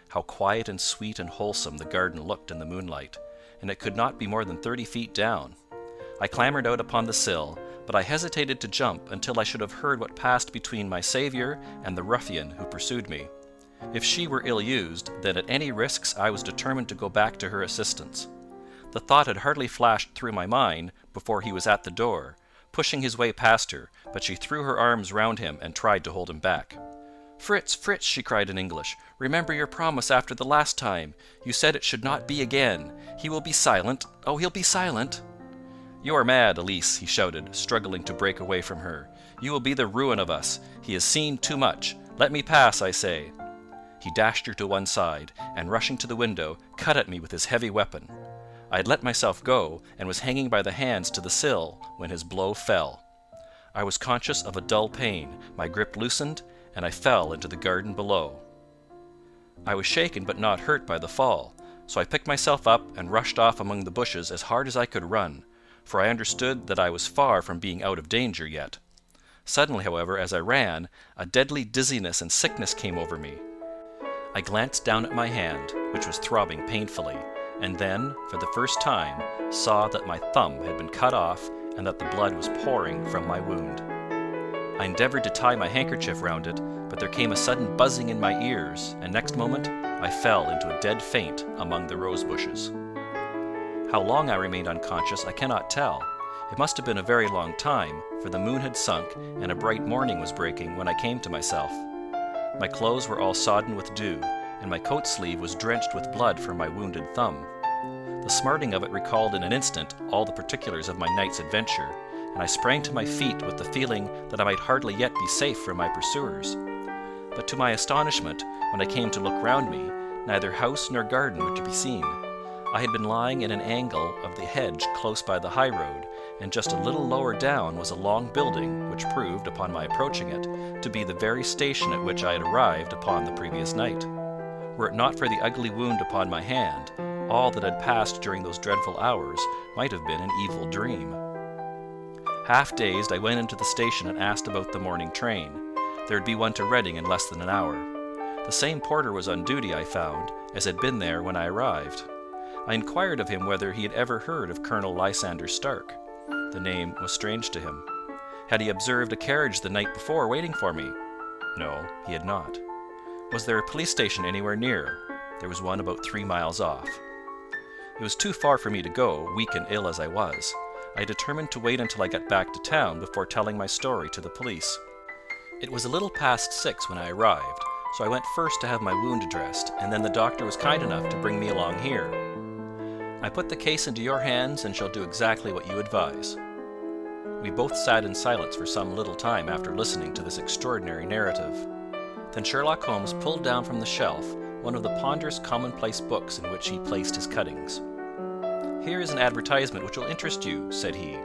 How quiet and sweet and wholesome the garden looked in the moonlight, and it could not be more than 30 feet down. I clambered out upon the sill, but I hesitated to jump until I should have heard what passed between my saviour and the ruffian who pursued me. If she were ill-used, then at any risks I was determined to go back to her assistance. The thought had hardly flashed through my mind before he was at the door, pushing his way past her, but she threw her arms round him and tried to hold him back. "Fritz, Fritz," she cried in English, "remember your promise after the last time. You said it should not be again. He will be silent. Oh, he'll be silent." "You are mad, Elise," he shouted, struggling to break away from her. "You will be the ruin of us. He has seen too much. Let me pass, I say." He dashed her to one side, and rushing to the window, cut at me with his heavy weapon. I had let myself go, and was hanging by the hands to the sill, when his blow fell. I was conscious of a dull pain, my grip loosened, and I fell into the garden below. I was shaken but not hurt by the fall, so I picked myself up and rushed off among the bushes as hard as I could run, for I understood that I was far from being out of danger yet. Suddenly, however, as I ran, a deadly dizziness and sickness came over me. I glanced down at my hand, which was throbbing painfully, and then, for the first time, saw that my thumb had been cut off and that the blood was pouring from my wound. I endeavoured to tie my handkerchief round it, but there came a sudden buzzing in my ears, and next moment I fell into a dead faint among the rose bushes. How long I remained unconscious I cannot tell. It must have been a very long time, for the moon had sunk and a bright morning was breaking when I came to myself. My clothes were all sodden with dew, and my coat sleeve was drenched with blood from my wounded thumb. The smarting of it recalled in an instant all the particulars of my night's adventure, and I sprang to my feet with the feeling that I might hardly yet be safe from my pursuers. But to my astonishment, when I came to look round me, neither house nor garden were to be seen. I had been lying in an angle of the hedge close by the high road, and just a little lower down was a long building, which proved, upon my approaching it, to be the very station at which I had arrived upon the previous night. Were it not for the ugly wound upon my hand, all that had passed during those dreadful hours might have been an evil dream. Half dazed, I went into the station and asked about the morning train. There would be one to Reading in less than an hour. The same porter was on duty, I found, as had been there when I arrived. I inquired of him whether he had ever heard of Colonel Lysander Stark. The name was strange to him. Had he observed a carriage the night before waiting for me? No, he had not. Was there a police station anywhere near? There was one about 3 miles off. It was too far for me to go, weak and ill as I was. I determined to wait until I got back to town before telling my story to the police. It was a little past 6 when I arrived, so I went first to have my wound dressed, and then the doctor was kind enough to bring me along here. I put the case into your hands and shall do exactly what you advise. We both sat in silence for some little time after listening to this extraordinary narrative. Then Sherlock Holmes pulled down from the shelf one of the ponderous commonplace books in which he placed his cuttings. "Here is an advertisement which will interest you," said he.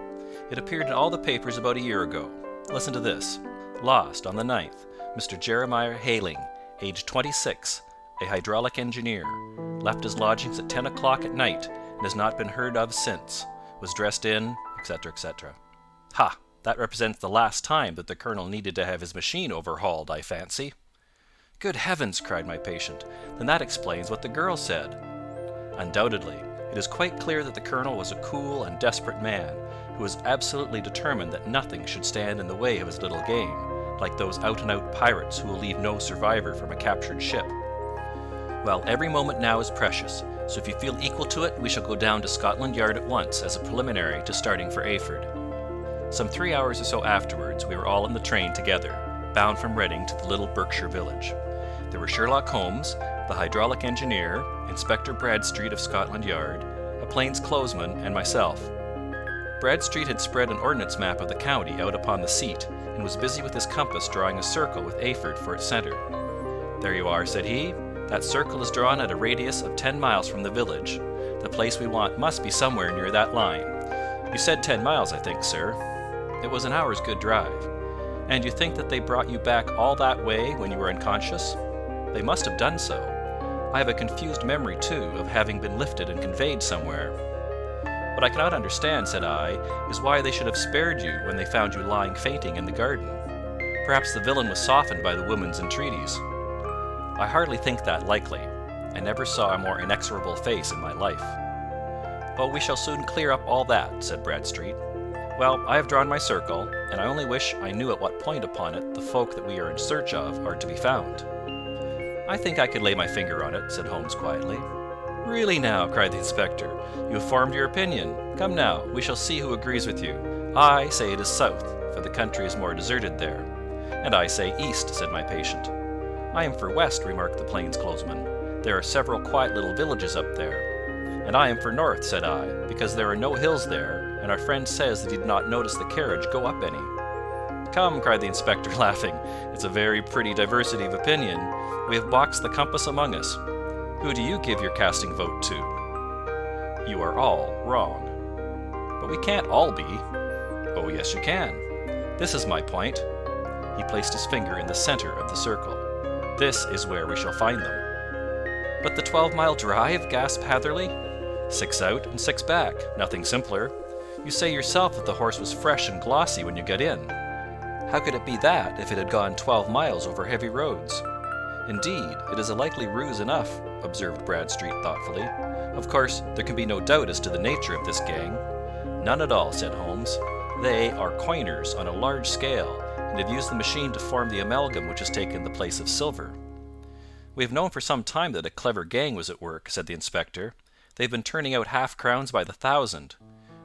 "It appeared in all the papers about a year ago. Listen to this. Lost on the 9th, Mr. Jeremiah Hayling, aged 26, a hydraulic engineer. Left his lodgings at 10 o'clock at night and has not been heard of since. Was dressed in, etc., etc." Ha! That represents the last time that the colonel needed to have his machine overhauled, I fancy. "Good heavens!" cried my patient. "Then that explains what the girl said." "Undoubtedly. It is quite clear that the colonel was a cool and desperate man, who was absolutely determined that nothing should stand in the way of his little game, like those out-and-out pirates who will leave no survivor from a captured ship. Well, every moment now is precious, so if you feel equal to it, we shall go down to Scotland Yard at once as a preliminary to starting for Eyford." Some 3 hours or so afterwards, we were all in the train together, bound from Reading to the little Berkshire village. There were Sherlock Holmes, the hydraulic engineer, Inspector Bradstreet of Scotland Yard, a plainclothesman, and myself. Bradstreet had spread an ordnance map of the county out upon the seat, and was busy with his compass drawing a circle with Eyford for its centre. "There you are," said he. "That circle is drawn at a radius of 10 miles from the village. The place we want must be somewhere near that line. You said 10 miles, I think, sir. It was an hour's good drive. And you think that they brought you back all that way when you were unconscious? They must have done so. I have a confused memory, too, of having been lifted and conveyed somewhere. What I cannot understand," said I, "is why they should have spared you when they found you lying fainting in the garden. Perhaps the villain was softened by the woman's entreaties." "I hardly think that likely. I never saw a more inexorable face in my life." "Oh, we shall soon clear up all that," said Bradstreet. "Well, I have drawn my circle, and I only wish I knew at what point upon it the folk that we are in search of are to be found." "I think I could lay my finger on it," said Holmes quietly. "Really now," cried the inspector, "you have formed your opinion. Come now, we shall see who agrees with you. I say it is south, for the country is more deserted there." "And I say east," said my patient. "I am for west," remarked the plainclothesman. "There are several quiet little villages up there." "And I am for north," said I, "because there are no hills there, and our friend says that he did not notice the carriage go up any." "Come," cried the inspector, laughing, "it's a very pretty diversity of opinion. We have boxed the compass among us. Who do you give your casting vote to?" "You are all wrong." "But we can't all be." "Oh, yes, you can. This is my point." He placed his finger in the center of the circle. "This is where we shall find them." "But the 12-mile drive?" gasped Hatherley. 6 out and 6 back. Nothing simpler. You say yourself that the horse was fresh and glossy when you got in. How could it be that if it had gone 12 miles over heavy roads? "Indeed, it is a likely ruse enough," observed Bradstreet thoughtfully. "Of course, there can be no doubt as to the nature of this gang." "None at all," said Holmes. "They are coiners on a large scale, and have used the machine to form the amalgam which has taken the place of silver." "We have known for some time that a clever gang was at work," said the inspector. "They've been turning out half-crowns by the thousand.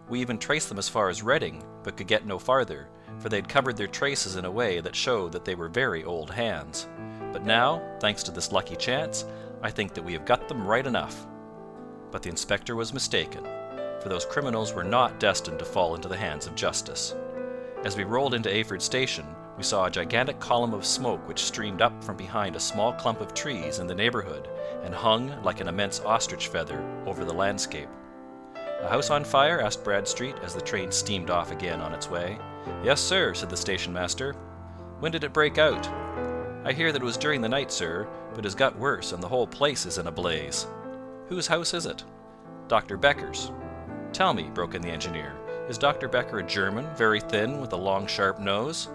We even traced them as far as Reading, but could get no farther, for they'd covered their traces in a way that showed that they were very old hands. But now, thanks to this lucky chance, I think that we have got them right enough." But the inspector was mistaken, for those criminals were not destined to fall into the hands of justice. As we rolled into Ayford Station, we saw a gigantic column of smoke which streamed up from behind a small clump of trees in the neighborhood and hung like an immense ostrich feather over the landscape. "A house on fire?" asked Bradstreet as the train steamed off again on its way. "Yes, sir," said the station master. "When did it break out?" "I hear that it was during the night, sir, but it has got worse and the whole place is in a blaze." "Whose house is it?" "Dr. Becker's." "Tell me," broke in the engineer, "is Dr. Becker a German, very thin, with a long sharp nose?"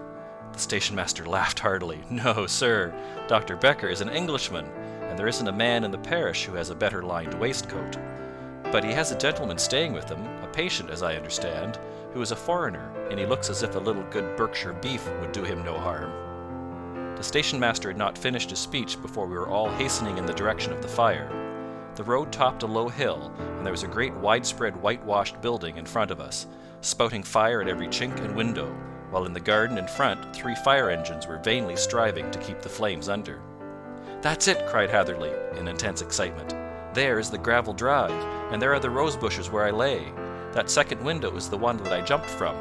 The station master laughed heartily. "No, sir, Dr. Becker is an Englishman, and there isn't a man in the parish who has a better lined waistcoat. But he has a gentleman staying with him, a patient, as I understand, who is a foreigner, and he looks as if a little good Berkshire beef would do him no harm." The station master had not finished his speech before we were all hastening in the direction of the fire. The road topped a low hill, and there was a great widespread whitewashed building in front of us, spouting fire at every chink and window, while in the garden in front 3 fire engines were vainly striving to keep the flames under. "That's it!" cried Hatherley, in intense excitement. "There is the gravel drive, and there are the rose bushes where I lay. That second window is the one that I jumped from."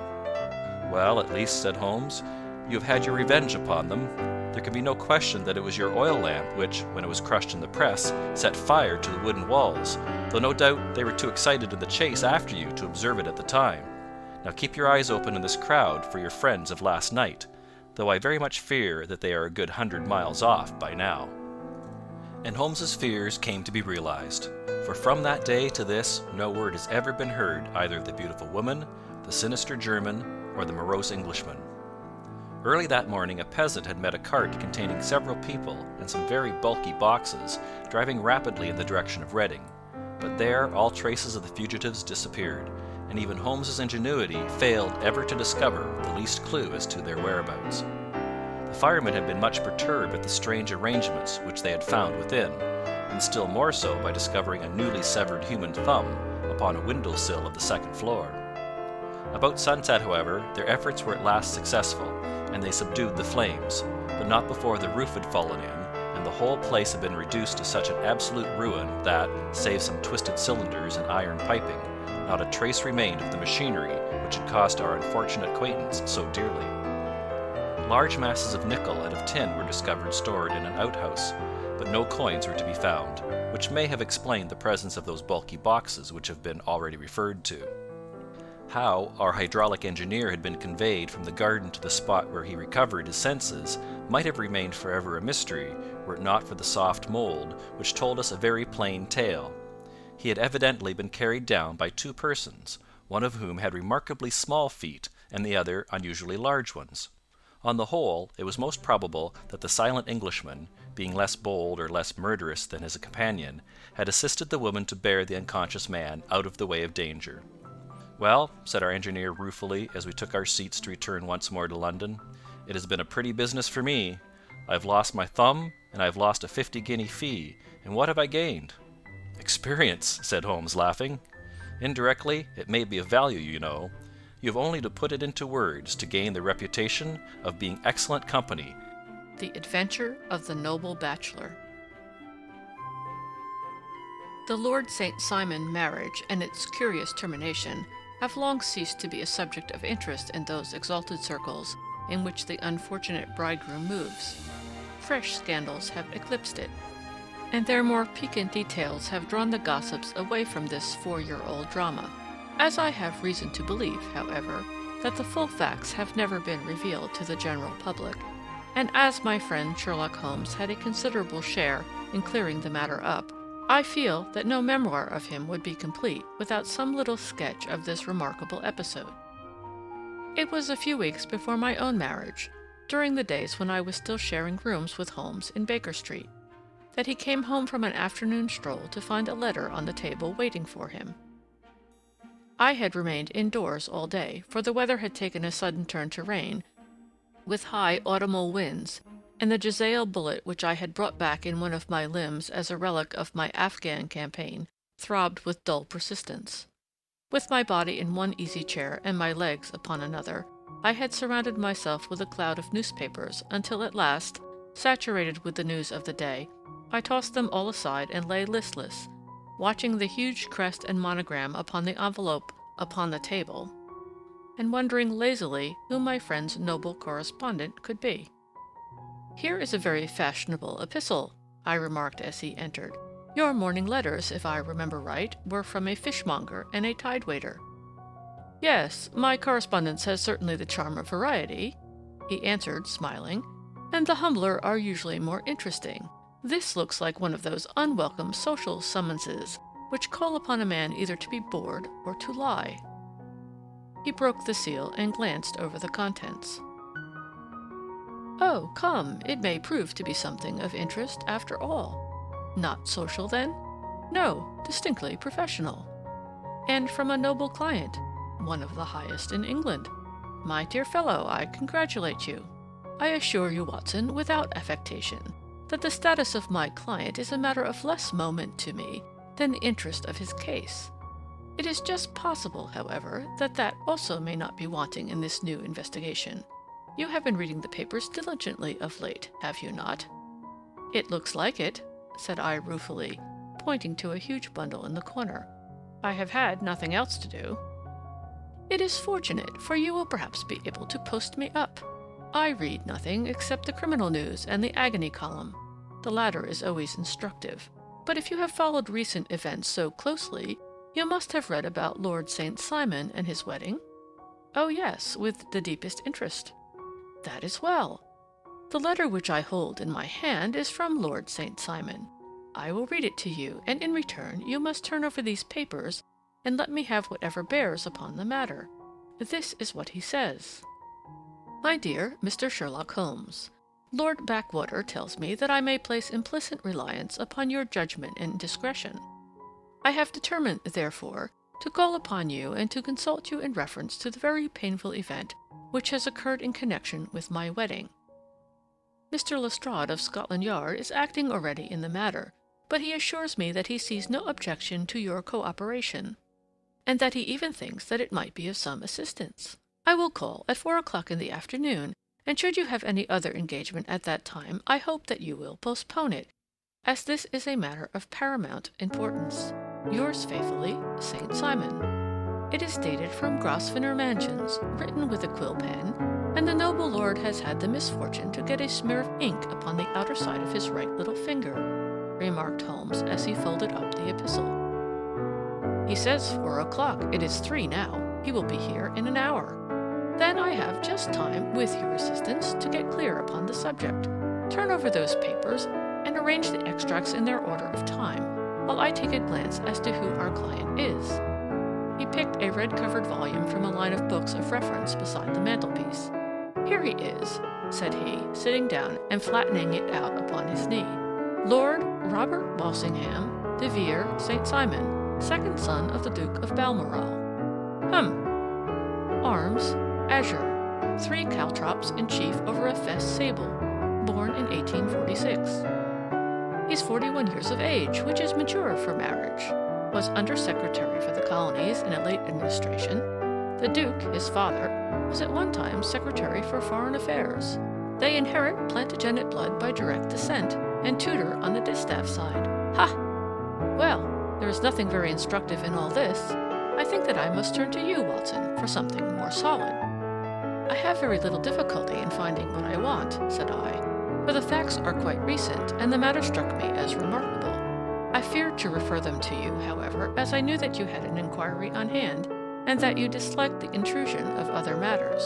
"Well, at least," said Holmes, "you have had your revenge upon them. There can be no question that it was your oil lamp which, when it was crushed in the press, set fire to the wooden walls, though no doubt they were too excited in the chase after you to observe it at the time. Now keep your eyes open in this crowd for your friends of last night, though I very much fear that they are a good 100 miles off by now." And Holmes's fears came to be realized, for from that day to this no word has ever been heard either of the beautiful woman, the sinister German, or the morose Englishman. Early that morning a peasant had met a cart containing several people and some very bulky boxes driving rapidly in the direction of Reading, but there all traces of the fugitives disappeared, and even Holmes's ingenuity failed ever to discover the least clue as to their whereabouts. The firemen had been much perturbed at the strange arrangements which they had found within, and still more so by discovering a newly severed human thumb upon a window-sill of the second floor. About sunset, however, their efforts were at last successful, and they subdued the flames, but not before the roof had fallen in, and the whole place had been reduced to such an absolute ruin that, save some twisted cylinders and iron piping, not a trace remained of the machinery which had cost our unfortunate acquaintance so dearly. Large masses of nickel and of tin were discovered stored in an outhouse, but no coins were to be found, which may have explained the presence of those bulky boxes which have been already referred to. How our hydraulic engineer had been conveyed from the garden to the spot where he recovered his senses might have remained forever a mystery were it not for the soft mold, which told us a very plain tale. He had evidently been carried down by 2 persons, one of whom had remarkably small feet and the other unusually large ones. On the whole, it was most probable that the silent Englishman, being less bold or less murderous than his companion, had assisted the woman to bear the unconscious man out of the way of danger. "Well," said our engineer ruefully, as we took our seats to return once more to London, "it has been a pretty business for me. I have lost my thumb, and I have lost a 50-guinea fee, and what have I gained?" "Experience," said Holmes, laughing. "Indirectly, it may be of value, you know. You have only to put it into words to gain the reputation of being excellent company." The Adventure of the Noble Bachelor. The Lord St. Simon marriage and its curious termination have long ceased to be a subject of interest in those exalted circles in which the unfortunate bridegroom moves. Fresh scandals have eclipsed it, and their more piquant details have drawn the gossips away from this 4-year-old drama. As I have reason to believe, however, that the full facts have never been revealed to the general public, and as my friend Sherlock Holmes had a considerable share in clearing the matter up, I feel that no memoir of him would be complete without some little sketch of this remarkable episode. It was a few weeks before my own marriage, during the days when I was still sharing rooms with Holmes in Baker Street, that he came home from an afternoon stroll to find a letter on the table waiting for him. I had remained indoors all day, for the weather had taken a sudden turn to rain, with high autumnal winds, and the Jezail bullet which I had brought back in one of my limbs as a relic of my Afghan campaign throbbed with dull persistence. With my body in one easy chair and my legs upon another, I had surrounded myself with a cloud of newspapers until at last, saturated with the news of the day, I tossed them all aside and lay listless, watching the huge crest and monogram upon the envelope upon the table, and wondering lazily who my friend's noble correspondent could be. "Here is a very fashionable epistle," I remarked as he entered. "Your morning letters, if I remember right, were from a fishmonger and a tide-waiter." "Yes, my correspondence has certainly the charm of variety," he answered, smiling, "and the humbler are usually more interesting. This looks like one of those unwelcome social summonses which call upon a man either to be bored or to lie." He broke the seal and glanced over the contents. "Oh, come, it may prove to be something of interest after all. Not social, then? No, distinctly professional. And from a noble client, one of the highest in England. My dear fellow, I congratulate you. I assure you, Watson, without affectation, that the status of my client is a matter of less moment to me than the interest of his case. It is just possible, however, that that also may not be wanting in this new investigation. You have been reading the papers diligently of late, have you not?" "It looks like it," said I ruefully, pointing to a huge bundle in the corner. "I have had nothing else to do." "It is fortunate, for you will perhaps be able to post me up. I read nothing except the criminal news and the agony column. The latter is always instructive. But if you have followed recent events so closely, you must have read about Lord St. Simon and his wedding?" "Oh, yes, with the deepest interest." "That is well. The letter which I hold in my hand is from Lord St. Simon. I will read it to you, and in return you must turn over these papers and let me have whatever bears upon the matter. This is what he says. My dear Mr. Sherlock Holmes, Lord Backwater tells me that I may place implicit reliance upon your judgment and discretion. I have determined, therefore, to call upon you and to consult you in reference to the very painful event which has occurred in connection with my wedding. Mr. Lestrade of Scotland Yard is acting already in the matter, but he assures me that he sees no objection to your cooperation, and that he even thinks that it might be of some assistance. I will call at 4 o'clock in the afternoon, and should you have any other engagement at that time, I hope that you will postpone it, as this is a matter of paramount importance. Yours faithfully, St. Simon. It is dated from Grosvenor Mansions, written with a quill pen, and the noble lord has had the misfortune to get a smear of ink upon the outer side of his right little finger, remarked Holmes as he folded up the epistle. He says 4 o'clock. It is 3 now. He will be here in an hour. Then I have just time, with your assistance, to get clear upon the subject. Turn over those papers, and arrange the extracts in their order of time, while I take a glance as to who our client is. He picked a red-covered volume from a line of books of reference beside the mantelpiece. Here he is, said he, sitting down and flattening it out upon his knee. Lord Robert Walsingham de Vere St. Simon, second son of the Duke of Balmoral. Arms, azure, 3 caltrops in chief over a fess sable, born in 1846. He's 41 years of age, which is mature for marriage. Was Under-Secretary for the Colonies in a late administration. The Duke, his father, was at one time Secretary for Foreign Affairs. They inherit Plantagenet blood by direct descent, and Tudor on the distaff side. Ha! Well, there is nothing very instructive in all this. I think that I must turn to you, Watson, for something more solid. I have very little difficulty in finding what I want, said I, for the facts are quite recent, and the matter struck me as remarkable. I feared to refer them to you, however, as I knew that you had an inquiry on hand, and that you disliked the intrusion of other matters.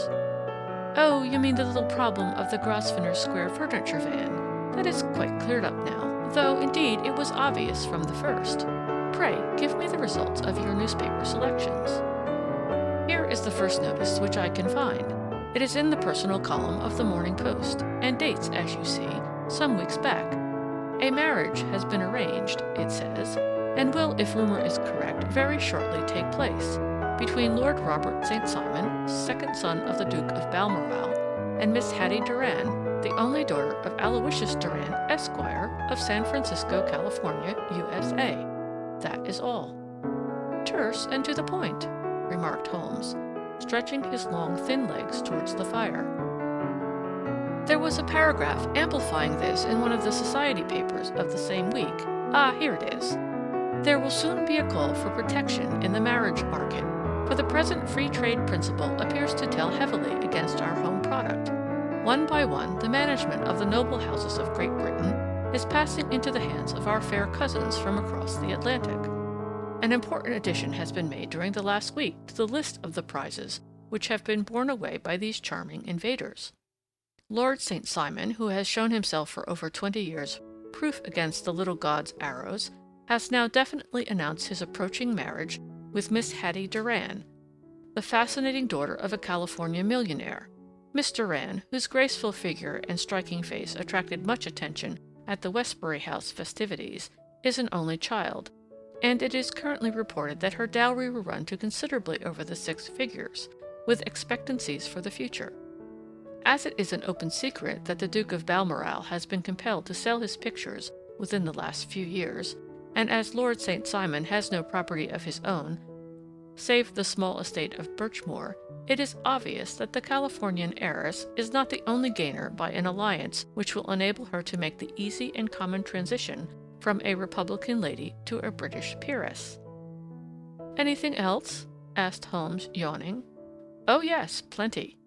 Oh, you mean the little problem of the Grosvenor Square furniture van. That is quite cleared up now, though, indeed, it was obvious from the first. Pray, give me the results of your newspaper selections. Here is the first notice which I can find. It is in the personal column of the Morning Post, and dates, as you see, some weeks back. A marriage has been arranged, it says, and will, if rumor is correct, very shortly take place, between Lord Robert St. Simon, second son of the Duke of Balmoral, and Miss Hattie Duran, the only daughter of Aloysius Duran, Esquire, of San Francisco, California, USA. That is all. Terse and to the point, remarked Holmes, stretching his long, thin legs towards the fire. There was a paragraph amplifying this in one of the society papers of the same week. Ah, here it is. There will soon be a call for protection in the marriage market, for the present free trade principle appears to tell heavily against our home product. One by one, the management of the noble houses of Great Britain is passing into the hands of our fair cousins from across the Atlantic. An important addition has been made during the last week to the list of the prizes which have been borne away by these charming invaders. Lord St. Simon, who has shown himself for over 20 years proof against the little god's arrows, has now definitely announced his approaching marriage with Miss Hattie Duran, the fascinating daughter of a California millionaire. Miss Duran, whose graceful figure and striking face attracted much attention at the Westbury House festivities, is an only child, and it is currently reported that her dowry will run to considerably over the 6 figures, with expectancies for the future. As it is an open secret that the Duke of Balmoral has been compelled to sell his pictures within the last few years, and as Lord St. Simon has no property of his own, save the small estate of Birchmoor, it is obvious that the Californian heiress is not the only gainer by an alliance which will enable her to make the easy and common transition from a Republican lady to a British peeress. Anything else? Asked Holmes, yawning. Oh yes, plenty.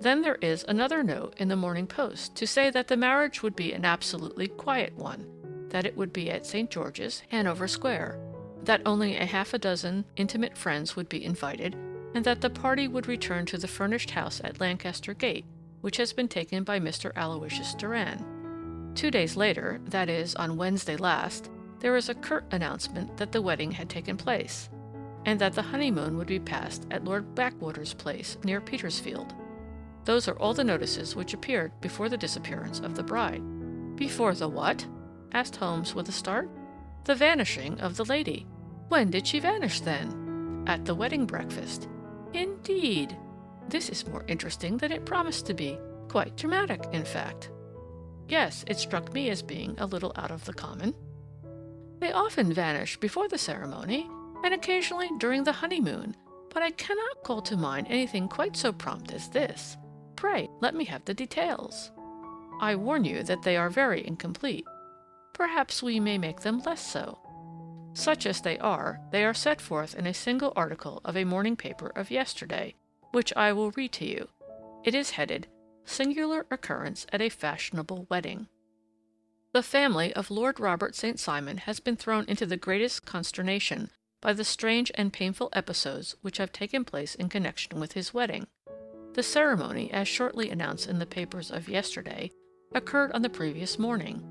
Then there is another note in the Morning Post to say that the marriage would be an absolutely quiet one, that it would be at St. George's, Hanover Square, that only a half a dozen intimate friends would be invited, and that the party would return to the furnished house at Lancaster Gate, which has been taken by Mr. Aloysius Duran. 2 days later, that is, on Wednesday last, there is a curt announcement that the wedding had taken place, and that the honeymoon would be passed at Lord Backwater's place near Petersfield. Those are all the notices which appeared before the disappearance of the bride. Before the what? Asked Holmes with a start. The vanishing of the lady. When did she vanish, then? At the wedding breakfast. Indeed. This is more interesting than it promised to be. Quite dramatic, in fact. Yes, it struck me as being a little out of the common. They often vanish before the ceremony, and occasionally during the honeymoon, but I cannot call to mind anything quite so prompt as this. Pray, let me have the details. I warn you that they are very incomplete. Perhaps we may make them less so. Such as they are set forth in a single article of a morning paper of yesterday, which I will read to you. It is headed, Singular Occurrence at a Fashionable Wedding. The family of Lord Robert St. Simon has been thrown into the greatest consternation by the strange and painful episodes which have taken place in connection with his wedding. The ceremony, as shortly announced in the papers of yesterday, occurred on the previous morning,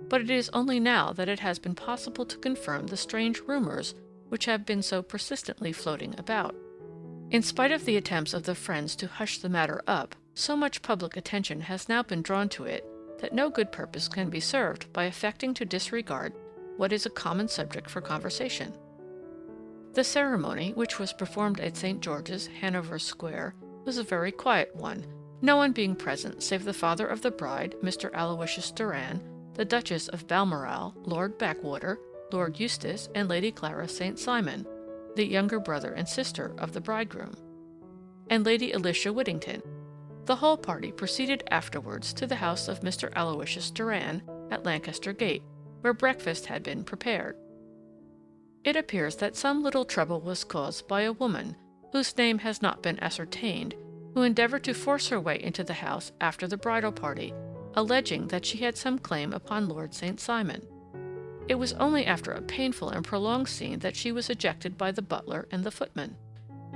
but it is only now that it has been possible to confirm the strange rumors which have been so persistently floating about. In spite of the attempts of the friends to hush the matter up, So much public attention has now been drawn to it that no good purpose can be served by affecting to disregard what is a common subject for conversation. The ceremony, which was performed at St. George's, Hanover Square, was a very quiet one, no one being present save the father of the bride, Mr. Aloysius Doran, the Duchess of Balmoral, Lord Backwater, Lord Eustace, and Lady Clara St. Simon, the younger brother and sister of the bridegroom, and Lady Alicia Whittington. The whole party proceeded afterwards to the house of Mr. Aloysius Doran at Lancaster Gate, where breakfast had been prepared. It appears that some little trouble was caused by a woman, whose name has not been ascertained, who endeavored to force her way into the house after the bridal party, alleging that she had some claim upon Lord St. Simon. It was only after a painful and prolonged scene that she was ejected by the butler and the footman.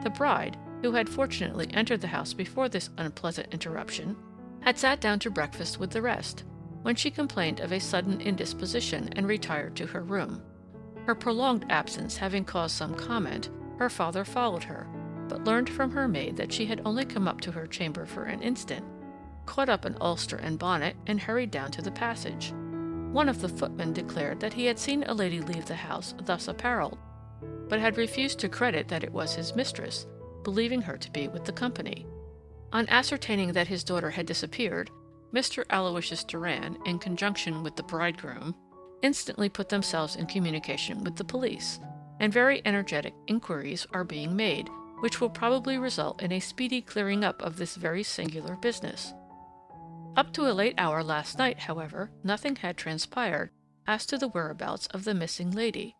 The bride, who had fortunately entered the house before this unpleasant interruption, had sat down to breakfast with the rest, when she complained of a sudden indisposition and retired to her room. Her prolonged absence having caused some comment, her father followed her, but learned from her maid that she had only come up to her chamber for an instant, caught up an ulster and bonnet, and hurried down to the passage. One of the footmen declared that he had seen a lady leave the house thus apparelled, but had refused to credit that it was his mistress, believing her to be with the company. On ascertaining that his daughter had disappeared, Mr. Aloysius Doran, in conjunction with the bridegroom, instantly put themselves in communication with the police, and very energetic inquiries are being made, which will probably result in a speedy clearing up of this very singular business. Up to a late hour last night, however, nothing had transpired as to the whereabouts of the missing lady.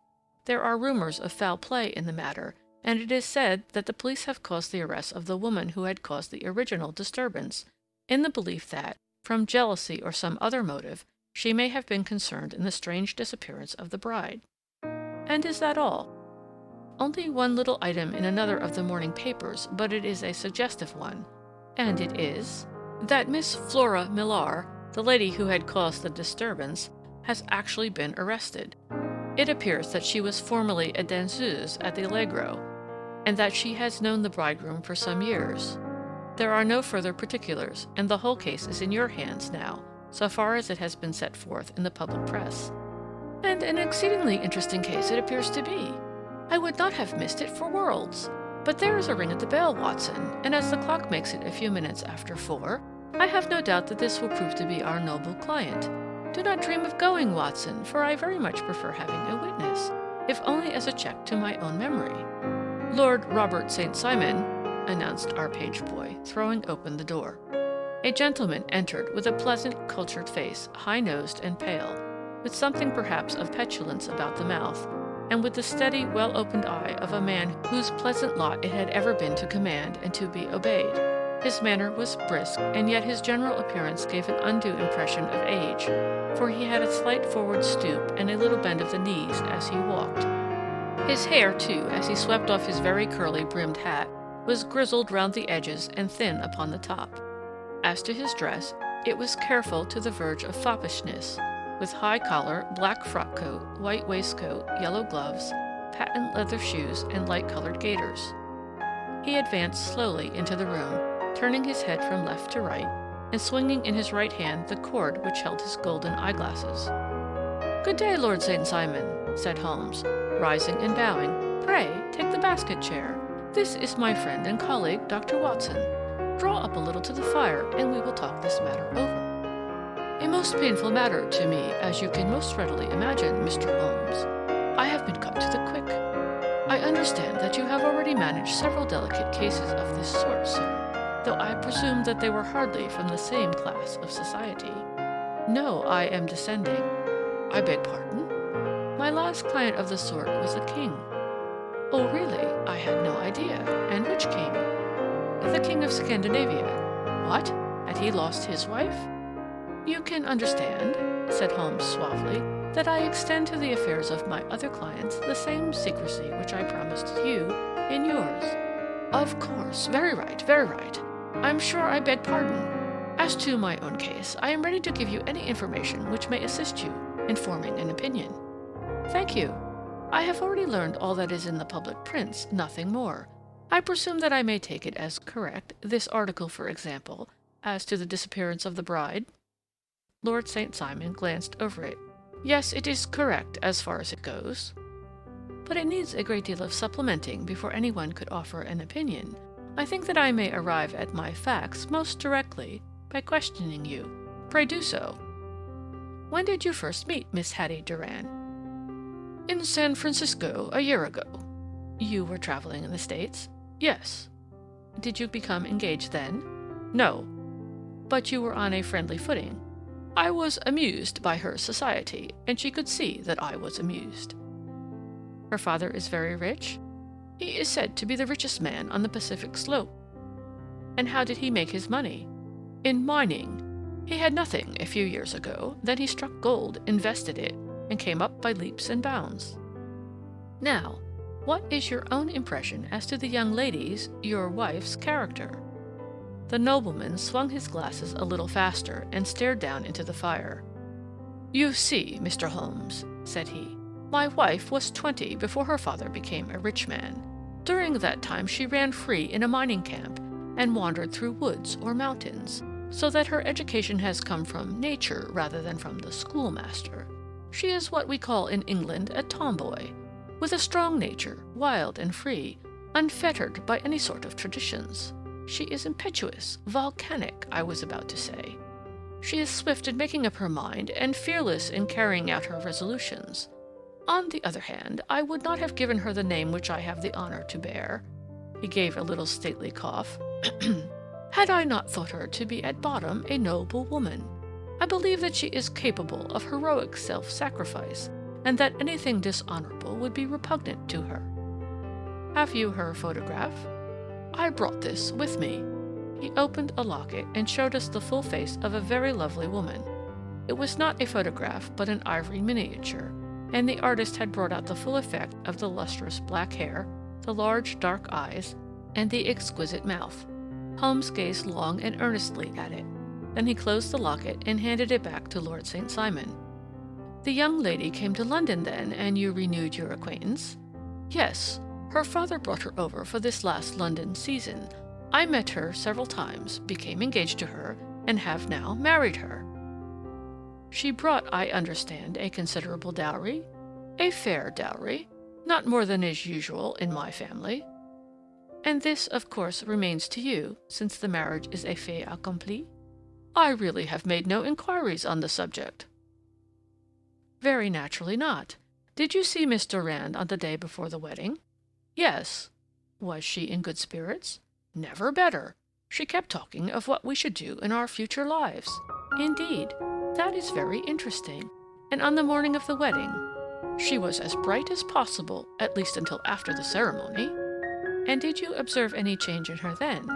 There are rumors of foul play in the matter, and it is said that the police have caused the arrest of the woman who had caused the original disturbance, in the belief that, from jealousy or some other motive, she may have been concerned in the strange disappearance of the bride. And is that all? Only one little item in another of the morning papers, but it is a suggestive one, and it is that Miss Flora Millar, the lady who had caused the disturbance, has actually been arrested. It appears that she was formerly a danseuse at the Allegro, and that she has known the bridegroom for some years. There are no further particulars, and the whole case is in your hands now, so far as it has been set forth in the public press. And an exceedingly interesting case it appears to be. I would not have missed it for worlds. But there is a ring at the bell, Watson, and as the clock makes it a few minutes after 4, I have no doubt that this will prove to be our noble client. Do not dream of going, Watson, for I very much prefer having a witness, if only as a check to my own memory. Lord Robert St. Simon, announced our page boy, throwing open the door. A gentleman entered with a pleasant, cultured face, high-nosed and pale, with something perhaps of petulance about the mouth, and with the steady, well-opened eye of a man whose pleasant lot it had ever been to command and to be obeyed. His manner was brisk, and yet his general appearance gave an undue impression of age, for he had a slight forward stoop and a little bend of the knees as he walked. His hair, too, as he swept off his very curly brimmed hat, was grizzled round the edges and thin upon the top. As to his dress, it was careful to the verge of foppishness, with high collar, black frock coat, white waistcoat, yellow gloves, patent leather shoes, and light-colored gaiters. He advanced slowly into the room, turning his head from left to right, and swinging in his right hand the cord which held his golden eyeglasses. "Good day, Lord St. Simon," said Holmes, rising and bowing. "Pray, take the basket chair. This is my friend and colleague, Dr. Watson. Draw up a little to the fire, and we will talk this matter over." "A most painful matter to me, as you can most readily imagine, Mr. Holmes. I have been cut to the quick. I understand that you have already managed several delicate cases of this sort, sir, though I presume that they were hardly from the same class of society." "No, I am descending." "I beg pardon?" "My last client of the sort was a king." "Oh, really? I had no idea. And which king?" "The King of Scandinavia." "What? Had he lost his wife?" "You can understand," said Holmes suavely, "that I extend to the affairs of my other clients the same secrecy which I promised you in yours." "Of course. Very right, very right. I'm sure I beg pardon. As to my own case, I am ready to give you any information which may assist you in forming an opinion." "Thank you. I have already learned all that is in the public prints, nothing more. I presume that I may take it as correct, this article, for example, as to the disappearance of the bride?" Lord St. Simon glanced over it. "Yes, it is correct as far as it goes. But it needs a great deal of supplementing before anyone could offer an opinion. I think that I may arrive at my facts most directly by questioning you. Pray do so. When did you first meet Miss Hattie Durand?" "In San Francisco a year ago." "You were traveling in the States?" "Yes." "Did you become engaged then?" "No." "But you were on a friendly footing?" "I was amused by her society, and she could see that I was amused." "Her father is very rich?" "He is said to be the richest man on the Pacific slope." "And how did he make his money?" "In mining. He had nothing a few years ago, then he struck gold, invested it, and came up by leaps and bounds." "Now, what is your own impression as to the young lady's, your wife's, character?" The nobleman swung his glasses a little faster and stared down into the fire. "You see, Mr. Holmes," said he, "my wife was 20 before her father became a rich man. During that time she ran free in a mining camp and wandered through woods or mountains, so that her education has come from nature rather than from the schoolmaster. She is what we call in England a tomboy, with a strong nature, wild and free, unfettered by any sort of traditions. She is impetuous, volcanic, I was about to say. She is swift in making up her mind and fearless in carrying out her resolutions. On the other hand, I would not have given her the name which I have the honor to bear," he gave a little stately cough, "had I not thought her to be at bottom a noble woman. I believe that she is capable of heroic self-sacrifice, and that anything dishonorable would be repugnant to her." "Have you her photograph?" "I brought this with me." He opened a locket and showed us the full face of a very lovely woman. It was not a photograph, but an ivory miniature, and the artist had brought out the full effect of the lustrous black hair, the large dark eyes, and the exquisite mouth. Holmes gazed long and earnestly at it. Then he closed the locket and handed it back to Lord St. Simon. "The young lady came to London then, and you renewed your acquaintance?" "Yes. Her father brought her over for this last London season. I met her several times, became engaged to her, and have now married her." "She brought, I understand, a considerable dowry?" "A fair dowry. Not more than is usual in my family." "And this, of course, remains to you, since the marriage is a fait accompli?" "I really have made no inquiries on the subject." "Very naturally not. Did you see Miss Durand on the day before the wedding?" "Yes." "Was she in good spirits?" "Never better. She kept talking of what we should do in our future lives." "Indeed. That is very interesting. And on the morning of the wedding?" "She was as bright as possible, at least until after the ceremony." "And did you observe any change in her then?"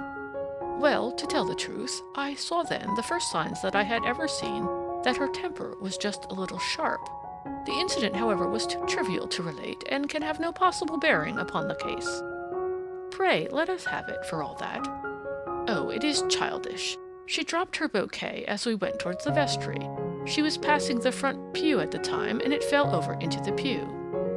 "Well, to tell the truth, I saw then the first signs that I had ever seen that her temper was just a little sharp. The incident, however, was too trivial to relate, and can have no possible bearing upon the case." "Pray, let us have it, for all that." "Oh, it is childish. She dropped her bouquet as we went towards the vestry. She was passing the front pew at the time, and it fell over into the pew.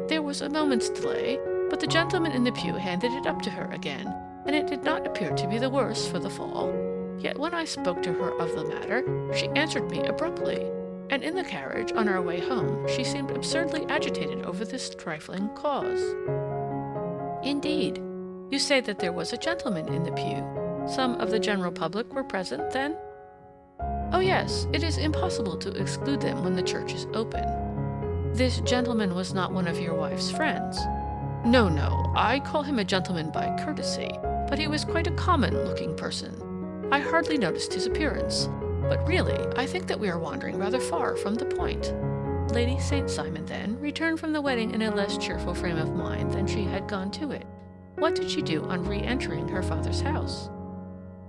There was a moment's delay, but the gentleman in the pew handed it up to her again, and it did not appear to be the worse for the fall. Yet when I spoke to her of the matter, she answered me abruptly, and in the carriage, on our way home, she seemed absurdly agitated over this trifling cause." "Indeed. You say that there was a gentleman in the pew. Some of the general public were present, then?" "Oh, yes. It is impossible to exclude them when the church is open." "This gentleman was not one of your wife's friends?" "No, no. I call him a gentleman by courtesy, but he was quite a common-looking person. I hardly noticed his appearance. But really, I think that we are wandering rather far from the point." Lady St. Simon, then, returned from the wedding in a less cheerful frame of mind than she had gone to it. What did she do on re-entering her father's house?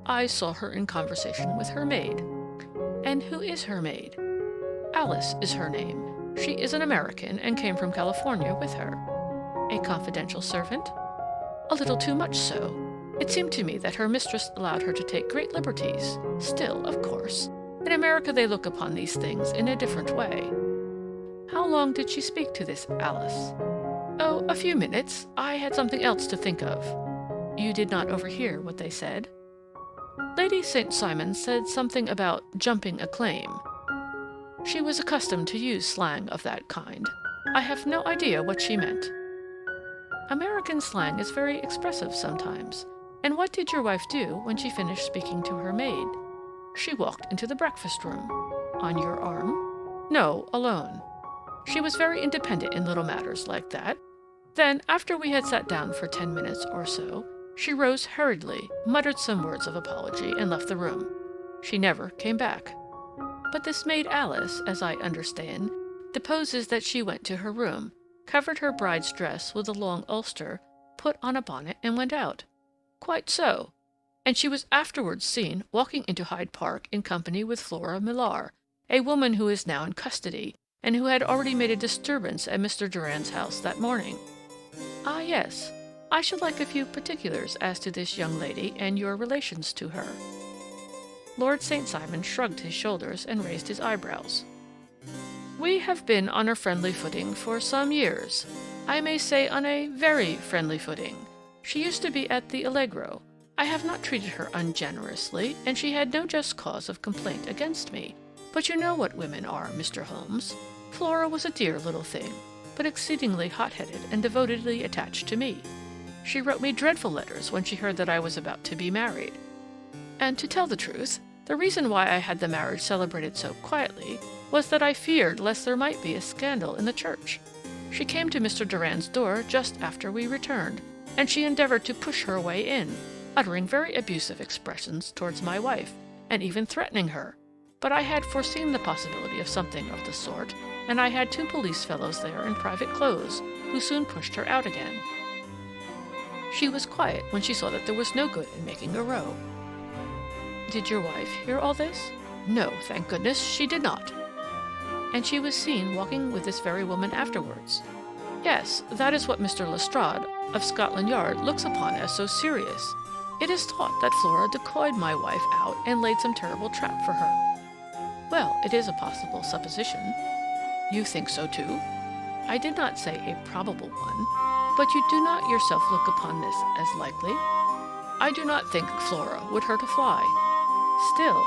"I saw her in conversation with her maid." "And who is her maid?" "Alice is her name. She is an American and came from California with her." "A confidential servant?" "A little too much so. It seemed to me that her mistress allowed her to take great liberties. Still, of course, in America they look upon these things in a different way." "How long did she speak to this Alice?" "Oh, a few minutes. I had something else to think of." "You did not overhear what they said?" Lady St. Simon said something about jumping a claim. She was accustomed to use slang of that kind. I have no idea what she meant. American slang is very expressive sometimes. And what did your wife do when she finished speaking to her maid? She walked into the breakfast room. On your arm? No, alone. She was very independent in little matters like that. Then, after we had sat down for 10 minutes or so, she rose hurriedly, muttered some words of apology, and left the room. She never came back. But this maid Alice, as I understand, deposes that she went to her room, covered her bride's dress with a long ulster, put on a bonnet, and went out. Quite so. And she was afterwards seen walking into Hyde Park in company with Flora Millar, a woman who is now in custody, and who had already made a disturbance at Mr. Durand's house that morning. Ah, yes. I should like a few particulars as to this young lady and your relations to her. Lord St. Simon shrugged his shoulders and raised his eyebrows. We have been on a friendly footing for some years. I may say on a very friendly footing. She used to be at the Allegro. I have not treated her ungenerously, and she had no just cause of complaint against me. But you know what women are, Mr. Holmes. Flora was a dear little thing, but exceedingly hot-headed and devotedly attached to me. She wrote me dreadful letters when she heard that I was about to be married. And to tell the truth, the reason why I had the marriage celebrated so quietly was that I feared lest there might be a scandal in the church. She came to Mr. Durand's door just after we returned, and she endeavored to push her way in, uttering very abusive expressions towards my wife, and even threatening her. But I had foreseen the possibility of something of the sort, and I had 2 police fellows there in private clothes, who soon pushed her out again. She was quiet when she saw that there was no good in making a row. Did your wife hear all this? No, thank goodness, she did not. And she was seen walking with this very woman afterwards. Yes, that is what Mr. Lestrade of Scotland Yard looks upon as so serious. It is thought that Flora decoyed my wife out and laid some terrible trap for her. Well, it is a possible supposition. You think so too? I did not say a probable one, but you do not yourself look upon this as likely? I do not think Flora would hurt a fly. Still,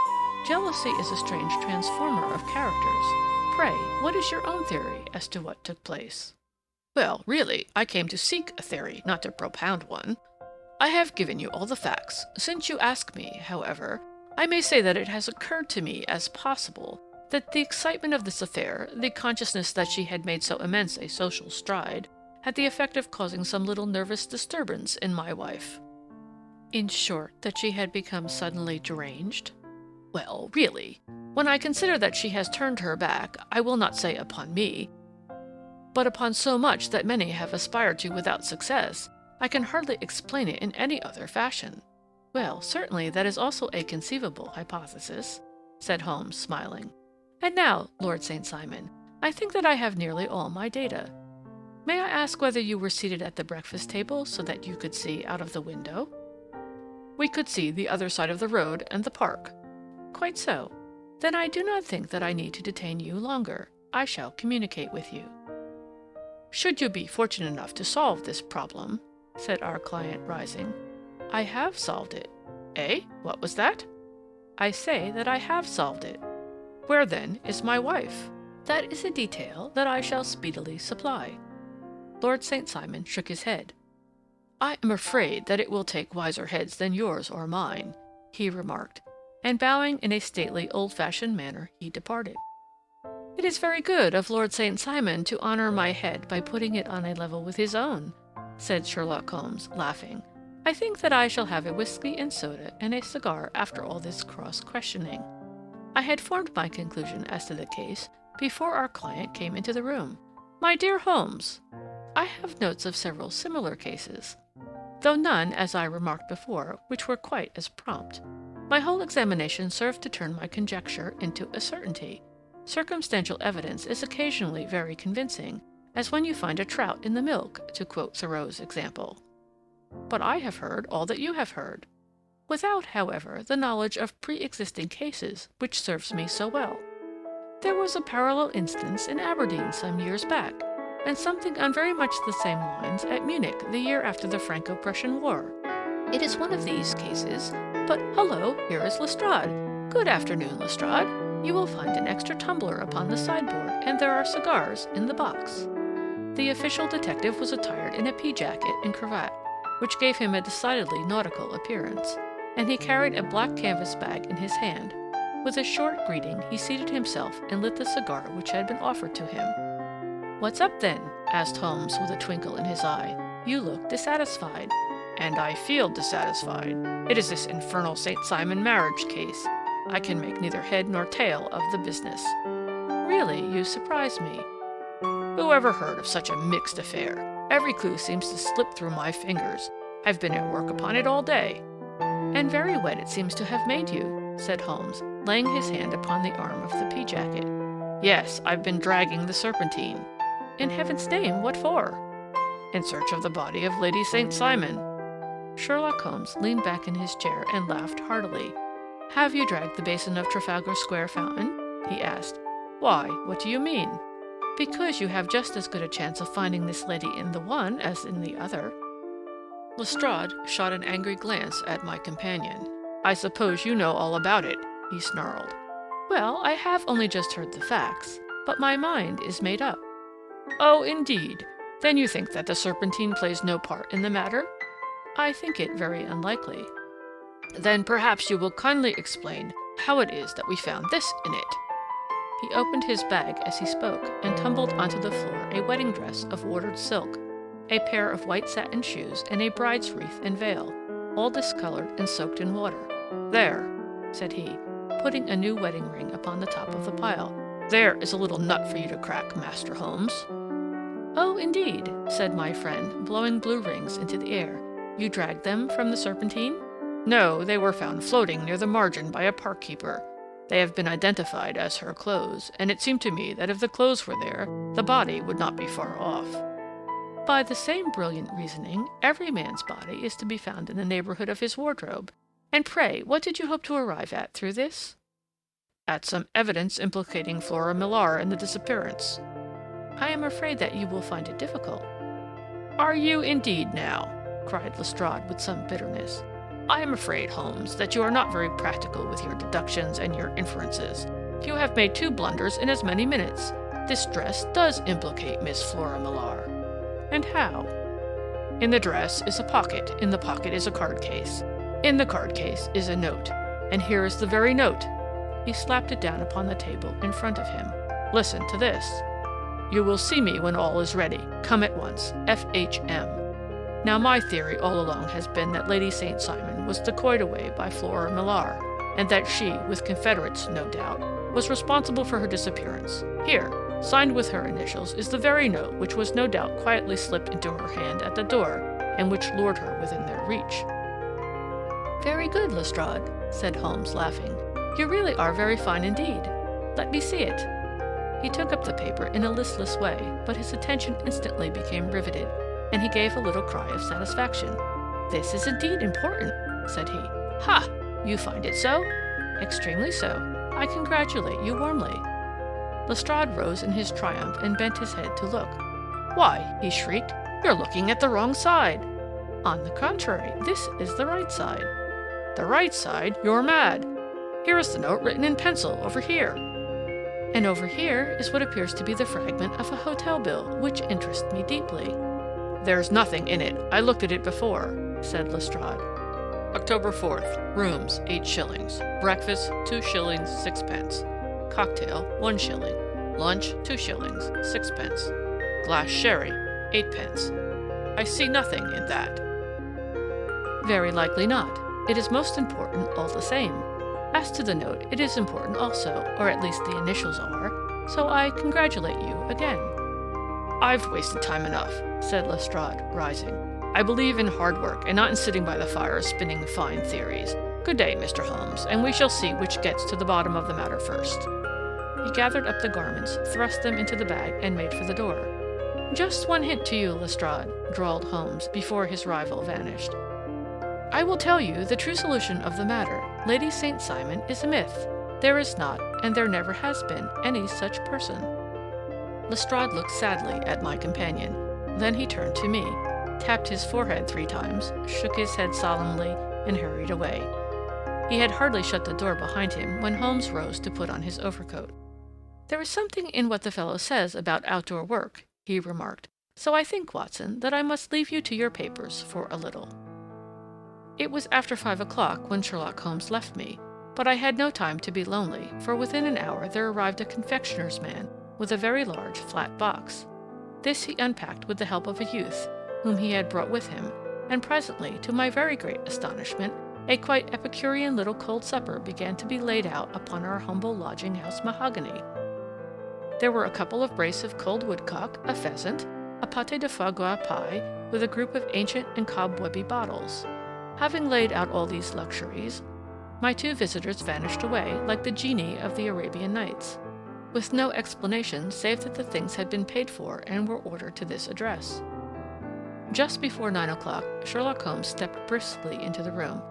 jealousy is a strange transformer of characters. Pray, what is your own theory as to what took place? Well, really, I came to seek a theory, not to propound one. I have given you all the facts. Since you ask me, however, I may say that it has occurred to me as possible that the excitement of this affair, the consciousness that she had made so immense a social stride, had the effect of causing some little nervous disturbance in my wife. In short, that she had become suddenly deranged? Well, really, when I consider that she has turned her back, I will not say upon me, but upon so much that many have aspired to without success, I can hardly explain it in any other fashion. Well, certainly that is also a conceivable hypothesis, said Holmes, smiling. And now, Lord St. Simon, I think that I have nearly all my data. May I ask whether you were seated at the breakfast table so that you could see out of the window? We could see the other side of the road and the park. Quite so. Then I do not think that I need to detain you longer. I shall communicate with you. Should you be fortunate enough to solve this problem, said our client, rising. I have solved it. Eh? What was that? I say that I have solved it. Where, then, is my wife? That is a detail that I shall speedily supply. Lord St. Simon shook his head. I am afraid that it will take wiser heads than yours or mine, he remarked, and bowing in a stately, old-fashioned manner, he departed. It is very good of Lord St. Simon to honor my head by putting it on a level with his own, said Sherlock Holmes, laughing. I think that I shall have a whiskey and soda and a cigar after all this cross-questioning. I had formed my conclusion as to the case before our client came into the room. My dear Holmes, I have notes of several similar cases, though none, as I remarked before, which were quite as prompt. My whole examination served to turn my conjecture into a certainty. Circumstantial evidence is occasionally very convincing, as when you find a trout in the milk, to quote Thoreau's example. But I have heard all that you have heard, without, however, the knowledge of pre-existing cases which serves me so well. There was a parallel instance in Aberdeen some years back, and something on very much the same lines at Munich the year after the Franco-Prussian War. It is one of these cases, but hullo, here is Lestrade. Good afternoon, Lestrade. You will find an extra tumbler upon the sideboard, and there are cigars in the box." The official detective was attired in a pea-jacket and cravat, which gave him a decidedly nautical appearance, and he carried a black canvas bag in his hand. With a short greeting, he seated himself and lit the cigar which had been offered to him. "What's up, then?" asked Holmes with a twinkle in his eye. "You look dissatisfied." "And I feel dissatisfied. It is this infernal St. Simon marriage case. I can make neither head nor tail of the business." "Really, you surprise me." "Who ever heard of such a mixed affair? Every clue seems to slip through my fingers. I've been at work upon it all day." "And very wet it seems to have made you," said Holmes, laying his hand upon the arm of the pea-jacket. "Yes, I've been dragging the Serpentine." "In heaven's name, what for?" "In search of the body of Lady St. Simon." Sherlock Holmes leaned back in his chair and laughed heartily. "Have you dragged the basin of Trafalgar Square fountain?" he asked. "Why, what do you mean?" "Because you have just as good a chance of finding this lady in the one as in the other." Lestrade shot an angry glance at my companion. "I suppose you know all about it," he snarled. "Well, I have only just heard the facts, but my mind is made up." "Oh, indeed. Then you think that the Serpentine plays no part in the matter?" "I think it very unlikely." "Then perhaps you will kindly explain how it is that we found this in it." He opened his bag as he spoke, and tumbled onto the floor a wedding dress of watered silk, a pair of white satin shoes, and a bride's wreath and veil, all discolored and soaked in water. "There," said he, putting a new wedding ring upon the top of the pile. "There is a little nut for you to crack, Master Holmes." "Oh, indeed," said my friend, blowing blue rings into the air. "You dragged them from the Serpentine?" "No, they were found floating near the margin by a park keeper. They have been identified as her clothes, and it seemed to me that if the clothes were there, the body would not be far off." "By the same brilliant reasoning, every man's body is to be found in the neighborhood of his wardrobe. And pray, what did you hope to arrive at through this?" "At some evidence implicating Flora Millar in the disappearance." "I am afraid that you will find it difficult." "Are you indeed now?" cried Lestrade with some bitterness. "I am afraid, Holmes, that you are not very practical with your deductions and your inferences. You have made 2 blunders in as many minutes. This dress does implicate Miss Flora Millar." "And how?" "In the dress is a pocket. In the pocket is a card case. In the card case is a note. And here is the very note." He slapped it down upon the table in front of him. "Listen to this. You will see me when all is ready. Come at once. F.H.M." Now, my theory all along has been that Lady St. Simon was decoyed away by Flora Millar, and that she, with confederates no doubt, was responsible for her disappearance. Here, signed with her initials, is the very note which was no doubt quietly slipped into her hand at the door, and which lured her within their reach. "Very good, Lestrade," said Holmes, laughing. "You really are very fine indeed. Let me see it." He took up the paper in a listless way, but his attention instantly became riveted, and he gave a little cry of satisfaction. "This is indeed important," said he. "Ha! You find it so?" "Extremely so. I congratulate you warmly." Lestrade rose in his triumph and bent his head to look. "Why," he shrieked, "you're looking at the wrong side." "On the contrary, this is the right side." "The right side? You're mad. Here is the note written in pencil over here." "And over here is what appears to be the fragment of a hotel bill, which interests me deeply." "There's nothing in it. I looked at it before," said Lestrade. "October 4th. Rooms, 8 shillings. Breakfast, 2 shillings, 6 pence. Cocktail, 1 shilling. Lunch, 2 shillings, 6 pence. Glass sherry, 8 pence. I see nothing in that." "Very likely not. It is most important all the same. As to the note, it is important also, or at least the initials are, so I congratulate you again." "I've wasted time enough," said Lestrade, rising. "I believe in hard work, and not in sitting by the fire spinning fine theories. Good day, Mr. Holmes, and we shall see which gets to the bottom of the matter first." He gathered up the garments, thrust them into the bag, and made for the door. "Just one hint to you, Lestrade," drawled Holmes, before his rival vanished. "I will tell you the true solution of the matter. Lady St. Simon is a myth. There is not, and there never has been, any such person." Lestrade looked sadly at my companion. Then he turned to me. tapped his forehead 3 times, shook his head solemnly, and hurried away. He had hardly shut the door behind him when Holmes rose to put on his overcoat. "There is something in what the fellow says about outdoor work," he remarked, "so I think, Watson, that I must leave you to your papers for a little." It was after 5 o'clock when Sherlock Holmes left me, but I had no time to be lonely, for within an hour there arrived a confectioner's man with a very large flat box. This he unpacked with the help of a youth, whom he had brought with him, and presently, to my very great astonishment, a quite epicurean little cold supper began to be laid out upon our humble lodging-house mahogany. There were a couple of brace of cold woodcock, a pheasant, a pâté de foie gras pie, with a group of ancient and cobwebby bottles. Having laid out all these luxuries, my 2 visitors vanished away like the genii of the Arabian Nights, with no explanation save that the things had been paid for and were ordered to this address. Just before 9 o'clock, Sherlock Holmes stepped briskly into the room.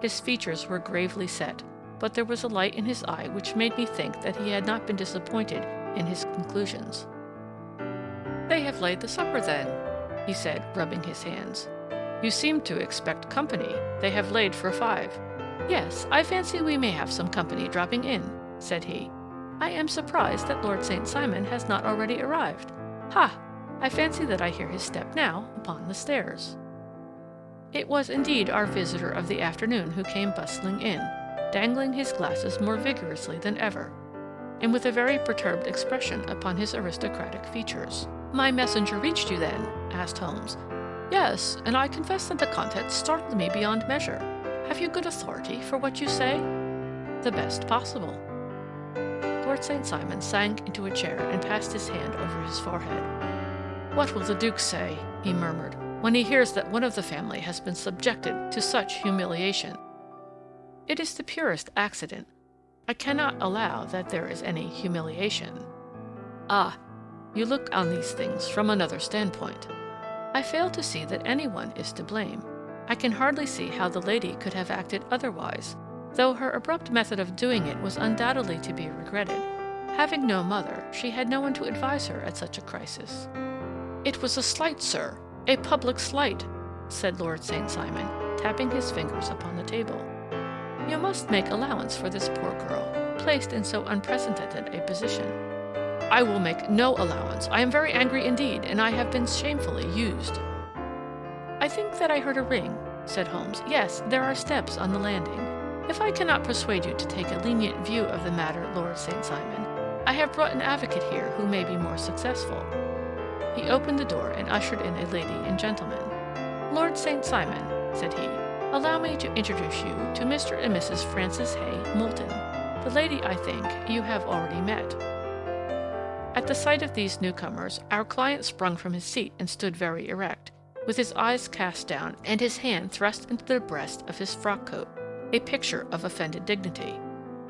His features were gravely set, but there was a light in his eye which made me think that he had not been disappointed in his conclusions. "They have laid the supper, then," he said, rubbing his hands. "You seem to expect company. They have laid for 5. "Yes, I fancy we may have some company dropping in," said he. "I am surprised that Lord St. Simon has not already arrived. Ha! I fancy that I hear his step now upon the stairs." It was indeed our visitor of the afternoon who came bustling in, dangling his glasses more vigorously than ever, and with a very perturbed expression upon his aristocratic features. "My messenger reached you, then?" asked Holmes. "Yes, and I confess that the contents startled me beyond measure. Have you good authority for what you say?" "The best possible." Lord St. Simon sank into a chair and passed his hand over his forehead. "What will the Duke say," he murmured, "when he hears that one of the family has been subjected to such humiliation?" "It is the purest accident. I cannot allow that there is any humiliation." "Ah, you look on these things from another standpoint." "I fail to see that anyone is to blame. I can hardly see how the lady could have acted otherwise, though her abrupt method of doing it was undoubtedly to be regretted. Having no mother, she had no one to advise her at such a crisis." "It was a slight, sir, a public slight," said Lord St. Simon, tapping his fingers upon the table. "You must make allowance for this poor girl, placed in so unprecedented a position." "I will make no allowance. I am very angry indeed, and I have been shamefully used." "I think that I heard a ring," said Holmes. "Yes, there are steps on the landing. If I cannot persuade you to take a lenient view of the matter, Lord St. Simon, I have brought an advocate here who may be more successful." He opened the door and ushered in a lady and gentleman. "Lord St. Simon," said he, "allow me to introduce you to Mr. and Mrs. Francis Hay Moulton. The lady, I think, you have already met." At the sight of these newcomers, our client sprung from his seat and stood very erect, with his eyes cast down and his hand thrust into the breast of his frock-coat, a picture of offended dignity.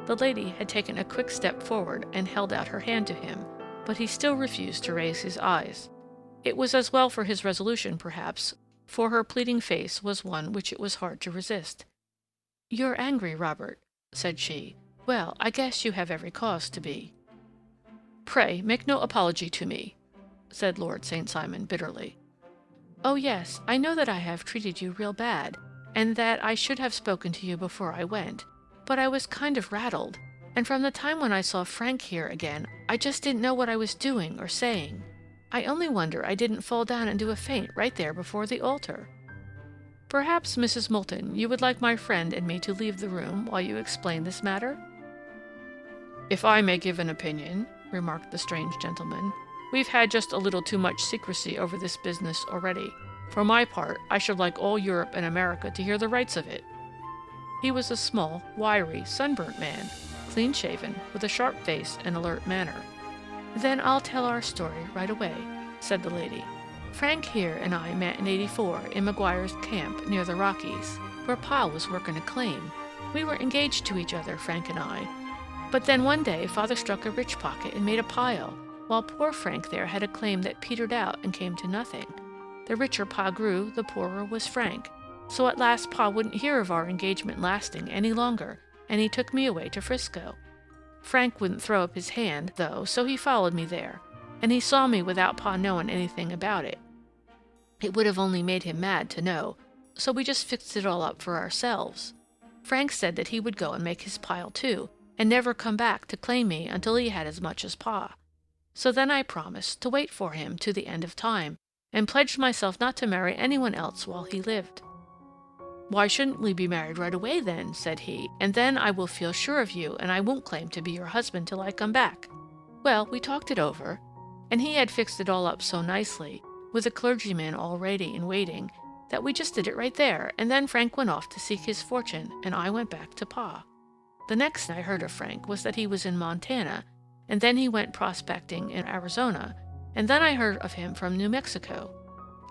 The lady had taken a quick step forward and held out her hand to him, but he still refused to raise his eyes. It was as well for his resolution, perhaps, for her pleading face was one which it was hard to resist. "You're angry, Robert," said she. "Well, I guess you have every cause to be." "Pray make no apology to me," said Lord St. Simon bitterly. "Oh, yes, I know that I have treated you real bad, and that I should have spoken to you before I went, but I was kind of rattled, and from the time when I saw Frank here again, I just didn't know what I was doing or saying. I only wonder I didn't fall down and do a faint right there before the altar." "Perhaps, Mrs. Moulton, you would like my friend and me to leave the room while you explain this matter?" "If I may give an opinion," remarked the strange gentleman, "we've had just a little too much secrecy over this business already. For my part, I should like all Europe and America to hear the rights of it." He was a small, wiry, sunburnt man, clean-shaven, with a sharp face and alert manner. "Then I'll tell our story right away," said the lady. "Frank here and I met in '84 in McGuire's camp near the Rockies, where Pa was working a claim. We were engaged to each other, Frank and I. But then one day Father struck a rich pocket and made a pile, while poor Frank there had a claim that petered out and came to nothing. The richer Pa grew, the poorer was Frank. So at last Pa wouldn't hear of our engagement lasting any longer, and he took me away to Frisco. Frank wouldn't throw up his hand, though, so he followed me there, and he saw me without Pa knowing anything about it. It would have only made him mad to know, so we just fixed it all up for ourselves. Frank said that he would go and make his pile too, and never come back to claim me until he had as much as Pa. So then I promised to wait for him to the end of time, and pledged myself not to marry anyone else while he lived. "Why shouldn't we be married right away then?" said he, "and then I will feel sure of you, and I won't claim to be your husband till I come back." Well, we talked it over, and he had fixed it all up so nicely, with a clergyman all ready and waiting, that we just did it right there, and then Frank went off to seek his fortune, and I went back to Pa. The next I heard of Frank was that he was in Montana, and then he went prospecting in Arizona, and then I heard of him from New Mexico.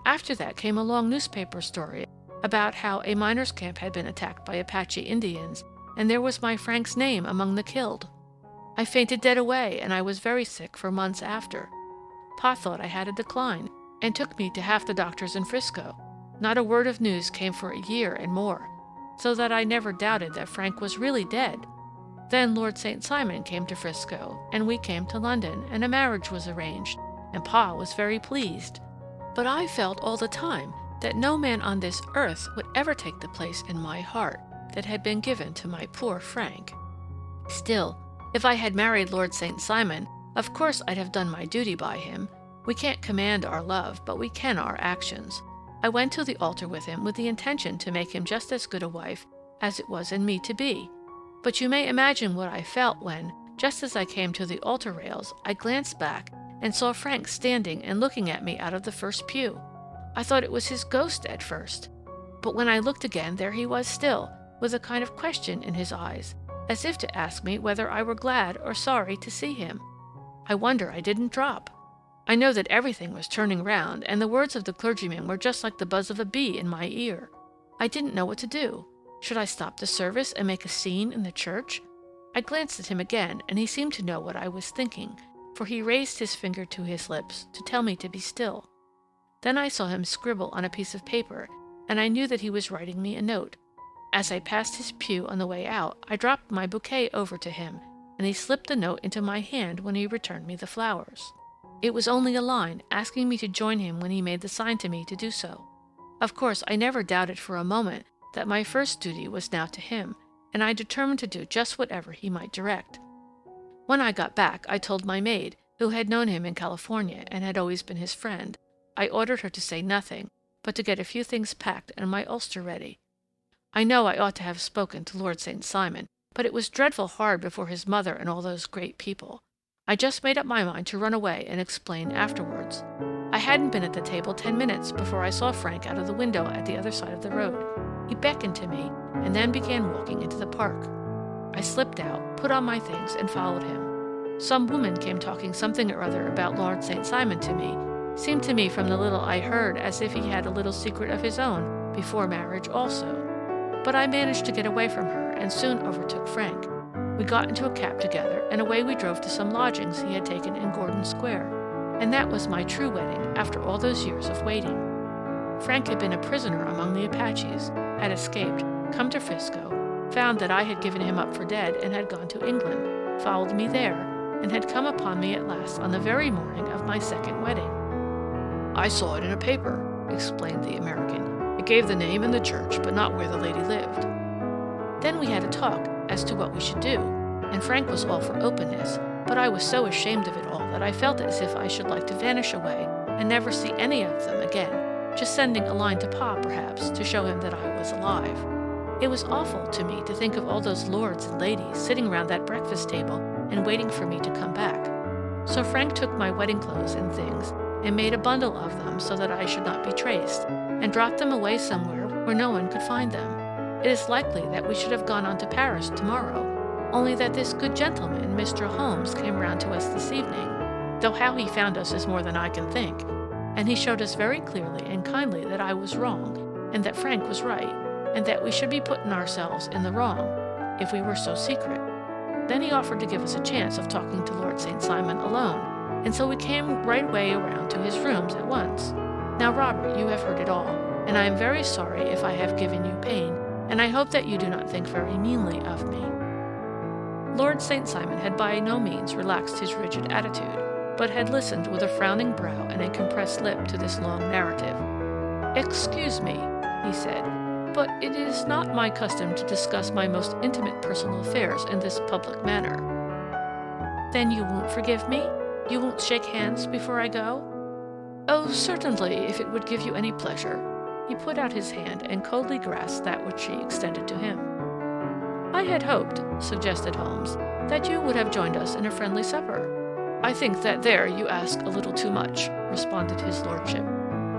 After that came a long newspaper story about how a miners' camp had been attacked by Apache Indians, and there was my Frank's name among the killed. I fainted dead away, and I was very sick for months after. Pa thought I had a decline, and took me to half the doctors in Frisco. Not a word of news came for a year and more, so that I never doubted that Frank was really dead. Then Lord St. Simon came to Frisco, and we came to London, and a marriage was arranged, and Pa was very pleased. But I felt all the time that no man on this earth would ever take the place in my heart that had been given to my poor Frank. Still, if I had married Lord St. Simon, of course I'd have done my duty by him. We can't command our love, but we can our actions. I went to the altar with him with the intention to make him just as good a wife as it was in me to be. But you may imagine what I felt when, just as I came to the altar rails, I glanced back and saw Frank standing and looking at me out of the first pew. I thought it was his ghost at first, but when I looked again, there he was still, with a kind of question in his eyes, as if to ask me whether I were glad or sorry to see him. I wonder I didn't drop. I know that everything was turning round, and the words of the clergyman were just like the buzz of a bee in my ear. I didn't know what to do. Should I stop the service and make a scene in the church? I glanced at him again, and he seemed to know what I was thinking, for he raised his finger to his lips to tell me to be still. Then I saw him scribble on a piece of paper, and I knew that he was writing me a note. As I passed his pew on the way out, I dropped my bouquet over to him, and he slipped the note into my hand when he returned me the flowers. It was only a line, asking me to join him when he made the sign to me to do so. Of course, I never doubted for a moment that my first duty was now to him, and I determined to do just whatever he might direct. When I got back, I told my maid, who had known him in California and had always been his friend. I ordered her to say nothing, but to get a few things packed and my ulster ready. I know I ought to have spoken to Lord St. Simon, but it was dreadful hard before his mother and all those great people. I just made up my mind to run away and explain afterwards. I hadn't been at the table 10 minutes before I saw Frank out of the window at the other side of the road. He beckoned to me and then began walking into the park. I slipped out, put on my things, and followed him. Some woman came talking something or other about Lord St. Simon to me. Seemed to me from the little I heard as if he had a little secret of his own before marriage also. But I managed to get away from her and soon overtook Frank. We got into a cab together, and away we drove to some lodgings he had taken in Gordon Square. And that was my true wedding after all those years of waiting. Frank had been a prisoner among the Apaches, had escaped, come to Frisco, found that I had given him up for dead and had gone to England, followed me there, and had come upon me at last on the very morning of my second wedding. "I saw it in a paper," explained the American. "It gave the name and the church, but not where the lady lived." Then we had a talk as to what we should do, and Frank was all for openness, but I was so ashamed of it all that I felt as if I should like to vanish away and never see any of them again, just sending a line to Pa, perhaps, to show him that I was alive. It was awful to me to think of all those lords and ladies sitting round that breakfast table and waiting for me to come back. So Frank took my wedding clothes and things and made a bundle of them so that I should not be traced, and dropped them away somewhere where no one could find them. It is likely that we should have gone on to Paris tomorrow, only that this good gentleman, Mr. Holmes, came round to us this evening, though how he found us is more than I can think, and he showed us very clearly and kindly that I was wrong, and that Frank was right, and that we should be putting ourselves in the wrong, if we were so secret. Then he offered to give us a chance of talking to Lord St. Simon alone, and so we came right way around to his rooms at once. Now, Robert, you have heard it all, and I am very sorry if I have given you pain, and I hope that you do not think very meanly of me. Lord St. Simon had by no means relaxed his rigid attitude, but had listened with a frowning brow and a compressed lip to this long narrative. "Excuse me," he said, "but it is not my custom to discuss my most intimate personal affairs in this public manner." "Then you won't forgive me? You won't shake hands before I go?" "Oh, certainly, if it would give you any pleasure." He put out his hand and coldly grasped that which she extended to him. "I had hoped," suggested Holmes, "that you would have joined us in a friendly supper." "I think that there you ask a little too much," responded his lordship.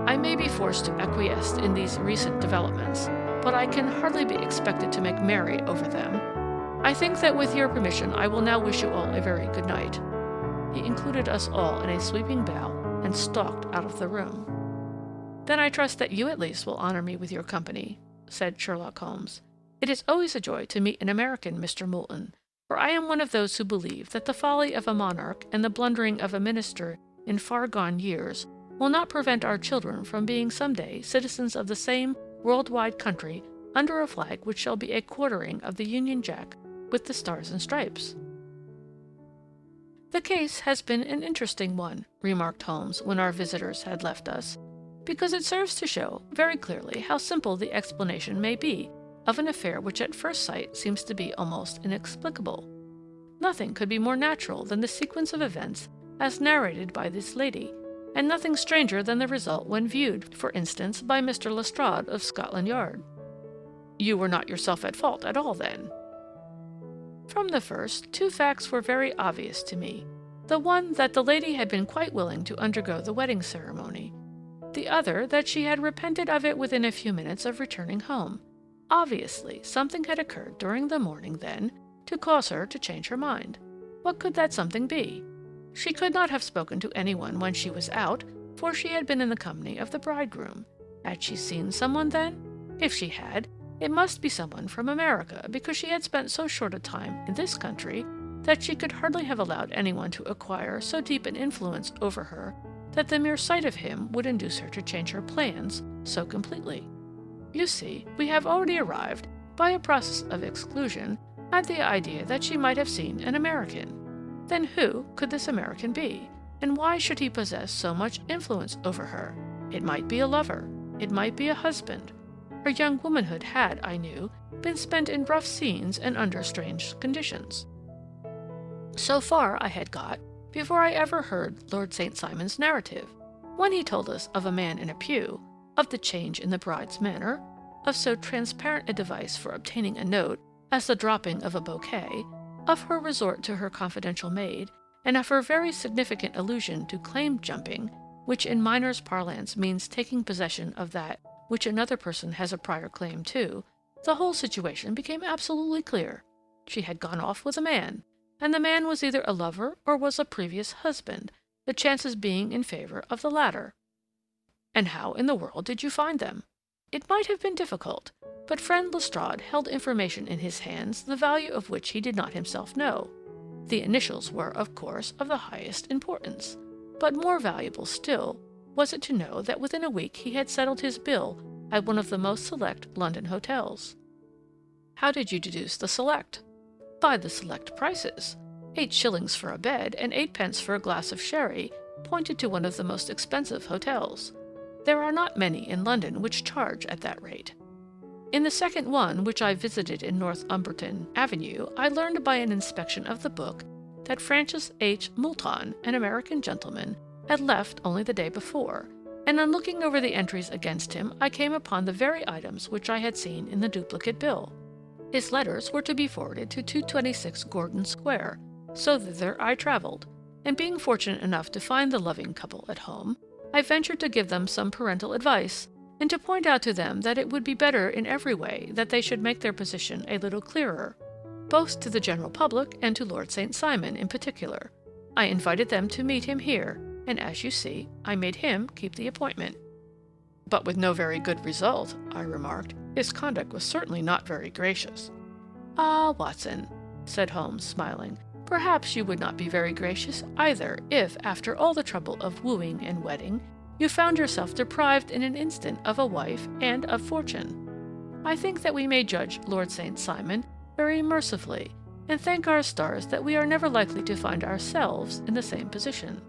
"I may be forced to acquiesce in these recent developments, but I can hardly be expected to make merry over them. I think that with your permission I will now wish you all a very good night." He included us all in a sweeping bow and stalked out of the room. "Then I trust that you at least will honor me with your company," said Sherlock Holmes. "It is always a joy to meet an American, Mr. Moulton, for I am one of those who believe that the folly of a monarch and the blundering of a minister in far-gone years will not prevent our children from being some day citizens of the same world-wide country under a flag which shall be a quartering of the Union Jack with the Stars and Stripes." "The case has been an interesting one," remarked Holmes when our visitors had left us, "because it serves to show very clearly how simple the explanation may be of an affair which at first sight seems to be almost inexplicable. Nothing could be more natural than the sequence of events as narrated by this lady, and nothing stranger than the result when viewed, for instance, by Mr. Lestrade of Scotland Yard." "You were not yourself at fault at all, then?" "From the first, two facts were very obvious to me. The one, that the lady had been quite willing to undergo the wedding ceremony. The other, that she had repented of it within a few minutes of returning home. Obviously, something had occurred during the morning, then, to cause her to change her mind. What could that something be? She could not have spoken to anyone when she was out, for she had been in the company of the bridegroom. Had she seen someone, then? If she had, it must be someone from America, because she had spent so short a time in this country that she could hardly have allowed anyone to acquire so deep an influence over her that the mere sight of him would induce her to change her plans so completely. You see, we have already arrived, by a process of exclusion, at the idea that she might have seen an American. Then who could this American be, and why should he possess so much influence over her? It might be a lover. It might be a husband. Her young womanhood had, I knew, been spent in rough scenes and under strange conditions. So far I had got before I ever heard Lord St. Simon's narrative, when he told us of a man in a pew, of the change in the bride's manner, of so transparent a device for obtaining a note as the dropping of a bouquet, of her resort to her confidential maid, and of her very significant allusion to claim-jumping, which in miners' parlance means taking possession of that which another person has a prior claim to. The whole situation became absolutely clear. She had gone off with a man, and the man was either a lover or was a previous husband, the chances being in favor of the latter. And how in the world did you find them? It might have been difficult, but friend Lestrade held information in his hands the value of which he did not himself know. The initials were, of course, of the highest importance, but more valuable still was it to know that within a week he had settled his bill at one of the most select London hotels. How did you deduce the select? By the select prices. 8 shillings for a bed and 8 pence for a glass of sherry pointed to one of the most expensive hotels. There are not many in London which charge at that rate. In the second one, which I visited in Northumberton Avenue, I learned by an inspection of the book that Francis H. Moulton, an American gentleman, had left only the day before, and on looking over the entries against him, I came upon the very items which I had seen in the duplicate bill. His letters were to be forwarded to 226 Gordon Square, so thither I travelled, and being fortunate enough to find the loving couple at home, I ventured to give them some parental advice, and to point out to them that it would be better in every way that they should make their position a little clearer, both to the general public and to Lord St. Simon in particular. I invited them to meet him here, and as you see, I made him keep the appointment. But with no very good result, I remarked. His conduct was certainly not very gracious. Ah, Watson, said Holmes, smiling, perhaps you would not be very gracious either if, after all the trouble of wooing and wedding, you found yourself deprived in an instant of a wife and of fortune. I think that we may judge Lord St. Simon very mercifully, and thank our stars that we are never likely to find ourselves in the same position.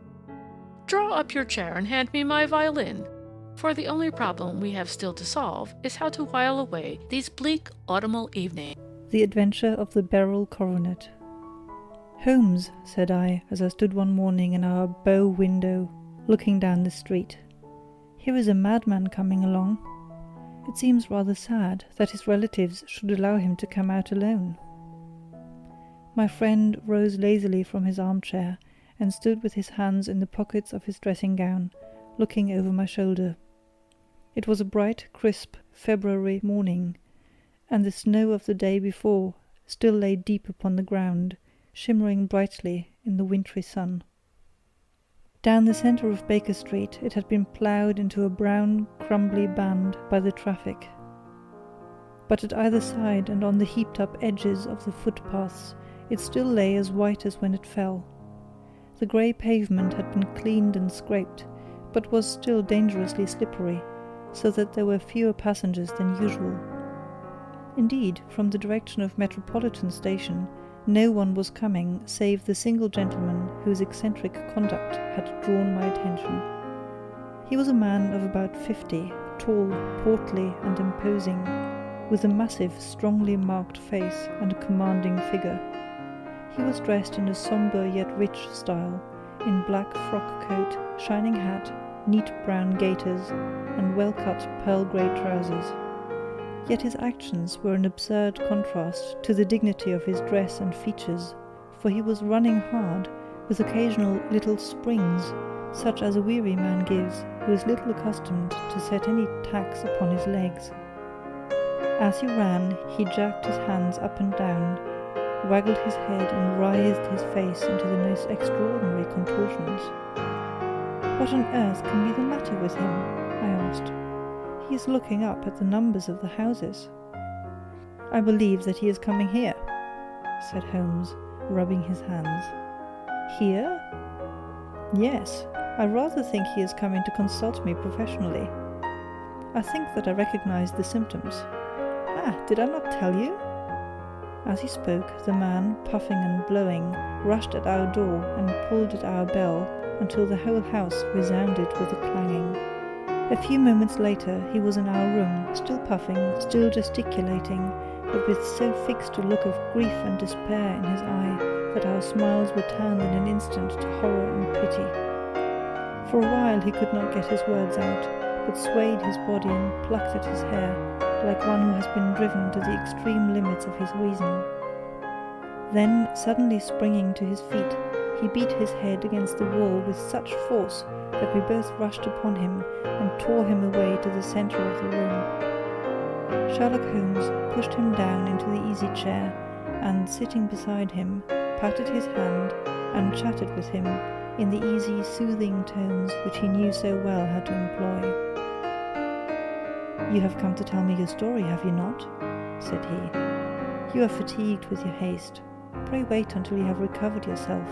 Draw up your chair and hand me my violin. for the only problem we have still to solve is how to while away these bleak autumnal evenings. The Adventure of the Beryl Coronet. "Holmes," said I, as I stood one morning in our bow window, looking down the street, "here is a madman coming along. It seems rather sad that his relatives should allow him to come out alone." My friend rose lazily from his armchair and stood with his hands in the pockets of his dressing gown, looking over my shoulder. It was a bright, crisp February morning, and the snow of the day before still lay deep upon the ground, shimmering brightly in the wintry sun. Down the centre of Baker Street it had been ploughed into a brown, crumbly band by the traffic. But at either side and on the heaped-up edges of the footpaths it still lay as white as when it fell. The grey pavement had been cleaned and scraped, but was still dangerously slippery, so that there were fewer passengers than usual. Indeed, from the direction of Metropolitan Station, no one was coming save the single gentleman whose eccentric conduct had drawn my attention. He was a man of about 50, tall, portly, and imposing, with a massive, strongly marked face and a commanding figure. He was dressed in a sombre yet rich style, in black frock coat, shining hat, neat brown gaiters, and well-cut pearl-grey trousers. Yet his actions were an absurd contrast to the dignity of his dress and features, for he was running hard, with occasional little springs, such as a weary man gives who is little accustomed to set any tax upon his legs. As he ran, he jerked his hands up and down, waggled his head and writhed his face into the most extraordinary contortions. "What on earth can be the matter with him?" I asked. "He is looking up at the numbers of the houses." "I believe that he is coming here," said Holmes, rubbing his hands. "Here?" "Yes, I rather think he is coming to consult me professionally. I think that I recognize the symptoms. Ah, did I not tell you?" As he spoke, the man, puffing and blowing, rushed at our door and pulled at our bell until the whole house resounded with a clanging. A few moments later he was in our room, still puffing, still gesticulating, but with so fixed a look of grief and despair in his eye that our smiles were turned in an instant to horror and pity. For a while he could not get his words out, but swayed his body and plucked at his hair, like one who has been driven to the extreme limits of his reason. Then, suddenly springing to his feet, he beat his head against the wall with such force that we both rushed upon him and tore him away to the centre of the room. Sherlock Holmes pushed him down into the easy-chair and, sitting beside him, patted his hand and chatted with him in the easy, soothing tones which he knew so well how to employ. "You have come to tell me your story, have you not?" said he. "You are fatigued with your haste. Pray wait until you have recovered yourself,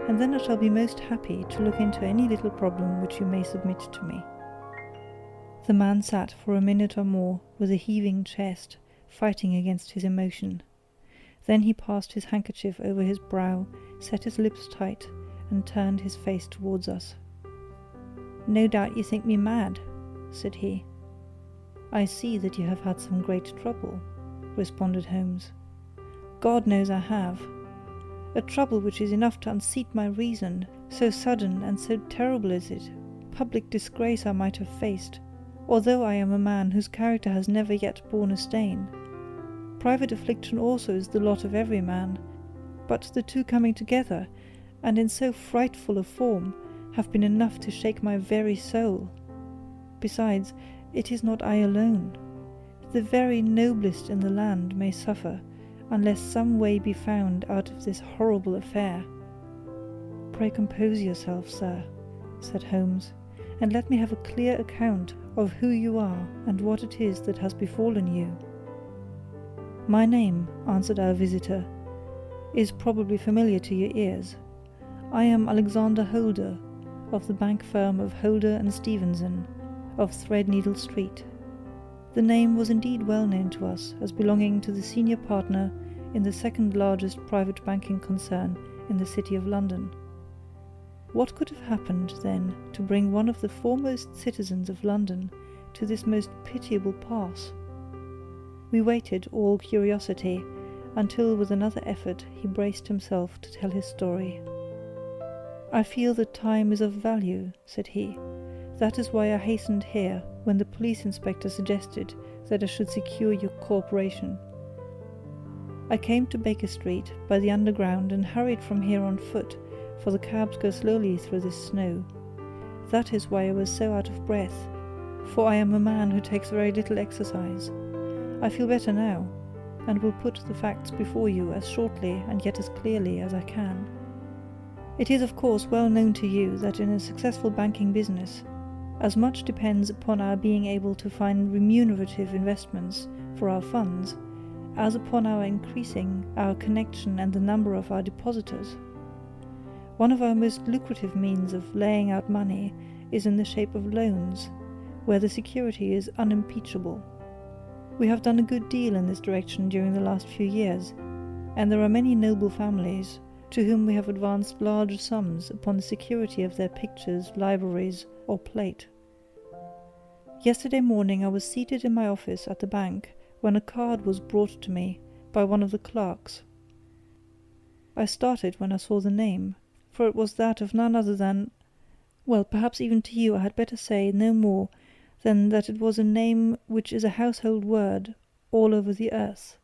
and then I shall be most happy to look into any little problem which you may submit to me." The man sat for a minute or more with a heaving chest, fighting against his emotion. Then he passed his handkerchief over his brow, set his lips tight, and turned his face towards us. "No doubt you think me mad," said he. "I see that you have had some great trouble," responded Holmes. "God knows I have. A trouble which is enough to unseat my reason, so sudden and so terrible is it. Public disgrace I might have faced, although I am a man whose character has never yet borne a stain. Private affliction also is the lot of every man, but the two coming together, and in so frightful a form, have been enough to shake my very soul. Besides, it is not I alone. The very noblest in the land may suffer, unless some way be found out of this horrible affair." "Pray compose yourself, sir," said Holmes, "and let me have a clear account of who you are and what it is that has befallen you." "My name," answered our visitor, "is probably familiar to your ears. I am Alexander Holder, of the bank firm of Holder and Stevenson, of Threadneedle Street." The name was indeed well known to us as belonging to the senior partner in the second largest private banking concern in the city of London. What could have happened, then, to bring one of the foremost citizens of London to this most pitiable pass? We waited, all curiosity, until with another effort he braced himself to tell his story. "I feel that time is of value," said he. "That is why I hastened here when the police inspector suggested that I should secure your cooperation. I came to Baker Street by the Underground and hurried from here on foot, for the cabs go slowly through this snow. That is why I was so out of breath, for I am a man who takes very little exercise. I feel better now, and will put the facts before you as shortly and yet as clearly as I can. It is of course well known to you that in a successful banking business, as much depends upon our being able to find remunerative investments for our funds, as upon our increasing our connection and the number of our depositors. One of our most lucrative means of laying out money is in the shape of loans, where the security is unimpeachable. We have done a good deal in this direction during the last few years, and there are many noble families to whom we have advanced large sums upon the security of their pictures, libraries, or plate. Yesterday morning I was seated in my office at the bank when a card was brought to me by one of the clerks. I started when I saw the name, for it was that of none other than— well, perhaps even to you I had better say no more than that it was a name which is a household word all over the earth,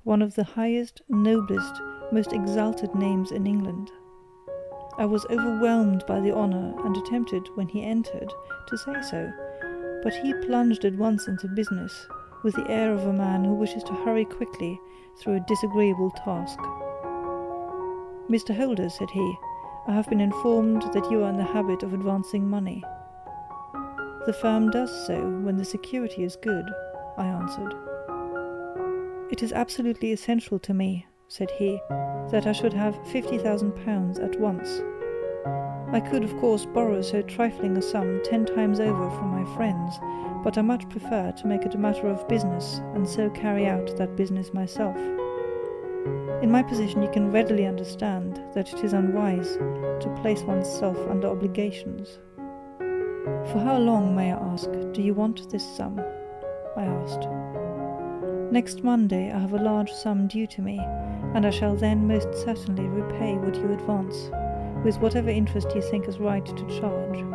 one of the highest, noblest, most exalted names in England. I was overwhelmed by the honour and attempted, when he entered, to say so, but he plunged at once into business, with the air of a man who wishes to hurry quickly through a disagreeable task. "Mr. Holder," said he, "I have been informed that you are in the habit of advancing money." "The firm does so when the security is good," I answered. "It is absolutely essential to me," said he, "that I should have £50,000 at once. I could, of course, borrow so trifling a sum 10 times over from my friends, but I much prefer to make it a matter of business and so carry out that business myself. In my position you can readily understand that it is unwise to place oneself under obligations." "For how long, may I ask, do you want this sum?" I asked. "Next Monday I have a large sum due to me, and I shall then most certainly repay what you advance, with whatever interest you think is right to charge.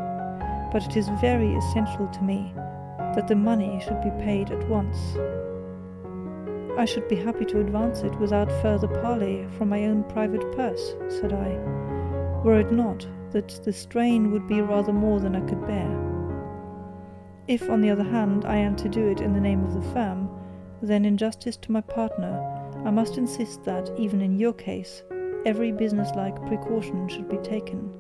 But it is very essential to me that the money should be paid at once." "I should be happy to advance it without further parley from my own private purse," said I, "were it not that the strain would be rather more than I could bear. If, on the other hand, I am to do it in the name of the firm, then in justice to my partner, I must insist that, even in your case, every business-like precaution should be taken."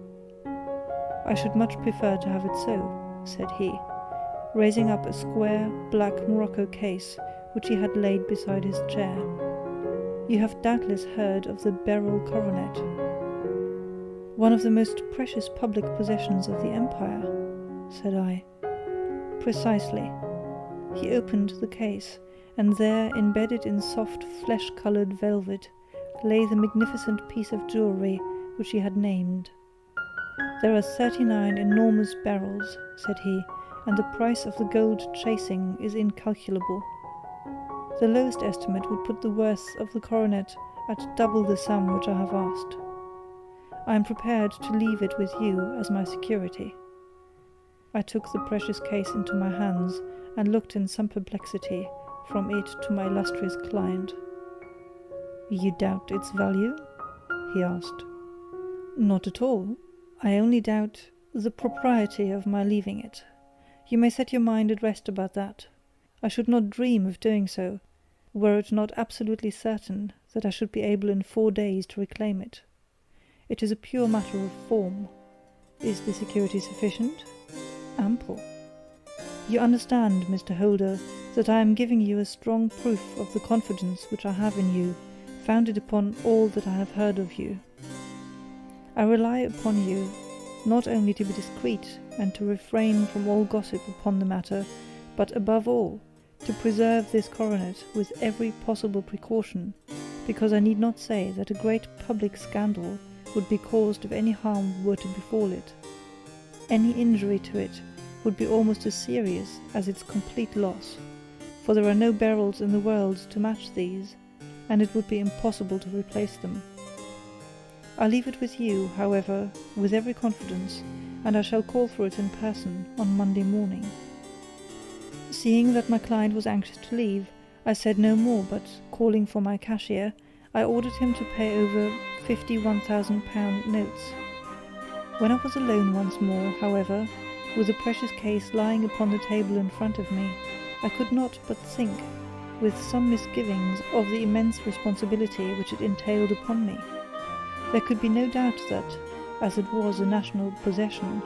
"I should much prefer to have it so," said he, raising up a square, black morocco case which he had laid beside his chair. "You have doubtless heard of the beryl coronet." "One of the most precious public possessions of the Empire," said I. "Precisely." He opened the case, and there, embedded in soft, flesh-coloured velvet, lay the magnificent piece of jewellery which he had named. "There are 39 enormous beryls," said he, "and the price of the gold chasing is incalculable. The lowest estimate would put the worth of the coronet at double the sum which I have asked. I am prepared to leave it with you as my security." I took the precious case into my hands and looked in some perplexity from it to my illustrious client. "You doubt its value?" he asked. "Not at all. I only doubt the propriety of my leaving it. You may set your mind at rest about that. I should not dream of doing so, were it not absolutely certain that I should be able in 4 days to reclaim it. It is a pure matter of form. Is the security sufficient? Ample. You understand, Mr. Holder, that I am giving you a strong proof of the confidence which I have in you, founded upon all that I have heard of you. I rely upon you not only to be discreet and to refrain from all gossip upon the matter, but above all, to preserve this coronet with every possible precaution, because I need not say that a great public scandal would be caused if any harm were to befall it. Any injury to it would be almost as serious as its complete loss, for there are no barrels in the world to match these, and it would be impossible to replace them. I leave it with you, however, with every confidence, and I shall call for it in person on Monday morning." Seeing that my client was anxious to leave, I said no more, but, calling for my cashier, I ordered him to pay over 50 £1,000 notes. When I was alone once more, however, with the precious case lying upon the table in front of me, I could not but think, with some misgivings, of the immense responsibility which it entailed upon me. There could be no doubt that, as it was a national possession,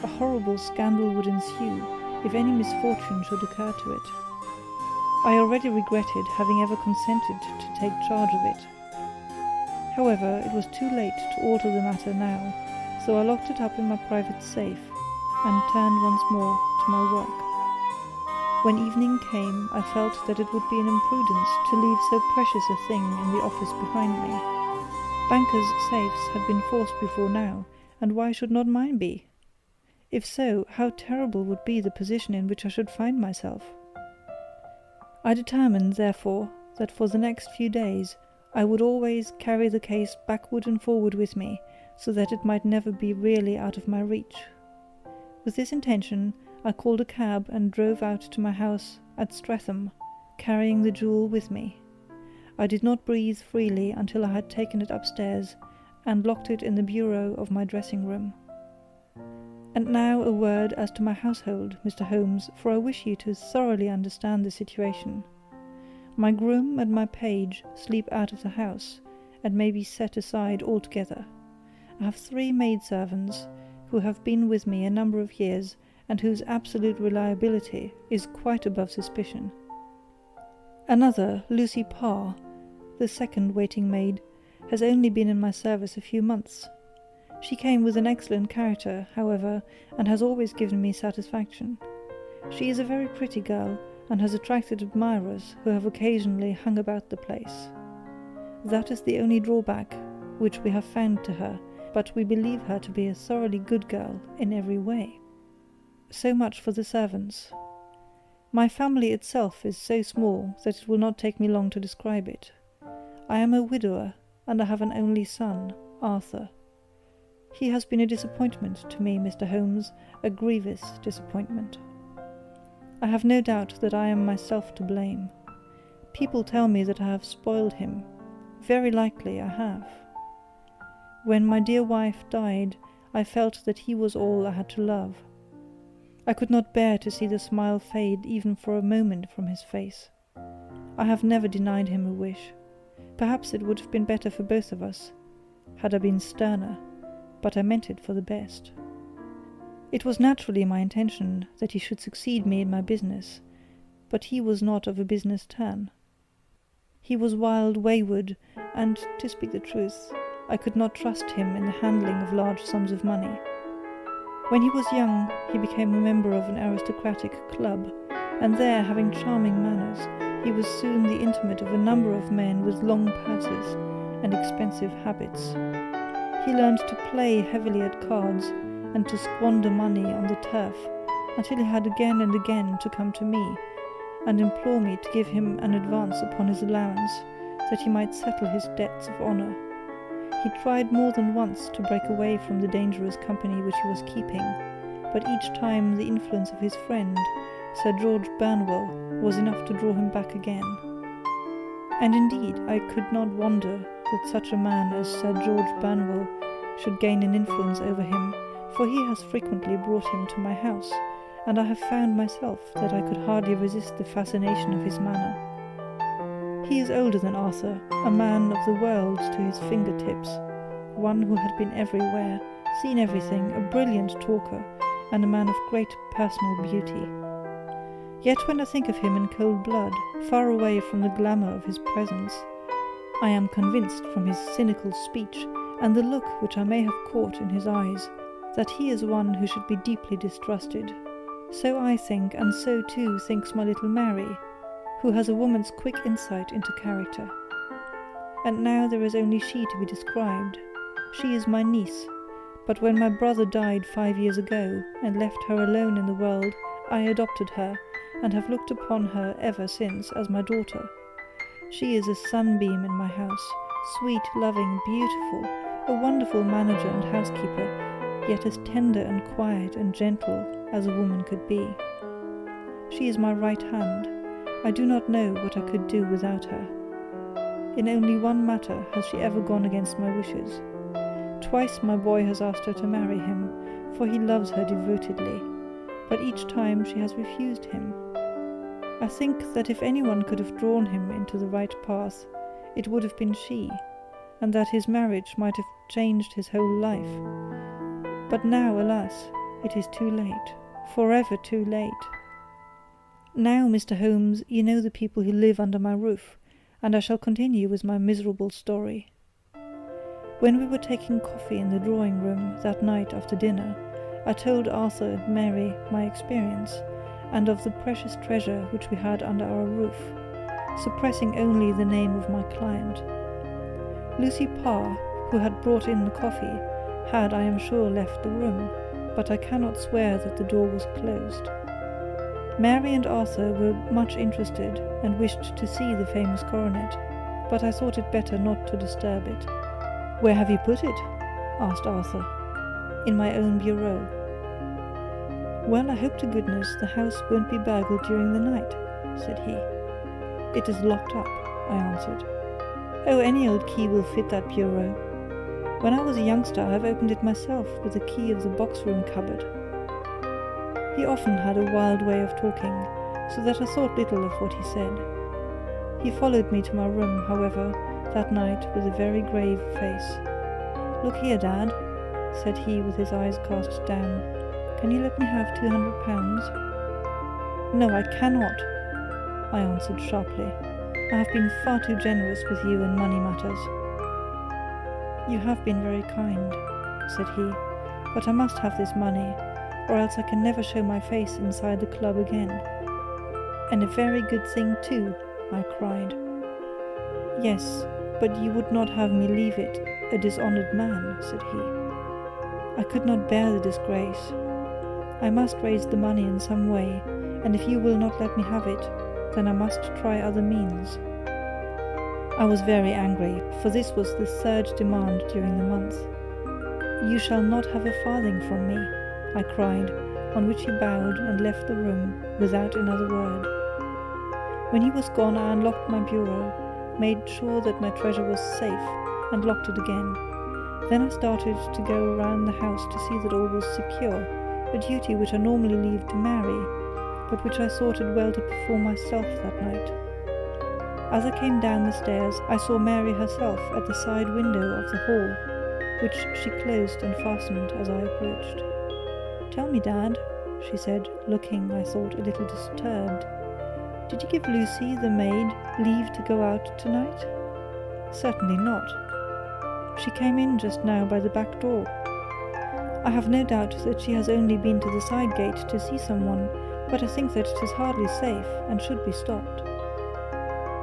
a horrible scandal would ensue if any misfortune should occur to it. I already regretted having ever consented to take charge of it. However, it was too late to alter the matter now, so I locked it up in my private safe, and turned once more to my work. When evening came, I felt that it would be an imprudence to leave so precious a thing in the office behind me. Bankers' safes had been forced before now, and why should not mine be? If so, how terrible would be the position in which I should find myself. I determined, therefore, that for the next few days I would always carry the case backward and forward with me, so that it might never be really out of my reach. With this intention, I called a cab and drove out to my house at Streatham, carrying the jewel with me. I did not breathe freely until I had taken it upstairs and locked it in the bureau of my dressing-room. And now a word as to my household, Mr. Holmes, for I wish you to thoroughly understand the situation. My groom and my page sleep out of the house, and may be set aside altogether. I have 3 maidservants, who have been with me a number of years, and whose absolute reliability is quite above suspicion. Another, Lucy Parr, the second waiting maid, has only been in my service a few months. She came with an excellent character, however, and has always given me satisfaction. She is a very pretty girl, and has attracted admirers who have occasionally hung about the place. That is the only drawback which we have found to her, but we believe her to be a thoroughly good girl in every way. So much for the servants. My family itself is so small that it will not take me long to describe it. I am a widower, and I have an only son, Arthur. He has been a disappointment to me, Mr. Holmes, a grievous disappointment. I have no doubt that I am myself to blame. People tell me that I have spoiled him. Very likely I have. When my dear wife died, I felt that he was all I had to love. I could not bear to see the smile fade even for a moment from his face. I have never denied him a wish. Perhaps it would have been better for both of us, had I been sterner, but I meant it for the best. It was naturally my intention that he should succeed me in my business, but he was not of a business turn. He was wild, wayward, and, to speak the truth, I could not trust him in the handling of large sums of money. When he was young, he became a member of an aristocratic club, and there, having charming manners, he was soon the intimate of a number of men with long purses and expensive habits. He learned to play heavily at cards and to squander money on the turf, until he had again and again to come to me and implore me to give him an advance upon his allowance, that he might settle his debts of honour. He tried more than once to break away from the dangerous company which he was keeping, but each time the influence of his friend, Sir George Burnwell, was enough to draw him back again. And indeed I could not wonder that such a man as Sir George Burnwell should gain an influence over him, for he has frequently brought him to my house, and I have found myself that I could hardly resist the fascination of his manner. He is older than Arthur, a man of the world to his fingertips, one who had been everywhere, seen everything, a brilliant talker, and a man of great personal beauty. Yet when I think of him in cold blood, far away from the glamour of his presence, I am convinced from his cynical speech and the look which I may have caught in his eyes, that he is one who should be deeply distrusted. So I think, and so too thinks my little Mary, who has a woman's quick insight into character. And now there is only she to be described. She is my niece, but when my brother died 5 years ago and left her alone in the world, I adopted her, and have looked upon her ever since as my daughter. She is a sunbeam in my house, sweet, loving, beautiful, a wonderful manager and housekeeper, yet as tender and quiet and gentle as a woman could be. She is my right hand. I do not know what I could do without her. In only one matter has she ever gone against my wishes. Twice my boy has asked her to marry him, for he loves her devotedly, but each time she has refused him. I think that if anyone could have drawn him into the right path, it would have been she, and that his marriage might have changed his whole life. But now, alas, it is too late, forever too late. Now, Mr. Holmes, you know the people who live under my roof, and I shall continue with my miserable story. When we were taking coffee in the drawing-room that night after dinner, I told Arthur and Mary my experience, and of the precious treasure which we had under our roof, suppressing only the name of my client. Lucy Parr, who had brought in the coffee, had, I am sure, left the room, but I cannot swear that the door was closed. Mary and Arthur were much interested and wished to see the famous coronet, but I thought it better not to disturb it. "Where have you put it?" asked Arthur. "In my own bureau." "Well, I hope to goodness the house won't be burgled during the night," said he. "It is locked up," I answered. "Oh, any old key will fit that bureau. When I was a youngster I've opened it myself with the key of the box-room cupboard." He often had a wild way of talking, so that I thought little of what he said. He followed me to my room, however, that night with a very grave face. "Look here, Dad," said he with his eyes cast down. "Can you let me have £200? "No, I cannot," I answered sharply. "I have been far too generous with you in money matters." "You have been very kind," said he, "but I must have this money, or else I can never show my face inside the club again." "And a very good thing too," I cried. "Yes, but you would not have me leave it a dishonoured man," said he. "I could not bear the disgrace. I must raise the money in some way, and if you will not let me have it, then I must try other means." I was very angry, for this was the third demand during the month. "You shall not have a farthing from me," I cried, on which he bowed and left the room without another word. When he was gone, I unlocked my bureau, made sure that my treasure was safe, and locked it again. Then I started to go around the house to see that all was secure, a duty which I normally leave to Mary, but which I thought it well to perform myself that night. As I came down the stairs, I saw Mary herself at the side window of the hall, which she closed and fastened as I approached. "Tell me, Dad," she said, looking, I thought, a little disturbed, "did you give Lucy, the maid, leave to go out tonight?" "Certainly not. She came in just now by the back door. I have no doubt that she has only been to the side gate to see someone, but I think that it is hardly safe, and should be stopped."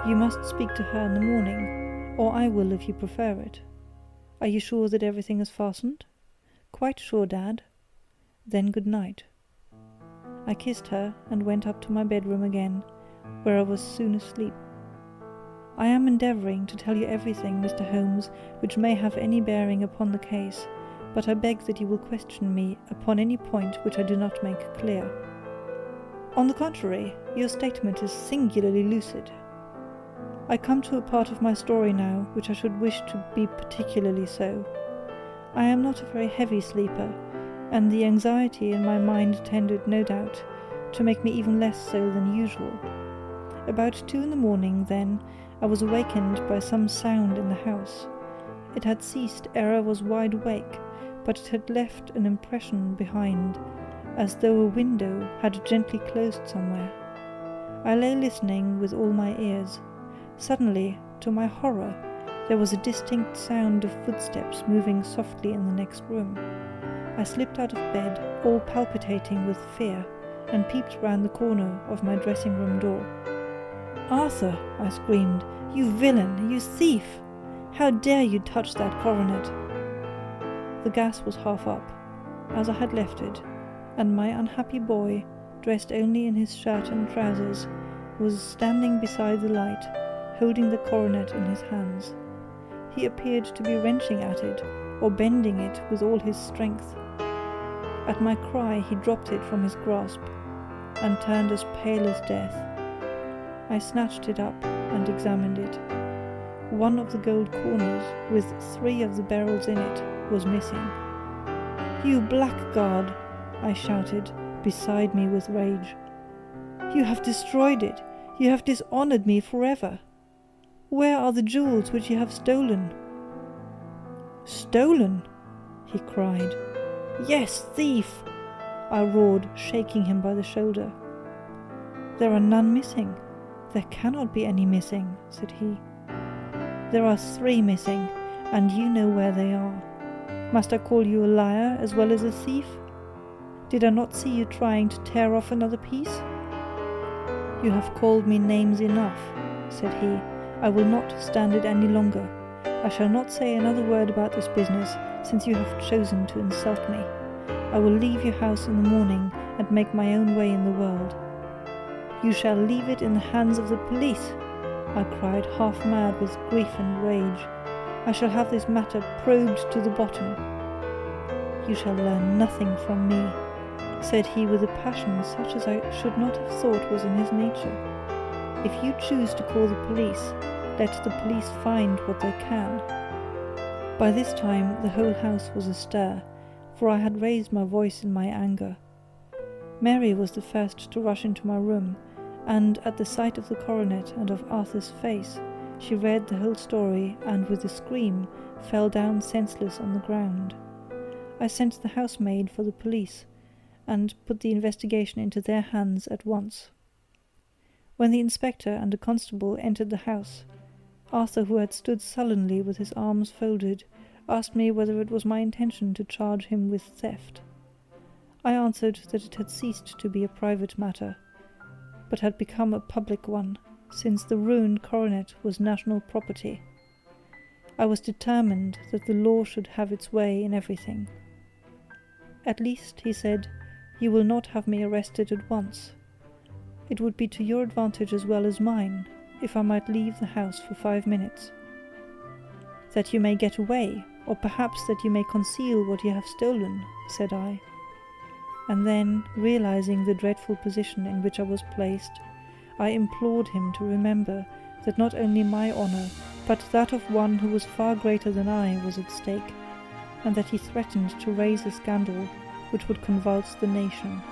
"You must speak to her in the morning, or I will if you prefer it. Are you sure that everything is fastened?" "Quite sure, Dad." "Then good night." I kissed her and went up to my bedroom again, where I was soon asleep. I am endeavouring to tell you everything, Mr. Holmes, which may have any bearing upon the case, but I beg that you will question me upon any point which I do not make clear. On the contrary, your statement is singularly lucid. I come to a part of my story now which I should wish to be particularly so. I am not a very heavy sleeper, and the anxiety in my mind tended, no doubt, to make me even less so than usual. About 2 a.m, then, I was awakened by some sound in the house. It had ceased ere I was wide awake, but it had left an impression behind, as though a window had gently closed somewhere. I lay listening with all my ears. Suddenly, to my horror, there was a distinct sound of footsteps moving softly in the next room. I slipped out of bed, all palpitating with fear, and peeped round the corner of my dressing-room door. "Arthur," I screamed, "you villain, you thief! How dare you touch that coronet?" The gas was half up, as I had left it, and my unhappy boy, dressed only in his shirt and trousers, was standing beside the light, holding the coronet in his hands. He appeared to be wrenching at it, or bending it with all his strength. At my cry he dropped it from his grasp, and turned as pale as death. I snatched it up and examined it. One of the gold corners, with 3 of the barrels in it, was missing. "You blackguard!" I shouted, beside me with rage. "You have destroyed it! You have dishonoured me forever! Where are the jewels which you have stolen?" "Stolen?" he cried. "Yes, thief!" I roared, shaking him by the shoulder. "There are none missing. There cannot be any missing," said he. "There are 3 missing, and you know where they are. Must I call you a liar as well as a thief? Did I not see you trying to tear off another piece?" "You have called me names enough," said he. "I will not stand it any longer. I shall not say another word about this business, since you have chosen to insult me. I will leave your house in the morning and make my own way in the world." "You shall leave it in the hands of the police," I cried, half mad with grief and rage. "I shall have this matter probed to the bottom." "You shall learn nothing from me," said he with a passion such as I should not have thought was in his nature. "If you choose to call the police, let the police find what they can." By this time the whole house was astir, for I had raised my voice in my anger. Mary was the first to rush into my room, and at the sight of the coronet and of Arthur's face, she read the whole story, and with a scream fell down senseless on the ground. I sent the housemaid for the police, and put the investigation into their hands at once. When the inspector and a constable entered the house, Arthur, who had stood sullenly with his arms folded, asked me whether it was my intention to charge him with theft. I answered that it had ceased to be a private matter, but had become a public one, since the ruined coronet was national property. I was determined that the law should have its way in everything. "At least," he said, "you will not have me arrested at once. It would be to your advantage as well as mine, if I might leave the house for 5 minutes." "That you may get away, or perhaps that you may conceal what you have stolen," said I. And then, realizing the dreadful position in which I was placed, I implored him to remember that not only my honour, but that of one who was far greater than I was at stake, and that he threatened to raise a scandal which would convulse the nation.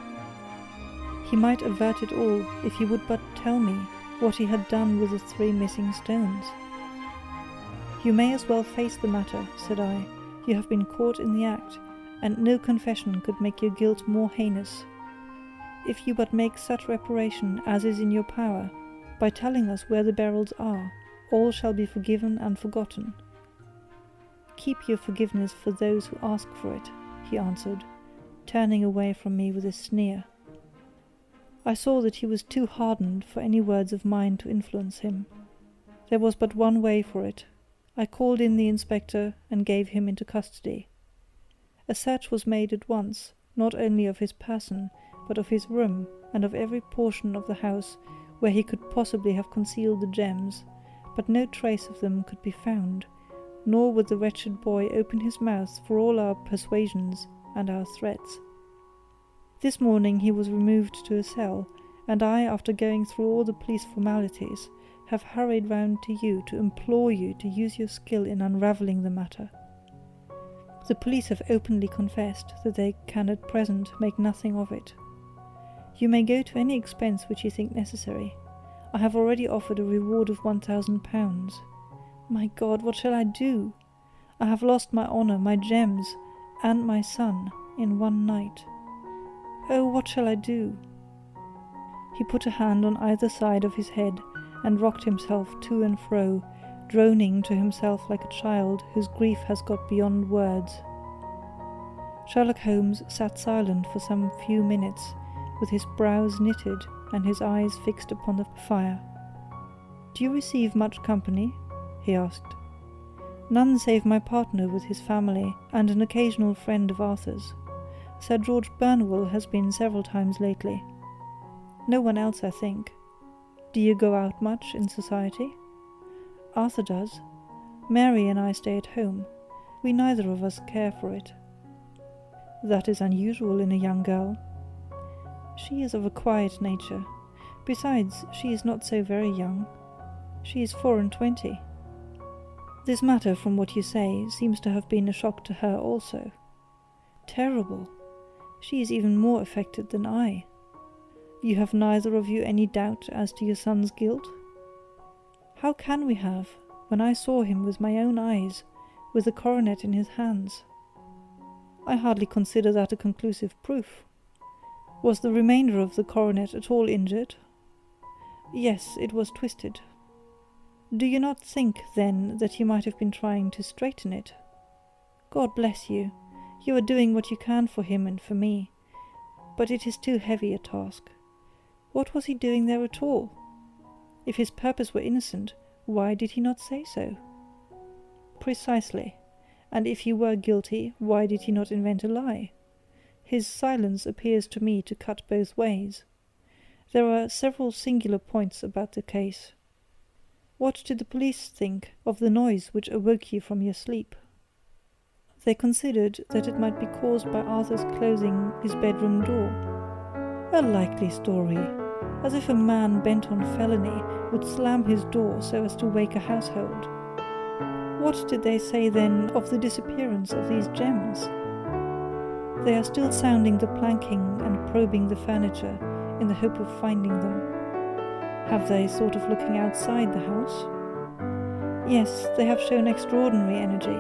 He might avert it all if he would but tell me what he had done with the 3 missing stones. "You may as well face the matter," said I. "You have been caught in the act, and no confession could make your guilt more heinous. If you but make such reparation as is in your power, by telling us where the barrels are, all shall be forgiven and forgotten." "Keep your forgiveness for those who ask for it," he answered, turning away from me with a sneer. I saw that he was too hardened for any words of mine to influence him. There was but one way for it. I called in the inspector and gave him into custody. A search was made at once, not only of his person, but of his room, and of every portion of the house where he could possibly have concealed the gems, but no trace of them could be found, nor would the wretched boy open his mouth for all our persuasions and our threats. This morning he was removed to a cell, and I, after going through all the police formalities, have hurried round to you to implore you to use your skill in unravelling the matter. The police have openly confessed that they can at present make nothing of it. You may go to any expense which you think necessary. I have already offered a reward of £1,000. My God, what shall I do? I have lost my honour, my gems, and my son in one night. Oh, what shall I do? He put a hand on either side of his head and rocked himself to and fro, droning to himself like a child whose grief has got beyond words. Sherlock Holmes sat silent for some few minutes, with his brows knitted and his eyes fixed upon the fire. "Do you receive much company?" he asked. None save my partner with his family and an occasional friend of Arthur's. Sir George Burnwell has been several times lately. No one else, I think. Do you go out much in society? Arthur does. Mary and I stay at home. We neither of us care for it. That is unusual in a young girl. She is of a quiet nature. Besides, she is not so very young. She is 24. This matter, from what you say, seems to have been a shock to her also. Terrible. She is even more affected than I. You have neither of you any doubt as to your son's guilt? How can we have, when I saw him with my own eyes, with the coronet in his hands? I hardly consider that a conclusive proof. Was the remainder of the coronet at all injured? Yes, it was twisted. Do you not think, then, that he might have been trying to straighten it? God bless you. You are doing what you can for him and for me, but it is too heavy a task. What was he doing there at all? If his purpose were innocent, why did he not say so? Precisely. And if he were guilty, why did he not invent a lie? His silence appears to me to cut both ways. There are several singular points about the case. What did the police think of the noise which awoke you from your sleep? They considered that it might be caused by Arthur's closing his bedroom door. A likely story, as if a man bent on felony would slam his door so as to wake a household. What did they say then of the disappearance of these gems? They are still sounding the planking and probing the furniture in the hope of finding them. Have they thought of looking outside the house? Yes, they have shown extraordinary energy.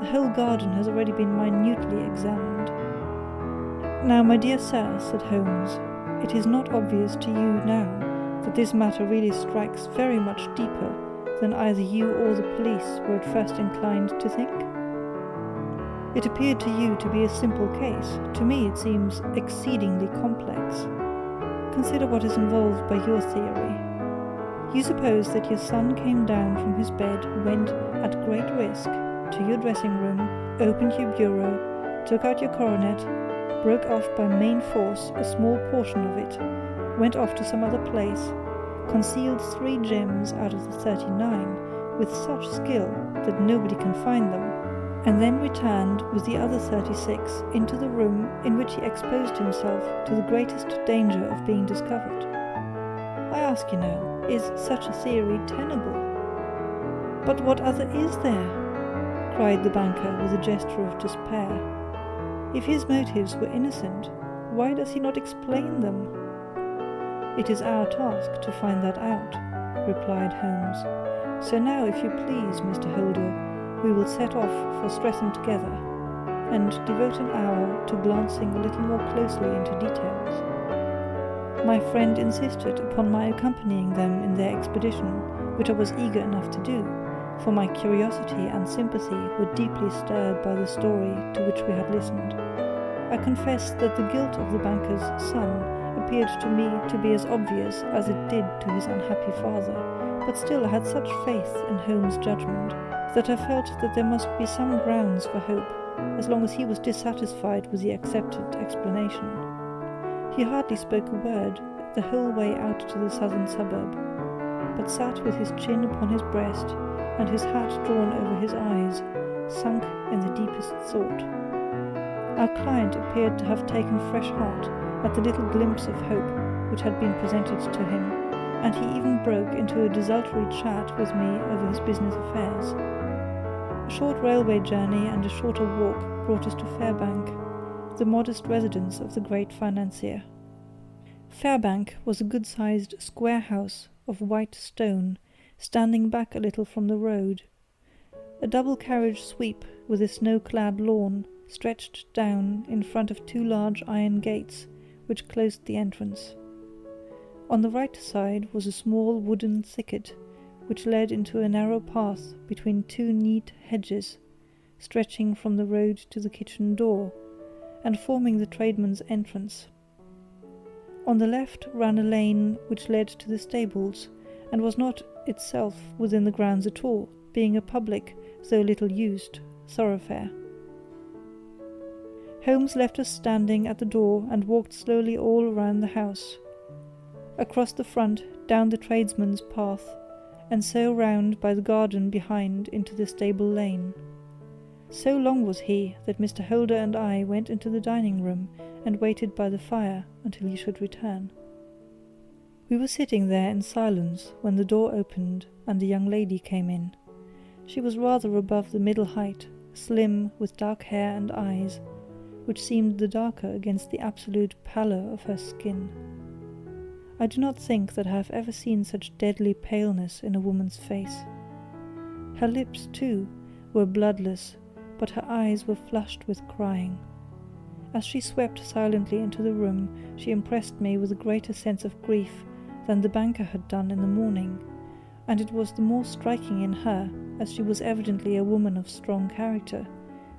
The whole garden has already been minutely examined. Now, my dear sir, said Holmes, it is not obvious to you now that this matter really strikes very much deeper than either you or the police were at first inclined to think? It appeared to you to be a simple case. To me it seems exceedingly complex. Consider what is involved by your theory. You suppose that your son came down from his bed, went, at great risk, to your dressing room, opened your bureau, took out your coronet, broke off by main force a small portion of it, went off to some other place, concealed 3 gems out of the 39 with such skill that nobody can find them, and then returned with the other 36 into the room in which he exposed himself to the greatest danger of being discovered. I ask you now, is such a theory tenable? But what other is there? Cried the banker with a gesture of despair. If his motives were innocent, why does he not explain them? It is our task to find that out, replied Holmes. So now, if you please, Mr. Holder, we will set off for Streatham together, and devote an hour to glancing a little more closely into details. My friend insisted upon my accompanying them in their expedition, which I was eager enough to do, for my curiosity and sympathy were deeply stirred by the story to which we had listened. I confess that the guilt of the banker's son appeared to me to be as obvious as it did to his unhappy father, but still I had such faith in Holmes' judgment that I felt that there must be some grounds for hope, as long as he was dissatisfied with the accepted explanation. He hardly spoke a word the whole way out to the southern suburb, but sat with his chin upon his breast and his hat drawn over his eyes, sunk in the deepest thought. Our client appeared to have taken fresh heart at the little glimpse of hope which had been presented to him, and he even broke into a desultory chat with me over his business affairs. A short railway journey and a shorter walk brought us to Fairbank, the modest residence of the great financier. Fairbank was a good-sized square house of white stone, standing back a little from the road. A double-carriage sweep with a snow-clad lawn stretched down in front of 2 large iron gates which closed the entrance. On the right side was a small wooden thicket which led into a narrow path between 2 neat hedges, stretching from the road to the kitchen door, and forming the tradesman's entrance. On the left ran a lane which led to the stables, and was not itself within the grounds at all, being a public, though little used, thoroughfare. Holmes left us standing at the door and walked slowly all round the house, across the front, down the tradesman's path, and so round by the garden behind into the stable lane. So long was he that Mr. Holder and I went into the dining-room and waited by the fire until he should return. We were sitting there in silence when the door opened and the young lady came in. She was rather above the middle height, slim, with dark hair and eyes, which seemed the darker against the absolute pallor of her skin. I do not think that I have ever seen such deadly paleness in a woman's face. Her lips, too, were bloodless, but her eyes were flushed with crying. As she swept silently into the room, she impressed me with a greater sense of grief than the banker had done in the morning, and it was the more striking in her, as she was evidently a woman of strong character,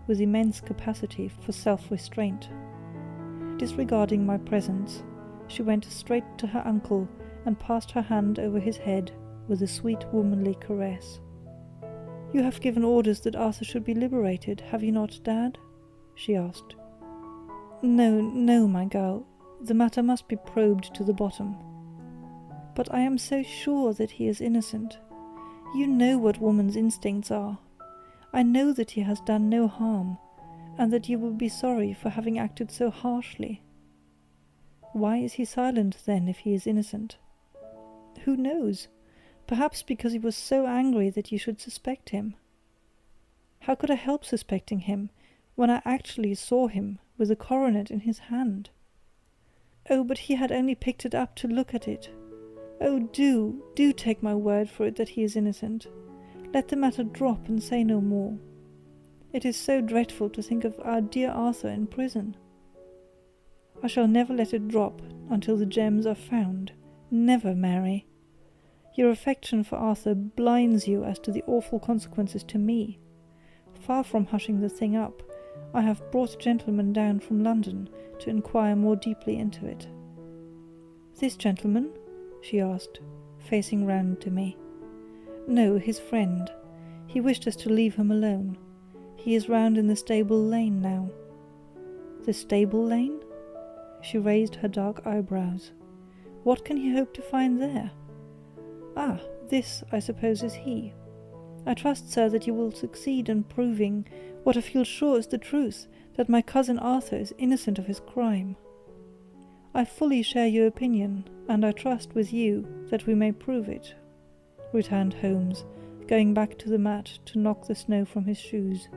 with immense capacity for self-restraint. Disregarding my presence, she went straight to her uncle and passed her hand over his head with a sweet womanly caress. "You have given orders that Arthur should be liberated, have you not, Dad?" she asked. No, my girl. The matter must be probed to the bottom. But I am so sure that he is innocent. You know what woman's instincts are. I know that he has done no harm, and that you will be sorry for having acted so harshly. Why is he silent, then, if he is innocent? Who knows? Perhaps because he was so angry that you should suspect him. How could I help suspecting him, when I actually saw him with a coronet in his hand? Oh, but he had only picked it up to look at it. Oh, do take my word for it that he is innocent. Let the matter drop and say no more. It is so dreadful to think of our dear Arthur in prison. I shall never let it drop until the gems are found. Never, Mary. Your affection for Arthur blinds you as to the awful consequences to me. Far from hushing the thing up, I have brought a gentleman down from London to inquire more deeply into it." "This gentleman?" she asked, facing round to me. "No, his friend. He wished us to leave him alone. He is round in the stable lane now." "The stable lane?" She raised her dark eyebrows. "What can he hope to find there?" "Ah, this, I suppose, is he. I trust, sir, that you will succeed in proving what I feel sure is the truth, that my cousin Arthur is innocent of his crime." "I fully share your opinion, and I trust with you that we may prove it," returned Holmes, going back to the mat to knock the snow from his shoes.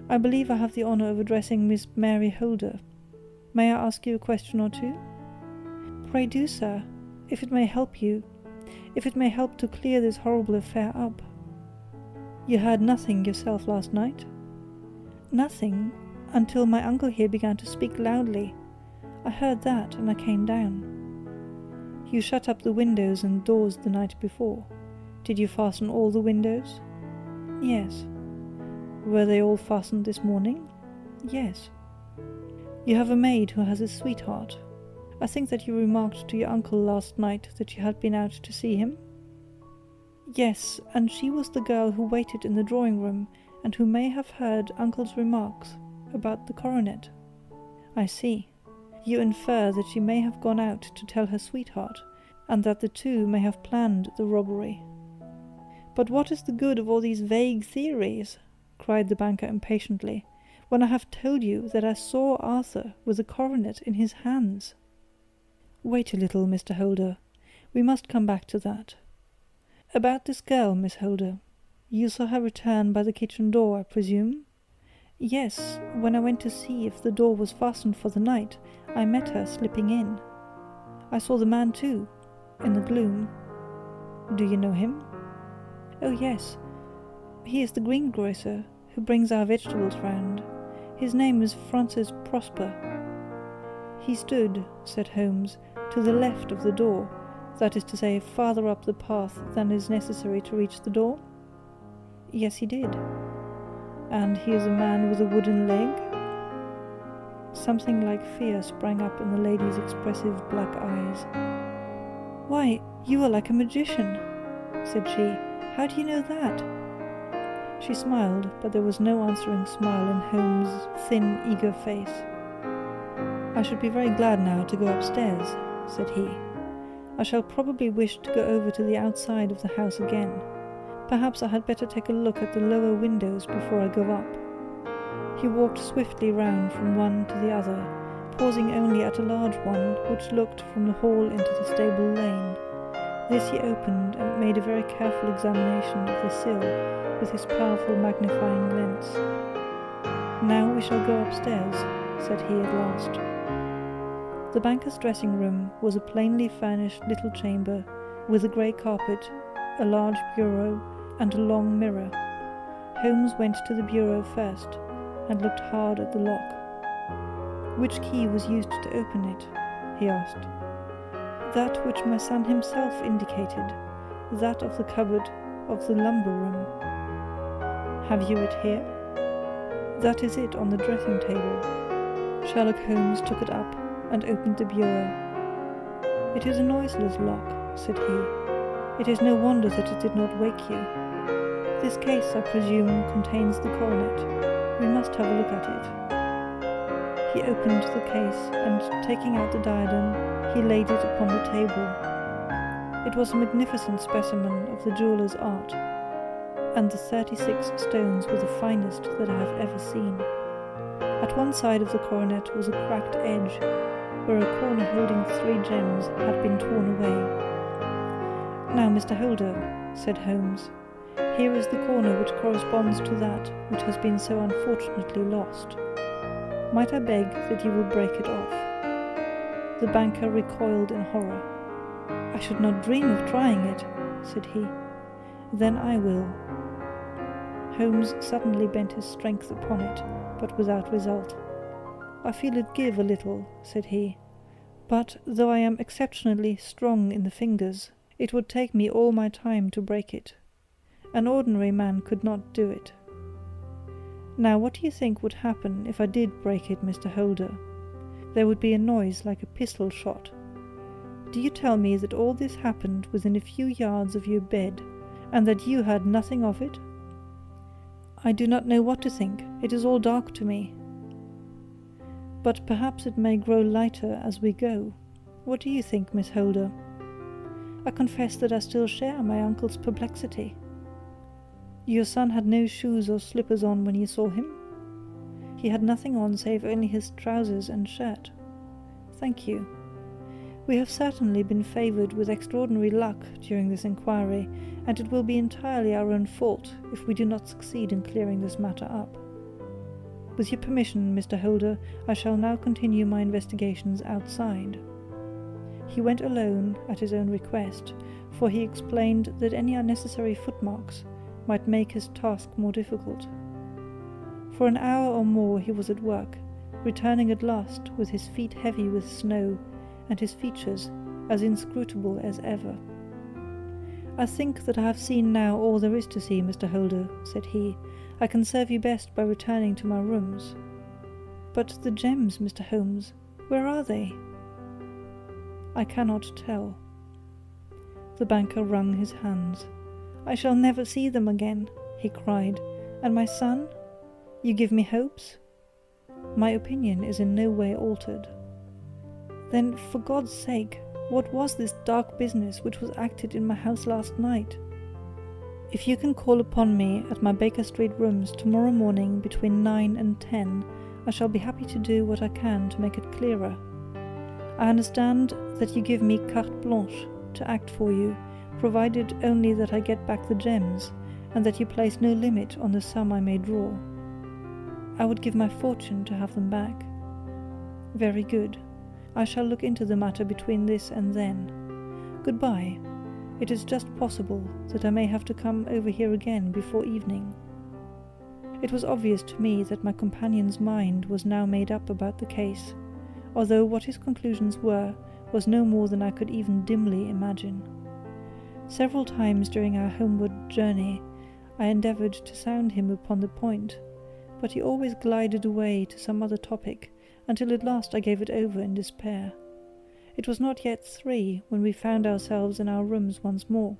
"I believe I have the honour of addressing Miss Mary Holder. May I ask you a question or two?" "Pray do, sir, if it may help to clear this horrible affair up." "You heard nothing yourself last night?" "Nothing, until my uncle here began to speak loudly. I heard that, and I came down." "You shut up the windows and doors the night before. Did you fasten all the windows?" "Yes." "Were they all fastened this morning?" "Yes." "You have a maid who has a sweetheart. I think that you remarked to your uncle last night that you had been out to see him?" "Yes, and she was the girl who waited in the drawing-room, and who may have heard uncle's remarks about the coronet." "I see. You infer that she may have gone out to tell her sweetheart, and that the two may have planned the robbery." "But what is the good of all these vague theories?" cried the banker impatiently, "when I have told you that I saw Arthur with the coronet in his hands?" "Wait a little, Mr. Holder. We must come back to that. About this girl, Miss Holder. You saw her return by the kitchen door, I presume?" "Yes, when I went to see if the door was fastened for the night, I met her slipping in. I saw the man too, in the gloom." "Do you know him?" "Oh yes. He is the greengrocer who brings our vegetables round. His name is Francis Prosper." "He stood," said Holmes, "to the left of the door, that is to say, farther up the path than is necessary to reach the door?" "Yes, he did." "And he is a man with a wooden leg?" Something like fear sprang up in the lady's expressive black eyes. "Why, you are like a magician," said she. "How do you know that?" She smiled, but there was no answering smile in Holmes' thin, eager face. "I should be very glad now to go upstairs," said he. "I shall probably wish to go over to the outside of the house again. Perhaps I had better take a look at the lower windows before I go up." He walked swiftly round from one to the other, pausing only at a large one which looked from the hall into the stable lane. This he opened and made a very careful examination of the sill with his powerful magnifying lens. "Now we shall go upstairs," said he at last. The banker's dressing room was a plainly furnished little chamber with a grey carpet, a large bureau, and a long mirror. Holmes went to the bureau first and looked hard at the lock. "Which key was used to open it?" he asked. "That which my son himself indicated, that of the cupboard of the lumber room." "Have you it here?" "That is it on the dressing table." Sherlock Holmes took it up and opened the bureau. "It is a noiseless lock," said he. "It is no wonder that it did not wake you. This case, I presume, contains the coronet. We must have a look at it." He opened the case, and taking out the diadem, he laid it upon the table. It was a magnificent specimen of the jeweller's art, and the 36 stones were the finest that I have ever seen. At one side of the coronet was a cracked edge, where a corner holding 3 gems had been torn away. "Now, Mr. Holder," said Holmes, "here is the corner which corresponds to that which has been so unfortunately lost. Might I beg that you will break it off?" The banker recoiled in horror. "I should not dream of trying it," said he. "Then I will." Holmes suddenly bent his strength upon it, but without result. "I feel it give a little," said he, "but though I am exceptionally strong in the fingers, it would take me all my time to break it. An ordinary man could not do it. Now, what do you think would happen if I did break it, Mr. Holder? There would be a noise like a pistol shot. Do you tell me that all this happened within a few yards of your bed, and that you heard nothing of it?" "I do not know what to think. It is all dark to me." "But perhaps it may grow lighter as we go. What do you think, Miss Holder?" "I confess that I still share my uncle's perplexity." "Your son had no shoes or slippers on when you saw him?" "He had nothing on save only his trousers and shirt." "Thank you. We have certainly been favoured with extraordinary luck during this inquiry, and it will be entirely our own fault if we do not succeed in clearing this matter up. With your permission, Mr. Holder, I shall now continue my investigations outside." He went alone at his own request, for he explained that any unnecessary footmarks might make his task more difficult. For an hour or more he was at work, returning at last with his feet heavy with snow, and his features as inscrutable as ever. "I think that I have seen now all there is to see, Mr. Holder," said he. "I can serve you best by returning to my rooms." "But the gems, Mr. Holmes, where are they?" "I cannot tell." The banker wrung his hands. "I shall never see them again," he cried. "And my son? You give me hopes?" "My opinion is in no way altered." "Then, for God's sake, what was this dark business which was acted in my house last night?" "If you can call upon me at my Baker Street rooms tomorrow morning between 9 and 10, I shall be happy to do what I can to make it clearer. I understand that you give me carte blanche to act for you, provided only that I get back the gems, and that you place no limit on the sum I may draw. I would give my fortune to have them back." "Very good. I shall look into the matter between this and then. Goodbye. It is just possible that I may have to come over here again before evening." It was obvious to me that my companion's mind was now made up about the case, although what his conclusions were was no more than I could even dimly imagine. Several times during our homeward journey I endeavoured to sound him upon the point, but he always glided away to some other topic, until at last I gave it over in despair. It was not yet 3 when we found ourselves in our rooms once more.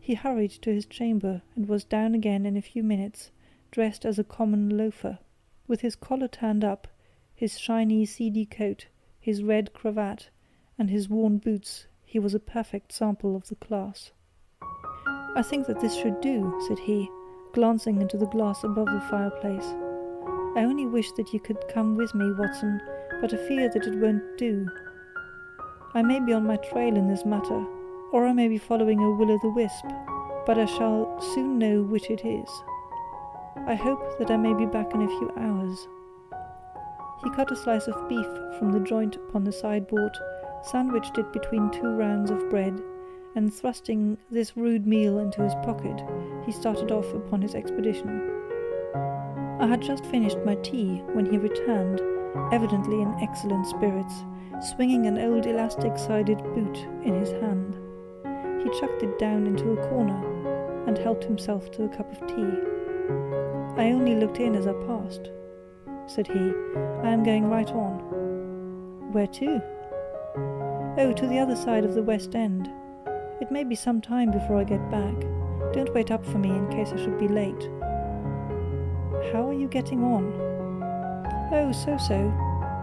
He hurried to his chamber, and was down again in a few minutes, dressed as a common loafer. With his collar turned up, his shiny seedy coat, his red cravat, and his worn boots, he was a perfect sample of the class. "I think that this should do," said he, glancing into the glass above the fireplace. "I only wish that you could come with me, Watson, but I fear that it won't do. I may be on my trail in this matter, or I may be following a will-o'-the-wisp, but I shall soon know which it is. I hope that I may be back in a few hours." He cut a slice of beef from the joint upon the sideboard, sandwiched it between 2 rounds of bread, and thrusting this rude meal into his pocket, he started off upon his expedition. I had just finished my tea when he returned, evidently in excellent spirits, swinging an old elastic-sided boot in his hand. He chucked it down into a corner, and helped himself to a cup of tea. "I only looked in as I passed," said he. "I am going right on." "Where to?" "Oh, to the other side of the West End. It may be some time before I get back. Don't wait up for me in case I should be late." "How are you getting on?" "Oh, so-so.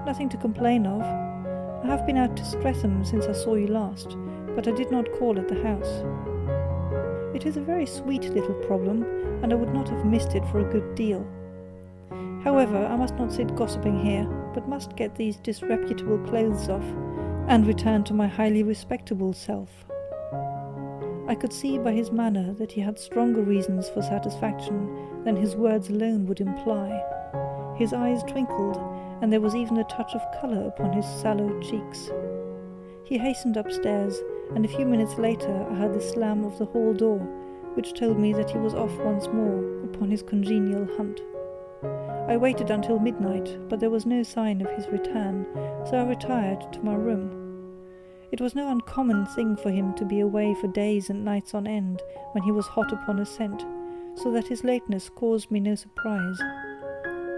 Nothing to complain of. I have been out to Streatham since I saw you last, but I did not call at the house. It is a very sweet little problem, and I would not have missed it for a good deal. However, I must not sit gossiping here, but must get these disreputable clothes off, and return to my highly respectable self." I could see by his manner that he had stronger reasons for satisfaction than his words alone would imply. His eyes twinkled, and there was even a touch of colour upon his sallow cheeks. He hastened upstairs, and a few minutes later I heard the slam of the hall door, which told me that he was off once more upon his congenial hunt. I waited until midnight, but there was no sign of his return, so I retired to my room. It was no uncommon thing for him to be away for days and nights on end when he was hot upon a scent, so that his lateness caused me no surprise.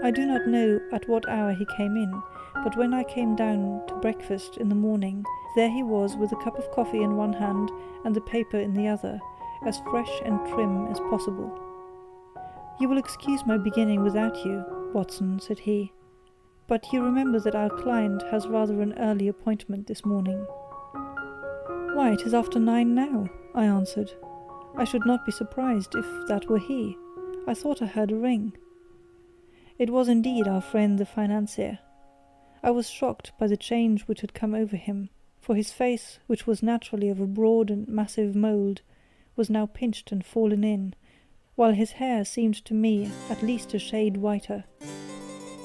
I do not know at what hour he came in, but when I came down to breakfast in the morning, there he was with a cup of coffee in one hand and the paper in the other, as fresh and trim as possible. "You will excuse my beginning without you, Watson," said he, "but you remember that our client has rather an early appointment this morning." "Why, it is after 9 now," I answered. "I should not be surprised if that were he. I thought I heard a ring." It was indeed our friend the financier. I was shocked by the change which had come over him, for his face, which was naturally of a broad and massive mould, was now pinched and fallen in, while his hair seemed to me at least a shade whiter.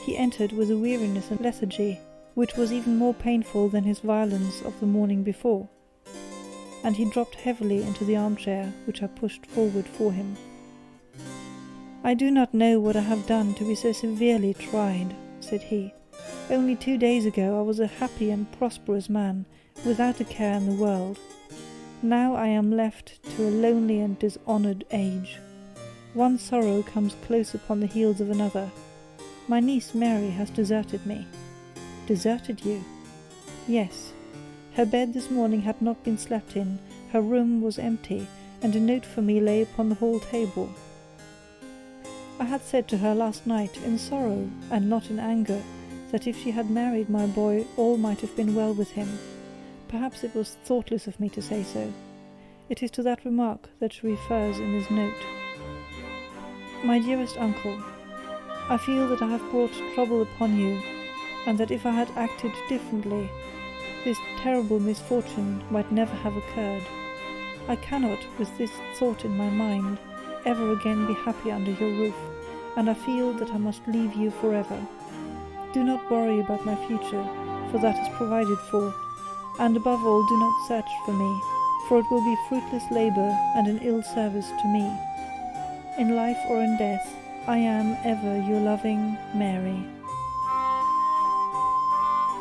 He entered with a weariness and lethargy which was even more painful than his violence of the morning before, and he dropped heavily into the armchair which I pushed forward for him. "I do not know what I have done to be so severely tried," said he. "Only 2 days ago I was a happy and prosperous man, without a care in the world. Now I am left to a lonely and dishonoured age. One sorrow comes close upon the heels of another. My niece Mary has deserted me." "Deserted you?" "Yes. Her bed this morning had not been slept in, her room was empty, and a note for me lay upon the hall table. I had said to her last night, in sorrow and not in anger, that if she had married my boy all might have been well with him. Perhaps it was thoughtless of me to say so. It is to that remark that she refers in this note. My dearest uncle, I feel that I have brought trouble upon you, and that if I had acted differently, this terrible misfortune might never have occurred. I cannot, with this thought in my mind, ever again be happy under your roof, and I feel that I must leave you forever. Do not worry about my future, for that is provided for, and above all do not search for me, for it will be fruitless labour and an ill service to me. In life or in death, I am ever your loving Mary.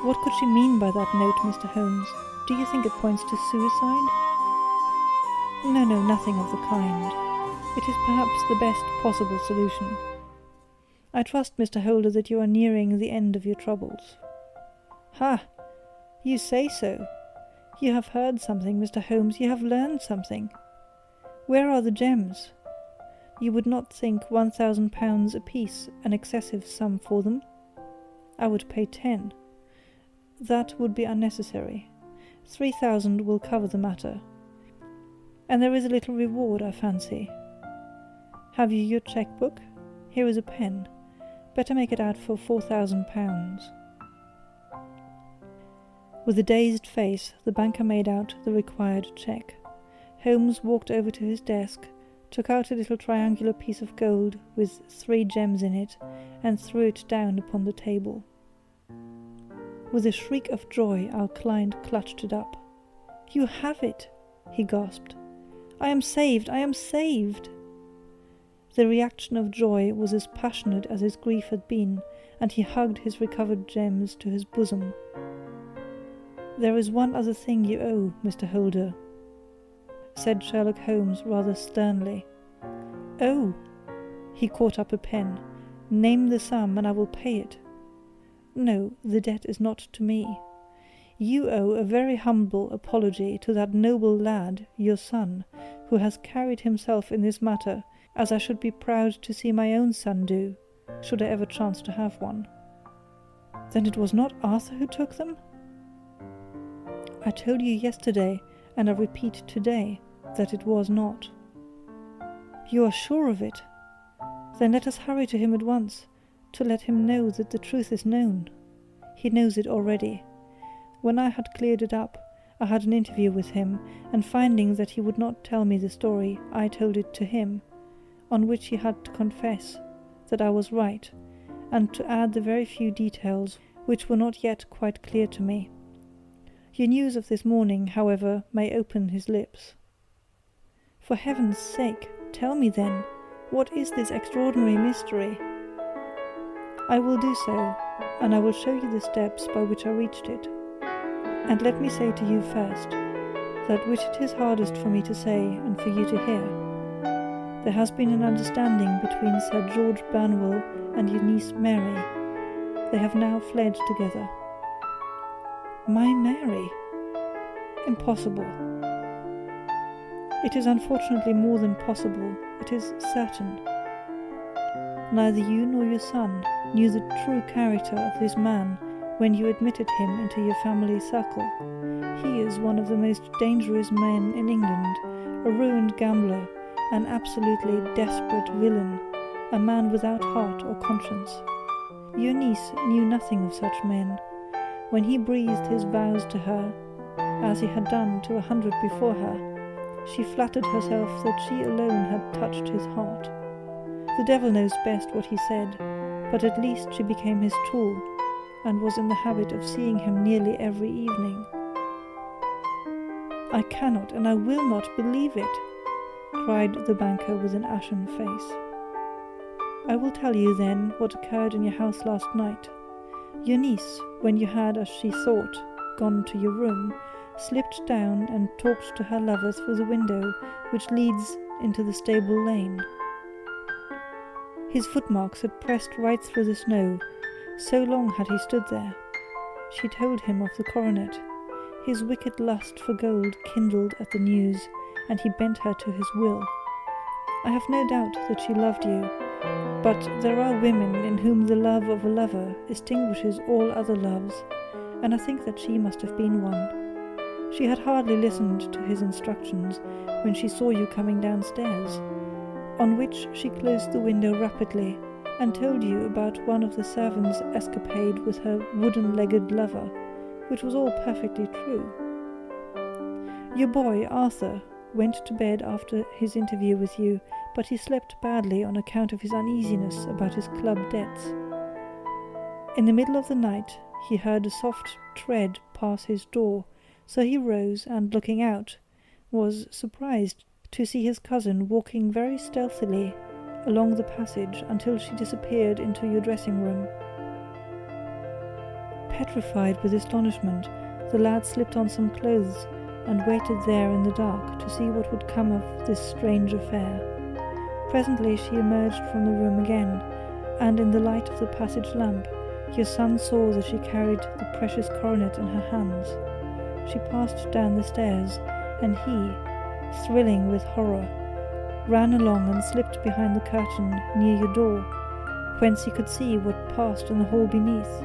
What could she mean by that note, Mr. Holmes? Do you think it points to suicide? No, nothing of the kind. It is perhaps the best possible solution. I trust, Mr. Holder, that you are nearing the end of your troubles. Ha! You say so. You have heard something, Mr. Holmes, you have learned something. Where are the gems? You would not think £1,000 apiece an excessive sum for them? I would pay 10. That would be unnecessary. 3,000 will cover the matter. And there is a little reward, I fancy. Have you your cheque-book? Here is a pen. Better make it out for £4,000. With a dazed face, the banker made out the required cheque. Holmes walked over to his desk, took out a little triangular piece of gold with 3 gems in it, and threw it down upon the table. With a shriek of joy, our client clutched it up. "You have it!" he gasped. "I am saved! I am saved!" The reaction of joy was as passionate as his grief had been, and he hugged his recovered gems to his bosom. "There is one other thing you owe, Mr. Holder," said Sherlock Holmes rather sternly. "Oh!" He caught up a pen. "Name the sum, and I will pay it." "No, the debt is not to me. You owe a very humble apology to that noble lad, your son, who has carried himself in this matter as I should be proud to see my own son do, should I ever chance to have one." "Then it was not Arthur who took them?" "I told you yesterday, and I repeat today, that it was not." "You are sure of it? Then let us hurry to him at once, to let him know that the truth is known. He knows it already. When I had cleared it up, I had an interview with him, and finding that he would not tell me the story, I told it to him, on which he had to confess that I was right, and to add the very few details which were not yet quite clear to me. Your news of this morning, however, may open his lips. For heaven's sake, tell me then, what is this extraordinary mystery?" "I will do so, and I will show you the steps by which I reached it. And let me say to you first, that which it is hardest for me to say and for you to hear. There has been an understanding between Sir George Burnwell and your niece Mary. They have now fled together." "My Mary? Impossible." "It is unfortunately more than possible, it is certain. Neither you nor your son knew the true character of this man when you admitted him into your family circle. He is one of the most dangerous men in England, a ruined gambler, an absolutely desperate villain, a man without heart or conscience. Your niece knew nothing of such men. When he breathed his vows to her, as he had done to 100 before her, she flattered herself that she alone had touched his heart. The devil knows best what he said, but at least she became his tool, and was in the habit of seeing him nearly every evening." "I cannot and I will not believe it," cried the banker with an ashen face. "I will tell you then what occurred in your house last night. Your niece, when you had, as she thought, gone to your room, slipped down and talked to her lover through the window which leads into the stable lane. His footmarks had pressed right through the snow, so long had he stood there. She told him of the coronet. His wicked lust for gold kindled at the news, and he bent her to his will. I have no doubt that she loved you, but there are women in whom the love of a lover extinguishes all other loves, and I think that she must have been one. She had hardly listened to his instructions when she saw you coming downstairs, on which she closed the window rapidly, and told you about one of the servants' escapade with her wooden-legged lover, which was all perfectly true. Your boy, Arthur, went to bed after his interview with you, but he slept badly on account of his uneasiness about his club debts. In the middle of the night he heard a soft tread pass his door, so he rose and, looking out, was surprised to see his cousin walking very stealthily along the passage until she disappeared into your dressing-room. Petrified with astonishment, the lad slipped on some clothes and waited there in the dark to see what would come of this strange affair. Presently she emerged from the room again, and in the light of the passage lamp your son saw that she carried the precious coronet in her hands. She passed down the stairs, and he, thrilling with horror, ran along and slipped behind the curtain near your door, whence he could see what passed in the hall beneath.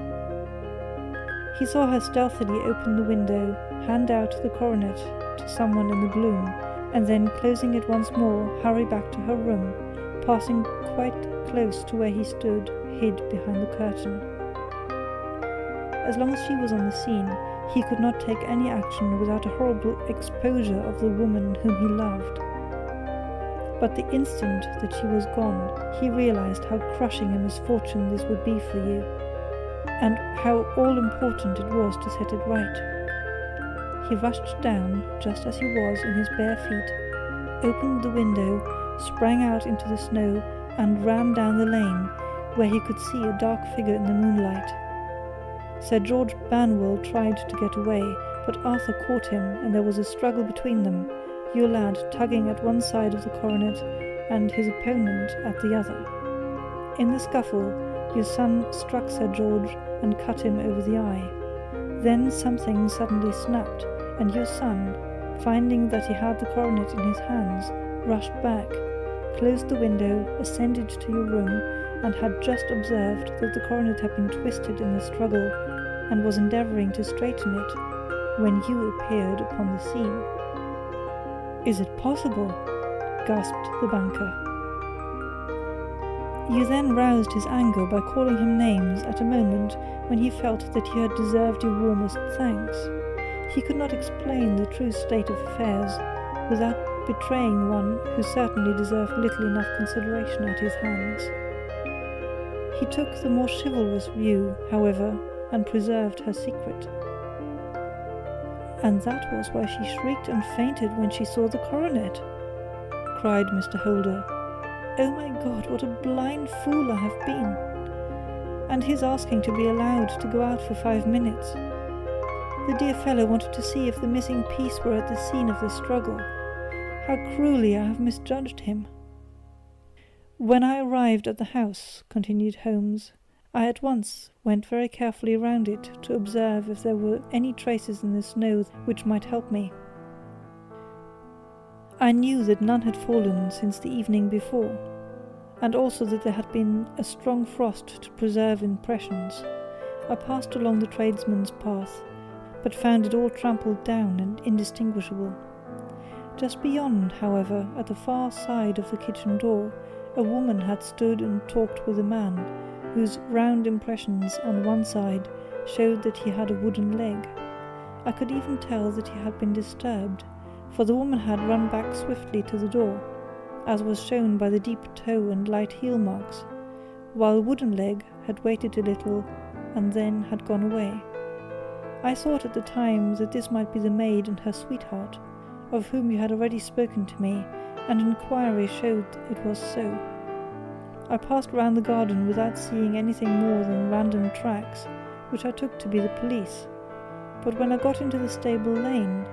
He saw her stealthily open the window, hand out the coronet to someone in the gloom, and then, closing it once more, hurry back to her room, passing quite close to where he stood, hid behind the curtain. As long as she was on the scene, he could not take any action without a horrible exposure of the woman whom he loved. But the instant that she was gone, he realized how crushing a misfortune this would be for you, and how all-important it was to set it right. He rushed down, just as he was, in his bare feet, opened the window, sprang out into the snow, and ran down the lane, where he could see a dark figure in the moonlight. Sir George Banwell tried to get away, but Arthur caught him, and there was a struggle between them, your lad tugging at one side of the coronet, and his opponent at the other. In the scuffle, your son struck Sir George and cut him over the eye. Then something suddenly snapped, and your son, finding that he had the coronet in his hands, rushed back, closed the window, ascended to your room, and had just observed that the coronet had been twisted in the struggle, and was endeavouring to straighten it, when you appeared upon the scene. "Is it possible?" gasped the banker. You then roused his anger by calling him names at a moment when he felt that he had deserved your warmest thanks. He could not explain the true state of affairs without betraying one who certainly deserved little enough consideration at his hands. He took the more chivalrous view, however, and preserved her secret. "And that was why she shrieked and fainted when she saw the coronet," cried Mr. Holder. "Oh my God, what a blind fool I have been! And his asking to be allowed to go out for 5 minutes. The dear fellow wanted to see if the missing piece were at the scene of the struggle. How cruelly I have misjudged him." "When I arrived at the house," continued Holmes, "I at once went very carefully round it to observe if there were any traces in the snow which might help me. I knew that none had fallen since the evening before, and also that there had been a strong frost to preserve impressions. I passed along the tradesman's path, but found it all trampled down and indistinguishable. Just beyond, however, at the far side of the kitchen door, a woman had stood and talked with a man, whose round impressions on one side showed that he had a wooden leg. I could even tell that he had been disturbed, for the woman had run back swiftly to the door, as was shown by the deep toe and light heel marks, while Wooden Leg had waited a little and then had gone away. I thought at the time that this might be the maid and her sweetheart, of whom you had already spoken to me, and inquiry showed it was so. I passed round the garden without seeing anything more than random tracks, which I took to be the police, but when I got into the stable lane,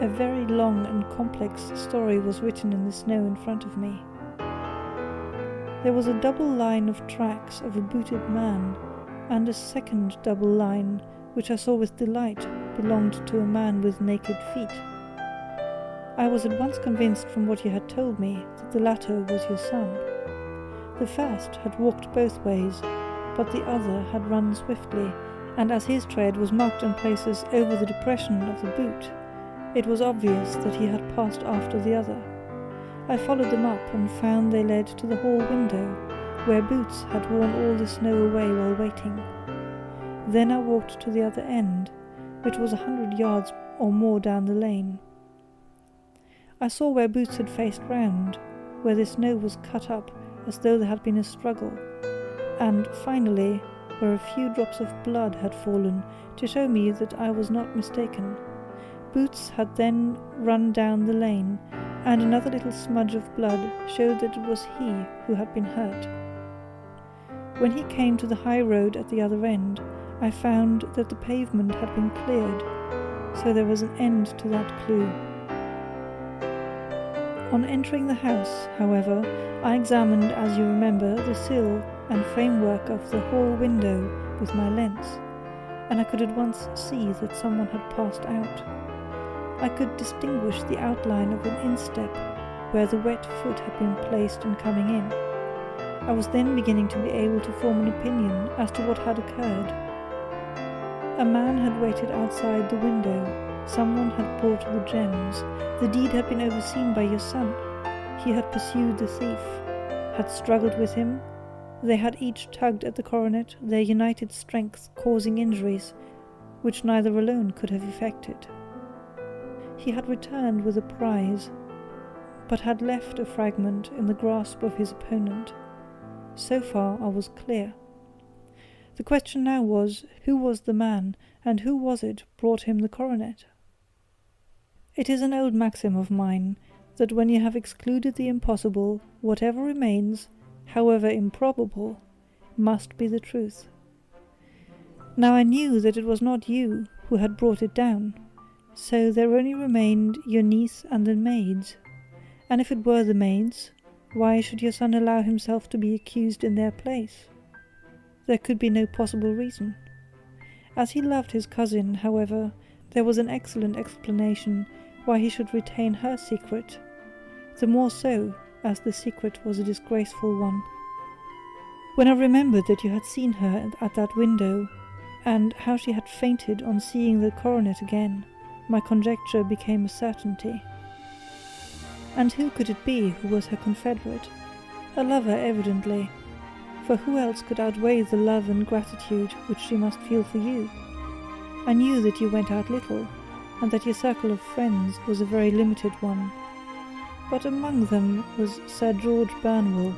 a very long and complex story was written in the snow in front of me. There was a double line of tracks of a booted man, and a second double line, which I saw with delight, belonged to a man with naked feet. I was at once convinced from what you had told me that the latter was your son. The first had walked both ways, but the other had run swiftly, and as his tread was marked in places over the depression of the boot, it was obvious that he had passed after the other. I followed them up and found they led to the hall window, where Boots had worn all the snow away while waiting. Then I walked to the other end, which was 100 yards or more down the lane. I saw where Boots had faced round, where the snow was cut up as though there had been a struggle, and finally where a few drops of blood had fallen to show me that I was not mistaken. Boots had then run down the lane, and another little smudge of blood showed that it was he who had been hurt. When he came to the high road at the other end, I found that the pavement had been cleared, so there was an end to that clue. On entering the house, however, I examined, as you remember, the sill and framework of the hall window with my lens, and I could at once see that someone had passed out. I could distinguish the outline of an instep, where the wet foot had been placed in coming in. I was then beginning to be able to form an opinion as to what had occurred. A man had waited outside the window. Someone had brought the gems. The deed had been overseen by your son. He had pursued the thief, had struggled with him. They had each tugged at the coronet, their united strength causing injuries which neither alone could have effected. He had returned with a prize, but had left a fragment in the grasp of his opponent. So far I was clear. The question now was, who was the man, and who was it brought him the coronet? It is an old maxim of mine, that when you have excluded the impossible, whatever remains, however improbable, must be the truth. Now I knew that it was not you who had brought it down, so there only remained your niece and the maids. And if it were the maids, why should your son allow himself to be accused in their place? There could be no possible reason. As he loved his cousin, however, there was an excellent explanation why he should retain her secret, the more so as the secret was a disgraceful one. When I remembered that you had seen her at that window, and how she had fainted on seeing the coronet again, my conjecture became a certainty. And who could it be who was her confederate? A lover, evidently, for who else could outweigh the love and gratitude which she must feel for you? I knew that you went out little, and that your circle of friends was a very limited one. But among them was Sir George Burnwell.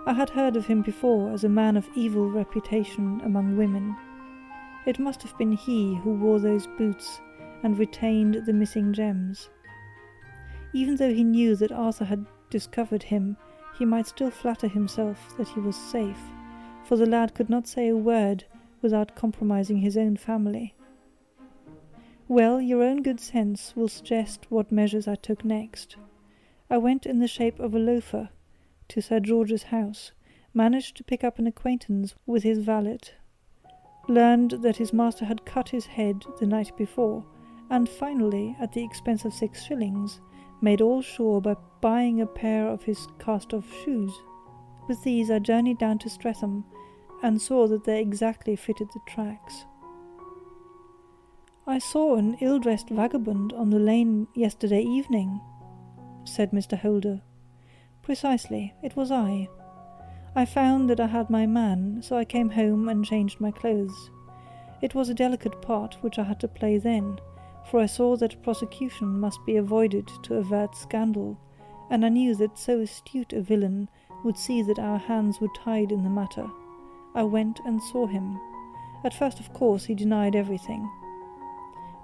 I had heard of him before as a man of evil reputation among women. It must have been he who wore those boots and retained the missing gems. Even though he knew that Arthur had discovered him, he might still flatter himself that he was safe, for the lad could not say a word without compromising his own family. Well, your own good sense will suggest what measures I took next. I went in the shape of a loafer to Sir George's house, managed to pick up an acquaintance with his valet, learned that his master had cut his head the night before, and finally, at the expense of 6 shillings, made all sure by buying a pair of his cast-off shoes. With these I journeyed down to Streatham, and saw that they exactly fitted the tracks. "I saw an ill-dressed vagabond on the lane yesterday evening," said Mr. Holder. "Precisely, it was I. I found that I had my man, so I came home and changed my clothes. It was a delicate part which I had to play then, for I saw that prosecution must be avoided to avert scandal, and I knew that so astute a villain would see that our hands were tied in the matter. I went and saw him. At first, of course, he denied everything.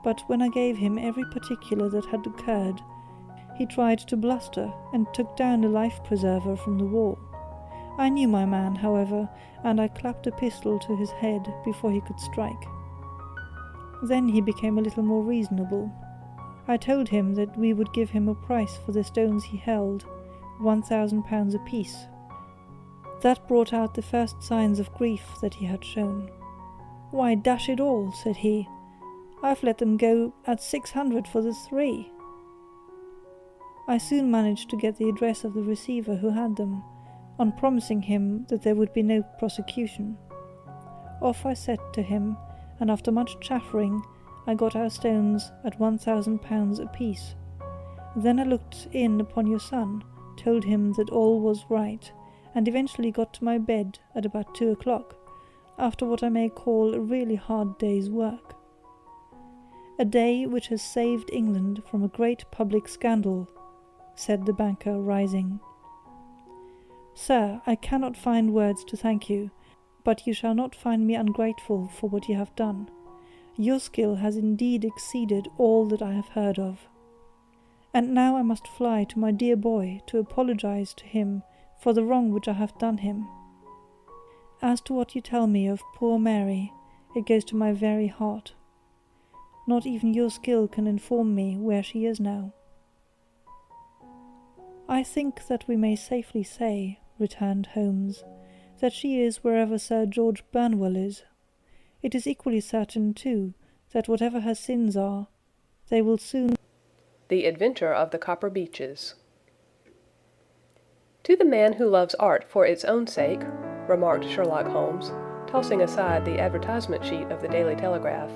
But when I gave him every particular that had occurred, he tried to bluster and took down a life-preserver from the wall. I knew my man, however, and I clapped a pistol to his head before he could strike. Then he became a little more reasonable. I told him that we would give him a price for the stones he held, £1,000 apiece. That brought out the first signs of grief that he had shown. "Why, dash it all," said he, "I've let them go at 600 for the 3. I soon managed to get the address of the receiver who had them, on promising him that there would be no prosecution. Off I set to him, and after much chaffering, I got our stones at £1,000 apiece. Then I looked in upon your son, told him that all was right, and eventually got to my bed at about 2 o'clock, after what I may call a really hard day's work. A day which has saved England from a great public scandal," said the banker, rising. "Sir, I cannot find words to thank you, but you shall not find me ungrateful for what you have done. Your skill has indeed exceeded all that I have heard of. And now I must fly to my dear boy to apologize to him for the wrong which I have done him. As to what you tell me of poor Mary, it goes to my very heart. Not even your skill can inform me where she is now." "I think that we may safely say," returned Holmes, "that she is wherever Sir George Burnwell is. It is equally certain, too, that whatever her sins are, they will soon—" The Adventure of the Copper Beeches. "To the man who loves art for its own sake," remarked Sherlock Holmes, tossing aside the advertisement sheet of the Daily Telegraph,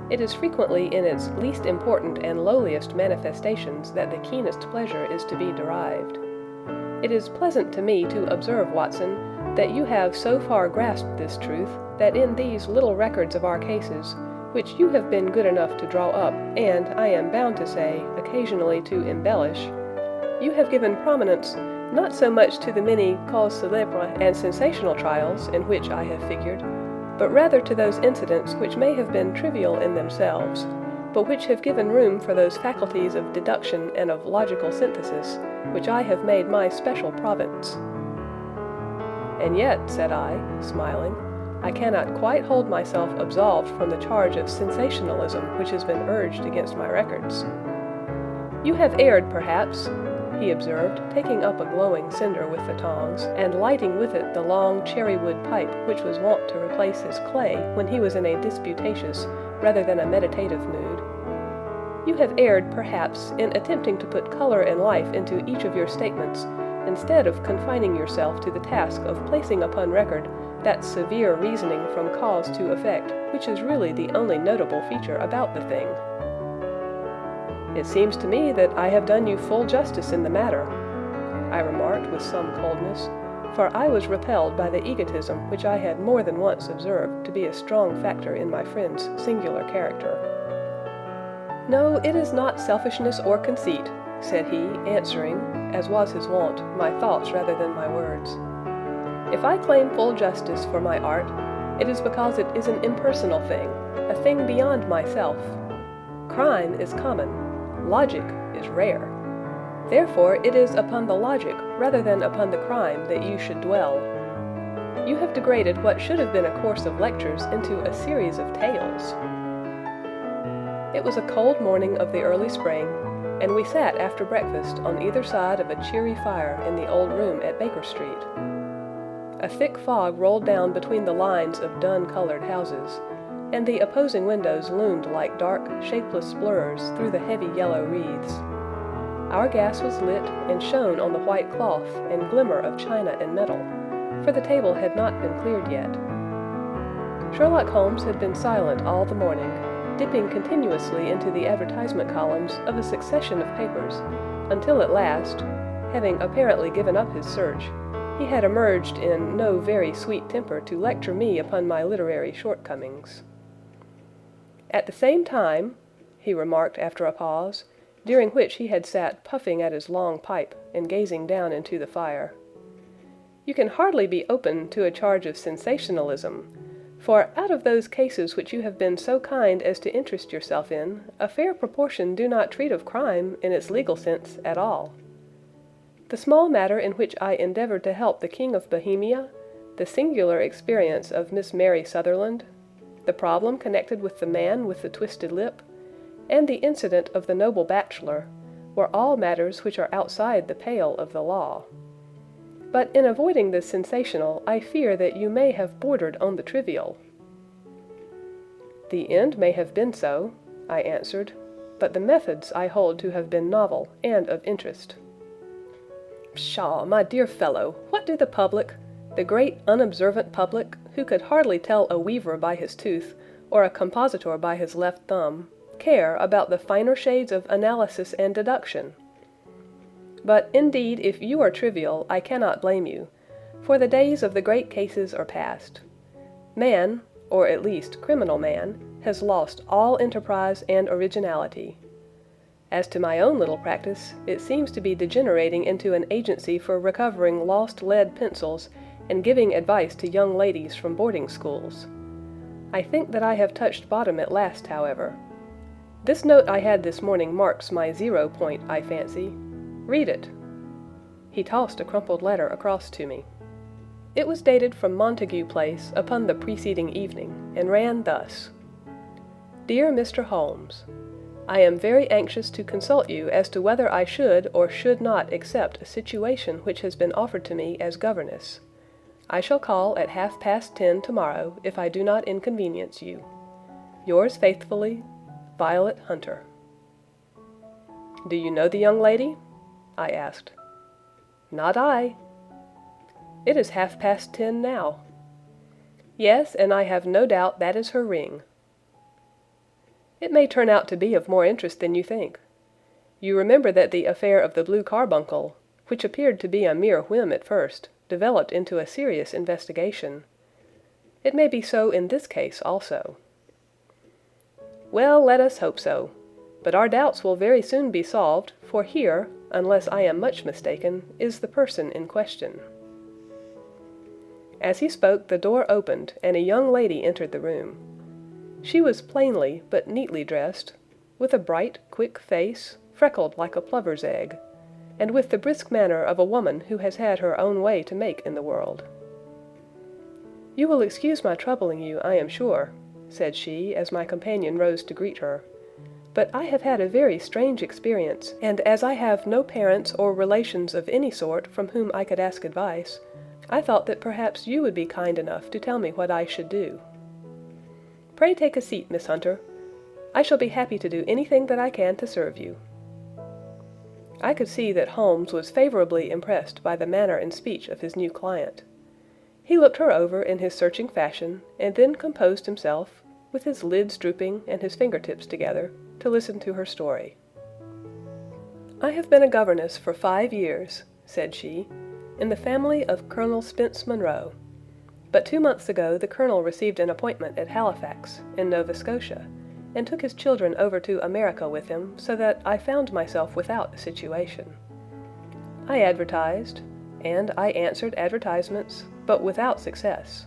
"it is frequently in its least important and lowliest manifestations that the keenest pleasure is to be derived. It is pleasant to me to observe, Watson, that you have so far grasped this truth that in these little records of our cases, which you have been good enough to draw up and, I am bound to say, occasionally to embellish, you have given prominence not so much to the many causes célèbres and sensational trials in which I have figured, but rather to those incidents which may have been trivial in themselves, but which have given room for those faculties of deduction and of logical synthesis which I have made my special province." "And yet," said I, smiling, "I cannot quite hold myself absolved from the charge of sensationalism which has been urged against my records." "You have erred, perhaps," he observed, taking up a glowing cinder with the tongs, and lighting with it the long cherry-wood pipe which was wont to replace his clay when he was in a disputatious rather than a meditative mood. "You have erred, perhaps, in attempting to put color and life into each of your statements, instead of confining yourself to the task of placing upon record that severe reasoning from cause to effect which is really the only notable feature about the thing." "It seems to me that I have done you full justice in the matter," I remarked with some coldness, for I was repelled by the egotism which I had more than once observed to be a strong factor in my friend's singular character. "No, it is not selfishness or conceit," said he, answering, as was his wont, my thoughts rather than my words. "If I claim full justice for my art, it is because it is an impersonal thing, a thing beyond myself. Crime is common. Logic is rare. Therefore it is upon the logic rather than upon the crime that you should dwell. You have degraded what should have been a course of lectures into a series of tales." It was a cold morning of the early spring, and we sat after breakfast on either side of a cheery fire in the old room at Baker Street. A thick fog rolled down between the lines of dun-colored houses, and the opposing windows loomed like dark, shapeless blurs through the heavy yellow wreaths. Our gas was lit and shone on the white cloth and glimmer of china and metal, for the table had not been cleared yet. Sherlock Holmes had been silent all the morning, dipping continuously into the advertisement columns of a succession of papers, until at last, having apparently given up his search, he had emerged in no very sweet temper to lecture me upon my literary shortcomings. "At the same time," he remarked after a pause, during which he had sat puffing at his long pipe and gazing down into the fire, "you can hardly be open to a charge of sensationalism, for out of those cases which you have been so kind as to interest yourself in, a fair proportion do not treat of crime in its legal sense at all. The small matter in which I endeavored to help the King of Bohemia, the singular experience of Miss Mary Sutherland, the problem connected with the man with the twisted lip, and the incident of the noble bachelor, were all matters which are outside the pale of the law. But in avoiding the sensational, I fear that you may have bordered on the trivial." "The end may have been so," I answered, "but the methods I hold to have been novel and of interest." "Pshaw, my dear fellow, what do the public, the great unobservant public, who could hardly tell a weaver by his tooth, or a compositor by his left thumb, care about the finer shades of analysis and deduction? But, indeed, if you are trivial, I cannot blame you, for the days of the great cases are past. Man, or at least criminal man, has lost all enterprise and originality. As to my own little practice, it seems to be degenerating into an agency for recovering lost lead pencils and giving advice to young ladies from boarding schools. I think that I have touched bottom at last, however. This note I had this morning marks my 0 point, I fancy. Read it." He tossed a crumpled letter across to me. It was dated from Montague Place upon the preceding evening, and ran thus: "Dear Mr. Holmes, I am very anxious to consult you as to whether I should or should not accept a situation which has been offered to me as governess. I shall call at 10:30 tomorrow if I do not inconvenience you. Yours faithfully, Violet Hunter." "Do you know the young lady?" I asked. Not I. It is 10:30 now. Yes, and I have no doubt that is her ring. It may turn out to be of more interest than you think. You remember that the affair of the blue carbuncle, which appeared to be a mere whim at first, developed into a serious investigation. It may be so in this case also. Well, let us hope so. But our doubts will very soon be solved, for here, unless I am much mistaken, is the person in question. As he spoke, the door opened, and a young lady entered the room. She was plainly but neatly dressed, with a bright, quick face, freckled like a plover's egg, and with the brisk manner of a woman who has had her own way to make in the world. "You will excuse my troubling you, I am sure," said she, as my companion rose to greet her, "but I have had a very strange experience, and as I have no parents or relations of any sort from whom I could ask advice, I thought that perhaps you would be kind enough to tell me what I should do. Pray take a seat, Miss Hunter. I shall be happy to do anything that I can to serve you." I could see that Holmes was favorably impressed by the manner and speech of his new client. He looked her over in his searching fashion, and then composed himself, with his lids drooping and his fingertips together, to listen to her story. "I have been a governess for 5 years," said she, "in the family of Colonel Spence Monroe. But 2 months ago the Colonel received an appointment at Halifax, in Nova Scotia, and took his children over to America with him, so that I found myself without a situation. I advertised, and I answered advertisements, but without success.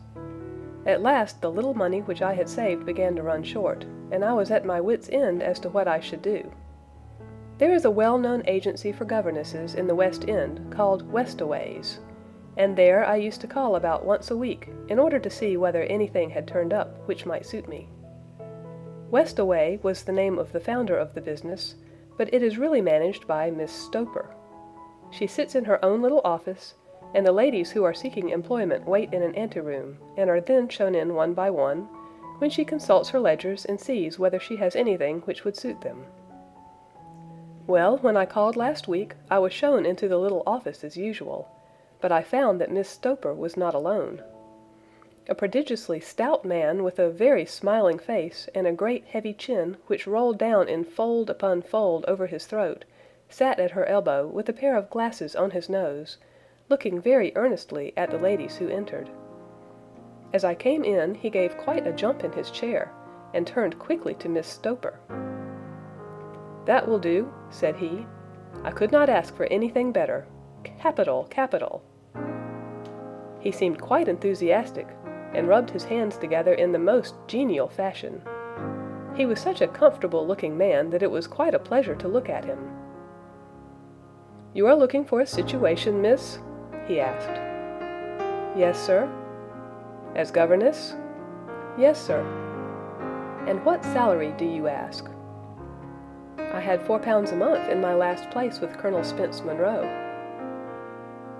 At last the little money which I had saved began to run short, and I was at my wits' end as to what I should do. There is a well-known agency for governesses in the West End called Westaways, and there I used to call about once a week in order to see whether anything had turned up which might suit me. Westaway was the name of the founder of the business, but it is really managed by Miss Stoper. She sits in her own little office, and the ladies who are seeking employment wait in an anteroom, and are then shown in one by one, when she consults her ledgers and sees whether she has anything which would suit them. Well, when I called last week, I was shown into the little office as usual, but I found that Miss Stoper was not alone. A prodigiously stout man with a very smiling face and a great heavy chin which rolled down in fold upon fold over his throat, sat at her elbow with a pair of glasses on his nose, looking very earnestly at the ladies who entered. As I came in, he gave quite a jump in his chair, and turned quickly to Miss Stoper. "That will do," said he. "I could not ask for anything better. Capital, capital." He seemed quite enthusiastic, and rubbed his hands together in the most genial fashion. He was such a comfortable-looking man that it was quite a pleasure to look at him. "You are looking for a situation, miss?" he asked. "Yes, sir." "As governess?" "Yes, sir." "And what salary do you ask?" "I had £4 a month in my last place with Colonel Spence Monroe."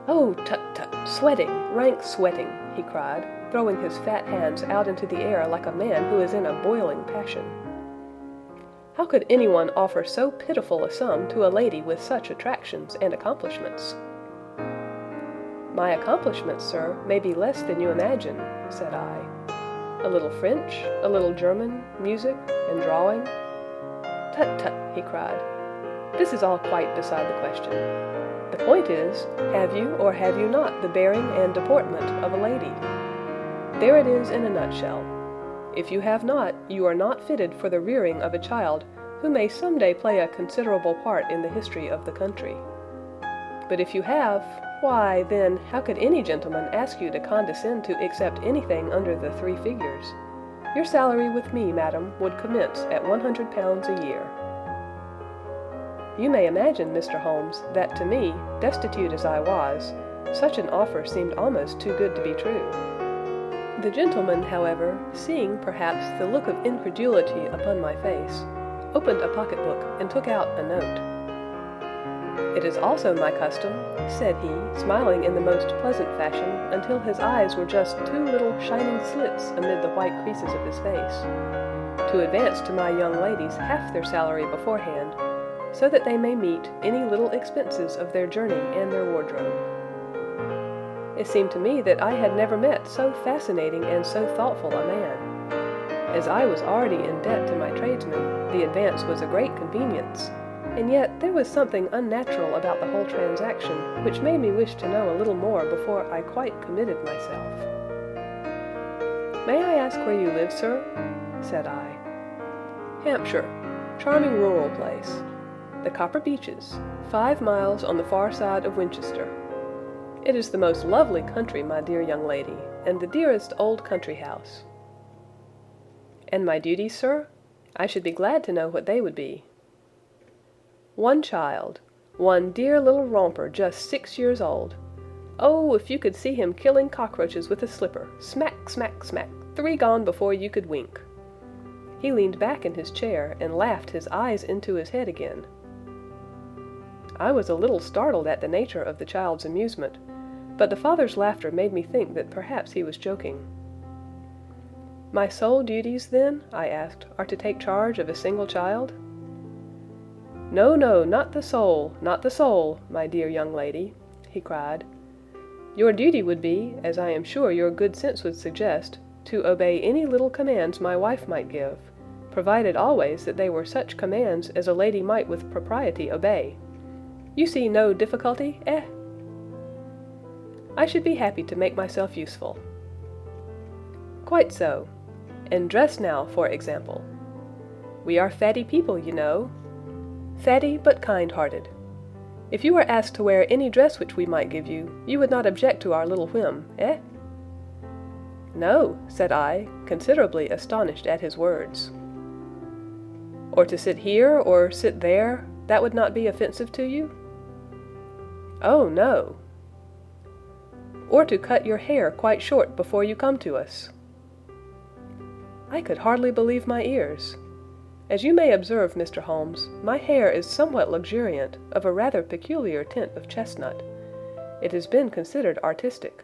"Oh, tut, tut, sweating, rank sweating," he cried, throwing his fat hands out into the air like a man who is in a boiling passion. "How could anyone offer so pitiful a sum to a lady with such attractions and accomplishments?" "My accomplishments, sir, may be less than you imagine," said I. "A little French, a little German, music, and drawing." "Tut, tut," he cried. "This is all quite beside the question. The point is, have you or have you not the bearing and deportment of a lady? There it is in a nutshell. If you have not, you are not fitted for the rearing of a child who may some day play a considerable part in the history of the country. But if you have, why, then, how could any gentleman ask you to condescend to accept anything under the 3 figures? Your salary with me, madam, would commence at £100 a year." You may imagine, Mr. Holmes, that to me, destitute as I was, such an offer seemed almost too good to be true. The gentleman, however, seeing perhaps the look of incredulity upon my face, opened a pocketbook and took out a note. "It is also my custom," said he, smiling in the most pleasant fashion until his eyes were just 2 little shining slits amid the white creases of his face, "to advance to my young ladies half their salary beforehand, so that they may meet any little expenses of their journey and their wardrobe. It seemed to me that I had never met so fascinating and so thoughtful a man. As I was already in debt to my tradesmen, the advance was a great convenience, and yet there was something unnatural about the whole transaction which made me wish to know a little more before I quite committed myself. "May I ask where you live, sir?" said I. "Hampshire. Charming rural place. The Copper Beeches, 5 miles on the far side of Winchester. It is the most lovely country, my dear young lady, and the dearest old country house." "And my duties, sir? I should be glad to know what they would be." "One child, one dear little romper just 6 years old. Oh, if you could see him killing cockroaches with a slipper, smack, smack, smack, 3 gone before you could wink." He leaned back in his chair and laughed his eyes into his head again. I was a little startled at the nature of the child's amusement, but the father's laughter made me think that perhaps he was joking. "My sole duties, then," I asked, "are to take charge of a single child?" "No, no, not the sole, not the sole, my dear young lady," he cried. "Your duty would be, as I am sure your good sense would suggest, to obey any little commands my wife might give, provided always that they were such commands as a lady might with propriety obey. You see no difficulty, eh?" "I should be happy to make myself useful." "Quite so. And dress now, for example. We are fatty people, you know. Fatty but kind-hearted. If you were asked to wear any dress which we might give you, you would not object to our little whim, eh?" "No," said I, considerably astonished at his words. "Or to sit here, or sit there, that would not be offensive to you?" "Oh, no." "Or to cut your hair quite short before you come to us?" I could hardly believe my ears. As you may observe, Mr. Holmes, my hair is somewhat luxuriant, of a rather peculiar tint of chestnut. It has been considered artistic.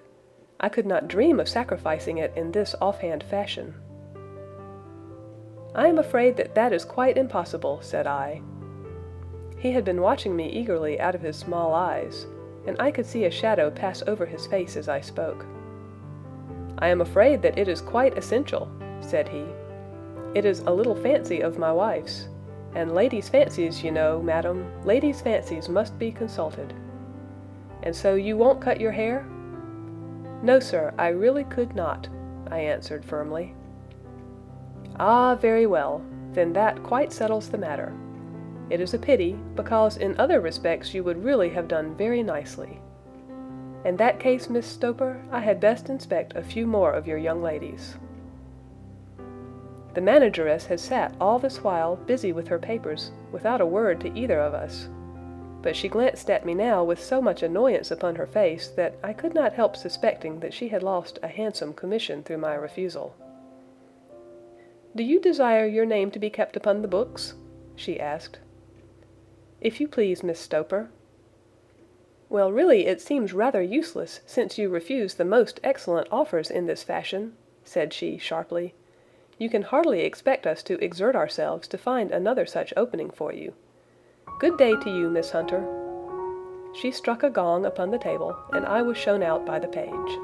I could not dream of sacrificing it in this offhand fashion. "I am afraid that that is quite impossible," said I. He had been watching me eagerly out of his small eyes, and I could see a shadow pass over his face as I spoke. "I am afraid that it is quite essential," said he. "It is a little fancy of my wife's, and ladies' fancies, you know, madam, ladies' fancies must be consulted. And so you won't cut your hair?" "No, sir, I really could not," I answered firmly. "Ah, very well, then that quite settles the matter. It is a pity, because in other respects you would really have done very nicely. In that case, Miss Stoper, I had best inspect a few more of your young ladies." The manageress had sat all this while busy with her papers, without a word to either of us. But she glanced at me now with so much annoyance upon her face that I could not help suspecting that she had lost a handsome commission through my refusal. "Do you desire your name to be kept upon the books?" she asked. "If you please, Miss Stoper." "Well, really it seems rather useless, since you refuse the most excellent offers in this fashion," said she sharply. "You can hardly expect us to exert ourselves to find another such opening for you. Good day to you, Miss Hunter." She struck a gong upon the table, and I was shown out by the page.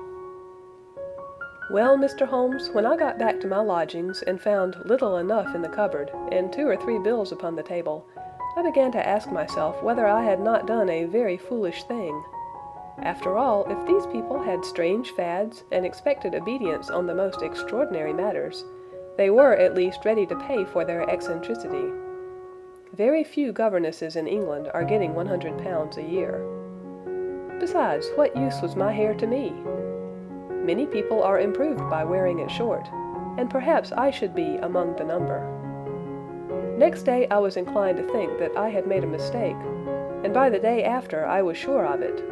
Well, Mr. Holmes, when I got back to my lodgings and found little enough in the cupboard, and 2 or 3 bills upon the table, I began to ask myself whether I had not done a very foolish thing. After all, if these people had strange fads and expected obedience on the most extraordinary matters, they were at least ready to pay for their eccentricity. Very few governesses in England are getting £100 a year. Besides, what use was my hair to me? Many people are improved by wearing it short, and perhaps I should be among the number. Next day I was inclined to think that I had made a mistake, and by the day after I was sure of it.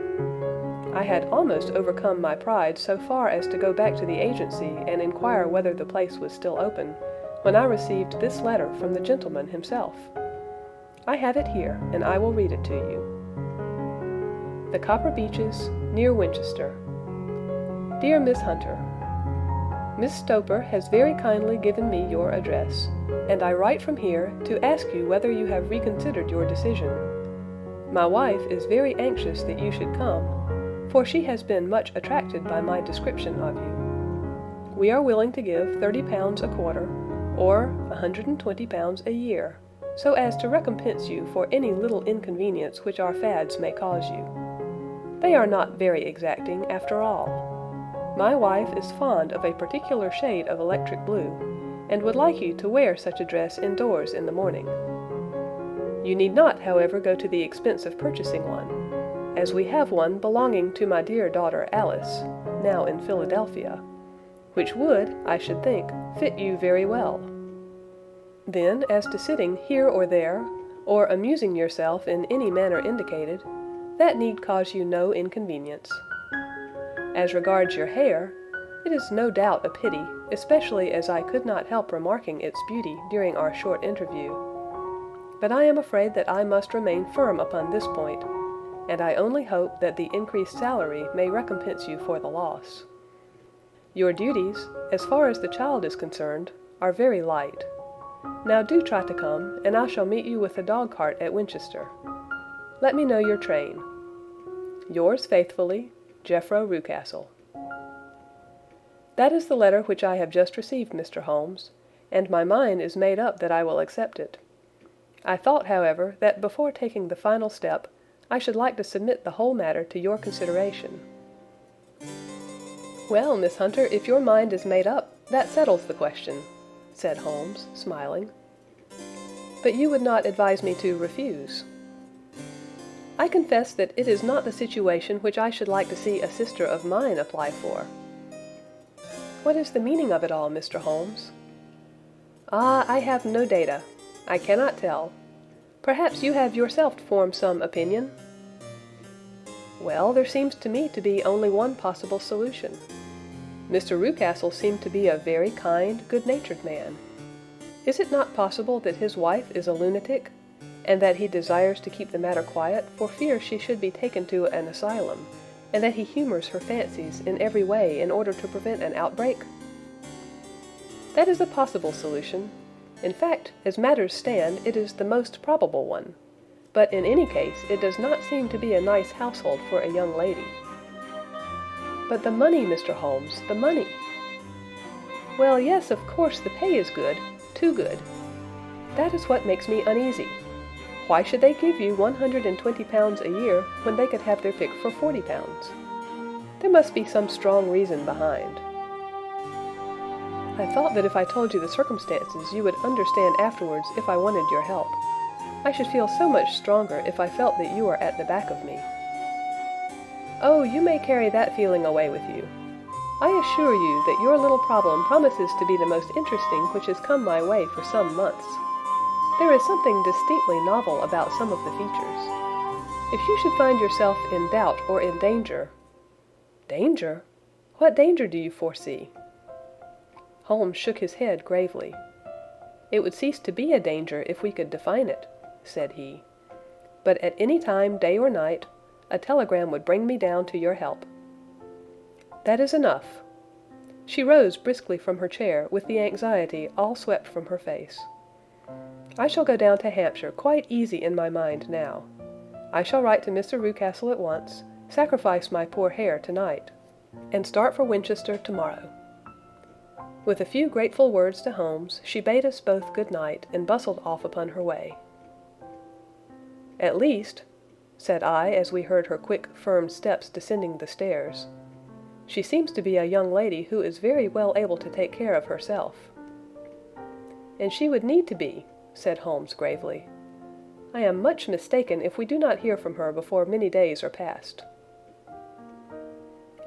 I had almost overcome my pride so far as to go back to the agency and inquire whether the place was still open, when I received this letter from the gentleman himself. I have it here, and I will read it to you. The Copper Beeches, near Winchester. Dear Miss Hunter, Miss Stoper has very kindly given me your address, and I write from here to ask you whether you have reconsidered your decision. My wife is very anxious that you should come, for she has been much attracted by my description of you. We are willing to give £30 a quarter, or £120 a year, so as to recompense you for any little inconvenience which our fads may cause you. They are not very exacting, after all. My wife is fond of a particular shade of electric blue, and would like you to wear such a dress indoors in the morning. You need not, however, go to the expense of purchasing one, as we have one belonging to my dear daughter Alice, now in Philadelphia, which would, I should think, fit you very well. Then, as to sitting here or there, or amusing yourself in any manner indicated, that need cause you no inconvenience. As regards your hair, it is no doubt a pity, especially as I could not help remarking its beauty during our short interview. But I am afraid that I must remain firm upon this point, and I only hope that the increased salary may recompense you for the loss. Your duties, as far as the child is concerned, are very light. Now do try to come, and I shall meet you with the dog cart at Winchester. Let me know your train. Yours faithfully, Jethro Rucastle. That is the letter which I have just received, Mr. Holmes, and my mind is made up that I will accept it. I thought, however, that before taking the final step, I should like to submit the whole matter to your consideration. Well, Miss Hunter, if your mind is made up, that settles the question, said Holmes, smiling. But you would not advise me to refuse. I confess that it is not the situation which I should like to see a sister of mine apply for. What is the meaning of it all, Mr. Holmes? Ah, I have no data. I cannot tell. Perhaps you have yourself formed some opinion? Well, there seems to me to be only one possible solution. Mr. Rucastle seemed to be a very kind, good-natured man. Is it not possible that his wife is a lunatic, and that he desires to keep the matter quiet for fear she should be taken to an asylum, and that he humors her fancies in every way in order to prevent an outbreak? That is a possible solution. In fact, as matters stand, it is the most probable one. But in any case, it does not seem to be a nice household for a young lady. But the money, Mr. Holmes, the money. Well, yes, of course, the pay is good, too good. That is what makes me uneasy. Why should they give you £120 a year when they could have their pick for £40? There must be some strong reason behind. I thought that if I told you the circumstances, you would understand afterwards if I wanted your help. I should feel so much stronger if I felt that you were at the back of me. Oh, you may carry that feeling away with you. I assure you that your little problem promises to be the most interesting which has come my way for some months. There is something distinctly novel about some of the features. If you should find yourself in doubt or in danger— Danger? What danger do you foresee? Holmes shook his head gravely. It would cease to be a danger if we could define it, said he. But at any time, day or night, a telegram would bring me down to your help. That is enough. She rose briskly from her chair with the anxiety all swept from her face. I shall go down to Hampshire quite easy in my mind now. I shall write to Mr. Rucastle at once, sacrifice my poor hair tonight, and start for Winchester tomorrow. With a few grateful words to Holmes, she bade us both good night and bustled off upon her way. At least, said I as we heard her quick, firm steps descending the stairs, she seems to be a young lady who is very well able to take care of herself. And she would need to be, said Holmes gravely. I am much mistaken if we do not hear from her before many days are past.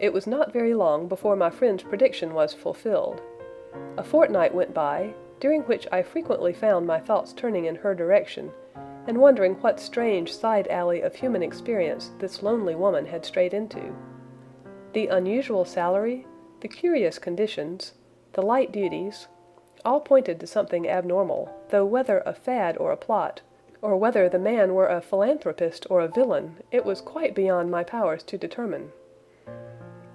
It was not very long before my friend's prediction was fulfilled. A fortnight went by, during which I frequently found my thoughts turning in her direction, and wondering what strange side alley of human experience this lonely woman had strayed into. The unusual salary, the curious conditions, the light duties, all pointed to something abnormal, though whether a fad or a plot, or whether the man were a philanthropist or a villain, it was quite beyond my powers to determine.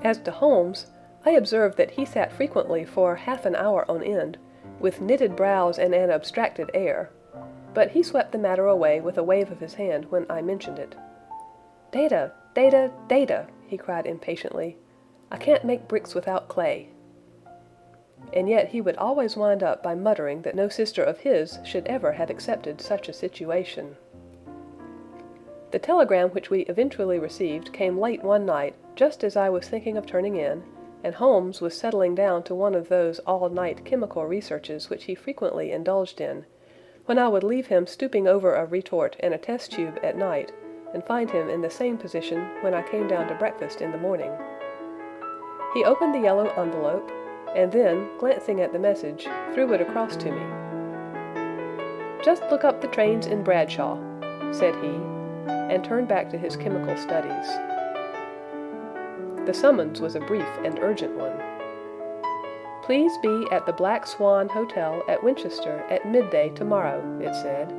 As to Holmes, I observed that he sat frequently for half an hour on end, with knitted brows and an abstracted air, but he swept the matter away with a wave of his hand when I mentioned it. "Data, data, data!" he cried impatiently. "I can't make bricks without clay." And yet he would always wind up by muttering that no sister of his should ever have accepted such a situation. The telegram which we eventually received came late one night, just as I was thinking of turning in, and Holmes was settling down to one of those all-night chemical researches which he frequently indulged in, when I would leave him stooping over a retort and a test tube at night, and find him in the same position when I came down to breakfast in the morning. He opened the yellow envelope, and then, glancing at the message, threw it across to me. "Just look up the trains in Bradshaw," said he, and turned back to his chemical studies. The summons was a brief and urgent one. "Please be at the Black Swan Hotel at Winchester at midday tomorrow," it said.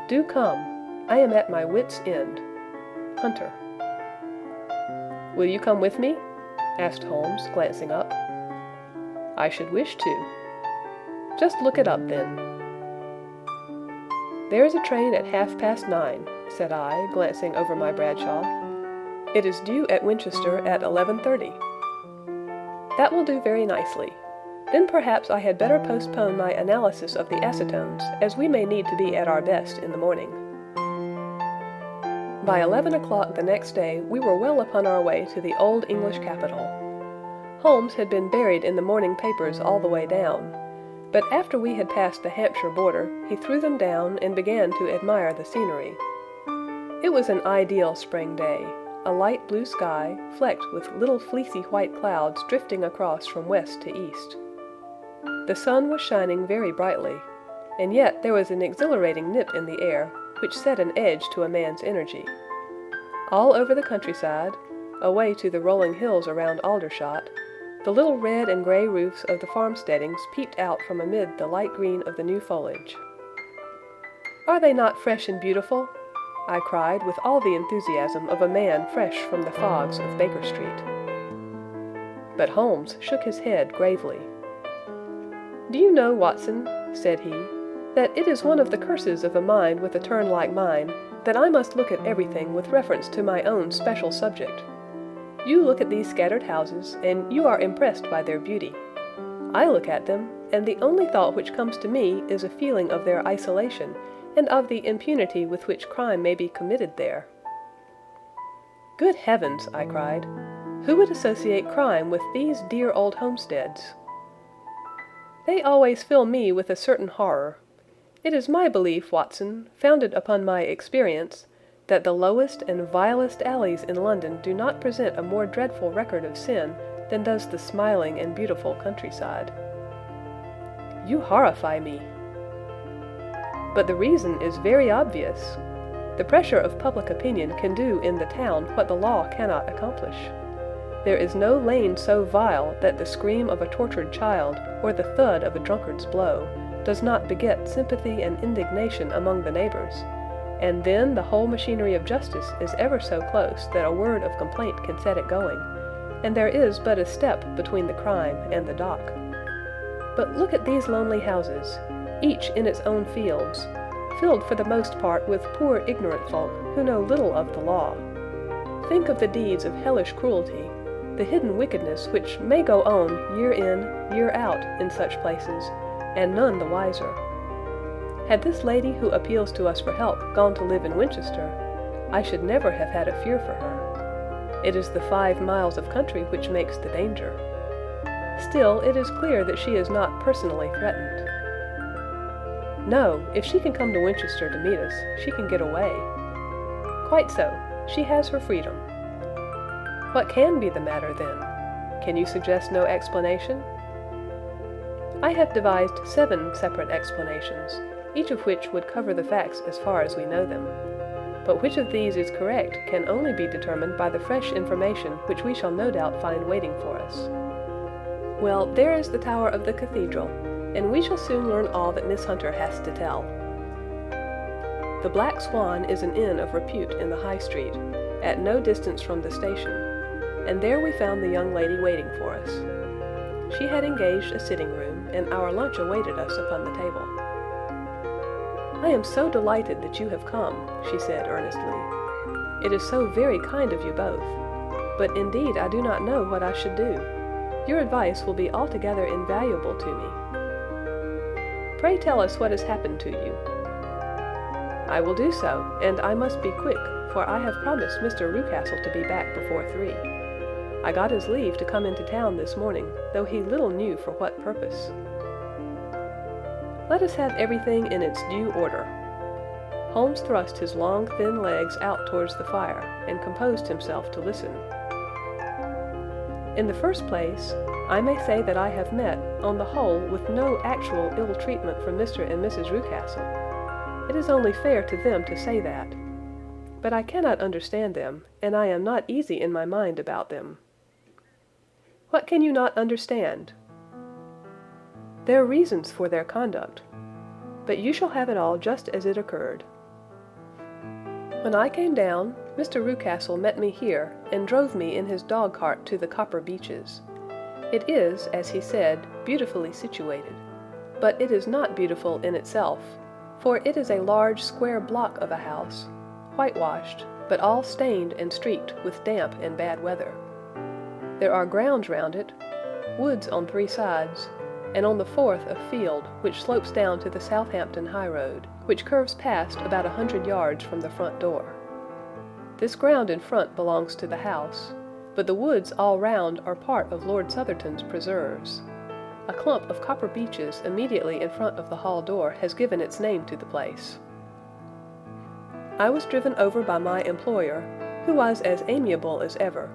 "Do come. I am at my wit's end. Hunter." "Will you come with me?" asked Holmes, glancing up. "I should wish to." "Just look it up, then." "There is a train at 9:30, said I, glancing over my Bradshaw. "It is due at Winchester at 11:30. "That will do very nicely. Then perhaps I had better postpone my analysis of the acetones, as we may need to be at our best in the morning." By 11 o'clock the next day we were well upon our way to the old English capital. Holmes had been buried in the morning papers all the way down, but after we had passed the Hampshire border, he threw them down and began to admire the scenery. It was an ideal spring day, a light blue sky, flecked with little fleecy white clouds drifting across from west to east. The sun was shining very brightly, and yet there was an exhilarating nip in the air, which set an edge to a man's energy. All over the countryside, away to the rolling hills around Aldershot, the little red and gray roofs of the farmsteadings peeped out from amid the light green of the new foliage. "Are they not fresh and beautiful?" I cried with all the enthusiasm of a man fresh from the fogs of Baker Street. But Holmes shook his head gravely. "Do you know, Watson," said he, "that it is one of the curses of a mind with a turn like mine that I must look at everything with reference to my own special subject. You look at these scattered houses, and you are impressed by their beauty. I look at them, and the only thought which comes to me is a feeling of their isolation, and of the impunity with which crime may be committed there." "Good heavens!" I cried. "Who would associate crime with these dear old homesteads?" "They always fill me with a certain horror. It is my belief, Watson, founded upon my experience, that the lowest and vilest alleys in London do not present a more dreadful record of sin than does the smiling and beautiful countryside." "You horrify me." "But the reason is very obvious. The pressure of public opinion can do in the town what the law cannot accomplish. There is no lane so vile that the scream of a tortured child, or the thud of a drunkard's blow, does not beget sympathy and indignation among the neighbors, and then the whole machinery of justice is ever so close that a word of complaint can set it going, and there is but a step between the crime and the dock. But look at these lonely houses, each in its own fields, filled for the most part with poor ignorant folk who know little of the law. Think of the deeds of hellish cruelty, the hidden wickedness which may go on year in, year out in such places, and none the wiser. Had this lady who appeals to us for help gone to live in Winchester, I should never have had a fear for her. It is the 5 miles of country which makes the danger. Still, it is clear that she is not personally threatened. No, if she can come to Winchester to meet us, she can get away. Quite so, she has her freedom. What can be the matter, then? Can you suggest no explanation? I have devised 7 separate explanations, each of which would cover the facts as far as we know them. But which of these is correct can only be determined by the fresh information which we shall no doubt find waiting for us. Well, there is the tower of the cathedral, and we shall soon learn all that Miss Hunter has to tell. The Black Swan is an inn of repute in the High Street, at no distance from the station, and there we found the young lady waiting for us. she had engaged a sitting room, and our lunch awaited us upon the table. "I am so delighted that you have come," she said earnestly. "It is so very kind of you both. But indeed I do not know what I should do. Your advice will be altogether invaluable to me. Pray tell us what has happened to you." "I will do so, and I must be quick, for I have promised Mr. Rucastle to be back before 3. I got his leave to come into town this morning, though he little knew for what purpose." "Let us have everything in its due order." Holmes thrust his long, thin legs out towards the fire, and composed himself to listen. "In the first place, I may say that I have met, on the whole, with no actual ill treatment from Mr. and Mrs. Rucastle. It is only fair to them to say that. But I cannot understand them, and I am not easy in my mind about them." "What can you not understand?" "Their reasons for their conduct. But you shall have it all just as it occurred. When I came down, Mr. Rucastle met me here, and drove me in his dog-cart to the Copper Beeches. It is, as he said, beautifully situated, but it is not beautiful in itself, for it is a large square block of a house, whitewashed, but all stained and streaked with damp and bad weather. There are grounds round it, woods on 3 sides, and on the 4th a field which slopes down to the Southampton high road, which curves past about 100 yards from the front door. This ground in front belongs to the house, but the woods all round are part of Lord Southerton's preserves. A clump of copper beeches immediately in front of the hall door has given its name to the place. I was driven over by my employer, who was as amiable as ever,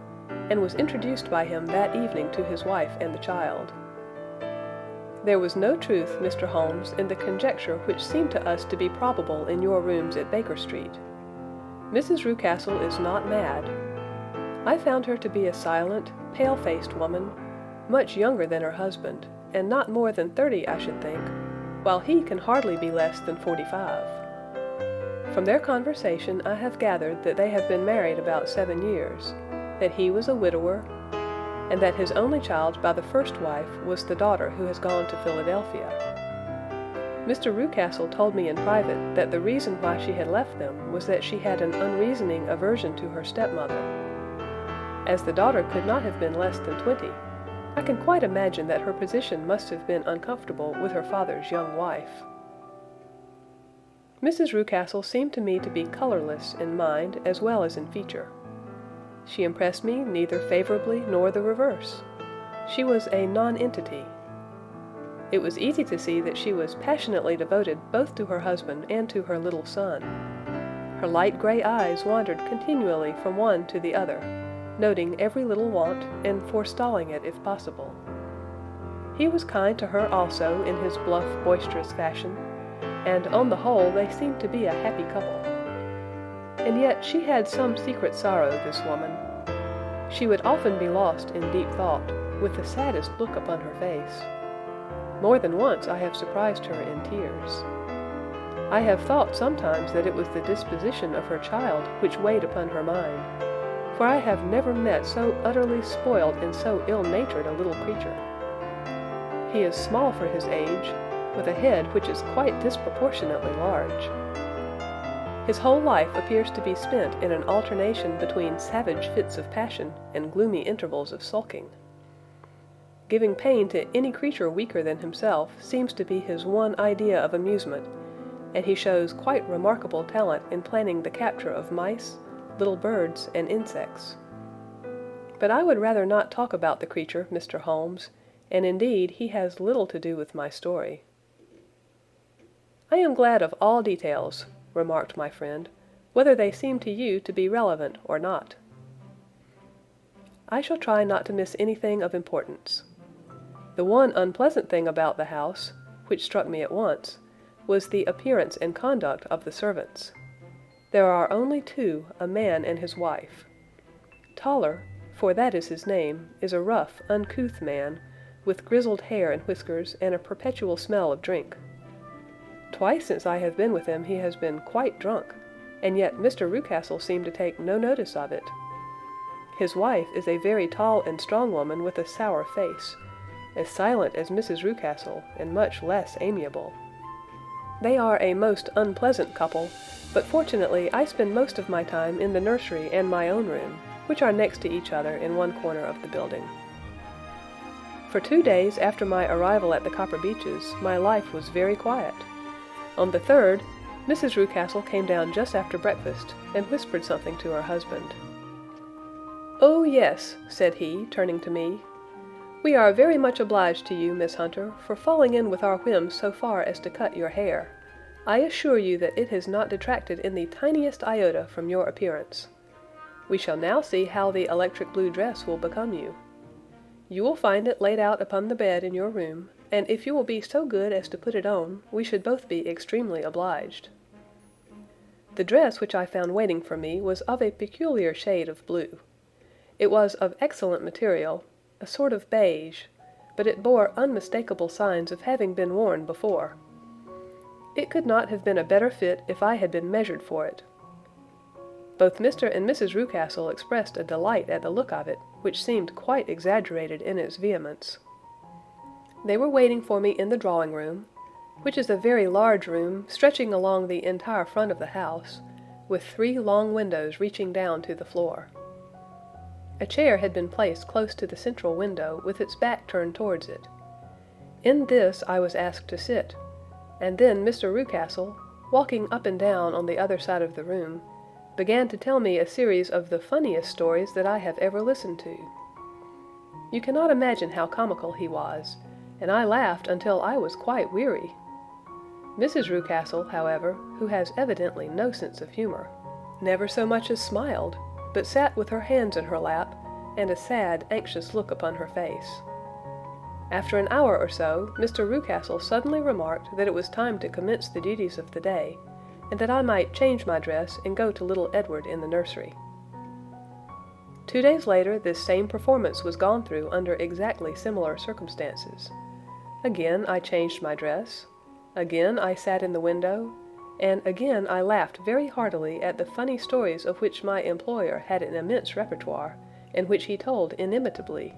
and was introduced by him that evening to his wife and the child. There was no truth, Mr. Holmes, in the conjecture which seemed to us to be probable in your rooms at Baker Street. Mrs. Rucastle is not mad. I found her to be a silent, pale-faced woman, much younger than her husband, and not more than 30, I should think, while he can hardly be less than 45. From their conversation I have gathered that they have been married about 7 years, that he was a widower, and that his only child by the first wife was the daughter who has gone to Philadelphia. Mr. Rucastle told me in private that the reason why she had left them was that she had an unreasoning aversion to her stepmother. As the daughter could not have been less than 20, I can quite imagine that her position must have been uncomfortable with her father's young wife. Mrs. Rucastle seemed to me to be colorless in mind as well as in feature. She impressed me neither favorably nor the reverse. She was a non-entity. It was easy to see that she was passionately devoted both to her husband and to her little son. Her light gray eyes wandered continually from one to the other, noting every little want and forestalling it if possible. He was kind to her also in his bluff, boisterous fashion, and on the whole they seemed to be a happy couple. And yet she had some secret sorrow, this woman. She would often be lost in deep thought, with the saddest look upon her face. More than once I have surprised her in tears. I have thought sometimes that it was the disposition of her child which weighed upon her mind, for I have never met so utterly spoiled and so ill-natured a little creature. He is small for his age, with a head which is quite disproportionately large. His whole life appears to be spent in an alternation between savage fits of passion and gloomy intervals of sulking. Giving pain to any creature weaker than himself seems to be his one idea of amusement, and he shows quite remarkable talent in planning the capture of mice, little birds, and insects. But I would rather not talk about the creature, Mr. Holmes, and indeed he has little to do with my story. "I am glad of all details," remarked my friend, "whether they seem to you to be relevant or not." "I shall try not to miss anything of importance. The one unpleasant thing about the house, which struck me at once, was the appearance and conduct of the servants. There are only 2, a man and his wife. Toller, for that is his name, is a rough, uncouth man, with grizzled hair and whiskers, and a perpetual smell of drink. Twice since I have been with him he has been quite drunk, and yet Mr. Rucastle seemed to take no notice of it. His wife is a very tall and strong woman with a sour face, as silent as Mrs. Rucastle, and much less amiable. They are a most unpleasant couple, but fortunately I spend most of my time in the nursery and my own room, which are next to each other in one corner of the building. For 2 days after my arrival at the Copper Beeches, my life was very quiet. On the third, Mrs. Rucastle came down just after breakfast and whispered something to her husband. "Oh, yes," said he, turning to me. "We are very much obliged to you, Miss Hunter, for falling in with our whims so far as to cut your hair. I assure you that it has not detracted in the tiniest iota from your appearance. We shall now see how the electric blue dress will become you. You will find it laid out upon the bed in your room, and if you will be so good as to put it on, we should both be extremely obliged." The dress which I found waiting for me was of a peculiar shade of blue. It was of excellent material, a sort of beige, but it bore unmistakable signs of having been worn before. It could not have been a better fit if I had been measured for it. Both Mr. and Mrs. Rucastle expressed a delight at the look of it, which seemed quite exaggerated in its vehemence. They were waiting for me in the drawing-room, which is a very large room stretching along the entire front of the house, with 3 long windows reaching down to the floor. A chair had been placed close to the central window with its back turned towards it. In this I was asked to sit, and then Mr. Rucastle, walking up and down on the other side of the room, began to tell me a series of the funniest stories that I have ever listened to. You cannot imagine how comical he was, and I laughed until I was quite weary. Mrs. Rucastle, however, who has evidently no sense of humor, never so much as smiled, but sat with her hands in her lap and a sad, anxious look upon her face. After an hour or so, Mr. Rucastle suddenly remarked that it was time to commence the duties of the day, and that I might change my dress and go to little Edward in the nursery. 2 days later, this same performance was gone through under exactly similar circumstances. Again I changed my dress, again I sat in the window, and again I laughed very heartily at the funny stories of which my employer had an immense repertoire, and which he told inimitably.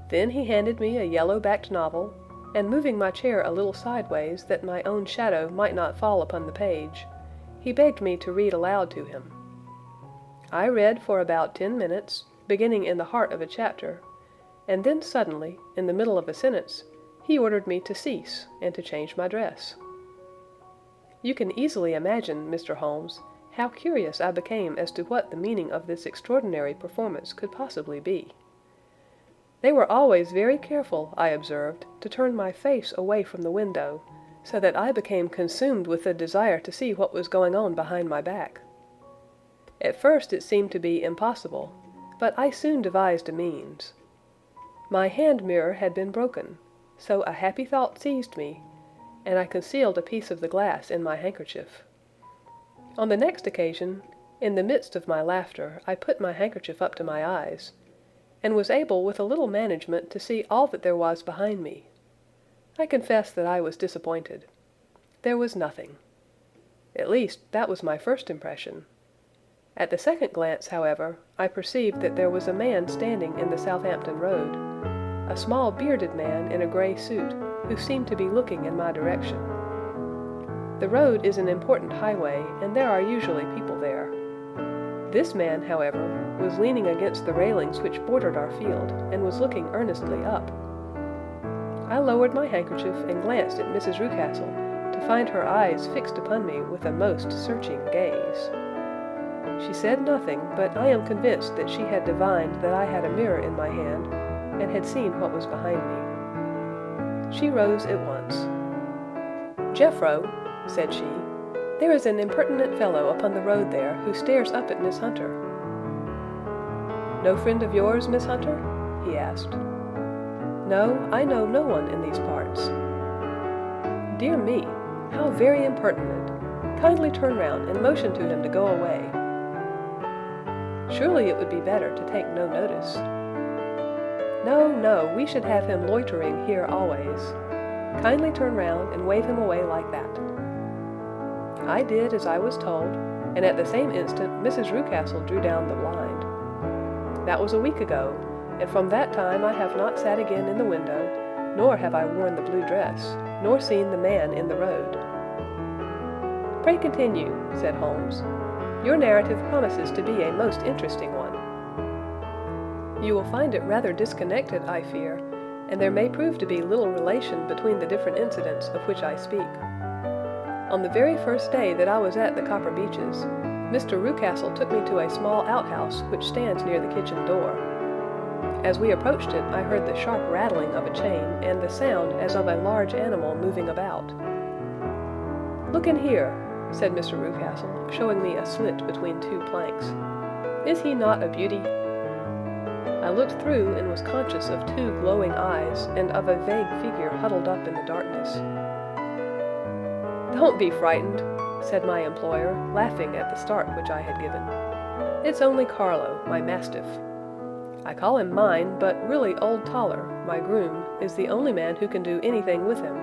Then he handed me a yellow-backed novel, and moving my chair a little sideways that my own shadow might not fall upon the page, he begged me to read aloud to him. I read for about 10 minutes, beginning in the heart of a chapter, and then suddenly, in the middle of a sentence, he ordered me to cease and to change my dress. You can easily imagine, Mr. Holmes, how curious I became as to what the meaning of this extraordinary performance could possibly be. They were always very careful, I observed, to turn my face away from the window, so that I became consumed with the desire to see what was going on behind my back. At first it seemed to be impossible, but I soon devised a means. My hand mirror had been broken, so a happy thought seized me, and I concealed a piece of the glass in my handkerchief. On the next occasion, in the midst of my laughter, I put my handkerchief up to my eyes, and was able with a little management to see all that there was behind me. I confess that I was disappointed. There was nothing. At least, that was my first impression. At the second glance, however, I perceived that there was a man standing in the Southampton Road, a small bearded man in a grey suit, who seemed to be looking in my direction. The road is an important highway, and there are usually people there. This man, however, was leaning against the railings which bordered our field, and was looking earnestly up. I lowered my handkerchief and glanced at Mrs. Rucastle, to find her eyes fixed upon me with a most searching gaze. She said nothing, but I am convinced that she had divined that I had a mirror in my hand, and had seen what was behind me. She rose at once. "Jeffro," said she, "there is an impertinent fellow upon the road there who stares up at Miss Hunter." "No friend of yours, Miss Hunter?" he asked. "No, I know no one in these parts." "Dear me, how very impertinent! Kindly turn round and motion to him to go away." "Surely it would be better to take no notice." "No, no, we should have him loitering here always. Kindly turn round and wave him away like that." I did as I was told, and at the same instant Mrs. Rucastle drew down the blind. That was a week ago, and from that time I have not sat again in the window, nor have I worn the blue dress, nor seen the man in the road." "Pray continue," said Holmes. "Your narrative promises to be a most interesting one." "You will find it rather disconnected, I fear, and there may prove to be little relation between the different incidents of which I speak. On the very first day that I was at the Copper Beeches, Mr. Rucastle took me to a small outhouse which stands near the kitchen door. As we approached it, I heard the sharp rattling of a chain and the sound as of a large animal moving about. "Look in here," said Mr. Rucastle, showing me a slit between two planks. "Is he not a beauty?" I looked through and was conscious of two glowing eyes and of a vague figure huddled up in the darkness. "Don't be frightened," said my employer, laughing at the start which I had given. "It's only Carlo, my mastiff. I call him mine, but really old Toller, my groom, is the only man who can do anything with him.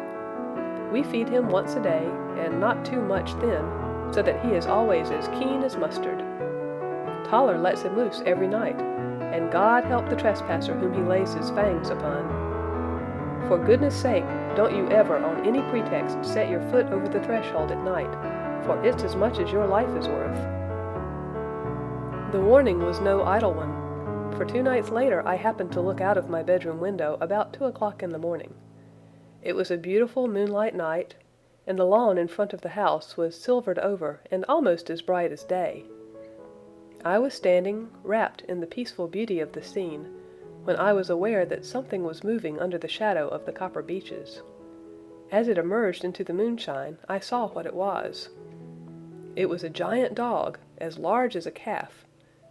We feed him once a day, and not too much then, so that he is always as keen as mustard. Toller lets him loose every night, and God help the trespasser whom he lays his fangs upon. For goodness' sake, don't you ever on any pretext set your foot over the threshold at night, for it's as much as your life is worth." The warning was no idle one, for 2 nights later I happened to look out of my bedroom window about 2 o'clock in the morning. It was a beautiful moonlight night, and the lawn in front of the house was silvered over and almost as bright as day. I was standing, wrapped in the peaceful beauty of the scene, when I was aware that something was moving under the shadow of the Copper Beeches. As it emerged into the moonshine, I saw what it was. It was a giant dog, as large as a calf,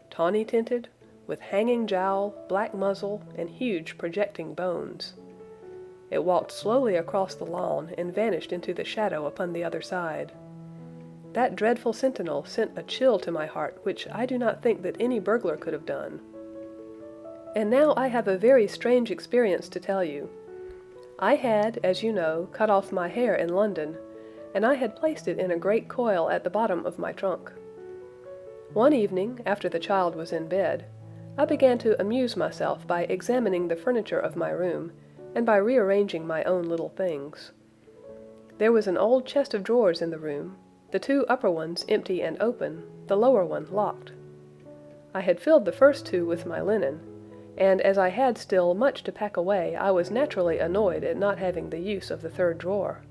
tawny tinted, with hanging jowl, black muzzle, and huge projecting bones. It walked slowly across the lawn and vanished into the shadow upon the other side. That dreadful sentinel sent a chill to my heart which I do not think that any burglar could have done. And now I have a very strange experience to tell you. I had, as you know, cut off my hair in London, and I had placed it in a great coil at the bottom of my trunk. One evening, after the child was in bed, I began to amuse myself by examining the furniture of my room, and by rearranging my own little things. There was an old chest of drawers in the room, the 2 upper ones empty and open, the lower one locked. I had filled the first 2 with my linen, and as I had still much to pack away, I was naturally annoyed at not having the use of the 3rd drawer.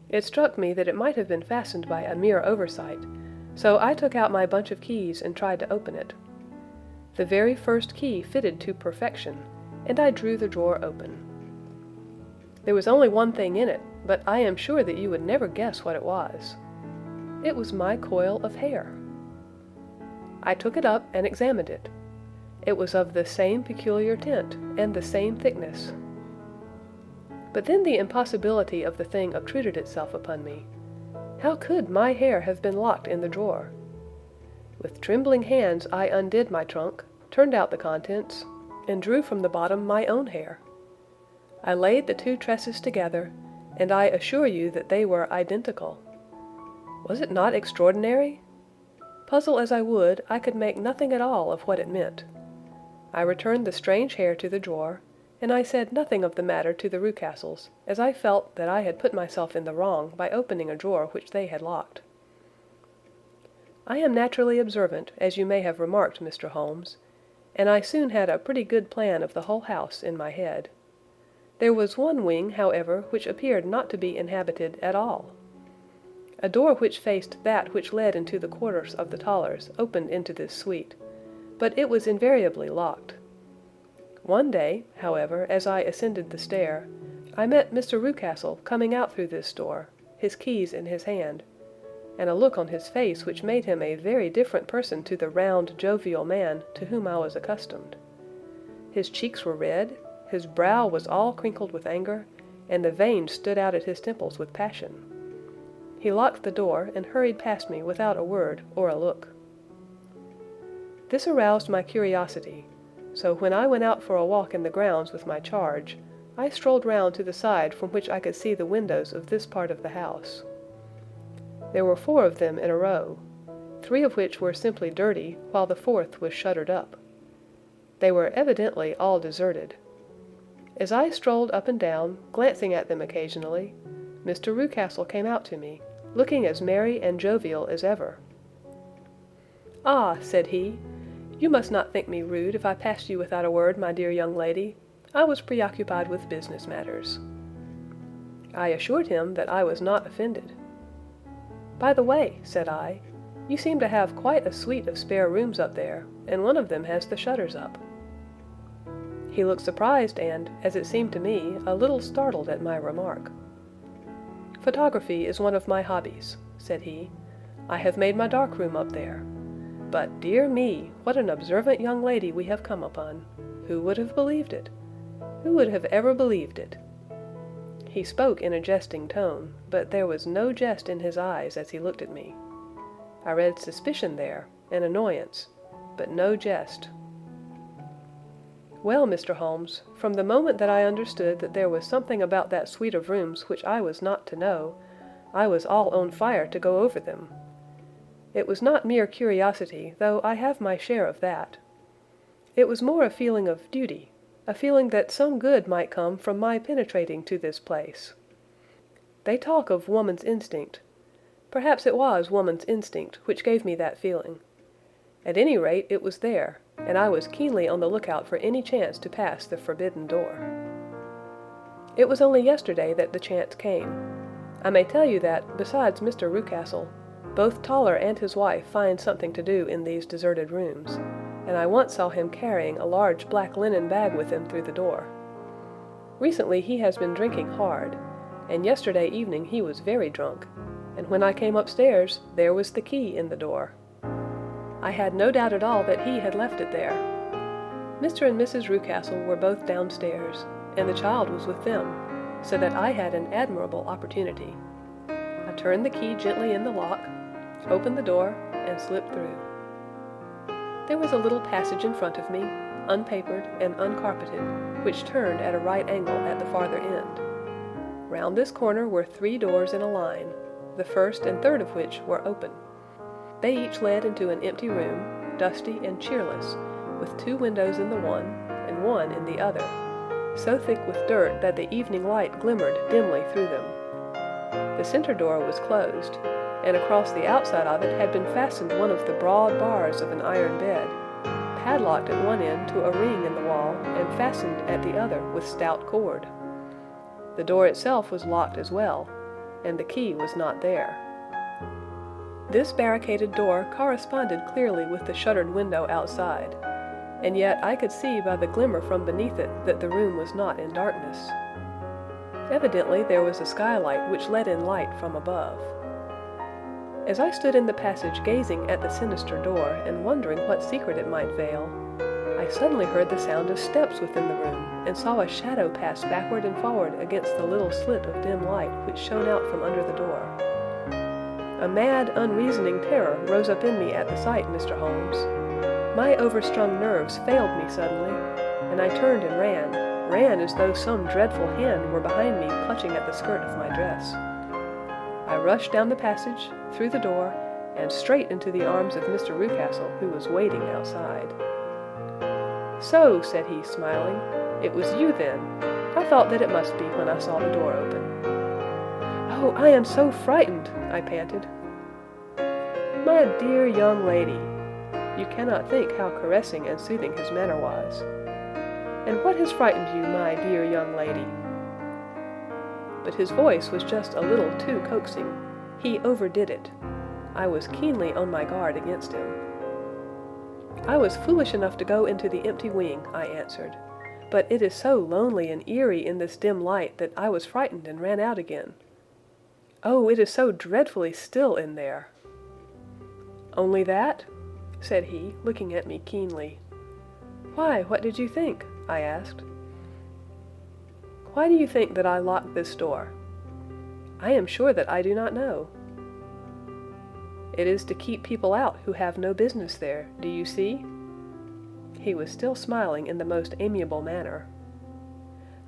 It struck me that it might have been fastened by a mere oversight, so I took out my bunch of keys and tried to open it. The very first key fitted to perfection, and I drew the drawer open. There was only one thing in it, but I am sure that you would never guess what it was. It was my coil of hair. I took it up and examined it. It was of the same peculiar tint and the same thickness. But then the impossibility of the thing obtruded itself upon me. How could my hair have been locked in the drawer? With trembling hands I undid my trunk, turned out the contents, and drew from the bottom my own hair. I laid the 2 tresses together, and I assure you that they were identical. Was it not extraordinary? Puzzle as I would, I could make nothing at all of what it meant. I returned the strange hair to the drawer, and I said nothing of the matter to the Rucastles, as I felt that I had put myself in the wrong by opening a drawer which they had locked. I am naturally observant, as you may have remarked, Mr. Holmes, and I soon had a pretty good plan of the whole house in my head. There was one wing, however, which appeared not to be inhabited at all. A door which faced that which led into the quarters of the Tollers opened into this suite, but it was invariably locked. One day, however, as I ascended the stair, I met Mr. Rucastle coming out through this door, his keys in his hand, and a look on his face which made him a very different person to the round, jovial man to whom I was accustomed. His cheeks were red, his brow was all crinkled with anger, and the veins stood out at his temples with passion. He locked the door and hurried past me without a word or a look. This aroused my curiosity, so when I went out for a walk in the grounds with my charge, I strolled round to the side from which I could see the windows of this part of the house. There were 4 of them in a row, 3 of which were simply dirty, while the 4th was shuttered up. They were evidently all deserted. As I strolled up and down, glancing at them occasionally, Mr. Rucastle came out to me, looking as merry and jovial as ever. "Ah," said he, "you must not think me rude if I passed you without a word, my dear young lady. I was preoccupied with business matters." I assured him that I was not offended. "By the way," said I, "you seem to have quite a suite of spare rooms up there, and one of them has the shutters up." He looked surprised and, as it seemed to me, a little startled at my remark. "Photography is one of my hobbies," said he. "I have made my dark room up there. But, dear me, what an observant young lady we have come upon. Who would have believed it? Who would have ever believed it?" He spoke in a jesting tone, but there was no jest in his eyes as he looked at me. I read suspicion there, and annoyance, but no jest. "Well, Mr. Holmes, from the moment that I understood that there was something about that suite of rooms which I was not to know, I was all on fire to go over them. It was not mere curiosity, though I have my share of that. It was more a feeling of duty, a feeling that some good might come from my penetrating to this place. They talk of woman's instinct. Perhaps it was woman's instinct which gave me that feeling. At any rate, it was there, and I was keenly on the lookout for any chance to pass the forbidden door. It was only yesterday that the chance came. I may tell you that, besides Mr. Rucastle, both Toller and his wife find something to do in these deserted rooms, and I once saw him carrying a large black linen bag with him through the door. Recently he has been drinking hard, and yesterday evening he was very drunk, and when I came upstairs there was the key in the door. I had no doubt at all that he had left it there. Mr. and Mrs. Rucastle were both downstairs, and the child was with them, so that I had an admirable opportunity. I turned the key gently in the lock, opened the door, and slipped through. There was a little passage in front of me, unpapered and uncarpeted, which turned at a right angle at the farther end. Round this corner were 3 doors in a line, the first and third of which were open. They each led into an empty room, dusty and cheerless, with 2 windows in the one and one in the other, so thick with dirt that the evening light glimmered dimly through them. The center door was closed, and across the outside of it had been fastened one of the broad bars of an iron bed, padlocked at one end to a ring in the wall and fastened at the other with stout cord. The door itself was locked as well, and the key was not there. This barricaded door corresponded clearly with the shuttered window outside, and yet I could see by the glimmer from beneath it that the room was not in darkness. Evidently there was a skylight which let in light from above. As I stood in the passage gazing at the sinister door and wondering what secret it might veil, I suddenly heard the sound of steps within the room and saw a shadow pass backward and forward against the little slit of dim light which shone out from under the door. A mad, unreasoning terror rose up in me at the sight, Mr. Holmes. My overstrung nerves failed me suddenly, and I turned and ran as though some dreadful hand were behind me clutching at the skirt of my dress. I rushed down the passage, through the door, and straight into the arms of Mr. Rucastle, who was waiting outside. "So," said he, smiling, "it was you then. I thought that it must be when I saw the door open." "Oh, I am so frightened," I panted. "My dear young lady," you cannot think how caressing and soothing his manner was. "And what has frightened you, my dear young lady?" But his voice was just a little too coaxing. He overdid it. I was keenly on my guard against him. "I was foolish enough to go into the empty wing," I answered. "But it is so lonely and eerie in this dim light that I was frightened and ran out again. Oh, it is so dreadfully still in there." "Only that?" said he, looking at me keenly. "Why, what did you think?" I asked. "Why do you think that I locked this door?" "I am sure that I do not know." "It is to keep people out who have no business there, do you see?" He was still smiling in the most amiable manner.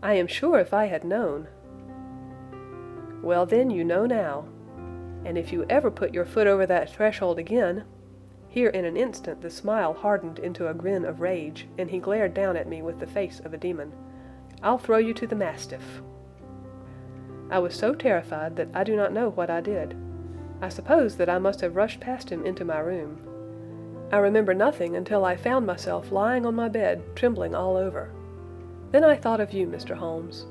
"I am sure if I had known—" "Well then, you know now. And if you ever put your foot over that threshold again—" Here in an instant the smile hardened into a grin of rage, and he glared down at me with the face of a demon. "I'll throw you to the mastiff." I was so terrified that I do not know what I did. I suppose that I must have rushed past him into my room. I remember nothing until I found myself lying on my bed, trembling all over. Then I thought of you, Mr. Holmes.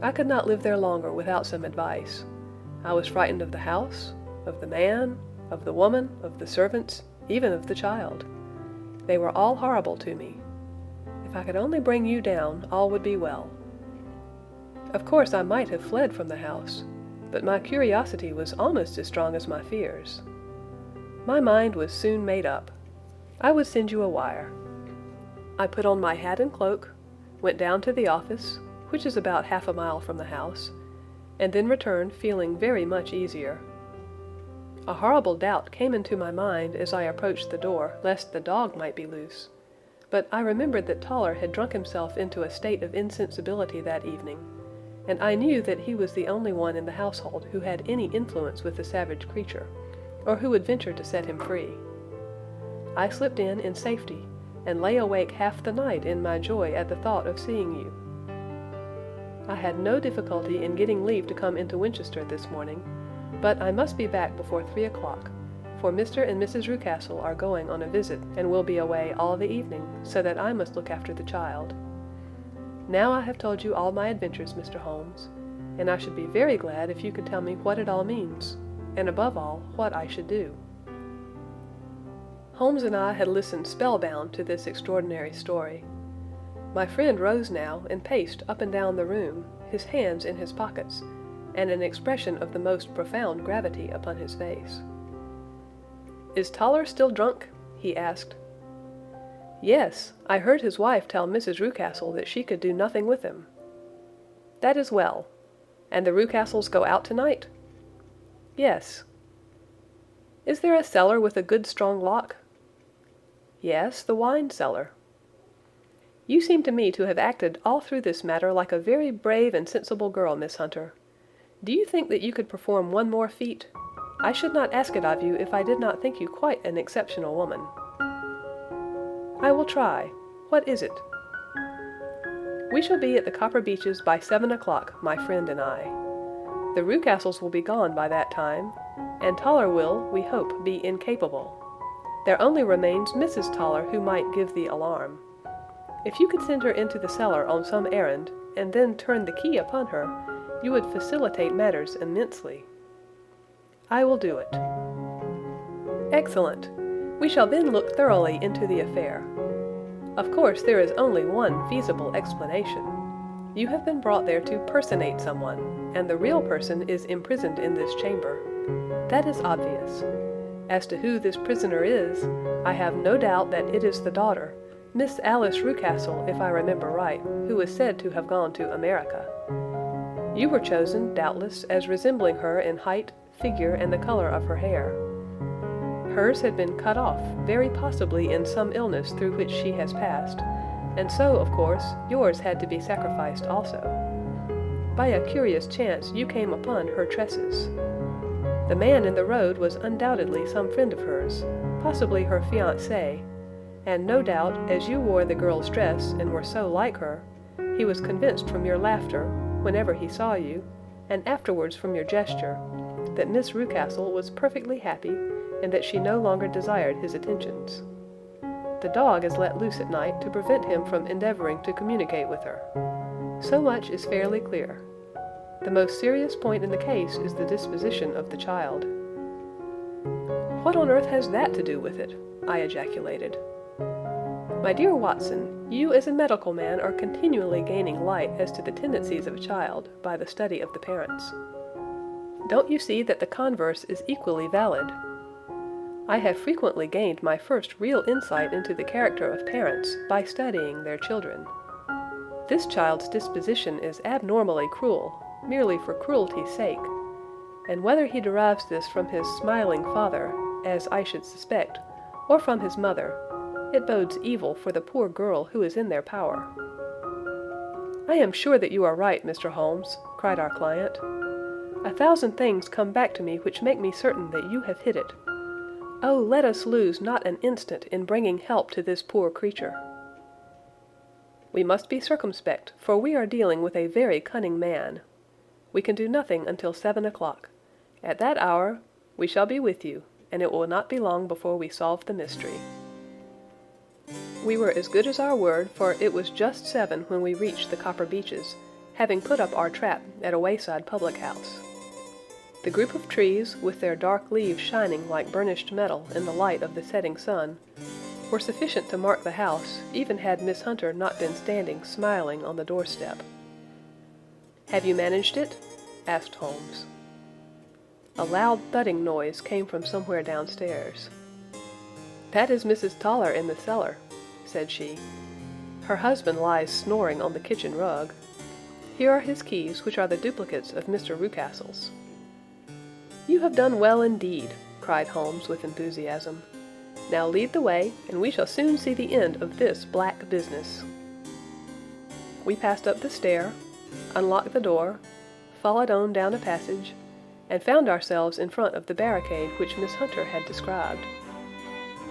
I could not live there longer without some advice. I was frightened of the house, of the man, of the woman, of the servants, even of the child. They were all horrible to me. If I could only bring you down, all would be well. Of course, I might have fled from the house, but my curiosity was almost as strong as my fears. My mind was soon made up. I would send you a wire. I put on my hat and cloak, went down to the office, which is about half a mile from the house, and then returned feeling very much easier. A horrible doubt came into my mind as I approached the door, lest the dog might be loose. But I remembered that Toller had drunk himself into a state of insensibility that evening, and I knew that he was the only one in the household who had any influence with the savage creature, or who would venture to set him free. I slipped in safety, and lay awake half the night in my joy at the thought of seeing you. I had no difficulty in getting leave to come into Winchester this morning, but I must be back before 3 o'clock, for Mr. and Mrs. Rucastle are going on a visit and will be away all the evening, so that I must look after the child. Now I have told you all my adventures, Mr. Holmes, and I should be very glad if you could tell me what it all means, and above all, what I should do. Holmes and I had listened spellbound to this extraordinary story. My friend rose now and paced up and down the room, his hands in his pockets, and an expression of the most profound gravity upon his face. "Is Toller still drunk?" he asked. "Yes, I heard his wife tell Mrs. Rucastle that she could do nothing with him." "That is well. And the Rucastles go out tonight?" "Yes." "Is there a cellar with a good strong lock?" "Yes, the wine cellar." "You seem to me to have acted all through this matter like a very brave and sensible girl, Miss Hunter. Do you think that you could perform one more feat? I should not ask it of you if I did not think you quite an exceptional woman." "I will try. What is it?" "We shall be at the Copper Beeches by 7 o'clock, my friend and I. The Rucastles will be gone by that time, and Toller will, we hope, be incapable. There only remains Mrs. Toller, who might give the alarm. If you could send her into the cellar on some errand, and then turn the key upon her, you would facilitate matters immensely." "I will do it." "Excellent. We shall then look thoroughly into the affair. Of course, there is only one feasible explanation. You have been brought there to personate someone, and the real person is imprisoned in this chamber. That is obvious. As to who this prisoner is, I have no doubt that it is the daughter, Miss Alice Rucastle, if I remember right, who is said to have gone to America. You were chosen, doubtless, as resembling her in height, figure, and the color of her hair. Hers had been cut off, very possibly in some illness through which she has passed, and so, of course, yours had to be sacrificed also. By a curious chance you came upon her tresses. The man in the road was undoubtedly some friend of hers, possibly her fiancé, and no doubt, as you wore the girl's dress and were so like her, he was convinced from your laughter, whenever he saw you, and afterwards from your gesture, that Miss Rucastle was perfectly happy, and that she no longer desired his attentions. The dog is let loose at night to prevent him from endeavoring to communicate with her. So much is fairly clear. The most serious point in the case is the disposition of the child." "What on earth has that to do with it?" I ejaculated. "My dear Watson, you as a medical man are continually gaining light as to the tendencies of a child by the study of the parents. Don't you see that the converse is equally valid? I have frequently gained my first real insight into the character of parents by studying their children. This child's disposition is abnormally cruel, merely for cruelty's sake, and whether he derives this from his smiling father, as I should suspect, or from his mother, it bodes evil for the poor girl who is in their power." "I am sure that you are right, Mr. Holmes," cried our client. "A thousand things come back to me which make me certain that you have hit it. Oh, let us lose not an instant in bringing help to this poor creature. We must be circumspect, for we are dealing with a very cunning man. We can do nothing until 7 o'clock. At that hour we shall be with you, and it will not be long before we solve the mystery." We were as good as our word, for it was just 7 when we reached the Copper Beeches, having put up our trap at a wayside public house. The group of trees, with their dark leaves shining like burnished metal in the light of the setting sun, were sufficient to mark the house, even had Miss Hunter not been standing smiling on the doorstep. "Have you managed it?" asked Holmes. A loud thudding noise came from somewhere downstairs. "That is Mrs. Toller in the cellar," said she. "Her husband lies snoring on the kitchen rug. Here are his keys, which are the duplicates of Mr. Rucastle's." "You have done well indeed," cried Holmes with enthusiasm. "Now lead the way, and we shall soon see the end of this black business." We passed up the stair, unlocked the door, followed on down a passage, and found ourselves in front of the barricade which Miss Hunter had described.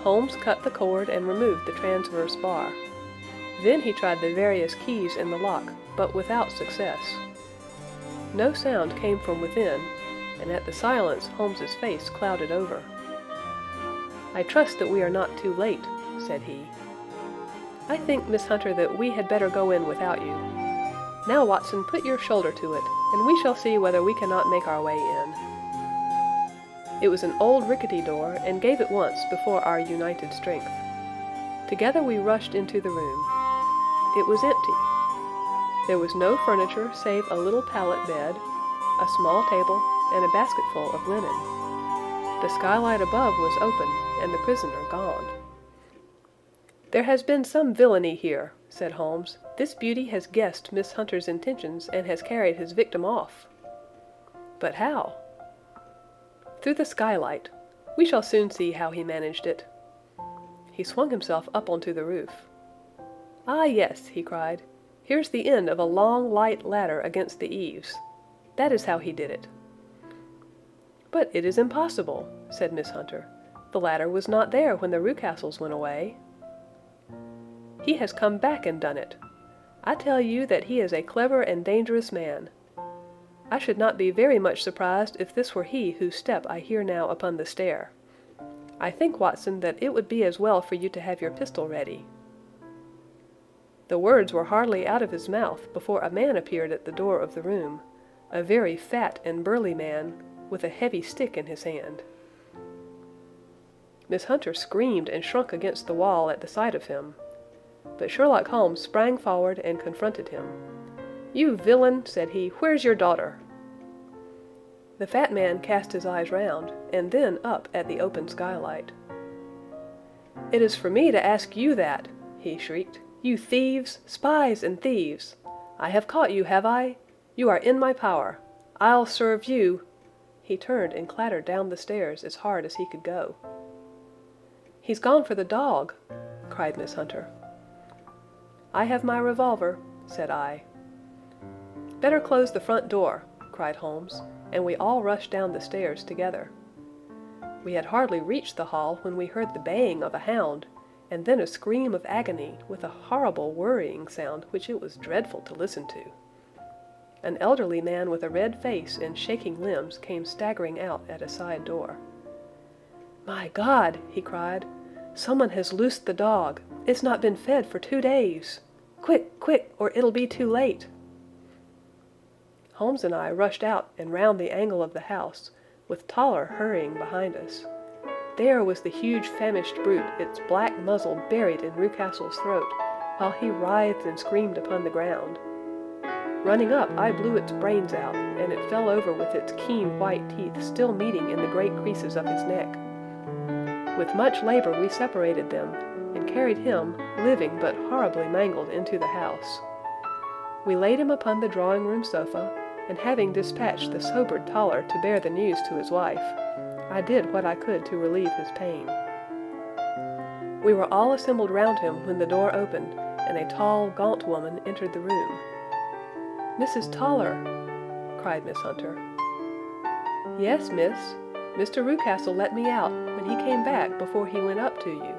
Holmes cut the cord and removed the transverse bar. Then he tried the various keys in the lock, but without success. No sound came from within, and at the silence Holmes's face clouded over. "I trust that we are not too late," said he. "I think, Miss Hunter, that we had better go in without you. Now, Watson, put your shoulder to it, and we shall see whether we cannot make our way in." It was an old rickety door, and gave at once before our united strength. Together we rushed into the room. It was empty. There was no furniture save a little pallet bed, a small table, and a basketful of linen. The skylight above was open, and the prisoner gone. "There has been some villainy here," said Holmes. "This beauty has guessed Miss Hunter's intentions and has carried his victim off." "But how?" "Through the skylight. We shall soon see how he managed it." He swung himself up onto the roof. "Ah, yes," he cried. "Here's the end of a long, light ladder against the eaves. That is how he did it." "But it is impossible," said Miss Hunter. "The ladder was not there when the Rucastles went away." "He has come back and done it. I tell you that he is a clever and dangerous man. I should not be very much surprised if this were he whose step I hear now upon the stair. I think, Watson, that it would be as well for you to have your pistol ready." The words were hardly out of his mouth before a man appeared at the door of the room, a very fat and burly man, with a heavy stick in his hand. Miss Hunter screamed and shrunk against the wall at the sight of him. But Sherlock Holmes sprang forward and confronted him. "You villain," said he, "where's your daughter?" The fat man cast his eyes round, and then up at the open skylight. "It is for me to ask you that," he shrieked. "You thieves, spies and thieves! I have caught you, have I? You are in my power. I'll serve you." He turned and clattered down the stairs as hard as he could go. "He's gone for the dog," cried Miss Hunter. "I have my revolver," said I. "Better close the front door," cried Holmes, and we all rushed down the stairs together. We had hardly reached the hall when we heard the baying of a hound, and then a scream of agony with a horrible worrying sound which it was dreadful to listen to. An elderly man with a red face and shaking limbs came staggering out at a side door. "My God!" he cried. "Someone has loosed the dog. It's not been fed for 2 days. Quick, quick, or it'll be too late." Holmes and I rushed out and round the angle of the house, with Toller hurrying behind us. There was the huge famished brute, its black muzzle buried in Rucastle's throat, while he writhed and screamed upon the ground. Running up, I blew its brains out, and it fell over with its keen white teeth still meeting in the great creases of his neck. With much labor we separated them, and carried him, living but horribly mangled, into the house. We laid him upon the drawing-room sofa, and having dispatched the sobered Toller to bear the news to his wife, I did what I could to relieve his pain. We were all assembled round him when the door opened, and a tall, gaunt woman entered the room. "Mrs. Toller!" cried Miss Hunter. "Yes, miss. Mr. Rucastle let me out when and he came back before he went up to you.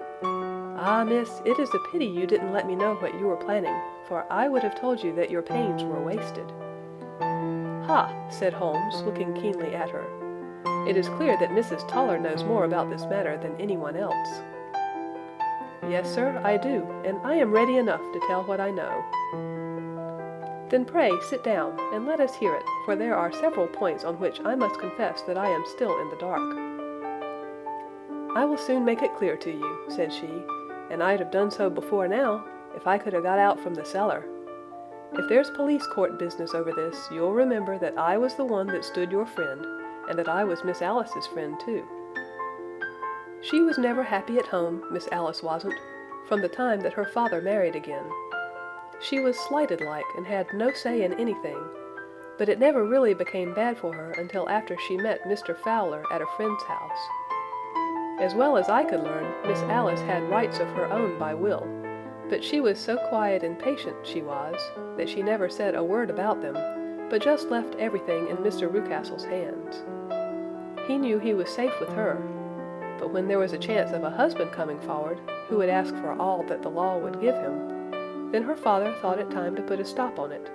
Ah, miss, it is a pity you didn't let me know what you were planning, for I would have told you that your pains were wasted." "Ha!" said Holmes, looking keenly at her. "It is clear that Mrs. Toller knows more about this matter than anyone else." "Yes, sir, I do, and I am ready enough to tell what I know." "Then pray sit down, and let us hear it, for there are several points on which I must confess that I am still in the dark." "I will soon make it clear to you," said she, "and I'd have done so before now, if I could have got out from the cellar. If there's police court business over this, you'll remember that I was the one that stood your friend, and that I was Miss Alice's friend too. She was never happy at home, Miss Alice wasn't, from the time that her father married again. She was slighted-like and had no say in anything, but it never really became bad for her until after she met Mr. Fowler at a friend's house. As well as I could learn, Miss Alice had rights of her own by will, but she was so quiet and patient, she was, that she never said a word about them, but just left everything in Mr. Rucastle's hands. He knew he was safe with her, but when there was a chance of a husband coming forward, who would ask for all that the law would give him, then her father thought it time to put a stop on it.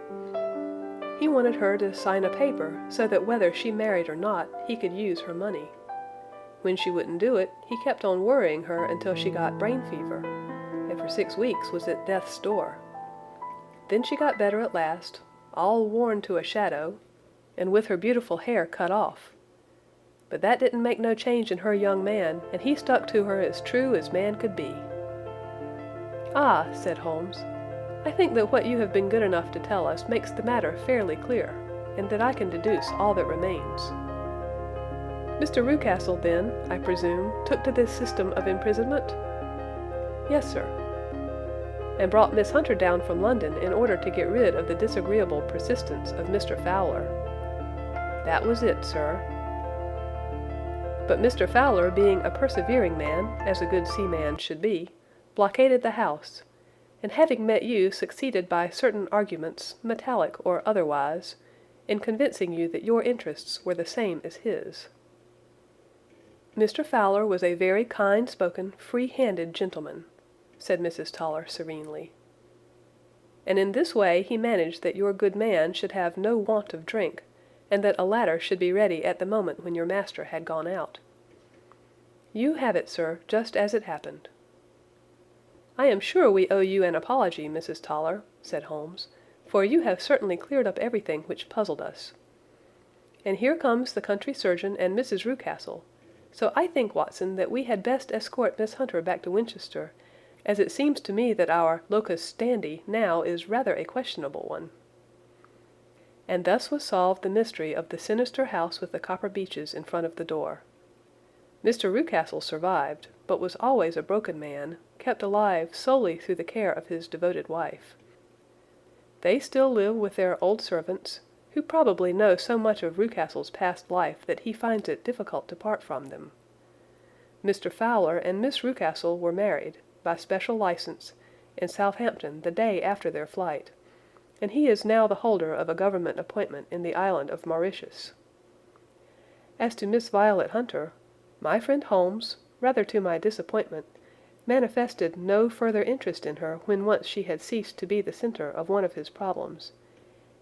He wanted her to sign a paper so that whether she married or not, he could use her money. When she wouldn't do it, he kept on worrying her until she got brain fever, and for 6 weeks was at death's door. Then she got better at last, all worn to a shadow, and with her beautiful hair cut off. But that didn't make no change in her young man, and he stuck to her as true as man could be. "Ah," said Holmes, "I think that what you have been good enough to tell us makes the matter fairly clear, and that I can deduce all that remains. Mr. Rucastle, then, I presume, took to this system of imprisonment?" "Yes, sir." "And brought Miss Hunter down from London in order to get rid of the disagreeable persistence of Mr. Fowler?" "That was it, sir." "But Mr. Fowler, being a persevering man, as a good seaman should be, blockaded the house, and having met you, succeeded by certain arguments, metallic or otherwise, in convincing you that your interests were the same as his." "Mr. Fowler was a very kind-spoken, free-handed gentleman," said Mrs. Toller serenely. "And in this way he managed that your good man should have no want of drink, and that a ladder should be ready at the moment when your master had gone out. You have it, sir, just as it happened." "I am sure we owe you an apology, Mrs. Toller," said Holmes, "for you have certainly cleared up everything which puzzled us. And here comes the country surgeon and Mrs. Rucastle, so I think, Watson, that we had best escort Miss Hunter back to Winchester, as it seems to me that our locus standi now is rather a questionable one." And thus was solved the mystery of the sinister house with the copper beeches in front of the door. Mr. Rucastle survived, but was always a broken man, kept alive solely through the care of his devoted wife. They still live with their old servants, who probably know so much of Rucastle's past life that he finds it difficult to part from them. Mr. Fowler and Miss Rucastle were married, by special license, in Southampton the day after their flight, and he is now the holder of a government appointment in the island of Mauritius. As to Miss Violet Hunter, my friend Holmes, rather to my disappointment, manifested no further interest in her when once she had ceased to be the center of one of his problems,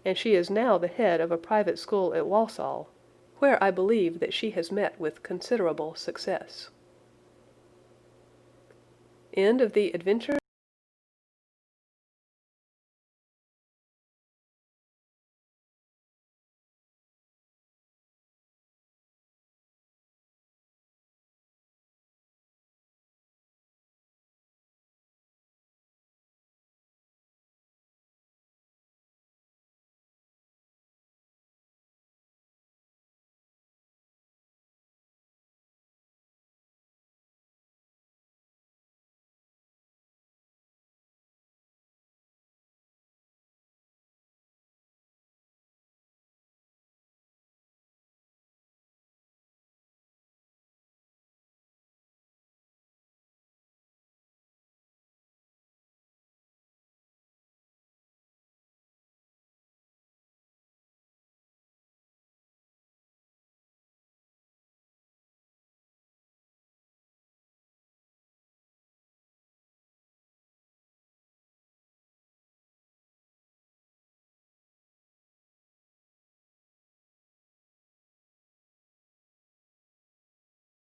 and she is now the head of a private school at Walsall, where I believe that she has met with considerable success. End of the Adventures